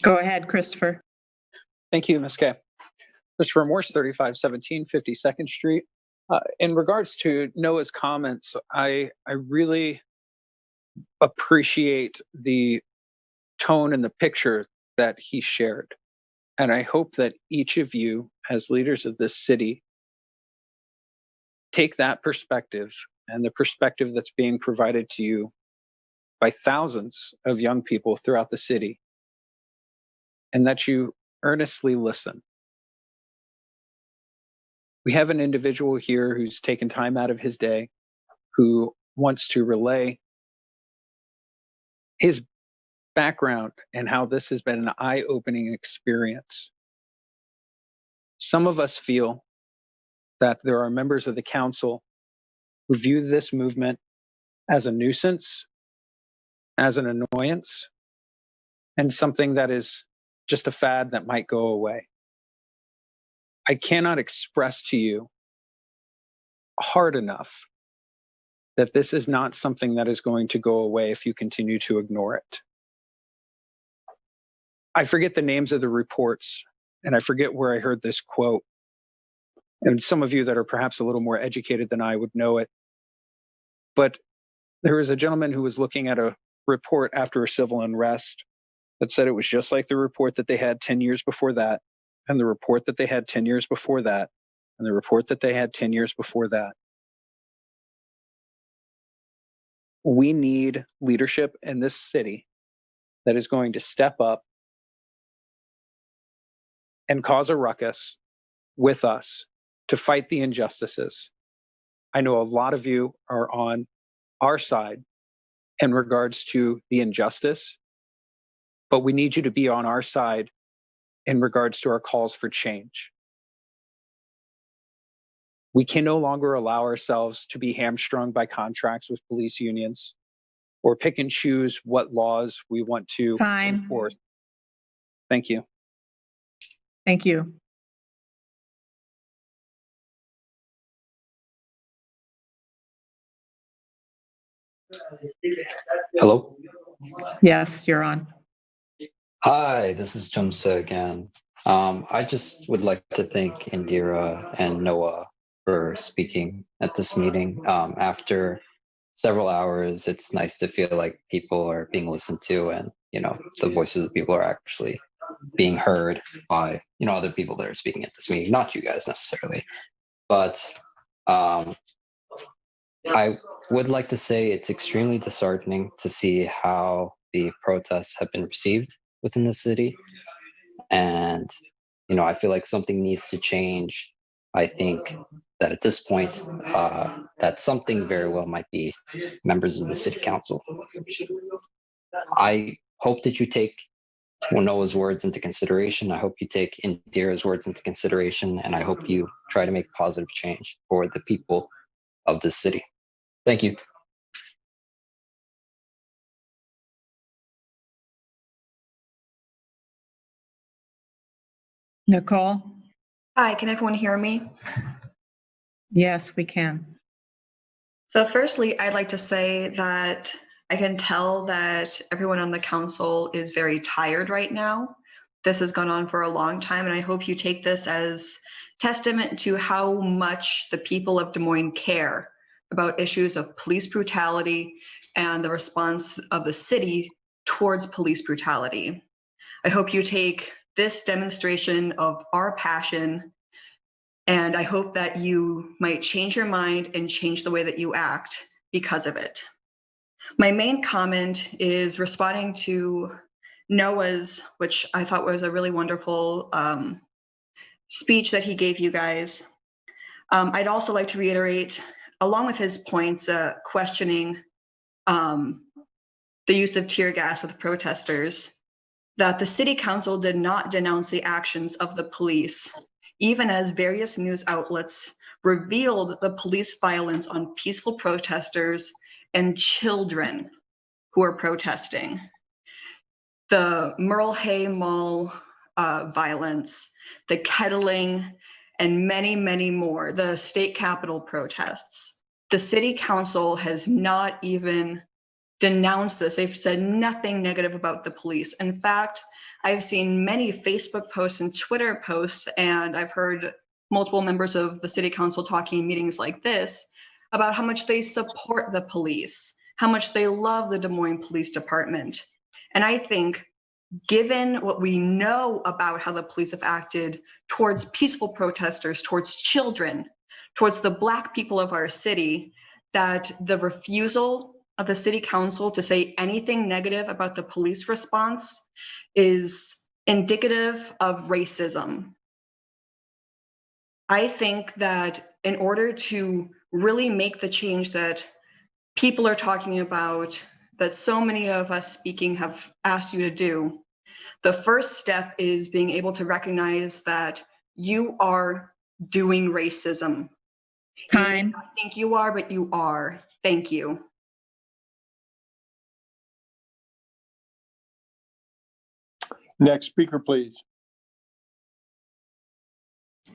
Go ahead, Christopher. Thank you, Ms. Kay. Christopher Morse, 3517 52nd Street. In regards to Noah's comments, I really appreciate the tone and the picture that he shared. And I hope that each of you, as leaders of this city, take that perspective and the perspective that's being provided to you by thousands of young people throughout the city, and that you earnestly listen. We have an individual here who's taken time out of his day, who wants to relay his background and how this has been an eye-opening experience. Some of us feel that there are members of the council who view this movement as a nuisance, as an annoyance, and something that is just a fad that might go away. I cannot express to you hard enough that this is not something that is going to go away if you continue to ignore it. I forget the names of the reports, and I forget where I heard this quote. And some of you that are perhaps a little more educated than I would know it. But there was a gentleman who was looking at a report after a civil unrest that said it was just like the report that they had 10 years before that, and the report that they had 10 years before that, and the report that they had 10 years before that. We need leadership in this city that is going to step up and cause a ruckus with us to fight the injustices. I know a lot of you are on our side in regards to the injustice, but we need you to be on our side in regards to our calls for change. We can no longer allow ourselves to be hamstrung by contracts with police unions or pick and choose what laws we want to enforce. Thank you. Thank you. Hello. Yes, you're on. Hi, this is Jumsa again. I just would like to thank Indira and Noah for speaking at this meeting. After several hours, it's nice to feel like people are being listened to, and the voices of people are actually being heard by other people that are speaking at this meeting, not you guys necessarily. But I would like to say it's extremely disheartening to see how the protests have been received within the city. And, I feel like something needs to change. I think that at this point, that something very well might be members of the city council. I hope that you take Noah's words into consideration. I hope you take Indira's words into consideration, and I hope you try to make positive change for the people of this city. Thank you. Nicole? Hi, can everyone hear me? Yes, we can. So firstly, I'd like to say that I can tell that everyone on the council is very tired right now. This has gone on for a long time, and I hope you take this as testament to how much the people of Des Moines care about issues of police brutality and the response of the city towards police brutality. I hope you take this demonstration of our passion, and I hope that you might change your mind and change the way that you act, because of it. My main comment is responding to Noah's, which I thought was a really wonderful speech that he gave you guys. I'd also like to reiterate, along with his points, questioning the use of tear gas with protesters, that the city council did not denounce the actions of the police, even as various news outlets revealed the police violence on peaceful protesters and children who are protesting. The Merle Hay Mall violence, the kettling, and many, many more, the state capitol protests. The city council has not even denounced this. They've said nothing negative about the police. In fact, I've seen many Facebook posts and Twitter posts, and I've heard multiple members of the city council talking in meetings like this about how much they support the police, how much they love the Des Moines Police Department. And I think, given what we know about how the police have acted towards peaceful protesters, towards children, towards the Black people of our city, that the refusal of the city council to say anything negative about the police response is indicative of racism. I think that in order to really make the change that people are talking about, that so many of us speaking have asked you to do, the first step is being able to recognize that you are doing racism. Time. I think you are, but you are. Thank you. Next speaker, please.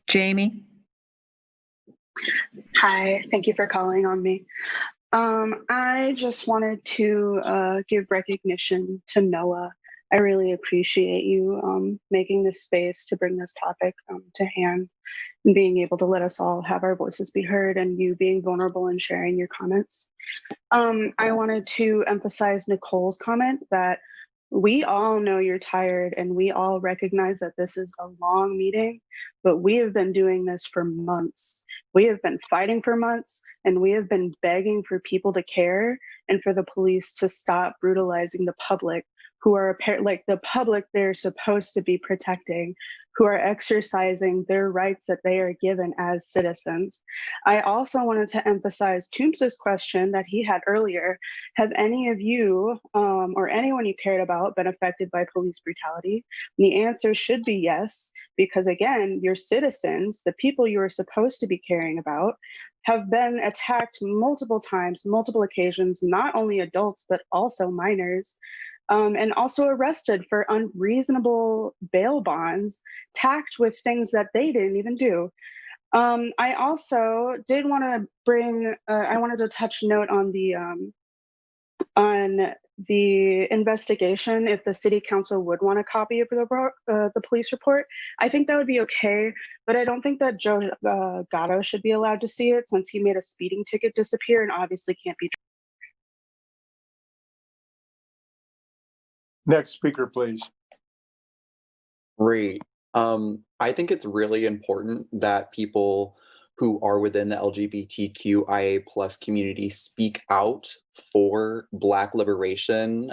Jamie. Hi, thank you for calling on me. I just wanted to give recognition to Noah. I really appreciate you making this space to bring this topic to hand and being able to let us all have our voices be heard, and you being vulnerable and sharing your comments. I wanted to emphasize Nicole's comment that we all know you're tired and we all recognize that this is a long meeting, but we have been doing this for months. We have been fighting for months, and we have been begging for people to care and for the police to stop brutalizing the public, who are like the public they're supposed to be protecting, who are exercising their rights that they are given as citizens. I also wanted to emphasize Toomsa's question that he had earlier. Have any of you or anyone you cared about been affected by police brutality? And the answer should be yes, because again, your citizens, the people you are supposed to be caring about, have been attacked multiple times, multiple occasions, not only adults, but also minors. And also arrested for unreasonable bail bonds, tacked with things that they didn't even do. I also did want to bring, I wanted to touch note on the investigation. If the city council would want a copy of the police report, I think that would be okay, but I don't think that Joe Gatto should be allowed to see it, since he made a speeding ticket disappear and obviously can't be. Next speaker, please. Great. I think it's really important that people who are within the LGBTQIA plus community speak out for Black liberation.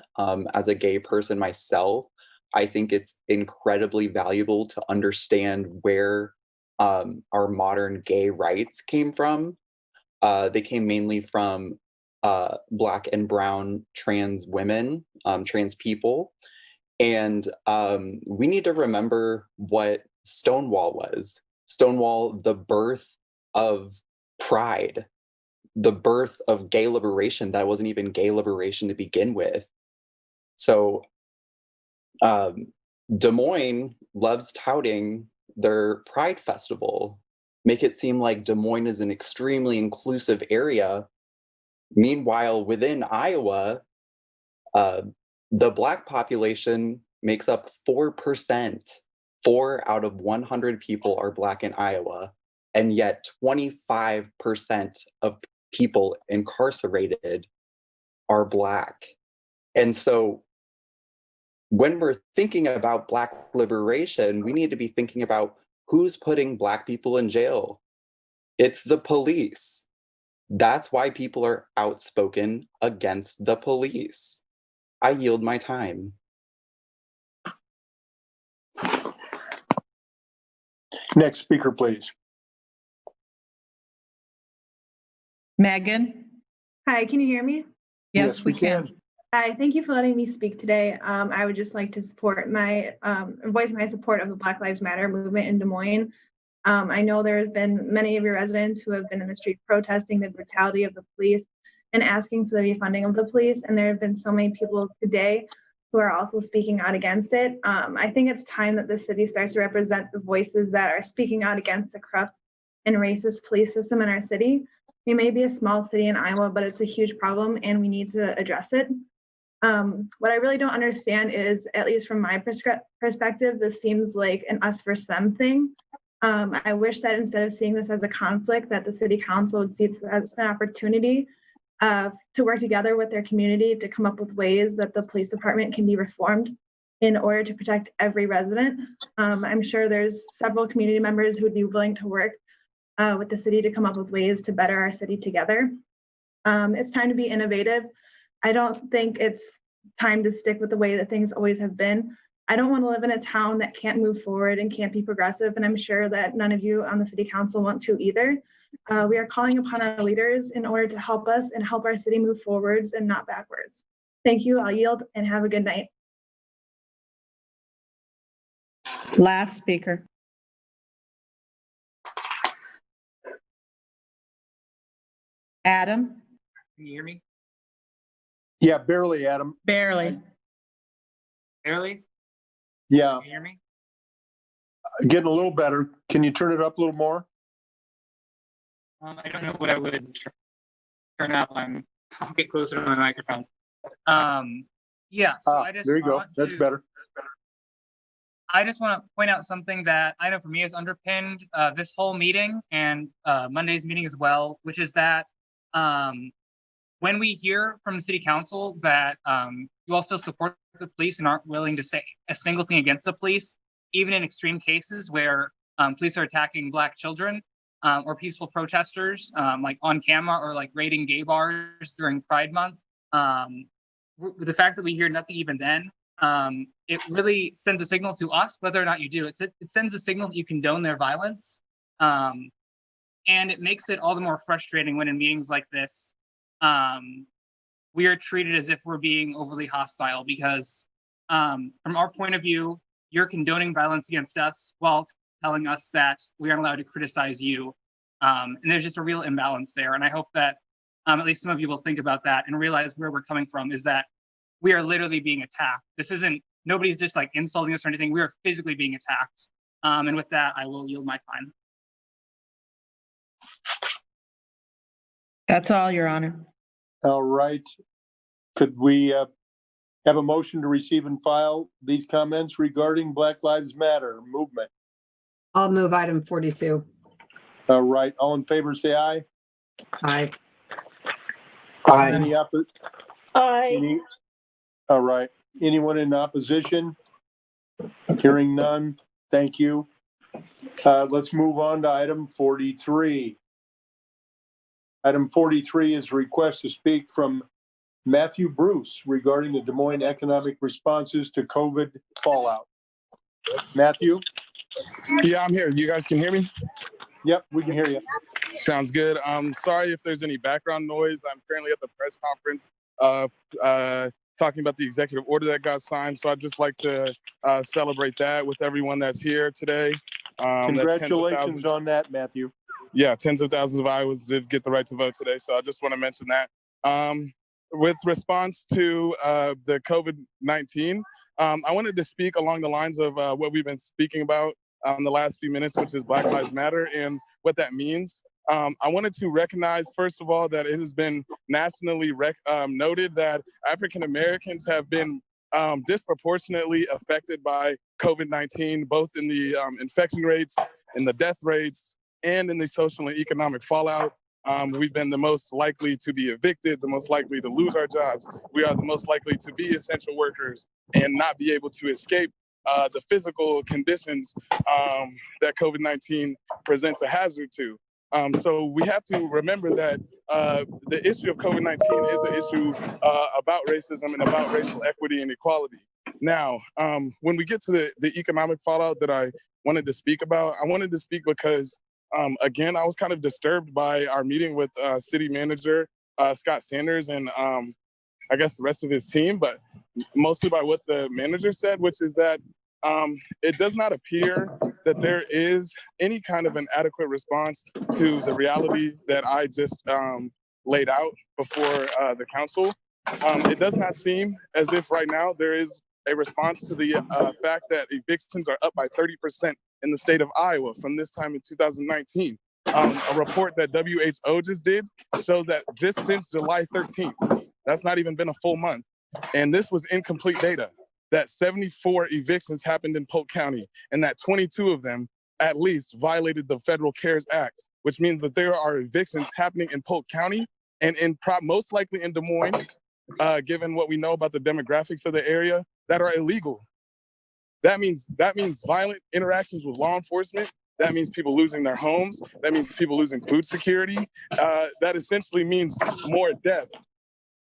As a gay person myself, I think it's incredibly valuable to understand where our modern gay rights came from. They came mainly from Black and brown trans women, trans people. And we need to remember what Stonewall was. Stonewall, the birth of pride, the birth of gay liberation that wasn't even gay liberation to begin with. So Des Moines loves touting their Pride Festival, make it seem like Des Moines is an extremely inclusive area. Meanwhile, within Iowa, the Black population makes up 4%. 4 out of 100 people are Black in Iowa, and yet 25% of people incarcerated are Black. And so when we're thinking about Black liberation, we need to be thinking about who's putting Black people in jail. It's the police. That's why people are outspoken against the police. I yield my time. Next speaker, please. Megan? Hi, can you hear me? Yes, we can. Hi, thank you for letting me speak today. I would just like to support voice my support of the Black Lives Matter movement in Des Moines. I know there have been many of your residents who have been in the street protesting the brutality of the police and asking for the defunding of the police. And there have been so many people today who are also speaking out against it. I think it's time that the city starts to represent the voices that are speaking out against the corrupt and racist police system in our city. We may be a small city in Iowa, but it's a huge problem and we need to address it. What I really don't understand is, at least from my perspective, this seems like an us versus them thing. I wish that instead of seeing this as a conflict, that the city council would see this as an opportunity to work together with their community to come up with ways that the police department can be reformed in order to protect every resident. I'm sure there's several community members who would be willing to work with the city to come up with ways to better our city together. It's time to be innovative. I don't think it's time to stick with the way that things always have been. I don't want to live in a town that can't move forward and can't be progressive, and I'm sure that none of you on the city council want to either. We are calling upon our leaders in order to help us and help our city move forwards and not backwards. Thank you. I'll yield and have a good night. Last speaker. Adam? Can you hear me? Yeah, barely, Adam. Barely. Barely? Yeah, Can you hear me? getting a little better. Can you turn it up a little more? I don't know what I would turn up. I'll get closer to my microphone. Yeah, so There you go. That's better. I just want to point out something that I know for me has underpinned this whole meeting and Monday's meeting as well, which is that when we hear from the city council that you also support the police and aren't willing to say a single thing against the police, even in extreme cases where police are attacking Black children or peaceful protesters, like on camera, or like raiding gay bars during Pride Month, the fact that we hear nothing even then, it really sends a signal to us, whether or not you do. It sends a signal that you condone their violence. And it makes it all the more frustrating when in meetings like this, we are treated as if we're being overly hostile, because from our point of view, you're condoning violence against us while telling us that we aren't allowed to criticize you. And there's just a real imbalance there. And I hope that at least some of you will think about that and realize where we're coming from, is that we are literally being attacked. This isn't, nobody's just like insulting us or anything. We are physically being attacked. And with that, I will yield my time. That's all, Your Honor. All right. Could we have a motion to receive and file these comments regarding Black Lives Matter movement? I'll move item 42. All right. All in favor, say aye. Aye. Aye. Any Aye. All right. Anyone in opposition? Hearing none. Thank you. Let's move on to item 43. Item 43 is a request to speak from Matthew Bruce regarding the Des Moines economic responses to COVID fallout. Matthew? Yeah, I'm here. You guys can hear me? Yep, we can hear you. Sounds good. Sorry if there's any background noise. I'm currently at the press conference talking about the executive order that got signed. So I'd just like to celebrate that with everyone that's here today. Congratulations on that, Matthew. Yeah, tens of thousands of Iowans did get the right to vote today. So I just want to mention that. With response to the COVID-19, I wanted to speak along the lines of what we've been speaking about the last few minutes, which is Black Lives Matter and what that means. I wanted to recognize, first of all, that it has been nationally noted that African Americans have been disproportionately affected by COVID-19, both in the infection rates, in the death rates, and in the social and economic fallout. We've been the most likely to be evicted, the most likely to lose our jobs. We are the most likely to be essential workers and not be able to escape the physical conditions that COVID-19 presents a hazard to. So we have to remember that the issue of COVID-19 is an issue about racism and about racial equity and equality. Now, when we get to the economic fallout that I wanted to speak about, I wanted to speak because, again, I was kind of disturbed by our meeting with City Manager Scott Sanders and I guess the rest of his team, but mostly by what the manager said, which is that it does not appear that there is any kind of an adequate response to the reality that I just laid out before the council. It does not seem as if right now there is a response to the fact that evictions are up by 30% in the state of Iowa from this time in 2019. A report that WHO just did shows that just since July 13th, that's not even been a full month, and this was incomplete data, that 74 evictions happened in Polk County, and that 22 of them at least violated the Federal CARES Act, which means that there are evictions happening in Polk County and most likely in Des Moines, given what we know about the demographics of the area, that are illegal. That means violent interactions with law enforcement. That means people losing their homes. That means people losing food security. That essentially means more death,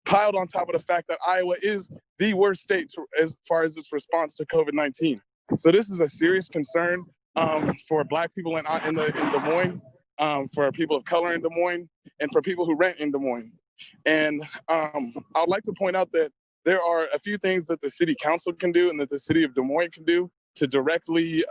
piled on top of the fact that Iowa is the worst state as far as its response to COVID-19. So this is a serious concern for Black people in Des Moines, for people of color in Des Moines, and for people who rent in Des Moines. And I would like to point out that there are a few things that the City Council can do and that the City of Des Moines can do to directly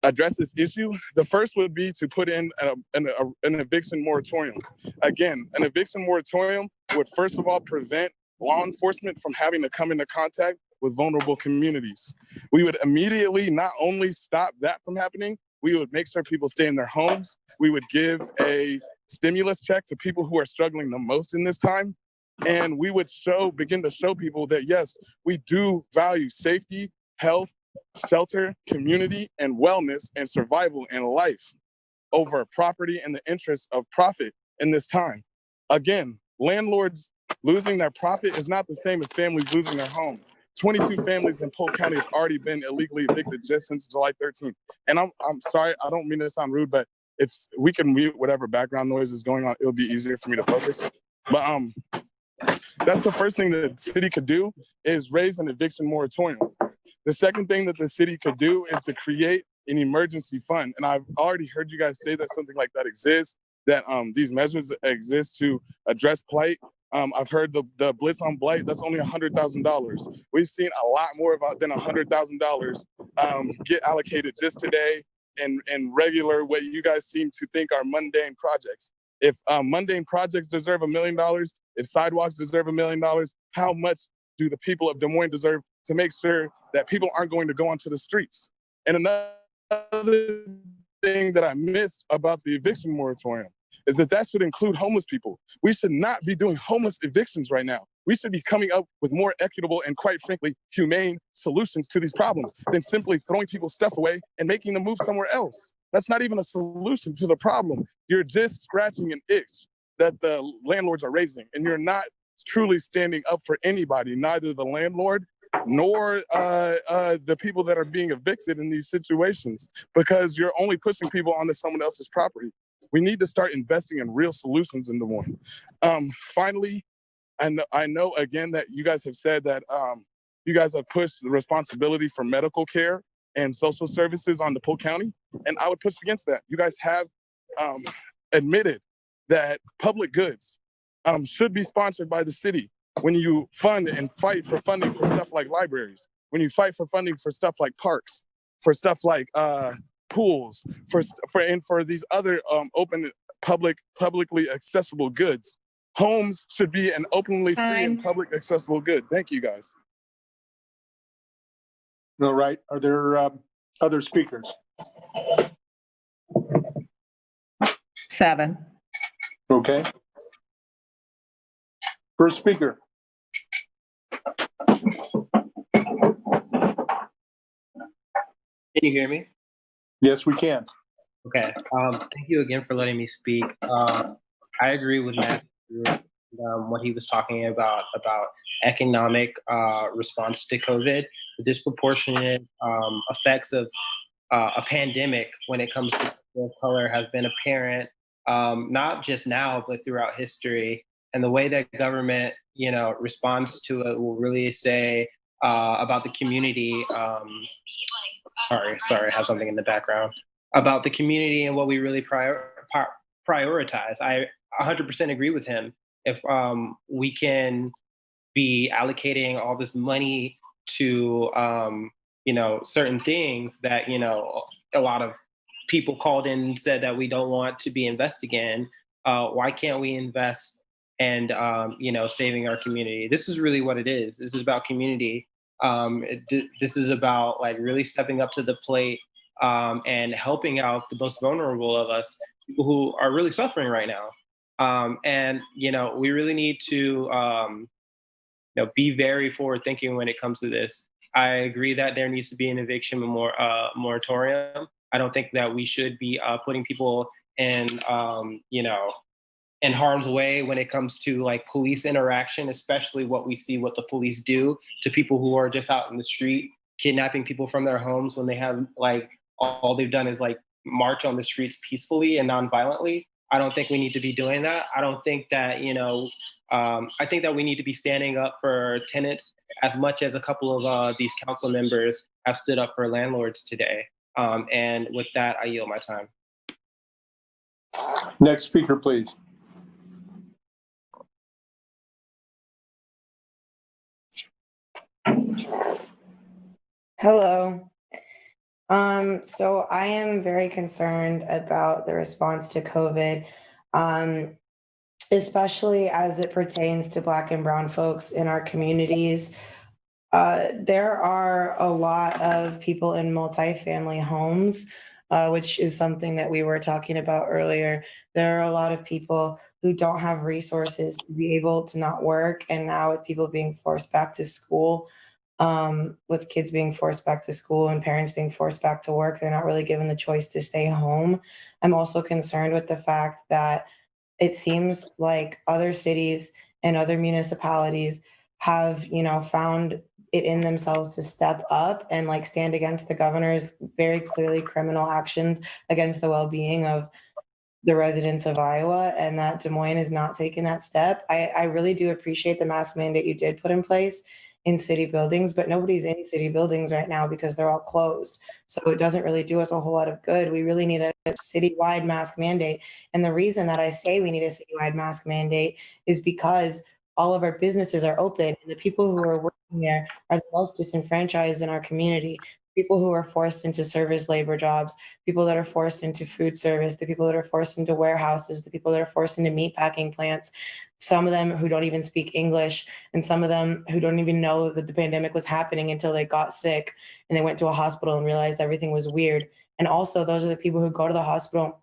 address this issue. The first would be to put in an eviction moratorium. Again, an eviction moratorium would first of all prevent law enforcement from having to come into contact with vulnerable communities. We would immediately not only stop that from happening, we would make sure people stay in their homes. We would give a stimulus check to people who are struggling the most in this time. And we would begin to show people that, yes, we do value safety, health, shelter, community, and wellness and survival and life over property and the interests of profit in this time. Again, landlords losing their profit is not the same as families losing their homes. 22 families in Polk County have already been illegally evicted just since July 13th. And I'm sorry, I don't mean to sound rude, but if we can mute whatever background noise is going on, it'll be easier for me to focus. But that's the first thing that the city could do, is raise an eviction moratorium. The second thing that the city could do is to create an emergency fund. And I've already heard you guys say that something like that exists, that these measures exist to address plight. I've heard the blitz on blight, that's only $100,000. We've seen a lot more than $100,000 get allocated just today in regular, what you guys seem to think are mundane projects. If mundane projects deserve $1 million, if sidewalks deserve $1 million, how much do the people of Des Moines deserve to make sure that people aren't going to go onto the streets? And another thing that I missed about the eviction moratorium is that should include homeless people. We should not be doing homeless evictions right now. We should be coming up with more equitable and, quite frankly, humane solutions to these problems than simply throwing people's stuff away and making them move somewhere else. That's not even a solution to the problem. You're just scratching an itch that the landlords are raising, and you're not truly standing up for anybody, neither the landlord nor the people that are being evicted in these situations, because you're only pushing people onto someone else's property. We need to start investing in real solutions in Des Moines. Finally, I know again that you guys have said that you guys have pushed the responsibility for medical care and social services on the Polk County, and I would push against that. You guys have admitted that public goods should be sponsored by the city. When you fund and fight for funding for stuff like libraries, when you fight for funding for stuff like parks, for stuff like pools, for these other open publicly accessible goods, homes should be an openly free and public accessible good. Thank you, guys. All right. Are there other speakers? 7. Okay. First speaker. Can you hear me? Yes, we can. Okay. Thank you again for letting me speak. I agree with Matt, what he was talking about economic response to COVID, the disproportionate effects of a pandemic when it comes to of color has been apparent, not just now, but throughout history. And the way that government, responds to it will really say about the community. Sorry, I have something in the background about the community and what we really prioritize. I 100% agree with him. If we can be allocating all this money to certain things that a lot of people called in and said that we don't want to be invested in, why can't we invest and saving our community? This is really what it is. This is about community. This is about like really stepping up to the plate and helping out the most vulnerable of us, people who are really suffering right now. And we really need to be very forward thinking when it comes to this. I agree that there needs to be an eviction moratorium. I don't think that we should be putting people in in harm's way when it comes to like police interaction, especially what the police do to people who are just out in the street, kidnapping people from their homes when they have like all they've done is like march on the streets peacefully and non-violently. I don't think we need to be doing that. I don't think that, I think that we need to be standing up for tenants as much as a couple of these council members have stood up for landlords today. And with that, I yield my time. Next speaker, please. Hello. So I am very concerned about the response to COVID, especially as it pertains to Black and Brown folks in our communities. There are a lot of people in multifamily homes, which is something that we were talking about earlier. There are a lot of people who don't have resources to be able to not work. And now with people being forced back to school, with kids being forced back to school and parents being forced back to work, they're not really given the choice to stay home. I'm also concerned with the fact that it seems like other cities and other municipalities have, found it in themselves to step up and like stand against the governor's very clearly criminal actions against the well-being of the residents of Iowa, and that Des Moines is not taking that step. I really do appreciate the mask mandate you did put in place in city buildings, but nobody's in city buildings right now because they're all closed. So it doesn't really do us a whole lot of good. We really need a citywide mask mandate. And the reason that I say we need a citywide mask mandate is because all of our businesses are open and the people who are working there are the most disenfranchised in our community. People who are forced into service labor jobs, people that are forced into food service, the people that are forced into warehouses, the people that are forced into meat packing plants, some of them who don't even speak English, and some of them who don't even know that the pandemic was happening until they got sick and they went to a hospital and realized everything was weird. And also those are the people who go to the hospital,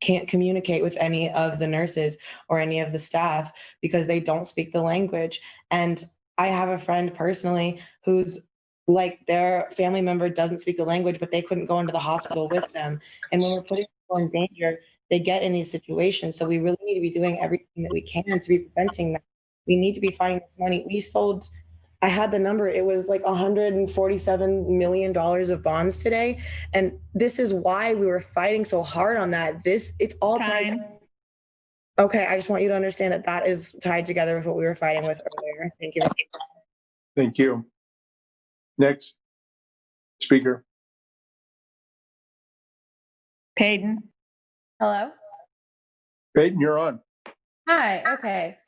can't communicate with any of the nurses or any of the staff because they don't speak the language. And I have a friend personally who's like their family member doesn't speak the language, but they couldn't go into the hospital with them. And when we're putting people in danger, they get in these situations. So we really need to be doing everything that we can to be preventing that. We need to be finding this money. I had the number, it was like $147 million of bonds today. And this is why we were fighting so hard on that. It's all tied. Okay, I just want you to understand that that is tied together with what we were fighting with earlier. Thank you. Thank you. Next speaker. Peyton. Hello. Peyton, you're on. Hi. Okay.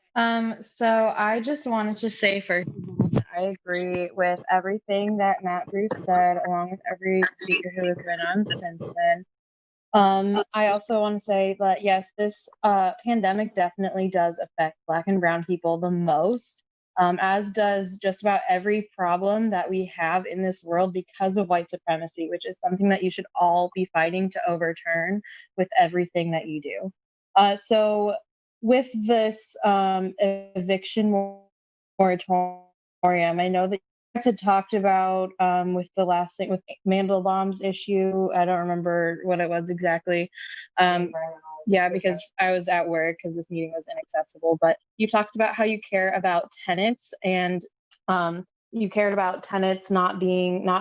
So I just wanted to say first, I agree with everything that Matt Bruce said, along with every speaker who has been on since then. I also want to say that yes, this pandemic definitely does affect Black and Brown people the most, as does just about every problem that we have in this world because of white supremacy, which is something that you should all be fighting to overturn with everything that you do. So with this eviction moratorium, I know that you guys had talked about with the last thing with Mandelbaum's issue. I don't remember what it was exactly. Yeah, because I was at work because this meeting was inaccessible. But you talked about how you care about tenants and you cared about tenants not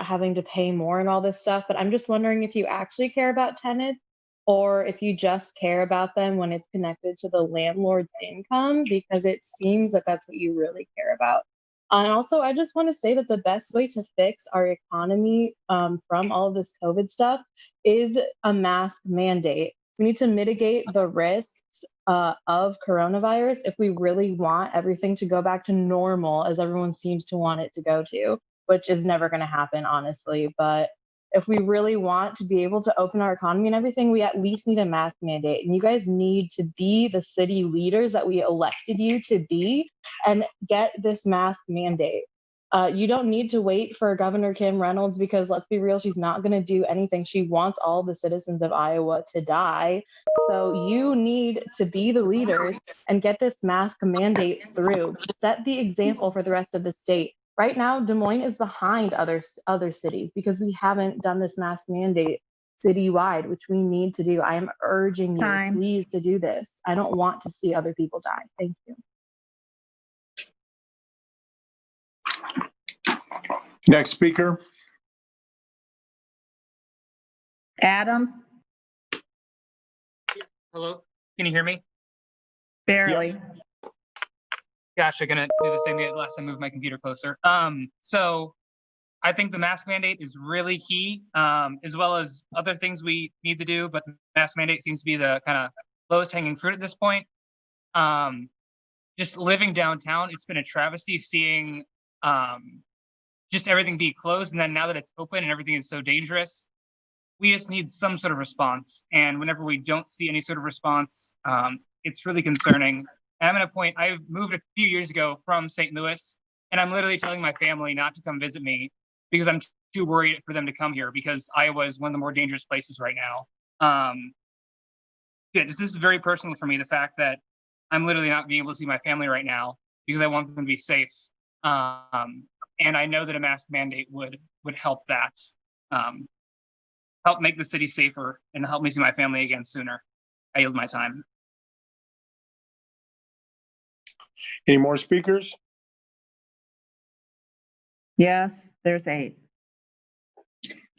having to pay more and all this stuff. But I'm just wondering if you actually care about tenants or if you just care about them when it's connected to the landlord's income, because it seems that that's what you really care about. And also, I just want to say that the best way to fix our economy from all of this COVID stuff is a mask mandate. We need to mitigate the risks of coronavirus if we really want everything to go back to normal, as everyone seems to want it to go to, which is never going to happen, honestly. But if we really want to be able to open our economy and everything, we at least need a mask mandate. And you guys need to be the city leaders that we elected you to be and get this mask mandate. You don't need to wait for Governor Kim Reynolds, because let's be real, she's not going to do anything. She wants all the citizens of Iowa to die. So you need to be the leaders and get this mask mandate through. Set the example for the rest of the state. Right now, Des Moines is behind other cities because we haven't done this mask mandate citywide, which we need to do. I am urging you, please, to do this. I don't want to see other people die. Thank you. Next speaker. Adam, Hello, can you hear me? barely. Gotcha, gonna do the same thing last time, move my computer closer. So I think the mask mandate is really key, as well as other things we need to do, but the mask mandate seems to be the kind of lowest hanging fruit at this point. Just living downtown, it's been a travesty seeing just everything be closed, and then now that it's open and everything is so dangerous, we just need some sort of response. And whenever we don't see any sort of response, it's really concerning. And I'm at a point, I moved a few years ago from St. Louis, and I'm literally telling my family not to come visit me because I'm too worried for them to come here, because Iowa is one of the more dangerous places right now. This is very personal for me, the fact that I'm literally not being able to see my family right now because I want them to be safe. And I know that a mask mandate would help that, help make the city safer and help me see my family again sooner. I yield my time. Any more speakers? Yes, there's 8.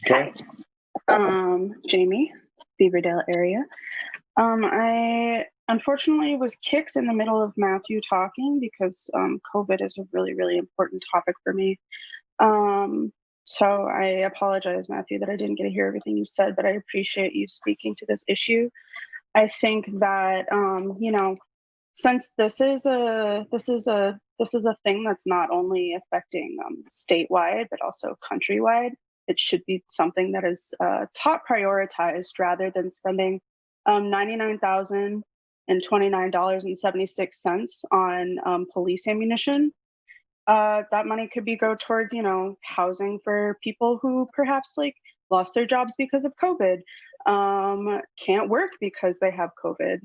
Okay. Jamie, Beaverdale area. I unfortunately was kicked in the middle of Matthew talking because COVID is a really, really important topic for me. So I apologize, Matthew, that I didn't get to hear everything you said, but I appreciate you speaking to this issue. I think that since this is a thing that's not only affecting statewide but also countrywide, it should be something that is top prioritized rather than spending $99,029.76 on police ammunition. That money could go towards housing for people who perhaps lost their jobs because of COVID, can't work because they have COVID,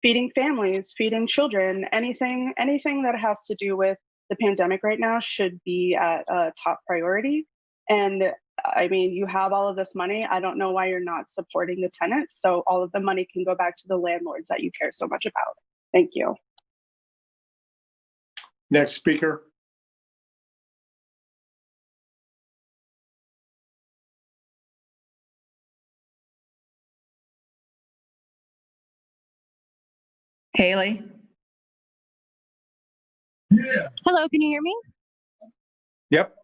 feeding families, feeding children, anything that has to do with the pandemic right now should be at a top priority. And I mean, you have all of this money. I don't know why you're not supporting the tenants. So all of the money can go back to the landlords that you care so much about. Thank you. Next speaker. Haley. Hello, can you hear me? Yep.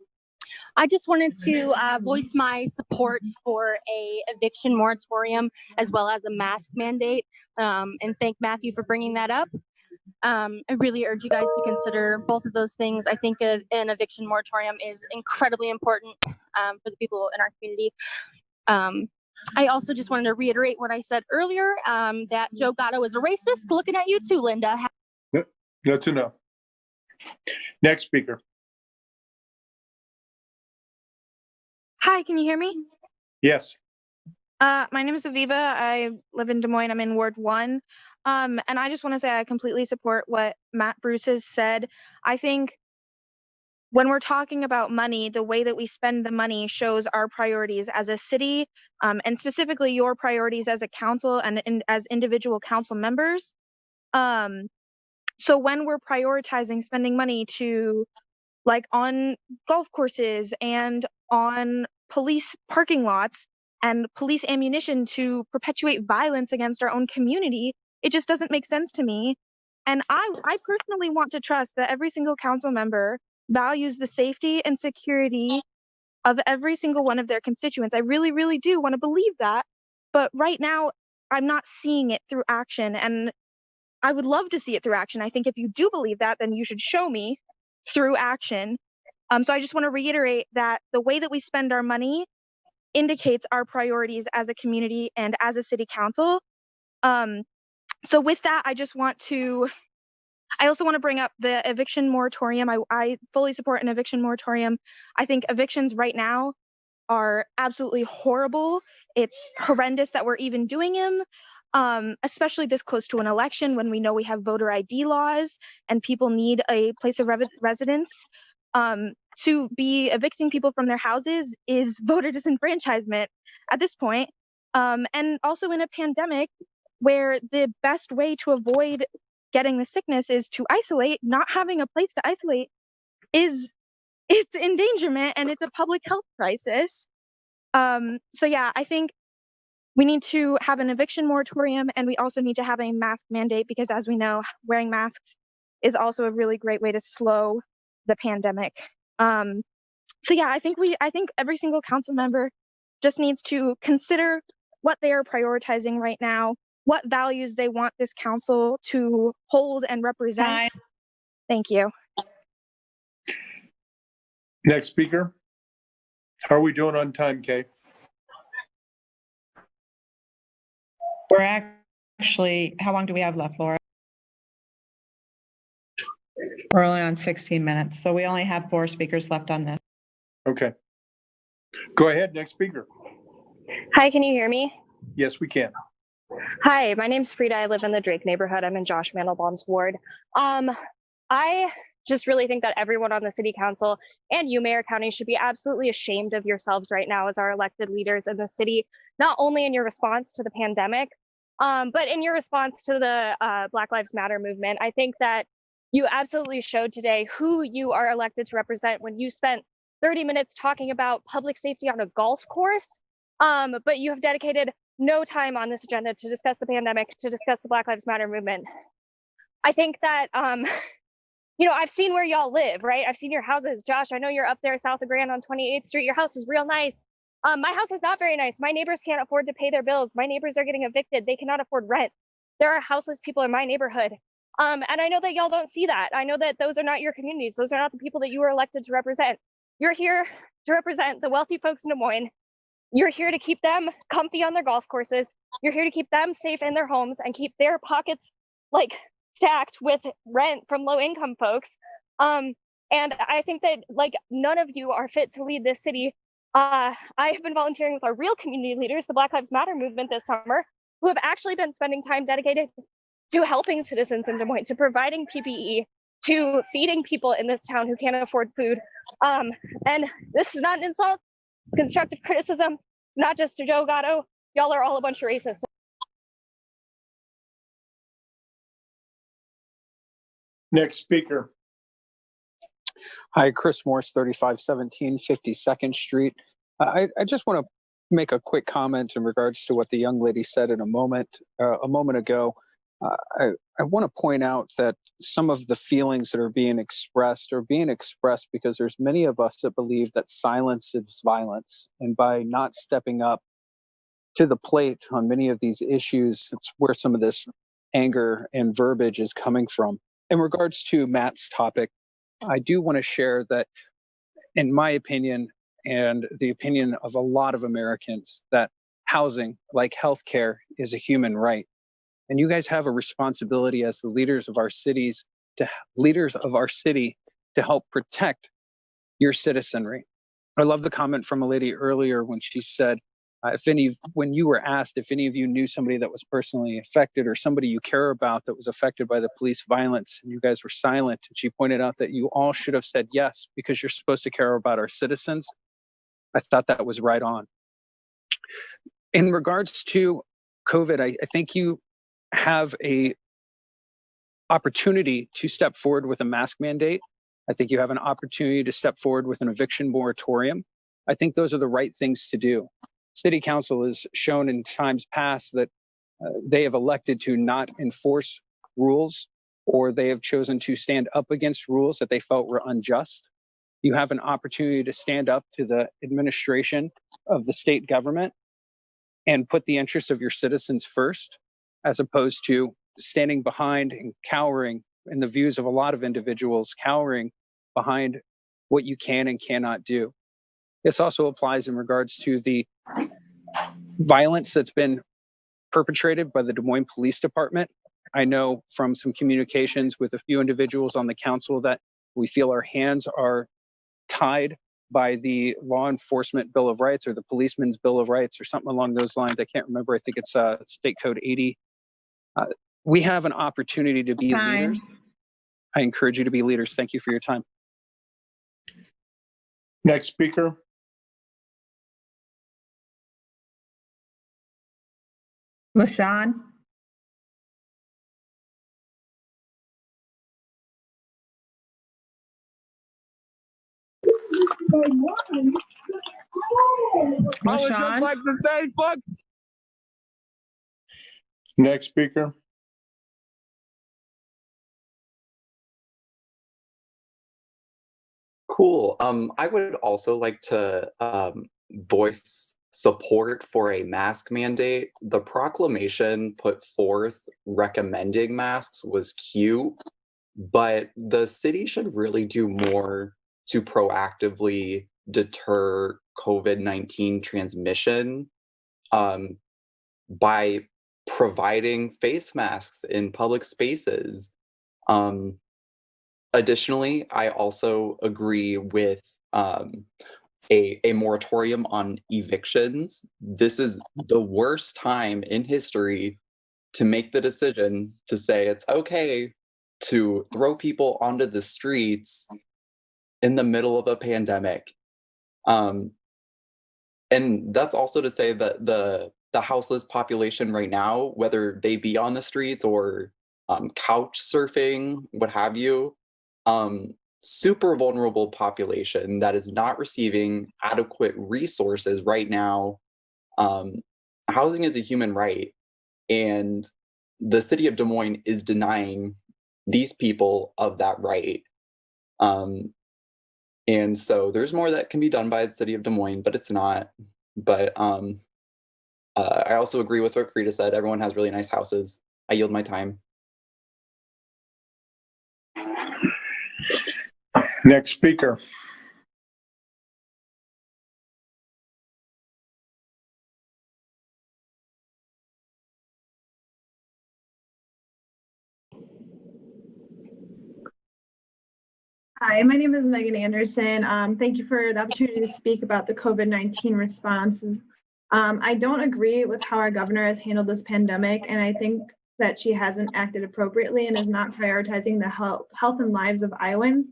I just wanted to voice my support for a eviction moratorium as well as a mask mandate, and thank Matthew for bringing that up. I really urge you guys to consider both of those things. I think an eviction moratorium is incredibly important for the people in our community. I also just wanted to reiterate what I said earlier, that Joe Gatto is a racist. Looking at you too, Linda. Yep. That's enough. Next speaker. Hi, can you hear me? Yes. My name is Aviva. I live in Des Moines. I'm in Ward 1. And I just want to say I completely support what Matt Bruce has said. I think when we're talking about money, the way that we spend the money shows our priorities as a city, and specifically your priorities as a council and as individual council members. So when we're prioritizing spending money to on golf courses and on police parking lots, and police ammunition to perpetuate violence against our own community. It just doesn't make sense to me. And I personally want to trust that every single council member values the safety and security of every single one of their constituents. I really, really do want to believe that. But right now, I'm not seeing it through action. And I would love to see it through action. I think if you do believe that, then you should show me through action. So I just want to reiterate that the way that we spend our money indicates our priorities as a community and as a city council. So with that, I also want to bring up the eviction moratorium. I fully support an eviction moratorium. I think evictions right now are absolutely horrible. It's horrendous that we're even doing them, especially this close to an election when we know we have voter ID laws and people need a place of residence. To be evicting people from their houses is voter disenfranchisement at this point. And also in a pandemic where the best way to avoid getting the sickness is to isolate, not having a place to isolate it's endangerment and it's a public health crisis. So yeah, I think we need to have an eviction moratorium, and we also need to have a mask mandate because, as we know, wearing masks is also a really great way to slow the pandemic. So yeah, I think every single council member just needs to consider what they are prioritizing right now, what values they want this council to hold and represent. Thank you. Next speaker. How are we doing on time, Kay? We're actually, how long do we have left, Laura? We're only on 16 minutes, so we only have 4 speakers left on this. Okay. Go ahead, next speaker. Hi, can you hear me? Yes, we can. Hi, my name's Frida. I live in the Drake neighborhood. I'm in Josh Mandelbaum's ward. I just really think that everyone on the city council and you, Mayor County, should be absolutely ashamed of yourselves right now as our elected leaders in the city, not only in your response to the pandemic, but in your response to the Black Lives Matter movement. I think that you absolutely showed today who you are elected to represent when you spent 30 minutes talking about public safety on a golf course, but you have dedicated no time on this agenda to discuss the pandemic, to discuss the Black Lives Matter movement. I think that, I've seen where y'all live, right? I've seen your houses. Josh, I know you're up there south of Grand on 28th Street. Your house is real nice. My house is not very nice. My neighbors can't afford to pay their bills. My neighbors are getting evicted. They cannot afford rent. There are houseless people in my neighborhood. And I know that y'all don't see that. I know that those are not your communities. Those are not the people that you were elected to represent. You're here to represent the wealthy folks in Des Moines. You're here to keep them comfy on their golf courses. You're here to keep them safe in their homes and keep their pockets stacked with rent from low income folks. And I think that none of you are fit to lead this city. I have been volunteering with our real community leaders, the Black Lives Matter movement this summer, who have actually been spending time dedicated to helping citizens in Des Moines, to providing PPE, to feeding people in this town who can't afford food. And this is not an insult, it's constructive criticism. It's not just to Joe Gatto. Y'all are all a bunch of racists. Next speaker. Hi, Chris Morse, 3517 52nd Street. I just want to make a quick comment in regards to what the young lady said in a moment ago. I want to point out that some of the feelings that are being expressed because there's many of us that believe that silence is violence. And by not stepping up to the plate on many of these issues, it's where some of this anger and verbiage is coming from. In regards to Matt's topic, I do want to share that, in my opinion, and the opinion of a lot of Americans, that housing, like healthcare, is a human right. And you guys have a responsibility as the leaders of our city to help protect your citizenry. I love the comment from a lady earlier when she said, when you were asked if any of you knew somebody that was personally affected or somebody you care about that was affected by the police violence, and you guys were silent, and she pointed out that you all should have said yes because you're supposed to care about our citizens. I thought that was right on. In regards to COVID, I think you have a opportunity to step forward with a mask mandate. I think you have an opportunity to step forward with an eviction moratorium. I think those are the right things to do. City Council has shown in times past that they have elected to not enforce rules, or they have chosen to stand up against rules that they felt were unjust. You have an opportunity to stand up to the administration of the state government and put the interests of your citizens first, as opposed to standing behind and cowering in the views of a lot of individuals, cowering behind what you can and cannot do. This also applies in regards to the violence that's been perpetrated by the Des Moines Police Department. I know from some communications with a few individuals on the council that we feel our hands are tied by the Law Enforcement Bill of Rights or the Policeman's Bill of Rights or something along those lines. I can't remember. I think it's State Code 80. We have an opportunity to be leaders. I encourage you to be leaders. Thank you for your time. Next speaker. LaShawn? I would just like to say, fuck. Next speaker. Cool. I would also like to voice support for a mask mandate. The proclamation put forth recommending masks was cute, but the city should really do more to proactively deter COVID-19 transmission by providing face masks in public spaces. Additionally, I also agree with a moratorium on evictions. This is the worst time in history to make the decision to say it's okay to throw people onto the streets in the middle of a pandemic. And that's also to say that the houseless population right now, whether they be on the streets or couch surfing, what have you, super vulnerable population that is not receiving adequate resources right now. Housing is a human right, and the city of Des Moines is denying these people of that right. And so there's more that can be done by the city of Des Moines, but it's not. But I also agree with what Frida said. Everyone has really nice houses. I yield my time. Next speaker. Hi, my name is Megan Anderson. Thank you for the opportunity to speak about the COVID-19 responses. I don't agree with how our governor has handled this pandemic, and I think that she hasn't acted appropriately and is not prioritizing the health and lives of Iowans.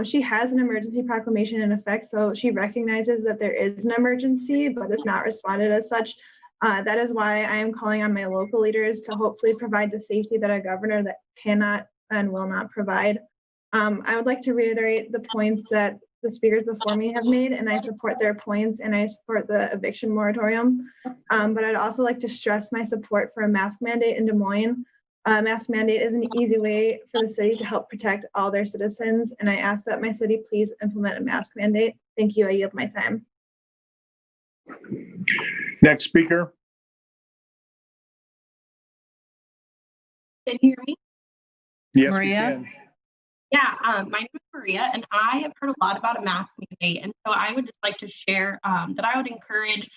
She has an emergency proclamation in effect, so she recognizes that there is an emergency, but has not responded as such. That is why I am calling on my local leaders to hopefully provide the safety that a governor that cannot and will not provide. I would like to reiterate the points that the speakers before me have made, and I support their points, and I support the eviction moratorium. But I'd also like to stress my support for a mask mandate in Des Moines. A mask mandate is an easy way for the city to help protect all their citizens, and I ask that my city please implement a mask mandate. Thank you. I yield my time. Next speaker. Can you hear me? Yes, Maria? we can. Yeah, my name is Maria, and I have heard a lot about a mask mandate, and so I would just like to share that I would encourage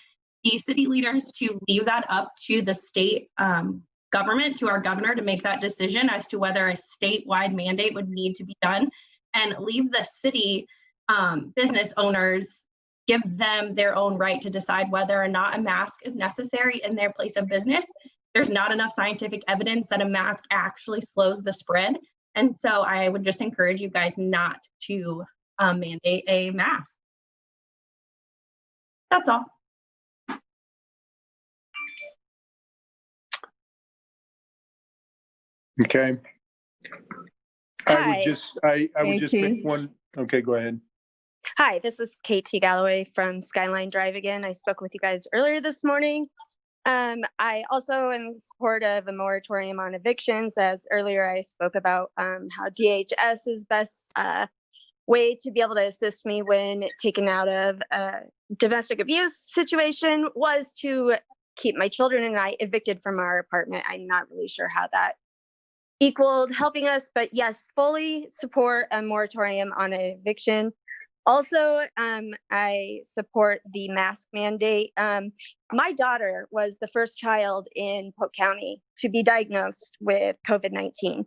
the city leaders to leave that up to the state government, to our governor, to make that decision as to whether a statewide mandate would need to be done, and leave the city business owners, give them their own right to decide whether or not a mask is necessary in their place of business. There's not enough scientific evidence that a mask actually slows the spread. And so I would just encourage you guys not to mandate a mask. That's all. Okay. I would just pick one. Okay, go ahead. Hi, this is KT Galloway from Skyline Drive again. I spoke with you guys earlier this morning. I also am in support of a moratorium on evictions, as earlier I spoke about how DHS's best way to be able to assist me when taken out of a domestic abuse situation was to keep my children and I evicted from our apartment. I'm not really sure how that equaled helping us, but yes, fully support a moratorium on eviction. Also, I support the mask mandate. My daughter was the first child in Polk County to be diagnosed with COVID-19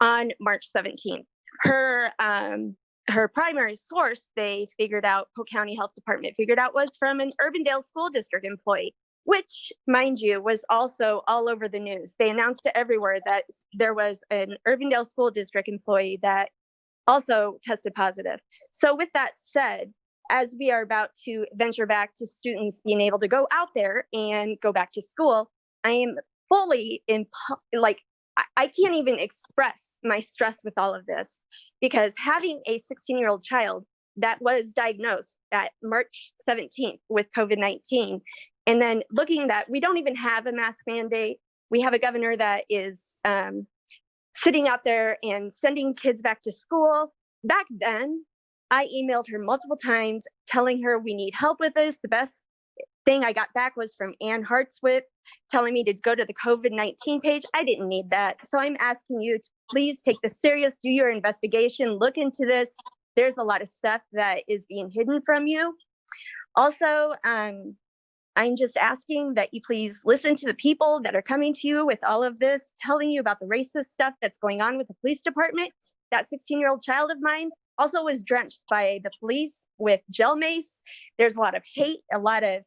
on March 17th. Her primary source, they figured out, Polk County Health Department figured out, was from an Urbandale School District employee, which, mind you, was also all over the news. They announced it everywhere that there was an Urbandale School District employee that also tested positive. So with that said, as we are about to venture back to students being able to go out there and go back to school, I am fully I can't even express my stress with all of this, because having a 16-year-old child that was diagnosed at March 17th with COVID-19, and then looking that we don't even have a mask mandate, we have a governor that is sitting out there and sending kids back to school. Back then, I emailed her multiple times telling her we need help with this. The best thing I got back was from Ann Hartswit telling me to go to the COVID-19 page. I didn't need that. So I'm asking you to please take this serious, do your investigation, look into this. There's a lot of stuff that is being hidden from you. Also, I'm just asking that you please listen to the people that are coming to you with all of this, telling you about the racist stuff that's going on with the police department. That 16-year-old child of mine also was drenched by the police with gel mace. There's a lot of hate, a lot of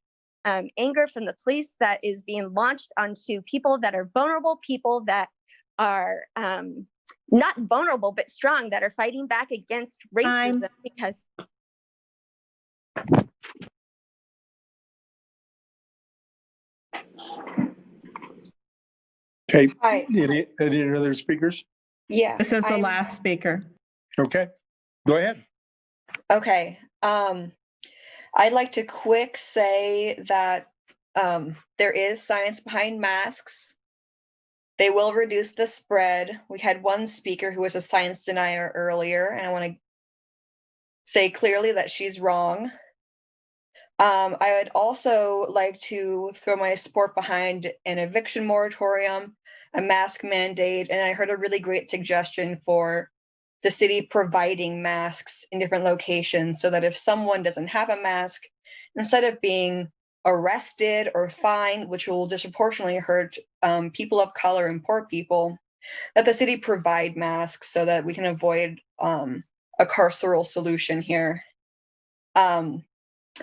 anger from the police that is being launched onto people that are vulnerable, people that are not vulnerable, but strong, that are fighting back against racism because Okay. Hi. Any other speakers? Yeah. This is the I'm- last speaker. Okay, go ahead. Okay. I'd like to quick say that there is science behind masks. They will reduce the spread. We had one speaker who was a science denier earlier, and I want to say clearly that she's wrong. I would also like to throw my support behind an eviction moratorium, a mask mandate, and I heard a really great suggestion for the city providing masks in different locations so that if someone doesn't have a mask, instead of being arrested or fined, which will disproportionately hurt people of color and poor people, that the city provide masks so that we can avoid a carceral solution here.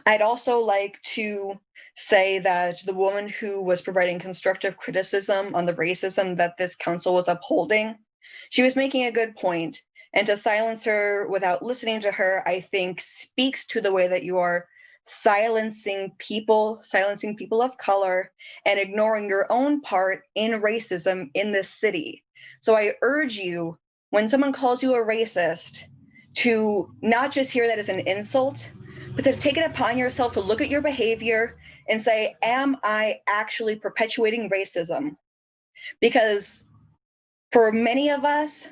I'd also like to say that the woman who was providing constructive criticism on the racism that this council was upholding, she was making a good point. And to silence her without listening to her, I think speaks to the way that you are silencing people of color, and ignoring your own part in racism in this city. So I urge you, when someone calls you a racist, to not just hear that as an insult, but to take it upon yourself to look at your behavior and say, am I actually perpetuating racism? Because for many of us,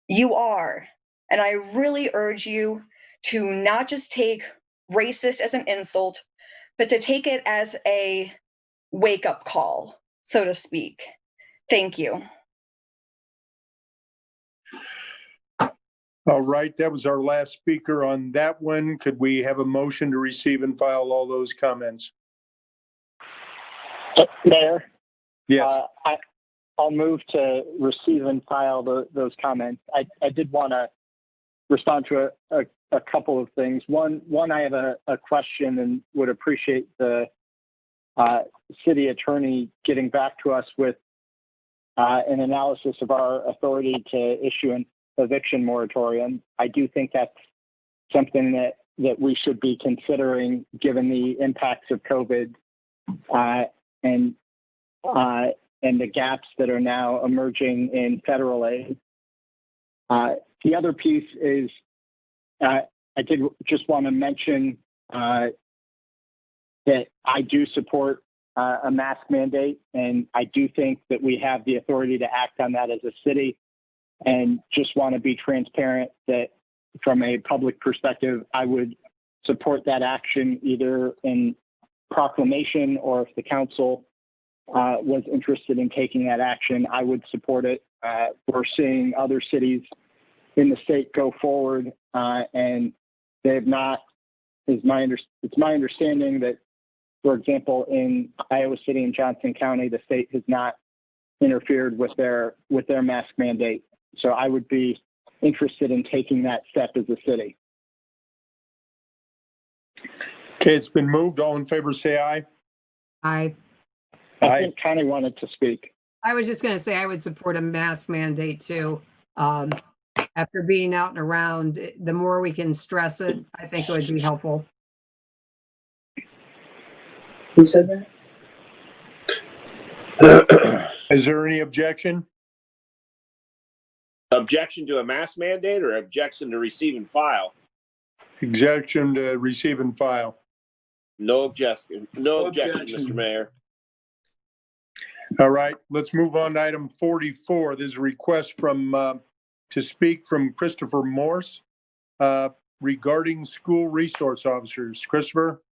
you are. And I really urge you to not just take racist as an insult, but to take it as a wake-up call, so to speak. Thank you. All right, that was our last speaker on that one. Could we have a motion to receive and file all those comments? Mayor? Yes. I'll move to receive and file those comments. I did want to respond to a couple of things. One, I have a question and would appreciate the city attorney getting back to us with an analysis of our authority to issue an eviction moratorium. I do think that's something that we should be considering given the impacts of COVID and the gaps that are now emerging in federal aid. The other piece is did just want to mention that I do support a mask mandate, and I do think that we have the authority to act on that as a city. And just want to be transparent that from a public perspective, I would support that action either in proclamation, or if the council was interested in taking that action, I would support it. We're seeing other cities in the state go forward, and they have not. It's my understanding that, for example, in Iowa City and Johnson County, the state has not interfered with their mask mandate. So I would be interested in taking that step as a city. Okay, it's been moved. All in favor, say aye. I think Connie wanted to speak. I was just going to say I would support a mask mandate too. After being out and around, the more we can stress it, I think it would be helpful. Who said that? Is there any objection? Objection to a mask mandate or objection to receive and file? Objection to receive and file. No objection. No objection, Mr. Mayor. All right, let's move on to item 44. There's a request from to speak from Christopher Morse regarding school resource officers. Christopher?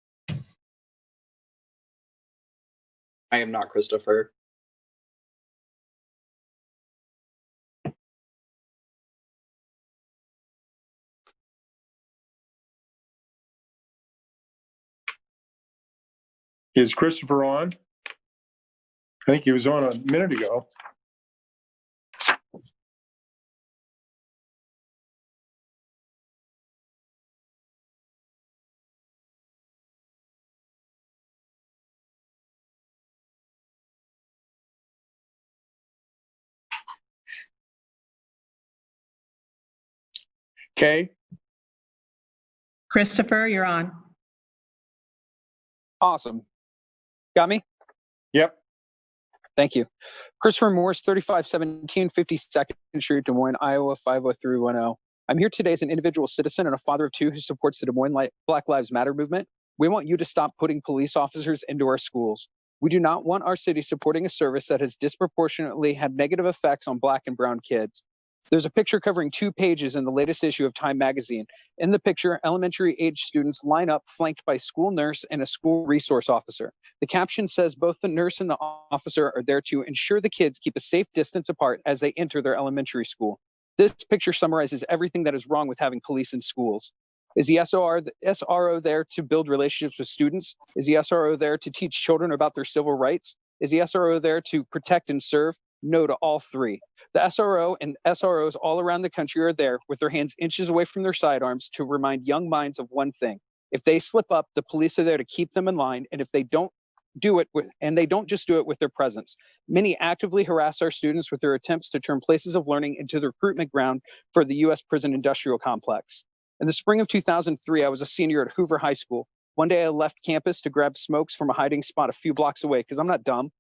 I am not Christopher. Is Christopher on? I think he was on a minute ago. Okay. Christopher, you're on. Awesome. Got me? Yep. Thank you. Christopher Morse, 3517 52nd Street, Des Moines, Iowa, 50310. I'm here today as an individual citizen and a father of two who supports the Des Moines Black Lives Matter movement. We want you to stop putting police officers into our schools. We do not want our city supporting a service that has disproportionately had negative effects on Black and brown kids. There's a picture covering 2 pages in the latest issue of Time magazine. In the picture, elementary age students line up flanked by a school nurse and a school resource officer. The caption says both the nurse and the officer are there to ensure the kids keep a safe distance apart as they enter their elementary school. This picture summarizes everything that is wrong with having police in schools. Is the SRO there to build relationships with students? Is the SRO there to teach children about their civil rights? Is the SRO there to protect and serve? No to all three. The SRO and SROs all around the country are there with their hands inches away from their sidearms to remind young minds of one thing. If they slip up, the police are there to keep them in line. And if they don't do it, they don't just do it with their presence. Many actively harass our students with their attempts to turn places of learning into the recruitment ground for the U.S. prison industrial complex. In the spring of 2003, I was a senior at Hoover High School. One day I left campus to grab smokes from a hiding spot a few blocks away because I'm not dumb.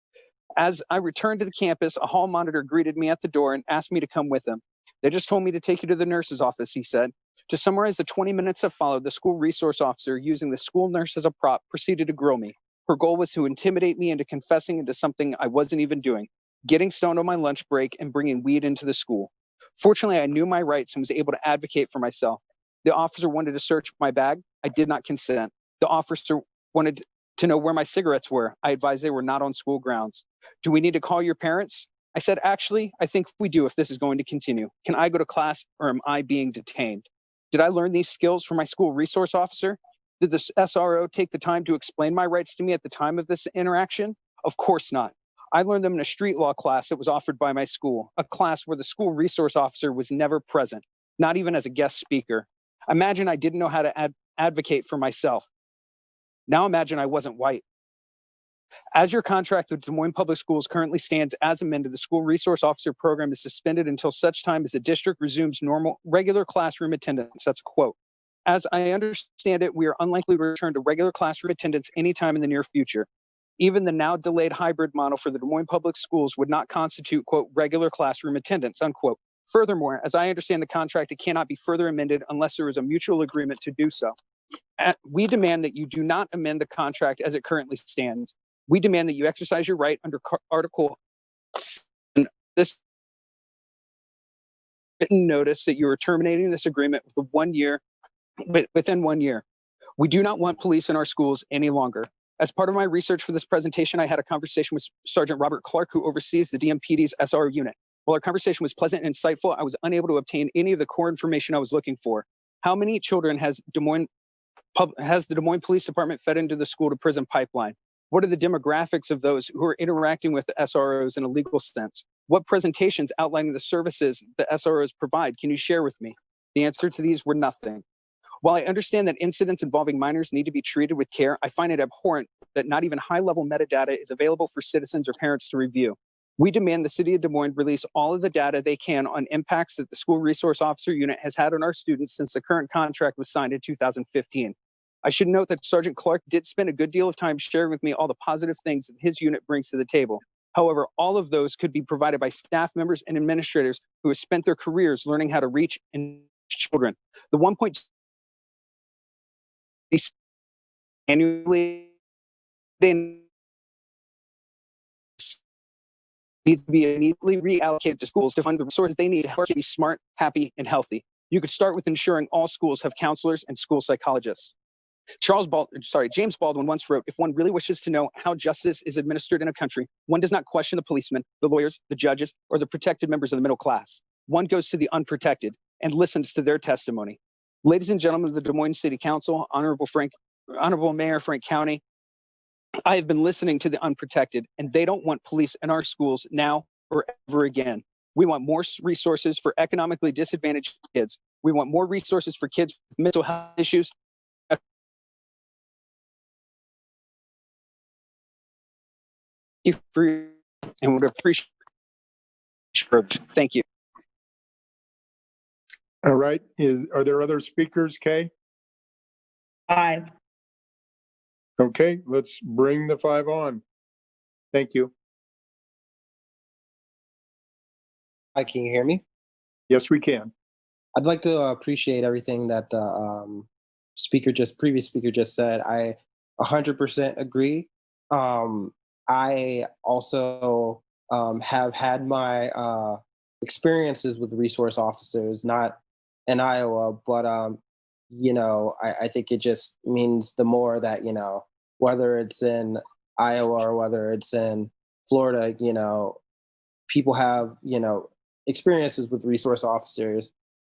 As I returned to the campus, a hall monitor greeted me at the door and asked me to come with him. They just told me to take you to the nurse's office, he said. To summarize the 20 minutes that followed, the school resource officer, using the school nurse as a prop, proceeded to grill me. Her goal was to intimidate me into confessing into something I wasn't even doing, getting stoned on my lunch break and bringing weed into the school. Fortunately, I knew my rights and was able to advocate for myself. The officer wanted to search my bag. I did not consent. The officer wanted to know where my cigarettes were. I advised they were not on school grounds. Do we need to call your parents? I said, actually, I think we do if this is going to continue. Can I go to class or am I being detained? Did I learn these skills from my school resource officer? Did the SRO take the time to explain my rights to me at the time of this interaction? Of course not. I learned them in a street law class that was offered by my school, a class where the school resource officer was never present, not even as a guest speaker. Imagine I didn't know how to advocate for myself. Now imagine I wasn't white. As your contract with Des Moines Public Schools currently stands as amended, the school resource officer program is suspended until such time as the district resumes regular classroom attendance. That's a quote. As I understand it, we are unlikely to return to regular classroom attendance anytime in the near future. Even the now delayed hybrid model for the Des Moines Public Schools would not constitute, quote, regular classroom attendance, unquote. Furthermore, as I understand the contract, it cannot be further amended unless there is a mutual agreement to do so. We demand that you do not amend the contract as it currently stands. We demand that you exercise your right under Article 7 this written notice that you are terminating this agreement within 1 year. We do not want police in our schools any longer. As part of my research for this presentation, I had a conversation with Sergeant Robert Clark, who oversees the DMPD's SRO unit. While our conversation was pleasant and insightful, I was unable to obtain any of the core information I was looking for. How many children has the Des Moines Police Department fed into the school to prison pipeline? What are the demographics of those who are interacting with the SROs in a legal sense? What presentations outlining the services the SROs provide can you share with me? The answer to these were nothing. While I understand that incidents involving minors need to be treated with care, I find it abhorrent that not even high-level metadata is available for citizens or parents to review. We demand the City of Des Moines release all of the data they can on impacts that the School Resource Officer Unit has had on our students since the current contract was signed in 2015. I should note that Sergeant Clark did spend a good deal of time sharing with me all the positive things that his unit brings to the table. However, all of those could be provided by staff members and administrators who have spent their careers learning how to reach and children. The 1.2 annually need to be immediately reallocated to schools to fund the resources they need to help kids be smart, happy, and healthy. You could start with ensuring all schools have counselors and school psychologists. James Baldwin once wrote, "If one really wishes to know how justice is administered in a country, one does not question the policemen, the lawyers, the judges, or the protected members of the middle class. One goes to the unprotected and listens to their testimony." Ladies and gentlemen of the Des Moines City Council, Honorable Mayor Frank County, I have been listening to the unprotected, and they don't want police in our schools now or ever again. We want more resources for economically disadvantaged kids. We want more resources for kids with mental health issues. Thank you for and would appreciate. Thank you. All right. Are there other speakers, Kay? 5. Okay, let's bring the 5 on. Thank you. Hi, can you hear me? Yes, we can. I'd like to appreciate everything that the previous speaker just said. I 100% agree. I also have had my experiences with resource officers, not in Iowa, but I think it just means the more that, whether it's in Iowa or whether it's in Florida, people have, experiences with resource officers,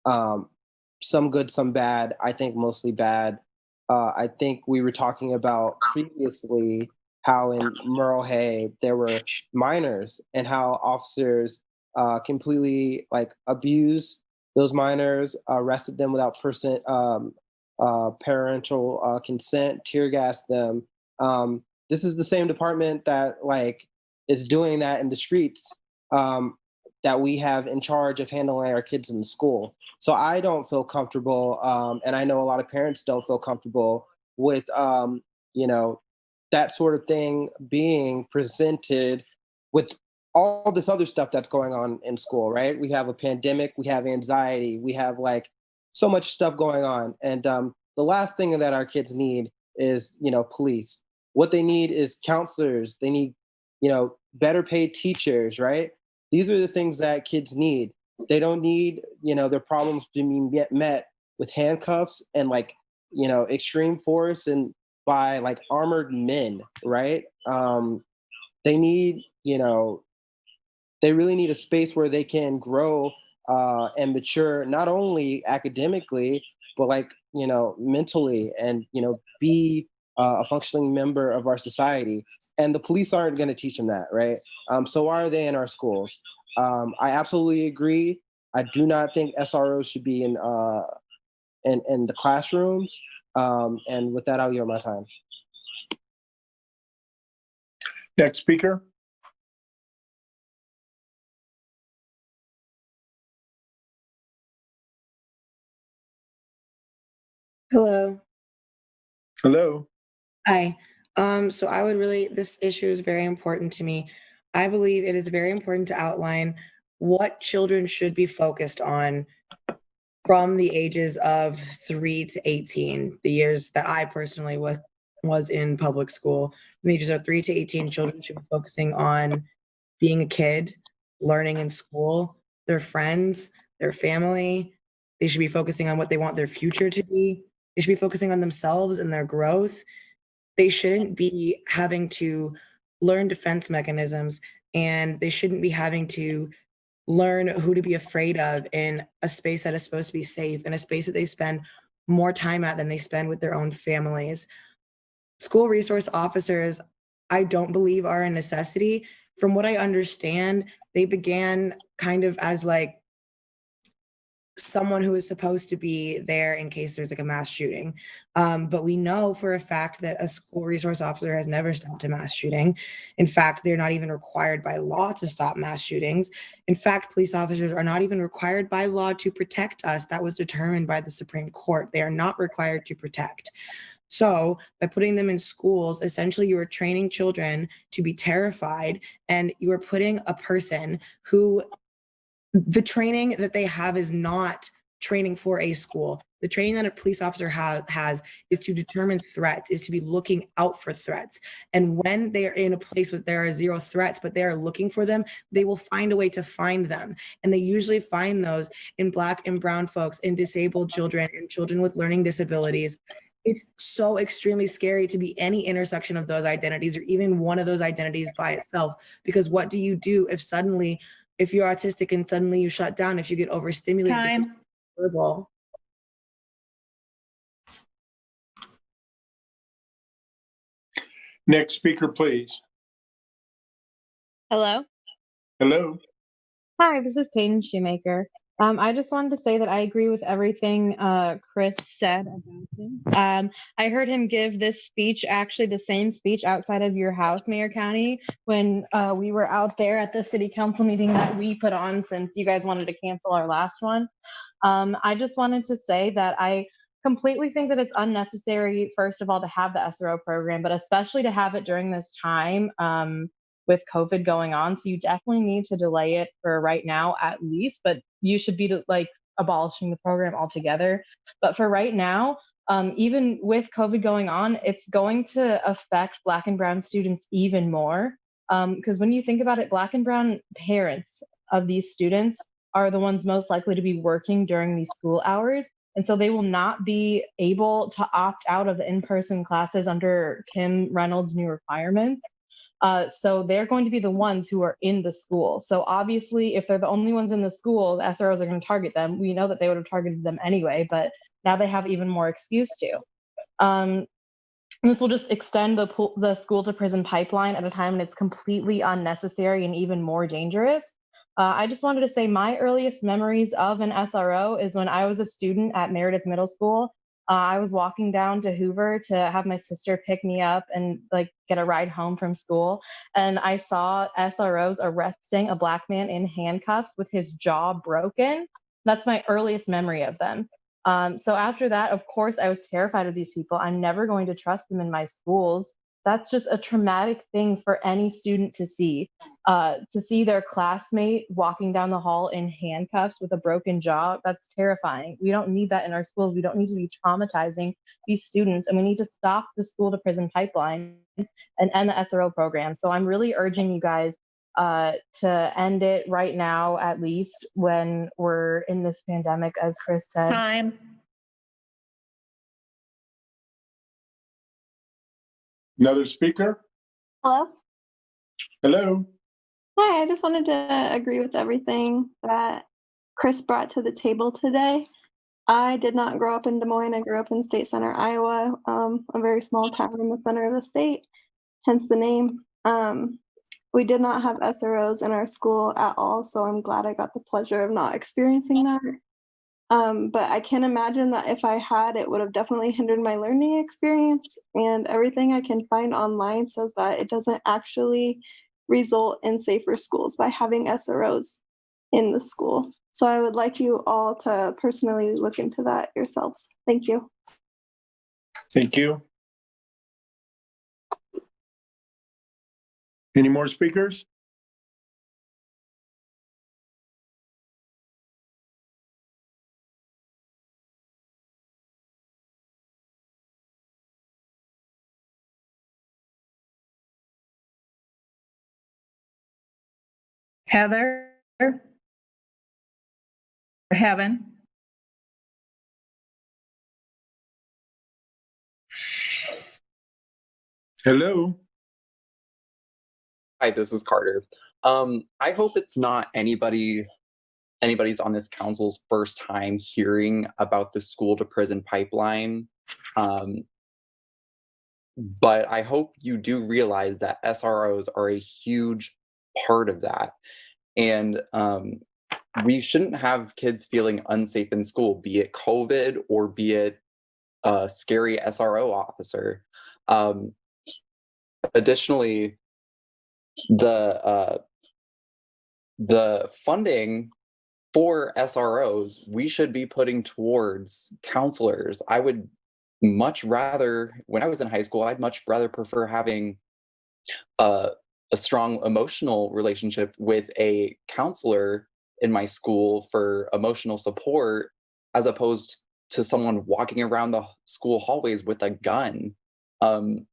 some good, some bad. I think mostly bad. I think we were talking about previously how in Merle Hay there were minors and how officers completely abused those minors, arrested them without parental consent, tear gassed them. This is the same department that is doing that in the streets, that we have in charge of handling our kids in the school. So I don't feel comfortable, and I know a lot of parents don't feel comfortable with that sort of thing being presented with all this other stuff that's going on in school, right? We have a pandemic, we have anxiety, we have so much stuff going on. And the last thing that our kids need is, police. What they need is counselors. They need, better paid teachers, right? These are the things that kids need. They don't need, their problems being met with handcuffs and extreme force and by armored men, right? They need, they really need a space where they can grow and mature, not only academically, but mentally, and be a functioning member of our society. And the police aren't going to teach them that, right? So why are they in our schools? I absolutely agree. I do not think SROs should be in the classrooms. And with that, I'll yield my time. Next speaker. Hello. Hello. Hi. So this issue is very important to me. I believe it is very important to outline what children should be focused on from the ages of 3 to 18, the years that I personally was in public school. From the ages of 3 to 18, children should be focusing on being a kid, learning in school, their friends, their family. They should be focusing on what they want their future to be. They should be focusing on themselves and their growth. They shouldn't be having to learn defense mechanisms, and they shouldn't be having to learn who to be afraid of in a space that is supposed to be safe, in a space that they spend more time at than they spend with their own families. School resource officers, I don't believe are a necessity. From what I understand, they began kind of as like someone who is supposed to be there in case there's like a mass shooting. But we know for a fact that a school resource officer has never stopped a mass shooting. In fact, they're not even required by law to stop mass shootings. In fact, police officers are not even required by law to protect us. That was determined by the Supreme Court. They are not required to protect. So by putting them in schools, essentially you are training children to be terrified, and you are putting a person who the training that they have is not training for a school. The training that a police officer has is to determine threats, is to be looking out for threats. And when they are in a place where there are zero threats, but they are looking for them, they will find a way to find them. And they usually find those in Black and brown folks, in disabled children, and children with learning disabilities. It's so extremely scary to be any intersection of those identities, or even one of those identities by itself. Because what do you do if you're autistic and suddenly you shut down, if you get overstimulated? Time. Verbal. Next speaker, please. Hello. Hello. Hi, this is Peyton Shoemaker. I just wanted to say that I agree with everything Chris said about him. I heard him give this speech, actually the same speech outside of your house, Mayor County, when we were out there at the city council meeting that we put on since you guys wanted to cancel our last one. I just wanted to say that I completely think that it's unnecessary, first of all, to have the SRO program, but especially to have it during this time with COVID going on. So you definitely need to delay it for right now at least, but you should be like abolishing the program altogether. But for right now, even with COVID going on, it's going to affect Black and brown students even more. Because when you think about it, Black and brown parents of these students are the ones most likely to be working during these school hours. And so they will not be able to opt out of the in-person classes under Kim Reynolds' new requirements. So they're going to be the ones who are in the school. So obviously, if they're the only ones in the school, the SROs are going to target them. We know that they would have targeted them anyway, but now they have even more excuse to. This will just extend the school to prison pipeline at a time when it's completely unnecessary and even more dangerous. I just wanted to say my earliest memories of an SRO is when I was a student at Meredith Middle School. I was walking down to Hoover to have my sister pick me up and like get a ride home from school. And I saw SROs arresting a Black man in handcuffs with his jaw broken. That's my earliest memory of them. So after that, of course, I was terrified of these people. I'm never going to trust them in my schools. That's just a traumatic thing for any student to see their classmate walking down the hall in handcuffs with a broken jaw. That's terrifying. We don't need that in our schools. We don't need to be traumatizing these students, and we need to stop the school to prison pipeline and end the SRO program. So I'm really urging you guys to end it right now, at least when we're in this pandemic, as Chris said. Time. Another speaker? Hello. Hello. Hi, I just wanted to agree with everything that Chris brought to the table today. I did not grow up in Des Moines. I grew up in State Center, Iowa, a very small town in the center of the state, hence the name. We did not have SROs in our school at all, so I'm glad I got the pleasure of not experiencing that. But I can imagine that if I had, it would have definitely hindered my learning experience. And everything I can find online says that it doesn't actually result in safer schools by having SROs in the school. So I would like you all to personally look into that yourselves. Thank you. Thank you. Any more speakers? Heather? Or Heaven? Hello. Hi, this is Carter. I hope it's not anybody's on this council's first time hearing about the school to prison pipeline. But I hope you do realize that SROs are a huge part of that. And we shouldn't have kids feeling unsafe in school, be it COVID or be it a scary SRO officer. Additionally, the funding for SROs we should be putting towards counselors. I would much rather, when I was in high school, I'd much rather prefer having a strong emotional relationship with a counselor in my school for emotional support as opposed to someone walking around the school hallways with a gun. Everyone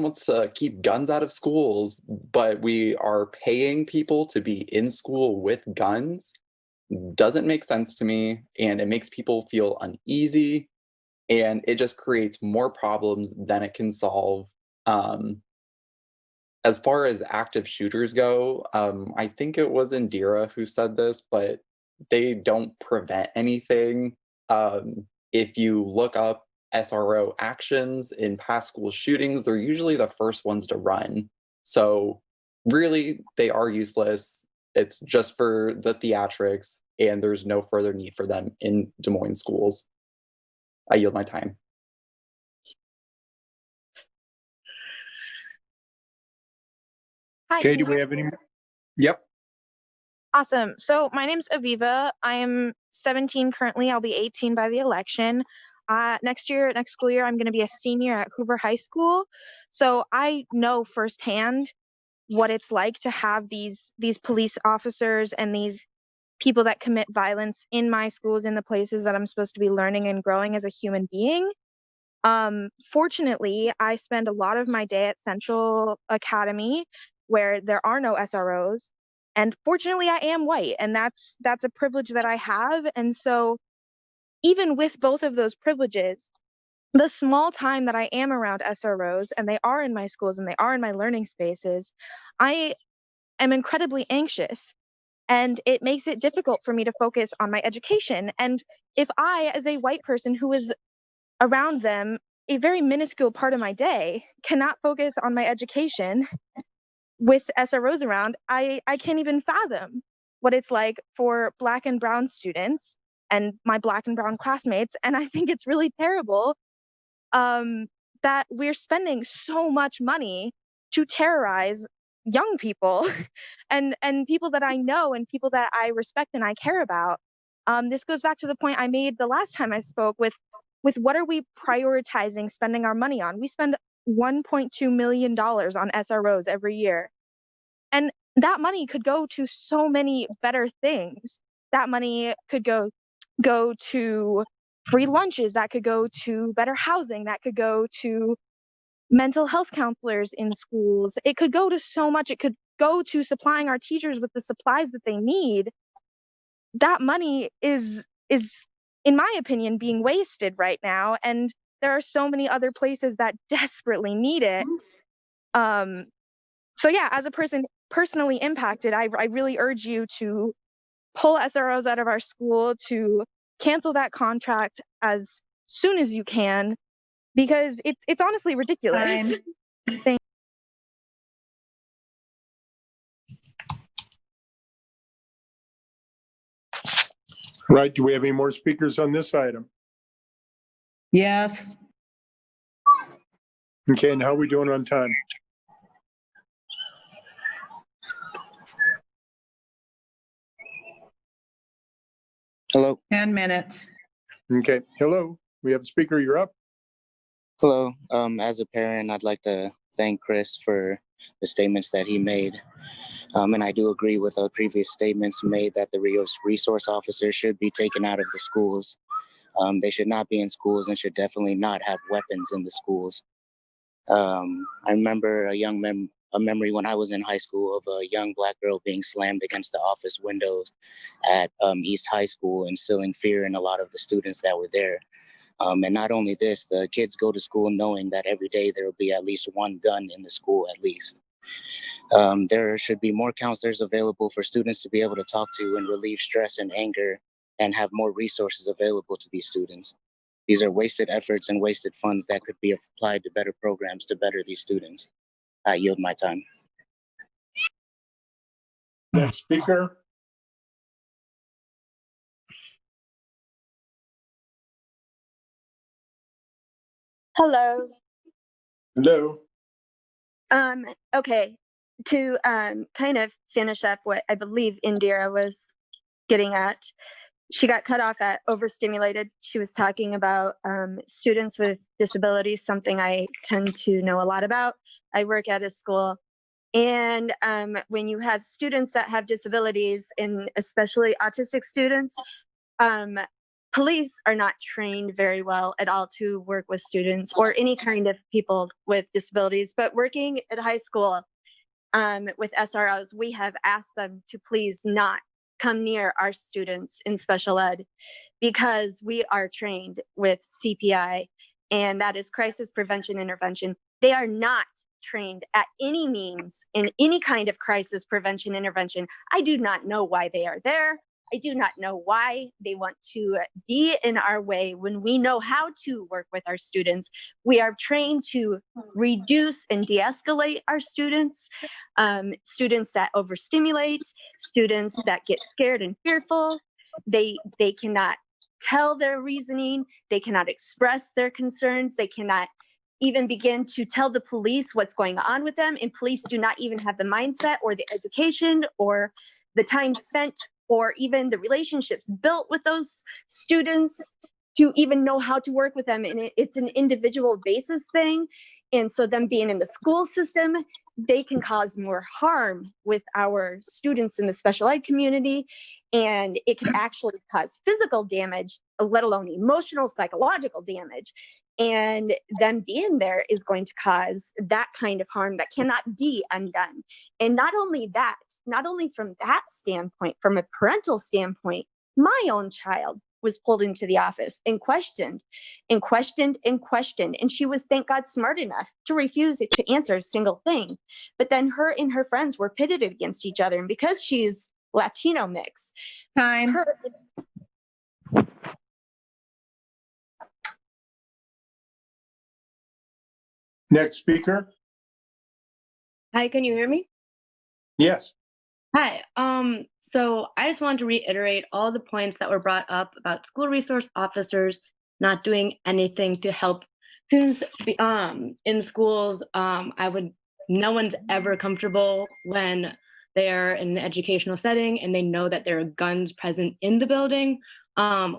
wants to keep guns out of schools, but we are paying people to be in school with guns. Doesn't make sense to me, and it makes people feel uneasy, and it just creates more problems than it can solve. As far as active shooters go, I think it was Indira who said this, but they don't prevent anything. If you look up SRO actions in past school shootings, they're usually the first ones to run. So really, they are useless. It's just for the theatrics, and there's no further need for them in Des Moines schools. I yield my time. Hi. Okay, can do you we hear have me? any? Yep. Awesome. So my name's Aviva. I am 17 currently. I'll be 18 by the election. Next school year, I'm going to be a senior at Hoover High School. So I know firsthand what it's like to have these police officers and these people that commit violence in my schools, in the places that I'm supposed to be learning and growing as a human being. Fortunately, I spend a lot of my day at Central Academy where there are no SROs. And fortunately, I am white, and that's a privilege that I have. And so even with both of those privileges, the small time that I am around SROs, and they are in my schools and they are in my learning spaces, I am incredibly anxious. And it makes it difficult for me to focus on my education. And if I, as a white person who is around them a very minuscule part of my day, cannot focus on my education with SROs around, I can't even fathom what it's like for Black and Brown students and my Black and Brown classmates. And I think it's really terrible that we're spending so much money to terrorize young people and people that I know and people that I respect and I care about. This goes back to the point I made the last time I spoke with what are we prioritizing spending our money on? We spend $1.2 million on SROs every year. And that money could go to so many better things. That money could go to free lunches, that could go to better housing, that could go to mental health counselors in schools. It could go to so much. It could go to supplying our teachers with the supplies that they need. That money is in my opinion being wasted right now, and there are so many other places that desperately need it. So yeah, as a person personally impacted, I really urge you to pull SROs out of our school, to cancel that contract as soon as you can, because it's honestly ridiculous. Time. Thank Right, do we have any more speakers on this item? Yes. Okay, and how are we doing on time? Hello. 10 minutes. Okay, hello, we have a speaker, you're up. Hello. As a parent, I'd like to thank Chris for the statements that he made. And I do agree with the previous statements made that the resource officers should be taken out of the schools. They should not be in schools and should definitely not have weapons in the schools. I remember a young a memory when I was in high school of a young Black girl being slammed against the office windows at East High School, instilling fear in a lot of the students that were there. And not only this, the kids go to school knowing that every day there will be at least one gun in the school at least. There should be more counselors available for students to be able to talk to and relieve stress and anger, and have more resources available to these students. These are wasted efforts and wasted funds that could be applied to better programs to better these students. I yield my time. Next speaker. Hello. Hello. Okay. To kind of finish up what I believe Indira was getting at, she got cut off at overstimulated. She was talking about students with disabilities, something I tend to know a lot about. I work at a school, and when you have students that have disabilities, and especially autistic students, police are not trained very well at all to work with students or any kind of people with disabilities. But working at high school with SROs, we have asked them to please not come near our students in special ed, because we are trained with CPI, and that is crisis prevention intervention. They are not trained at any means in any kind of crisis prevention intervention. I do not know why they are there. I do not know why they want to be in our way when we know how to work with our students. We are trained to reduce and de-escalate our students, students that overstimulate, students that get scared and fearful. They cannot tell their reasoning. They cannot express their concerns. They cannot even begin to tell the police what's going on with them. And police do not even have the mindset or the education or the time spent or even the relationships built with those students to even know how to work with them. And it's an individual basis thing. And so them being in the school system, they can cause more harm with our students in the special ed community. And it can actually cause physical damage, let alone emotional, psychological damage. And them being there is going to cause that kind of harm that cannot be undone. And not only that, not only from that standpoint, from a parental standpoint, my own child was pulled into the office and questioned and questioned and questioned. And she was, thank God, smart enough to refuse to answer a single thing. But then her and her friends were pitted against each other. And because she's Latino mix, time. Next speaker. Hi, can you hear me? Yes. Hi. So I just wanted to reiterate all the points that were brought up about school resource officers not doing anything to help students in schools. No one's ever comfortable when they're in an educational setting and they know that there are guns present in the building.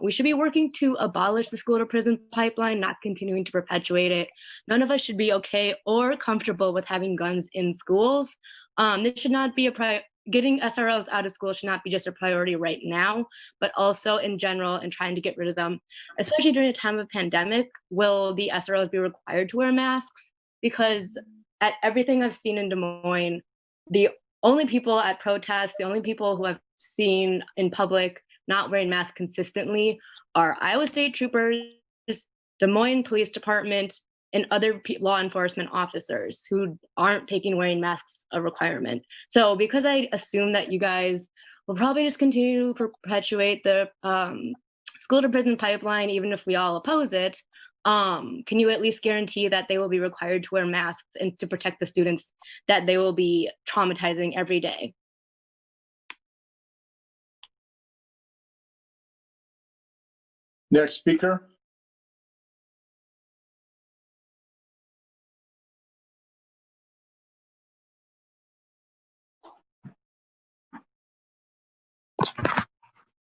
We should be working to abolish the school to prison pipeline, not continuing to perpetuate it. None of us should be okay or comfortable with having guns in schools. This should not be getting SROs out of school should not be just a priority right now, but also in general and trying to get rid of them, especially during a time of pandemic. Will the SROs be required to wear masks? Because at everything I've seen in Des Moines, the only people at protests, the only people who I've seen in public not wearing masks consistently are Iowa State troopers, Des Moines Police Department, and other law enforcement officers who aren't taking wearing masks a requirement. So because I assume that you guys will probably just continue to perpetuate the school to prison pipeline, even if we all oppose it, can you at least guarantee that they will be required to wear masks and to protect the students that they will be traumatizing every day? Next speaker.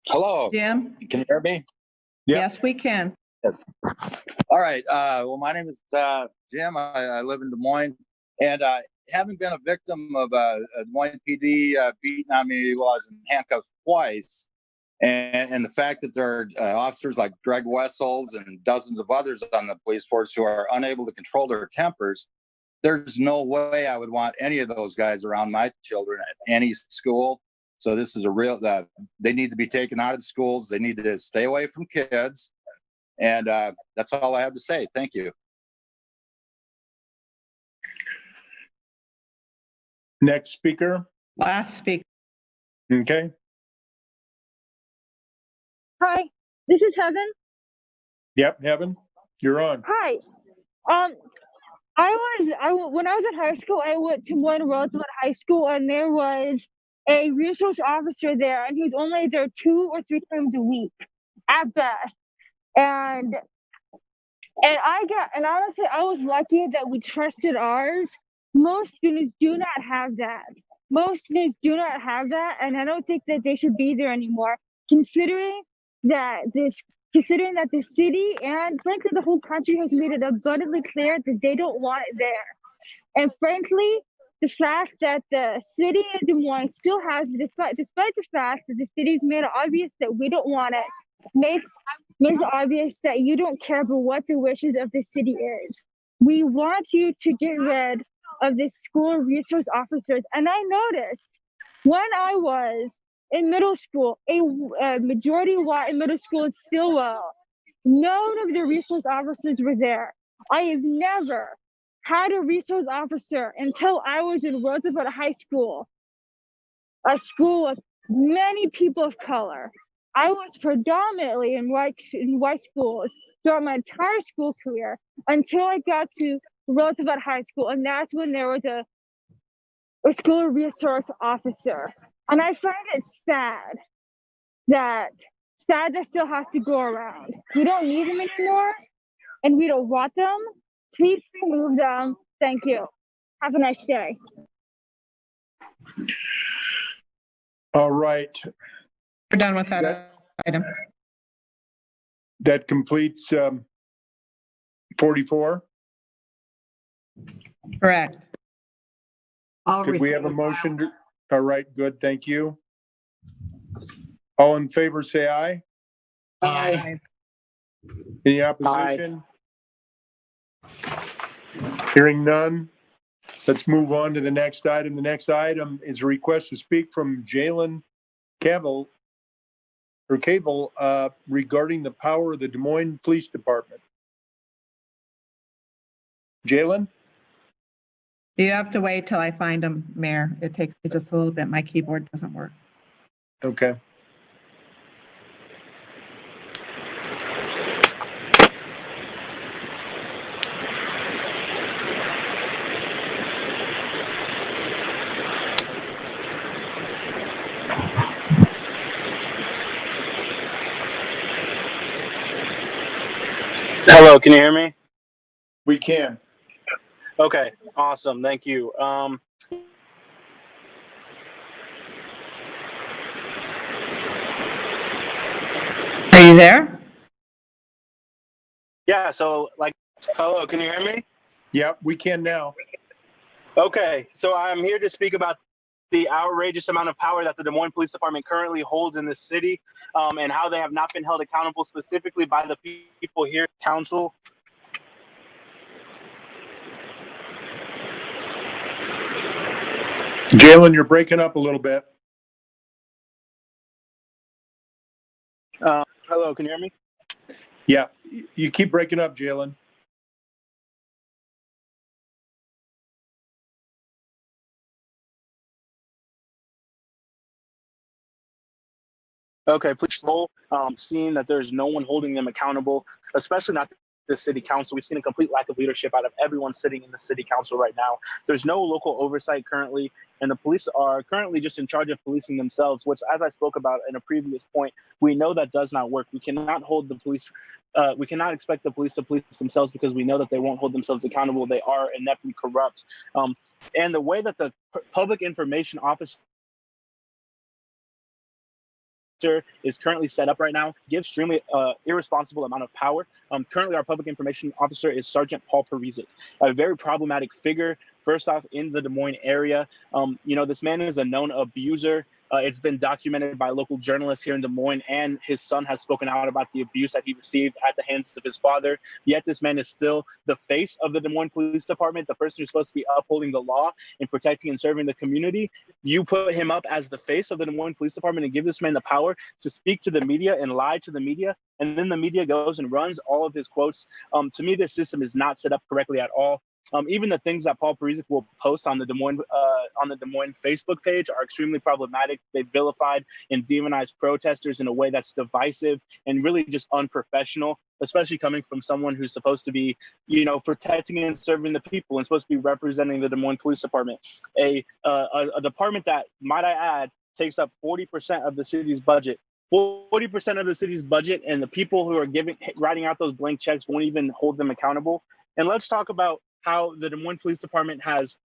Hello. Jim? Can you hear me? Yes, we can. All right. Well, my name is Jim. I live in Des Moines, and having been a victim of a Des Moines PD beating on me while I was in handcuffs twice, and the fact that there are officers like Greg Wessels and dozens of others on the police force who are unable to control their tempers, there's no way I would want any of those guys around my children at any school. So this is a real, they need to be taken out of the schools. They need to stay away from kids. And that's all I have to say. Thank you. Next speaker. Last speaker. Okay. Hi, this is Heaven. Yep, Heaven, you're on. Hi. When I was in high school, I went to Moines Roosevelt High School, and there was a resource officer there, and he was only there 2 or 3 times a week at best. And honestly, I was lucky that we trusted ours. Most students do not have that. And I don't think that they should be there anymore, considering that the city and frankly the whole country has made it abundantly clear that they don't want it there. And frankly, the fact that the city of Des Moines still has, despite the fact that the city's made it obvious that we don't want it, makes it obvious that you don't care about what the wishes of the city is. We want you to get rid of the school resource officers. And I noticed when I was in middle school, a majority white in middle school in Stillwell, none of the resource officers were there. I have never had a resource officer until I was in Roosevelt High School, a school with many people of color. I was predominantly in white schools throughout my entire school career until I got to Roosevelt High School, and that's when there was a school resource officer. And I find it sad that still has to go around. We don't need them anymore, and we don't want them. Please remove them. Thank you. Have a nice day. All right. We're done with that item. That completes 44. Correct. Could we have a motion? All right, good. Thank you. All in favor, say aye. Aye. Any opposition? Hearing none. Let's move on to the next item. The next item is a request to speak from Jalen Cable regarding the power of the Des Moines Police Department. Jalen? You have to wait till I find them, Mayor. It takes me just a little bit. My keyboard doesn't work. Okay. Hello, can you hear me? We can. Okay, awesome. Thank you. Are you there? Yeah, so hello, can you hear me? Yeah, we can now. Okay, so I'm here to speak about the outrageous amount of power that the Des Moines Police Department currently holds in the city, and how they have not been held accountable specifically by the people here, council. Jalen, you're breaking up a little bit. Hello, can you hear me? Yeah, you keep breaking up, Jalen. Okay, please roll. Seeing that there's no one holding them accountable, especially not the city council. We've seen a complete lack of leadership out of everyone sitting in the city council right now. There's no local oversight currently, and the police are currently just in charge of policing themselves, which, as I spoke about in a previous point, we know that does not work. We cannot hold the police, we cannot expect the police to police themselves because we know that they won't hold themselves accountable. They are ineptly corrupt. And the way that the public information officer is currently set up right now gives extremely irresponsible amount of power. Currently, our public information officer is Sergeant Paul Parisic, a very problematic figure. First off, in the Des Moines area, this man is a known abuser It's been documented by local journalists here in Des Moines, and his son has spoken out about the abuse that he received at the hands of his father. Yet this man is still the face of the Des Moines Police Department, the person who's supposed to be upholding the law and protecting and serving the community. You put him up as the face of the Des Moines Police Department and give this man the power to speak to the media and lie to the media, and then the media goes and runs all of his quotes. To me, this system is not set up correctly at all. Even the things that Paul Parizek will post on the Des Moines Facebook page are extremely problematic. They vilified and demonized protesters in a way that's divisive and really just unprofessional, especially coming from someone who's supposed to be, protecting and serving the people and supposed to be representing the Des Moines Police Department, a department that, might I add, takes up 40% of the city's budget. 40% of the city's budget, and the people who are writing out those blank checks won't even hold them accountable. And let's talk about how the Des Moines Police Department has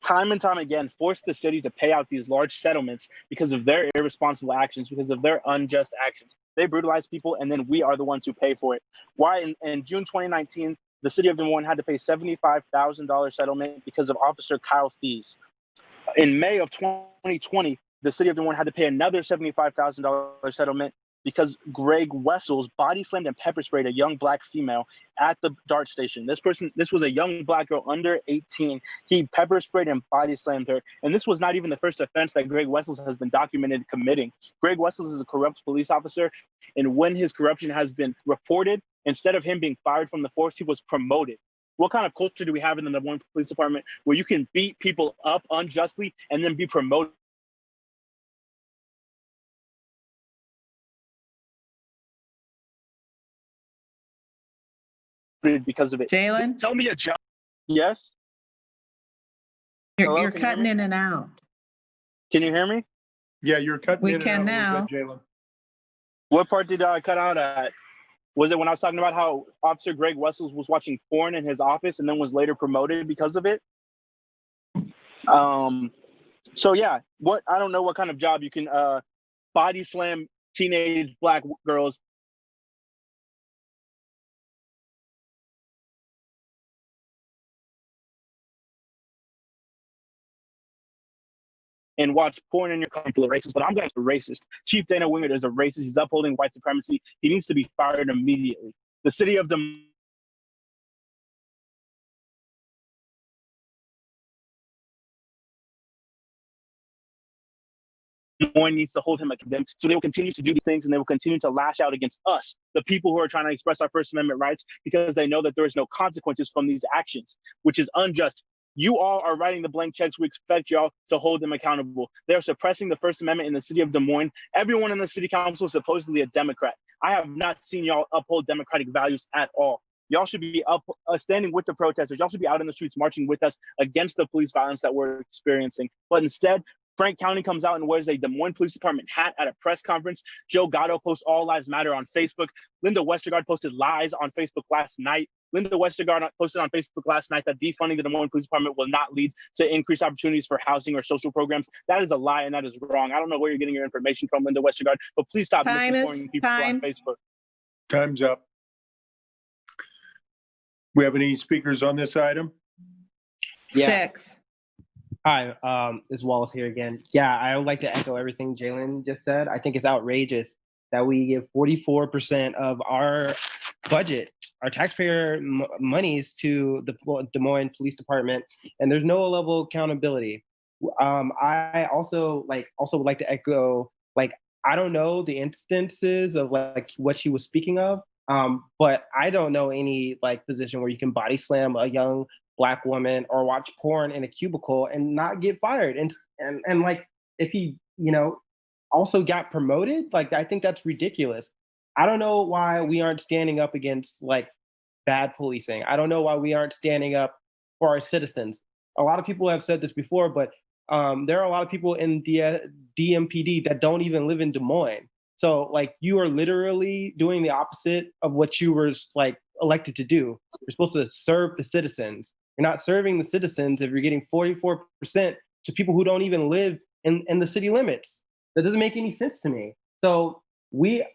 time and time again forced the city to pay out these large settlements because of their irresponsible actions, because of their unjust actions. They brutalize people, and then we are the ones who pay for it. Why in June 2019, the city of Des Moines had to pay $75,000 settlement because of Officer Kyle Thies. In May of 2020, the city of Des Moines had to pay another $75,000 settlement because Greg Wessels body slammed and pepper sprayed a young Black female at the DART station. This was a young Black girl under 18. He pepper sprayed and body slammed her. And this was not even the first offense that Greg Wessels has been documented committing. Greg Wessels is a corrupt police officer. And when his corruption has been reported, instead of him being fired from the force, he was promoted. What kind of culture do we have in the Des Moines Police Department where you can beat people up unjustly and then be promoted because of it? Jalen? Tell me a job. Yes? Hello, You're can you hear cutting me? in and out. Can you hear me? Yeah, you're cutting We in can and out a now. little bit, Jalen. What part did I cut out at? Was it when I was talking about how Officer Greg Wessels was watching porn in his office and then was later promoted because of it? So yeah, I don't know what kind of job you can body slam teenage Black girls and watch porn in your country full of racists, but I'm going to be racist. Chief Dana Wingert is a racist. He's upholding white supremacy. He needs to be fired immediately. The city of Des Moines needs to hold him against. So they will continue to do these things, and they will continue to lash out against us, the people who are trying to express our First Amendment rights, because they know that there is no consequences from these actions, which is unjust. You all are writing the blank checks. We expect y'all to hold them accountable. They're suppressing the First Amendment in the city of Des Moines. Everyone in the city council is supposedly a Democrat. I have not seen y'all uphold democratic values at all. Y'all should be standing with the protesters. Y'all should be out in the streets marching with us against the police violence that we're experiencing. But instead, Frank County comes out and wears a Des Moines Police Department hat at a press conference. Joe Gatto posts All Lives Matter on Facebook. Linda Westergaard posted lies on Facebook last night. Linda Westergaard posted on Facebook last night that defunding the Des Moines Police Department will not lead to increased opportunities for housing or social programs. That is a lie, and that is wrong. I don't know where you're getting your information from, Linda Westergaard, but please stop misinforming people on Facebook. Time's up. We have any speakers on this item? Yeah. 6. Hi, it's Wallace here again. Yeah, I would like to echo everything Jalen just said. I think it's outrageous that we give 44% of our budget, our taxpayer monies, to the Des Moines Police Department, and there's no level of accountability. I also would like to echo, I don't know the instances of what she was speaking of, but I don't know any position where you can body slam a young Black woman or watch porn in a cubicle and not get fired. And if he, also got promoted, I think that's ridiculous. I don't know why we aren't standing up against bad policing. I don't know why we aren't standing up for our citizens. A lot of people have said this before, but there are a lot of people in the DMPD that don't even live in Des Moines. So you are literally doing the opposite of what you were elected to do. You're supposed to serve the citizens. You're not serving the citizens if you're getting 44% to people who don't even live in the city limits. That doesn't make any sense to me. So we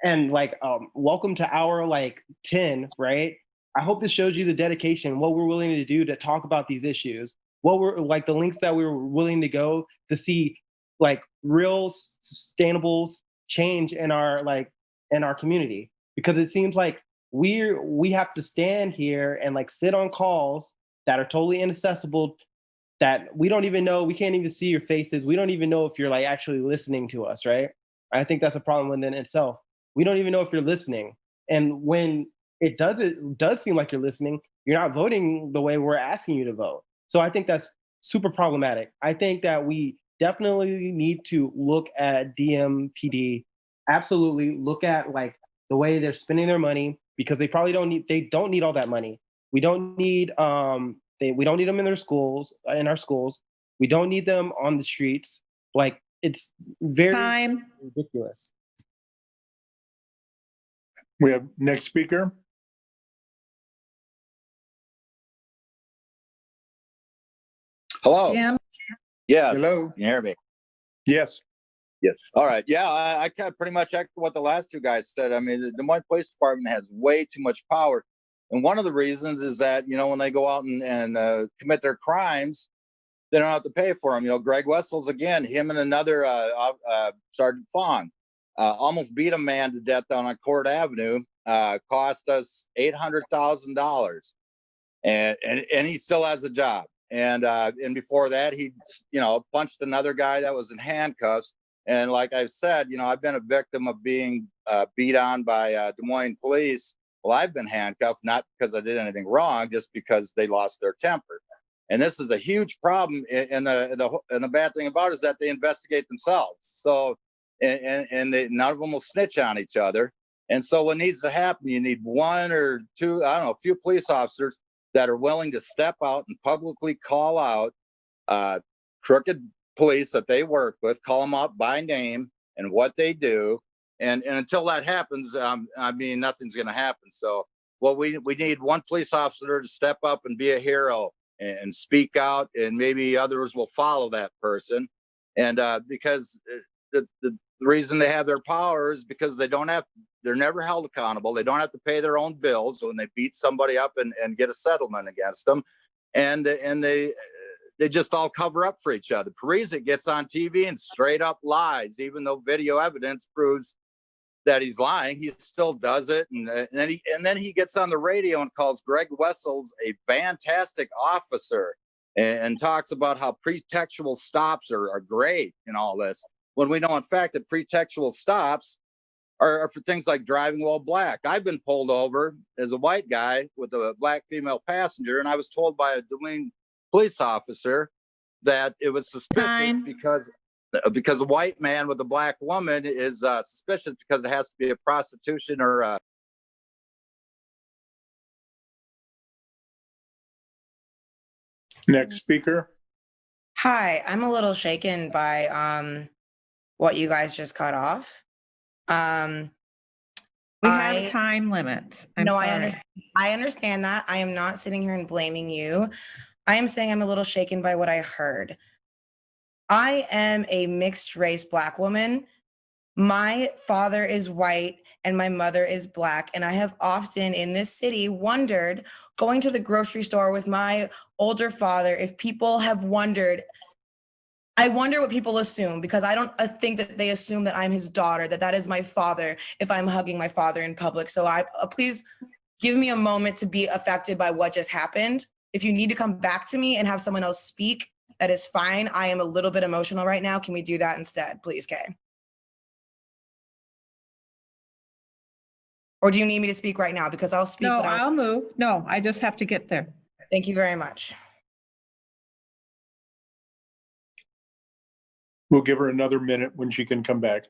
welcome to hour 10, right? I hope this shows you the dedication, what we're willing to do to talk about these issues, what we're the links that we were willing to go to see like real sustainable change in our community, because it seems like we have to stand here and like sit on calls that are totally inaccessible, that we don't even know, we can't even see your faces, we don't even know if you're like actually listening to us, right? I think that's a problem within itself. We don't even know if you're listening, and when it does seem like you're listening, you're not voting the way we're asking you to vote. So I think that's super problematic. I think that we definitely need to look at DMPD, absolutely look at like the way they're spending their money, because they don't need all that money. We don't need we don't need them in our schools. We don't need them on the streets. Like, it's very ridiculous. We have next speaker. Hello. Jim? Yes. Hello. Can you hear me? Yes. Yes. All right. Yeah, I kind of pretty much echo what the last two guys said. I mean, the Des Moines Police Department has way too much power. And one of the reasons is that, when they go out and commit their crimes, they don't have to pay for them. Greg Wessels, again, him and another Sergeant Fong almost beat a man to death down on Court Avenue, cost us $800,000. And he still has a job. And before that, he, punched another guy that was in handcuffs. And like I've said, I've been a victim of being beat on by Des Moines police. Well, I've been handcuffed, not because I did anything wrong, just because they lost their temper. And this is a huge problem. And the bad thing about it is that they investigate themselves. So, and none of them will snitch on each other. And so what needs to happen, you need one or two, I don't know, a few police officers that are willing to step out and publicly call out crooked police that they work with, call them out by name and what they do. And until that happens, nothing's going to happen. So we need one police officer to step up and be a hero and speak out, and maybe others will follow that person. And because the reason they have their power is because they're never held accountable. They don't have to pay their own bills when they beat somebody up and get a settlement against them. And they just all cover up for each other. Parisa gets on TV and straight up lies, even though video evidence proves that he's lying. He still does it. And then he gets on the radio and calls Greg Wessels a fantastic officer and talks about how pretextual stops are great and all this, when we know in fact that pretextual stops are for things like driving while black. I've been pulled over as a white guy with a black female passenger, and I was told by a Des Moines police officer that it was suspicious because a white man with a black woman is suspicious because it has to be a prostitution or Next speaker. Hi, I'm a little shaken by what you guys just cut off. We have time limits. I understand that. I am not sitting here and blaming you. I am saying I'm a little shaken by what I heard. I am a mixed race Black woman. My father is white and my mother is Black. And I have often in this city wondered, going to the grocery store with my older father, if people have wondered. I wonder what people assume, because I don't think that they assume that I'm his daughter, that is my father, if I'm hugging my father in public. So please give me a moment to be affected by what just happened. If you need to come back to me and have someone else speak, that is fine. I am a little bit emotional right now. Can we do that instead, please, Kay? Or do you need me to speak right now? Because I'll speak. No, I'll move. No, I just have to get there. Thank you very much. We'll give her another minute when she can come back.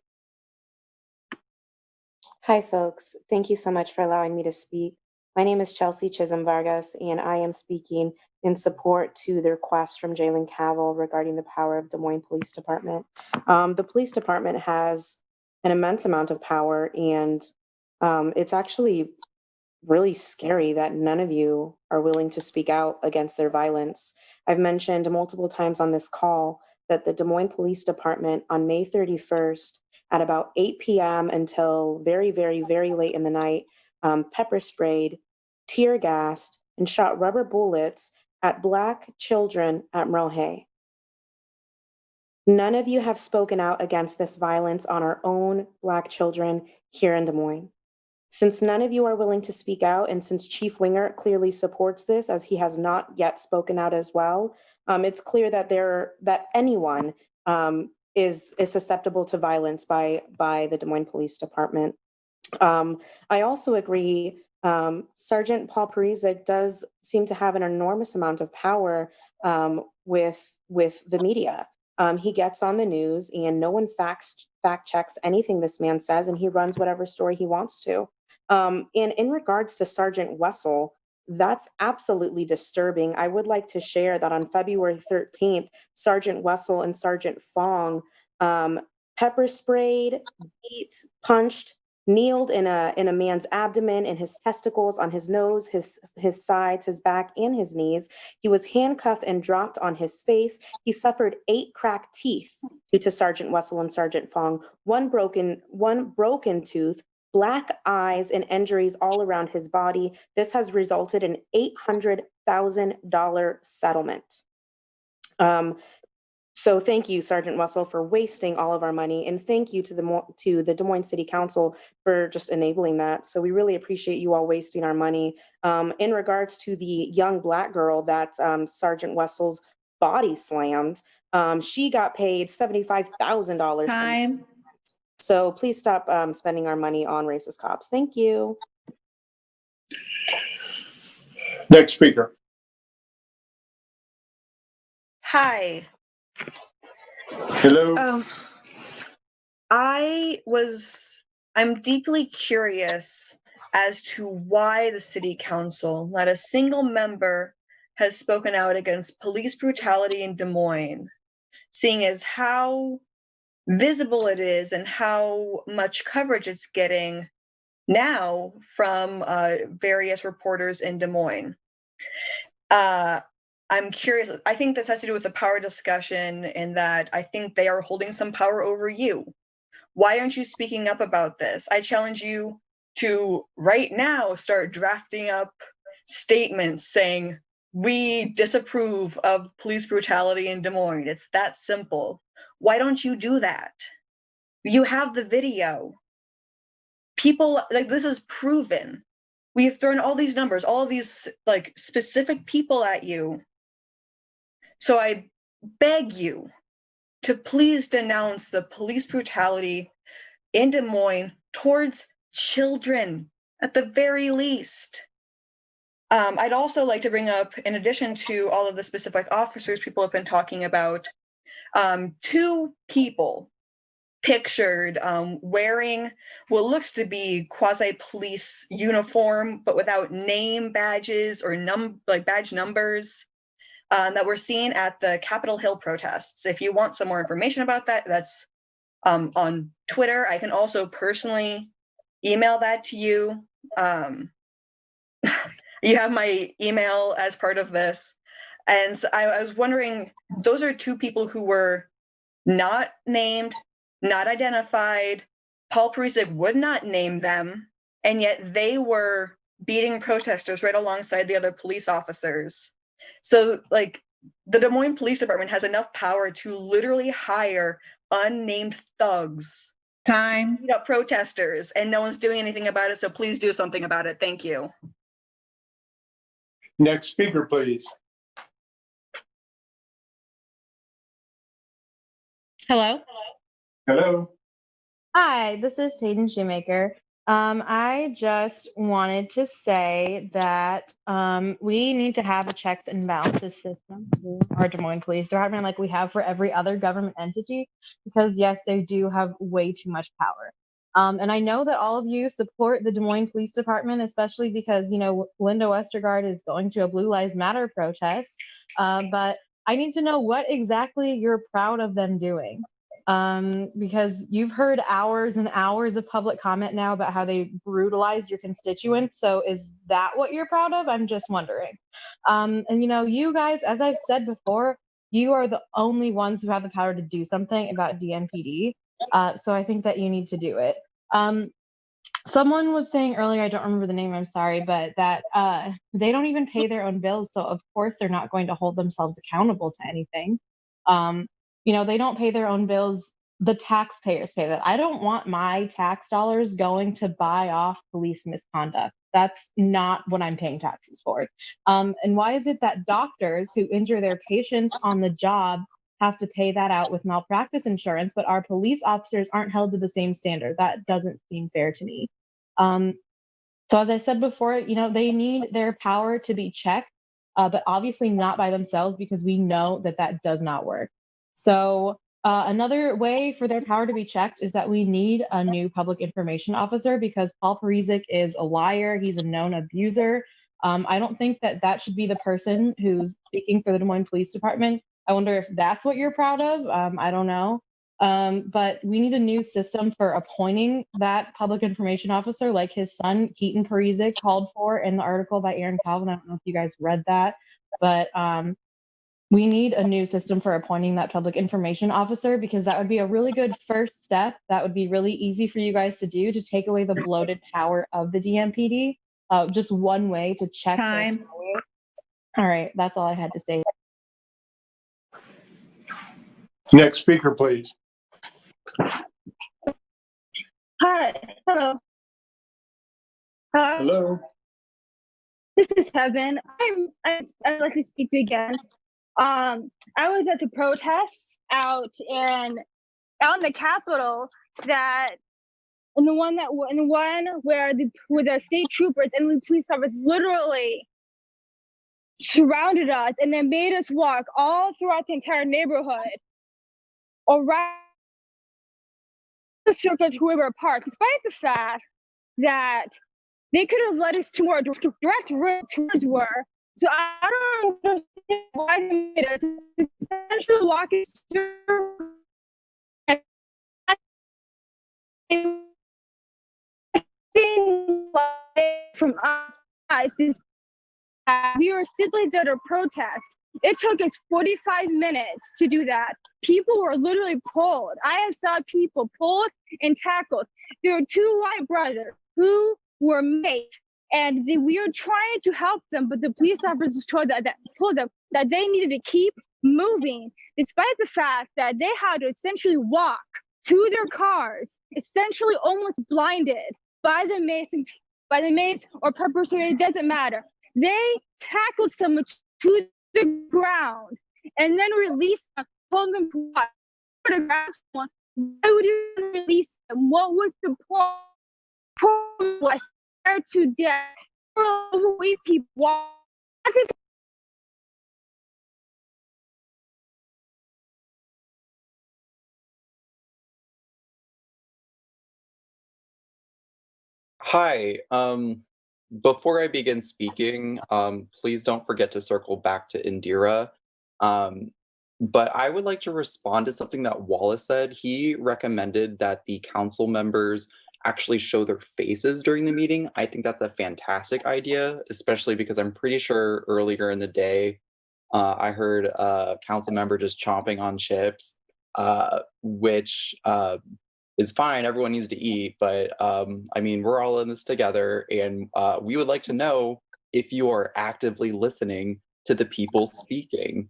Hi, folks. Thank you so much for allowing me to speak. My name is Chelsea Chisholm Vargas, and I am speaking in support to the request from Jalen Cavill regarding the power of Des Moines Police Department. The police department has an immense amount of power, and it's actually really scary that none of you are willing to speak out against their violence. I've mentioned multiple times on this call that the Des Moines Police Department on May 31st at about 8 p.m. until very, very, very late in the night, pepper sprayed, tear gassed, and shot rubber bullets at Black children at Merle Hay. None of you have spoken out against this violence on our own Black children here in Des Moines. Since none of you are willing to speak out, and since Chief Winger clearly supports this, as he has not yet spoken out as well, it's clear that anyone is susceptible to violence by the Des Moines Police Department. I also agree. Sergeant Paul Parizek does seem to have an enormous amount of power with the media. He gets on the news and no one fact checks anything this man says, and he runs whatever story he wants to. And in regards to Sergeant Wessel, that's absolutely disturbing. I would like to share that on February 13th, Sergeant Wessel and Sergeant Fong pepper sprayed, beat, punched, kneeled in a man's abdomen, in his testicles, on his nose, his sides, his back, and his knees. He was handcuffed and dropped on his face. He suffered 8 cracked teeth due to Sergeant Wessel and Sergeant Fong, one broken tooth, black eyes, and injuries all around his body. This has resulted in $800,000 settlement. So thank you, Sergeant Wessel, for wasting all of our money, and thank you to the Des Moines City Council for just enabling that. So we really appreciate you all wasting our money. In regards to the young Black girl that Sergeant Wessel's body slammed, she got paid $75,000. Time. So please stop spending our money on racist cops. Thank you. Next speaker. Hi. Hello. I'm deeply curious as to why the city council, not a single member, has spoken out against police brutality in Des Moines, seeing as how visible it is and how much coverage it's getting now from various reporters in Des Moines. I'm curious. I think this has to do with the power discussion, in that I think they are holding some power over you. Why aren't you speaking up about this? I challenge you to right now start drafting up statements saying, we disapprove of police brutality in Des Moines. It's that simple. Why don't you do that? You have the video. People, like, this is proven. We have thrown all these numbers, all of these like specific people at you. So I beg you to please denounce the police brutality in Des Moines towards children, at the very least. I'd also like to bring up, in addition to all of the specific officers people have been talking about, 2 people pictured wearing what looks to be quasi-police uniform, but without name badges or badge numbers, that were seen at the Capitol Hill protests. If you want some more information about that, that's on Twitter. I can also personally email that to you. You have my email as part of this. And so I was wondering, those are 2 people who were not named, not identified. Paul Parizek would not name them, and yet they were beating protesters right alongside the other police officers. So, like, the Des Moines Police Department has enough power to literally hire unnamed thugs to beat up protesters, and no one's doing anything about it. So please do something about it. Thank you. Next speaker, please. Hello. Hello. Hi, this is Peyton Shoemaker. I just wanted to say that we need to have a checks and balances system for our Des Moines Police Department, like we have for every other government entity, because yes, they do have way too much power. And I know that all of you support the Des Moines Police Department, especially because, you know, Linda Westergaard is going to a Blue Lives Matter protest. But I need to know what exactly you're proud of them doing. Because you've heard hours and hours of public comment now about how they brutalize your constituents. So is that what you're proud of? I'm just wondering. And you know, you guys, as I've said before, you are the only ones who have the power to do something about DMPD. So I think that you need to do it. Someone was saying earlier, I don't remember the name, I'm sorry, but that they don't even pay their own bills. So of course they're not going to hold themselves accountable to anything. they don't pay their own bills. The taxpayers pay that. I don't want my tax dollars going to buy off police misconduct. That's not what I'm paying taxes for. And why is it that doctors who injure their patients on the job have to pay that out with malpractice insurance, but our police officers aren't held to the same standard? That doesn't seem fair to me. So as I said before, they need their power to be checked, but obviously not by themselves, because we know that that does not work. So another way for their power to be checked is that we need a new public information officer, because Paul Parizek is a liar. He's a known abuser. I don't think that that should be the person who's speaking for the Des Moines Police Department. I wonder if that's what you're proud of. I don't know. But we need a new system for appointing that public information officer, like his son, Keaton Parizek, called for in the article by Aaron Calvin. I don't know if you guys read that, but we need a new system for appointing that public information officer, because that would be a really good first step. That would be really easy for you guys to do, to take away the bloated power of the DMPD. Just one way to check. Time. All right, that's all I had to say. Next speaker, please. Hi, hello. Hello. This is Heaven. I'd like to speak to you again. I was at the protest out in the Capitol, that in the one where the state troopers and the police officers literally surrounded us and then made us walk all throughout the entire neighborhood around the circle to River Park, despite the fact that they could have led us to more direct route tours were. So I don't understand why they made us essentially walk us through from us is we were simply there to protest. It took us 45 minutes to do that. People were literally pulled. I have saw people pulled and tackled. There were two white brothers who were mates, and we were trying to help them, but the police officers told them that they needed to keep moving, despite the fact that they had to essentially walk to their cars, essentially almost blinded by the mates or pepper spray. It doesn't matter. They tackled someone to the ground and then released them, told them to walk. Why would you release them? What was the point? Was there to death? Overweight people. Hi. Before I begin speaking, please don't forget to circle back to Indira. But I would like to respond to something that Wallace said. He recommended that the council members actually show their faces during the meeting. I think that's a fantastic idea, especially because I'm pretty sure earlier in the day, I heard a council member just chomping on chips, which is fine. Everyone needs to eat, but I mean, we're all in this together, and we would like to know if you are actively listening to the people speaking.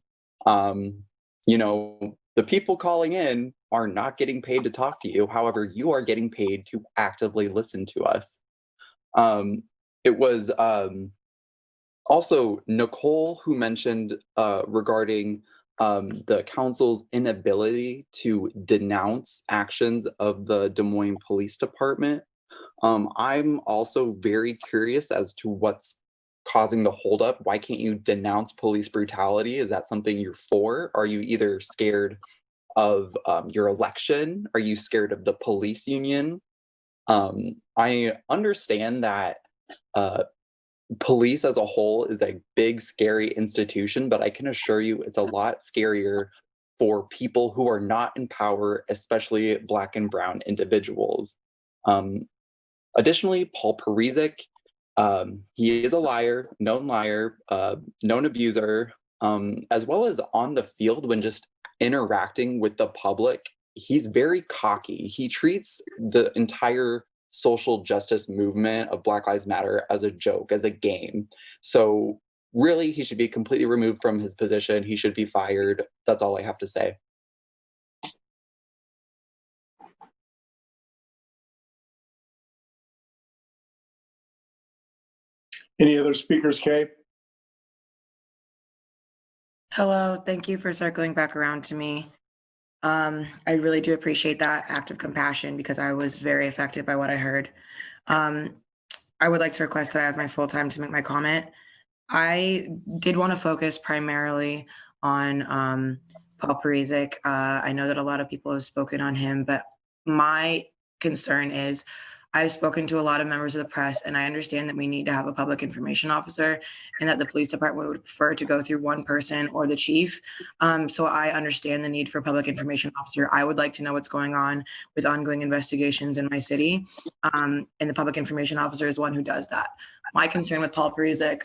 The people calling in are not getting paid to talk to you. However, you are getting paid to actively listen to us. It was also Nicole who mentioned regarding the council's inability to denounce actions of the Des Moines Police Department. I'm also very curious as to what's causing the holdup. Why can't you denounce police brutality? Is that something you're for? Are you either scared of your election? Are you scared of the police union? I understand that police as a whole is a big, scary institution, but I can assure you it's a lot scarier for people who are not in power, especially Black and Brown individuals. Additionally, Paul Parizek, he is a liar, known abuser, as well as on the field when just interacting with the public. He's very cocky. He treats the entire social justice movement of Black Lives Matter as a joke, as a game. So really, he should be completely removed from his position. He should be fired. That's all I have to say. Any other speakers, Kay? Hello, thank you for circling back around to me. I really do appreciate that act of compassion because I was very affected by what I heard. I would like to request that I have my full time to make my comment. I did want to focus primarily on Paul Parizek. I know that a lot of people have spoken on him, but my concern is I've spoken to a lot of members of the press, and I understand that we need to have a public information officer and that the police department would prefer to go through one person or the chief. So I understand the need for a public information officer. I would like to know what's going on with ongoing investigations in my city. And the public information officer is one who does that. My concern with Paul Parizek,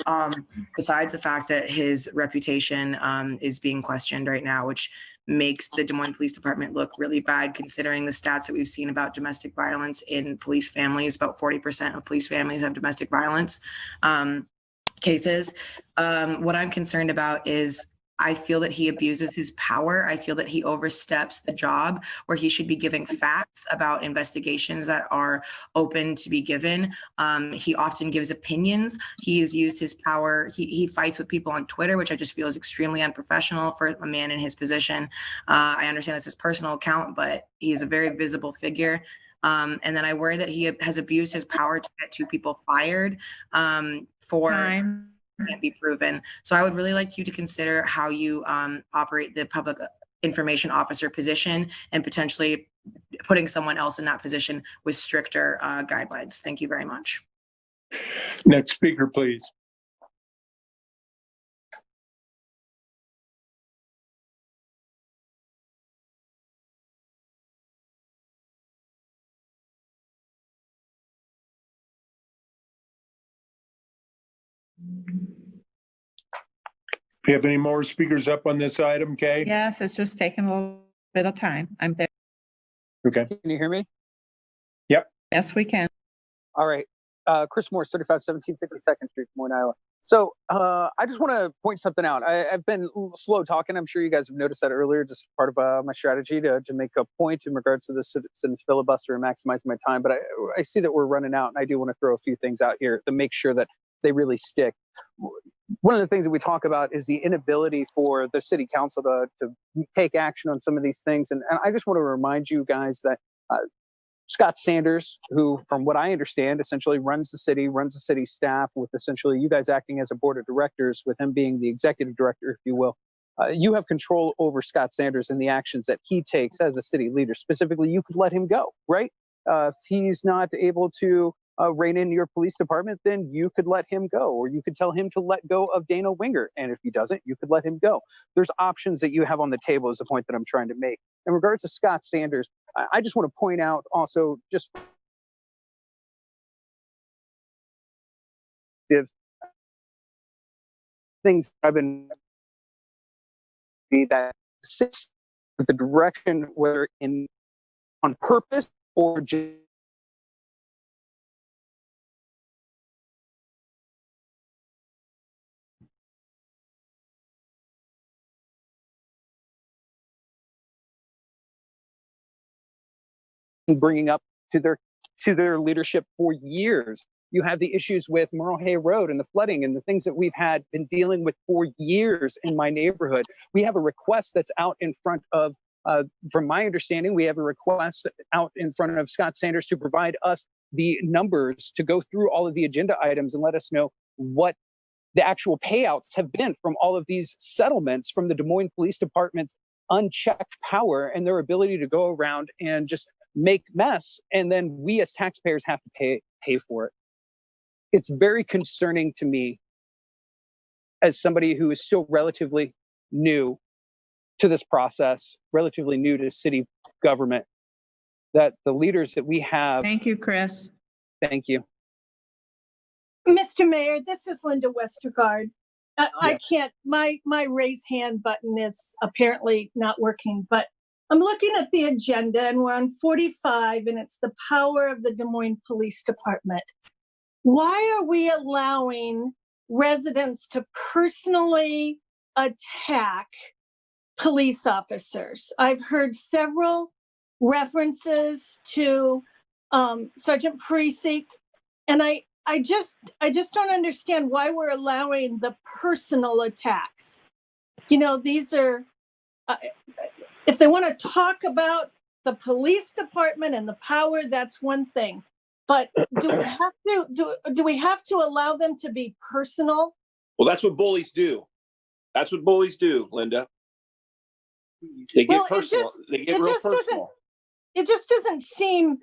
besides the fact that his reputation is being questioned right now, which makes the Des Moines Police Department look really bad, considering the stats that we've seen about domestic violence in police families. About 40% of police families have domestic violence cases. What I'm concerned about is I feel that he abuses his power. I feel that he oversteps the job where he should be giving facts about investigations that are open to be given. He often gives opinions. He has used his power. He fights with people on Twitter, which I just feel is extremely unprofessional for a man in his position. I understand that's his personal account, but he is a very visible figure. And then I worry that he has abused his power to get two people fired for can't be proven. So I would really like you to consider how you operate the public information officer position and potentially putting someone else in that position with stricter guidelines. Thank you very much. Next speaker, please. Do you have any more speakers up on this item, Kay? Yes, it's just taking a little bit of time. I'm there. Okay. Can you hear me? Yep. Yes, we can. All right. Chris Morris, 3517 52nd Street, Des Moines, Iowa. So I just want to point something out. I've been slow talking. I'm sure you guys have noticed that earlier, just part of my strategy to make a point in regards to the citizens filibuster and maximizing my time. But I see that we're running out, and I do want to throw a few things out here to make sure that they really stick. One of the things that we talk about is the inability for the city council to take action on some of these things. And I just want to remind you guys that Scott Sanders, who, from what I understand, essentially runs the city staff, with essentially you guys acting as a board of directors, with him being the executive director, if you will. You have control over Scott Sanders and the actions that he takes as a city leader. Specifically, you could let him go, right? If he's not able to rein in your police department, then you could let him go, or you could tell him to let go of Dana Winger. And if he doesn't, you could let him go. There's options that you have on the table is the point that I'm trying to make. In regards to Scott Sanders, I just want to point out also just things I've been that the direction, whether in on purpose or just bringing up to their leadership for years. You have the issues with Merle Hay Road and the flooding and the things that we've been dealing with for years in my neighborhood. We have a request that's out in front of, from my understanding, we have a request out in front of Scott Sanders to provide us the numbers to go through all of the agenda items and let us know what the actual payouts have been from all of these settlements from the Des Moines Police Department's unchecked power and their ability to go around and just make mess, and then we as taxpayers have to pay for it. It's very concerning to me, as somebody who is still relatively new to this process, relatively new to city government, that the leaders that we have. Thank you, Chris. Thank you. Mr. Mayor, this is Linda Westergaard. I Yes. can't, my raise hand button is apparently not working, but I'm looking at the agenda and we're on 45 and it's the power of the Des Moines Police Department. Why are we allowing residents to personally attack police officers? I've heard several references to Sergeant Parizek, and I just don't understand why we're allowing the personal attacks. You know, these are, if they want to talk about the police department and the power, that's one thing. But do we have to allow them to be personal? Well, that's what bullies do. That's what bullies do, Linda. They get personal. They get real personal. It just doesn't seem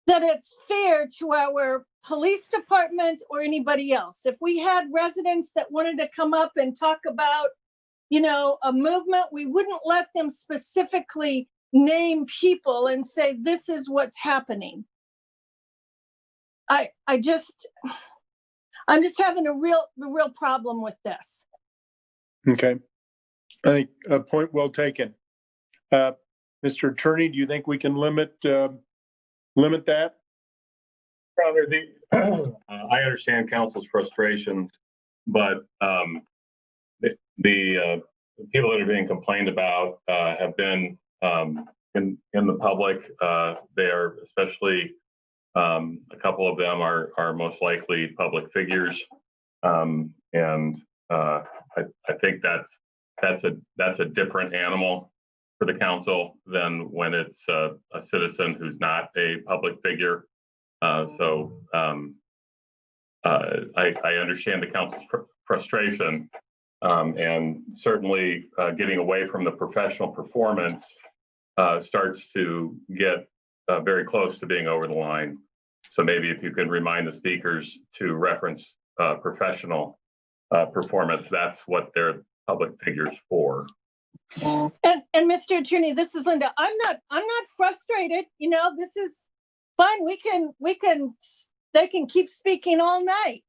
that it's fair to our police department or anybody else. If we had residents that wanted to come up and talk about, you know, a movement, we wouldn't let them specifically name people and say, this is what's happening. I'm just having a real problem with this. Okay. I think a point well taken. Mr. Attorney, do you think we can limit that? Rather, I understand council's frustrations, but the people that are being complained about have been in the public. They are, especially a couple of them are most likely public figures, and I think that's a different animal for the council than when it's a citizen who's not a public figure. So I understand the council's frustration, and certainly getting away from the professional performance starts to get very close to being over the line. So maybe if you can remind the speakers to reference professional performance, that's what they're public figures for. And Mr. Attorney, this is Linda. I'm not frustrated. You know, this is fine. They can keep speaking all night.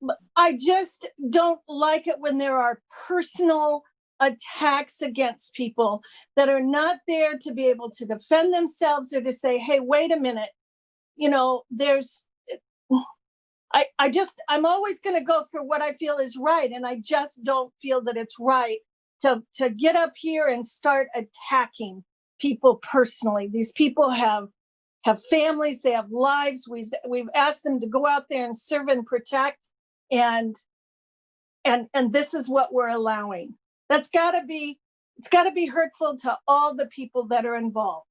But I just don't like it when there are personal attacks against people that are not there to be able to defend themselves or to say, hey, wait a minute. You know, I'm always going to go for what I feel is right. And I just don't feel that it's right to get up here and start attacking people personally. These people have families, they have lives. We've asked them to go out there and serve and protect, and this is what we're allowing. It's got to be hurtful to all the people that are involved.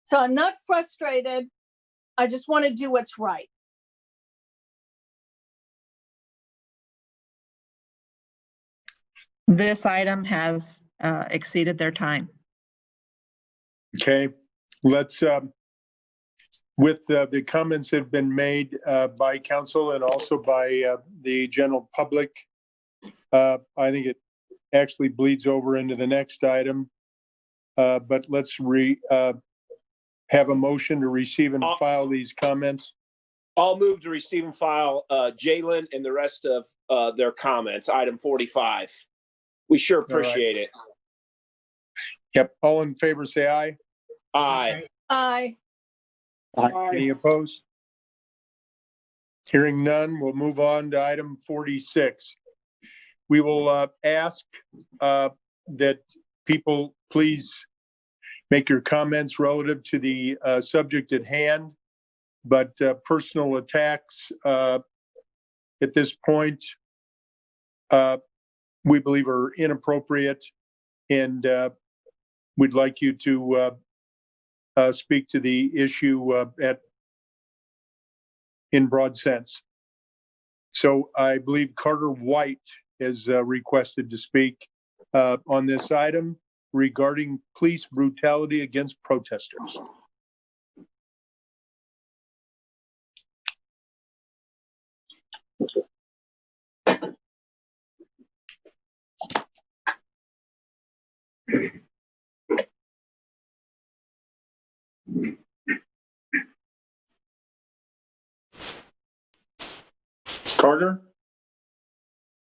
So I'm not frustrated. I just want to do what's right. This item has exceeded their time. Okay, let's, with the comments that have been made by council and also by the general public, I think it actually bleeds over into the next item. But let's have a motion to receive and file these comments. I'll move to receive and file Jalen and the rest of their comments, item 45. We sure appreciate it. Yep. All in favor, say aye. Aye. Aye. Any opposed? Hearing none, we'll move on to item 46. We will ask that people please make your comments relative to the subject at hand, but personal attacks at this point we believe are inappropriate, and we'd like you to speak to the issue in broad sense. So I believe Carter White is requested to speak on this item regarding police brutality against protesters. Carter?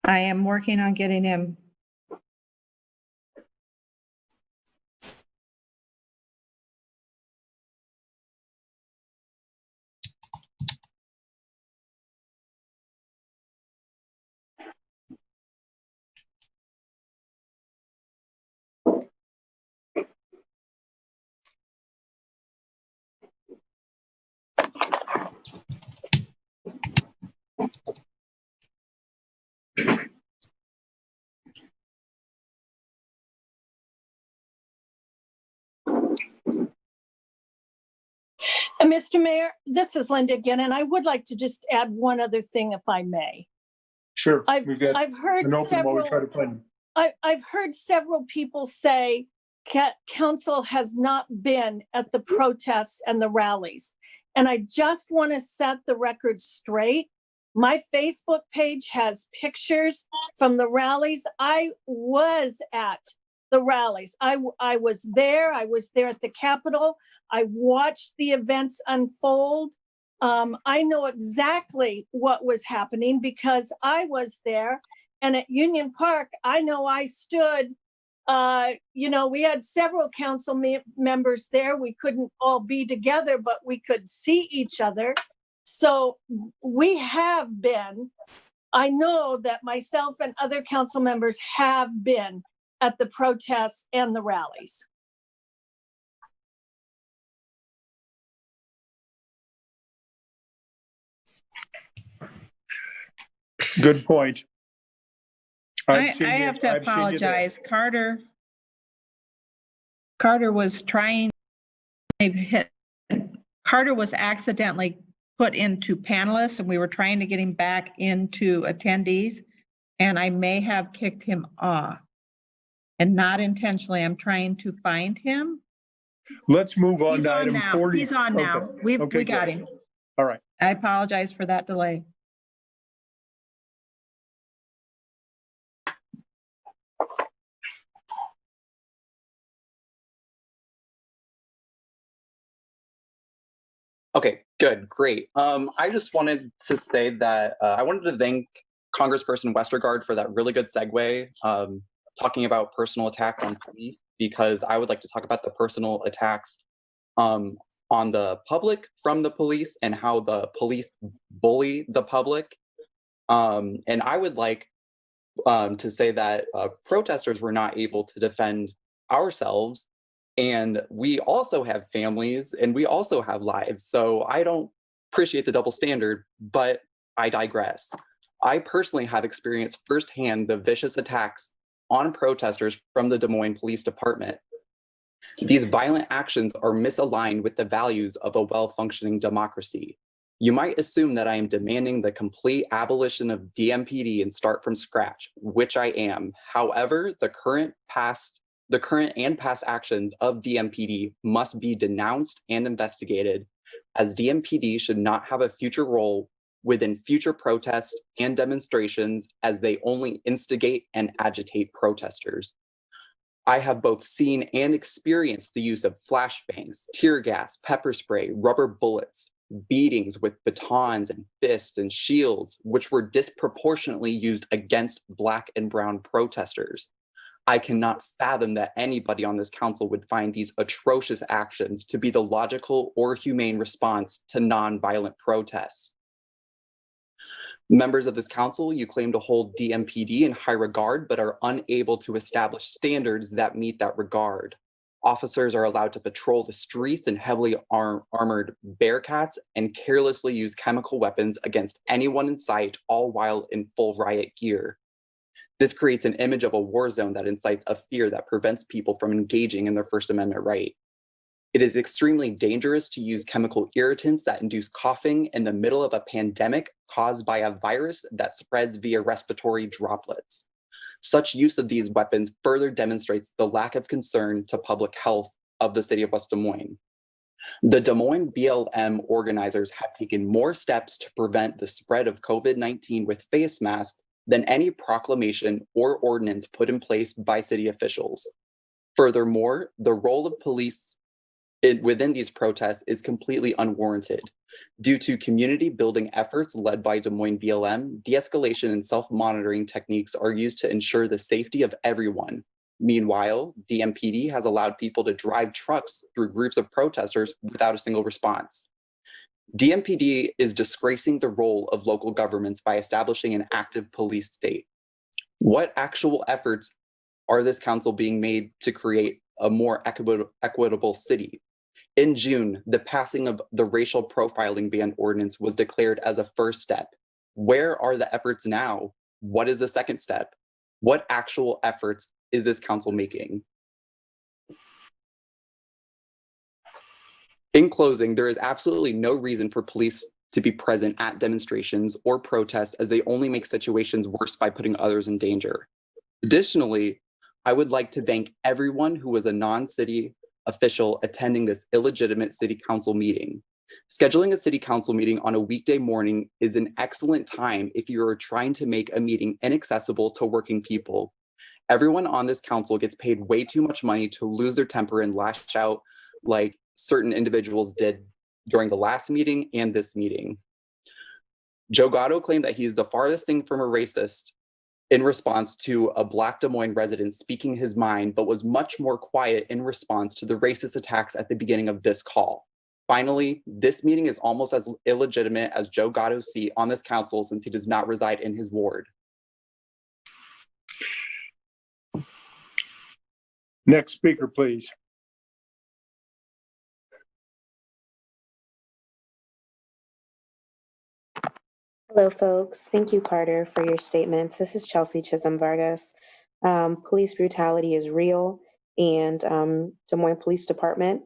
I am working on getting him. Mr. Mayor, this is Linda again, and I would like to just add one other thing, if I may. Sure. I've heard an open while we try to several. find. I've heard several people say council has not been at the protests and the rallies. And I just want to set the record straight. My Facebook page has pictures from the rallies. I was at the rallies. I was there. I was there at the Capitol. I watched the events unfold. I know exactly what was happening because I was there. And at Union Park, I know I stood, we had several council members there. We couldn't all be together, but we could see each other. So we have been, I know that myself and other council members have been at the protests and the rallies. Good point. I have to apologize. Carter was Carter was accidentally put into panelists, and we were trying to get him back into attendees, and I may have kicked him off. And not intentionally. I'm trying to find him. Let's move on He's to on item now. 40. He's on now. We got him. All right. I apologize for that delay. Okay, good, great. I just wanted to say that I wanted to thank Congressperson Westergaard for that really good segue, talking about personal attacks on police, because I would like to talk about the personal attacks on the public from the police and how the police bully the public. And I would like to say that protesters were not able to defend ourselves. And we also have families and we also have lives. So I don't appreciate the double standard, but I digress. I personally have experienced firsthand the vicious attacks on protesters from the Des Moines Police Department. These violent actions are misaligned with the values of a well-functioning democracy. You might assume that I am demanding the complete abolition of DMPD and start from scratch, which I am. However, the current and past actions of DMPD must be denounced and investigated, as DMPD should not have a future role within future protests and demonstrations, as they only instigate and agitate protesters. I have both seen and experienced the use of flashbangs, tear gas, pepper spray, rubber bullets, beatings with batons and fists and shields, which were disproportionately used against Black and brown protesters. I cannot fathom that anybody on this council would find these atrocious actions to be the logical or humane response to nonviolent protests. Members of this council, you claim to hold DMPD in high regard, but are unable to establish standards that meet that regard. Officers are allowed to patrol the streets in heavily armored Bearcats and carelessly use chemical weapons against anyone in sight, all while in full riot gear. This creates an image of a war zone that incites a fear that prevents people from engaging in their First Amendment right. It is extremely dangerous to use chemical irritants that induce coughing in the middle of a pandemic caused by a virus that spreads via respiratory droplets. Such use of these weapons further demonstrates the lack of concern to public health of the city of West Des Moines. The Des Moines BLM organizers have taken more steps to prevent the spread of COVID-19 with face masks than any proclamation or ordinance put in place by city officials. Furthermore, the role of police within these protests is completely unwarranted. Due to community building efforts led by Des Moines BLM, de-escalation and self-monitoring techniques are used to ensure the safety of everyone. Meanwhile, DMPD has allowed people to drive trucks through groups of protesters without a single response. DMPD is disgracing the role of local governments by establishing an active police state. What actual efforts are this council being made to create a more equitable city? In June, the passing of the racial profiling ban ordinance was declared as a first step. Where are the efforts now? What is the second step? What actual efforts is this council making? In closing, there is absolutely no reason for police to be present at demonstrations or protests, as they only make situations worse by putting others in danger. Additionally, I would like to thank everyone who was a non-city official attending this illegitimate city council meeting. Scheduling a city council meeting on a weekday morning is an excellent time if you are trying to make a meeting inaccessible to working people. Everyone on this council gets paid way too much money to lose their temper and lash out like certain individuals did during the last meeting and this meeting. Joe Gatto claimed that he is the farthest thing from a racist in response to a Black Des Moines resident speaking his mind, but was much more quiet in response to the racist attacks at the beginning of this call. Finally, this meeting is almost as illegitimate as Joe Gatto's seat on this council, since he does not reside in his ward. Next speaker, please. Hello, folks. Thank you, Carter, for your statements. This is Chelsea Chisholm Vargas. Police brutality is real, and Des Moines Police Department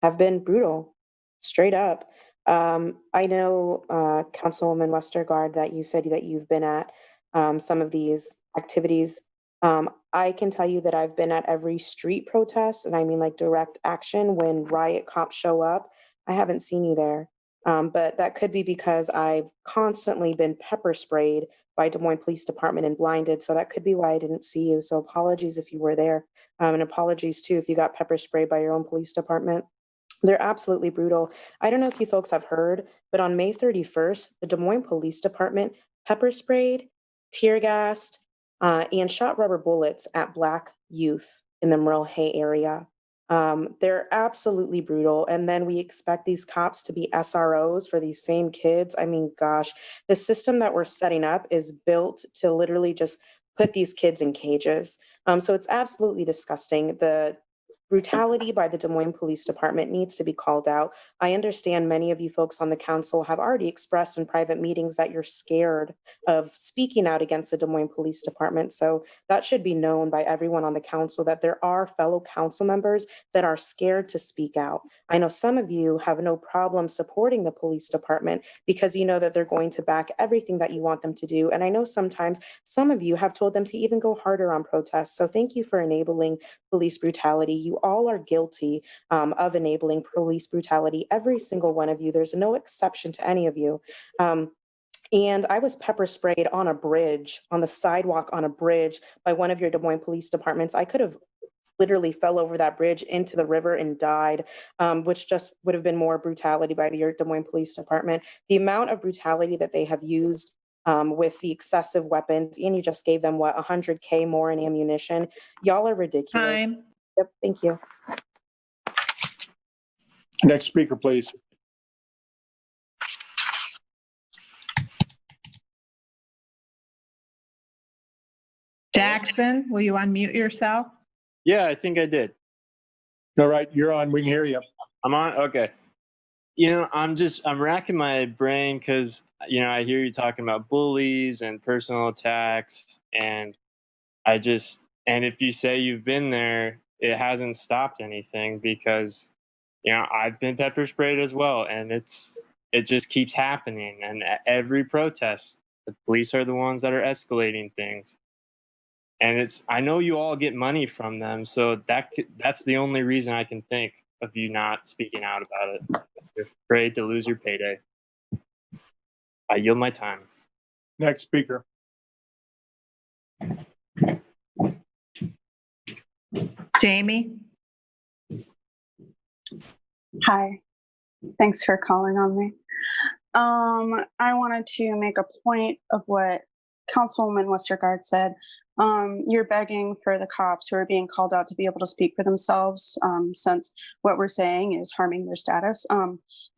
have been brutal, straight up. I know, Councilwoman Westergaard, that you said that you've been at some of these activities. I can tell you that I've been at every street protest, and I mean like direct action when riot cops show up. I haven't seen you there. But that could be because I've constantly been pepper sprayed by Des Moines Police Department and blinded. So that could be why I didn't see you. So apologies if you were there. And apologies too if you got pepper sprayed by your own police department. They're absolutely brutal. I don't know if you folks have heard, but on May 31st, the Des Moines Police Department pepper sprayed, tear gassed, and shot rubber bullets at Black youth in the Merle Hay area. They're absolutely brutal. And then we expect these cops to be SROs for these same kids. I mean, gosh, the system that we're setting up is built to literally just put these kids in cages. So it's absolutely disgusting. The brutality by the Des Moines Police Department needs to be called out. I understand many of you folks on the council have already expressed in private meetings that you're scared of speaking out against the Des Moines Police Department. So that should be known by everyone on the council, that there are fellow council members that are scared to speak out. I know some of you have no problem supporting the police department because you know that they're going to back everything that you want them to do. And I know sometimes some of you have told them to even go harder on protests. So thank you for enabling police brutality. You all are guilty of enabling police brutality, every single one of you. There's no exception to any of you. And I was pepper sprayed on a bridge, on the sidewalk on a bridge by one of your Des Moines police departments. I could have literally fell over that bridge into the river and died, which just would have been more brutality by the Des Moines Police Department. The amount of brutality that they have used with the excessive weapons, and you just gave them, what, 100K more in ammunition? Y'all are ridiculous. Time. Yep, thank you. Next speaker, please. Jackson, will you unmute yourself? Yeah, I think I did. All right, you're on. We can hear you. I'm on? Okay. You know, I'm racking my brain because, you know, I hear you talking about bullies and personal attacks. And and if you say you've been there, it hasn't stopped anything because, you know, I've been pepper sprayed as well. And it just keeps happening. And at every protest, the police are the ones that are escalating things. And I know you all get money from them, so that's the only reason I can think of you not speaking out about it. You're afraid to lose your payday. I yield my time. Next speaker. Jamie? Hi, thanks for calling on me. I wanted to make a point of what Councilwoman Westergaard said. You're begging for the cops who are being called out to be able to speak for themselves, since what we're saying is harming their status.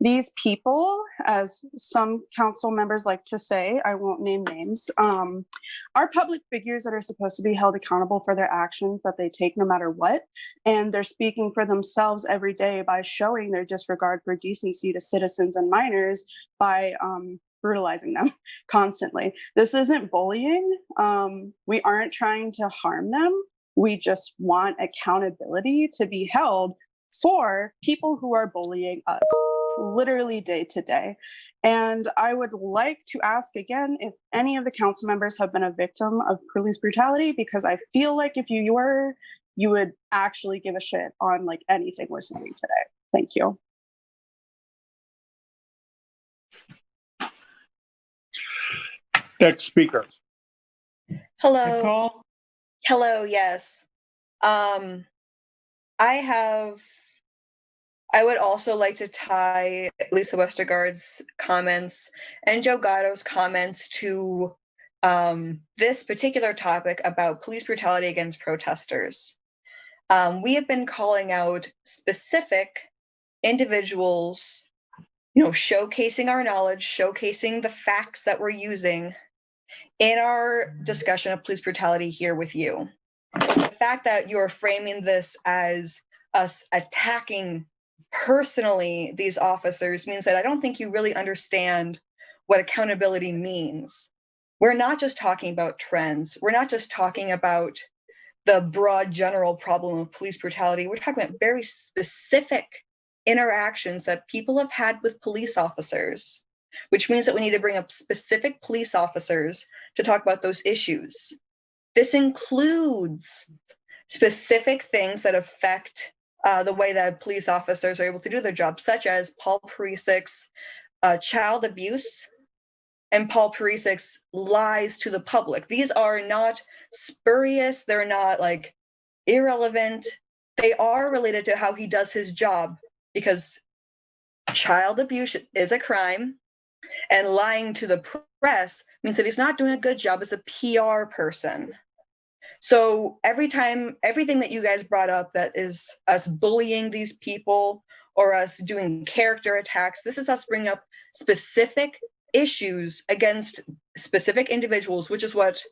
These people, as some council members like to say, I won't name names, are public figures that are supposed to be held accountable for their actions that they take no matter what. And they're speaking for themselves every day by showing their disregard for decency to citizens and minors by brutalizing them constantly. This isn't bullying. We aren't trying to harm them. We just want accountability to be held for people who are bullying us literally day to day. And I would like to ask again if any of the council members have been a victim of police brutality, because I feel like if you were, you would actually give a shit on like anything we're saying today. Thank you. Next speaker. Hello. Nicole? Hello, yes. I would also like to tie Lisa Westergaard's comments and Joe Gatto's comments to this particular topic about police brutality against protesters. We have been calling out specific individuals, showcasing our knowledge, showcasing the facts that we're using in our discussion of police brutality here with you. The fact that you're framing this as us attacking personally these officers means that I don't think you really understand what accountability means. We're not just talking about trends. We're not just talking about the broad general problem of police brutality. We're talking about very specific interactions that people have had with police officers, which means that we need to bring up specific police officers to talk about those issues. This includes specific things that affect the way that police officers are able to do their job, such as Paul Perisic's child abuse and Paul Perisic's lies to the public. These are not spurious. They're not like irrelevant. They are related to how he does his job, because child abuse is a crime, and lying to the press means that he's not doing a good job as a PR person. So everything that you guys brought up that is us bullying these people or us doing character attacks, this is us bringing up specific issues against specific individuals, which is what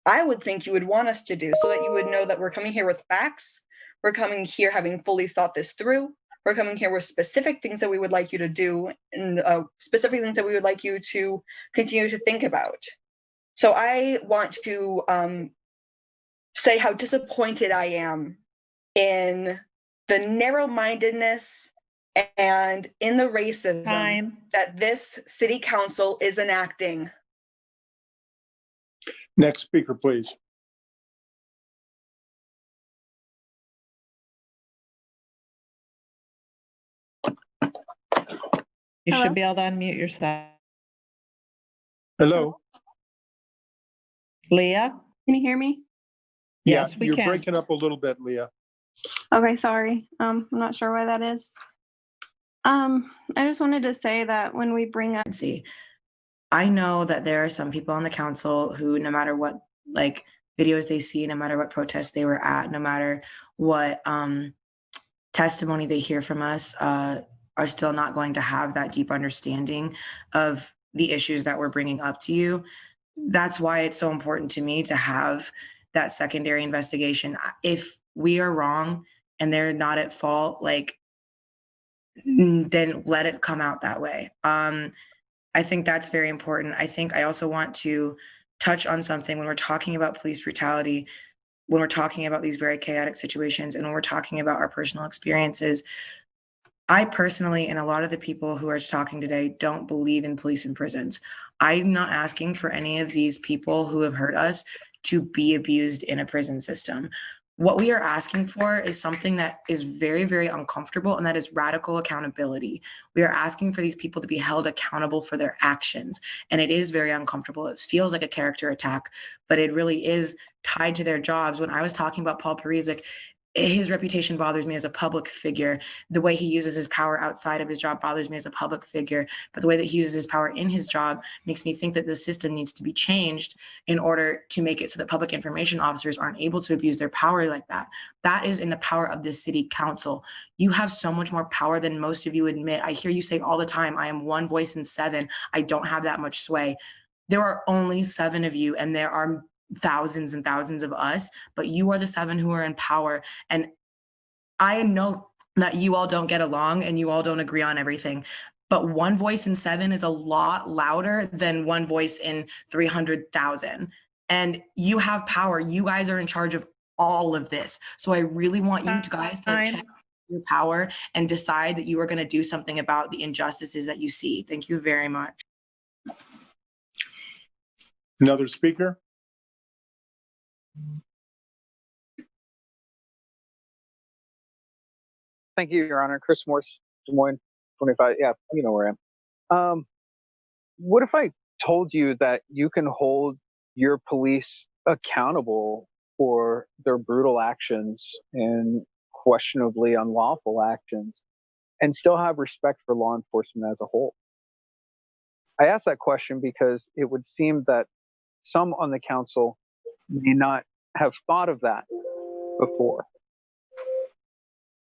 I would think you would want us to do, so that you would know that we're coming here with facts. We're coming here having fully thought this through. We're coming here with specific things that we would like you to do, and specific things that we would like you to continue to think about. So I want to say how disappointed I am in the narrow-mindedness and in the racism that this city council is enacting. Next speaker, please. You should be able to unmute yourself. Hello. Leah? Can you hear me? Yes, we you're can. breaking up a little bit, Leah. Okay, sorry. I'm not sure why that is. I just wanted to say that when we bring up I know that there are some people on the council who, no matter what like videos they see, no matter what protests they were at, no matter what testimony they hear from us, are still not going to have that deep understanding of the issues that we're bringing up to you. That's why it's so important to me to have that secondary investigation. If we are wrong and they're not at fault, like, then let it come out that way. I think that's very important. I also want to touch on something when we're talking about police brutality, when we're talking about these very chaotic situations, and when we're talking about our personal experiences. I personally, and a lot of the people who are talking today, don't believe in police and prisons. I'm not asking for any of these people who have hurt us to be abused in a prison system. What we are asking for is something that is very, very uncomfortable, and that is radical accountability. We are asking for these people to be held accountable for their actions. And it is very uncomfortable. It feels like a character attack, but it really is tied to their jobs. When I was talking about Paul Perisic, his reputation bothers me as a public figure. The way he uses his power outside of his job bothers me as a public figure. But the way that he uses his power in his job makes me think that the system needs to be changed in order to make it so that public information officers aren't able to abuse their power like that. That is in the power of the city council. You have so much more power than most of you admit. I hear you say all the time, I am one voice in 7. I don't have that much sway. There are only 7 of you, and there are thousands and thousands of us, but you are the 7 who are in power. And I know that you all don't get along and you all don't agree on everything, but one voice in 7 is a lot louder than one voice in 300,000. And you have power. You guys are in charge of all of this. So I really want you guys to check your power and decide that you are going to do something about the injustices that you see. Thank you very much. Another speaker? Thank you, Your Honor. Chris Morse, Des Moines, 25. Yeah, you know where I am. What if I told you that you can hold your police accountable for their brutal actions and questionably unlawful actions and still have respect for law enforcement as a whole? I ask that question because it would seem that some on the council may not have thought of that before.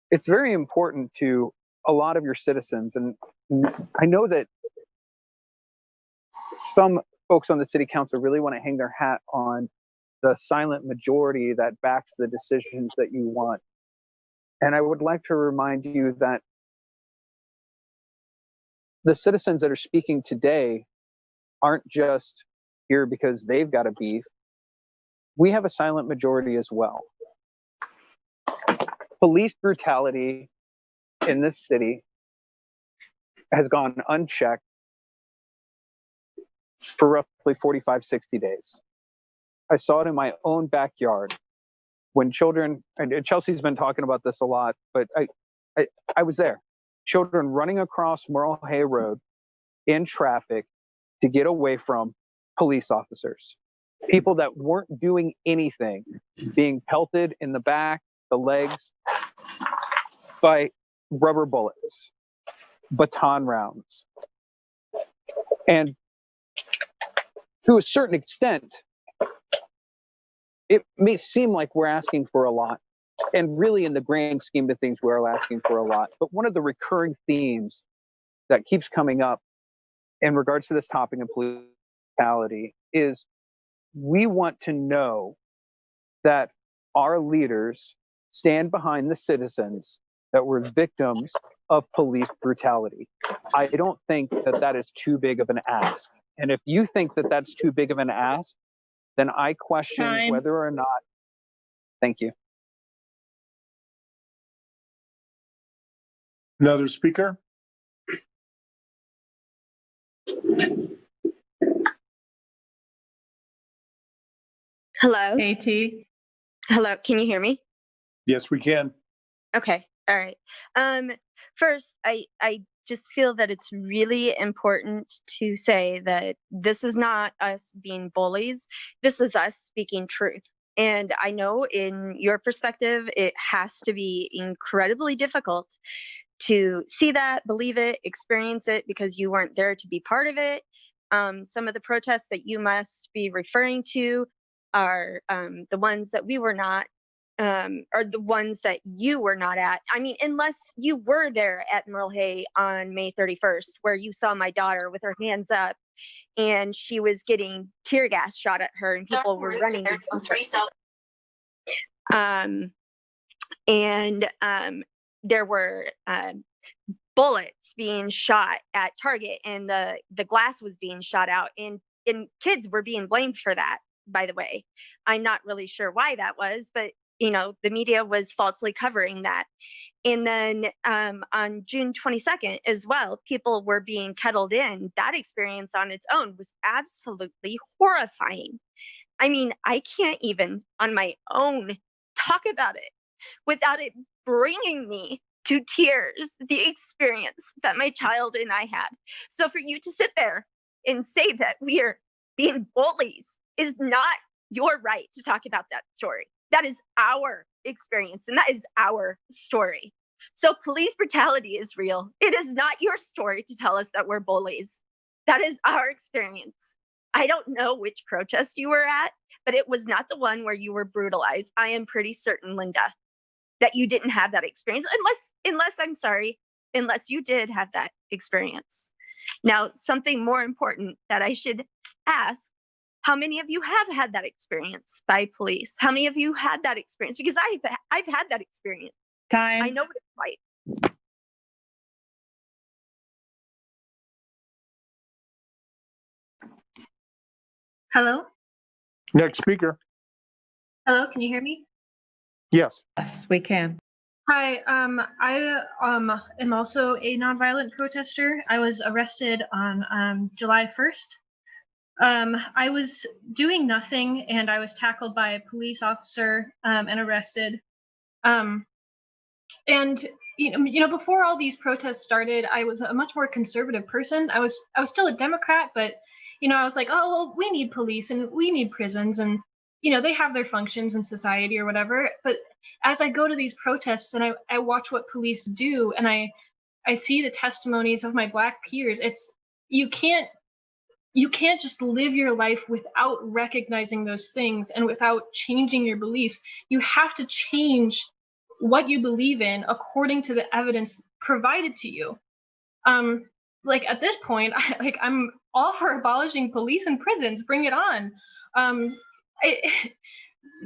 It's very important to a lot of your citizens, and I know that some folks on the city council really want to hang their hat on the silent majority that backs the decisions that you want. And I would like to remind you that the citizens that are speaking today aren't just here because they've got a beef. We have a silent majority as well. Police brutality in this city has gone unchecked for roughly 45, 60 days. I saw it in my own backyard when children, and Chelsea's been talking about this a lot, but I was there. Children running across Merle Hay Road in traffic to get away from police officers. People that weren't doing anything, being pelted in the back, the legs, by rubber bullets, baton rounds. And to a certain extent, it may seem like we're asking for a lot. And really, in the grand scheme of things, we're asking for a lot. But one of the recurring themes that keeps coming up in regards to this topic of police brutality is we want to know that our leaders stand behind the citizens that were victims of police brutality. I don't think that that is too big of an ask. And if you think that that's too big of an ask, then I question whether or not. Thank you. Another speaker? Hello? AT? Hello, can you hear me? Yes, we can. Okay, all right. First, I just feel that it's really important to say that this is not us being bullies. This is us speaking truth. And I know in your perspective, it has to be incredibly difficult to see that, believe it, experience it because you weren't there to be part of it. Some of the protests that you must be referring to are the ones that we were not, or the ones that you were not at. I mean, unless you were there at Merle Hay on May 31st, where you saw my daughter with her hands up and she was getting tear gas shot at her and people were running. There were bullets being shot at Target and the glass was being shot out and kids were being blamed for that, by the way. I'm not really sure why that was, but the media was falsely covering that. And then on June 22nd as well, people were being kettled in. That experience on its own was absolutely horrifying. I mean, I can't even on my own talk about it without it bringing me to tears, the experience that my child and I had. So for you to sit there and say that we are being bullies is not your right to talk about that story. That is our experience and that is our story. So police brutality is real. It is not your story to tell us that we're bullies. That is our experience. I don't know which protest you were at, but it was not the one where you were brutalized. I am pretty certain, Linda, that you didn't have that experience unless you did have that experience. Now, something more important that I should ask, how many of you have had that experience by police? How many of you had that experience? Because I've had that experience. Time. I know what it's like. Hello? Next speaker. Hello, can you hear me? Yes. Yes, we can. Hi, I am also a nonviolent protester. I was arrested on July 1st. I was doing nothing and I was tackled by a police officer and arrested. And before all these protests started, I was a much more conservative person. I was still a Democrat, but I was like, oh well, we need police and we need prisons, and they have their functions in society or whatever. But as I go to these protests and I watch what police do, and I see the testimonies of my Black peers, it's you can't just live your life without recognizing those things and without changing your beliefs. You have to change what you believe in according to the evidence provided to you. Like at this point, I'm all for abolishing police and prisons. Bring it on.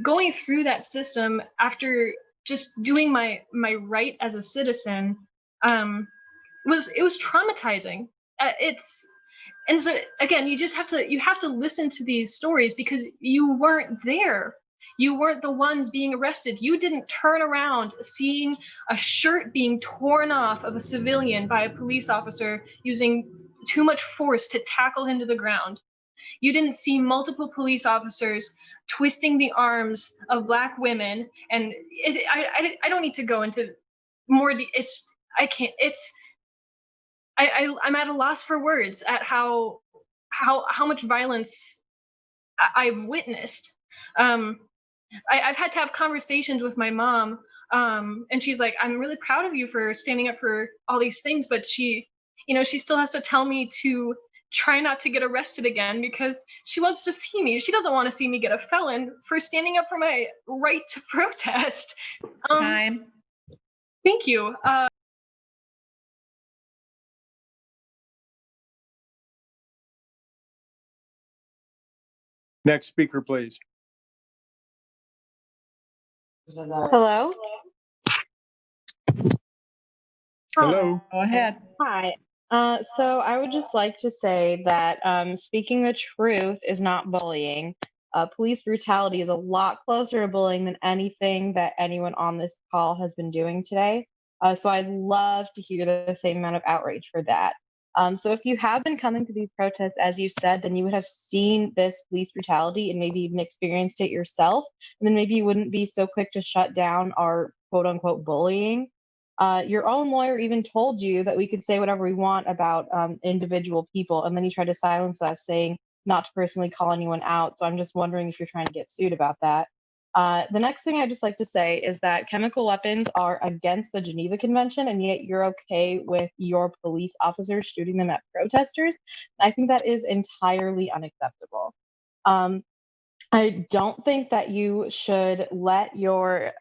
Going through that system after just doing my right as a citizen was traumatizing. And so again, you have to listen to these stories because you weren't there. You weren't the ones being arrested. You didn't turn around seeing a shirt being torn off of a civilian by a police officer using too much force to tackle him to the ground. You didn't see multiple police officers twisting the arms of Black women. And I don't need to go into more. I'm at a loss for words at how much violence I've witnessed. I've had to have conversations with my mom, and she's like, "I'm really proud of you for standing up for all these things," but she still has to tell me to try not to get arrested again because she wants to see me. She doesn't want to see me get a felon for standing up for my right to protest. Time. Thank you. Next speaker, please. Hello? Hello. Go ahead. Hi. So I would just like to say that speaking the truth is not bullying. Police brutality is a lot closer to bullying than anything that anyone on this call has been doing today. So I'd love to hear the same amount of outrage for that. So if you have been coming to these protests, as you said, then you would have seen this police brutality and maybe even experienced it yourself. And then maybe you wouldn't be so quick to shut down our quote unquote bullying. Your own lawyer even told you that we could say whatever we want about individual people, and then you tried to silence us, saying not to personally call anyone out. So I'm just wondering if you're trying to get sued about that. The next thing I'd just like to say is that chemical weapons are against the Geneva Convention, and yet you're okay with your police officers shooting them at protesters. I think that is entirely unacceptable. I don't think that you should let your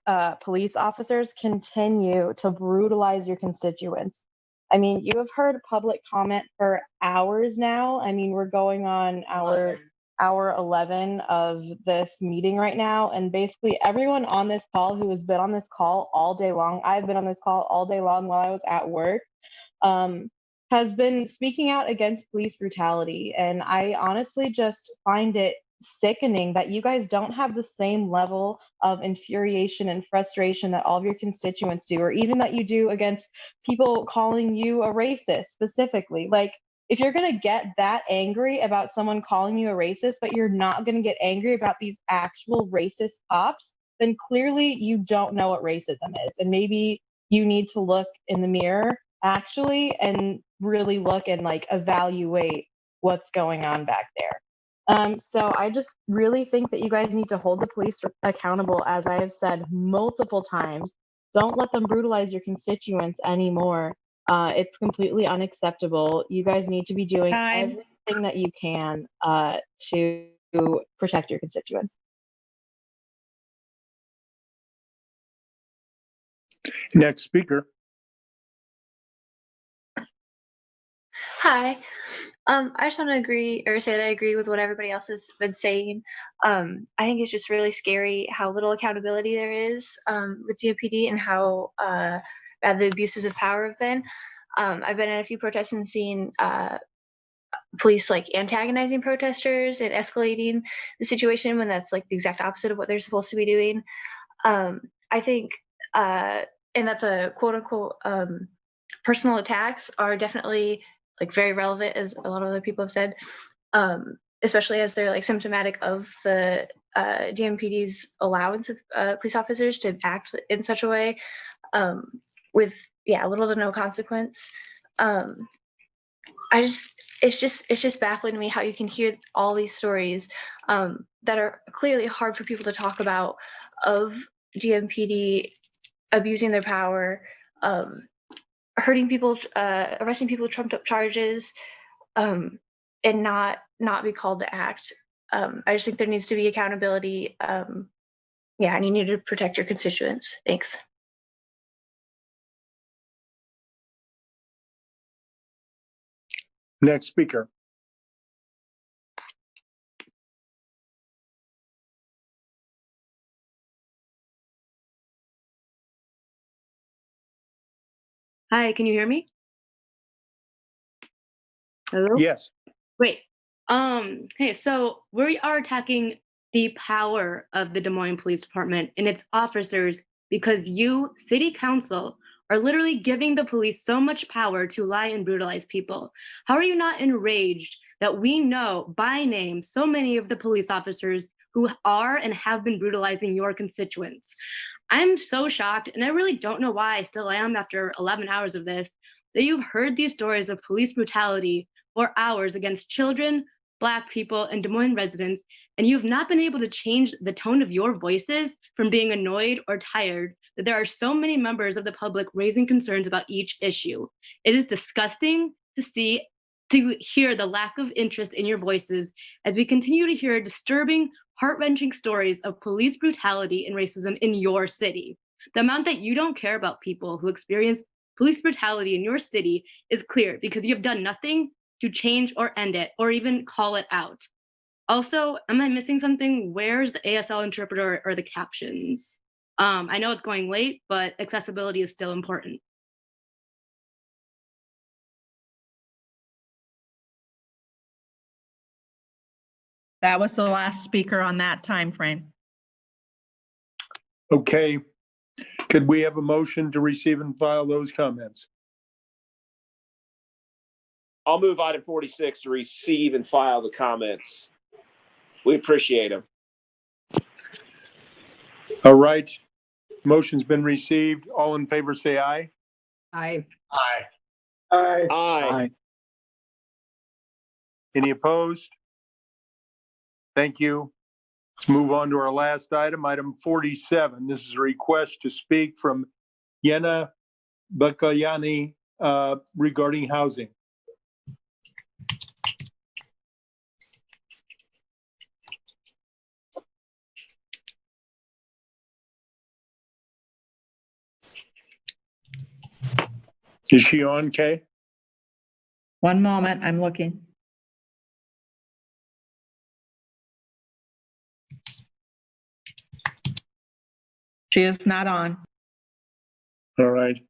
police officers continue to brutalize your constituents. I mean, you have heard public comment for hours now. I mean, we're going on hour 11 of this meeting right now, and basically everyone on this call who has been on this call all day long, I've been on this call all day long while I was at work, has been speaking out against police brutality. And I honestly just find it sickening that you guys don't have the same level of infuriation and frustration that all of your constituents do, or even that you do against people calling you a racist specifically. Like, if you're going to get that angry about someone calling you a racist, but you're not going to get angry about these actual racist cops, then clearly you don't know what racism is. And maybe you need to look in the mirror actually and really look and like evaluate what's going on back there. So I just really think that you guys need to hold the police accountable, as I have said multiple times. Don't let them brutalize your constituents anymore. It's completely unacceptable. You guys need to be doing everything that you can to protect your constituents. Next speaker. Hi. I just want to agree or say that I agree with what everybody else has been saying. I think it's just really scary how little accountability there is with DOPD and how bad the abuses of power have been. I've been at a few protests and seen police like antagonizing protesters and escalating the situation when that's like the exact opposite of what they're supposed to be doing. I think and that the quote unquote personal attacks are definitely like very relevant, as a lot of other people have said, especially as they're like symptomatic of the DMPD's allowance of police officers to act in such a way with little to no consequence. It's just baffling to me how you can hear all these stories that are clearly hard for people to talk about, of DMPD abusing their power, hurting people, arresting people with trumped up charges, and not be called to act. I just think there needs to be accountability. And you need to protect your constituents. Thanks. Next speaker. Hi, can you hear me? Hello? Yes. Great. Okay, so we are attacking the power of the Des Moines Police Department and its officers because you, City Council, are literally giving the police so much power to lie and brutalize people. How are you not enraged that we know by name so many of the police officers who are and have been brutalizing your constituents? I'm so shocked, and I really don't know why I still am after 11 hours of this, that you've heard these stories of police brutality for hours against children, Black people, and Des Moines residents, and you've not been able to change the tone of your voices from being annoyed or tired that there are so many members of the public raising concerns about each issue. It is disgusting to hear the lack of interest in your voices as we continue to hear disturbing, heart-wrenching stories of police brutality and racism in your city. The amount that you don't care about people who experience police brutality in your city is clear because you have done nothing to change or end it or even call it out. Also, am I missing something? Where's the ASL interpreter or the captions? I know it's going late, but accessibility is still important. That was the last speaker on that time frame. Okay. Could we have a motion to receive and file those comments? I'll move item 46 to receive and file the comments. We appreciate them. All right. Motion's been received. All in favor, say aye. Aye. Aye. Aye. Aye. Any opposed? Thank you. Let's move on to our last item, item 47. This is a request to speak from Yena Bakayani regarding housing. Is she on, Kay? One moment, I'm looking. She is not on. All right.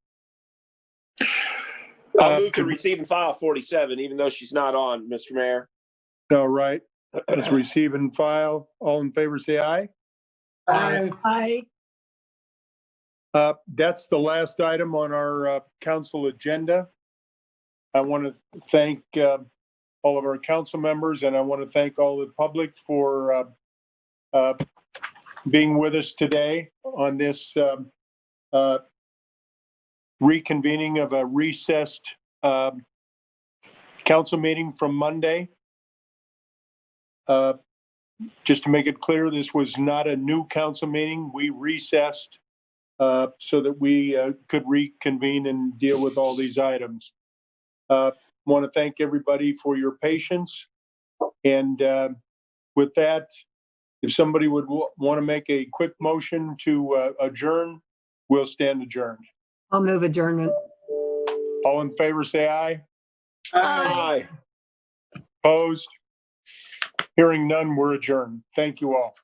I'll move to receive and file 47, even though she's not on, Mr. Mayor. All right. Let's receive and file. All in favor, say aye. Aye. Aye. That's the last item on our council agenda. I want to thank all of our council members, and I want to thank all the public for being with us today on this reconvening of a recessed council meeting from Monday. Just to make it clear, this was not a new council meeting. We recessed so that we could reconvene and deal with all these items. Want to thank everybody for your patience. And with that, if somebody would want to make a quick motion to adjourn, we'll stand adjourned. I'll move adjournment. All in favor, say aye. Aye. Opposed? Hearing none, we're adjourned. Thank you all.